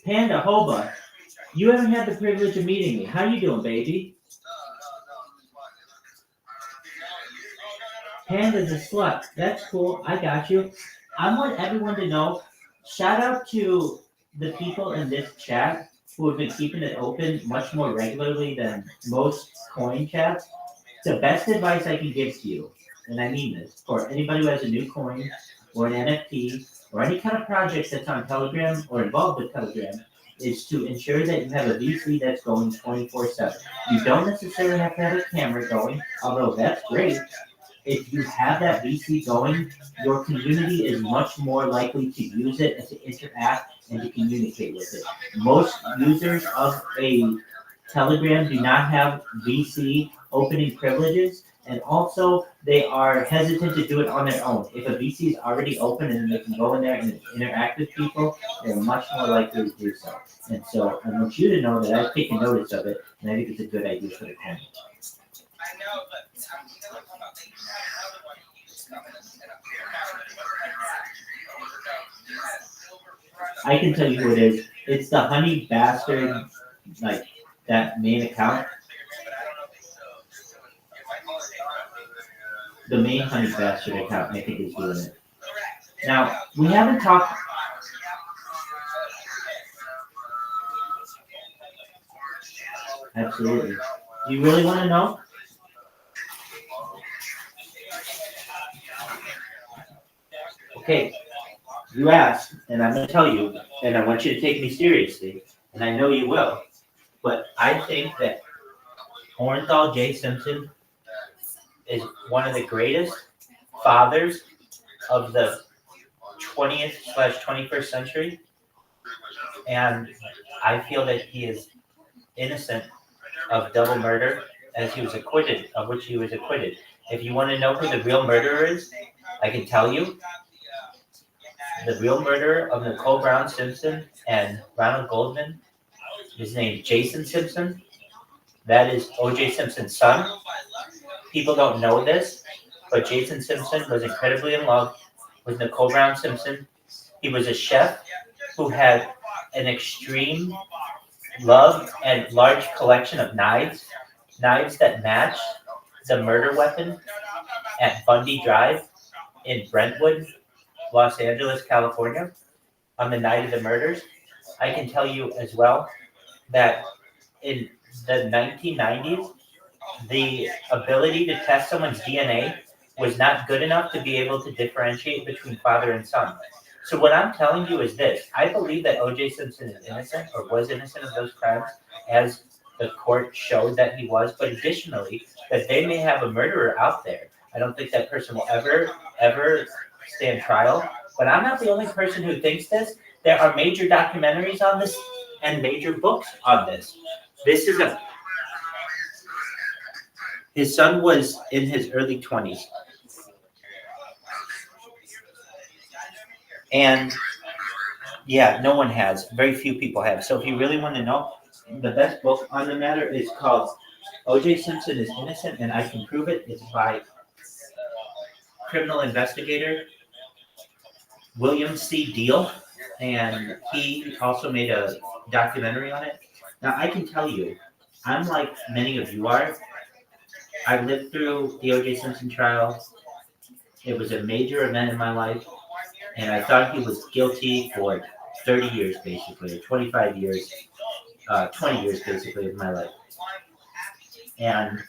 Panda Hoba, you haven't had the privilege of meeting me. How you doing, baby? Panda's a slut. That's cool. I got you. I want everyone to know, shout out to the people in this chat who have been keeping it open much more regularly than most coin chats. The best advice I can give to you, and I mean this, for anybody who has a new coin or an NFT or any kind of project that's on Telegram or involved with Telegram, is to ensure that you have a VC that's going 24/7. You don't necessarily have to have a camera going, although that's great. If you have that VC going, your community is much more likely to use it and to interact and to communicate with it. Most users of a Telegram do not have VC opening privileges, and also they are hesitant to do it on their own. If a VC is already open and they can go in there and interact with people, they're much more likely to do so. And so I want you to know that I've taken notice of it, and I think it's a good idea for the coin. I can tell you who it is. It's the honey bastard, like that main account. The main honey bastard account, I think, is doing it. Now, we haven't talked. Absolutely. Do you really want to know? Okay, you asked, and I'm going to tell you, and I want you to take me seriously, and I know you will, but I think that Orenthal J. Simpson is one of the greatest fathers of the 20th/21st century, and I feel that he is innocent of double murder, as he was acquitted, of which he was acquitted. If you want to know who the real murderer is, I can tell you. The real murderer of Nicole Brown Simpson and Ronald Goldman is named Jason Simpson. That is O.J. Simpson's son. People don't know this, but Jason Simpson was incredibly in love with Nicole Brown Simpson. He was a chef who had an extreme love and large collection of knives that match the murder weapon at Bundy Drive in Brentwood, Los Angeles, California, on the night of the murders. I can tell you as well that in the 1990s, the ability to test someone's DNA was not good enough to be able to differentiate between father and son. So what I'm telling you is this. I believe that O.J. Simpson is innocent or was innocent of those crimes, as the court showed that he was, but additionally, that they may have a murderer out there. I don't think that person will ever stand trial, but I'm not the only person who thinks this. There are major documentaries on this and major books on this. His son was in his early 20s. And yeah, no one has. Very few people have. So if you really want to know, the best book on the matter is called O.J. Simpson is Innocent and I Can Prove It. It's by criminal investigator William C. Deal, and he also made a documentary on it. Now, I can tell you, I'm like many of you are. I lived through the O.J. Simpson trial. It was a major event in my life, and I thought he was guilty for 30 years, basically, or 25 years, 20 years, basically, of my life. And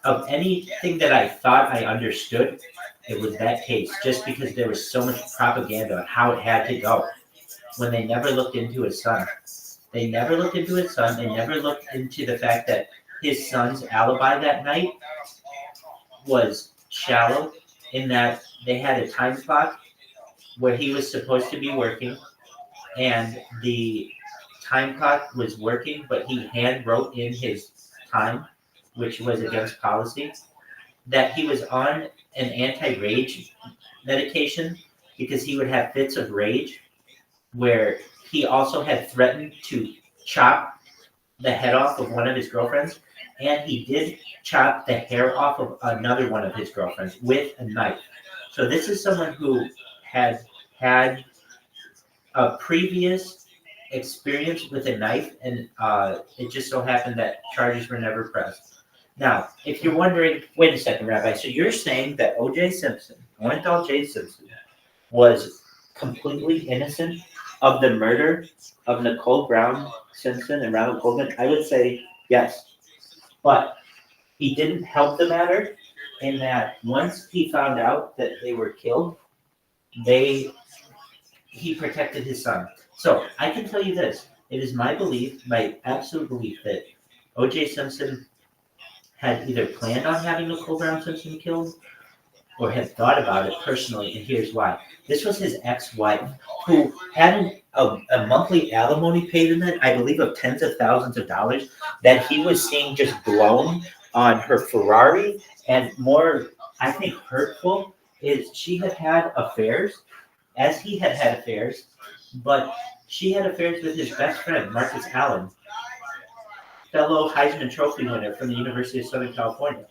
of anything that I thought I understood, it was that case, just because there was so much propaganda on how it had to go, when they never looked into his son. They never looked into his son. They never looked into the fact that his son's alibi that night was shallow, in that they had a time clock where he was supposed to be working, and the time clock was working, but he hand wrote in his time, which was against policy, that he was on an anti-rage medication because he would have fits of rage, where he also had threatened to chop the head off of one of his girlfriends, and he did chop the hair off of another one of his girlfriends with a knife. So this is someone who had had a previous experience with a knife, and it just so happened that charges were never pressed. Now, if you're wondering, wait a second, Rabbi, so you're saying that O.J. Simpson, Orenthal J. Simpson, was completely innocent of the murder of Nicole Brown Simpson and Ronald Goldman? I would say yes. But he didn't help the matter in that once he found out that they were killed, he protected his son. So I can tell you this. It is my belief, my absolute belief, that O.J. Simpson had either planned on having Nicole Brown Simpson killed or had thought about it personally, and here's why. This was his ex-wife, who had a monthly alimony payment, I believe, of tens of thousands of dollars, that he was seeing just blown on her Ferrari. And more, I think, hurtful is she had had affairs, as he had had affairs, but she had affairs with his best friend, Marcus Allen, fellow Heisman Trophy winner from the University of Southern California.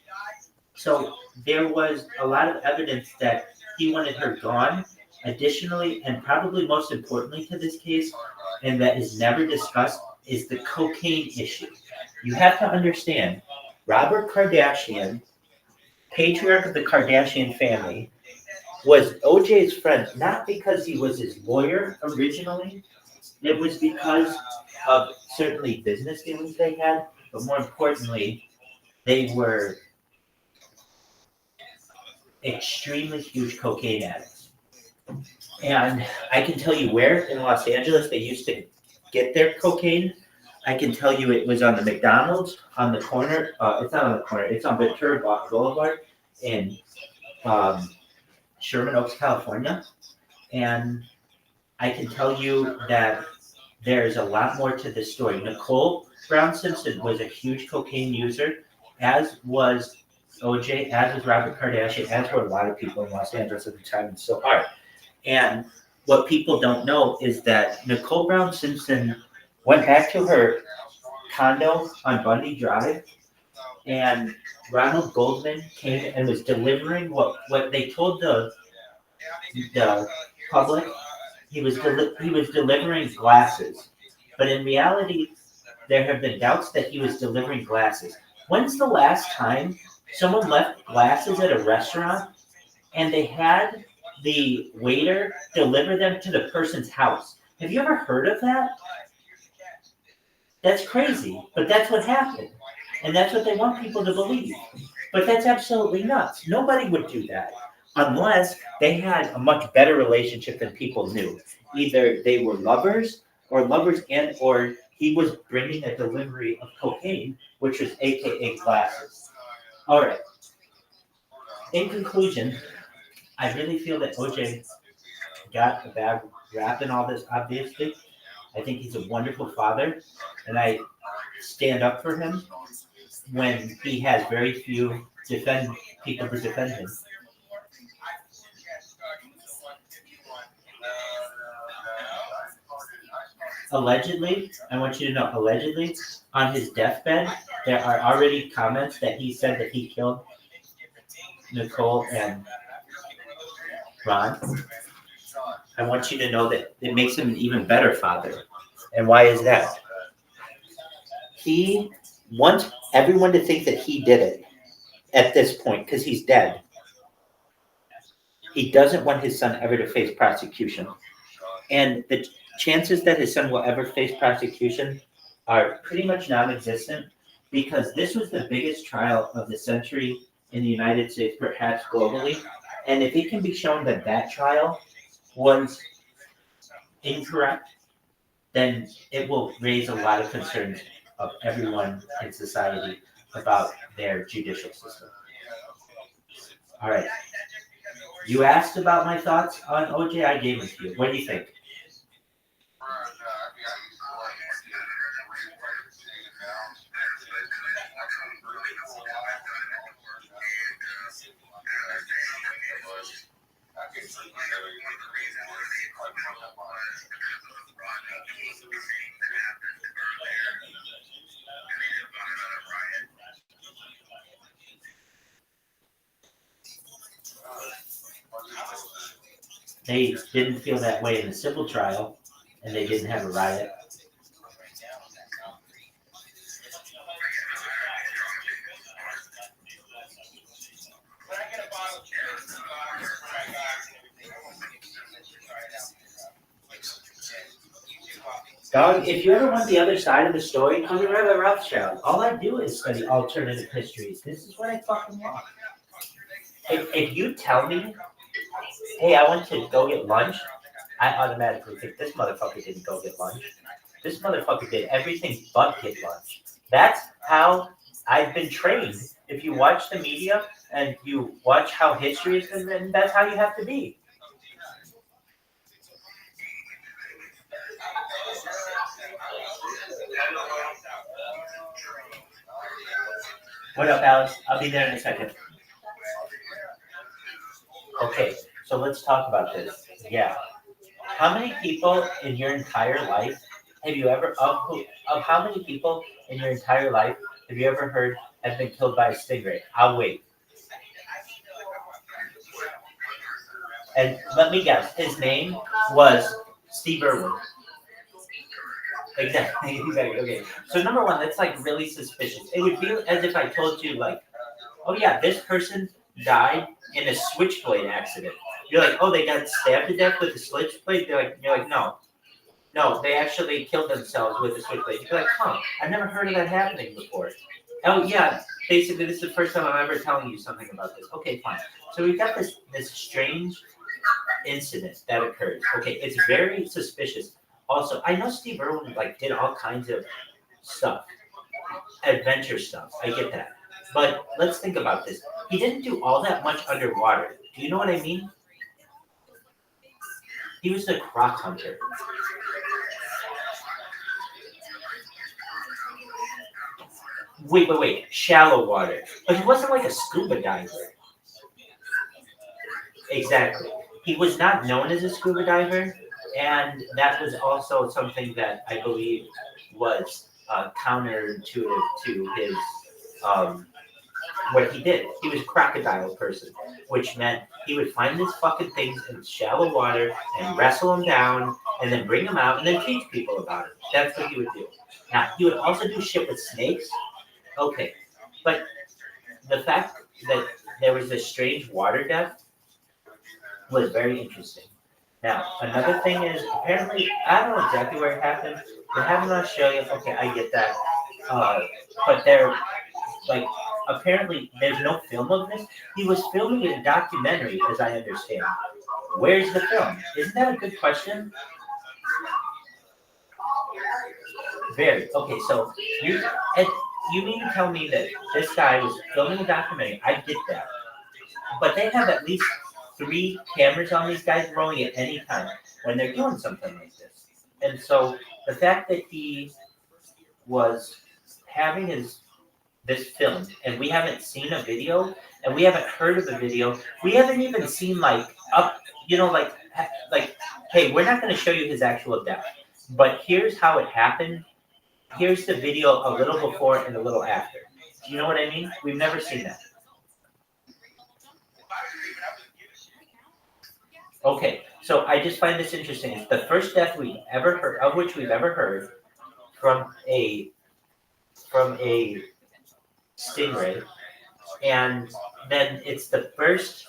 So there was a lot of evidence that he wanted her gone. Additionally, and probably most importantly to this case, and that is never discussed, is the cocaine issue. You have to understand, Robert Kardashian, patriarch of the Kardashian family, was OJ's friend, not because he was his lawyer originally. It was because of certainly business dealings they had, but more importantly, they were extremely huge cocaine addicts. And I can tell you where in Los Angeles they used to get their cocaine. I can tell you it was on the McDonald's on the corner. It's not on the corner. It's on Ventura Boulevard in Sherman Oaks, California. And I can tell you that there's a lot more to this story. Nicole Brown Simpson was a huge cocaine user, as was OJ, as was Robert Kardashian, as were a lot of people in Los Angeles at the time, and still are. And what people don't know is that Nicole Brown Simpson went back to her condo on Bundy Drive, and Ronald Goldman came and was delivering what they told the public. He was delivering glasses, but in reality, there have been doubts that he was delivering glasses. When's the last time someone left glasses at a restaurant and they had the waiter deliver them to the person's house? Have you ever heard of that? That's crazy, but that's what happened. And that's what they want people to believe. But that's absolutely nuts. Nobody would do that unless they had a much better relationship than people knew. Either they were lovers and or he was bringing a delivery of cocaine, which was AKA glasses. All right. In conclusion, I really feel that OJ got a bad rap in all this, obviously. I think he's a wonderful father, and I stand up for him when he has very few people to defend him. Allegedly, I want you to know, allegedly, on his deathbed, there are already comments that he said that he killed Nicole and Ron, I want you to know that it makes him an even better father. And why is that? He wants everyone to think that he did it at this point because he's dead. He doesn't want his son ever to face prosecution. And the chances that his son will ever face prosecution are pretty much non-existent because this was the biggest trial of the century in the United States, perhaps globally. And if it can be shown that that trial was incorrect, then it will raise a lot of concerns of everyone in society about their judicial system. All right. You asked about my thoughts on OJ. I gave them to you. What do you think? They didn't feel that way in the civil trial, and they didn't have a riot. Dog, if you ever want the other side of the story, come to Rabbi Rothschild. All I do is study alternative histories. This is what I fucking want. If you tell me, hey, I went to go get lunch, I automatically think this motherfucker didn't go get lunch. This motherfucker did everything but get lunch. That's how I've been trained. If you watch the media and you watch how history has been written, that's how you have to be. What up, Alex? I'll be there in a second. Okay, so let's talk about this. Yeah. How many people in your entire life have you ever, of how many people in your entire life have you ever heard have been killed by a stingray? I'll wait. And let me guess, his name was Steve Irwin. Exactly. Okay. So number one, that's like really suspicious. It would feel as if I told you like, oh yeah, this person died in a switchblade accident. You're like, oh, they got stabbed to death with a switchblade? You're like, no, they actually killed themselves with a switchblade. You're like, huh, I've never heard of that happening before. Oh yeah, basically this is the first time I'm ever telling you something about this. Okay, fine. So we've got this strange incident that occurs. Okay, it's very suspicious. Also, I know Steve Irwin like did all kinds of stuff, adventure stuff. I get that, but let's think about this. He didn't do all that much underwater. Do you know what I mean? He was a croc hunter. Wait. Shallow water. But he wasn't like a scuba diver. Exactly. He was not known as a scuba diver, and that was also something that I believe was counterintuitive to his what he did. He was a crocodile person, which meant he would find these fucking things in shallow water and wrestle them down and then bring them out and then teach people about it. That's what he would do. Now, he would also do shit with snakes. Okay, but the fact that there was this strange water death was very interesting. Now, another thing is, apparently, I don't know exactly where it happened. It happened in Australia. Okay, I get that. But there, like, apparently, there's no film of this. He was filming a documentary, as I understand. Where's the film? Isn't that a good question? Very. Okay, so you mean to tell me that this guy was filming a documentary? I get that. But they have at least 3 cameras on these guys rolling at any time when they're doing something like this. And so the fact that he was having this filmed and we haven't seen a video and we haven't heard of the video, we haven't even seen like hey, we're not going to show you his actual death, but here's how it happened. Here's the video a little before and a little after. Do you know what I mean? We've never seen that. Okay, so I just find this interesting. It's the first death we've ever heard, of which we've ever heard, from a stingray, and then it's the first,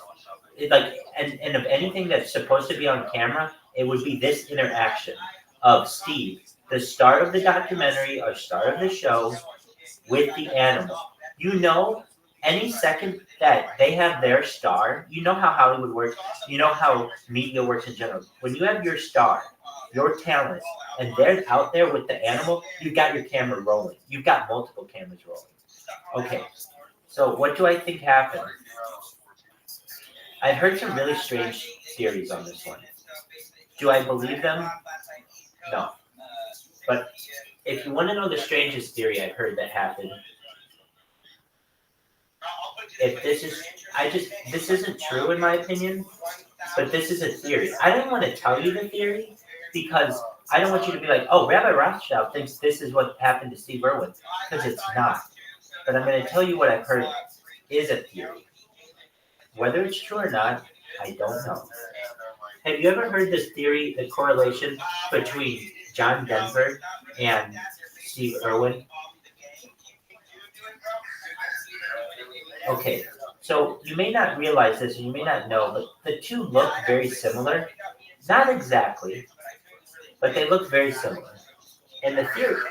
and of anything that's supposed to be on camera, it would be this interaction of Steve, the star of the documentary or star of the show, with the animal. You know, any second that they have their star, you know how Hollywood works, you know how media works in general. When you have your star, your talent, and they're out there with the animal, you've got your camera rolling. You've got multiple cameras rolling. Okay, so what do I think happened? I've heard some really strange theories on this one. Do I believe them? No. But if you want to know the strangest theory I've heard that happened, if this is, this isn't true in my opinion, but this is a theory. I don't want to tell you the theory because I don't want you to be like, oh, Rabbi Rothschild thinks this is what happened to Steve Irwin, because it's not. But I'm going to tell you what I've heard is a theory. Whether it's true or not, I don't know. Have you ever heard this theory, the correlation between John Denver and Steve Irwin? Okay, so you may not realize this, and you may not know, but the two look very similar. Not exactly, but they look very similar. And the theory,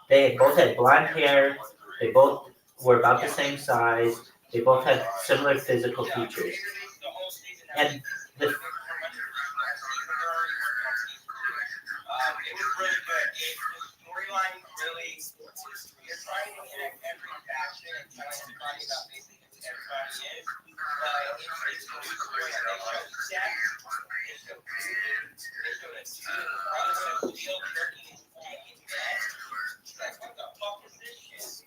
they both had blonde hair, they both were about the same size, they both had similar physical features. And the It was really good. Storyline really, you're trying to connect every faction and trying to talk about basically who everybody is. But it's a good story. They showed Seth, they showed Judy, they showed us two of the brothers, Steel, Turkey, and Taking Dead. Like, what the fuck is this shit?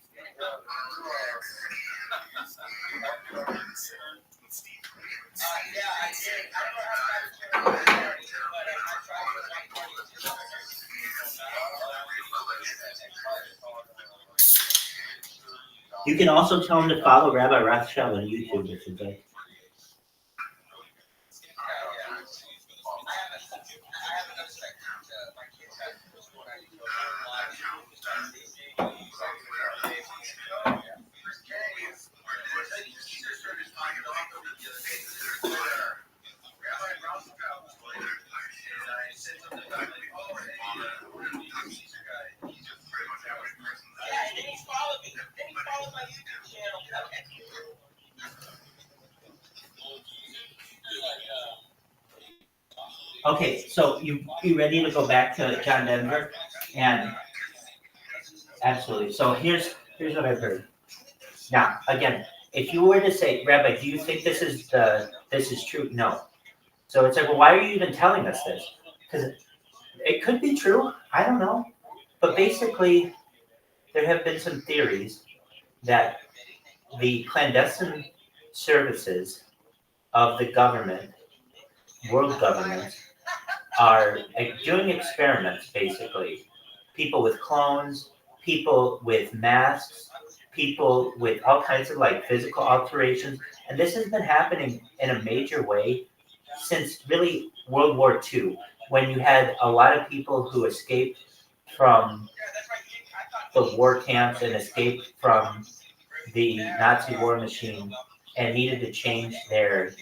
Yeah, I did. I don't know how to share it, but I tried to like You can also tell them to follow Rabbi Rothschild on YouTube if you'd like. Okay, so you ready to go back to John Denver? And absolutely. So here's what I've heard. Now, again, if you were to say, Rabbi, do you think this is true? No. So it's like, well, why are you even telling us this? Because it could be true. I don't know. But basically, there have been some theories that the clandestine services of the government, world government, are doing experiments, basically. People with clones, people with masks, people with all kinds of like physical alterations. And this has been happening in a major way since really World War II, when you had a lot of people who escaped from the war camps and escaped from the Nazi war machine and needed to change their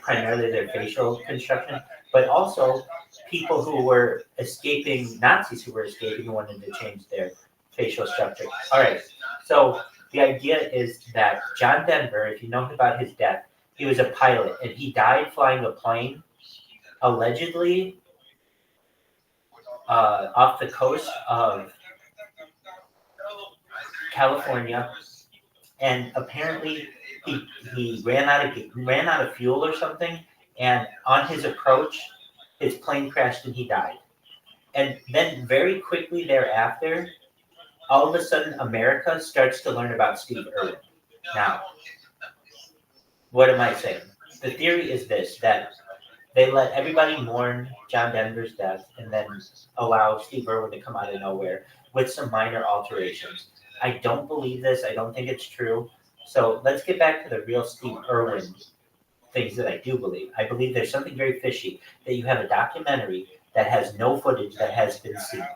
primarily their facial construction, but also people who were escaping, Nazis who were escaping, wanted to change their facial structure. All right, so the idea is that John Denver, if you know about his death, he was a pilot and he died flying a plane, allegedly off the coast of California, and apparently he ran out of fuel or something, and on his approach, his plane crashed and he died. And then very quickly thereafter, all of a sudden America starts to learn about Steve Irwin. Now, what am I saying? The theory is this, that they let everybody mourn John Denver's death and then allow Steve Irwin to come out of nowhere with some minor alterations. I don't believe this. I don't think it's true. So let's get back to the real Steve Irwin things that I do believe. I believe there's something very fishy that you have a documentary that has no footage that has been seen.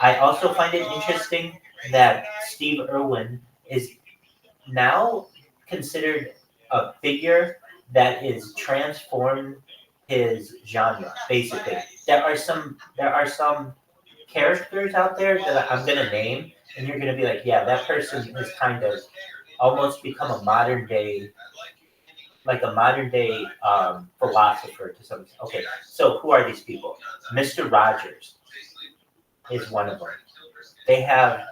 I also find it interesting that Steve Irwin is now considered a figure that is transformed his genre, basically. There are some characters out there that I'm gonna name, and you're gonna be like, yeah, that person has kind of almost become a modern day philosopher to some extent. Okay, so who are these people? Mr. Rogers is one of them. They have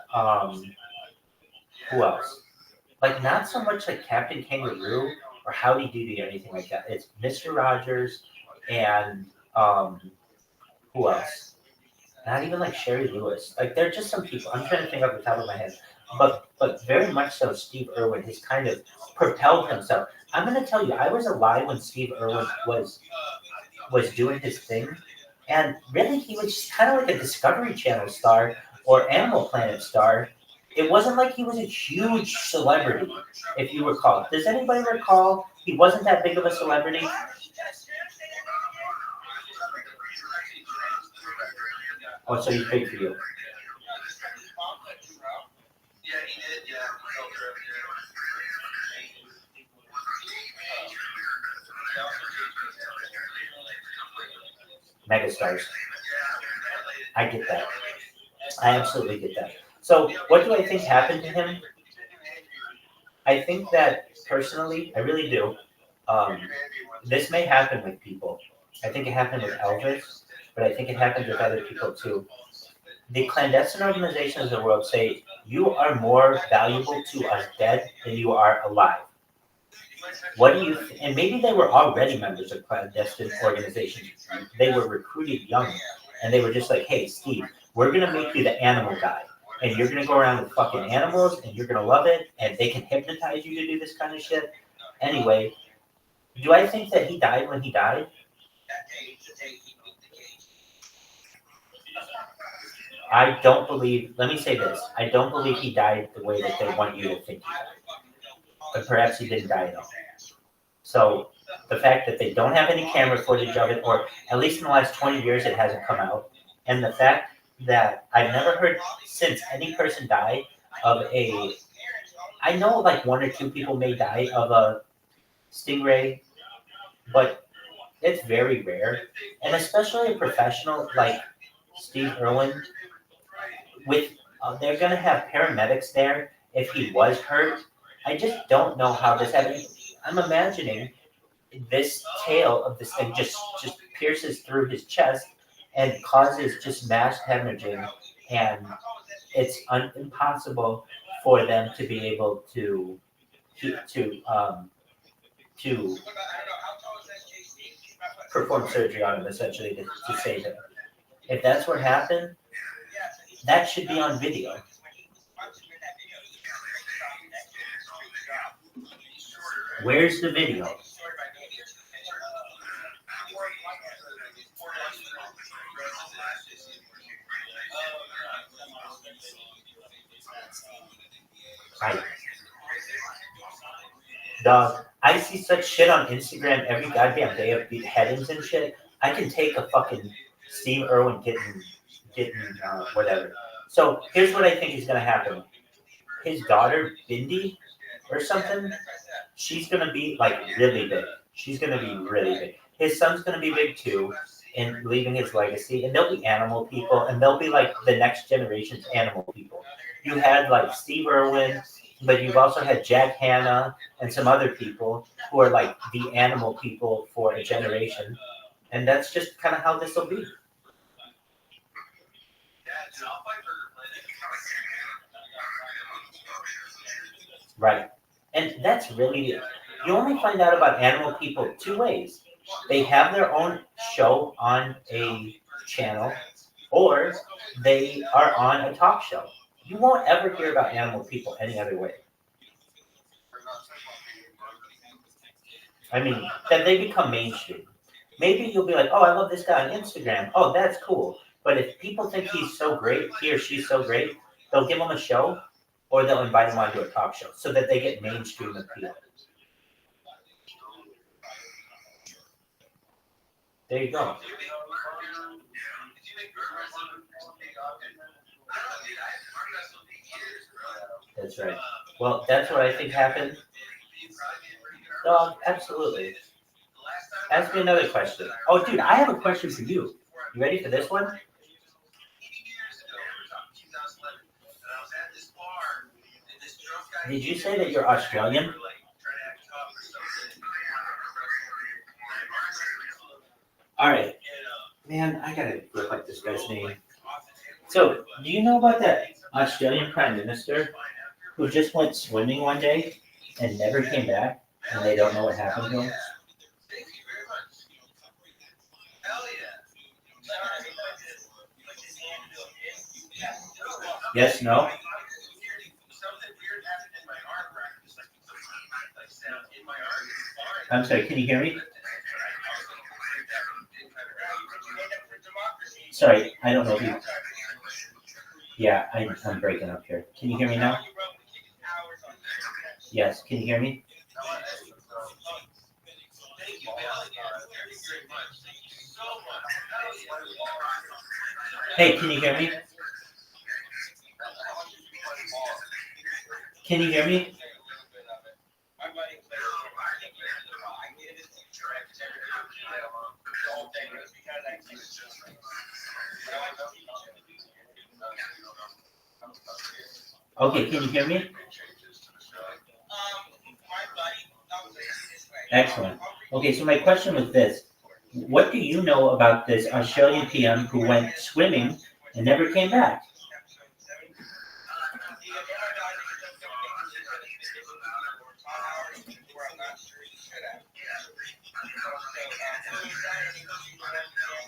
who else? Like not so much like Captain Kangaroo or Howdy Doody or anything like that. It's Mr. Rogers and who else? Not even like Sherry Lewis. Like they're just some people. I'm trying to think off the top of my head. But very much so Steve Irwin has kind of propelled himself. I'm gonna tell you, I was alive when Steve Irwin was doing his thing. And really he was just kind of like a Discovery Channel star or Animal Planet star. It wasn't like he was a huge celebrity, if you recall. Does anybody recall he wasn't that big of a celebrity? Oh, so he's big for you. Megastars. I get that. I absolutely get that. So what do I think happened to him? I think that personally, I really do. This may happen with people. I think it happened with Elvis, but I think it happens with other people too. The clandestine organizations of the world say you are more valuable to us dead than you are alive. What do you? And maybe they were already members of clandestine organizations. They were recruited young, and they were just like, "Hey, Steve, we're gonna make you the animal guy, and you're gonna go around with fucking animals, and you're gonna love it, and they can hypnotize you to do this kind of shit." Anyway, do I think that he died when he died? I don't believe. Let me say this: I don't believe he died the way that they want you to think he died. But perhaps he didn't die at all. So the fact that they don't have any camera footage of it, or at least in the last 20 years it hasn't come out, and the fact that I've never heard since any person die of a, I know like one or two people may die of a stingray, but it's very rare, and especially a professional like Steve Irwin, with they're gonna have paramedics there if he was hurt. I just don't know how this happened. I'm imagining this tail of this thing just pierces through his chest and causes just mass hemorrhaging, and it's impossible for them to be able to perform surgery on him, essentially to save him. If that's what happened, that should be on video. Where's the video? Right. Dog, I see such shit on Instagram every goddamn day of beheadings and shit. I can take a fucking Steve Irwin getting whatever. So here's what I think is gonna happen. His daughter, Bindi, or something, she's gonna be like really big. She's gonna be really big. His son's gonna be big too, and leaving his legacy. And they'll be animal people, and they'll be like the next generation's animal people. You had like Steve Irwin, but you've also had Jack Hanna and some other people who are like the animal people for a generation. And that's just kind of how this will be. Right. And that's really, you only find out about animal people two ways. They have their own show on a channel, or they are on a talk show. You won't ever hear about animal people any other way. I mean, that they become mainstream. Maybe you'll be like, oh, I love this guy on Instagram. Oh, that's cool. But if people think he's so great, he or she's so great, they'll give him a show, or they'll invite them onto a talk show so that they get mainstream appeal. There you go. That's right. Well, that's what I think happened. Dog, absolutely. Ask me another question. Oh, dude, I have a question for you. You ready for this one? Did you say that you're Australian? All right. Man, I gotta look up this guy's name. So, do you know about that Australian Prime Minister who just went swimming one day and never came back, and they don't know what happened to him? Yes, no? I'm sorry, can you hear me? Sorry, I don't know if you... Yeah, I'm breaking up here. Can you hear me now? Yes, can you hear me? Hey, can you hear me? Can you hear me? Okay, can you hear me? Excellent. Okay, so my question was this. What do you know about this Australian PM who went swimming and never came back?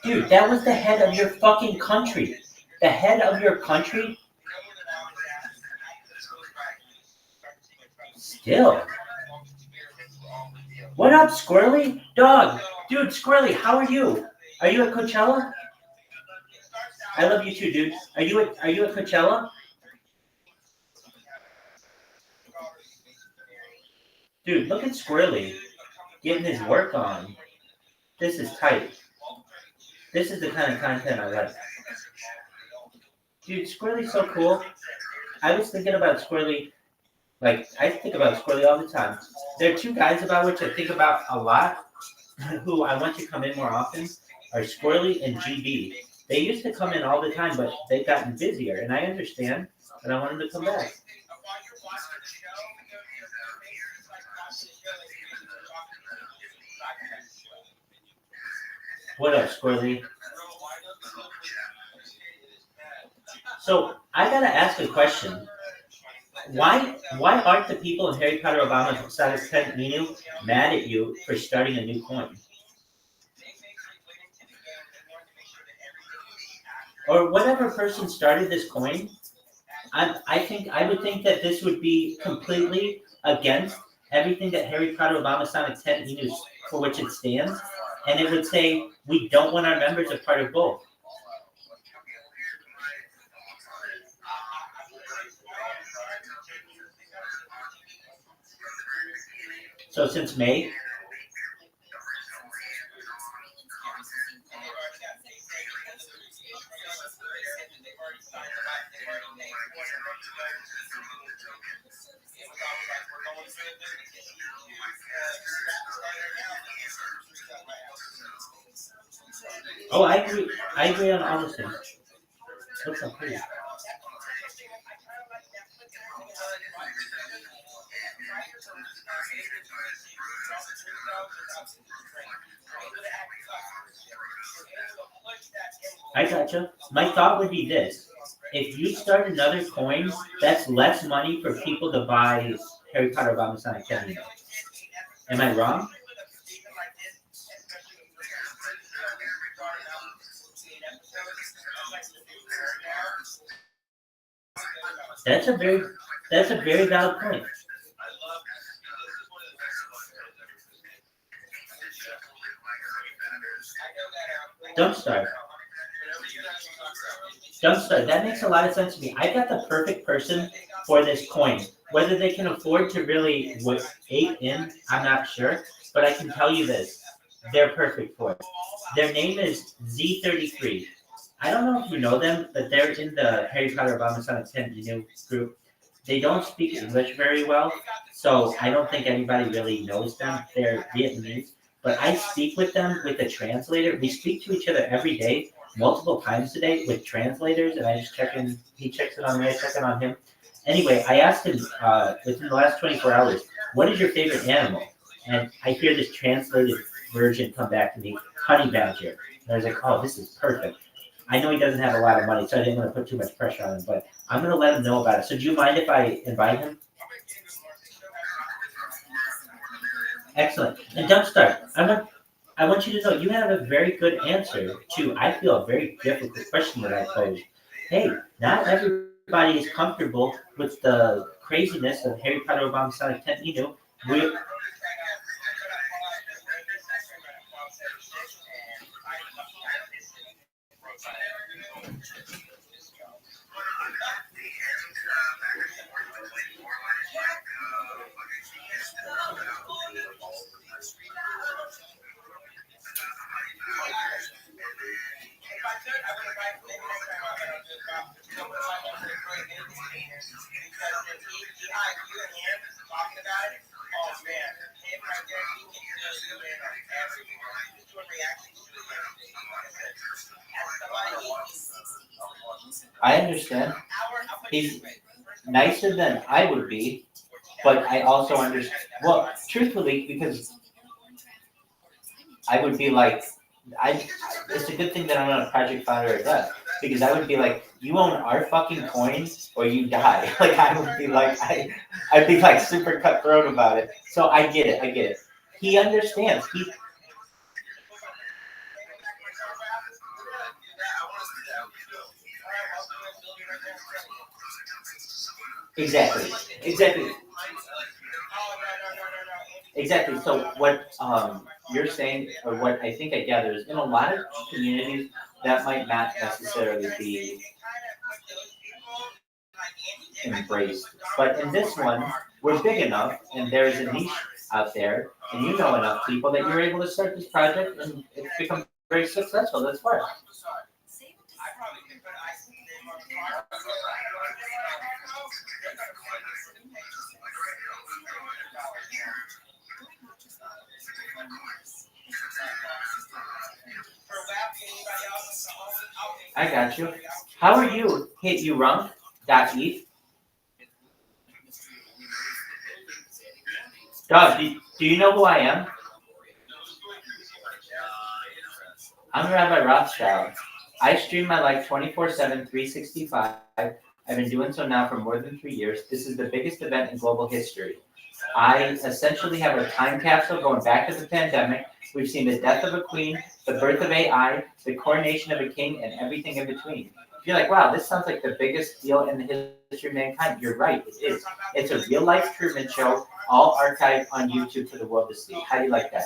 Dude, that was the head of your fucking country. The head of your country? Still. What up, Squirrely? Dog. Dude, Squirrely, how are you? Are you at Coachella? I love you too, dude. Are you at Coachella? Dude, look at Squirrely. Getting his work on. This is tight. This is the kind of content I like. Dude, Squirrely's so cool. I was thinking about Squirrely. Like, I think about Squirrely all the time. There are two guys about which I think about a lot, who I want to come in more often, are Squirrely and GB. They used to come in all the time, but they've gotten busier, and I understand, and I want them to come back. What up, Squirrely? So, I gotta ask a question. Why aren't the people in Harry Potter Obama's Sonic 10 Minu mad at you for starting a new coin? Or whatever person started this coin, I would think that this would be completely against everything that Harry Potter Obama Sonic 10 Minu for which it stands, and it would say we don't want our members a part of both. So since May? Oh, I agree on all those things. Looks so pretty. I gotcha. My thought would be this. If you start another coin, that's less money for people to buy Harry Potter Obama Sonic 10. Am I wrong? That's a very valid point. Don't start. Dumpster, that makes a lot of sense to me. I got the perfect person for this coin. Whether they can afford to really ape in, I'm not sure, but I can tell you this. They're perfect for it. Their name is Z33. I don't know if you know them, but they're in the Harry Potter Obama Sonic 10 group. They don't speak English very well, so I don't think anybody really knows them. They're Vietnamese, but I speak with them with a translator. We speak to each other every day, multiple times a day with translators, and I just check in. He checks it on me, I check in on him. Anyway, I asked him within the last 24 hours, what is your favorite animal? And I hear this translated version come back to me, honey badger. And I was like, oh, this is perfect. I know he doesn't have a lot of money, so I didn't want to put too much pressure on him, but I'm going to let him know about it. So do you mind if I invite him? Excellent. And Dumpstar, I want you to know you have a very good answer to, I feel, a very difficult question that I posed. Hey, not everybody is comfortable with the craziness of Harry Potter Obama Sonic 10. You know, we I understand. He's nicer than I would be, but I also understand. Well, truthfully, because I would be like, it's a good thing that I'm not a project founder or death, because I would be like, you own our fucking coins or you die. Like I would be like, I'd be like super cutthroat about it. So I get it. He understands. Exactly. So what you're saying, or what I think I gather, is in a lot of communities that might not necessarily be embraced, but in this one, we're big enough, and there's a niche out there, and you know enough people that you're able to start this project, and it's become very successful. That's why. I got you. How are you? Hit you wrong. .eth. Dog, do you know who I am? I'm Rabbi Rothschild. I stream my life 24/7, 365. I've been doing so now for more than 3 years. This is the biggest event in global history. I essentially have a time capsule going back to the pandemic. We've seen the death of a queen, the birth of AI, the coronation of a king, and everything in between. If you're like, wow, this sounds like the biggest deal in the history of mankind, you're right, it is. It's a real-life Truman Show, all archived on YouTube for the world to see. How do you like that?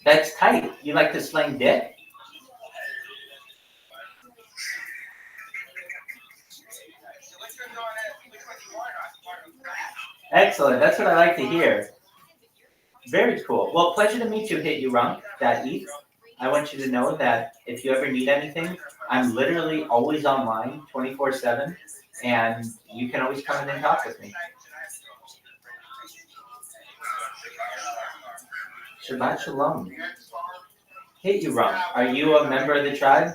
That's tight. You like to sling dick? Excellent. That's what I like to hear. Very cool. Well, pleasure to meet you, HitYouWrong.eth. I want you to know that if you ever need anything, I'm literally always online 24/7, and you can always come in and talk with me. Shabbat Shalom. Hit you wrong. Are you a member of the tribe?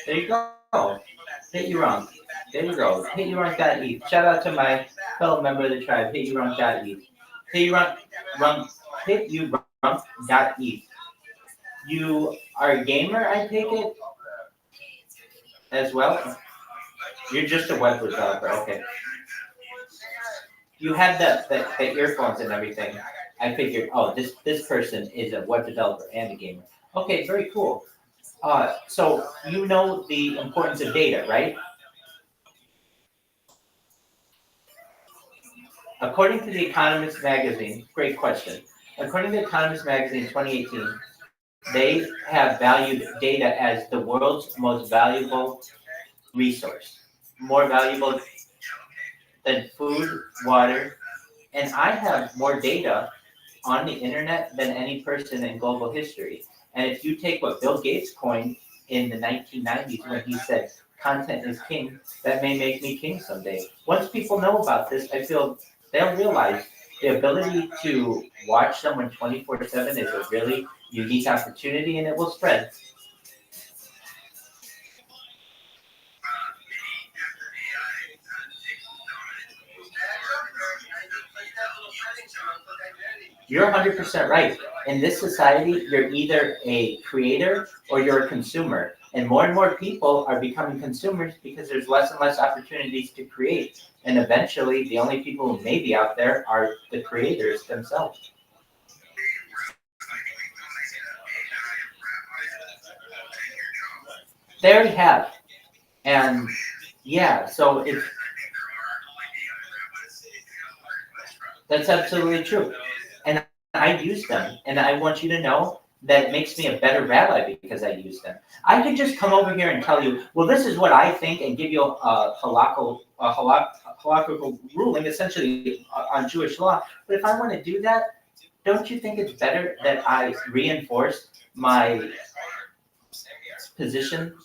There you go. Hit you wrong. There you go. Hit you wrong.eth. Shout out to my fellow member of the tribe. Hit you wrong.eth. Hit you wrong. Hit you wrong.eth. You are a gamer, I take it, as well. You're just a web developer. Okay. You have the earphones and everything. I figured, oh, this person is a web developer and a gamer. Okay, very cool. So you know the importance of data, right? According to The Economist magazine, great question. According to The Economist magazine 2018, they have valued data as the world's most valuable resource, more valuable than food, water, and I have more data on the internet than any person in global history. And if you take what Bill Gates coined in the 1990s when he said, content is king, that may make me king someday. Once people know about this, I feel they'll realize the ability to watch someone 24/7 is a really unique opportunity and it will spread. You're 100% right. In this society, you're either a creator or you're a consumer. And more people are becoming consumers because there's less and less opportunities to create. And eventually, the only people who may be out there are the creators themselves. They already have. And yeah, so it's, that's absolutely true. And I use them. And I want you to know that it makes me a better rabbi because I use them. I could just come over here and tell you, well, this is what I think and give you a halakhical ruling, essentially on Jewish law. But if I want to do that, don't you think it's better that I reinforce my position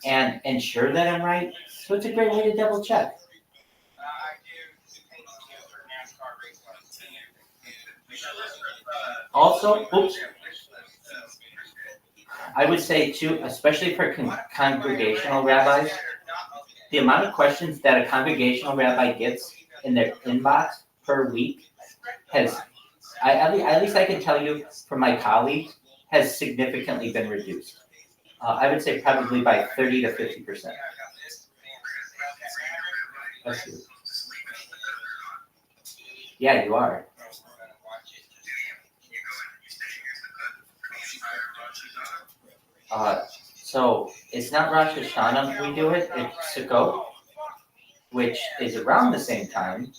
and ensure that I'm right? So it's a great way to double check. Also, oops, I would say too, especially for congregational rabbis, the amount of questions that a congregational rabbi gets in their inbox per week has, at least I can tell you from my colleagues, has significantly been reduced. I would say probably by 30 to 50%. Let's see. Yeah, you are. So it's not Rosh Hashanah we do it, it's Sukkot, which is around the same time,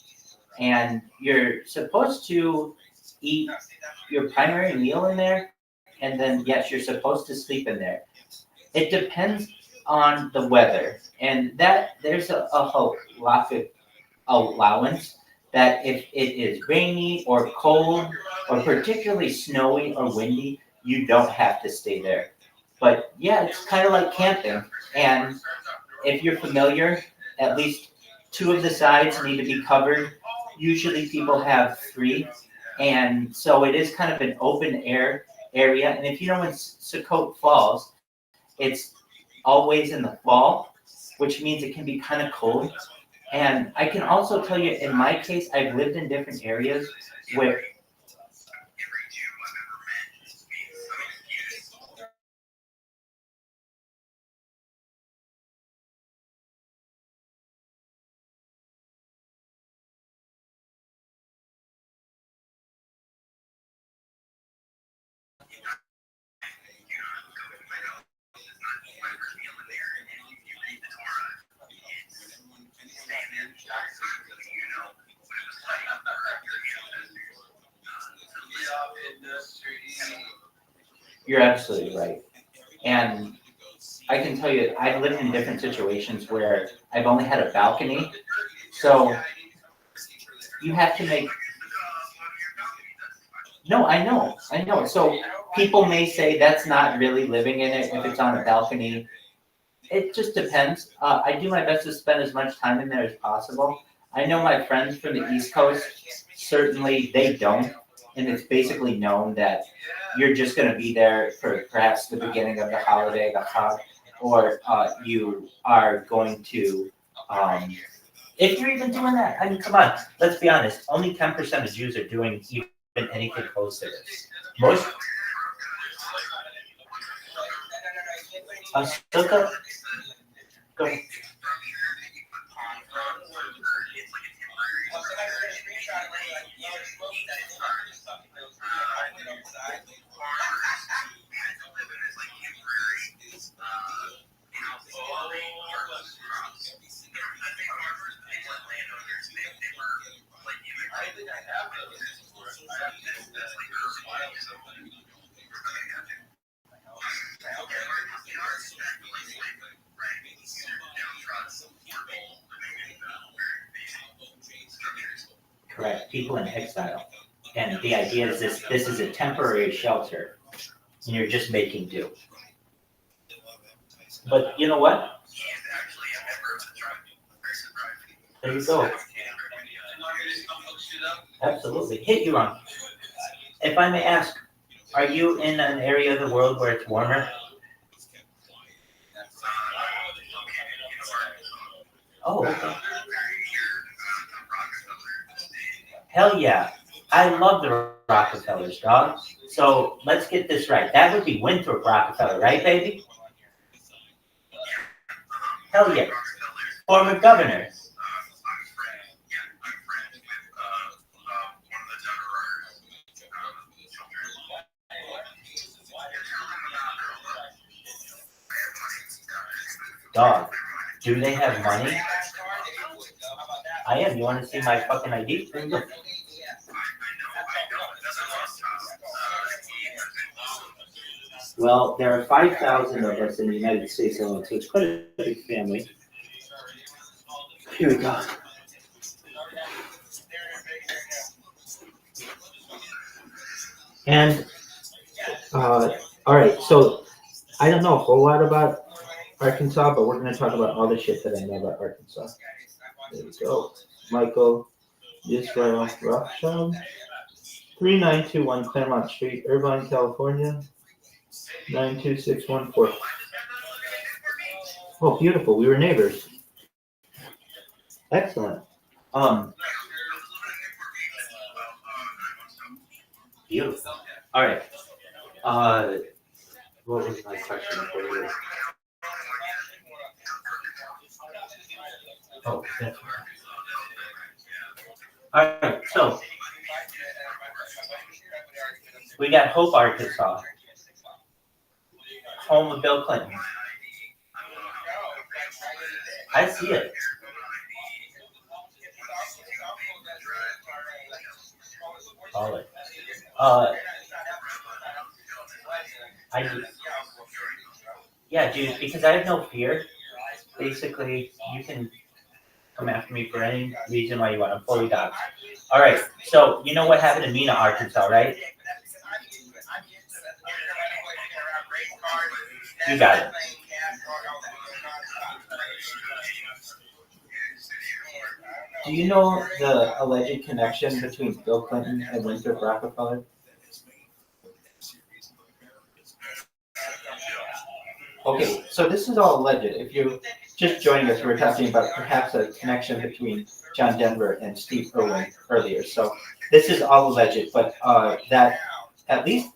and you're supposed to eat your primary meal in there, and then yes, you're supposed to sleep in there. It depends on the weather, and that there's a halakhic allowance that if it is rainy or cold or particularly snowy or windy, you don't have to stay there. But yeah, it's kind of like camping. And if you're familiar, at least 2 of the sides need to be covered. Usually people have 3. And so it is kind of an open air area. And if you know when Sukkot falls, it's always in the fall, which means it can be kind of cold. And I can also tell you, in my case, I've lived in different areas where you're absolutely right. And I can tell you, I've lived in different situations where I've only had a balcony. So you have to make, no, I know. So people may say that's not really living in it if it's on a balcony. It just depends. I do my best to spend as much time in there as possible. I know my friends from the East Coast, certainly they don't. And it's basically known that you're just going to be there for perhaps the beginning of the holiday, the Chag, or you are going to, if you're even doing that, I mean, come on, let's be honest, only 10% of Jews are doing even anything close to this. Most, Sukkah, go. Correct. People in exile. And the idea is this is a temporary shelter, and you're just making do. But you know what? There you go. Absolutely. Hit you on. If I may ask, are you in an area of the world where it's warmer? Oh, okay. Hell yeah. I love the Rockefellers, dog. So let's get this right. That would be Winthrop Rockefeller, right, baby? Hell yeah. Former governor. Dog, do they have money? I am. You want to see my fucking ID? Well, there are 5,000 of us in the United States alone, so it's quite a big family. Here we go. And, all right, so I don't know a whole lot about Arkansas, but we're going to talk about all the shit that I know about Arkansas. There we go. Michael Israel Rothschild, 3921 Claremont Street, Irvine, California, 92614. Oh, beautiful. We were neighbors. Excellent. Beautiful. All right. What was my question for you? Oh, that's right. All right, so we got Hope, Arkansas, home of Bill Clinton. I see it. Yeah, dude, because I have no fear. Basically, you can come after me for any reason why you want. I'm fully doxxed. All right, so you know what happened to Mena, Arkansas, right? You got it. Do you know the alleged connection between Bill Clinton and Winthrop Rockefeller? Okay, so this is all alleged. If you're just joining us, we're talking about perhaps a connection between John Denver and Steve Irwin earlier. So this is all alleged, but that at least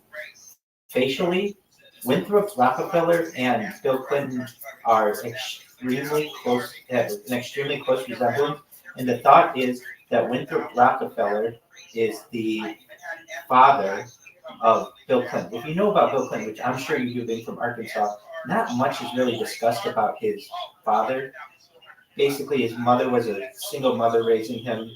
facially, Winthrop Rockefeller and Bill Clinton are extremely close, have an extremely close resemblance. And the thought is that Winthrop Rockefeller is the father of Bill Clinton. If you know about Bill Clinton, which I'm sure you do being from Arkansas, not much is really discussed about his father. Basically, his mother was a single mother raising him,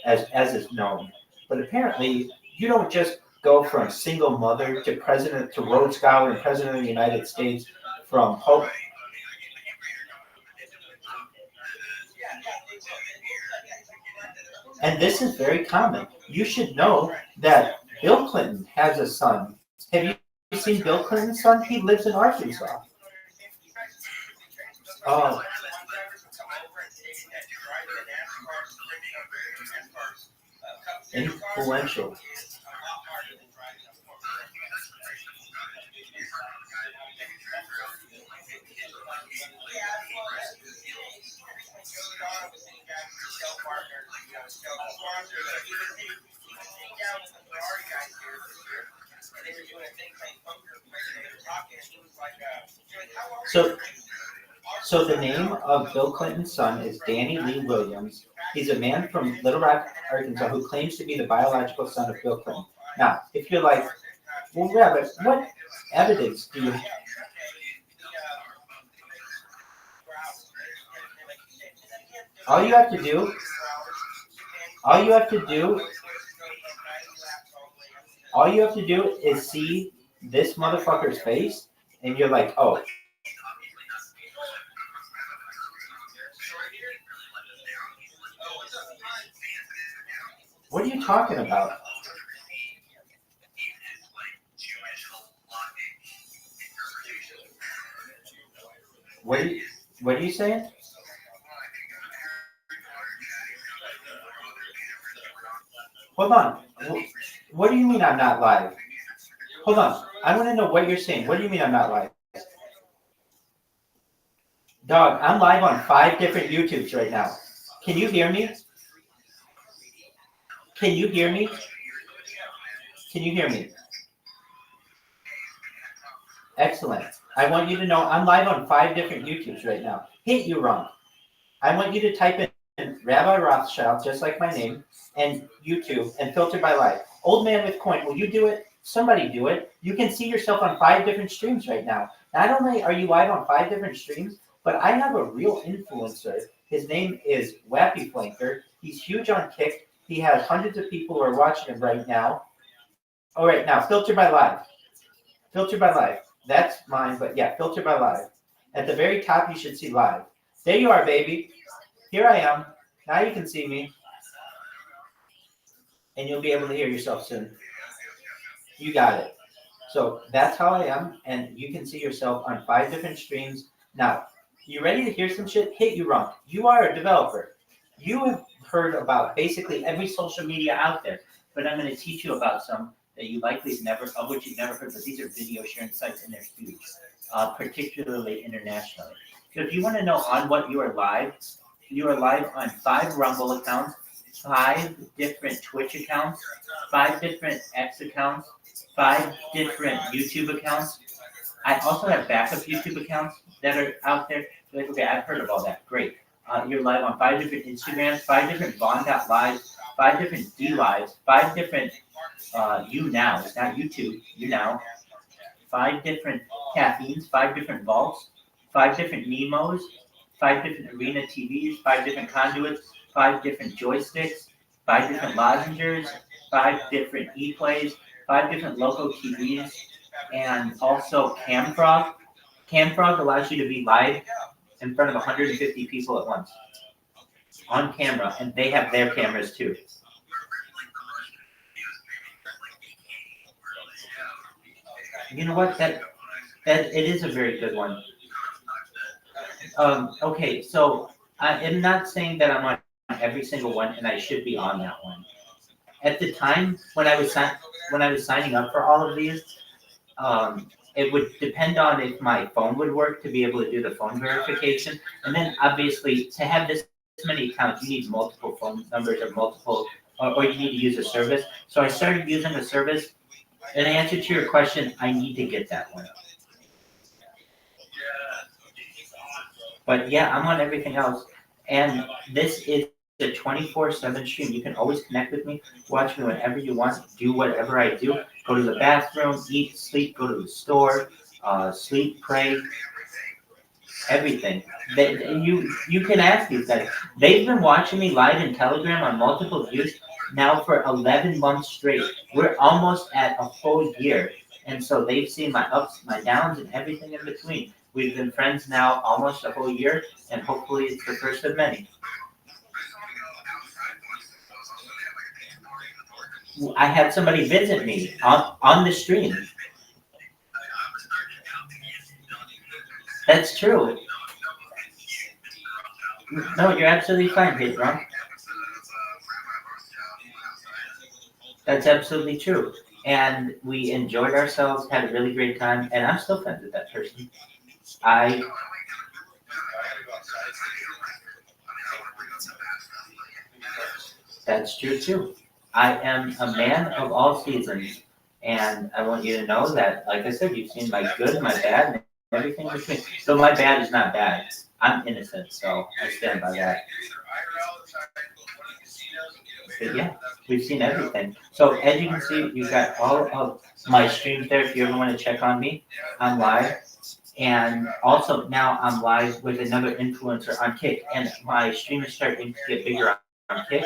as is known. But apparently, you don't just go from single mother to president, to Rhodes Scholar and president of the United States from Hope. And this is very common. You should know that Bill Clinton has a son. Have you seen Bill Clinton's son? He lives in Arkansas. Oh. Influential. So the name of Bill Clinton's son is Danny Lee Williams. He's a man from Little Rock, Arkansas, who claims to be the biological son of Bill Clinton. Now, if you're like, well, Rabbi, what evidence do you have? All you have to do All you have to do is see this motherfucker's face, and you're like, oh. What are you talking about? What are you saying? Hold on. What do you mean I'm not live? Hold on. I want to know what you're saying. What do you mean I'm not live? Dog, I'm live on 5 different YouTubes right now. Can you hear me? Can you hear me? Can you hear me? Excellent. I want you to know I'm live on 5 different YouTubes right now. Hit you wrong. I want you to type in Rabbi Rothschild, just like my name, and YouTube, and filter by live. Old man with coin, will you do it? Somebody do it. You can see yourself on 5 different streams right now. Not only are you live on 5 different streams, but I have a real influencer. His name is Wappy Flanker. He's huge on Kick. He has hundreds of people who are watching him right now. All right, now filter by live. Filter by live. That's mine, but yeah, filter by live. At the very top, you should see live. There you are, baby. Here I am. Now you can see me. And you'll be able to hear yourself soon. You got it. So that's how I am, and you can see yourself on 5 different streams. Now, you ready to hear some shit? Hit you wrong. You are a developer. You have heard about basically every social media out there, but I'm going to teach you about some that you likely of which you've never heard, but these are video sharing sites and they're huge, particularly internationally. So if you want to know on what you are live on 5 Rumble accounts, 5 different Twitch accounts, 5 different X accounts, 5 different YouTube accounts. I also have backup YouTube accounts that are out there. Like, okay, I've heard of all that. Great. You're live on 5 different Instagrams, 5 different Vaughn.lives, 5 different D-Lives, 5 different YouNow. It's not YouTube, YouNow. 5 different caffeines, 5 different vaults, 5 different Nemos, 5 different Arena TVs, 5 different conduits, 5 different joysticks, 5 different lozengers, 5 different e-plays, 5 different local TVs, and also Camfrog. Camfrog allows you to be live in front of 150 people at once on camera, and they have their cameras too. You know what? That it is a very good one. Okay, so I am not saying that I'm on every single one, and I should be on that one. At the time when I was signing up for all of these, it would depend on if my phone would work to be able to do the phone verification, and then obviously to have this many accounts, you need multiple phone numbers or you need to use a service. So I started using a service. In answer to your question, I need to get that one. But yeah, I'm on everything else. And this is a 24/7 stream. You can always connect with me, watch me whenever you want, do whatever I do. Go to the bathroom, eat, sleep, go to the store, sleep, pray, everything. You can ask these guys. They've been watching me live in Telegram on multiple views now for 11 months straight. We're almost at a full year. And so they've seen my ups, my downs, and everything in between. We've been friends now almost a whole year, and hopefully it's the first of many. I had somebody visit me on the stream. That's true. No, you're absolutely fine, Pedro. That's absolutely true. And we enjoyed ourselves, had a really great time, and I'm still friends with that person. That's true too. I am a man of all seasons, and I want you to know that, like I said, you've seen my good, my bad, and everything in between. So my bad is not bad. I'm innocent, so I stand by that. But yeah, we've seen everything. So as you can see, you've got all of my streams there. If you ever want to check on me, I'm live. And also now I'm live with another influencer on Kick, and my stream is starting to get bigger on Kick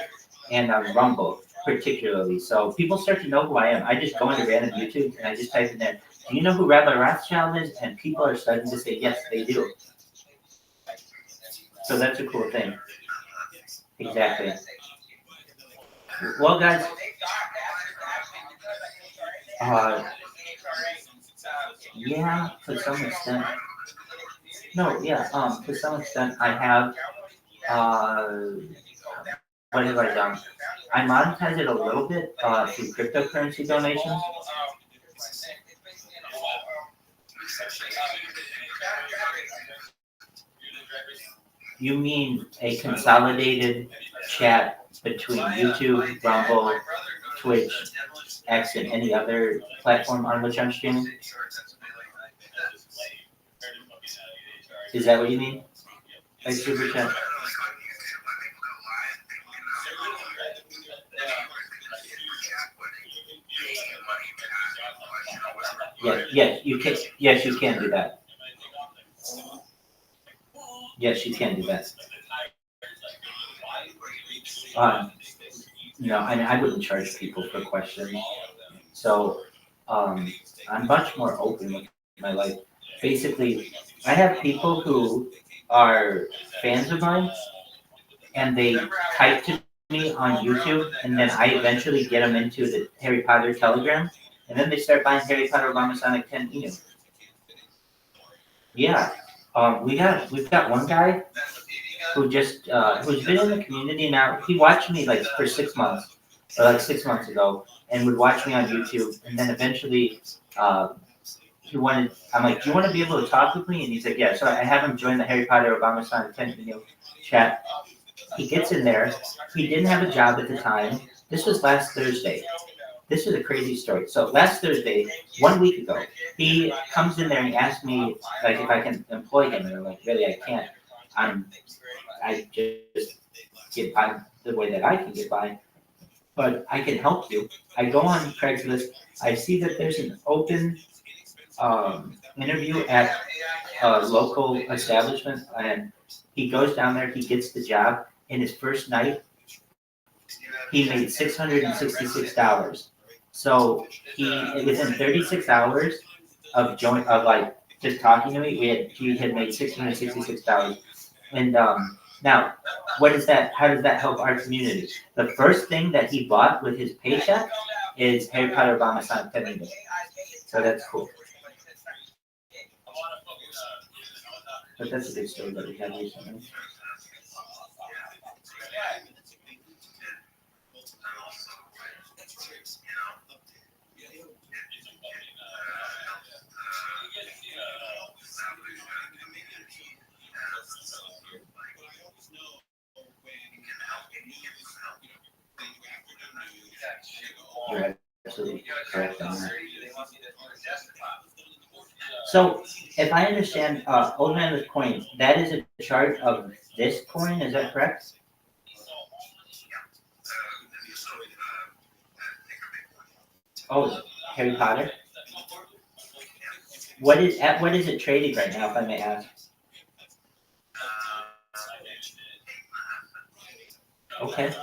and on Rumble. particularly. So people start to know who I am. I just go into random YouTube and I just type in there, do you know who Rabbi Rothschild is? And people are starting to say, yes, they do. So that's a cool thing. Exactly. Well, guys, yeah, to some extent. No, yeah, to some extent, I have, what have I done? I monetize it a little bit, through cryptocurrency donations. You mean a consolidated chat between YouTube, Rumble, Twitch, X, and any other platform on which I'm streaming? Is that what you mean? Like super chat? Yes, you can. Yes, you can do that. Yes, you can do that. No, I wouldn't charge people for questions. So, I'm much more open with my life. Basically, I have people who are fans of mine, and they type to me on YouTube, and then I eventually get them into the Harry Potter Telegram, and then they start buying Harry Potter Obama Sonic 10 Inu. Yeah, we've got one guy who just who's been in the community now. He watched me like for 6 months, or like 6 months ago, and would watch me on YouTube, and then eventually he wanted. I'm like, do you want to be able to talk with me? And he's like, yeah. So I have him join the Harry Potter Obama Sonic 10 Inu chat. He gets in there. He didn't have a job at the time. This was last Thursday. This is a crazy story. So last Thursday, 1 week ago, he comes in there and he asks me like if I can employ him, and I'm like, really, I can't. I just get by the way that I can get by, but I can help you. I go on Craigslist. I see that there's an open interview at a local establishment, and he goes down there. He gets the job. In his first night, he made $666. So he, within 36 hours of like just talking to me, he had made $666. And now, what is that? How does that help our community? The first thing that he bought with his paycheck is Harry Potter Obama Sonic 10. So that's cool. But that's a good story that we had recently. You're absolutely correct on that. So, if I understand, Old Man with Coin, that is a charge of this coin, is that correct? Oh, Harry Potter? What is it trading right now, if I may ask? Okay.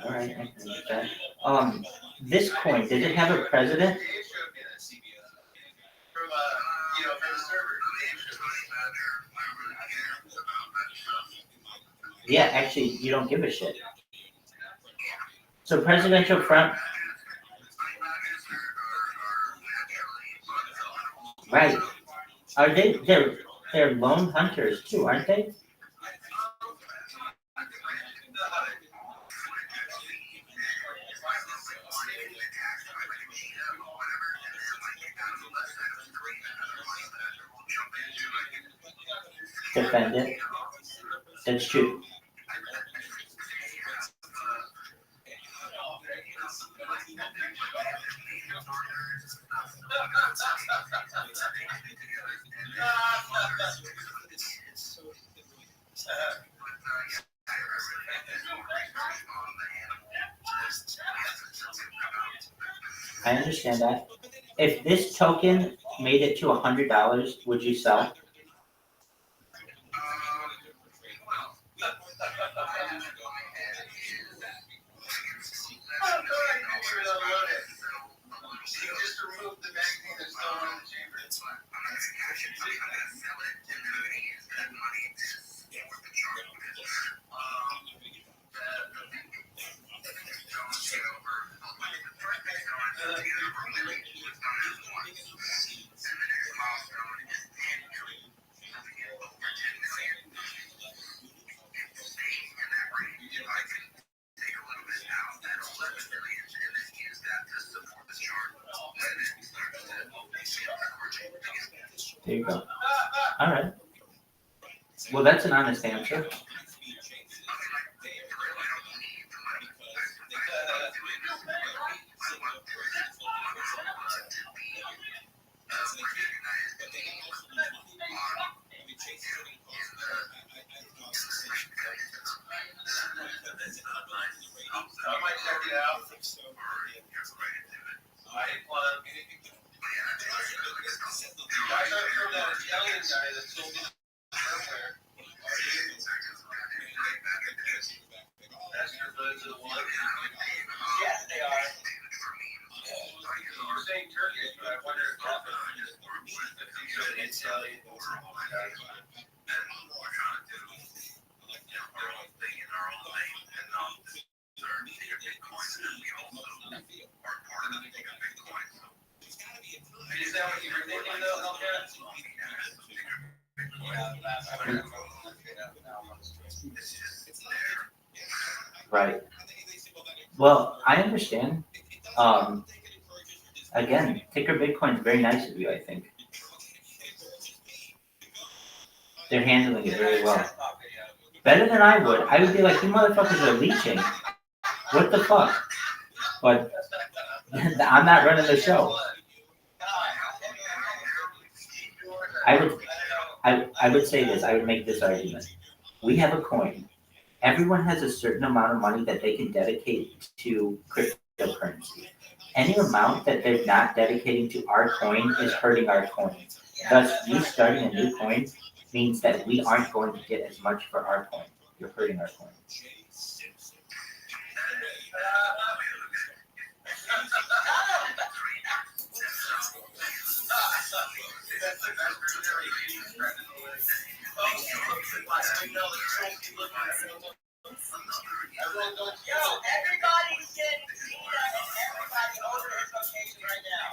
All right, I can understand. This coin, does it have a president? Yeah, actually, you don't give a shit. So presidential front. Right. Are they? They're lone hunters too, aren't they? Defend it. That's true. I understand that. If this token made it to $100, would you sell? There you go. All right. Well, that's an honest answer. I might check it out. I heard from that Italian guy that told me earlier. That's your buzz of one. Yes, they are. You're saying Turkish, but I wonder if that's it's Italian. Is that what you were thinking though, Hellcat? Right. Well, I understand. Again, Ticker Bitcoin is very nice of you, I think. They're handling it very well. Better than I would. I would be like, you motherfuckers are leeching. What the fuck? But I'm not running the show. I would say this. I would make this argument. We have a coin. Everyone has a certain amount of money that they can dedicate to cryptocurrency. Any amount that they're not dedicating to our coin is hurting our coin. Thus, you starting a new coin means that we aren't going to get as much for our coin. You're hurting our coin. Yo, everybody's getting Gina and everybody over his location right now.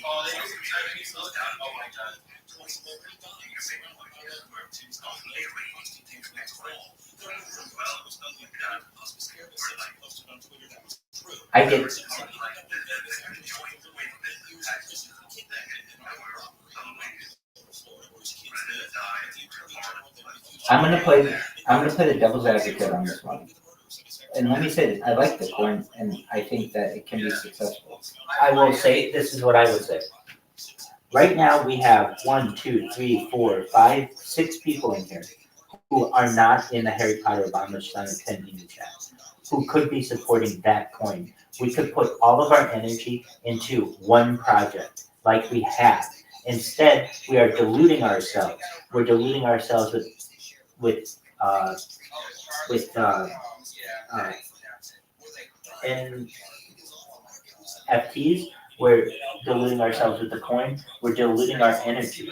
Oh, they use Chinese look. Oh my god. I get it. I'm gonna play the devil's advocate on this one. And let me say this, I like the coin and I think that it can be successful. I will say, this is what I would say. Right now we have 1, 2, 3, 4, 5, 6 people in here who are not in the Harry Potter Obama attending the chat, who could be supporting that coin. We could put all of our energy into one project like we have. Instead, we are diluting ourselves. We're diluting ourselves with NFTs. We're diluting ourselves with the coin. We're diluting our energy.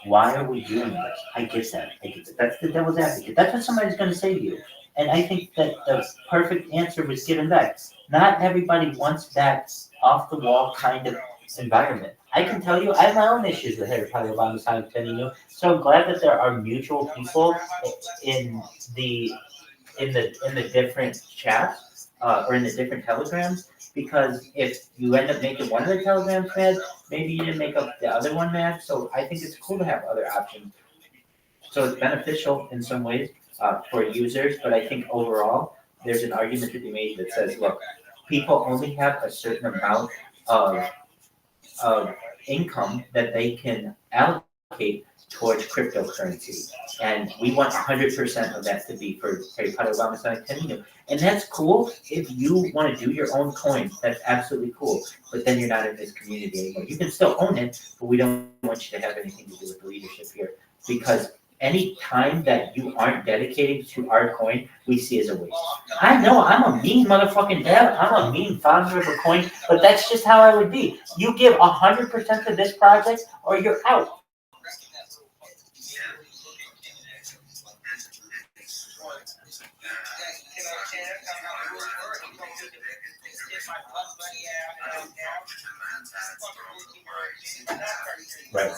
Why are we doing this? I get that. That's the devil's advocate. That's what somebody's going to say to you. And I think that the perfect answer was given back. Not everybody wants that off-the-wall kind of environment. I can tell you, I have my own issues with Harry Potter Obama Science Penny. So I'm glad that there are mutual people in the different chats or in the different telegrams. Because if you end up making one of the telegrams mad, maybe you didn't make up the other one mad. So I think it's cool to have other options. So it's beneficial in some ways for users, but I think overall there's an argument to be made that says, look, people only have a certain amount of income that they can allocate towards cryptocurrency. And we want 100% of that to be for Harry Potter Obama Science Penny. And that's cool if you want to do your own coin. That's absolutely cool. But then you're not in this community anymore. You can still own it, but we don't want you to have anything to do with the leadership here. Because any time that you aren't dedicating to our coin, we see as a waste. I know I'm a mean motherfucking dad. I'm a mean founder of a coin, but that's just how I would be. You give 100% to this project or you're out. Right.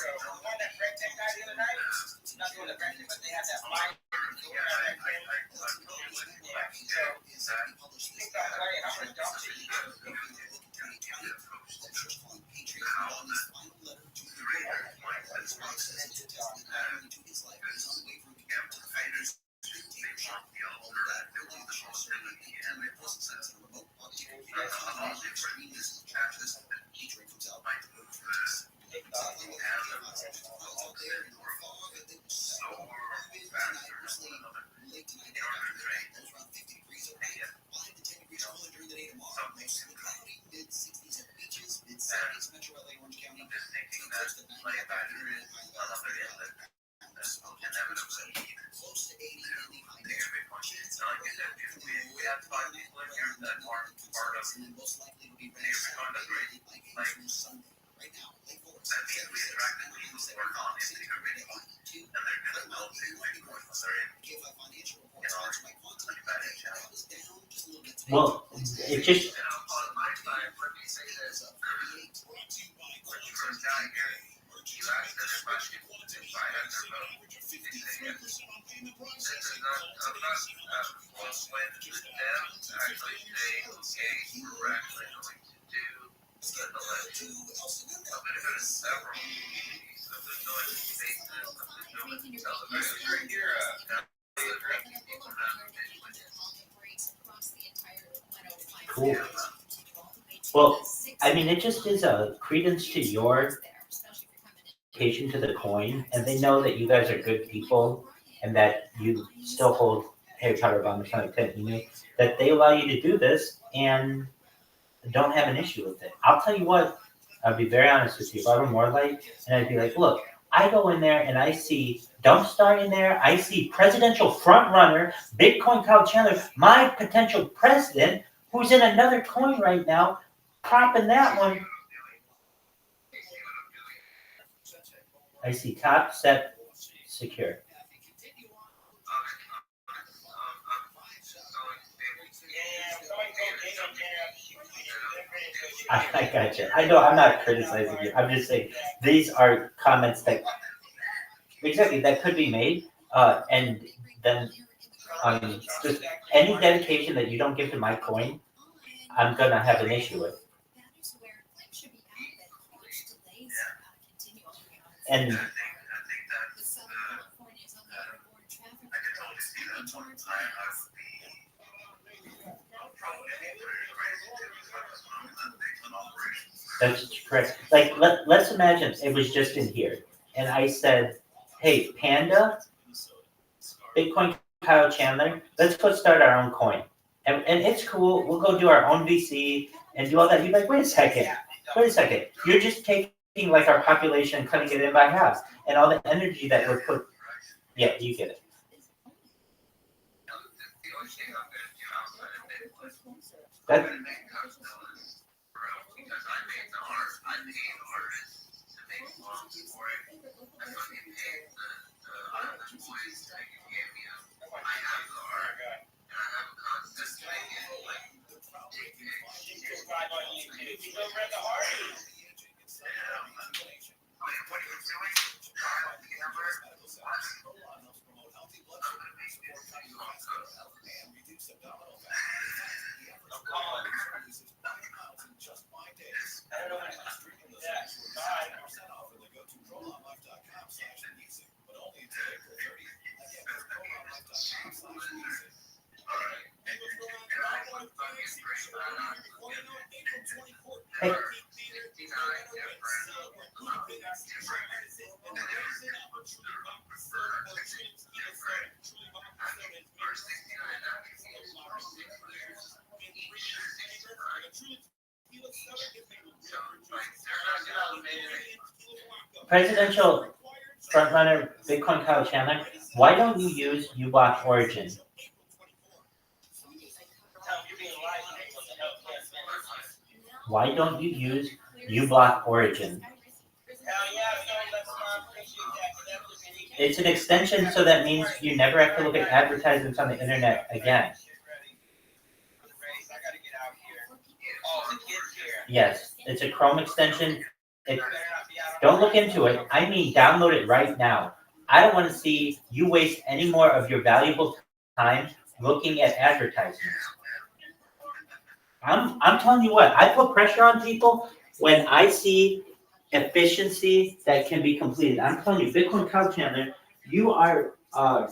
Well, it just cool. Well, I mean, it just is a credence to your dedication to the coin, and they know that you guys are good people, and that you still hold Harry Potter bomb or something like that. You know that they allow you to do this and don't have an issue with it. I'll tell you what. I'll be very honest with you. If I were more like, and I'd be like, look, I go in there and I see Dumpstar in there. I see presidential frontrunner, Bitcoin Kyle Chandler, my potential president, who's in another coin right now, popping that one. I see top set secure. I got you. I know I'm not criticizing you. I'm just saying these are comments that exactly that could be made, and then just any dedication that you don't give to my coin, I'm gonna have an issue with. And that's correct. Like let's imagine it was just in here, and I said, "Hey, Panda, Bitcoin Kyle Chandler, let's go start our own coin, and it's cool. We'll go do our own VC and do all that." You're like, "Wait a second. You're just taking like our population and cutting it in by half, and all the energy that we're put." Yeah, you get it. That, hey. Presidential frontrunner Bitcoin Kyle Chandler, why don't you use uBlock Origin? Why don't you use uBlock Origin? It's an extension, so that means you never have to look at advertisements on the internet again. out here. Oh, the kids here. Yes, it's a Chrome extension. Don't look into it. I mean, download it right now. I don't want to see you waste any more of your valuable time looking at advertisements. I'm telling you what, I put pressure on people when I see efficiency that can be completed. I'm telling you, Bitcoin Cow Chandler, you are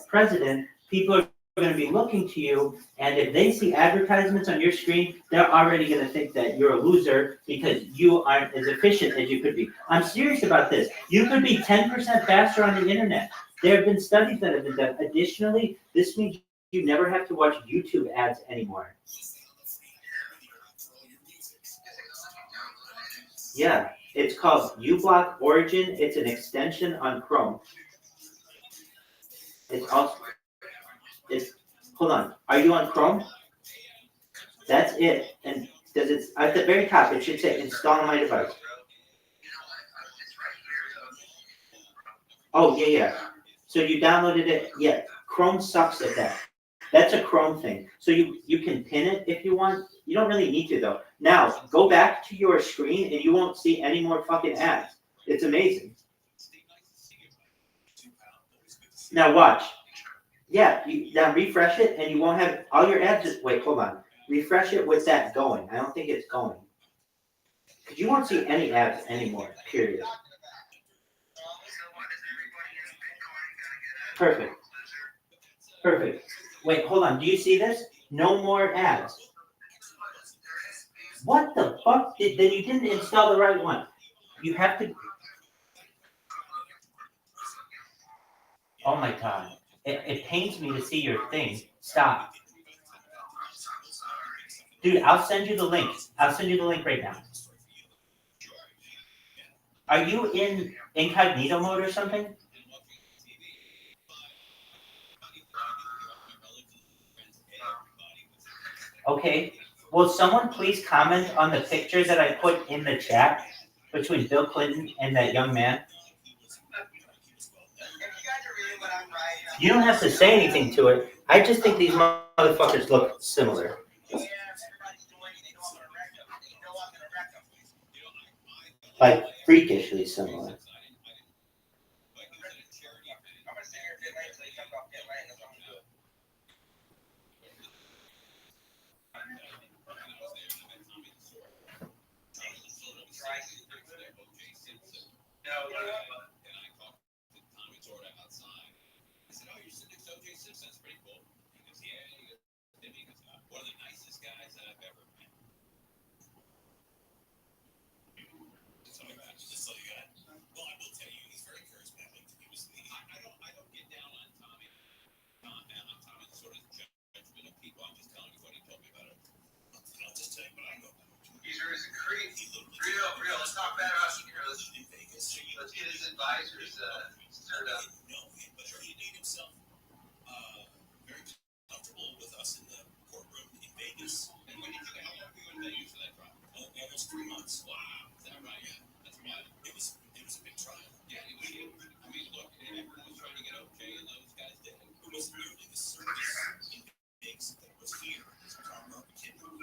president. People are going to be looking to you, and if they see advertisements on your screen, they're already going to think that you're a loser because you aren't as efficient as you could be. I'm serious about this. You could be 10% faster on the internet. There have been studies that have been done. Additionally, this means you never have to watch YouTube ads anymore. Yeah, it's called uBlock Origin. It's an extension on Chrome. Hold on. Are you on Chrome? That's it. And does it at the very top? It should say install on my device. Oh yeah. So you downloaded it. Yeah. Chrome sucks at that. That's a Chrome thing. So you can pin it if you want. You don't really need to though. Now go back to your screen and you won't see any more fucking ads. It's amazing. Now watch. Yeah, now refresh it and you won't have all your ads. Wait, hold on. Refresh it with that going. I don't think it's going. Because you won't see any ads anymore, period. Perfect. Wait, hold on. Do you see this? No more ads. What the fuck? Then you didn't install the right one. You have to... Oh my god. It pains me to see your thing. Stop. Dude, I'll send you the link. I'll send you the link right now. Are you in incognito mode or something? Okay. Will someone please comment on the picture that I put in the chat between Bill Clinton and that young man? You don't have to say anything to it. I just think these motherfuckers look similar. Like freakishly similar. One of the nicest guys I've ever met. Just so you got. Well, I will tell you, he's very charismatic. He was. I don't get down on Tommy. Not down on Tommy's sort of judgment of people. I'm just telling you what he told me about it. I'll just tell you what I know about him. He's a creep. Real. Let's talk bad about him here. Let's get his advisors stirred up. No, but he made himself very comfortable with us in the courtroom in Vegas. And when did you get? How long were you in Vegas for that trial? Almost 3 months. Wow, is that right? Yeah, that's right. It was a big trial. Yeah, it was. I mean, look, everyone was trying to get OJ, and those guys did. It was nearly the service in Vegas that was here. This was our market kid. But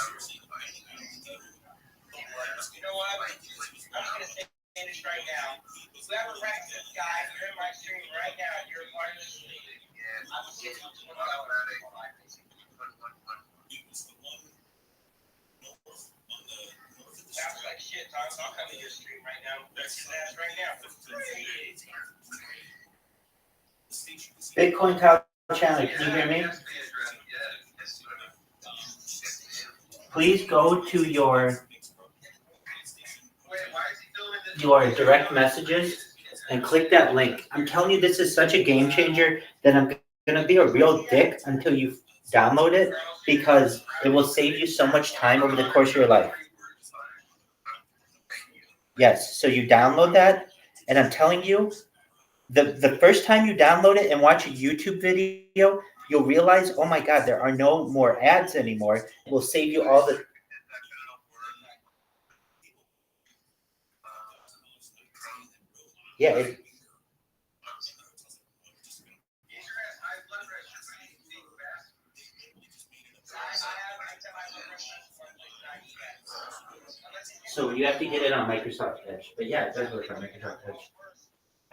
seriously, the money out of the deal. You know what? I'm going to say this right now. Whoever wrecks this guy, you're in my stream right now. You're a part of this league. I'm getting $1. It was the one north on the north of the Sounds like shit, Tom. I'll come to your stream right now. Wreck his ass right now for free. Bitcoin Cow Chandler, can you hear me? Please go to your direct messages and click that link. I'm telling you, this is such a game changer that I'm going to be a real dick until you download it because it will save you so much time over the course of your life. Yes, so you download that, and I'm telling you, the first time you download it and watch a YouTube video, you'll realize, oh my God, there are no more ads anymore. It will save you all the... Yeah, So you have to get it on Microsoft Edge. But yeah, it does work on Microsoft Edge.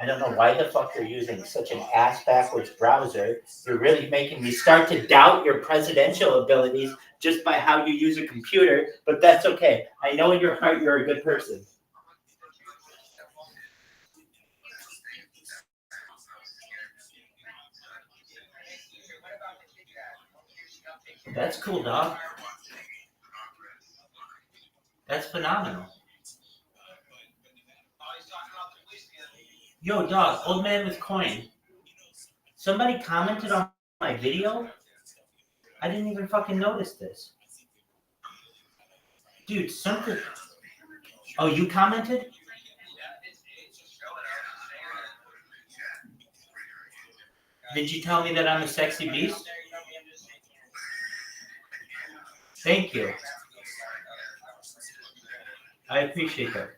I don't know why the fuck you're using such an ass-backwards browser. You're really making me start to doubt your presidential abilities just by how you use a computer, but that's okay. I know in your heart you're a good person. That's cool, dog. That's phenomenal. Yo, dog, old man with coin. Somebody commented on my video? I didn't even fucking notice this. Dude, something... Oh, you commented? Did you tell me that I'm a sexy beast? Thank you. I appreciate that.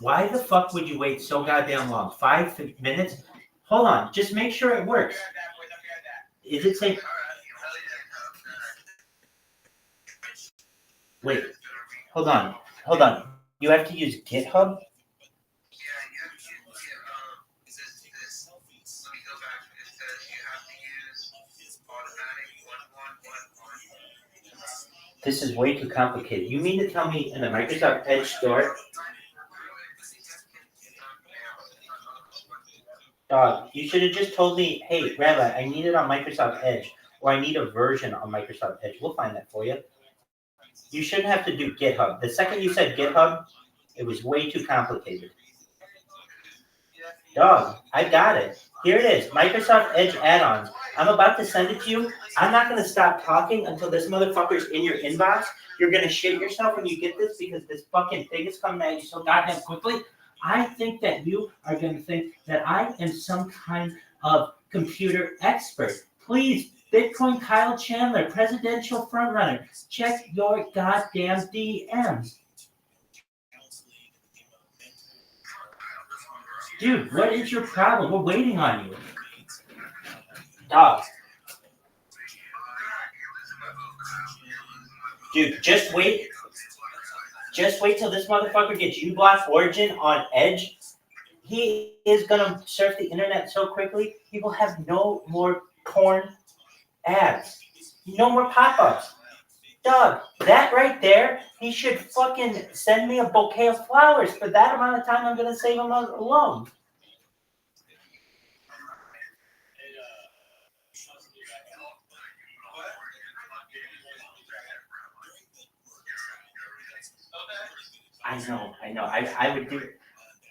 Why the fuck would you wait so goddamn long? 5 minutes? Hold on, just make sure it works. Is it safe? Wait, hold on. You have to use GitHub? This is way too complicated. You mean to tell me in the Microsoft Edge store? Dog, you should have just told me, hey, Rabbi, I need it on Microsoft Edge, or I need a version on Microsoft Edge. We'll find that for you. You shouldn't have to do GitHub. The second you said GitHub, it was way too complicated. Dog, I got it. Here it is, Microsoft Edge add-ons. I'm about to send it to you. I'm not going to stop talking until this motherfucker's in your inbox. You're going to shit yourself when you get this because this fucking thing is coming at you so goddamn quickly. I think that you are going to think that I am some kind of computer expert. Please, Bitcoin Kyle Chandler, presidential frontrunner, check your goddamn DMs. Dude, what is your problem? We're waiting on you. Dog. Dude, just wait. Just wait till this motherfucker gets uBlock Origin on Edge. He is going to surf the internet so quickly, he will have no more porn ads. No more pop-ups. Dog, that right there, he should fucking send me a bouquet of flowers. For that amount of time, I'm going to save him alone. I know.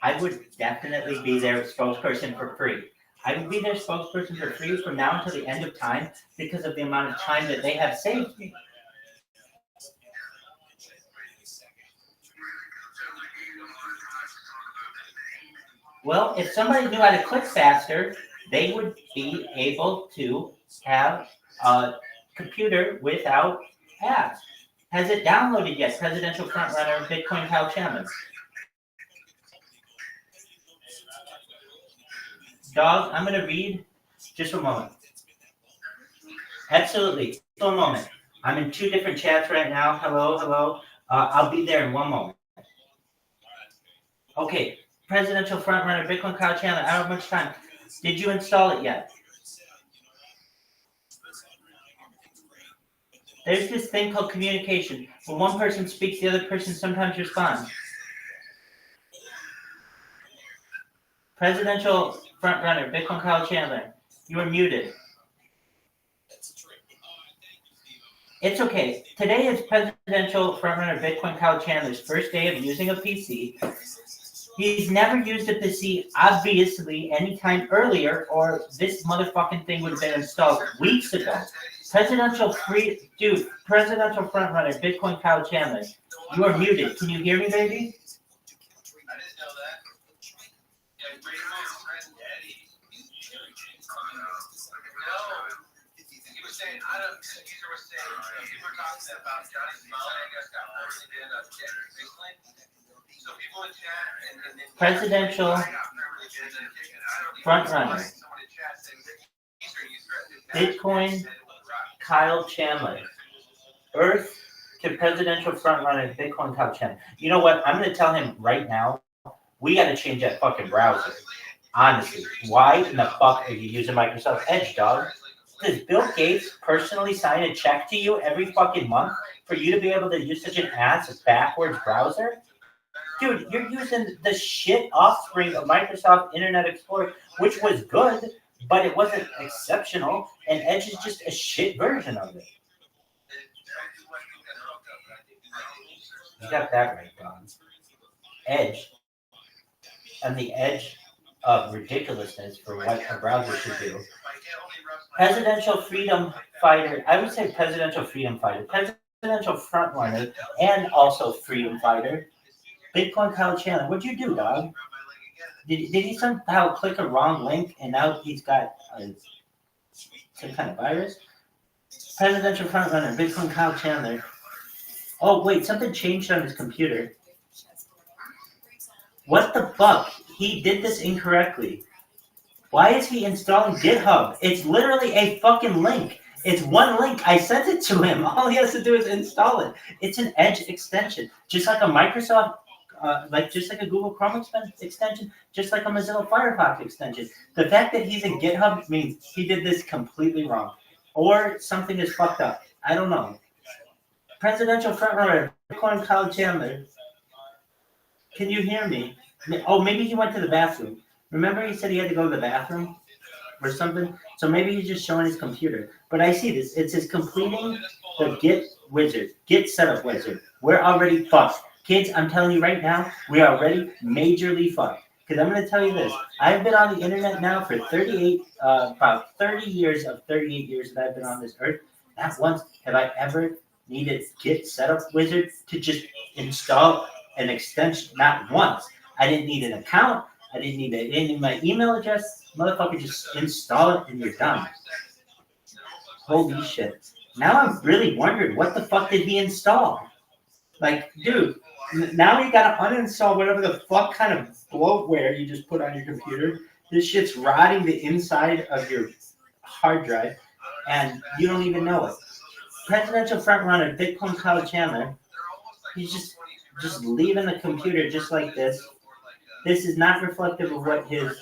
I would definitely be their spokesperson for free. I would be their spokesperson for free from now until the end of time because of the amount of time that they have saved me. Well, if somebody knew how to click faster, they would be able to have a computer without apps. Has it downloaded yet? Presidential frontrunner Bitcoin Kyle Chandler. Dog, I'm going to read. Just a moment. Absolutely. Just a moment. I'm in 2 different chats right now. Hello. I'll be there in 1 moment. Okay. Presidential frontrunner Bitcoin Kyle Chandler. I don't have much time. Did you install it yet? There's this thing called communication. When one person speaks, the other person sometimes responds. Presidential frontrunner, Bitcoin Kyle Chandler. You are muted. It's okay. Today is presidential frontrunner Bitcoin Kyle Chandler's first day of using a PC. He's never used a PC, obviously, anytime earlier, or this motherfucking thing would have been installed weeks ago. Presidential frontrunner, Bitcoin Kyle Chandler. You are muted. Can you hear me, baby? Presidential frontrunner. Bitcoin Kyle Chandler. Earth to presidential frontrunner Bitcoin Kyle Chandler. You know what? I'm going to tell him right now, we got to change that fucking browser. Honestly. Why in the fuck are you using Microsoft Edge, dog? Does Bill Gates personally sign a check to you every fucking month for you to be able to use such an ass backwards browser? Dude, you're using the shit offspring of Microsoft Internet Explorer, which was good, but it wasn't exceptional, and Edge is just a shit version of it. You got that right, Don. Edge, on the edge of ridiculousness for what a browser should do. Presidential freedom fighter, I would say presidential freedom fighter, presidential frontrunner, and also freedom fighter, Bitcoin Kyle Chandler. What'd you do, dog? Did he somehow click a wrong link and now he's got some kind of virus? Presidential frontrunner, Bitcoin Kyle Chandler. Oh, wait, something changed on his computer. What the fuck? He did this incorrectly. Why is he installing GitHub? It's literally a fucking link. It's one link. I sent it to him. All he has to do is install it. It's an Edge extension. Just like a Microsoft, just like a Google Chrome extension, just like a Mozilla Firefox extension. The fact that he's in GitHub means he did this completely wrong. Or something is fucked up. I don't know. Presidential frontrunner, Bitcoin Kyle Chandler. Can you hear me? Oh, maybe he went to the bathroom. Remember he said he had to go to the bathroom or something? So maybe he's just showing his computer. But I see this. It says completing the Git setup wizard. We're already fucked. Kids, I'm telling you right now, we are already majorly fucked. Because I'm going to tell you this. I've been on the internet now for about 30 years of 38 years that I've been on this earth. Not once have I ever needed Git setup wizard to just install an extension. Not once. I didn't need an account. I didn't need my email address. Motherfucker, just install it and you're done. Holy shit. Now I'm really wondering, what the fuck did he install? Like, dude, now you gotta uninstall whatever the fuck kind of bloatware you just put on your computer. This shit's rotting the inside of your hard drive, and you don't even know it. Presidential frontrunner Bitcoin Kyle Chandler, he's just leaving the computer just like this. This is not reflective of what his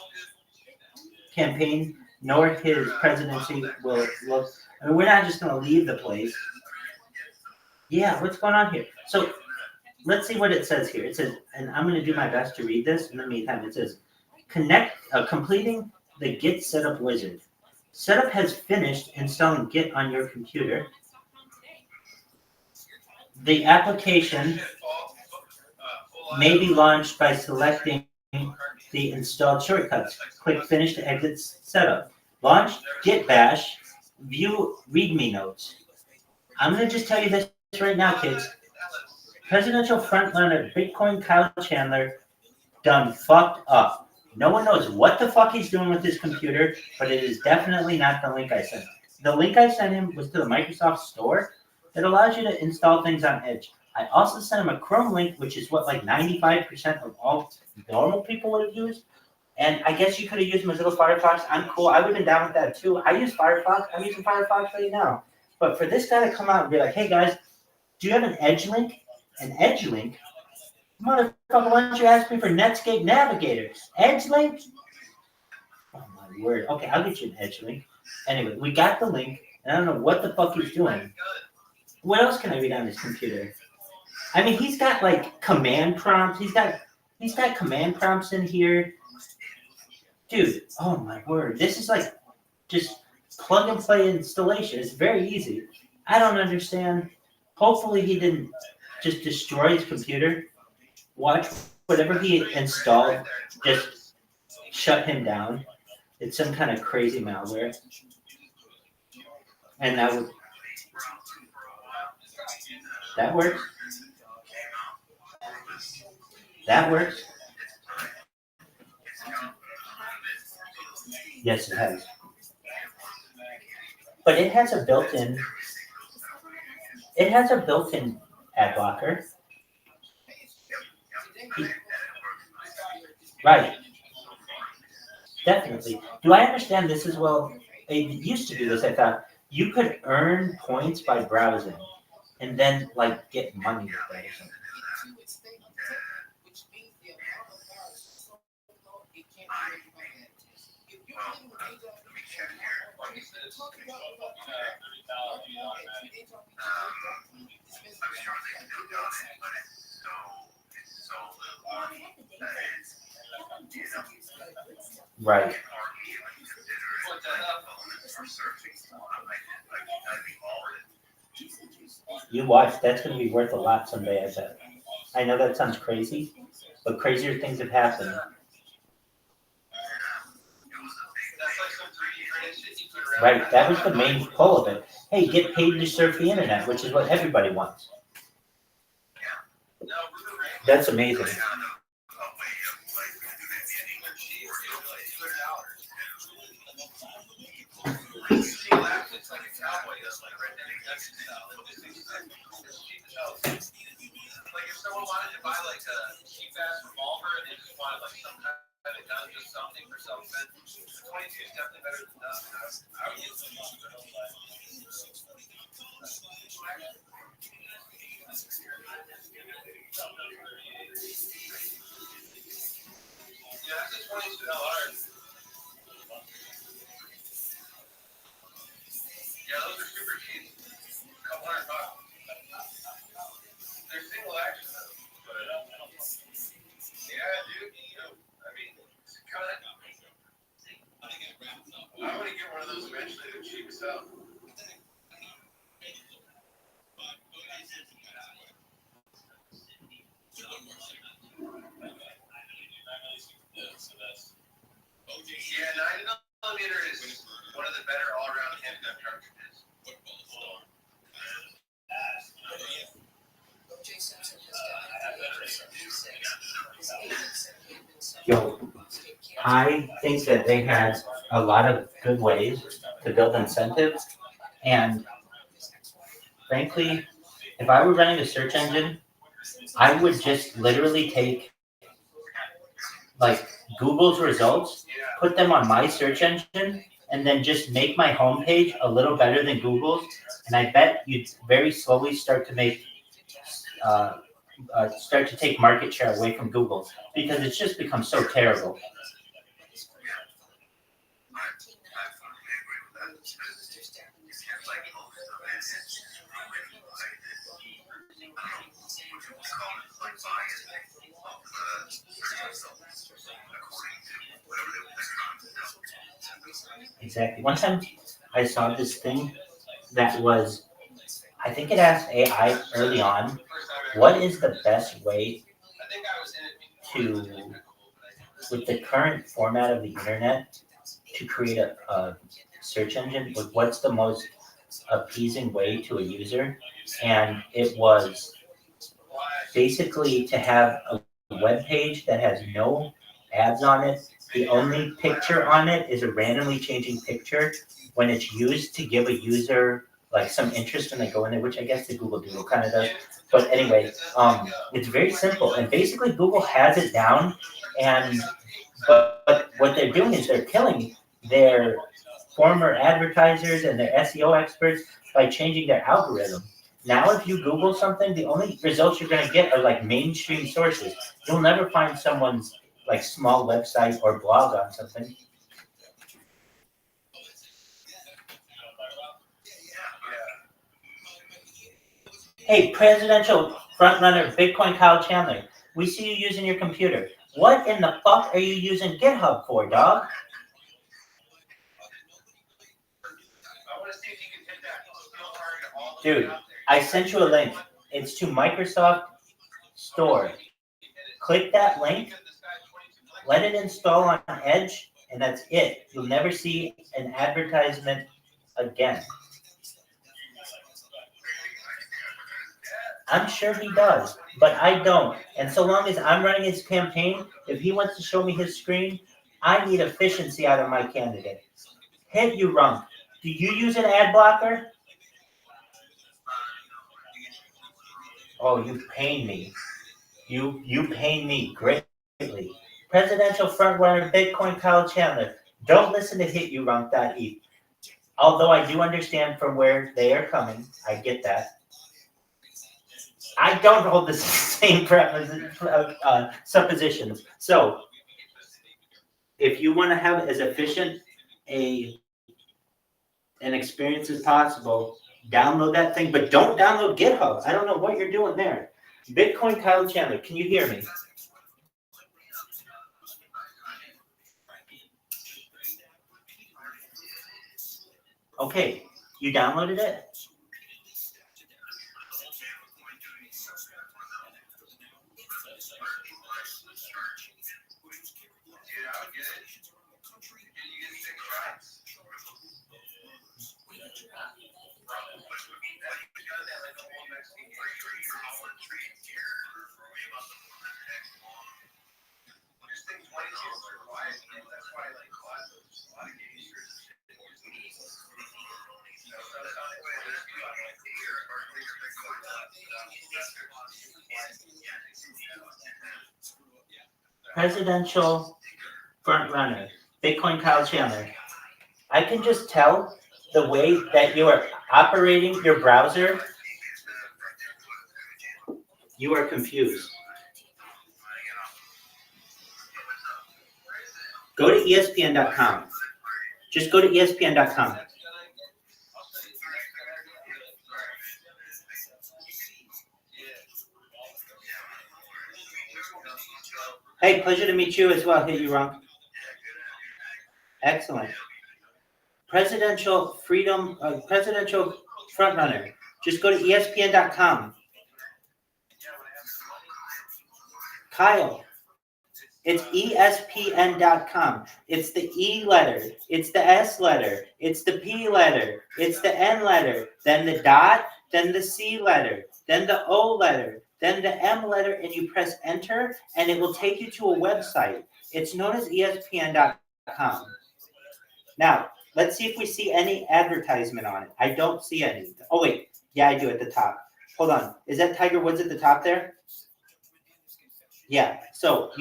campaign nor his presidency will look. I mean, we're not just going to leave the place. Yeah, what's going on here? So let's see what it says here. It says, and I'm going to do my best to read this. In the meantime, it says, completing the Git setup wizard. Setup has finished installing Git on your computer. The application may be launched by selecting the installed shortcuts. Click Finish to exit setup. Launch Git Bash. View README notes. I'm going to just tell you this right now, kids. Presidential frontrunner Bitcoin Kyle Chandler done fucked up. No one knows what the fuck he's doing with his computer, but it is definitely not the link I sent. The link I sent him was to the Microsoft Store that allows you to install things on Edge. I also sent him a Chrome link, which is what like 95% of all normal people would have used. And I guess you could have used Mozilla Firefox. I'm cool. I would have been down with that too. I use Firefox. I'm using Firefox right now. But for this guy to come out and be like, hey guys, do you have an Edge link? An Edge link? Motherfucker, why don't you ask me for Netscape Navigator? Edge link? Oh my word. Okay, I'll get you an Edge link. Anyway, we got the link. And I don't know what the fuck he's doing. What else can I read on his computer? I mean, he's got like command prompts. He's got command prompts in here. Dude, oh my word. This is like just plug and play installation. It's very easy. I don't understand. Hopefully he didn't just destroy his computer. Watch whatever he installed just shut him down. It's some kind of crazy malware. And that works. That works. Yes, it has. But it has a built-in ad blocker. Right. Definitely. Do I understand this as well it used to do this, I thought, you could earn points by browsing and then like get money with that or something. Right. You watch, that's going to be worth a lot someday, I bet. I know that sounds crazy, but crazier things have happened. Right, that was the main pull of it. Hey, get paid to surf the internet, which is what everybody wants. That's amazing. Like if someone wanted to buy like a cheap ass revolver and they just wanted like some kind of gun, just something for self-defense, 22 is definitely better than nothing. I would use it. Yeah, that's a $22. Yeah, those are super cheap. A couple $100. They're single action though. Yeah, dude. I mean, it's kind of. I want to get one of those eventually. They're cheap as hell. Yeah, 9mm is one of the better all-around handgun cartridges. Yo, I think that they had a lot of good ways to build incentives, and frankly, if I were running a search engine, I would just literally take like Google's results, put them on my search engine, and then just make my homepage a little better than Google's, and I bet you'd very slowly start to make start to take market share away from Google because it's just become so terrible. Exactly. One time I saw this thing that was, I think it asked AI early on, what is the best way to, with the current format of the internet, to create a search engine? What's the most appeasing way to a user? And it was basically to have a web page that has no ads on it. The only picture on it is a randomly changing picture when it's used to give a user like some interest when they go in there, which I guess the Google Doodle kind of does. But anyway, it's very simple, and basically Google has it down. And but what they're doing is they're killing their former advertisers and their SEO experts by changing their algorithm. Now, if you Google something, the only results you're going to get are like mainstream sources. You'll never find someone's like small website or blog on something. Hey, presidential frontrunner Bitcoin Kyle Chandler, we see you using your computer. What in the fuck are you using GitHub for, dog? Dude, I sent you a link. It's to Microsoft Store. Click that link, let it install on Edge, and that's it. You'll never see an advertisement again. I'm sure he does, but I don't. And so long as I'm running his campaign, if he wants to show me his screen, I need efficiency out of my candidate. Hit you, Rump. Do you use an ad blocker? Oh, you pain me. You pain me greatly. Presidential frontrunner Bitcoin Kyle Chandler. Don't listen to HitYouRunk.eth. Although I do understand from where they are coming, I get that. I don't hold the same suppositions. So, if you want to have as efficient an experience as possible, download that thing, but don't download GitHub. I don't know what you're doing there. Bitcoin Kyle Chandler, can you hear me? Okay, you downloaded it? Presidential frontrunner, Bitcoin Kyle Chandler. I can just tell the way that you are operating your browser, you are confused. Go to ESPN.com. Just go to ESPN.com. Hey, pleasure to meet you as well. Hey, you wrong. Excellent. Presidential frontrunner. Just go to ESPN.com. Kyle, it's ESPN.com. It's the E letter. It's the S letter. It's the P letter. It's the N letter. Then the dot. Then the C letter. Then the O letter. Then the M letter, and you press enter, and it will take you to a website. It's known as ESPN.com. Now, let's see if we see any advertisement on it. I don't see any. Oh, wait. Yeah, I do at the top. Hold on. Is that Tiger Woods at the top there? Yeah. So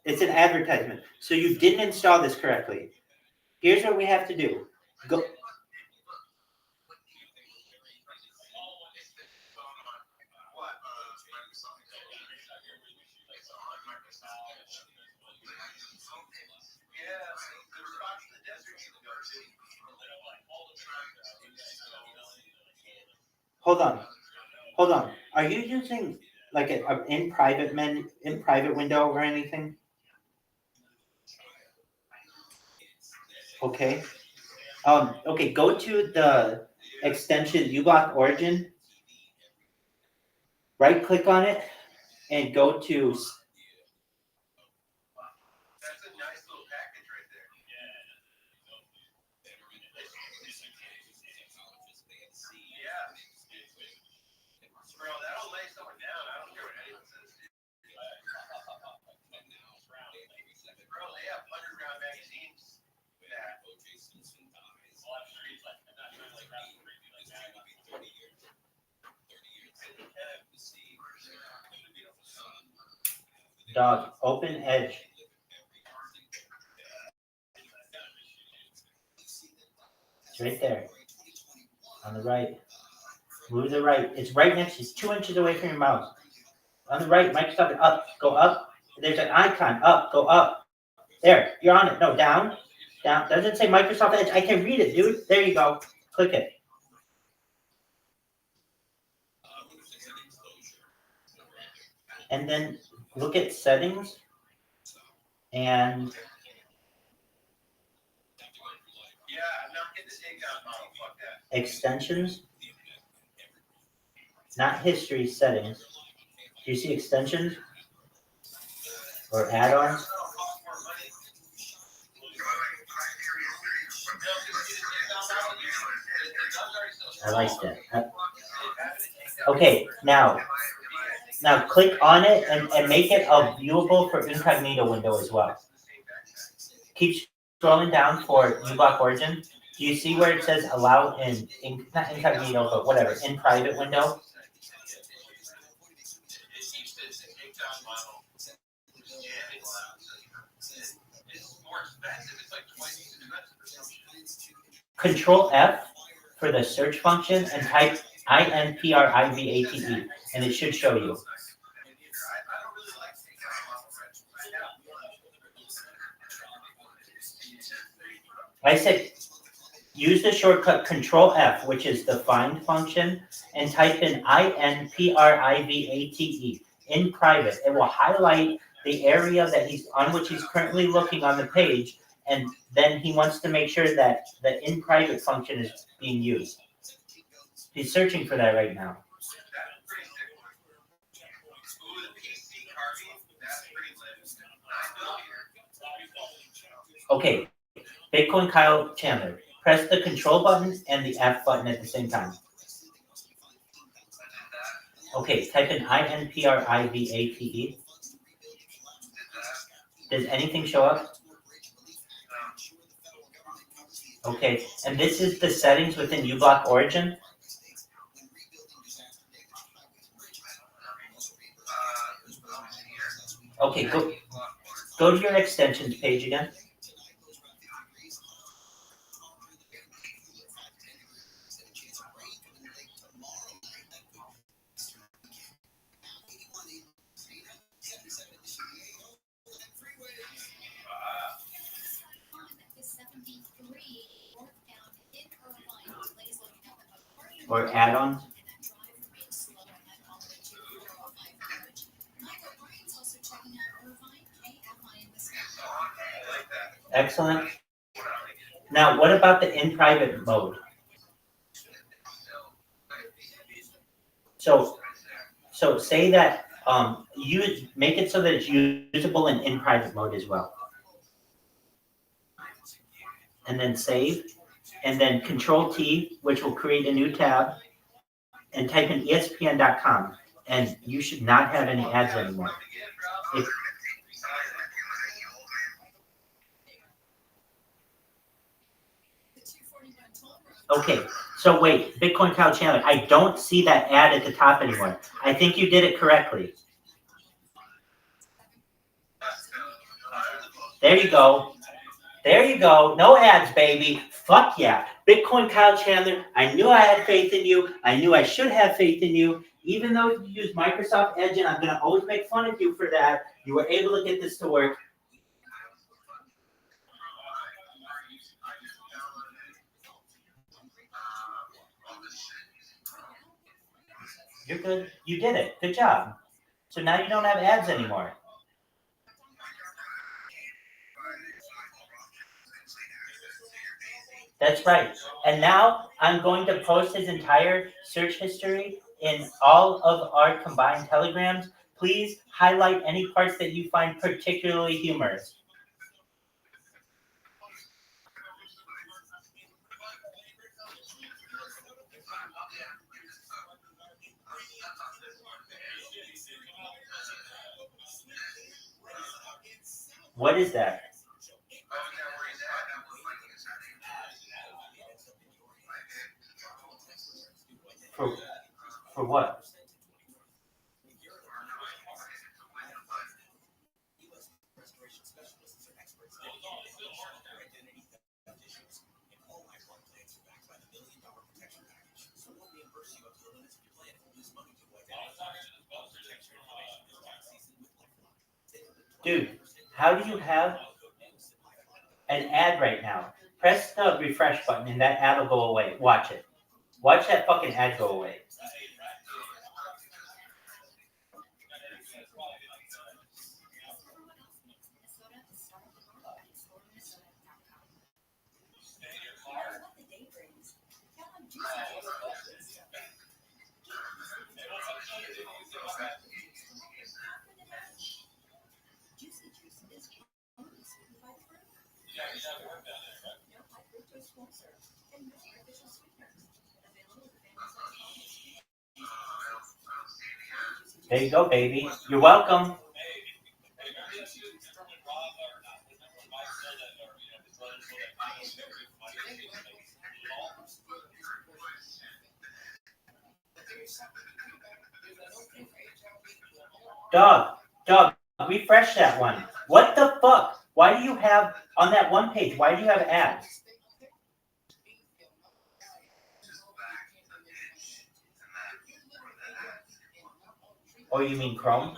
it's an advertisement. So you didn't install this correctly. Here's what we have to do. Go. Hold on. Are you using like an in private window or anything? Okay. Okay. Go to the extension uBlock Origin. Right click on it and go to. That's a nice little package right there. Yeah. Bro, that'll lay someone down. I don't care what anyone says. Bro, they have underground magazines. Dog, open Edge. It's right there. On the right. Move to the right. It's right next. It's 2 inches away from your mouse. On the right, Microsoft up. Go up. There's an icon. Up. Go up. There. You're on it. No, down. Down. Doesn't say Microsoft Edge. I can read it, dude. There you go. Click it. And then look at settings and extensions. Not history, settings. Do you see extensions or add-ons? I like that. Okay, now click on it and make it a viewable for incognito window as well. Keep scrolling down for uBlock Origin. Do you see where it says allow not incognito, but whatever, in private window? Control F for the search function and type INPRIVATE, and it should show you. I said use the shortcut Control F, which is the find function, and type in INPRIVATE in private. It will highlight the area that he's on which he's currently looking on the page, and then he wants to make sure that the in private function is being used. He's searching for that right now. Okay, Bitcoin Kyle Chandler. Press the control button and the F button at the same time. Okay, type in INPRIVATE. Does anything show up? Okay, and this is the settings within uBlock Origin. Okay, go to your extensions page again. Or add-ons. Excellent. Now, what about the in private mode? So say that you make it so that it's usable in private mode as well. And then save, and then Control T, which will create a new tab, and type in ESPN.com, and you should not have any ads anymore. Okay, so wait, Bitcoin Kyle Chandler, I don't see that ad at the top anymore. I think you did it correctly. There you go. There you go. No ads, baby. Fuck yeah. Bitcoin Kyle Chandler, I knew I had faith in you. I knew I should have faith in you. Even though you use Microsoft Edge, and I'm going to always make fun of you for that, you were able to get this to work. You're good. You did it. Good job. So now you don't have ads anymore. That's right. And now I'm going to post his entire search history in all of our combined telegrams. Please highlight any parts that you find particularly humorous. What is that? For what? Dude, how do you have an ad right now? Press the refresh button and that ad will go away. Watch it. Watch that fucking ad go away. There you go, baby. You're welcome. Dog, refresh that one. What the fuck? Why do you have, on that one page, why do you have ads? Or you mean Chrome?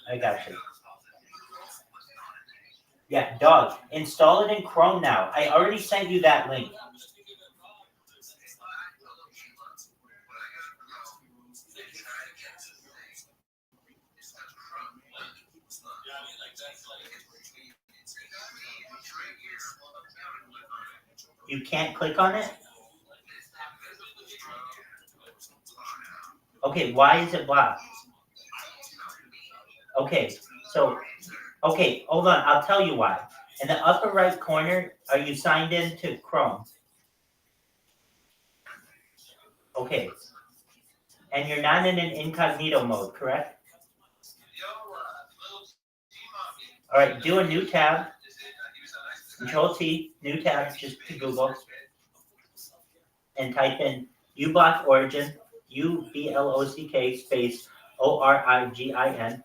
I got you. Yeah, dog. Install it in Chrome now. I already sent you that link. You can't click on it? Okay, why is it blocked? Okay, so, okay, hold on, I'll tell you why. In the upper right corner, are you signed in to Chrome? Okay. And you're not in an incognito mode, correct? All right, do a new tab. Control T, new tab, just to Google. And type in uBlock Origin, UBLOCK space ORIGIN.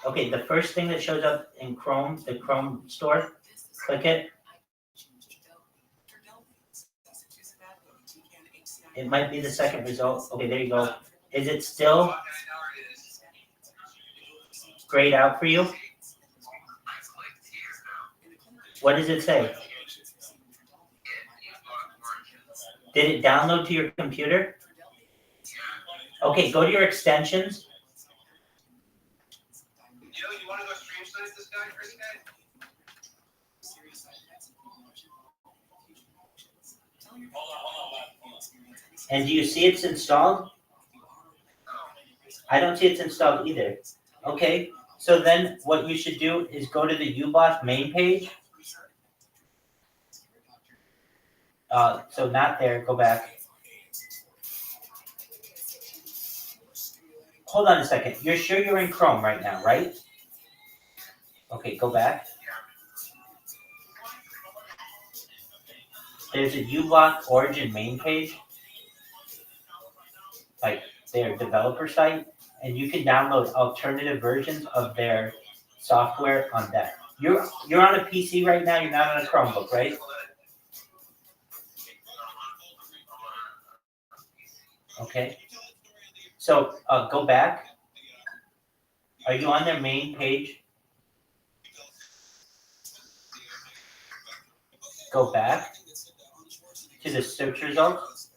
Okay, the first thing that shows up in Chrome, the Chrome store, click it. It might be the second result. Okay, there you go. Is it still grayed out for you? What does it say? Did it download to your computer? Okay, go to your extensions. You want to go stream snipe this guy, Chris guy? And do you see it's installed? I don't see it's installed either. Okay, so then what you should do is go to the uBlock main page. So not there, go back. Hold on a second. You're sure you're in Chrome right now, right? Okay, go back. There's a uBlock Origin main page, like their developer site, and you can download alternative versions of their software on that. You're on a PC right now. You're not on a Chromebook, right? Okay. So go back. Are you on their main page? Go back to the search results.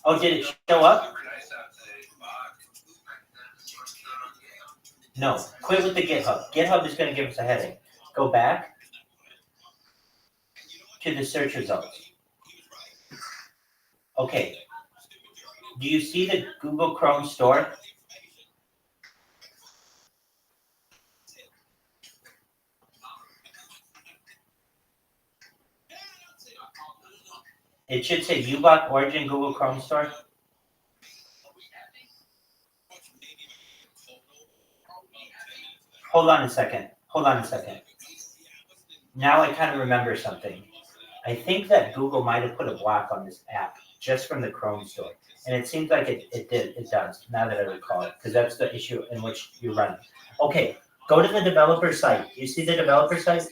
Oh, did it show up? No. Quit with the GitHub. GitHub is going to give us a headache. Go back to the search results. Okay. Do you see the Google Chrome store? It should say uBlock Origin Google Chrome store. Hold on a second. Now I kind of remember something. I think that Google might have put a block on this app just from the Chrome store. And it seems like it does, now that I recall it, because that's the issue in which you're running. Okay, go to the developer site. You see the developer site?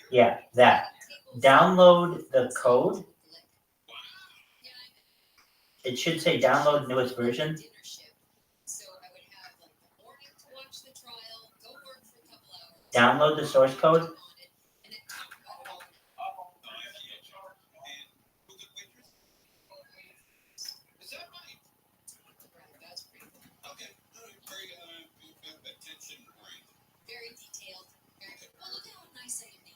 Yeah, that. Download the code. It should say download newest version. Download the source code. Very detailed. Well, look how nice I can be.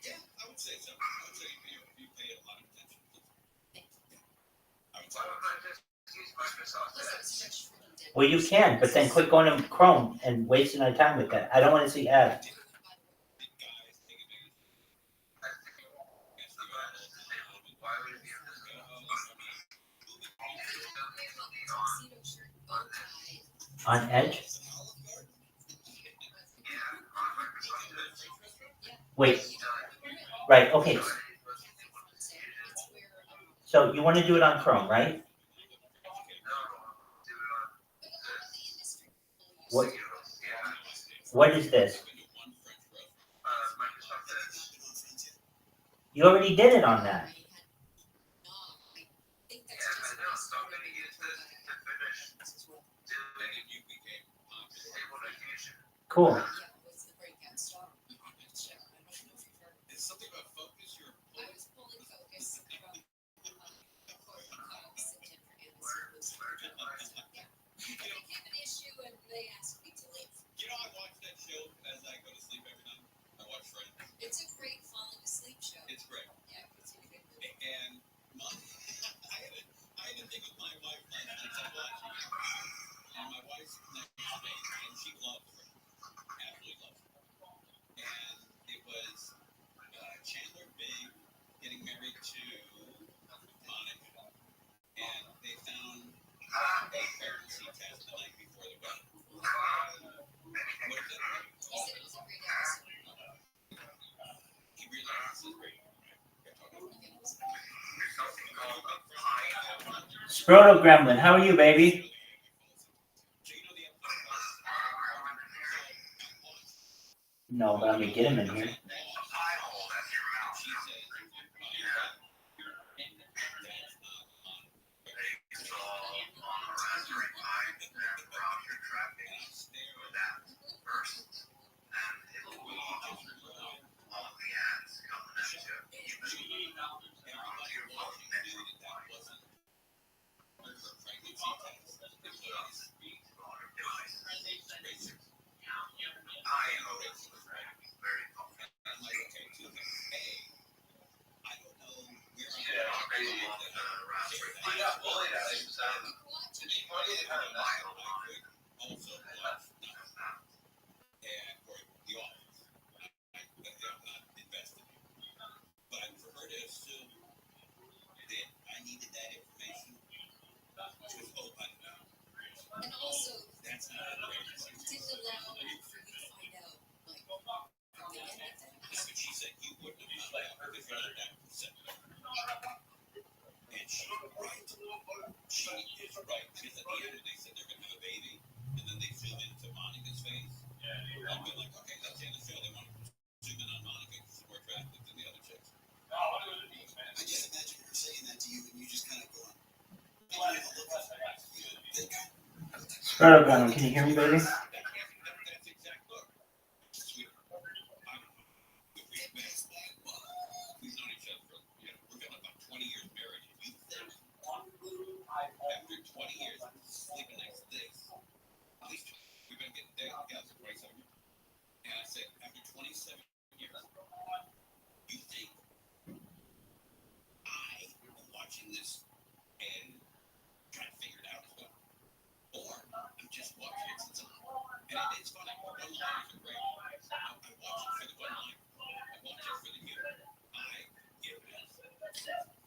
Yeah, I would say so. I would say you pay a lot of attention. Well, you can, but then quit going to Chrome and wasting our time with that. I don't want to see ads. On Edge? Wait. Right, okay. So you want to do it on Chrome, right? What is this? You already did it on that. Cool. It's something about focus. I was pulling focus from It became an issue and they asked me to leave. You know, I watch that show as I go to sleep every night. I watch Friends. It's a great falling asleep show. It's great. Yeah, it's a good movie. And I had a thing with my wife last night. I'm watching it. And my wife's next to me, and she loves her. Absolutely loves her. And it was Chandler Bing getting married to Monica. And they found a pregnancy test the night before the wedding. What is it? He said it was a great episode. He realizes it's great. Sproto Gremlin, how are you, baby? No, but I'm gonna get him in here. And also, didn't allow for you to find out, like, from the end of it. She said you wouldn't have found out because you're not that percent. And she's right. She is right. Because at the end, they said they're going to have a baby, and then they zoom into Monica's face. I've been like, okay, that's the end of the show. They want to zoom in on Monica because she's more attractive than the other chicks. I just imagine her saying that to you, and you just kind of going, Sproto Gremlin, can you hear me, baby? That's exact look. Sweet. We've known each other for, we're going about 20 years married. You think after 20 years sleeping next to this, at least we've been getting days together for 27 years. And I said, after 27 years, you think I am watching this and trying to figure it out as well? Or I'm just watching it since and it's funny. One-liners are great. I watch it for the one line. I watch it for the humor. I get this.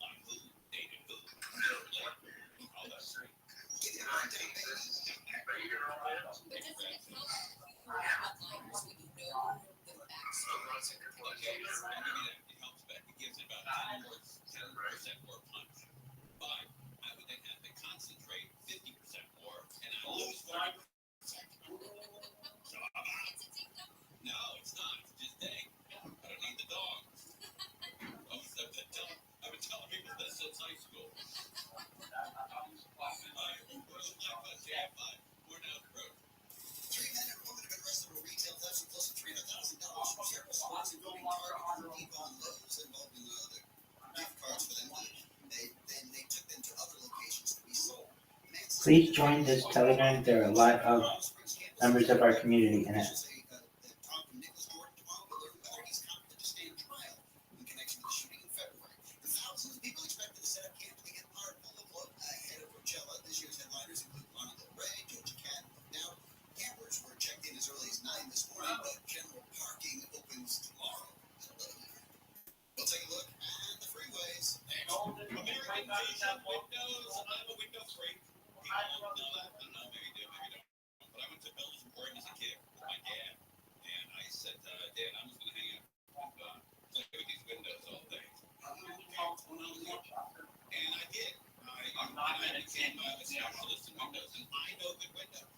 I'm who, dated who, all that great. But doesn't it help one-liners when you know the backstories or the characters? It helps back. It gives it about 10% more punch. But I would then have to concentrate 50% more, and I lose 40%. No, it's not. It's just dang. I don't need the dog. I've been telling people this since high school. We're now broke. 3 men and a woman have been arrested for retail thefts of close to $300,000 from several stores, including Target, Home Depot, and Lowe's, involving the gift cards for them. They took them to other locations to be sold. Please join this Telegram. There are a lot of members of our community in it. We'll take a look at the freeways. American Vision Windows. I'm a window freak. People don't know that. I don't know, maybe do, maybe don't. But I went to Builders Emporium as a kid with my dad. And I said, Dad, I'm just going to hang out and play with these windows all day. And I a specialist in windows, and I know good windows.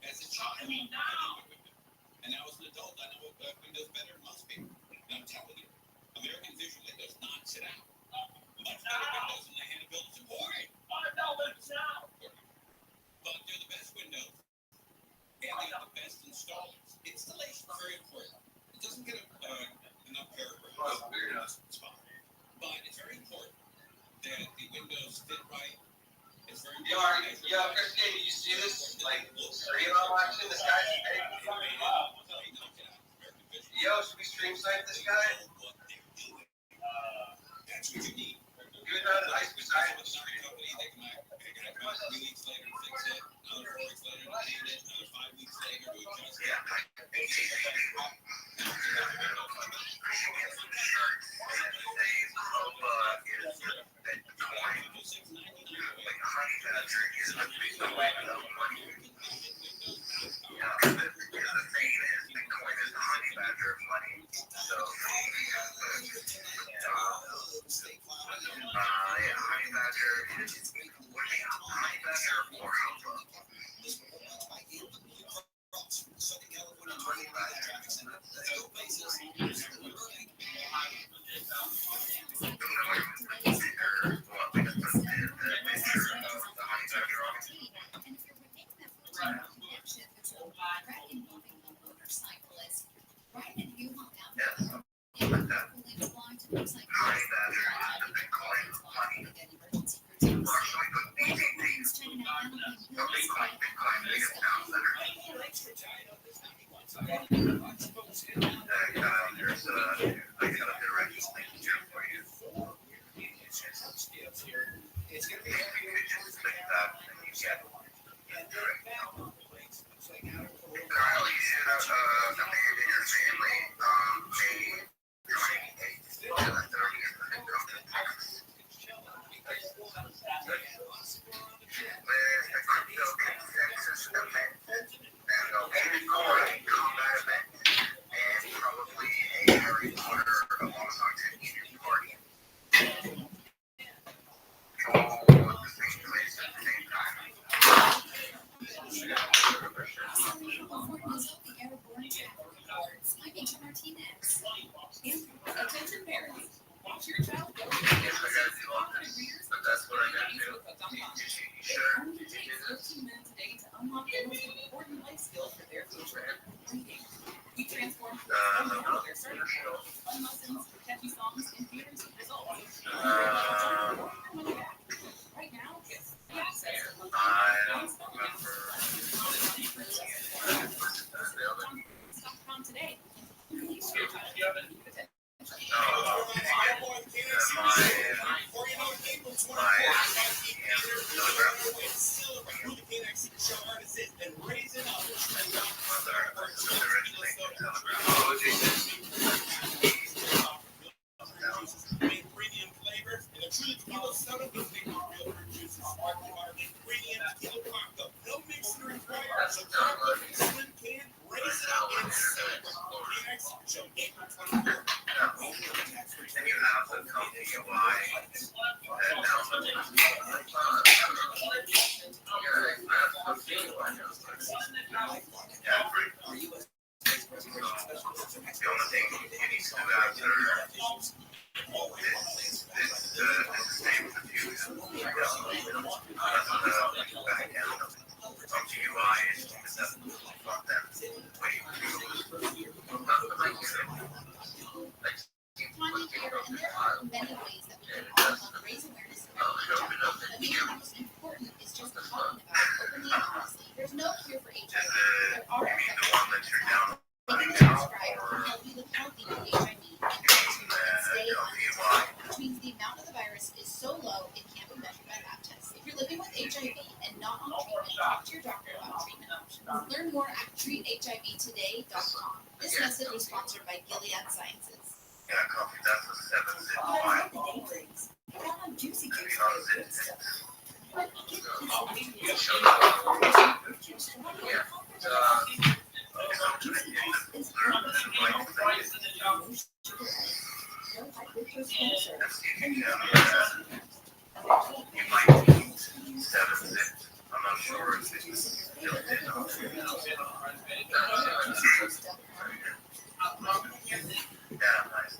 As a child, I knew good windows. And now as an adult, I know windows better than most people. And I'm telling you, American Vision Windows knocks it out. Much better windows than they had to build as a boy. But they're the best windows, and they are the best installers. Installation is very important. It doesn't get enough paragraphs. It's fine. But it's very important that the windows fit right. It's very important. Christian, did you see this? Like, stream I'm watching? This guy's should we stream snipe this guy? That's what you need. You're not a nice beside the stream. 3 weeks later to fix it, another 4 weeks later to paint it, another 5 weeks later to adjust it.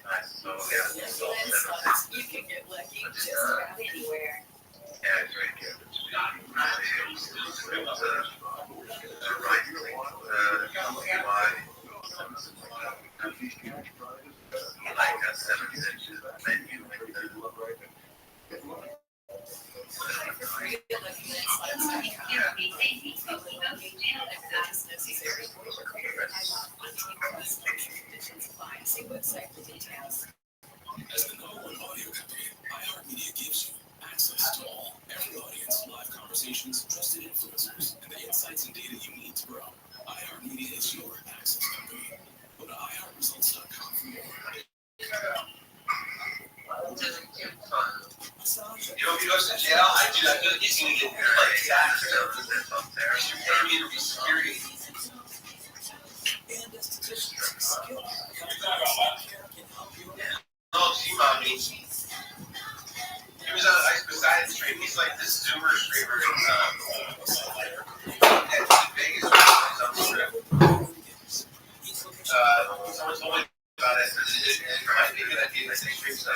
nice. So You can get lucky just about anywhere. yeah, it's very good. It was like a 76 menu with As the number one audio company, iHeartMedia gives you access to all, every audience, live conversations, trusted influencers, and the insights and data you need to grow. iHeartMedia is your access company. Go to iHeartResults.com for more. You know, if he goes to jail, I feel like he's going to get like that stuff that's up there. You're paying me to be security. Oh, G-Mommy. He was on Ice Poseidon stream. He's like this Zoomer streamer in Vegas or some strip. Someone told me about it. It might be a good idea. I think streams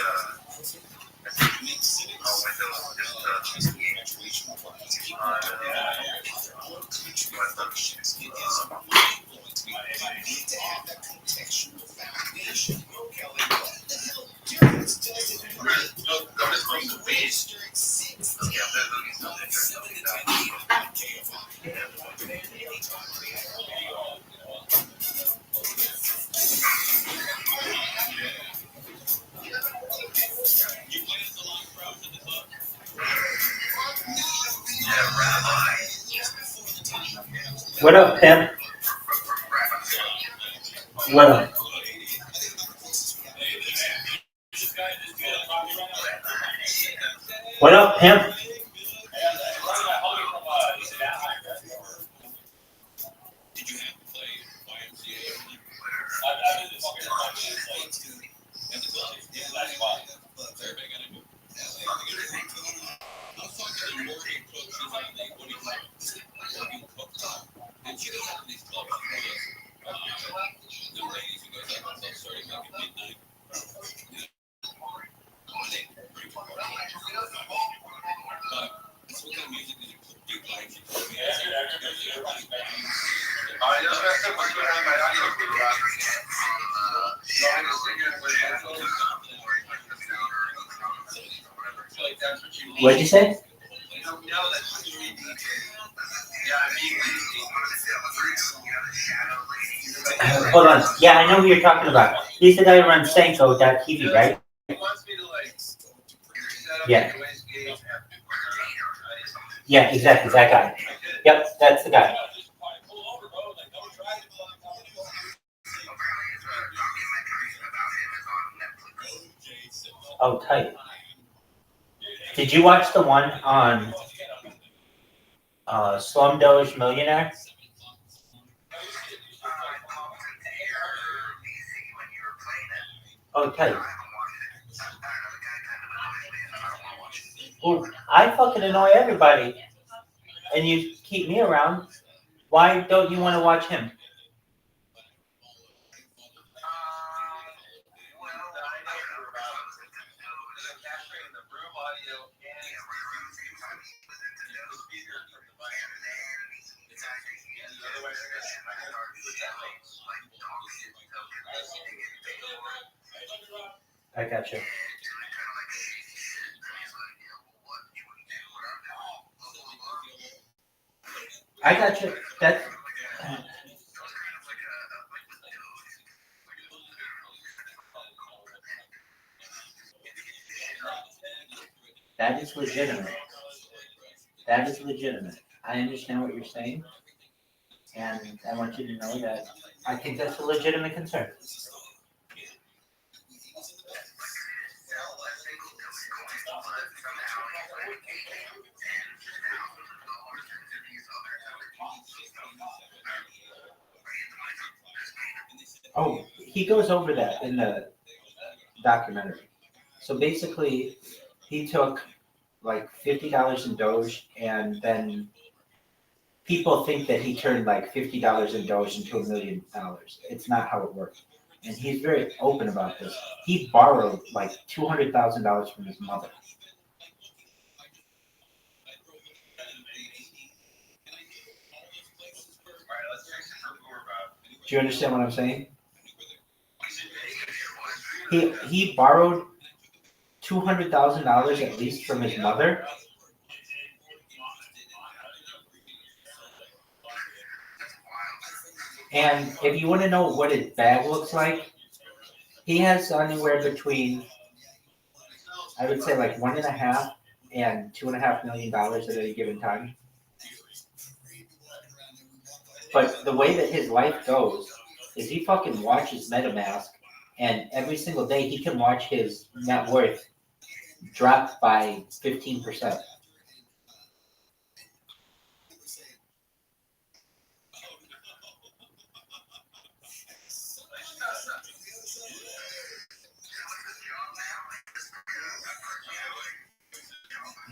What up, pimp? What up? What up, pimp? What'd you say? Hold on. Yeah, I know who you're talking about. He's the guy who runs Senko.tv, right? Yeah. Yeah, exactly. That guy. Yep, that's the guy. Oh, tight. Did you watch the one on Slumdog Millionaire? Oh, tight. Well, I fucking annoy everybody, and you keep me around. Why don't you want to watch him? I got you. I got you. That is legitimate. That is legitimate. I understand what you're saying, and I want you to know that I think that's a legitimate concern. Oh, he goes over that in the documentary. So basically, he took like $50 in Doge and then people think that he turned like $50 in Doge into $1 million. It's not how it works. And he's very open about this. He borrowed like $200,000 from his mother. Do you understand what I'm saying? He borrowed $200,000 at least from his mother. And if you want to know what his bag looks like, he has anywhere between, I would say, like $1.5 and $2.5 million at any given time. But the way that his life goes is he fucking watches MetaMask, and every single day he can watch his net worth drop by 15%.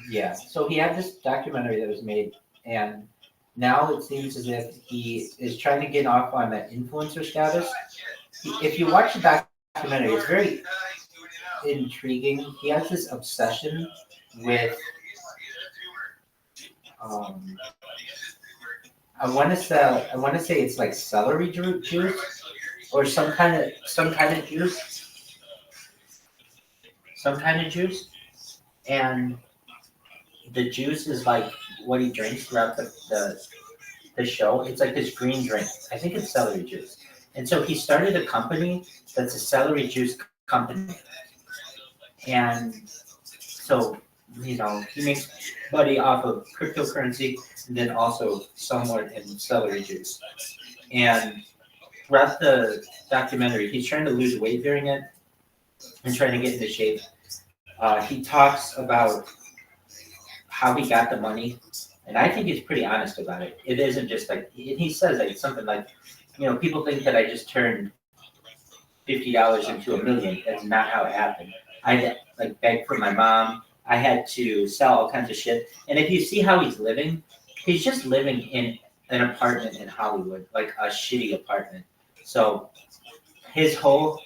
Yeah, so he had this documentary that was made, and now it seems as if he is trying to get off on that influencer status. If you watch the documentary, it's very intriguing. He has this obsession with, I want to say it's like celery juice or some kind of juice, and the juice is like what he drinks throughout the show. It's like this green drink. I think it's celery juice. And so he started a company that's a celery juice company. And so, he makes money off of cryptocurrency and then also somewhat in celery juice. And throughout the documentary, he's trying to lose weight during it and trying to get into shape. He talks about how he got the money, and I think he's pretty honest about it. It isn't just like, he says like something like, people think that I just turned $50 into $1 million. That's not how it happened. I had to beg for my mom. I had to sell all kinds of shit. And if you see how he's living, he's just living in an apartment in Hollywood, like a shitty apartment. So his whole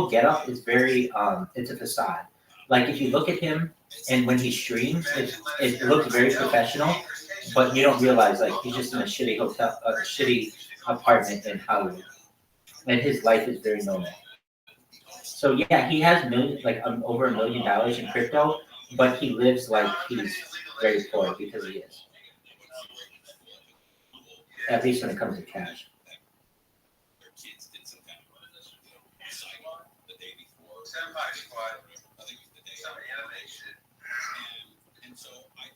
getup is very it's a facade. Like if you look at him and when he streams, it looks very professional, but you don't realize like he's just in a shitty hotel, a shitty apartment in Hollywood, and his life is very normal. So yeah, he has over $1 million in crypto, but he lives like he's very poor because he is. At least when it comes to cash.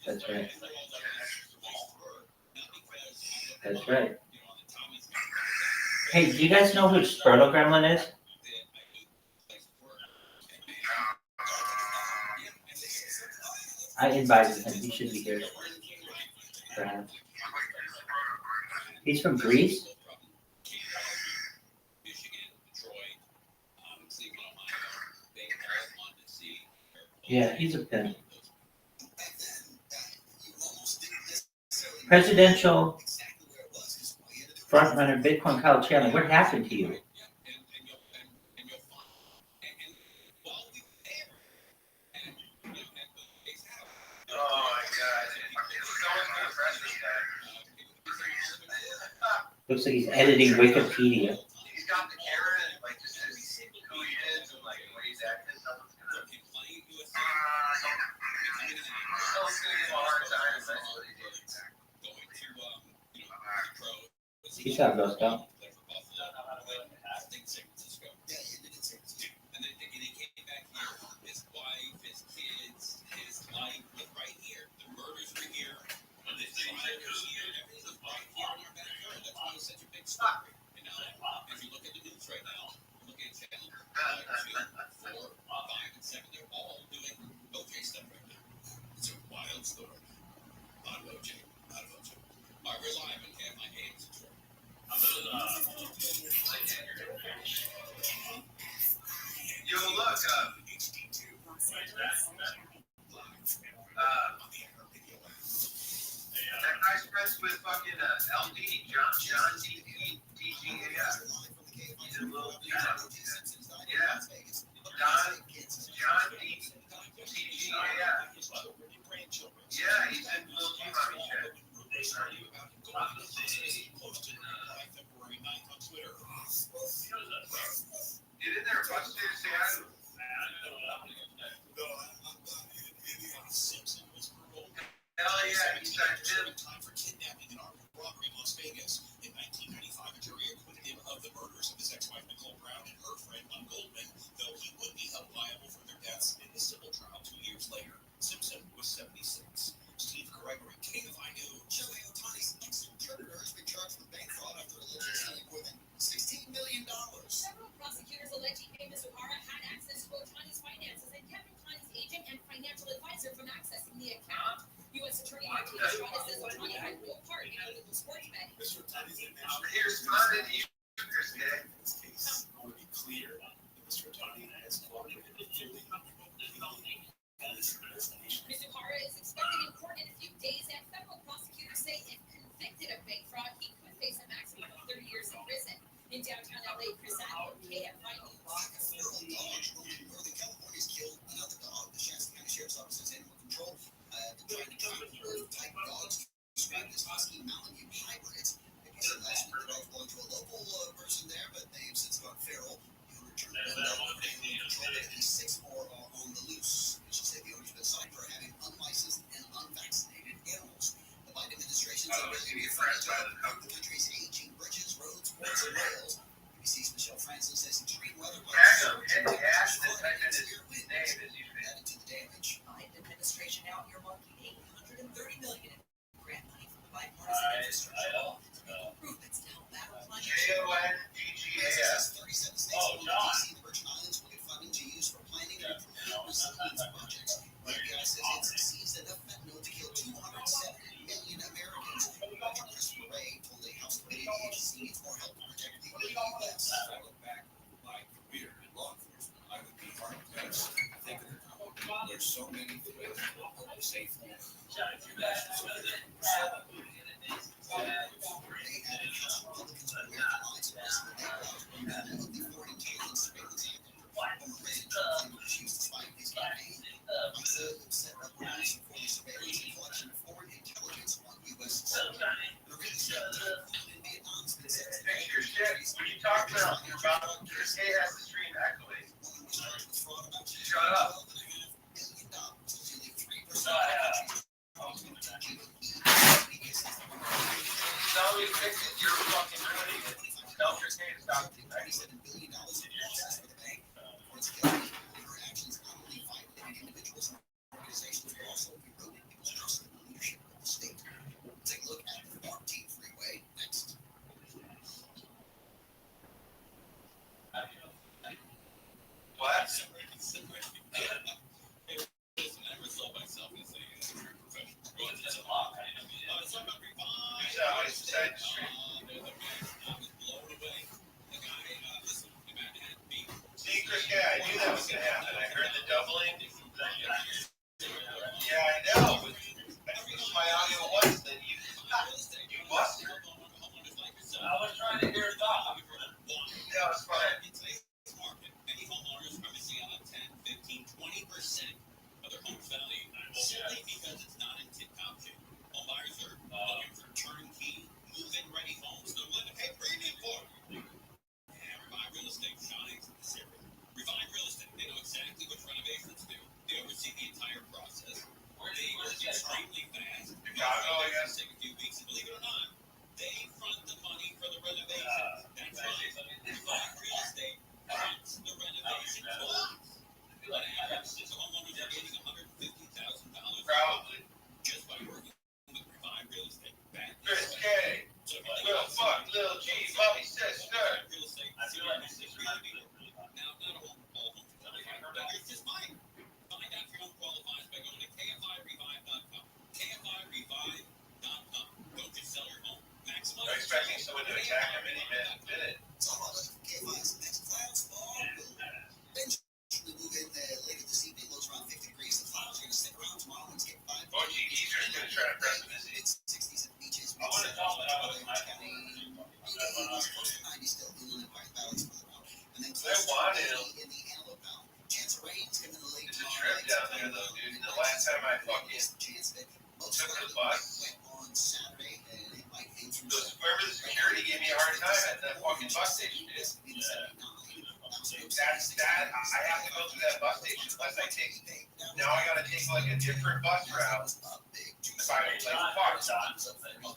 That's right. That's right. Hey, do you guys know who Sproto Gremlin is? I invited him. He should be here. Perhaps. He's from Greece? Yeah, he's a pimp. Presidential frontrunner Bitcoin Kyle Chandler, what happened to you? Looks like he's editing Wikipedia. He's got the camera and just says who he is and what he's acting. Someone's gonna give him a hard time. That's what he did. He's out, Ghost Dog. If you look at the news right now, look at channel 2, 4, 5, and 7. They're all doing OJ stuff right now. It's a wild story. Out of OJ. I rely on my games. Yo, look, that guy's friends with fucking John DGAF. He's a little, yeah. John DGAF. Yeah, he's in Little G Mommy Chat. Get in there, Buster. Say hi to him. Hell yeah, he's got him. Time for kidnapping and armed robbery in Las Vegas. In 1995, a jury acquitted him of the murders of his ex-wife Nicole Brown and her friend Lon Goldman, though he would be held liable for their deaths in the civil trial 2 years later. Simpson was 76. Steve Gregory, King of I News. Shohei Ohtani's ex-interpreter has been charged with bank fraud after allegedly stealing more than $16 million. Several prosecutors alleging Mr. O'Hara had access to Ohtani's finances and kept Ohtani's agent and financial advisor from accessing the account. U.S. Attorney Martin Estrada says Ohtani had no part in illegal sports betting. Mr. Ohtani's He responded to you, Chris K. In this case, I want to be clear that Mr. Ohtani has cooperated fully. Mr. O'Hara is expected in court in a few days, and federal prosecutors say if convicted of bank fraud, he could face a maximum of 30 years in prison. In downtown LA, Chris Allen, KFI News. Northern California's killed another dog. The Shasta County Sheriff's Office has animal control. Trying to track type dogs described as husky Malamute hybrids. Like I said last week, the dogs belong to a local person there, but they've since gone feral. The owner turned one dog over to animal control, but at least 6 more are on the loose. She said the owner's been cited for having unlicensed and unvaccinated animals. The Biden administration said they're going to the country's aging bridges, roads, ports, and rails. BBC's Michelle Francis says extreme weather Tag him, and Ash, this type in his name is usually added to the damage. Biden administration out earmarking $830 million in grant money from the bipartisan infrastructure law to make improvements to help battle climate change. JONGGAF. 37 states, including DC, the Virgin Islands, will get funding to use for planning and improving resilience projects. The FBI says it seized enough fentanyl to kill 207 million Americans. Dr. Christopher Wray told a House committee the agency needs more help to protect the U.S. If I look back on my career in law enforcement, I would be hard-pressed to think of the time. There's so many things that will help us safely. Mr. When you talk about Chris K has the stream accolades. Shut up. Tell me fix it. You're fucking ruining it. Tell Chris K to stop. $97 billion in losses for the bank. Reports killing interactions not only violated individuals and organizations, but also eroded people's trust in the leadership of the state. Take a look at the 14th Freeway next. What? I never saw myself as a career professional. Well, it's a lot. There's always a side street. I was blown away. The guy, listen, the man had me. See, Chris K, I knew that was going to happen. I heard the doubling. Yeah, I know. I fixed my audio once, then you busted. I was trying to hear it off. Yeah, it was fine. Many homeowners are missing out on 10, 15, 20% of their home's value simply because it's not in tip-top shape. Home buyers are looking for turnkey, move-in ready homes they're willing to pay premium for. And Revive Real Estate shines in this area. Revive Real Estate, they know exactly which renovations to do. They oversee the entire process. They work extremely fast. Chicago, I guess. Take a few weeks, and believe it or not, they front the money for the renovations. That's right. Revive Real Estate fronts the renovation costs. On average, the homeowners are getting $150,000 Probably. just by working with Revive Real Estate. Chris K. Little fuck, little G, mommy sister. Real estate. I feel like this is really now, not all homes are qualified, but here's just mine. Find out if your home qualifies by going to KFIRevive.com. KFIRevive.com. Don't just sell your home. Maximize. I'm expecting someone to attack him any minute. So I'm looking for KFI's next clouds fall. Eventually move in later this evening. Lows around 50 degrees. The clouds are going to stick around tomorrow and get 5. Oh, gee, he's just going to try to press him, is he? It's 60s at beaches. I want to tell him that I was Orange County. fucking bus station, dude. That's that. I have to go through that bus station unless I take. Now I gotta take like a different bus route. If I like fuck.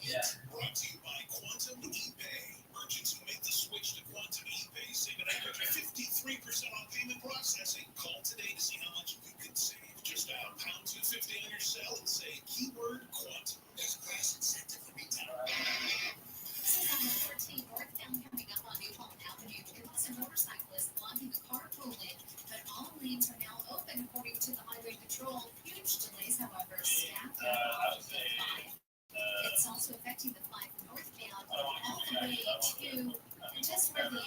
Yeah. Brought to you by Quantum ePay. Merchants who make the switch to Quantum ePay save an average of 53% on payment processing. Call today to see how much you could save. Just dial pound 250 on your cell and say keyword Quantum. There's a crash incentive for retail. This is on the 14 northbound coming up on New Holland Avenue. It was a motorcyclist blocking a carpool lane, but all lanes are now open according to the highway patrol. Huge delays, however, staff have off the 5. It's also affecting the 5 northbound all the way to just where the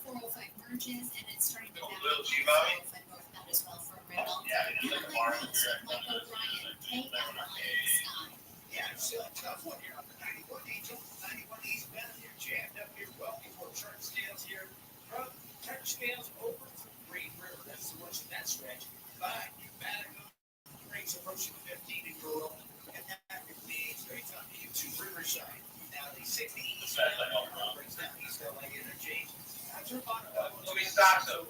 405 merges, and it's starting to back up the 405 northbound as well for Riddle. Michael Ryan, KFI Yeah, it's a tough one here on the 91 Angel, 91 eastbound. You're jammed up here well before turn scales here. From turn scales over to Green River. That's the worst of that stretch. But you back up. Rates approaching 15 in Coral. And that remains very tough to you to Riverside. Now the 60 east brings down East LA interchange. That's your bottom level. Let me stop though.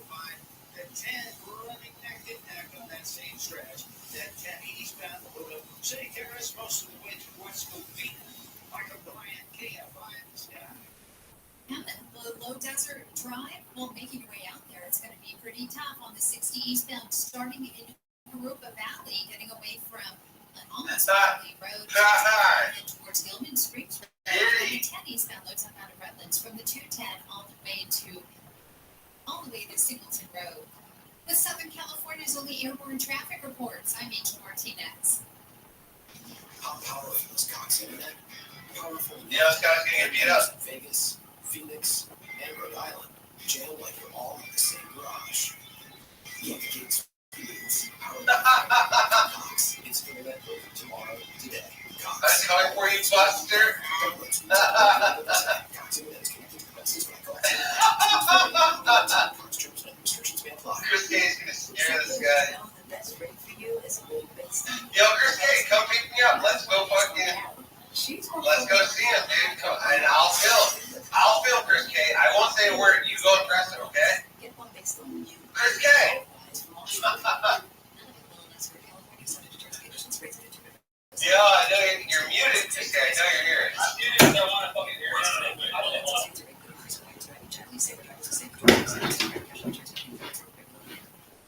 The 10 running neck and neck on that same stretch. That 10 eastbound Louisville. City Terrace, most of the way towards Covina. Michael Bryant, KFI in the sky. And the Low Desert Drive, well, making your way out there, it's going to be pretty tough on the 60 eastbound, starting in Carupa Valley, getting away from almost Valley Road towards Gilman Springs. The 10 eastbound loads up out of Redlands from the 210 all the way to Singleton Road. With Southern California's only airborne traffic reports, I'm Angel Martinez. How powerful is Cox Internet? Powerful. Yeah, this guy's gonna get beat up. Vegas, Phoenix, and Rhode Island. Jail like you're all in the same garage. Look at its speeds. Powered by Cox. It's internet over tomorrow, today. Cox. That's coming for you, Buster. Cox Internet is connected to the buses by Cox. Restrictions may apply. Chris K's gonna scare this guy. The best rate for you is a big base. Yo, Chris K, come pick me up. Let's go fucking. Let's go see him, dude. Come, and I'll film. I'll film Chris K. I won't say a word. You go and press it, okay? Chris K. Yo, I know you're muted, Chris K. I know you're here. I don't want to fucking hear it.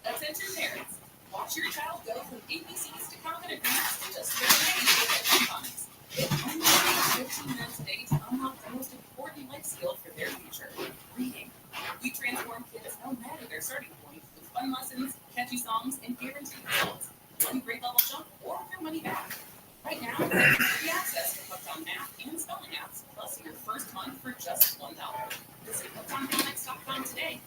Attention parents, watch your child go from ABCs to confident readers in just 30 minutes. It only takes 15 minutes a day to unlock the most important life skill for their future, reading. We transform kids no matter their starting point with fun lessons, catchy songs, and guaranteed results. One grade level jump or your money back. Right now, free access to Hooked on Math and spelling apps, plus your first month for just $1. Visit hookedonphonics.com today.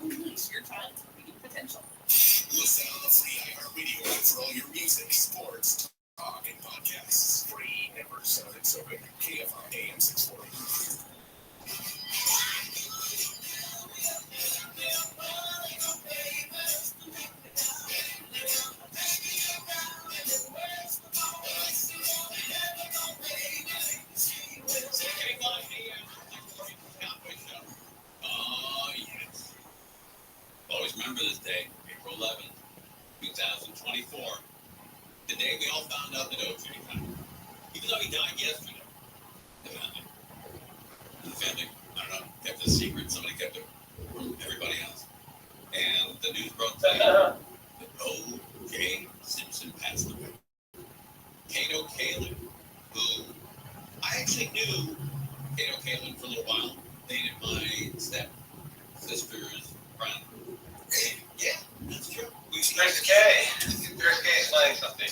Unleash your child's reading potential. Listen on the free iHeartRadio app for all your music, sports, talk, and podcasts. Free, never sounded so good. KFI AM 640. Always remember this day, April 11th, 2024. The day we all found out that OJ died. Even though he died yesterday. The family, I don't know, kept it a secret. Somebody kept it from everybody else. And the news broke today that O.J. Simpson passed away. Kato Kalin, who I actually knew Kato Kalin for a little while, dated my step-sister's friend. Yeah, that's true. Chris K. Chris K is playing something.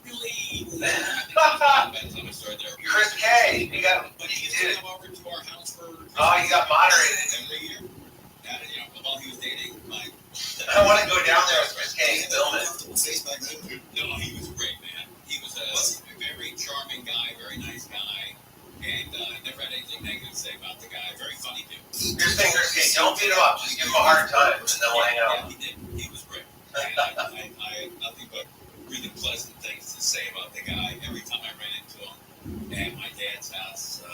Really? Chris K. You got what you did. Come over to our house for. Oh, you got moderated. Every year. And, while he was dating my. I want to go down there with Chris K. and film it. No, he was great, man. He was a very charming guy, very nice guy. And never had anything negative to say about the guy. Very funny dude. Here's the thing, Chris K. Don't beat him up. Just give him a hard time, and then we'll hang out. Yeah, he did. He was great. And I have nothing but really pleasant things to say about the guy every time I ran into him. At my dad's house,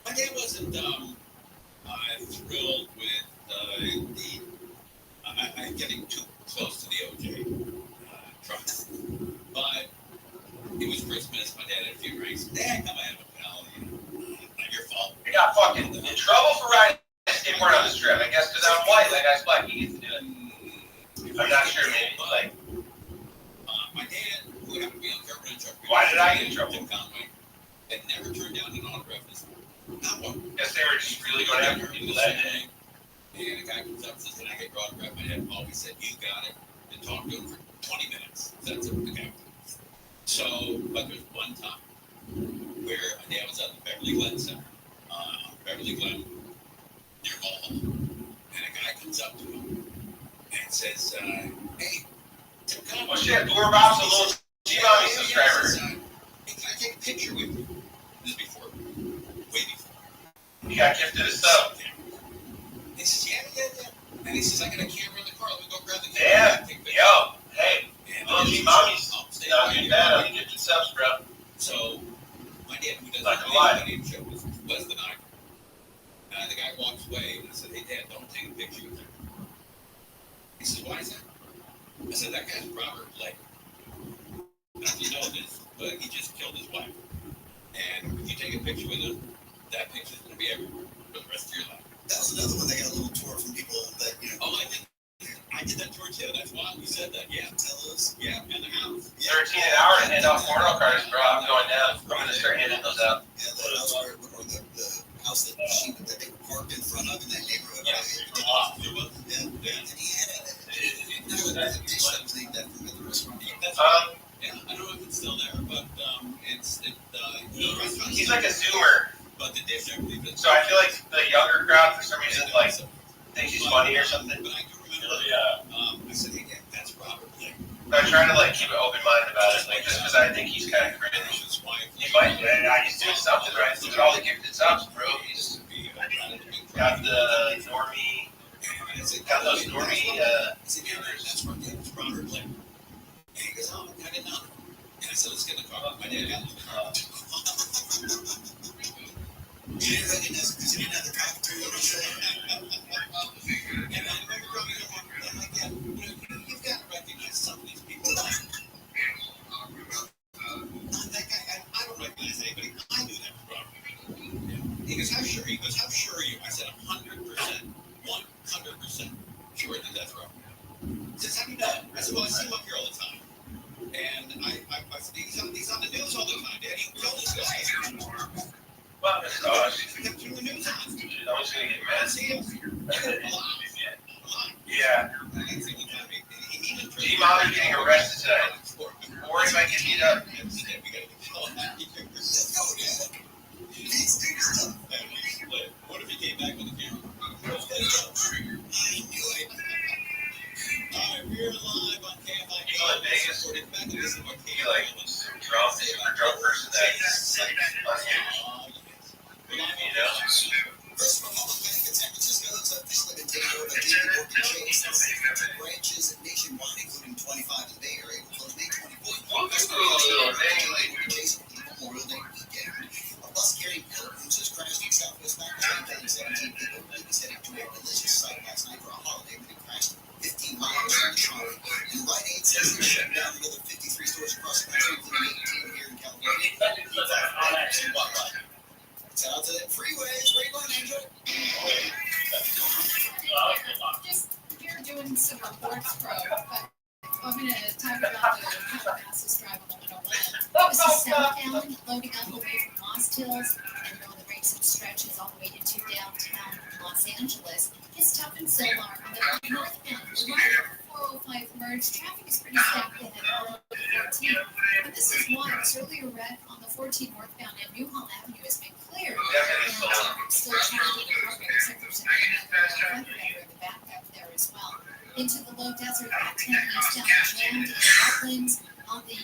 My dad wasn't thrilled with I'm getting too close to the OJ trial. But it was Christmas. My dad had a few drinks. Dad, come on, pal. Not your fault. I got fucking in trouble for riding a skateboard on this trip. I guess because I'm white, that guy's black, he gets to do it. I'm not sure, maybe. Like, my dad, who happened to be on Carpenter truck, why did I get in trouble? Conway, had never turned down an autograph this morning. Not one. Guess they were just really going after people that day. And a guy comes up and says, "Can I get your autograph?" My dad always said, "You got it," and talked to him for 20 minutes. That's it. Okay. So, but there's one time where my dad was at the Beverly Glen Center, Beverly Glen, near Mall, and a guy comes up to him and says, "Hey, Tim Conway." Well, shit, Blue Bob's a little G-Mommy subscriber. Hey, can I take a picture with you? This is before, way before. He got gifted a sub. He says, yeah. And he says, "I got a camera in the car. Let me go grab the camera." Yeah. Yo, hey, little G-Mommy's not getting bad on the gifted subs, bro. So, my dad, who doesn't Not gonna lie. name show, was the night. The guy walks away and I said, "Hey, Dad, don't take a picture with him." He says, "Why is that?" I said, "That guy's Robert Blake. I don't know if you know this, but he just killed his wife. And if you take a picture with him, that picture's going to be everywhere for the rest of your life." That was another one. They got a little tour from people that, you know. Oh, I did that tour too. That's why we said that. Yeah. Tell us. Yeah, and the house. 13 an hour to hand out porno cards, bro. I'm going down. I'm going to start handing those out. Yeah, the house where, or the house that they were parked in front of in that neighborhood. Yeah. Yeah. And he had a dish that was named after him at the restaurant. Yeah, I don't know if it's still there, but He's like a Zoomer. But the dish, I believe So I feel like the younger crowd, for some reason, like, thinks he's funny or something. But I do remember, I said, "Hey, Dad, that's Robert Blake." I'm trying to, like, keep an open mind about it, like, just because I think he's kind of cringe. He might, he's doing something right. Look at all the gifted subs, bro. He's got the normie, got those normie, That's Robert Blake. And he goes, "Oh, I didn't know." And I said, "Let's get in the car." My dad got in the car. You didn't recognize it because you didn't have the cafeteria. And I remember growing up, I'm like, "Yeah, you've got to recognize some of these people." Not that guy. I don't recognize anybody. I knew that was Robert. He goes, "How sure?" He goes, "How sure are you?" I said, 100%. 100% sure that that's Robert. He says, "How do you know?" I said, "Well, I see him up here all the time." And I said, he's on the news all the time, Dad. He killed this guy. Well, it's gosh. The news on. I'm just gonna get mad. See him? Yeah. G-Mommy getting arrested tonight. Or he might get beat up. What if he came back with the camera? We're live on KFI. You know, in Vegas, he like super drunk person that's like unhinged. You know? First of all, Bank of San Francisco has officially been taken over by JP Morgan Chase. Branches nationwide, including 25 in the Bay Area, will close May 24th. Chase Memorial Day weekend. A bus carrying pilgrims has crashed in Southwest Pakistan, killing 17 people. It was heading to a religious site last night for a holiday when it crashed 15 miles from Detroit. And Rite Aid says they're shutting down another 53 stores across the country, including 18 here in California. Out to the freeways, where you going, Angel? Just, you're doing some reports, bro, but I'm going to talk about the fastest drive on the 101. This is southbound, loading up away from Lost Hills, and on the racing stretches all the way into downtown Los Angeles. It's tough and so on the northbound. Right at 405 merge, traffic is pretty stacked ahead on the 14. But this is one earlier wreck on the 14 northbound, and Newhall Avenue has been cleared. And still trying to recover, except there's another in the back up there as well. Into the low desert, at 10 eastbound jammed in Uplands on the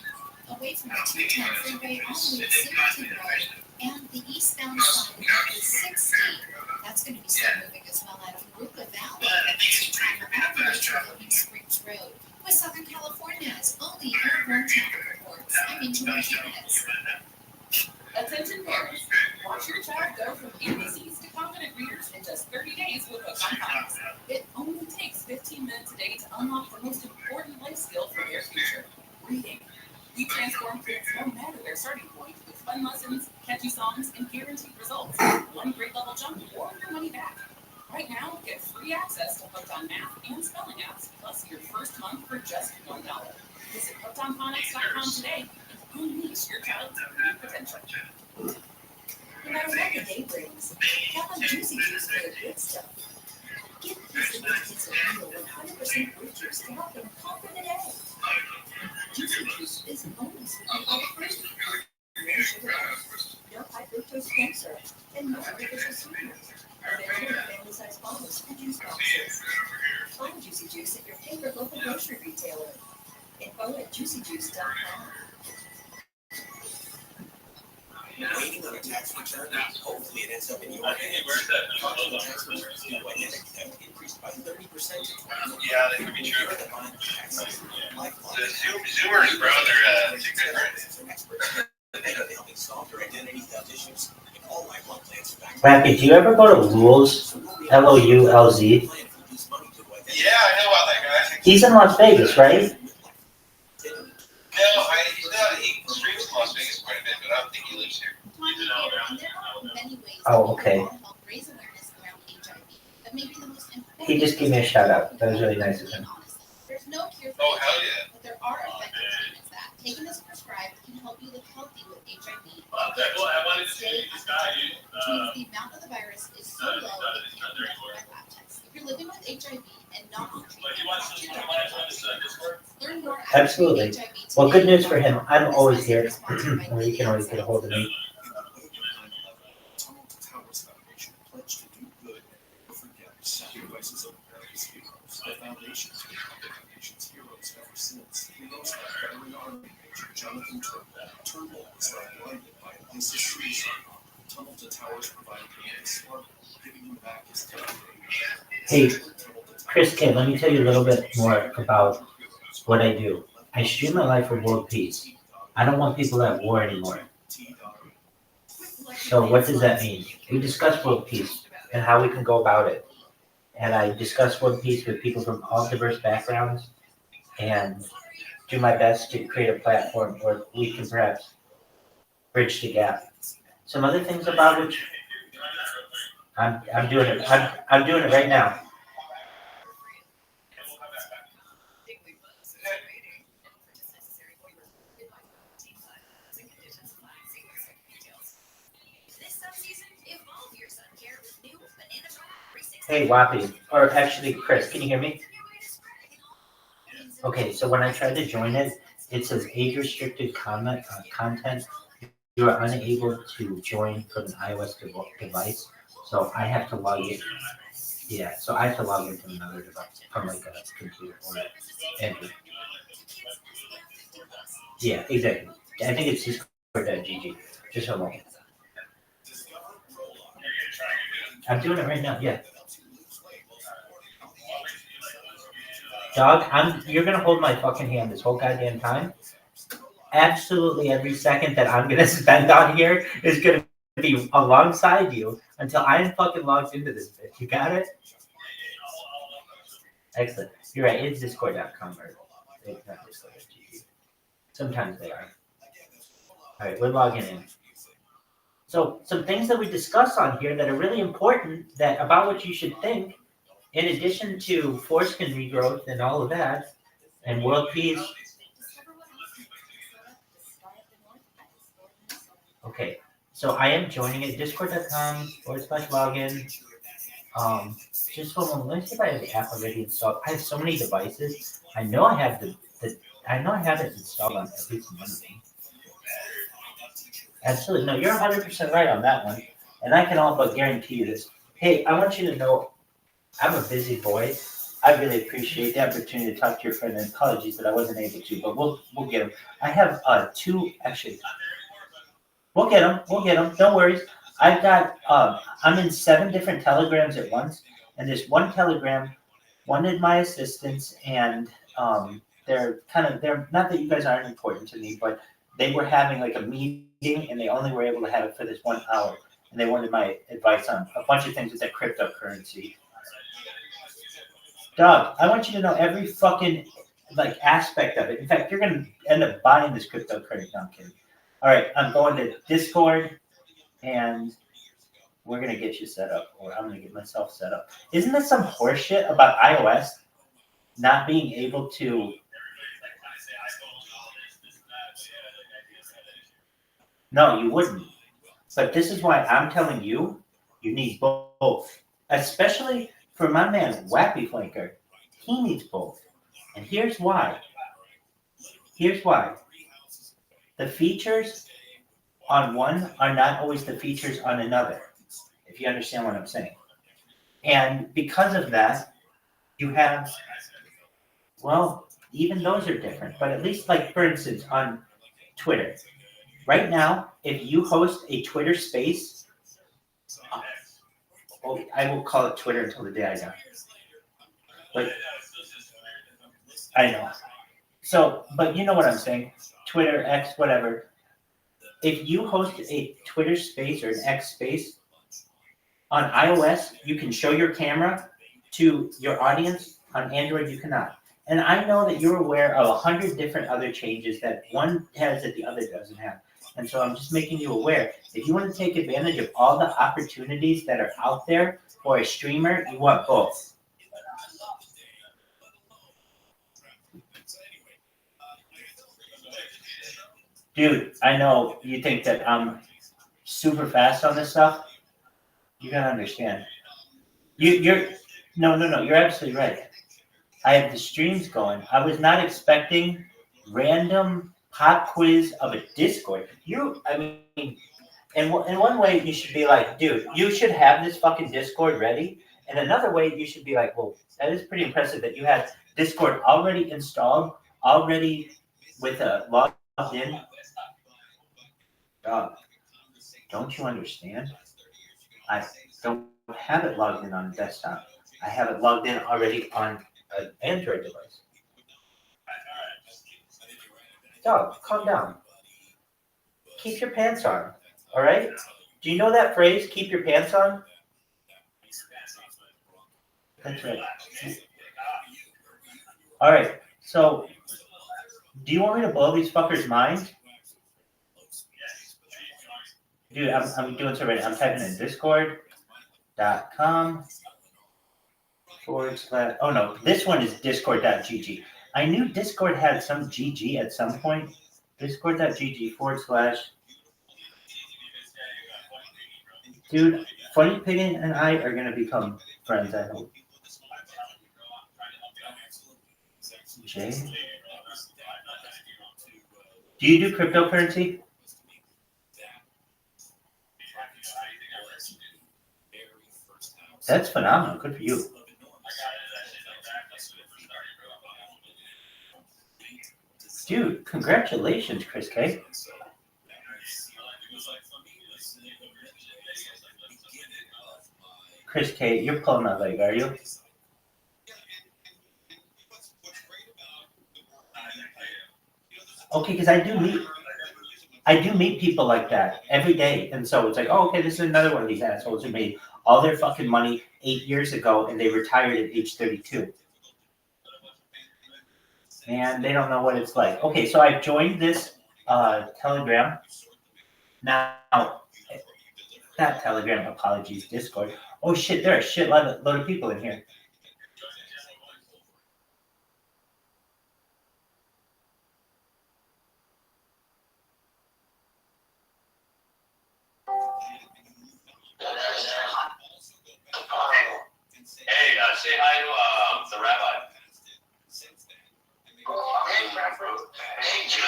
away from the 210 freeway all the way to Singleton Road, and the eastbound side of the 60. That's going to be slow moving as well out of Rupa Valley at the same time all the way to Golden Springs Road. With Southern California's only airborne traffic reports, I'm Angel Martinez. Attention parents, watch your child go from email junk or your money back. Right now, get free access to Hooked on Math and Spelling apps, plus your first month for just $1. Visit hookedonphonics.com today and unleash your child's reading potential. No matter what the day brings, count on Juicy Juice for the good stuff. Get these ingredients of real 100% fruit juice to help them conquer the day. Juicy Juice is only sweetened by the first no sugar additives, no high fructose corn syrup, and no artificial sweeteners. Available in family-size bottles and juice boxes. Find Juicy Juice at your favorite local grocery retailer. Info at juicyjuice.com. Waiting on a tax return? Hopefully it ends up in your hands. Fraudulent tax returns due to identity theft increased by 30% to 20%. Yeah, that could be true. The Zoomer's brother, helping solve your identity theft issues. All lifelong plans. Rappy, do you ever go to Loulz? Loulz? Yeah, I know about that guy. He's in Las Vegas, right? No, he streams in Las Vegas quite a bit, but I don't think he lives here. Oh, okay. He just gave me a shout out. That was really nice of him. There's no cure for Oh, hell HIV, yeah. but there are effective treatments that, taken as prescribed, can help you live healthy with HIV. I wanted to see this guy. Which means the amount of the virus is so low it can't be measured by lab tests. If you're living with HIV and not on treatment, learn more at Absolutely. HIV Well, good today. news for him. I'm always here. Or you can always get a hold of me. Sacrifices of various heroes, the foundations of the nation's heroes ever since. Heroes like veteran Army Major Jonathan Turnbull was left blinded by ISIS suicide. Tunnel to Towers provided him with a sparkle, giving him back his time. Hey, Chris K, let me tell you a little bit more about what I do. I stream my life for world peace. I don't want people at war anymore. So what does that mean? We discuss world peace and how we can go about it. And I discuss world peace with people from all diverse backgrounds and do my best to create a platform where we can perhaps bridge the gap. Some other things about which I'm doing it. I'm doing it right now. Hey, Wappy, or actually, Chris, can you hear me? Okay, so when I tried to join it, it says age-restricted content. You are unable to join from an iOS device, so I have to log in. Yeah, so I have to log in from another device, from like a computer or Android. Yeah, exactly. I think it's discord.gg. Just a moment. I'm doing it right now, yeah. Dog, you're gonna hold my fucking hand this whole goddamn time. Absolutely every second that I'm gonna spend on here is gonna be alongside you until I am fucking logged into this bitch. You got it? Excellent. You're right, it's discord.com or it's not discord.gg. Sometimes they are. Alright, we're logging in. So some things that we discuss on here that are really important that about what you should think. In addition to foreskin regrowth and all of that, and world peace. Okay, so I am joining it, discord.com/login. Just one moment, let me see if I have the app already installed. I have so many devices. I know I have I know I have it installed on at least one of them. Absolutely, no, you're 100% right on that one. And I can all but guarantee you this. Hey, I want you to know, I'm a busy boy. I really appreciate the opportunity to talk to your friend, and apologies that I wasn't able to, but we'll get him. I have two, actually, we'll get him, don't worry. I've got, I'm in 7 different telegrams at once, and there's one telegram, one of my assistants, and they're not that you guys aren't important to me, but they were having like a meeting, and they only were able to have it for this 1 hour, and they wanted my advice on a bunch of things with that cryptocurrency. Dog, I want you to know every fucking like aspect of it. In fact, you're gonna end up buying this cryptocurrency. No, I'm kidding. All right, I'm going to Discord, and we're gonna get you set up, or I'm gonna get myself set up. Isn't this some horseshit about iOS not being able to? No, you wouldn't. But this is why I'm telling you, you need both. Especially for my man, Wappy Flanker. He needs both. And here's why. Here's why. The features on one are not always the features on another, if you understand what I'm saying. And because of that, you have, well, even those are different. But at least, like, for instance, on Twitter. Right now, if you host a Twitter space, I will call it Twitter until the day I die. But I know. So, but you know what I'm saying. Twitter, X, whatever. If you host a Twitter space or an X space, on iOS, you can show your camera to your audience. On Android, you cannot. And I know that you're aware of 100 different other changes that one has that the other doesn't have. And so I'm just making you aware. If you want to take advantage of all the opportunities that are out there for a streamer, you want both. Dude, I know you think that I'm super fast on this stuff. You gotta understand. You're no, you're absolutely right. I have the streams going. I was not expecting random pop quiz of a Discord. I mean, in one way you should be like, dude, you should have this fucking Discord ready. And another way you should be like, well, that is pretty impressive that you have Discord already installed, already with a logged in. Dog, don't you understand? I don't have it logged in on a desktop. I have it logged in already on an Android device. Dog, calm down. Keep your pants on, all right? Do you know that phrase, keep your pants on? That's right. All right, so do you want me to blow these fuckers' minds? Dude, I'm doing so right now. I'm typing in discord.com/. Oh no, this one is discord.gg. I knew Discord had some GG at some point. Discord.gg/. Dude, Funny Piggin and I are going to become friends, I hope. Jay? Do you do cryptocurrency? That's phenomenal. Good for you. Dude, congratulations, Chris K. Chris K, you're pulling my leg, are you? Okay, because I do meet people like that every day, and so it's like, oh, okay, this is another one of these assholes who made all their fucking money 8 years ago, and they retired at age 32. And they don't know what it's like. Okay, so I've joined this Telegram. Now, not Telegram, apologies, Discord. Oh shit, there are a shitload of people in here. Hey, say hi to the rabbi. Hey, Jew.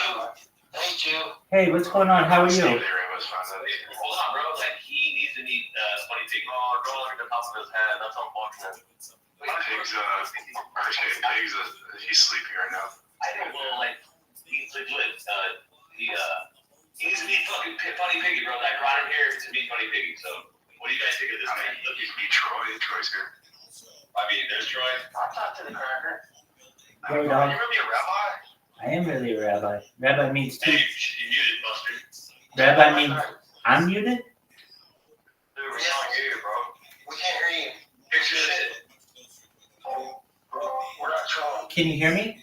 Hey, what's going on? How are you? Hold on, bro. Like, he needs to eat Funny Pig. Oh, don't look at the top of his head. That's unfortunate. He's sleeping right now. I think, well, like, he's legit. He needs to meet fucking Funny Piggy, bro. I brought him here to meet Funny Piggy, so what do you guys think of this man? You can meet Troy. Troy's here. I mean, there's Troy. I'll talk to the cracker. Hey, Are dog. you really a rabbi? I am really a rabbi. Rabbi means Hey, two. you muted, Buster. Rabbi means I'm muted? Dude, we're not here, bro. We can't hear you. Picture this. We're not trolling. Can you hear me?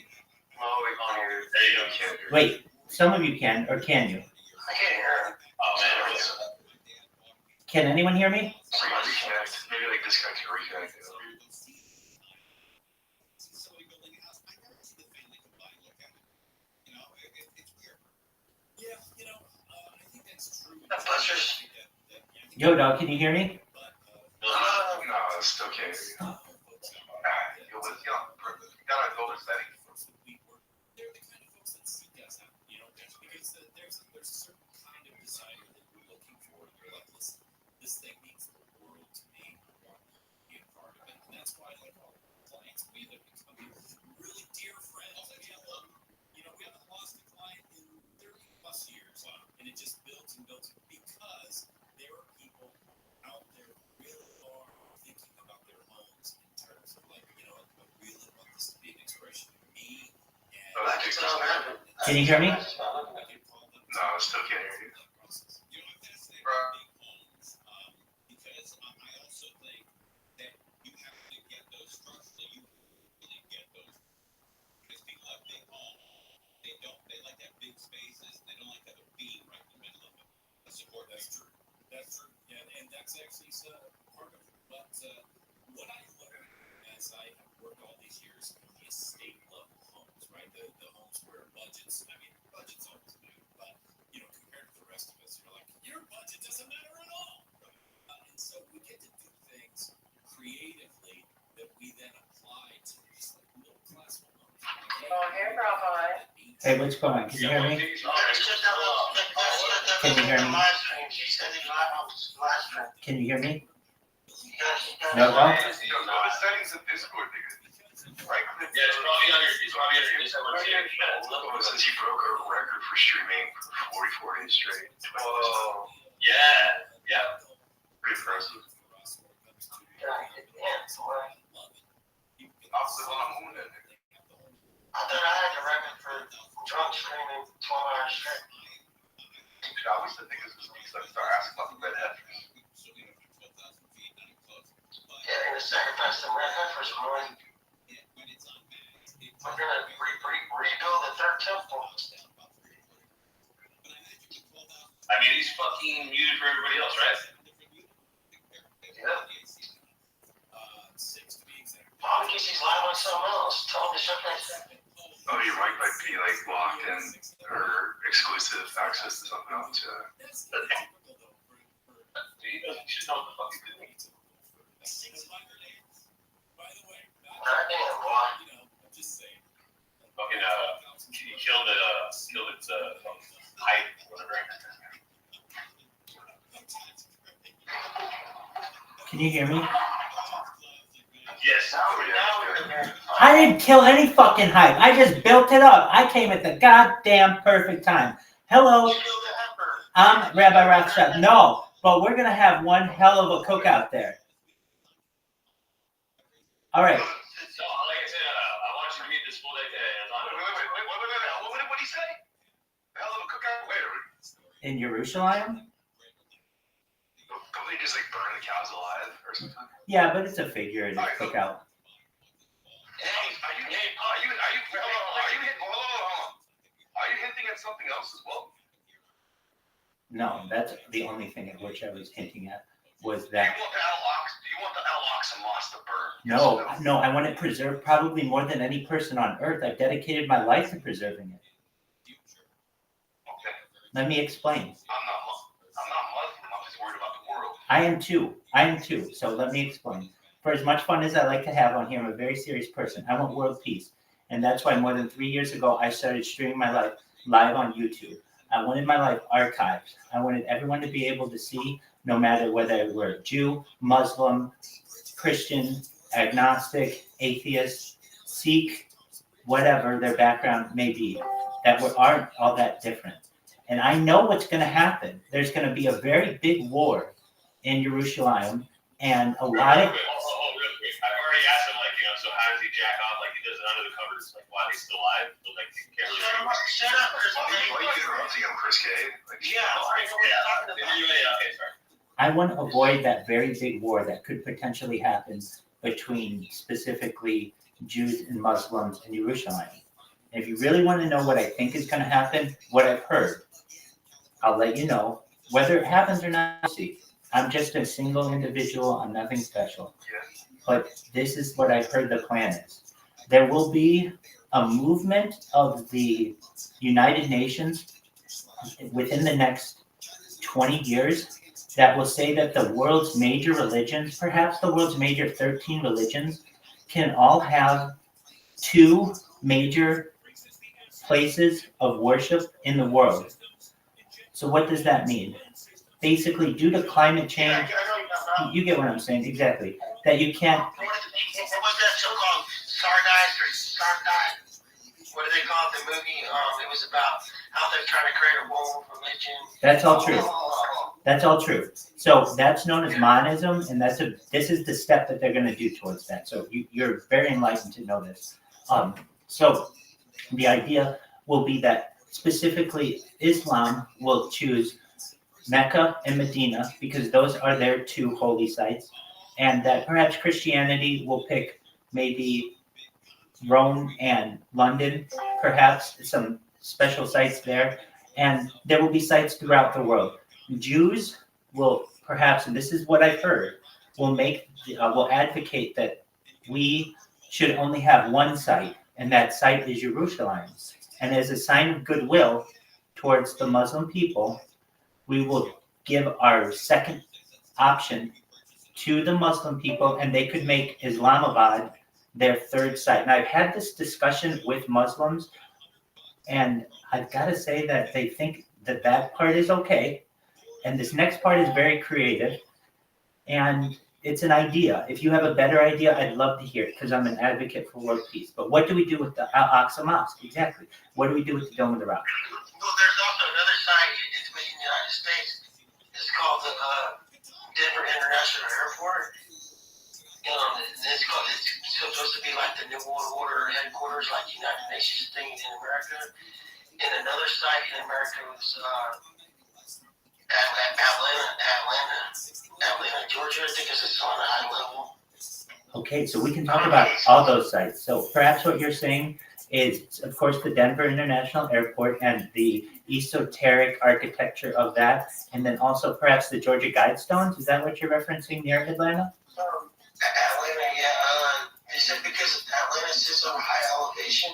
No, we can't hear you. There you go, kid. Wait, some of you can, or can you? I can't hear him. Oh, man. Can anyone hear me? reconnect. Maybe like disconnect and reconnect. Buster's. Yo, dog, can you hear me? No, it's still okay. Yo, what's gotta go to settings. They're the kind of folks that seek us out, because there's a certain kind of designer that we're looking for. You're like, listen, this thing means the world to me. I want to be a part of it, and that's why, like all clients, we end up becoming really dear friends. We haven't lost a client in 30 plus years, and it just builds and builds because there are people out there who really are thinking about their homes in terms of like, I really want this to be an expression of me. Can you hear me? No, I still can't hear you. Because I also think that you have to get those structurally, you really get those. Because people have big homes, they like to have big spaces, they don't like to have a beam right in the middle of it. Support, that's true. That's true. Yeah, and that's actually part of it. But what I learned as I have worked all these years in the estate level homes, right? The homes where budgets always move, but compared to the rest of us, you're like, your budget doesn't matter at all. And so we get to do things creatively that we then apply to these like middle class homes. Oh, hey, Rabbi. Hey, what's going on? Can you hear me? Can you hear me? Can you hear me? No, no? Go to settings in Discord, nigga. Right click. Yeah, it's probably under Discord. Since he broke a record for streaming for 44 days straight. Whoa. Yeah. Pretty impressive. I'll live on the moon then. I thought I had a record for drunk screaming 12 hours straight. I wish the niggas would start asking about the red heifers. Yeah, they're gonna sacrifice some red heifers, boy. We're gonna rebuild the third temple. I mean, he's fucking muted for everybody else, right? Yeah. Probably because he's live on something else. Tell him to shut that shit. Oh, your mic might be like locked in or exclusive access to something else. You should know what the fuck he's doing. Goddamn, boy. Fucking, he killed its height, whatever. Can you hear me? Yes. I didn't kill any fucking hype. I just built it up. I came at the goddamn perfect time. Hello, I'm Rabbi Rothschild. No, but we're going to have one hell of a cookout there. All right. So, like I said, I want you to meet this full day today. What did he say? Hell of a cookout? Wait. In Jerusalem? Don't they just like burn the cows alive or something? Yeah, but it's a figure in a cookout. Are you hinting at something else as well? No, that's the only thing at which I was hinting at was Do that. you want the Al-Aqsa Mosque to burn? No, I want it preserved probably more than any person on earth. I've dedicated my life to preserving it. Okay. Let me explain. I'm not Muslim. I'm just worried about the world. I am too. So let me explain. For as much fun as I like to have on here, I'm a very serious person. I want world peace. And that's why more than 3 years ago, I started streaming my life live on YouTube. I wanted my life archived. I wanted everyone to be able to see, no matter whether we're Jew, Muslim, Christian, agnostic, atheist, Sikh, whatever their background may be, that we aren't all that different. And I know what's going to happen. There's going to be a very big war in Jerusalem, and a lot of... Real quick. I've already asked him, so how does he jack off? Like, he does it under the covers, like, while he's still alive? So, like, he can't really... Shut up, Chris. Why are you interrupting him, Chris K? Okay, sorry. I want to avoid that very big war that could potentially happen between specifically Jews and Muslims in Jerusalem. And if you really want to know what I think is going to happen, what I've heard, I'll let you know. Whether it happens or not, see. I'm just a single individual. I'm nothing special. Yeah. But this is what I've heard the plan is. There will be a movement of the United Nations within the next 20 years that will say that the world's major religions, perhaps the world's major 13 religions, can all have 2 major places of worship in the world. So what does that mean? Basically, due to climate change, you get what I'm saying, exactly, that you can't... What was that show called? Stardust or Stardust? What do they call it, the movie? It was about how they're trying to create a world religion. That's all true. That's all true. So that's known as monism, and this is the step that they're going to do towards that. So you're very enlightened to know this. So the idea will be that specifically Islam will choose Mecca and Medina because those are their 2 holy sites, and that perhaps Christianity will pick maybe Rome and London, perhaps some special sites there, and there will be sites throughout the world. Jews will perhaps, and this is what I've heard, will advocate that we should only have one site, and that site is Jerusalem. And as a sign of goodwill towards the Muslim people, we will give our second option to the Muslim people, and they could make Islamabad their 3rd site. And I've had this discussion with Muslims, and I've got to say that they think that part is okay, and this next part is very creative, and it's an idea. If you have a better idea, I'd love to hear it, because I'm an advocate for world peace. But what do we do with the Al-Aqsa Mosque? Exactly. What do we do with the Dome of the Rock? Well, there's also another site. It's made in the United States. It's called the Denver International Airport. It's supposed to be like the New World Order headquarters, like United Nations thing in America. And another site in America was Atlanta, Georgia. I think it's on a high level. Okay, so we can talk about all those sites. So perhaps what you're saying is, of course, the Denver International Airport and the esoteric architecture of that, and then also perhaps the Georgia Guidestones. Is that what you're referencing near Atlanta? Atlanta, yeah. They said because Atlanta sits on a high elevation,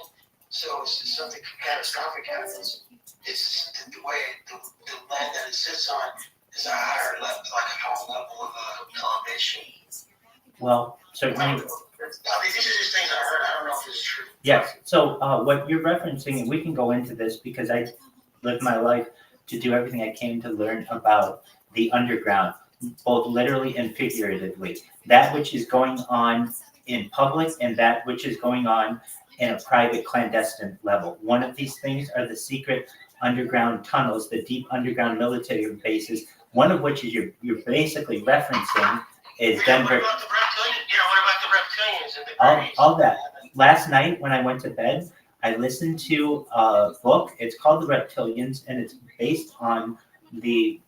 so if something catastrophic happens, it's the way the land that it sits on is a higher level, like a higher level of elevation. Well, certainly. I mean, these are just things I heard. I don't know if it's true. Yes. So what you're referencing, and we can go into this because I lived my life to do everything I can to learn about the underground, both literally and figuratively. That which is going on in public and that which is going on in a private clandestine level. One of these things are the secret underground tunnels, the deep underground military bases, one of which is you're basically referencing is Denver. What about the reptilians? Yeah, what about the reptilians and the Greys? All that. Last night when I went to bed, I listened to a book. It's called The Reptilians, and it's based on the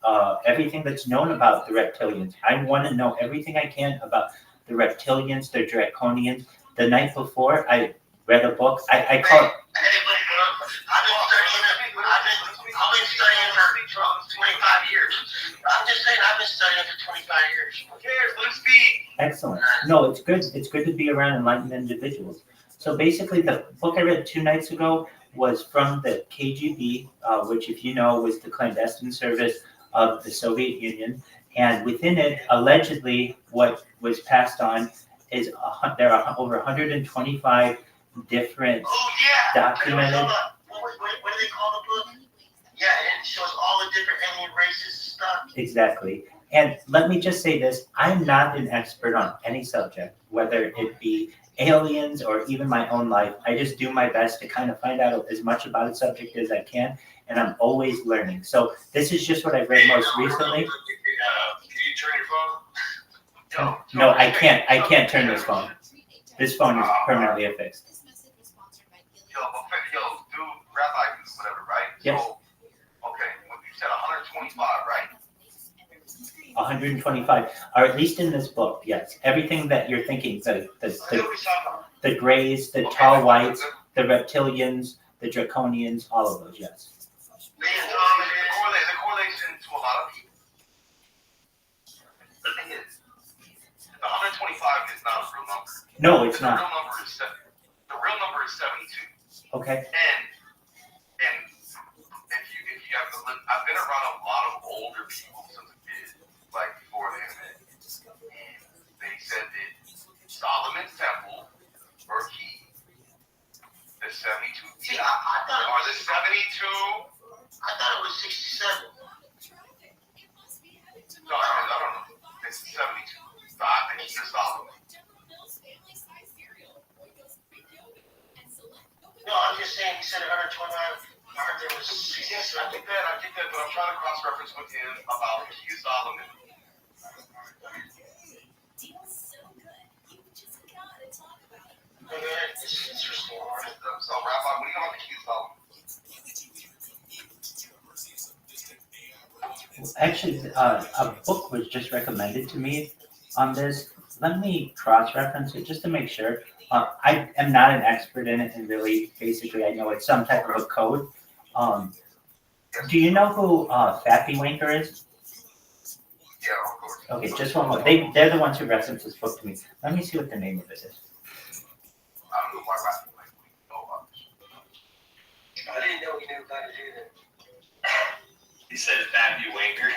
everything that's known about the reptilians. I want to know everything I can about the reptilians, the draconians. The night before, I read a book. I call it. I've been studying for 25 years. I'm just saying I've been studying for 25 years. Who cares? Let's be. Excellent. No, it's good. It's good to be around enlightened individuals. So basically, the book I read 2 nights ago was from the KGB, which, if you know, was the clandestine service of the Soviet Union. And within it, allegedly, what was passed on is there are over 125 different documented. What do they call the book? Yeah, it shows all the different alien races and stuff. Exactly. And let me just say this, I'm not an expert on any subject, whether it be aliens or even my own life. I just do my best to kind of find out as much about a subject as I can, and I'm always learning. So this is just what I've read most recently. Can you turn your phone? No, I can't. I can't turn this phone. This phone is permanently affixed. Yo, do Rabbi whatever, right? Yes. So, okay, when you said 125, right? 125, or at least in this book, yes. Everything that you're thinking, the Greys, the tall whites, the reptilians, the draconians, all of those, yes. The correlation to a lot of people. No, it's The not. real number is the real number is 72. Okay. And if you have to look, I've been around a lot of older people since a kid, like before the internet, and they said that Solomon's temple or key, the 72 See, I thought or the 72. I thought it was 67. No, I don't know. It's 72. So I think it's the Solomon. No, I'm just saying, he said 129. I heard there was 67. Yes, I get that, but I'm trying to cross-reference with him about the key of Solomon. It's interesting. So, Rabbi, what do you know about the key of Solomon? Actually, a book was just recommended to me on this. Let me cross-reference it just to make sure. I am not an expert in it, and really, basically, I know it's some type of a code. Do you know who Fappy Winker is? Yeah, of course. Okay, just one more. They're the ones who referenced this book to me. Let me see what the name of it is. I don't know why Rabbi would know about this. I didn't know he knew how to do that. He said Fappy Winker.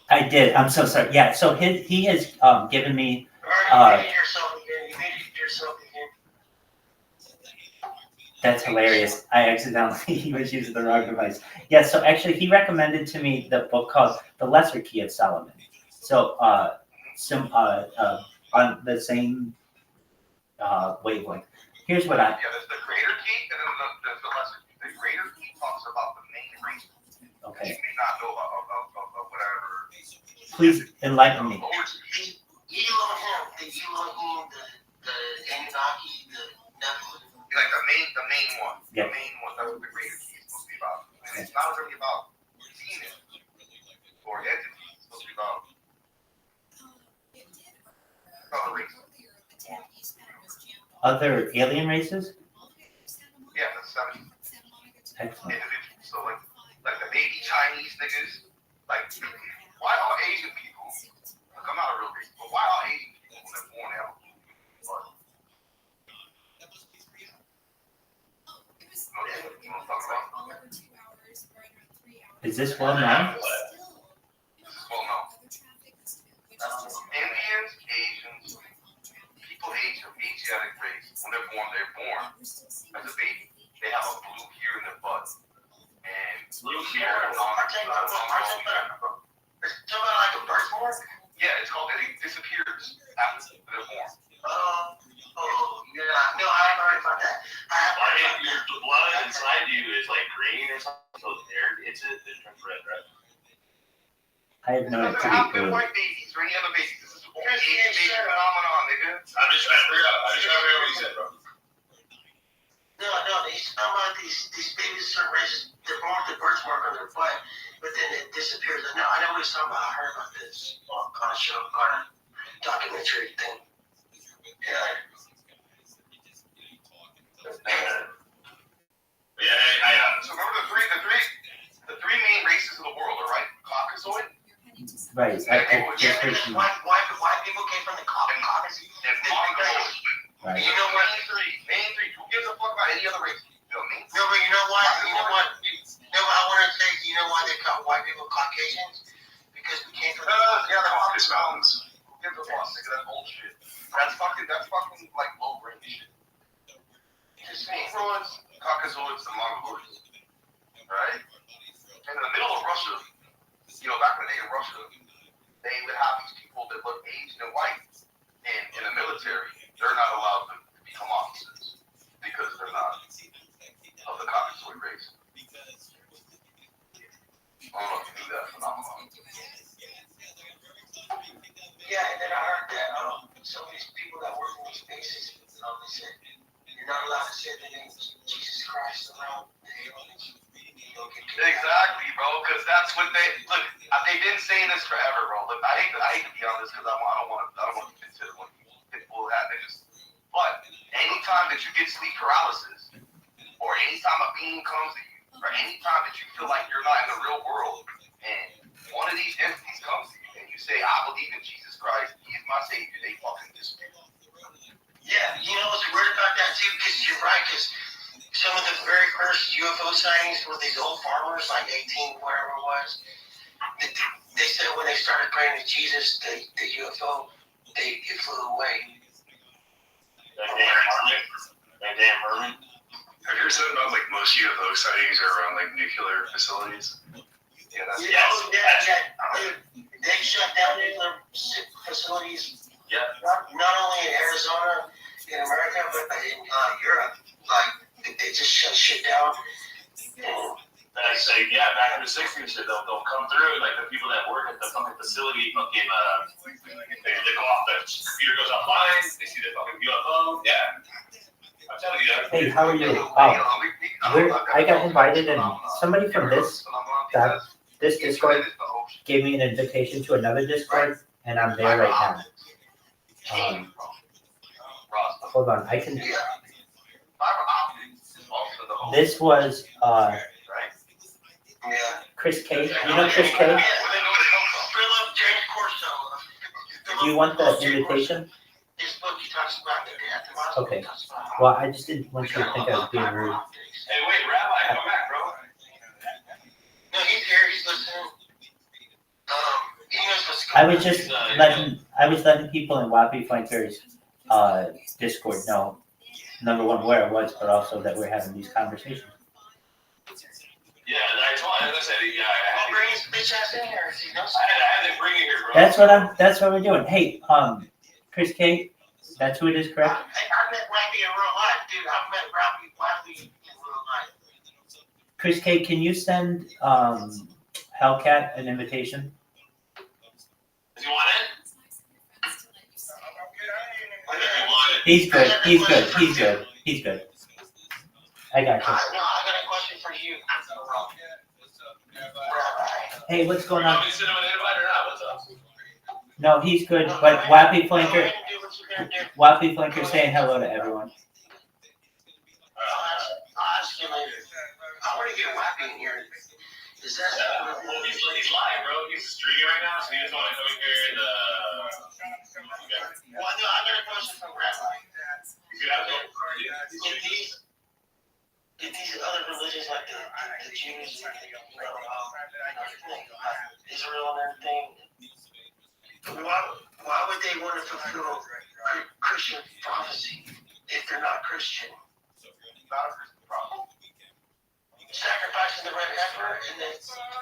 I did. I'm so sorry. Yeah. So he has given me. You made it yourself again. You made it yourself again. That's hilarious. I accidentally was using the wrong device. Yeah. So actually, he recommended to me the book called The Lesser Key of Solomon. So on the same wavelength. Here's what I. Yeah, there's the greater key, and then there's the lesser key. The greater key talks about the main reason. Okay. You may not know of whatever. Please enlighten me. Elohim, the Anunnaki, the Nephilim. Like the main one. Yeah. The main one. That's what the greater key is supposed to be about. And it's not really about demons or entities. It's supposed to be about other races. Other alien races? Yeah, that's 70. Excellent. Individuals. So like the baby Chinese niggas. Like, why are Asian people? Like, I'm not a real racist, but why are Asian people when they're born out? Is this well known? This is well known. Indians, Asians, people of Asiatic race, when they're born as a baby. They have a blue here in their butt. And blue here It's talking about like a birthmark? Yeah, it's called it disappears after they're born. Yeah, no, I haven't heard about that. The blood inside you is like green or something, so it's it turns red, right? I have no It doesn't have to be white babies or any other babies. This is a Asian baby phenomenon, nigga. I'm just trying to figure out what you said, bro. No, he's talking about these babies, certain races, they're born with the birthmark on their butt, but then it disappears. No, I know what he's talking about. I heard about this on a show, on a documentary thing. Yeah. So remember the three main races of the world are right? Caucasoid. Right. White people came from the Caucasus. And Mongols. Right. You know what? Main three. Who gives a fuck about any other race? No, but you know what? I want to say, you know why they call white people Caucasians? Because we came from the Caucasus Mountains. Who gives a fuck? Nigga, that's bullshit. That's fucking like low grade shit. Negroids, Caucasoids, and Mongoloids. Right? And in the middle of Russia, back in the day in Russia, they would have these people that look Asian and white, and in the military, they're not allowed to become officers because they're not of the Caucasoid race. I don't know if you knew that phenomenon. Yeah, and then I heard that some of these people that work in these bases, they said you're not allowed to say the name of Jesus Christ around the aliens. Exactly, bro, because that's what they've been saying this forever, bro. Look, I hate to be on this because I don't want to be considered one of these pitbull hat niggas. But anytime that you get sleep paralysis, or anytime a being comes to you, or anytime that you feel like you're not in the real world, and one of these entities comes to you, and you say, I believe in Jesus Christ, He is my Savior, they fucking disappear. sightings with these old farmers, like 18, whatever it was. They said when they started praying to Jesus, the UFO, it flew away. That damn Herman. Have you heard something about like most UFO sightings are around like nuclear facilities? Yeah, that's They shut down nuclear facilities. Yeah. Not only in Arizona, in America, but in Europe. Like they just shut shit down. That's like, yeah, back in the 60s, they'll come through, like the people that work at the fucking facility fucking, they go off, the computer goes offline, they see the fucking UFO, yeah. I'm telling you. Hey, how are you? I got invited, and somebody from this Discord gave me an invitation to another Discord, and I'm there right now. Hold on, I can. This was Chris K. You know Chris K? Do you want the invitation? Okay. Well, I just didn't want you to think I was being rude. Hey, wait, Rabbi, come back, bro. No, he's here. He's listening. He knows what's I going was just letting people in Wappy Flankers Discord know, number one, where it was, but also that we're having these conversations. Yeah, as I said, yeah, I bring his bitch ass in here. had to bring you here, bro. That's what we're doing. Hey, Chris K, that's who it is, correct? I met Wappy in real life, dude. I've met Wappy in real life. Chris K, can you send Hellcat an invitation? Does he want it? He's good. I got you. I got a question for you. Hey, what's going You want on? me to send him an invite or not? What's up? No, he's good, but Wappy Flanker saying hello to everyone. I'll ask you later. I want to get Wappy in here. Is that well, he's live, bro. He's streaming right now, so he doesn't want to come in here and Well, no, I got a question from Rabbi. If these other religions like the Jews, Israel and everything, why would they want to fulfill Christian prophecy if they're not Christian? Sacrificing the red heifer and then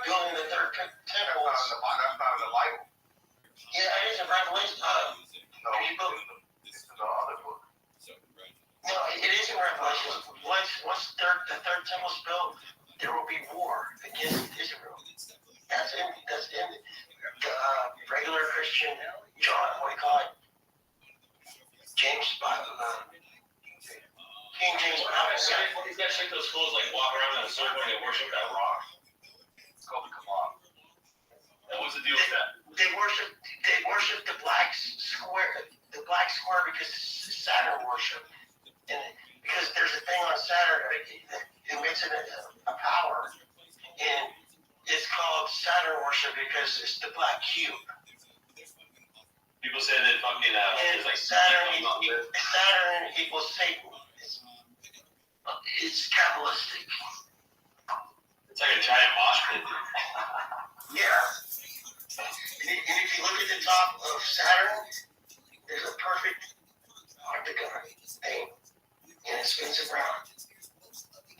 building the third temple. That's not in the Bible. Yeah, it is a Revelation. It's in the other book. No, it is in Revelation. Once the third temple is built, there will be war against Israel. That's in the regular Christian John, what do you call it? James Bible. King James Bible. These guys take those clothes, like walk around in a circle and they worship that rock. It's called the Kabbalah. And what's the deal with that? They worship the black square because it's Saturn worship. And because there's a thing on Saturn that emits a power, and it's called Saturn worship because it's the black cube. People say that fucking and like Saturn equals Satan. It's Kabbalistic. It's like a giant mosh pit. Yeah. And if you look at the top of Saturn, there's a perfect octagon thing. And it spins around.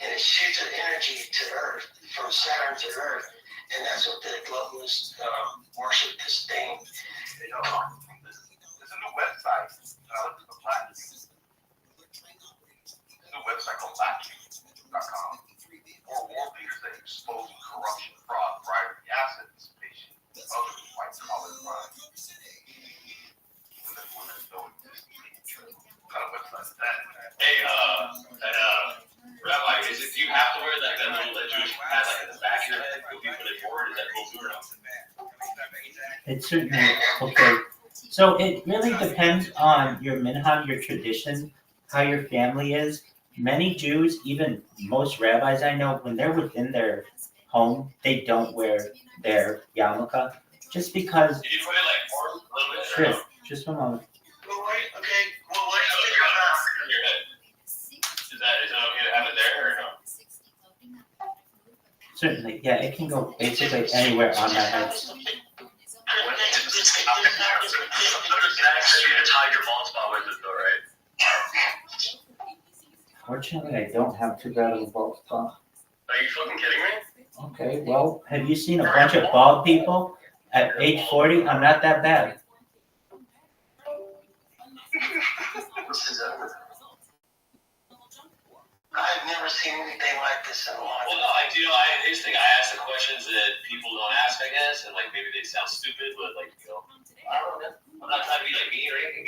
And it shoots an energy to Earth, from Saturn to Earth. And that's what the globalists worship this thing. There's a new website. There's a website called blackcube.com. Or war leaders that expose corruption, fraud, bribery, asset dissipation, and other white-collar crimes. When there's no existing truth. What kind of website is that? Hey, Rabbi, do you have to wear that little Jewish hat like at the back of your head when they board? Is that cool too or not? It's certainly okay. So it really depends on your minhag, your tradition, how your family is. Many Jews, even most rabbis I know, when they're within their home, they don't wear their yarmulke, just because. Did you put it like more, a little bit? Sure, just one moment. Well, what do you think about Is it okay to have it there or no? Certainly, yeah, it can go basically anywhere on that head. You just hide your bald spot with it, though, right? Fortunately, I don't have too bad of a bald spot. Are you fucking kidding me? Okay, well, have you seen a bunch of bald people at age 40? I'm not that bad. I've never seen anything like this in a while. Well, no, here's the thing. I ask the questions that people don't ask, I guess, and like maybe they sound stupid, but like, I don't know. I'm not trying to be like me or anything.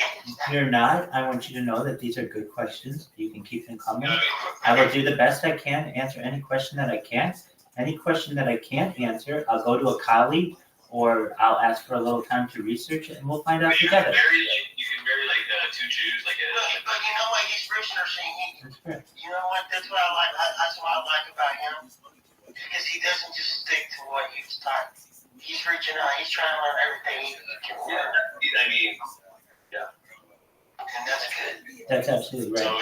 You're not. I want you to know that these are good questions. You can keep them coming. You know what I will do the best I can to answer any question that I can. Any question that I can't answer, I'll go to a colleague or I'll ask for a little time to research it and we'll find out together. You can marry like two Jews, like But you know what? He's rich or That's correct. You know what? That's what I like. That's what I like about him. Because he doesn't just stick to what he was taught. He's reaching out. He's trying to learn everything he can learn. I mean, yeah. And that's good. That's absolutely right. So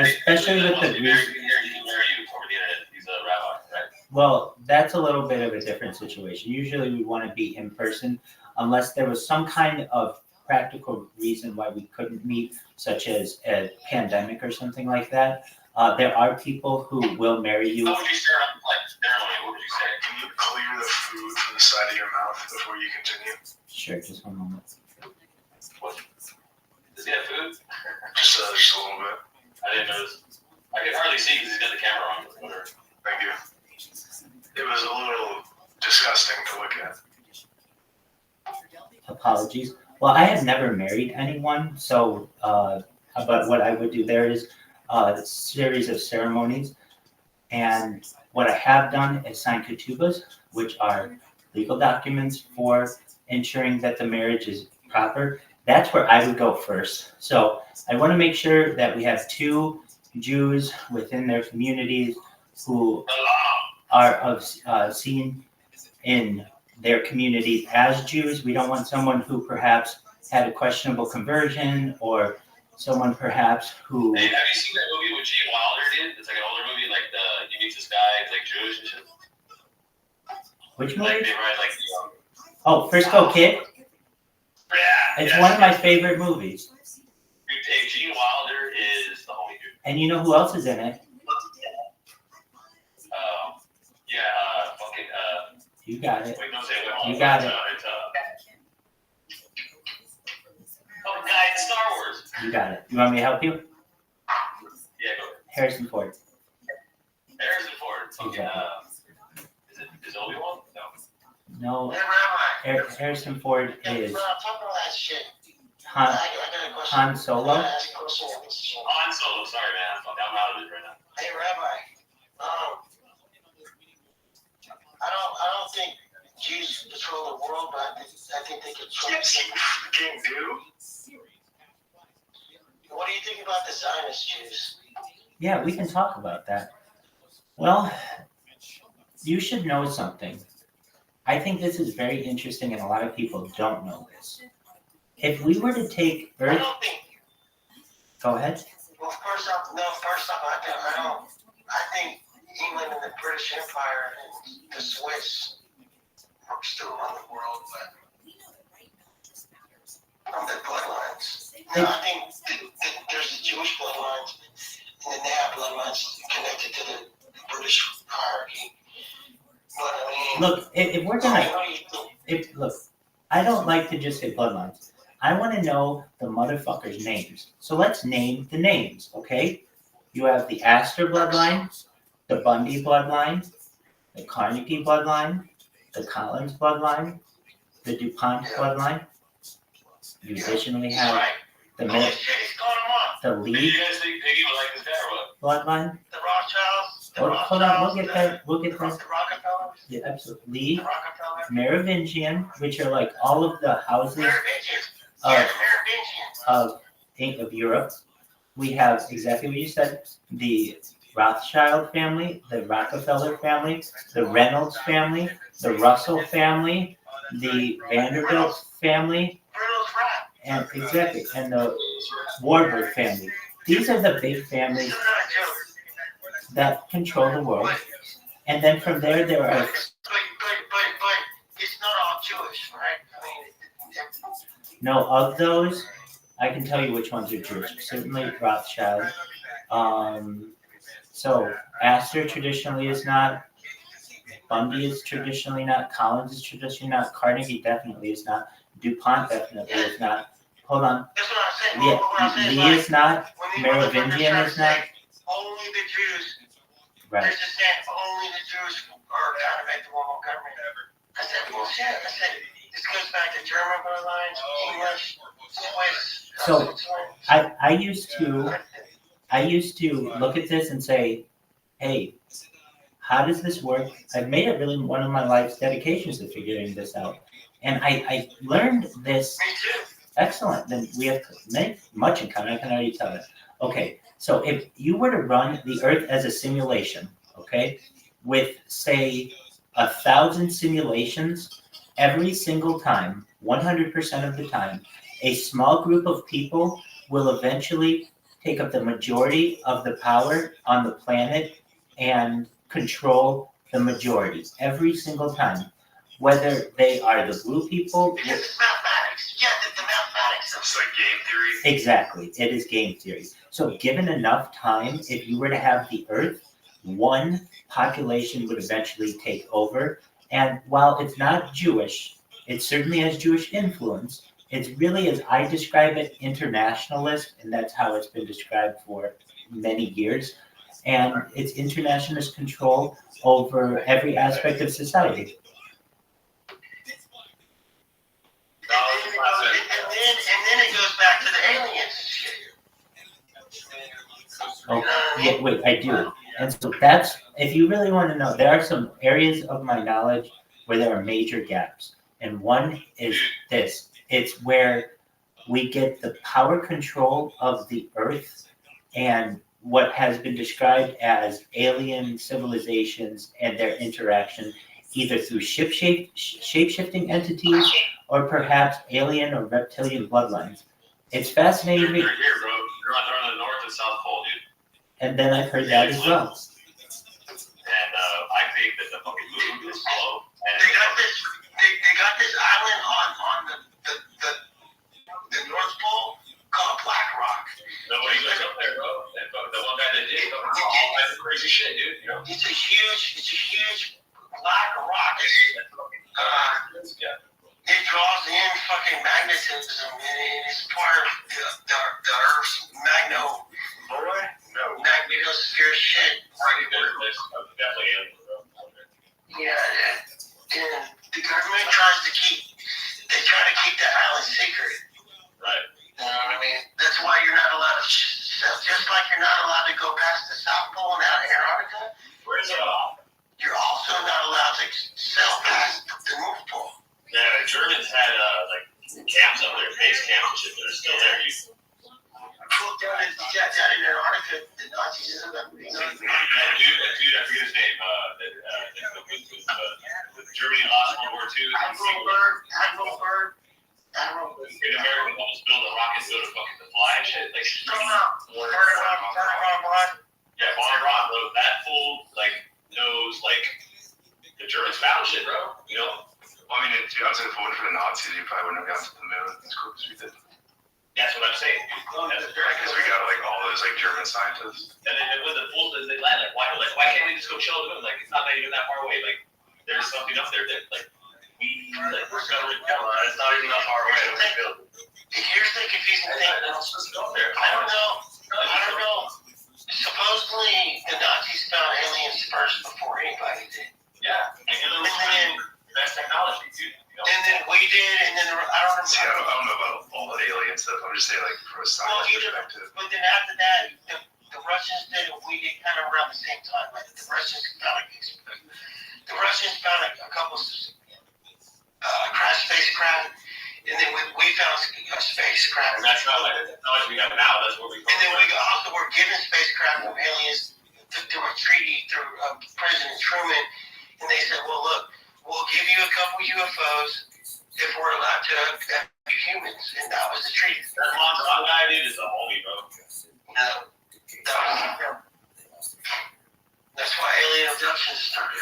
Especially with the you can marry you over the internet. He's a rabbi, right? Well, that's a little bit of a different situation. Usually we want to be in person unless there was some kind of practical reason why we couldn't meet, such as a pandemic or something like that. There are people who will marry you. How would you start up, like, generally, what would you say? Can you clear the food from the side of your mouth before you continue? Sure, just one moment. What? Does he have food? Just a little bit. I didn't notice. I can hardly see because he's got the camera on. Whatever. Thank you. It was a little disgusting to look at. Apologies. Well, I have never married anyone, so but what I would do there is a series of ceremonies, and what I have done is sign ketubas, which are legal documents for ensuring that the marriage is proper. That's where I would go first. So I want to make sure that we have two Jews within their communities who are seen in their community as Jews. We don't want someone who perhaps had a questionable conversion or someone perhaps who... Hey, have you seen that movie with Gene Wilder did? It's like an older movie, like he meets this guy, it's like Jewish and shit. Which movie? Like they ride like Oh, Frisco Kid? Yeah. It's one of my favorite movies. Hey, Gene Wilder is the homie dude. And you know who else is in it? You got it. Wait, don't say it. You got it. Oh, the guy in Star Wars. You got it. You want me to help you? Yeah, go ahead. Harrison Ford. Harrison Ford. Okay, is it Obi-Wan? No. No. Harrison Ford is Han Solo. Han Solo. Sorry, man. I'm out of it right now. Hey, Rabbi. I don't think Jews control the world, but I think they control the Can do? What do you think about the Zionist Jews? Yeah, we can talk about that. Well, you should know something. I think this is very interesting and a lot of people don't know this. If we were to take Earth... Go ahead. Well, first off, I think England and the British Empire and the Swiss are still on the world, but from the bloodlines. Now, I think there's the Jewish bloodlines and then they have bloodlines connected to the British hierarchy. But I mean, look, if we're gonna, look, I don't like to just say bloodlines. I want to know the motherfuckers' names. So let's name the names, okay? You have the Astor bloodline, the Bundy bloodline, the Carnegie bloodline, the Collins bloodline, the DuPont bloodline. You additionally have the Lee Do you guys think Piggy would like this guy or what? bloodline. The Rothschilds. Hold on, we'll get that. We'll get that. The Rockefellers. Yeah, absolutely. Lee, The Rockefeller. Merovingian, which are like all of the houses of Europe. We have exactly what you said, the Rothschild family, the Rockefeller family, the Reynolds family, the Russell family, the Vanderbilt family, and the Warburg family. These are the big families that control the world. And then from there are But it's not all Jewish, right? I mean, no of those. I can tell you which ones are Jewish. Certainly Rothschild. So Astor traditionally is not. Bundy is traditionally not. Collins is traditionally not. Carnegie definitely is not. DuPont definitely is not. Hold on. that's what I'm saying. Yeah, What I'm saying Lee is not. when these Merovingian motherfuckers is try not. to say only the Jews, Right. they're just saying only the Jews are kind of at the world government. I said, bullshit. I said, this goes back to German bloodlines, English, Swiss. So I used to look at this and say, hey, how does this work? I've made it really one of my life's dedications to figuring this out. And I learned this. Me too. Excellent. Then we have much in common. I can already tell it. Okay. So if you were to run the Earth as a simulation, okay, with say 1,000 simulations, every single time, 100% of the time, a small group of people will eventually take up the majority of the power on the planet and control the majority every single time, whether they are the blue people. Because it's mathematics. Yeah, the mathematics. It's like game theory. Exactly, it is game theory. So given enough time, if you were to have the Earth, one population would eventually take over. And while it's not Jewish, it certainly has Jewish influence. It's really, as I describe it, internationalist, and that's how it's been described for many years. And it's internationalist control over every aspect of society. And then it goes back to the aliens. Oh, yeah, wait, I do. And so that's, if you really want to know, there are some areas of my knowledge where there are major gaps. And one is this. It's where we get the power control of the Earth and what has been described as alien civilizations and their interaction, either through shape-shifting entities or perhaps alien or reptilian bloodlines. It's fascinating. You're here, bro. You're on the North and South Pole, dude. And then I've heard that as well. And I think that the fucking moon is slow. And They got this island on the North Pole called Black Rock. Nobody goes up there, bro. The one guy that did, all kinds of crazy shit, dude. You know? It's a huge black rock. It draws in fucking magnetism, and it's part of the Earth's magnetosphere shit. Definitely alien, bro. Yeah, and the government tries to keep that island secret. Right. You know what I mean? That's why you're not allowed to just like you're not allowed to go past the South Pole and out of Antarctica. Where's it all? You're also not allowed to sail past the North Pole. Yeah, the Germans had camps up there, base camps and shit. They're still there. Down in Antarctica, the Nazis and That dude, I forget his name. Germany lost World War II. Admiral Byrd. In America, almost build a rocket so to fly and shit. Like, yeah, von Braun, bro. That fool, knows, the Germans found shit, bro. You know? Well, I mean, if I was in for the Nazis, you probably wouldn't have gotten to the moon as quick as we did. That's what I'm saying. Because we got all those German scientists. And then when the fools they land, why can't we just go chill on the moon? It's not even that far away. There's something up there that we're discovering. It's not even that far away. Here's the confusing thing. I don't know. Supposedly the Nazis found aliens first before anybody did. Yeah, and then best technology, dude. And then we did, and then I don't know. See, I don't know about all the alien stuff. I'm just saying, from a science perspective. But then after that, the Russians did, and we did kind of around the same time. The Russians found a couple crash spacecraft, and then we found a spacecraft. And that's not the technology we have now. That's what we. And then we also were given spacecraft from aliens through a treaty through President Truman, and they said, "Well, look, we'll give you a couple UFOs if we're allowed to have humans," and that was the treaty. That Mondragon guy, dude, is a homie, bro. No, that's why alien abductions started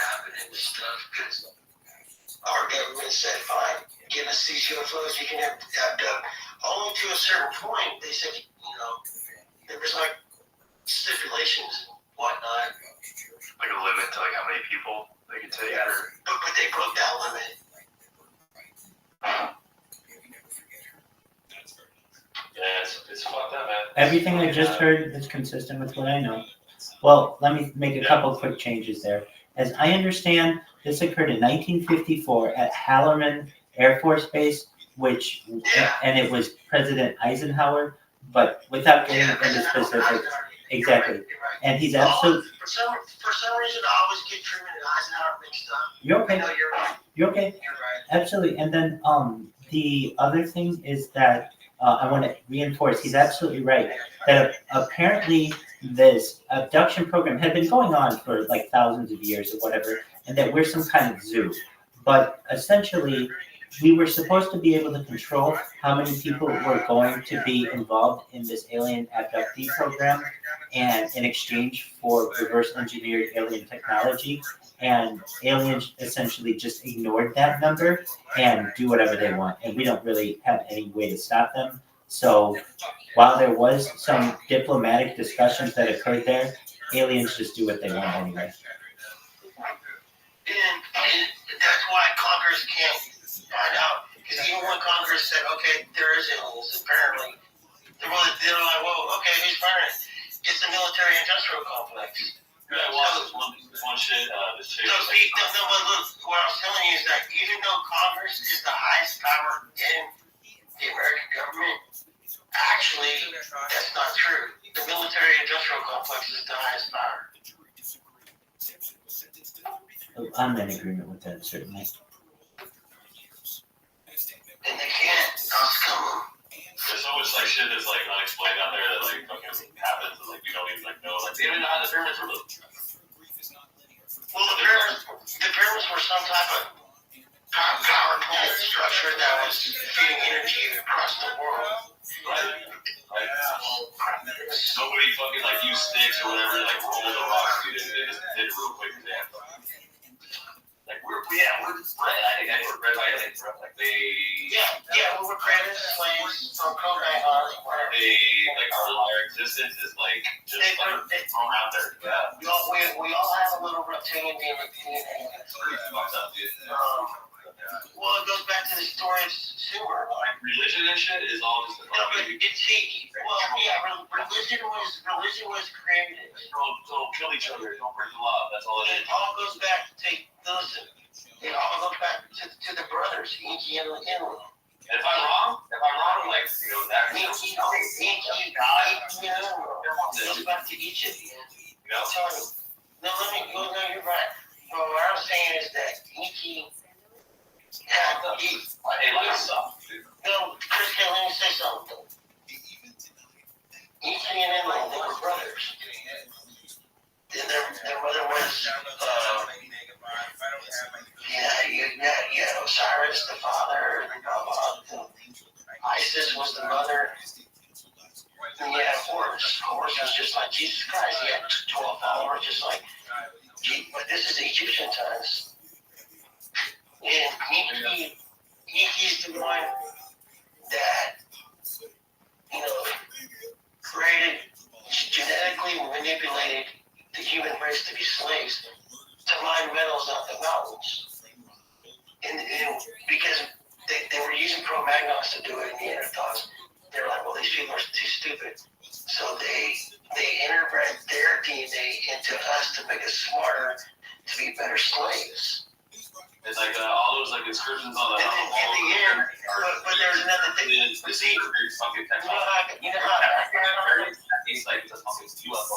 clothes you can have done. Only to a certain point, they said, there was like stipulations and whatnot. Like a limit to like how many people they could take. Yeah. But they broke that limit. Yeah, it's fucked up, man. Everything I just heard is consistent with what I know. Well, let me make a couple quick changes there. As I understand, this occurred in 1954 at Hallerman Air Force Base, and it was President Eisenhower, but without getting into specifics, exactly. And he's absolutely. For some reason, I always get Truman and Eisenhower mixed up. You're okay. No, you're right. You're okay. You're right. Absolutely. And then the other thing is that I want to reinforce, he's absolutely right, that apparently this abduction program had been going on for like thousands of years or whatever, and that we're some kind of zoo. But essentially, we were supposed to be able to control how many people were going to be involved in this alien abductee program, and in exchange for reverse engineered alien technology. And aliens essentially just ignored that number and do whatever they want. And we don't really have any way to stop them. So while there was some diplomatic discussions that occurred there, aliens just do what they want anyway. And that's why Congress can't find out. Because even when Congress said, okay, there is aliens, apparently, they're like, well, okay, who's firing it? It's the military-industrial complex. Yeah, well, one shit, this shit. No, but look, what I was telling you is that even though Congress is the highest power in the American government, actually, that's not true. The military-industrial complex is the highest power. I'm in agreement with that, certainly. And they can't outscum them. There's so much like shit that's like unexplained out there that like fucking happens and like we don't even like know. Like they don't even know how the pyramids were built. Well, the pyramids were some type of power plant structure that was feeding energy across the world. Right. Like nobody fucking like used sticks or whatever like roll the rocks, dude. They just did it real quick. Like we're I think we're bred by aliens, bro. Like they. Yeah, we were created as slaves from Cocaine Island, whatever. They like our existence is like just like thrown out there. Yeah. We all have a little reptilian DNA. It's pretty fucked up, dude. Well, it goes back to the story of Sumer. Like religion and shit is all just. Religion was created. Don't kill each other. Don't break the law. That's all it is. It all goes back to listen. It all goes back to the brothers, Inky and Inland. If I'm wrong, like that. Inky, goes back to Egypt. I'm telling you. No, you're right. But what I'm saying is that Inky had No, Chris, let me say something. Inky and Inland, they were brothers. And their mother was, Osiris, the father, and Isis was the mother. And you had Horus. Horus was just like Jesus Christ. He had 12 followers, just like, but this is Egyptian times. And Inky's the one that, created, genetically manipulated the human race to be slaves, to mine metals out the mountains. And because they were using Cro-Magnons to do it in the Neanderthals, they're like, well, these people are too stupid. So they interbred their DNA into us to make us smarter, to be better slaves. It's like all those like inscriptions on the. And then in the end, but there's another thing. The secret fucking technology. You know how it's like the fucking UFO.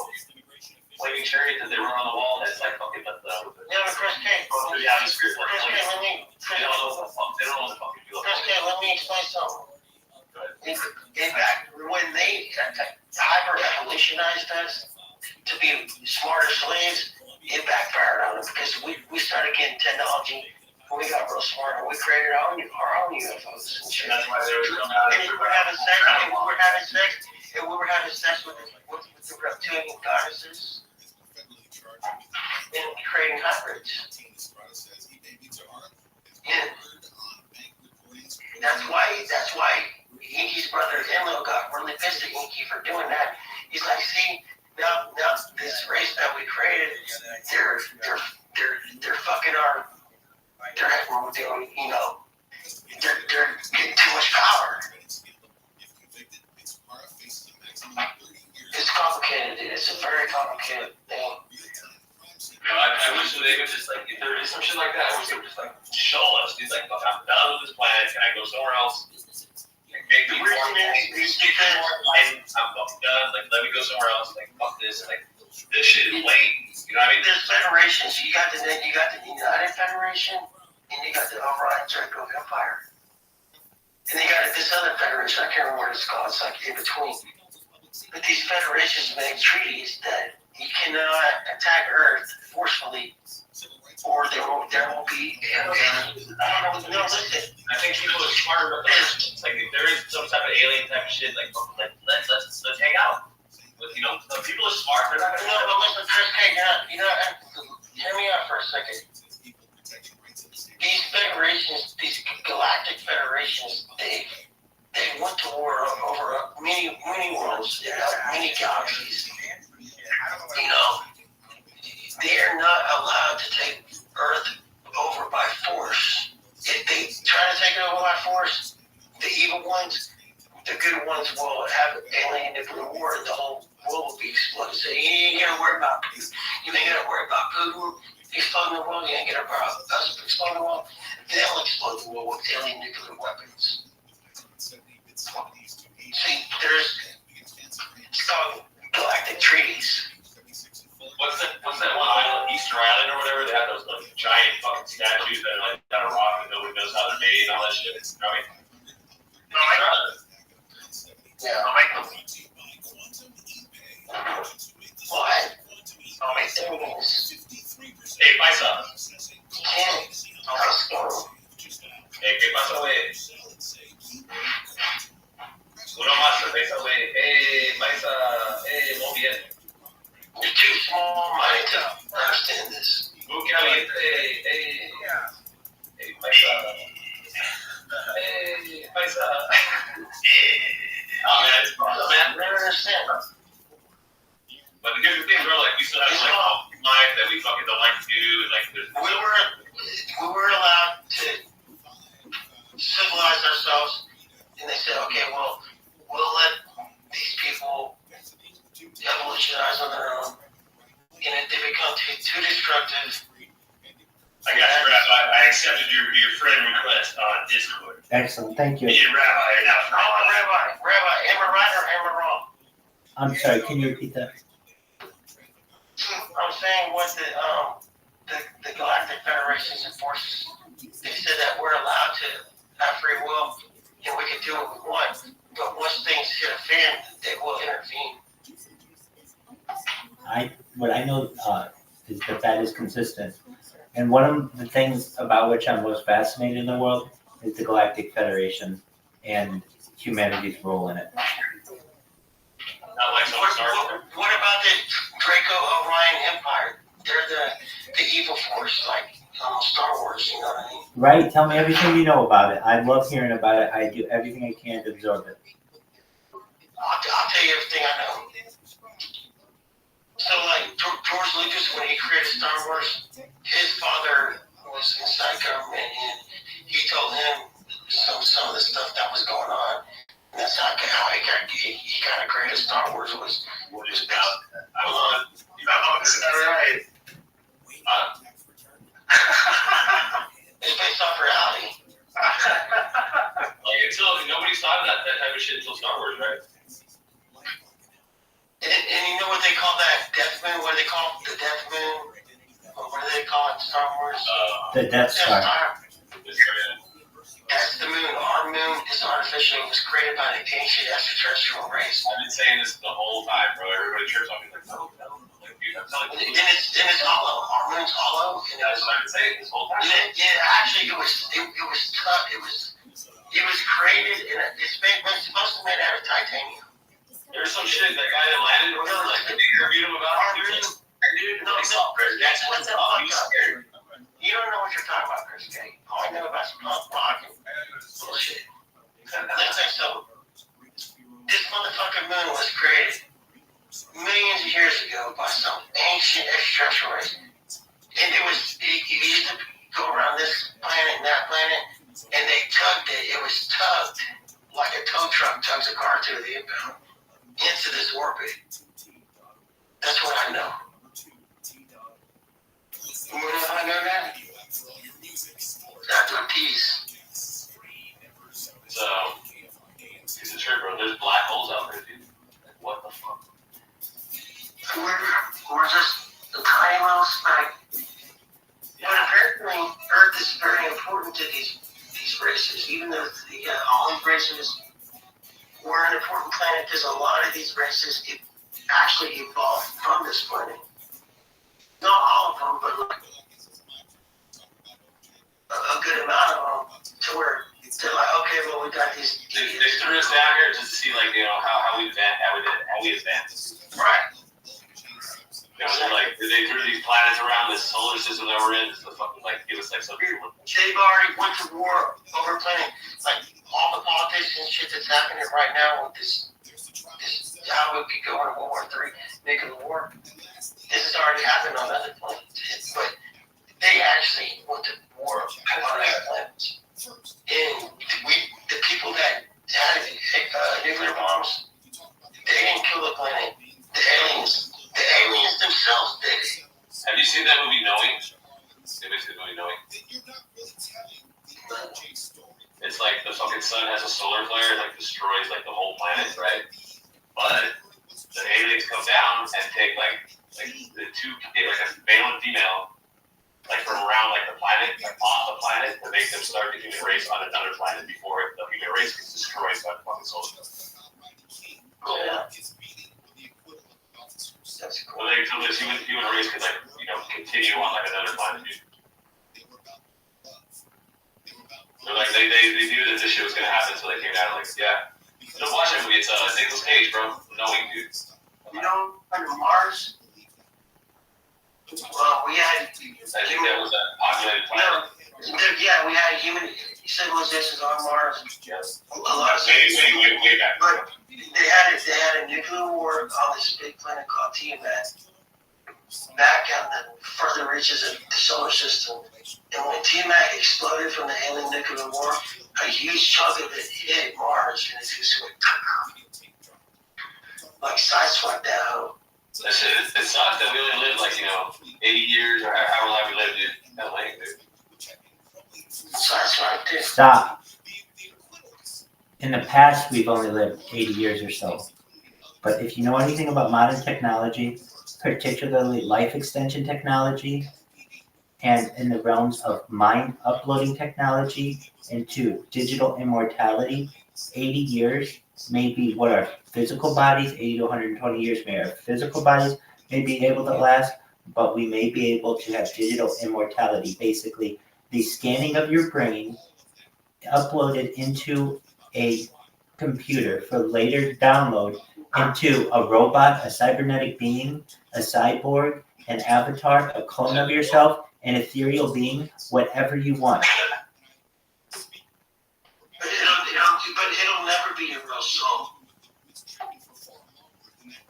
Flaming chariots that they run on the wall. That's like fucking Chris K. Through the atmosphere. Chris K, let me explain something. In fact, when they hyper evolutionized us to be smarter slaves, it backfired on us because we started getting technology. We got real smart and we created our own UFOs and shit. That's why they were coming out. And we were having sex with the reptilian goddesses and creating hybrids. That's why Inky's brother Enlo got really pissed at Inky for doing that. He's like, see, now this race that we created, they're fucking they're getting too much power. It's complicated, dude. It's a very complicated thing. I wish they would just like, if there is some shit like that, I wish they would just like show us. He's like, look, I'm done with this planet. Can I go somewhere else? Like, make me more. I'm fucking done. Like, let me go somewhere else. Like, fuck this. Like, this shit is lame. You know what I mean? There's federations. You got the United Federation, and you got the Orion Draco Empire, and you got this other federation. I can't remember what it's called. It's like in between. But these federations make treaties that you cannot attack Earth forcefully, or there will be. I don't know. No, listen. I think people are smarter about that. It's like if there is some type of alien type of shit, like let's hang out. With, you know, people are smart. They're not gonna. No, but listen, Chris, hey, hear me out for a second. These federations, these galactic federations, they went to war over many worlds, many galaxies. You know, they are not allowed to take Earth over by force. If they try to take it over by force, the evil ones, the good ones will have alien nuclear war, and the whole world will be exploded. So you ain't gotta worry about Putin exploding the world. You ain't gotta worry about us exploding the world. They'll explode the world with alien nuclear weapons. See, it's called galactic treaties. What's that one island, Easter Island or whatever? They have those like giant fucking statues that are like got a rock and nobody knows how they're made and all that shit. You know what I mean? Yeah, I'll make them. What? I'll make them. Hey, Paisa. Hey, ¿qué pasa, güey? Uno más cerveza, güey. Hey, Paisa. Hey, muy bien. You're too small-minded to understand this. Muy caliente. Hey. Hey, Paisa. Hey, Paisa. Oh, man, it's fun, man. I never understand. But the good thing, bro, like, we still have, like, life that we fucking don't like to do, and, like, there's... We were allowed to civilize ourselves, and they said, okay, well, we'll let these people evolutionize on their own, and if they become too destructive... I got you, Rabbi. I accepted your friend request on Discord. Excellent, thank you. Me and Rabbi are now Rabbi, am I right or am I wrong? I'm sorry, can you repeat that? I'm saying what the Galactic Federations enforces. They said that we're allowed to have free will and we can do what we want, but once things hit a fan, they will intervene. What I know is that is consistent. And one of the things about which I'm most fascinated in the world is the Galactic Federation and humanity's role in it. What about the Draco Orion Empire? They're the evil force, like Star Wars, you know what I mean? Right, tell me everything you know about it. I love hearing about it. I do everything I can to absorb it. I'll tell you everything I know. So, like, George Lucas, when he created Star Wars, his father was inside government, and he told him some of the stuff that was going on. And that's how he kind of created Star Wars. Was about. Is that right? It's based off reality. Like, until nobody's thought of that type of shit until Star Wars, right? And you know what they call that Death Moon? What do they call the Death Moon? What do they call it in Star Wars? The Death Star. That's the moon. Our moon is artificial. It was created by the ancient extraterrestrial race. I've been saying this the whole time, bro. Everybody trips on me like, no. Like, dude, I'm telling you. And it's hollow. Our moon's hollow. And that's what I've been saying this whole time. Actually, it was tough. It was created, and it's supposed to be made out of titanium. There's some shit, that guy that landed or whatever, like, they interviewed him about it. Dude, no, that's what's up. You don't know what you're talking about, Chris K. All I know about is rock and bullshit. was created millions of years ago by some ancient extraterrestrial race. And it used to go around this planet and that planet, and they tugged it. It was tugged like a tow truck tugs a car to the impound into this orbit. That's what I know. You know how I know that? That's a piece. So, it's a trip, bro. There's black holes out there, dude. Like, what the fuck? We're just a tiny little speck. But apparently, Earth is very important to these races, even though all these races were an important planet, because a lot of these races actually evolved from this planet. Not all of them, but like a good amount of them, to where they're like, okay, well, we got these. They threw us down here just to see, like, you know, how we advance. Right. You know, they're like, they threw these planets around this solar system that we're in just to fucking, like, give us, like, something. They've already went to war over planet. Like, all the politics and shit that's happening right now with this how we could go into World War III, nuclear war. This has already happened on other planets. But they actually went to war on other planets. And the people that had nuclear bombs, they didn't kill the planet. The aliens themselves did it. Have you seen that movie Knowing? Have you seen the movie Knowing? It's like the fucking sun has a solar flare and like destroys like the whole planet, right? But the aliens come down and take like the two, like a male and female, like from around like the planet, like off the planet, to make them start the human race on another planet before the human race gets destroyed by the fucking solar flare. Yeah. Well, so this human race could, like, you know, continue on like another planet, dude. They're like, they knew that this shit was gonna happen, so they came down and like, yeah. Just watch that movie. It's Nicolas Cage, bro. Knowing, dude. You know, under Mars, we had. I think that was a populated planet. Yeah, we had human civilizations on Mars. A lot of way back. But they had a nuclear war on this big planet called Tiamat, back out in the further reaches of the solar system. And when Tiamat exploded from the alien nuclear war, a huge chunk of it hit Mars, and it just went like sideswiped that hoe. It sucks that we only lived like, you know, 80 years or however long we lived in LA, dude. Sideswiped it. Stop. In the past, we've only lived 80 years or so. But if you know anything about modern technology, particularly life extension technology, and in the realms of mind uploading technology into digital immortality, 80 years may be what our physical bodies, 80 to 120 years may our physical bodies may be able to last, but we may be able to have digital immortality. Basically, the scanning of your brain uploaded into a computer for later download into a robot, a cybernetic being, a cyborg, an avatar, a clone of yourself, an ethereal being, whatever you want. But it'll never be a real soul.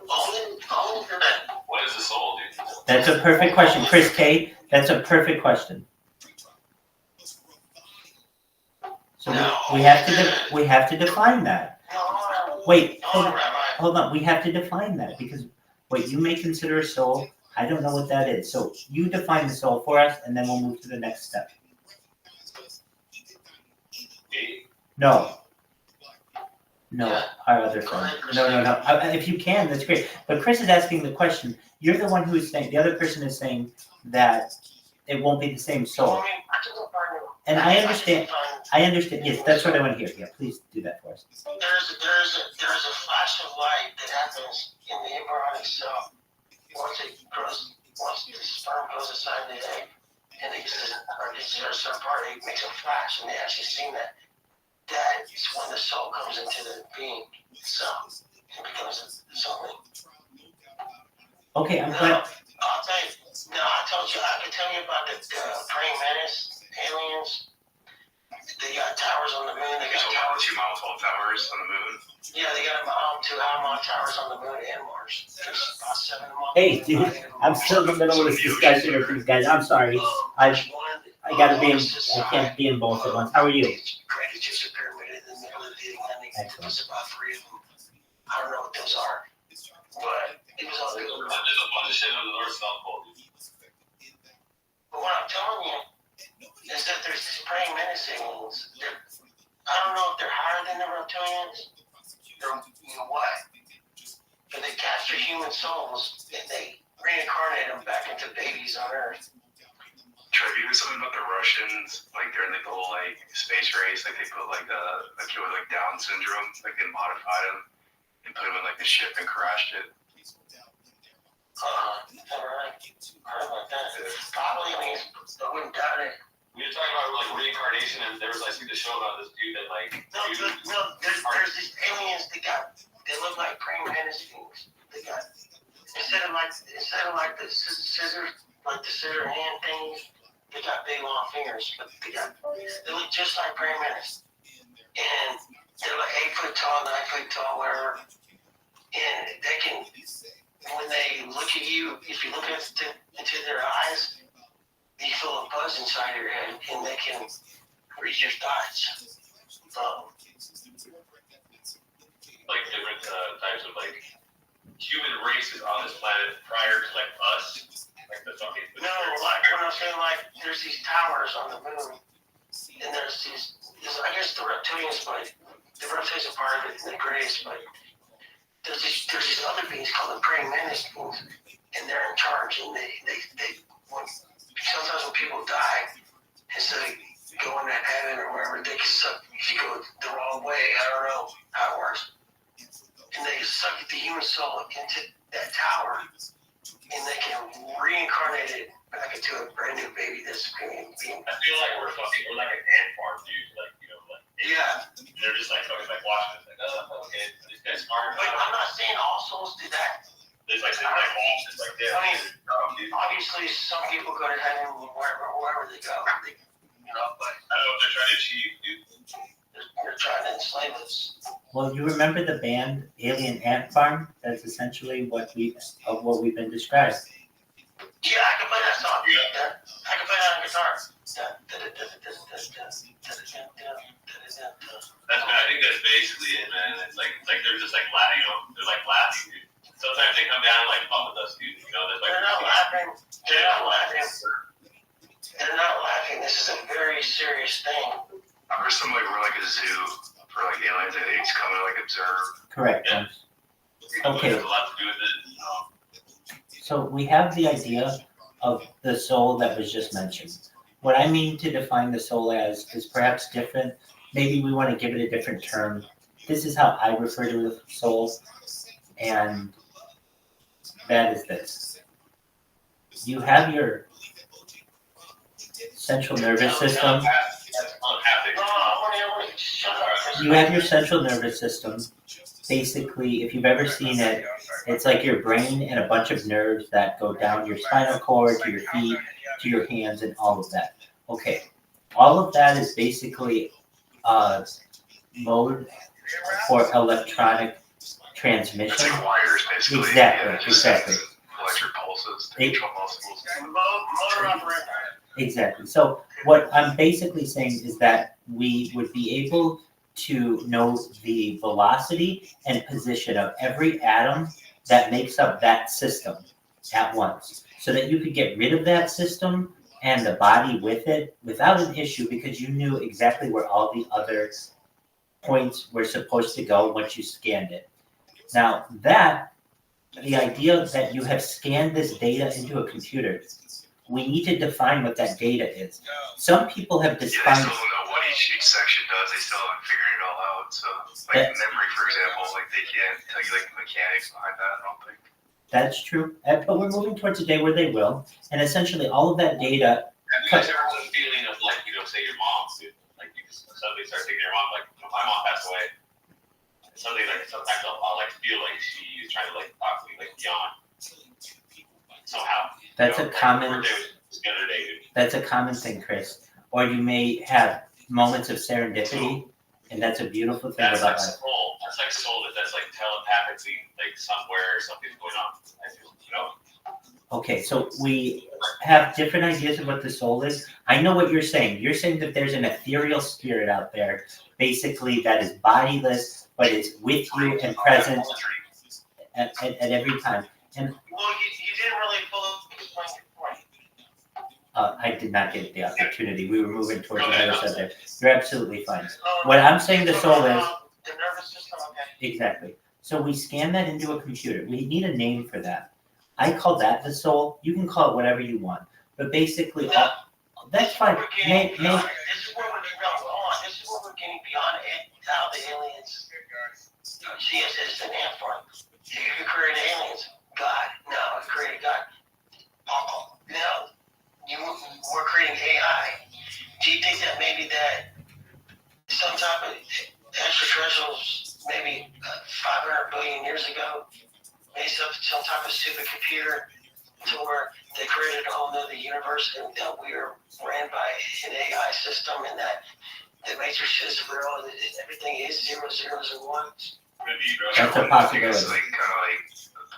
Only for that. What is the soul, dude? That's a perfect question. Chris K, that's a perfect question. So we have to define that. Wait, hold on. We have to define that because what you may consider a soul, I don't know what that is. So you define the soul for us, and then we'll move to the next step. No, our other friend. No. If you can, that's great. But Chris is asking the question. You're the one who is saying, the other person is saying that it won't be the same soul. And I understand. Yes, that's what I want to hear. Yeah, please do that for us. There's a flash of light that happens in the embryonic cell once the sperm goes inside the egg, and it gets a certain part, it makes a flash, and they actually seen that. That is when the soul comes into the being itself and becomes something. Okay, I'm glad. I'll tell you. No, I can tell you about the praying mantis aliens. They got towers on the moon. They got towers. 2 mile tall towers on the moon. Yeah, they got 2 mile towers on the the moon and Mars. There's about 7 of them. Hey, dude, I'm still in the middle of this discussion with these guys. I'm sorry. I gotta be in, I can't be in both at once. How are you? Great Egyptian pyramid in the middle of the Atlantic. Excellent. There's about 3 of them. I don't know what those are, but it was all good. There's a bunch of shit on the North South Pole. But what I'm telling you is that there's these praying mantis aliens. I don't know if they're higher than the reptilians or you know what, but they capture human souls and they reincarnate them back into babies on Earth. Trev, you heard something about the Russians, like during the whole like space race, like they put like a kid with like Down syndrome, like they modified him and put him in like the ship and crashed it. Alright. Heard about that. Probably, I mean, I wouldn't doubt it. We were talking about like reincarnation, and there was I see the show about this dude that like. There's these aliens they look like praying mantis things. They got instead of like the scissor hand things, they got big long fingers, but they look just like praying mantis. And they're like 8 foot tall, 9 foot tall, whatever. And they can, when they look at you, if you look into their eyes, you feel a buzz inside your head, and they can read your thoughts. Like different types of like human races on this planet prior to like us, like the fucking. No, like when I'm saying like there's these towers on the moon, and there's I guess the reptilians, but the reptilians are part of it, and the Greys, but there's these other beings called the praying mantis beings, and they're in charge, and they sometimes when people die, instead of going to heaven or wherever, they can suck, if you go the wrong way, I don't know how it works, and they suck the human soul into that tower, and they can reincarnate it back into a brand new baby that's being. I feel like we're like an ant farm, dude. Like, you know, like. Yeah. They're just like fucking like watching us, like, oh, okay, this guy's smart. But I'm not saying all souls do that. There's like bosses like that. I mean, obviously, some people go to heaven wherever they go. You know, but I don't know what they're trying to achieve, dude. They're trying to enslave us. Well, you remember the band Alien Ant Farm? That's essentially what we've been described. Yeah, I can play that song. Yeah. I can play that on guitar. I think that's basically it, man. It's like they're just like laughing, you know, they're like laughing, dude. Sometimes they come down and like bump with us, dude. You know, they're not laughing. They're not laughing. They're not laughing. This is a very serious thing. I heard something like we're like a zoo for like aliens that they just come and like observe. Correct. Yeah. Okay. There's a lot to do with it. So we have the idea of the soul that was just mentioned. What I mean to define the soul as is perhaps different. Maybe we want to give it a different term. This is how I refer to the soul, and that is this. You have your central nervous system. You have your central nervous system. Basically, if you've ever seen it, it's like your brain and a bunch of nerves that go down your spinal cord, to your feet, to your hands, and all of that. Okay, all of that is basically a mode for electronic transmission. It's like wires, basically. Exactly. Electric pulses, to control muscles. Motor operator. Exactly. So what I'm basically saying is that we would be able to know the velocity and position of every atom that makes up that system at once, so that you could get rid of that system and the body with it without an issue, because you knew exactly where all the other points were supposed to go once you scanned it. Now the idea that you have scanned this data into a computer, we need to define what that data is. Some people have They defined. still don't know what each section does. They still haven't figured it all out. So, like memory, for example, like they can't tell you like the mechanics behind that. I don't think. That's true, but we're moving towards a day where they will, and essentially all of that data. Have you guys ever had a feeling of like, you know, say your mom, dude, like you just suddenly start thinking your mom, like, you know, my mom passed away. Something like sometimes I'll like feel like she is trying to like talk to me like beyond somehow. That's a common. The other day, dude. That's a common thing, Chris. Or you may have moments of serendipity And that's a beautiful thing That's about like life. soul. That's like soul. That's like telepathically, like somewhere something's going on. I feel, you know. Okay, so we have different ideas of what the soul is. I know what you're saying. You're saying that there's an ethereal spirit out there, basically that is bodiless, but it's with you and present at every time. And Well, you didn't really fully explain your point. I did not get the opportunity. We were moving towards another subject. You're absolutely fine. What I'm saying the soul is The nervous system, okay. exactly. So we scan that into a computer. We need a name for that. I call that the soul. You can call it whatever you want, but basically, that's fine. This is where we're This is where we're getting beyond it. How the aliens see us as an ant farm. Who created aliens? God. No, who created God? No. We're creating AI. Do you think that maybe that some type of extraterrestrials, maybe 500 billion years ago, made some type of supercomputer to where they created a whole nother universe and that we are ran by an AI system and that the matrix is real and everything is zeros, zeros, and ones? That's a possibility. Like kind of like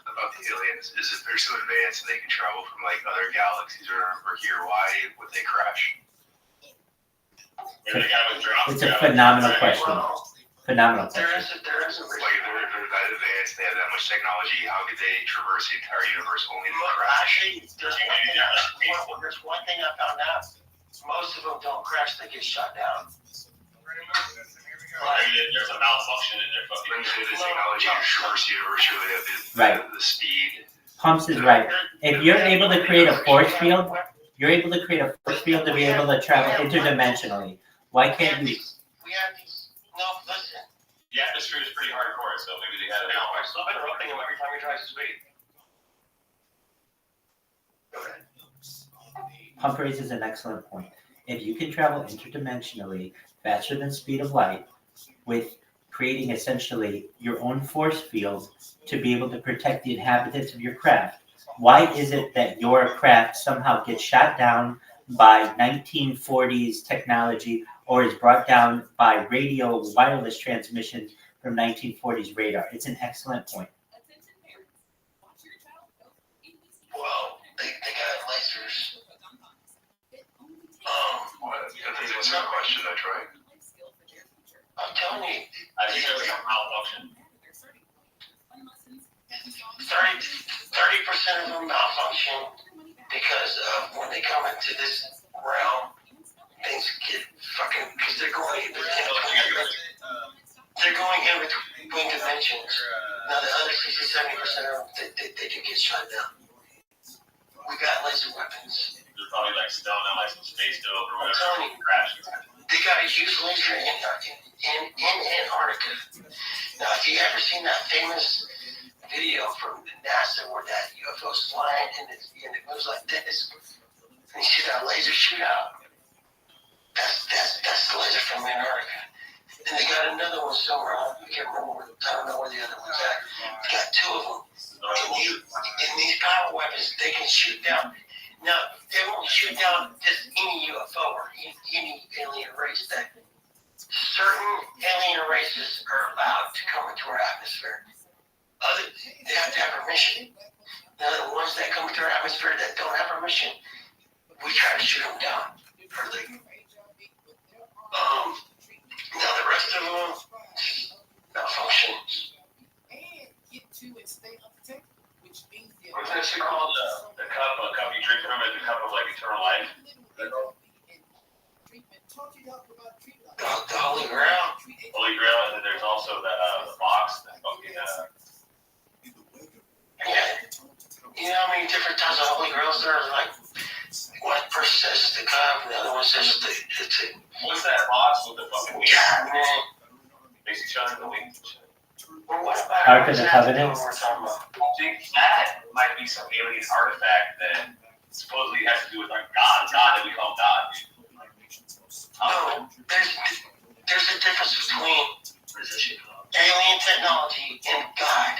about the aliens is if they're so advanced and they can travel from like other galaxies or here, why would they crash? It's a phenomenal question. Phenomenal question. There is a reason. Like if they're that advanced, they have that much technology, how could they traverse the entire universe only to crash? Actually, there's one thing I found out. Most of them don't crash; they get shot down. There's a malfunction in their fucking. The technology to traverse the universe really have Right. the speed. Pumps is right. If you're able to create a force field, you're able to create a force field to be able to travel interdimensionally. Why can't you? We have these. No, listen. The atmosphere is pretty hardcore, so maybe they had it. I'm still interrupting him every time he tries to speak. Pump raises an excellent point. If you can travel interdimensionally faster than speed of light, with creating essentially your own force field to be able to protect the inhabitants of your craft, why is it that your craft somehow gets shot down by 1940s technology or is brought down by radio wireless transmissions from 1940s radar? It's an excellent point. Well, they got lasers. That's a question I tried. I'm telling you. I think there's a malfunction. 30% of them malfunction because of when they come into this realm, things get fucking, because they're going in between dimensions. Now the other 60-70% of them, they do get shot down. We got laser weapons. They're probably like still in like some space dope or I'm whatever. telling you, Crashes. they got a huge laser in Antarctica. Now, if you ever seen that famous video from NASA where that UFO's flying and it moves like this, and you see that laser shoot out, that's the laser from Antarctica. And they got another one somewhere. I can't remember. I don't know where the other one's at. They got two of them. And these power weapons, they can shoot down. Now, they won't shoot down just any UFO or any alien race. That certain alien races are allowed to come into our atmosphere. They have to have permission. Now, the ones that come into our atmosphere that don't have permission, we try to shoot them down. Now, the rest of them malfunction. What's that shit called? The cup you drink from it, the cup of like eternal life. The Holy Grail. Holy Grail, and then there's also the box, the fucking Yeah. You know how many different types of Holy Grails there are? Like, one person says it's the cup, and the other one says it's the what's that box with the fucking wings? God, man. Makes each other the wings. Well, what about Ark of the Covenant? we're talking about? I think that might be some alien artifact that supposedly has to do with like God that we call God. No, there's a difference between alien technology and God.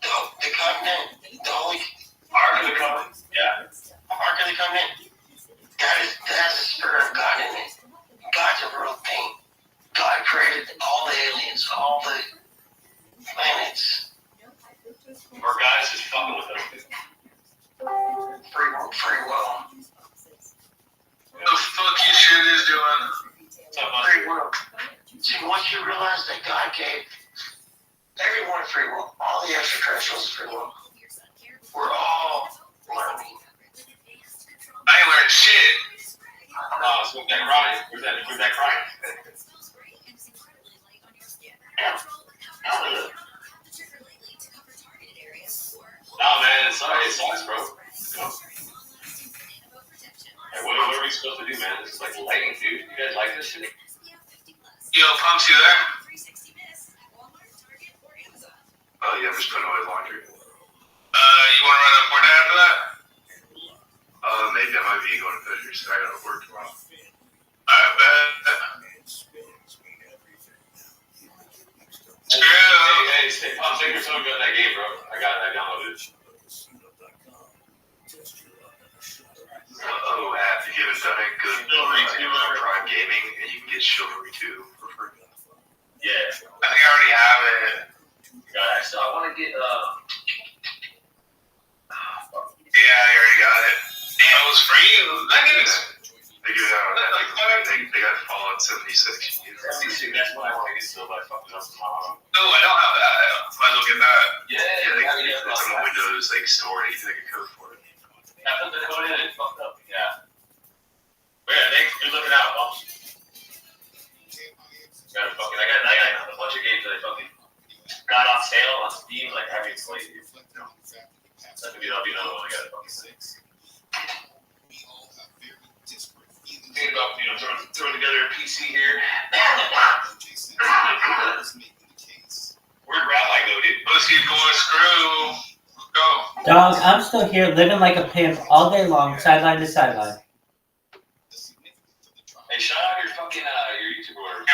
The Covenant, the Holy Ark of the Covenant. Yeah. Ark of the Covenant, that has the spirit of God in it. God's a real thing. specials for them. We're all learning. I ain't learned shit. So that crying. Where's that crying? No, man, it sucks, bro. Hey, what are we supposed to do, man? This is like lighting, dude. You guys like this shit? Yo, Pumps, you there? Oh, yeah, I'm just putting away laundry. You want to run up more day after that? Maybe I might be going to Fishers. I got to work tomorrow. Alright, bet. Hey, stay Pumps, take your phone, go to that game, bro. I downloaded it. App, if you haven't done it, go to Prime Gaming, and you can get Chivalry 2 for free. Yeah. I think I already have it. So I want to get, Yeah, I already got it. Damn, it was free? Nice. They do have they got Fallout 76. 76, that's what I want to get still, but I fucked it up tomorrow. No, I don't have that. Might look at that. Yeah, it's on the Windows store, and you can make a code for it. I put the code in and it fucked up. Yeah. But yeah, thanks. Good looking out, Pumps. I got a bunch of games that I fucking got on sale on Steam, like having played. That'll be another one I got to fucking say. Thinking about, throwing together a PC here. Where'd Rabbi go, dude? Let's keep going, screw. Go. Dog, I'm still here living like a pimp all day long, sideline to sideline. Hey, shout out your fucking, your YouTube order.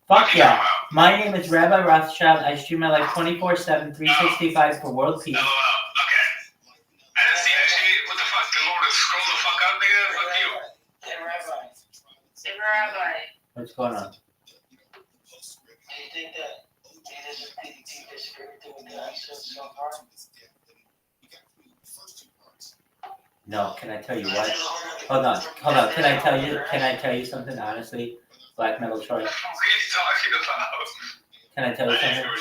Fuck yeah. My name is Rabbi Rothschild. I stream at like 24/7, 365 for world peace. Okay. I didn't see that shit. What the fuck? Good Lord, scroll the fuck up, nigga. Fuck you. Hey, Rabbi. What's going on? Do you think that this is the deepest everything we got so far? No, can I tell you what? Hold on. Can I tell you something honestly? Black Metal Troy. What are you talking about? Can I tell you something?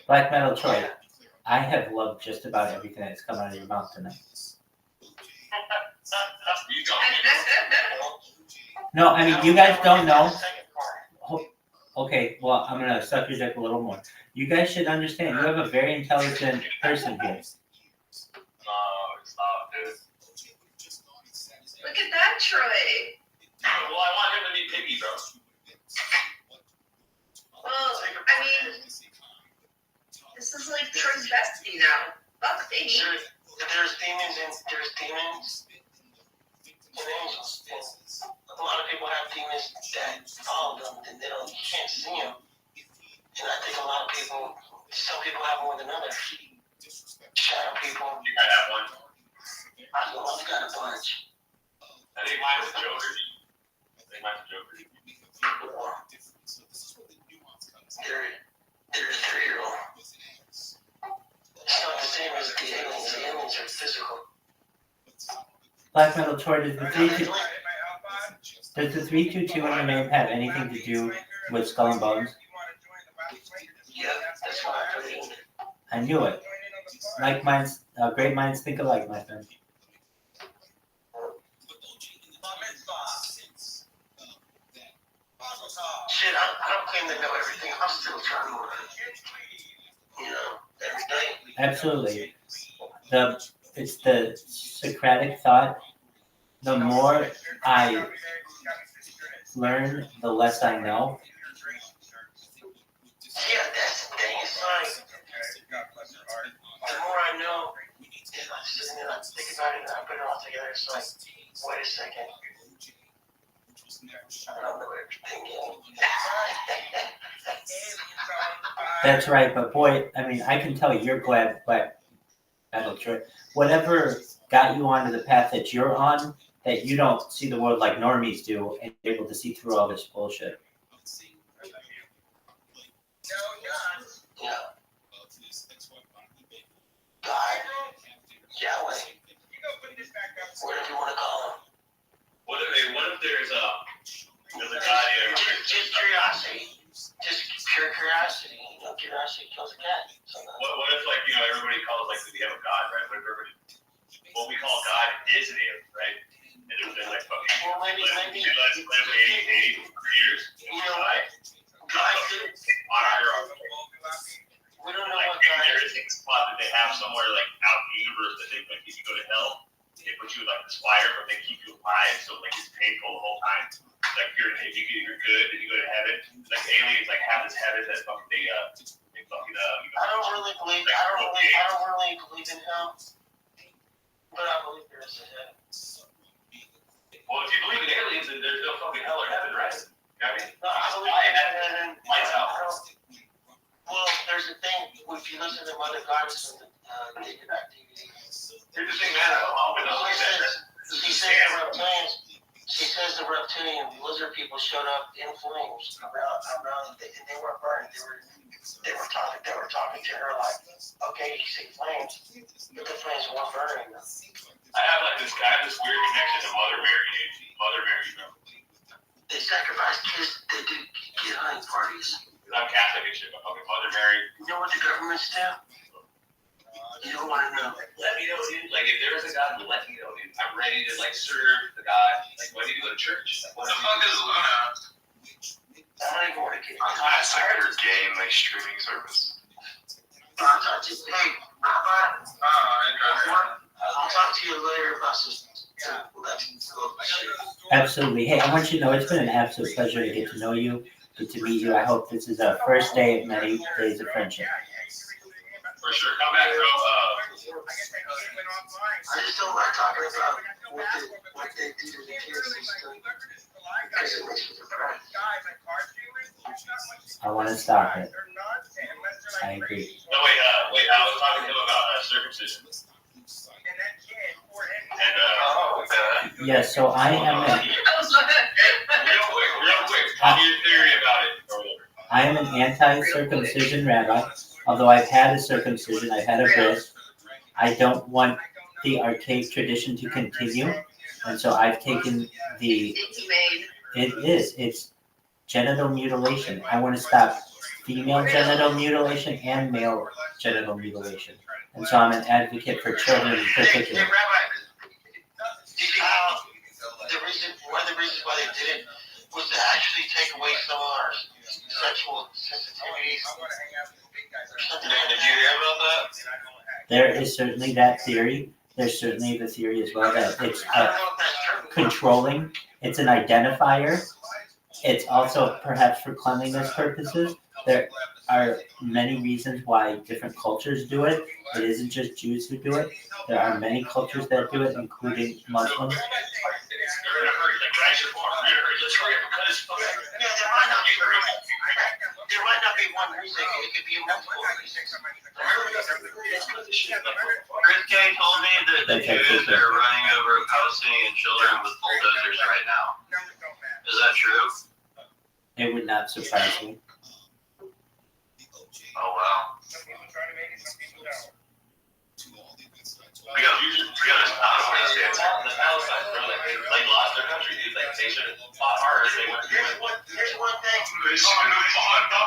Black Metal Troy. I have loved just about everything that's come out of your mouth tonight. No, I mean, you guys don't know. Okay, well, I'm going to suck your dick a little more. You guys should understand, you have a very intelligent person here. No, it's not, dude. Look at that, Troy. Well, I want him to be picky, bro. Well, I mean, this is like Troy's bestie now. Fuck, baby. There's demons and there's demons and angels. And a lot of people have demons that follow them and you can't see them. And I think some people have more than others. Shadow people. You gotta have one. I've got a bunch. I think mine was Joker. They're ethereal. It's not the same as the aliens. The aliens are physical. Black Metal Troy, does the 322 on your name have anything to do with Skull and Bones? Yeah, that's why I put it in. I knew it. Like minds, great minds think alike, my friend. Shit, I don't claim to know everything. I'm still trying to learn. Every day. Absolutely. It's the Socratic thought. The more I learn, the less I know. Yeah, that's the thing. It's like, the more I know, and I'm sitting there, I think about it, and I put it all together. It's like, wait a second. I don't know everything yet. That's right, but boy, I mean, I can tell you're glad Black Metal Troy. Whatever got you onto the path that you're on, that you don't see the world like normies do, and you're able to see through all this bullshit. Yeah. God, Yahweh, whatever you want to call him. What if there's a guy here? Just curiosity. Just pure curiosity. Curiosity kills a cat. What if, like, everybody calls, like, we have a God, right? What if everybody, what we call God is an alien, right? And they're like, fucking, maybe live 80 years, right? On our own. We don't know Like, what God there is a spot that they have somewhere, like, out in the universe that they, like, if you go to hell, they put you in, like, this fire, but they keep you alive, so, like, it's painful the whole time. Like, if you're good, and you go to heaven, like, aliens, like, have this heaven that fucking, they fucking, I don't really believe in hell, but I believe there is a heaven. Well, if you believe in aliens, then there's no fucking hell or heaven, right? You know what I mean? No, I believe in heaven. Lights out. Well, there's a thing, if you listen to Mother Goddess on the David activity, You're just saying, man, she says the reptilian lizard people showed up in flames around, and they weren't burned. They were talking to her like, okay, you see flames, but the flames weren't burning them. I have this weird connection to Mother Mary, dude. Mother Mary, bro. They sacrifice kids. They do kid hunting parties. I'm Catholic and shit, but fucking Mother Mary. You know what the government's do? You don't want to know. Let me know, dude. Like, if there is a God, let me know, dude. I'm ready to, like, serve the God. Like, why do you go to church? Like, what the fuck is Luna? I'm not even want to get. I'm a game like streaming service. I'll talk to you. Hey, Rabbi. I'll talk to you later about some. Absolutely. Hey, I want you to know it's been an absolute pleasure to get to know you, get to meet you. I hope this is our first day of many days of friendship. For sure. Come back, bro. I just don't like talking about what they do to the kids and stuff. Because it makes me depressed. I want to stop it. I agree. No, wait. I was talking to him about circumcision. And, Yeah, so I am real quick. Tell me your theory about it. I am an anti-circumcision rabbi. Although I've had a circumcision, I've had a bris. I don't want the archaic tradition to continue, and so I've taken it's genital mutilation. I want to stop female genital mutilation and male genital mutilation, and so I'm an advocate for children in particular. One of the reasons why they did it was to actually take away some of our sexual sensitivities. Did you hear about that? There is certainly that theory. There's certainly the theory as well that it's controlling. It's an identifier. It's also perhaps for cleanliness purposes. There are many reasons why different cultures do it. It isn't just Jews who do it. There are many cultures that do it, including Muslims. There might not be one reason. It could be multiple reasons. Chris K told me that the Jews are running over Palestinian children with bulldozers right now. Is that true? It would not surprise me. Oh wow. We got the Palestine, bro. Like lost their country, dude. Like they should have fought harder. They went. Here's one thing. They should have fought harder.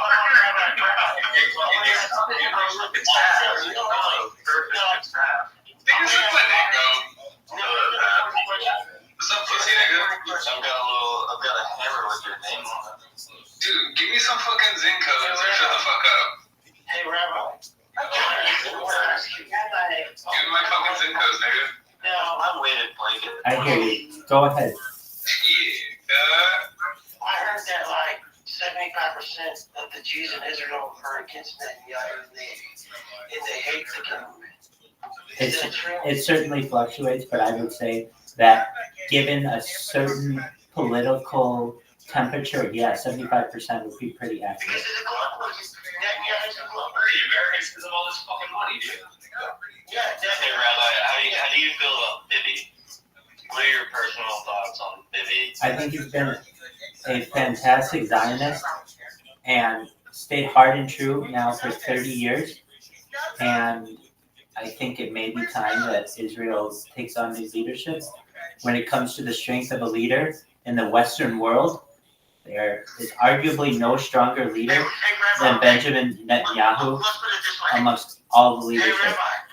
It's half. Perfect. It's half. Niggas are put that, bro. What's up, pussy nigga? I've got a hammer with your name on it. Dude, give me some fucking Zen codes or shut the fuck up. Hey, Rabbi. Give me my fucking Zen codes, nigga. No, I'm weighted blanket. I hear you. Go ahead. I heard that like 75% of the Jews in Israel are against Netanyahu and they hate the government. Is that true? It certainly fluctuates, but I would say that given a certain political temperature, yeah, 75% would be pretty accurate. Because of the globalist. Netanyahu's a globalist. The Americans because of all this fucking money, dude. Yeah, Hey, Rabbi, how do you feel about Bibi? What are your personal thoughts on Bibi? I think he's been a fantastic Zionist and stayed hard and true now for 30 years. And I think it may be time that Israel takes on new leadership. When it comes to the strength of a leader in the Western world, There is arguably no stronger leader than Benjamin Netanyahu amongst all the leaders.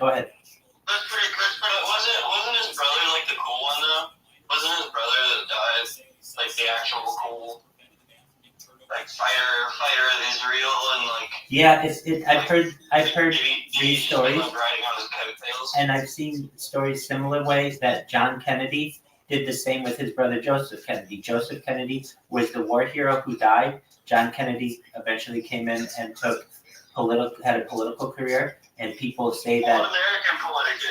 Go ahead. Wasn't his brother like the cool one though? Wasn't his brother that died like the actual cool, like fighter of Israel and like? Yeah, I've heard these stories, and I've seen stories similar ways that John Kennedy did the same with his brother Joseph Kennedy. Joseph Kennedy was the war hero who died. John Kennedy eventually came in and had a political career, and people say that. All American politics.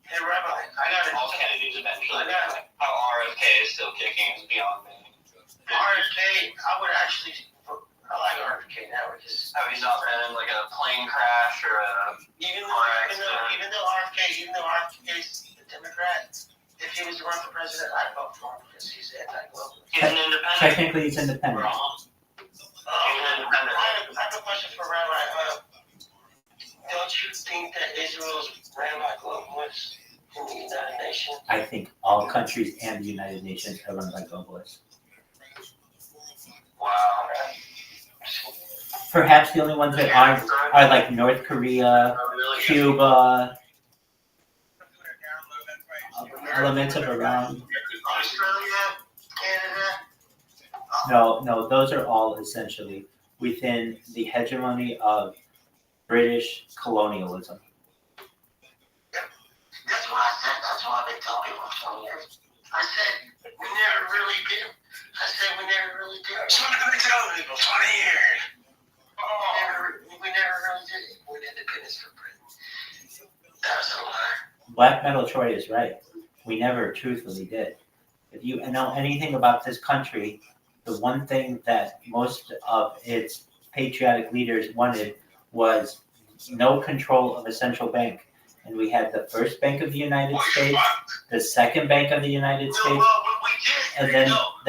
Hey Rabbi, I got it. All Kennedys eventually. How RFK is still kicking is beyond me. RFK, I like RFK now. Have you not been in like a plane crash or a even though RFK is a Democrat, if he was to run for president, I'd vote for him because he's anti-global. He's an independent. Technically, he's independent. I have a question for Rabbi. Don't you think that Israel's ran by globalists in the United Nations? I think all countries and the United Nations are run by globalists. Wow. Perhaps the only ones that aren't are like North Korea, Cuba, elements of Iran. No, those are all essentially within the hegemony of British colonialism. That's what I said. That's what I've been telling people for 20 years. I said, we never really did. So I've been telling people 20 years. We never really did it. We did the Guinness for Britain. That was a lie. Black Metal Troy is right. We never truthfully did. If you know anything about this country, the one thing that most of its patriotic leaders wanted was no control of a central bank. And we had the first Bank of the United States, the second Bank of the United States, and then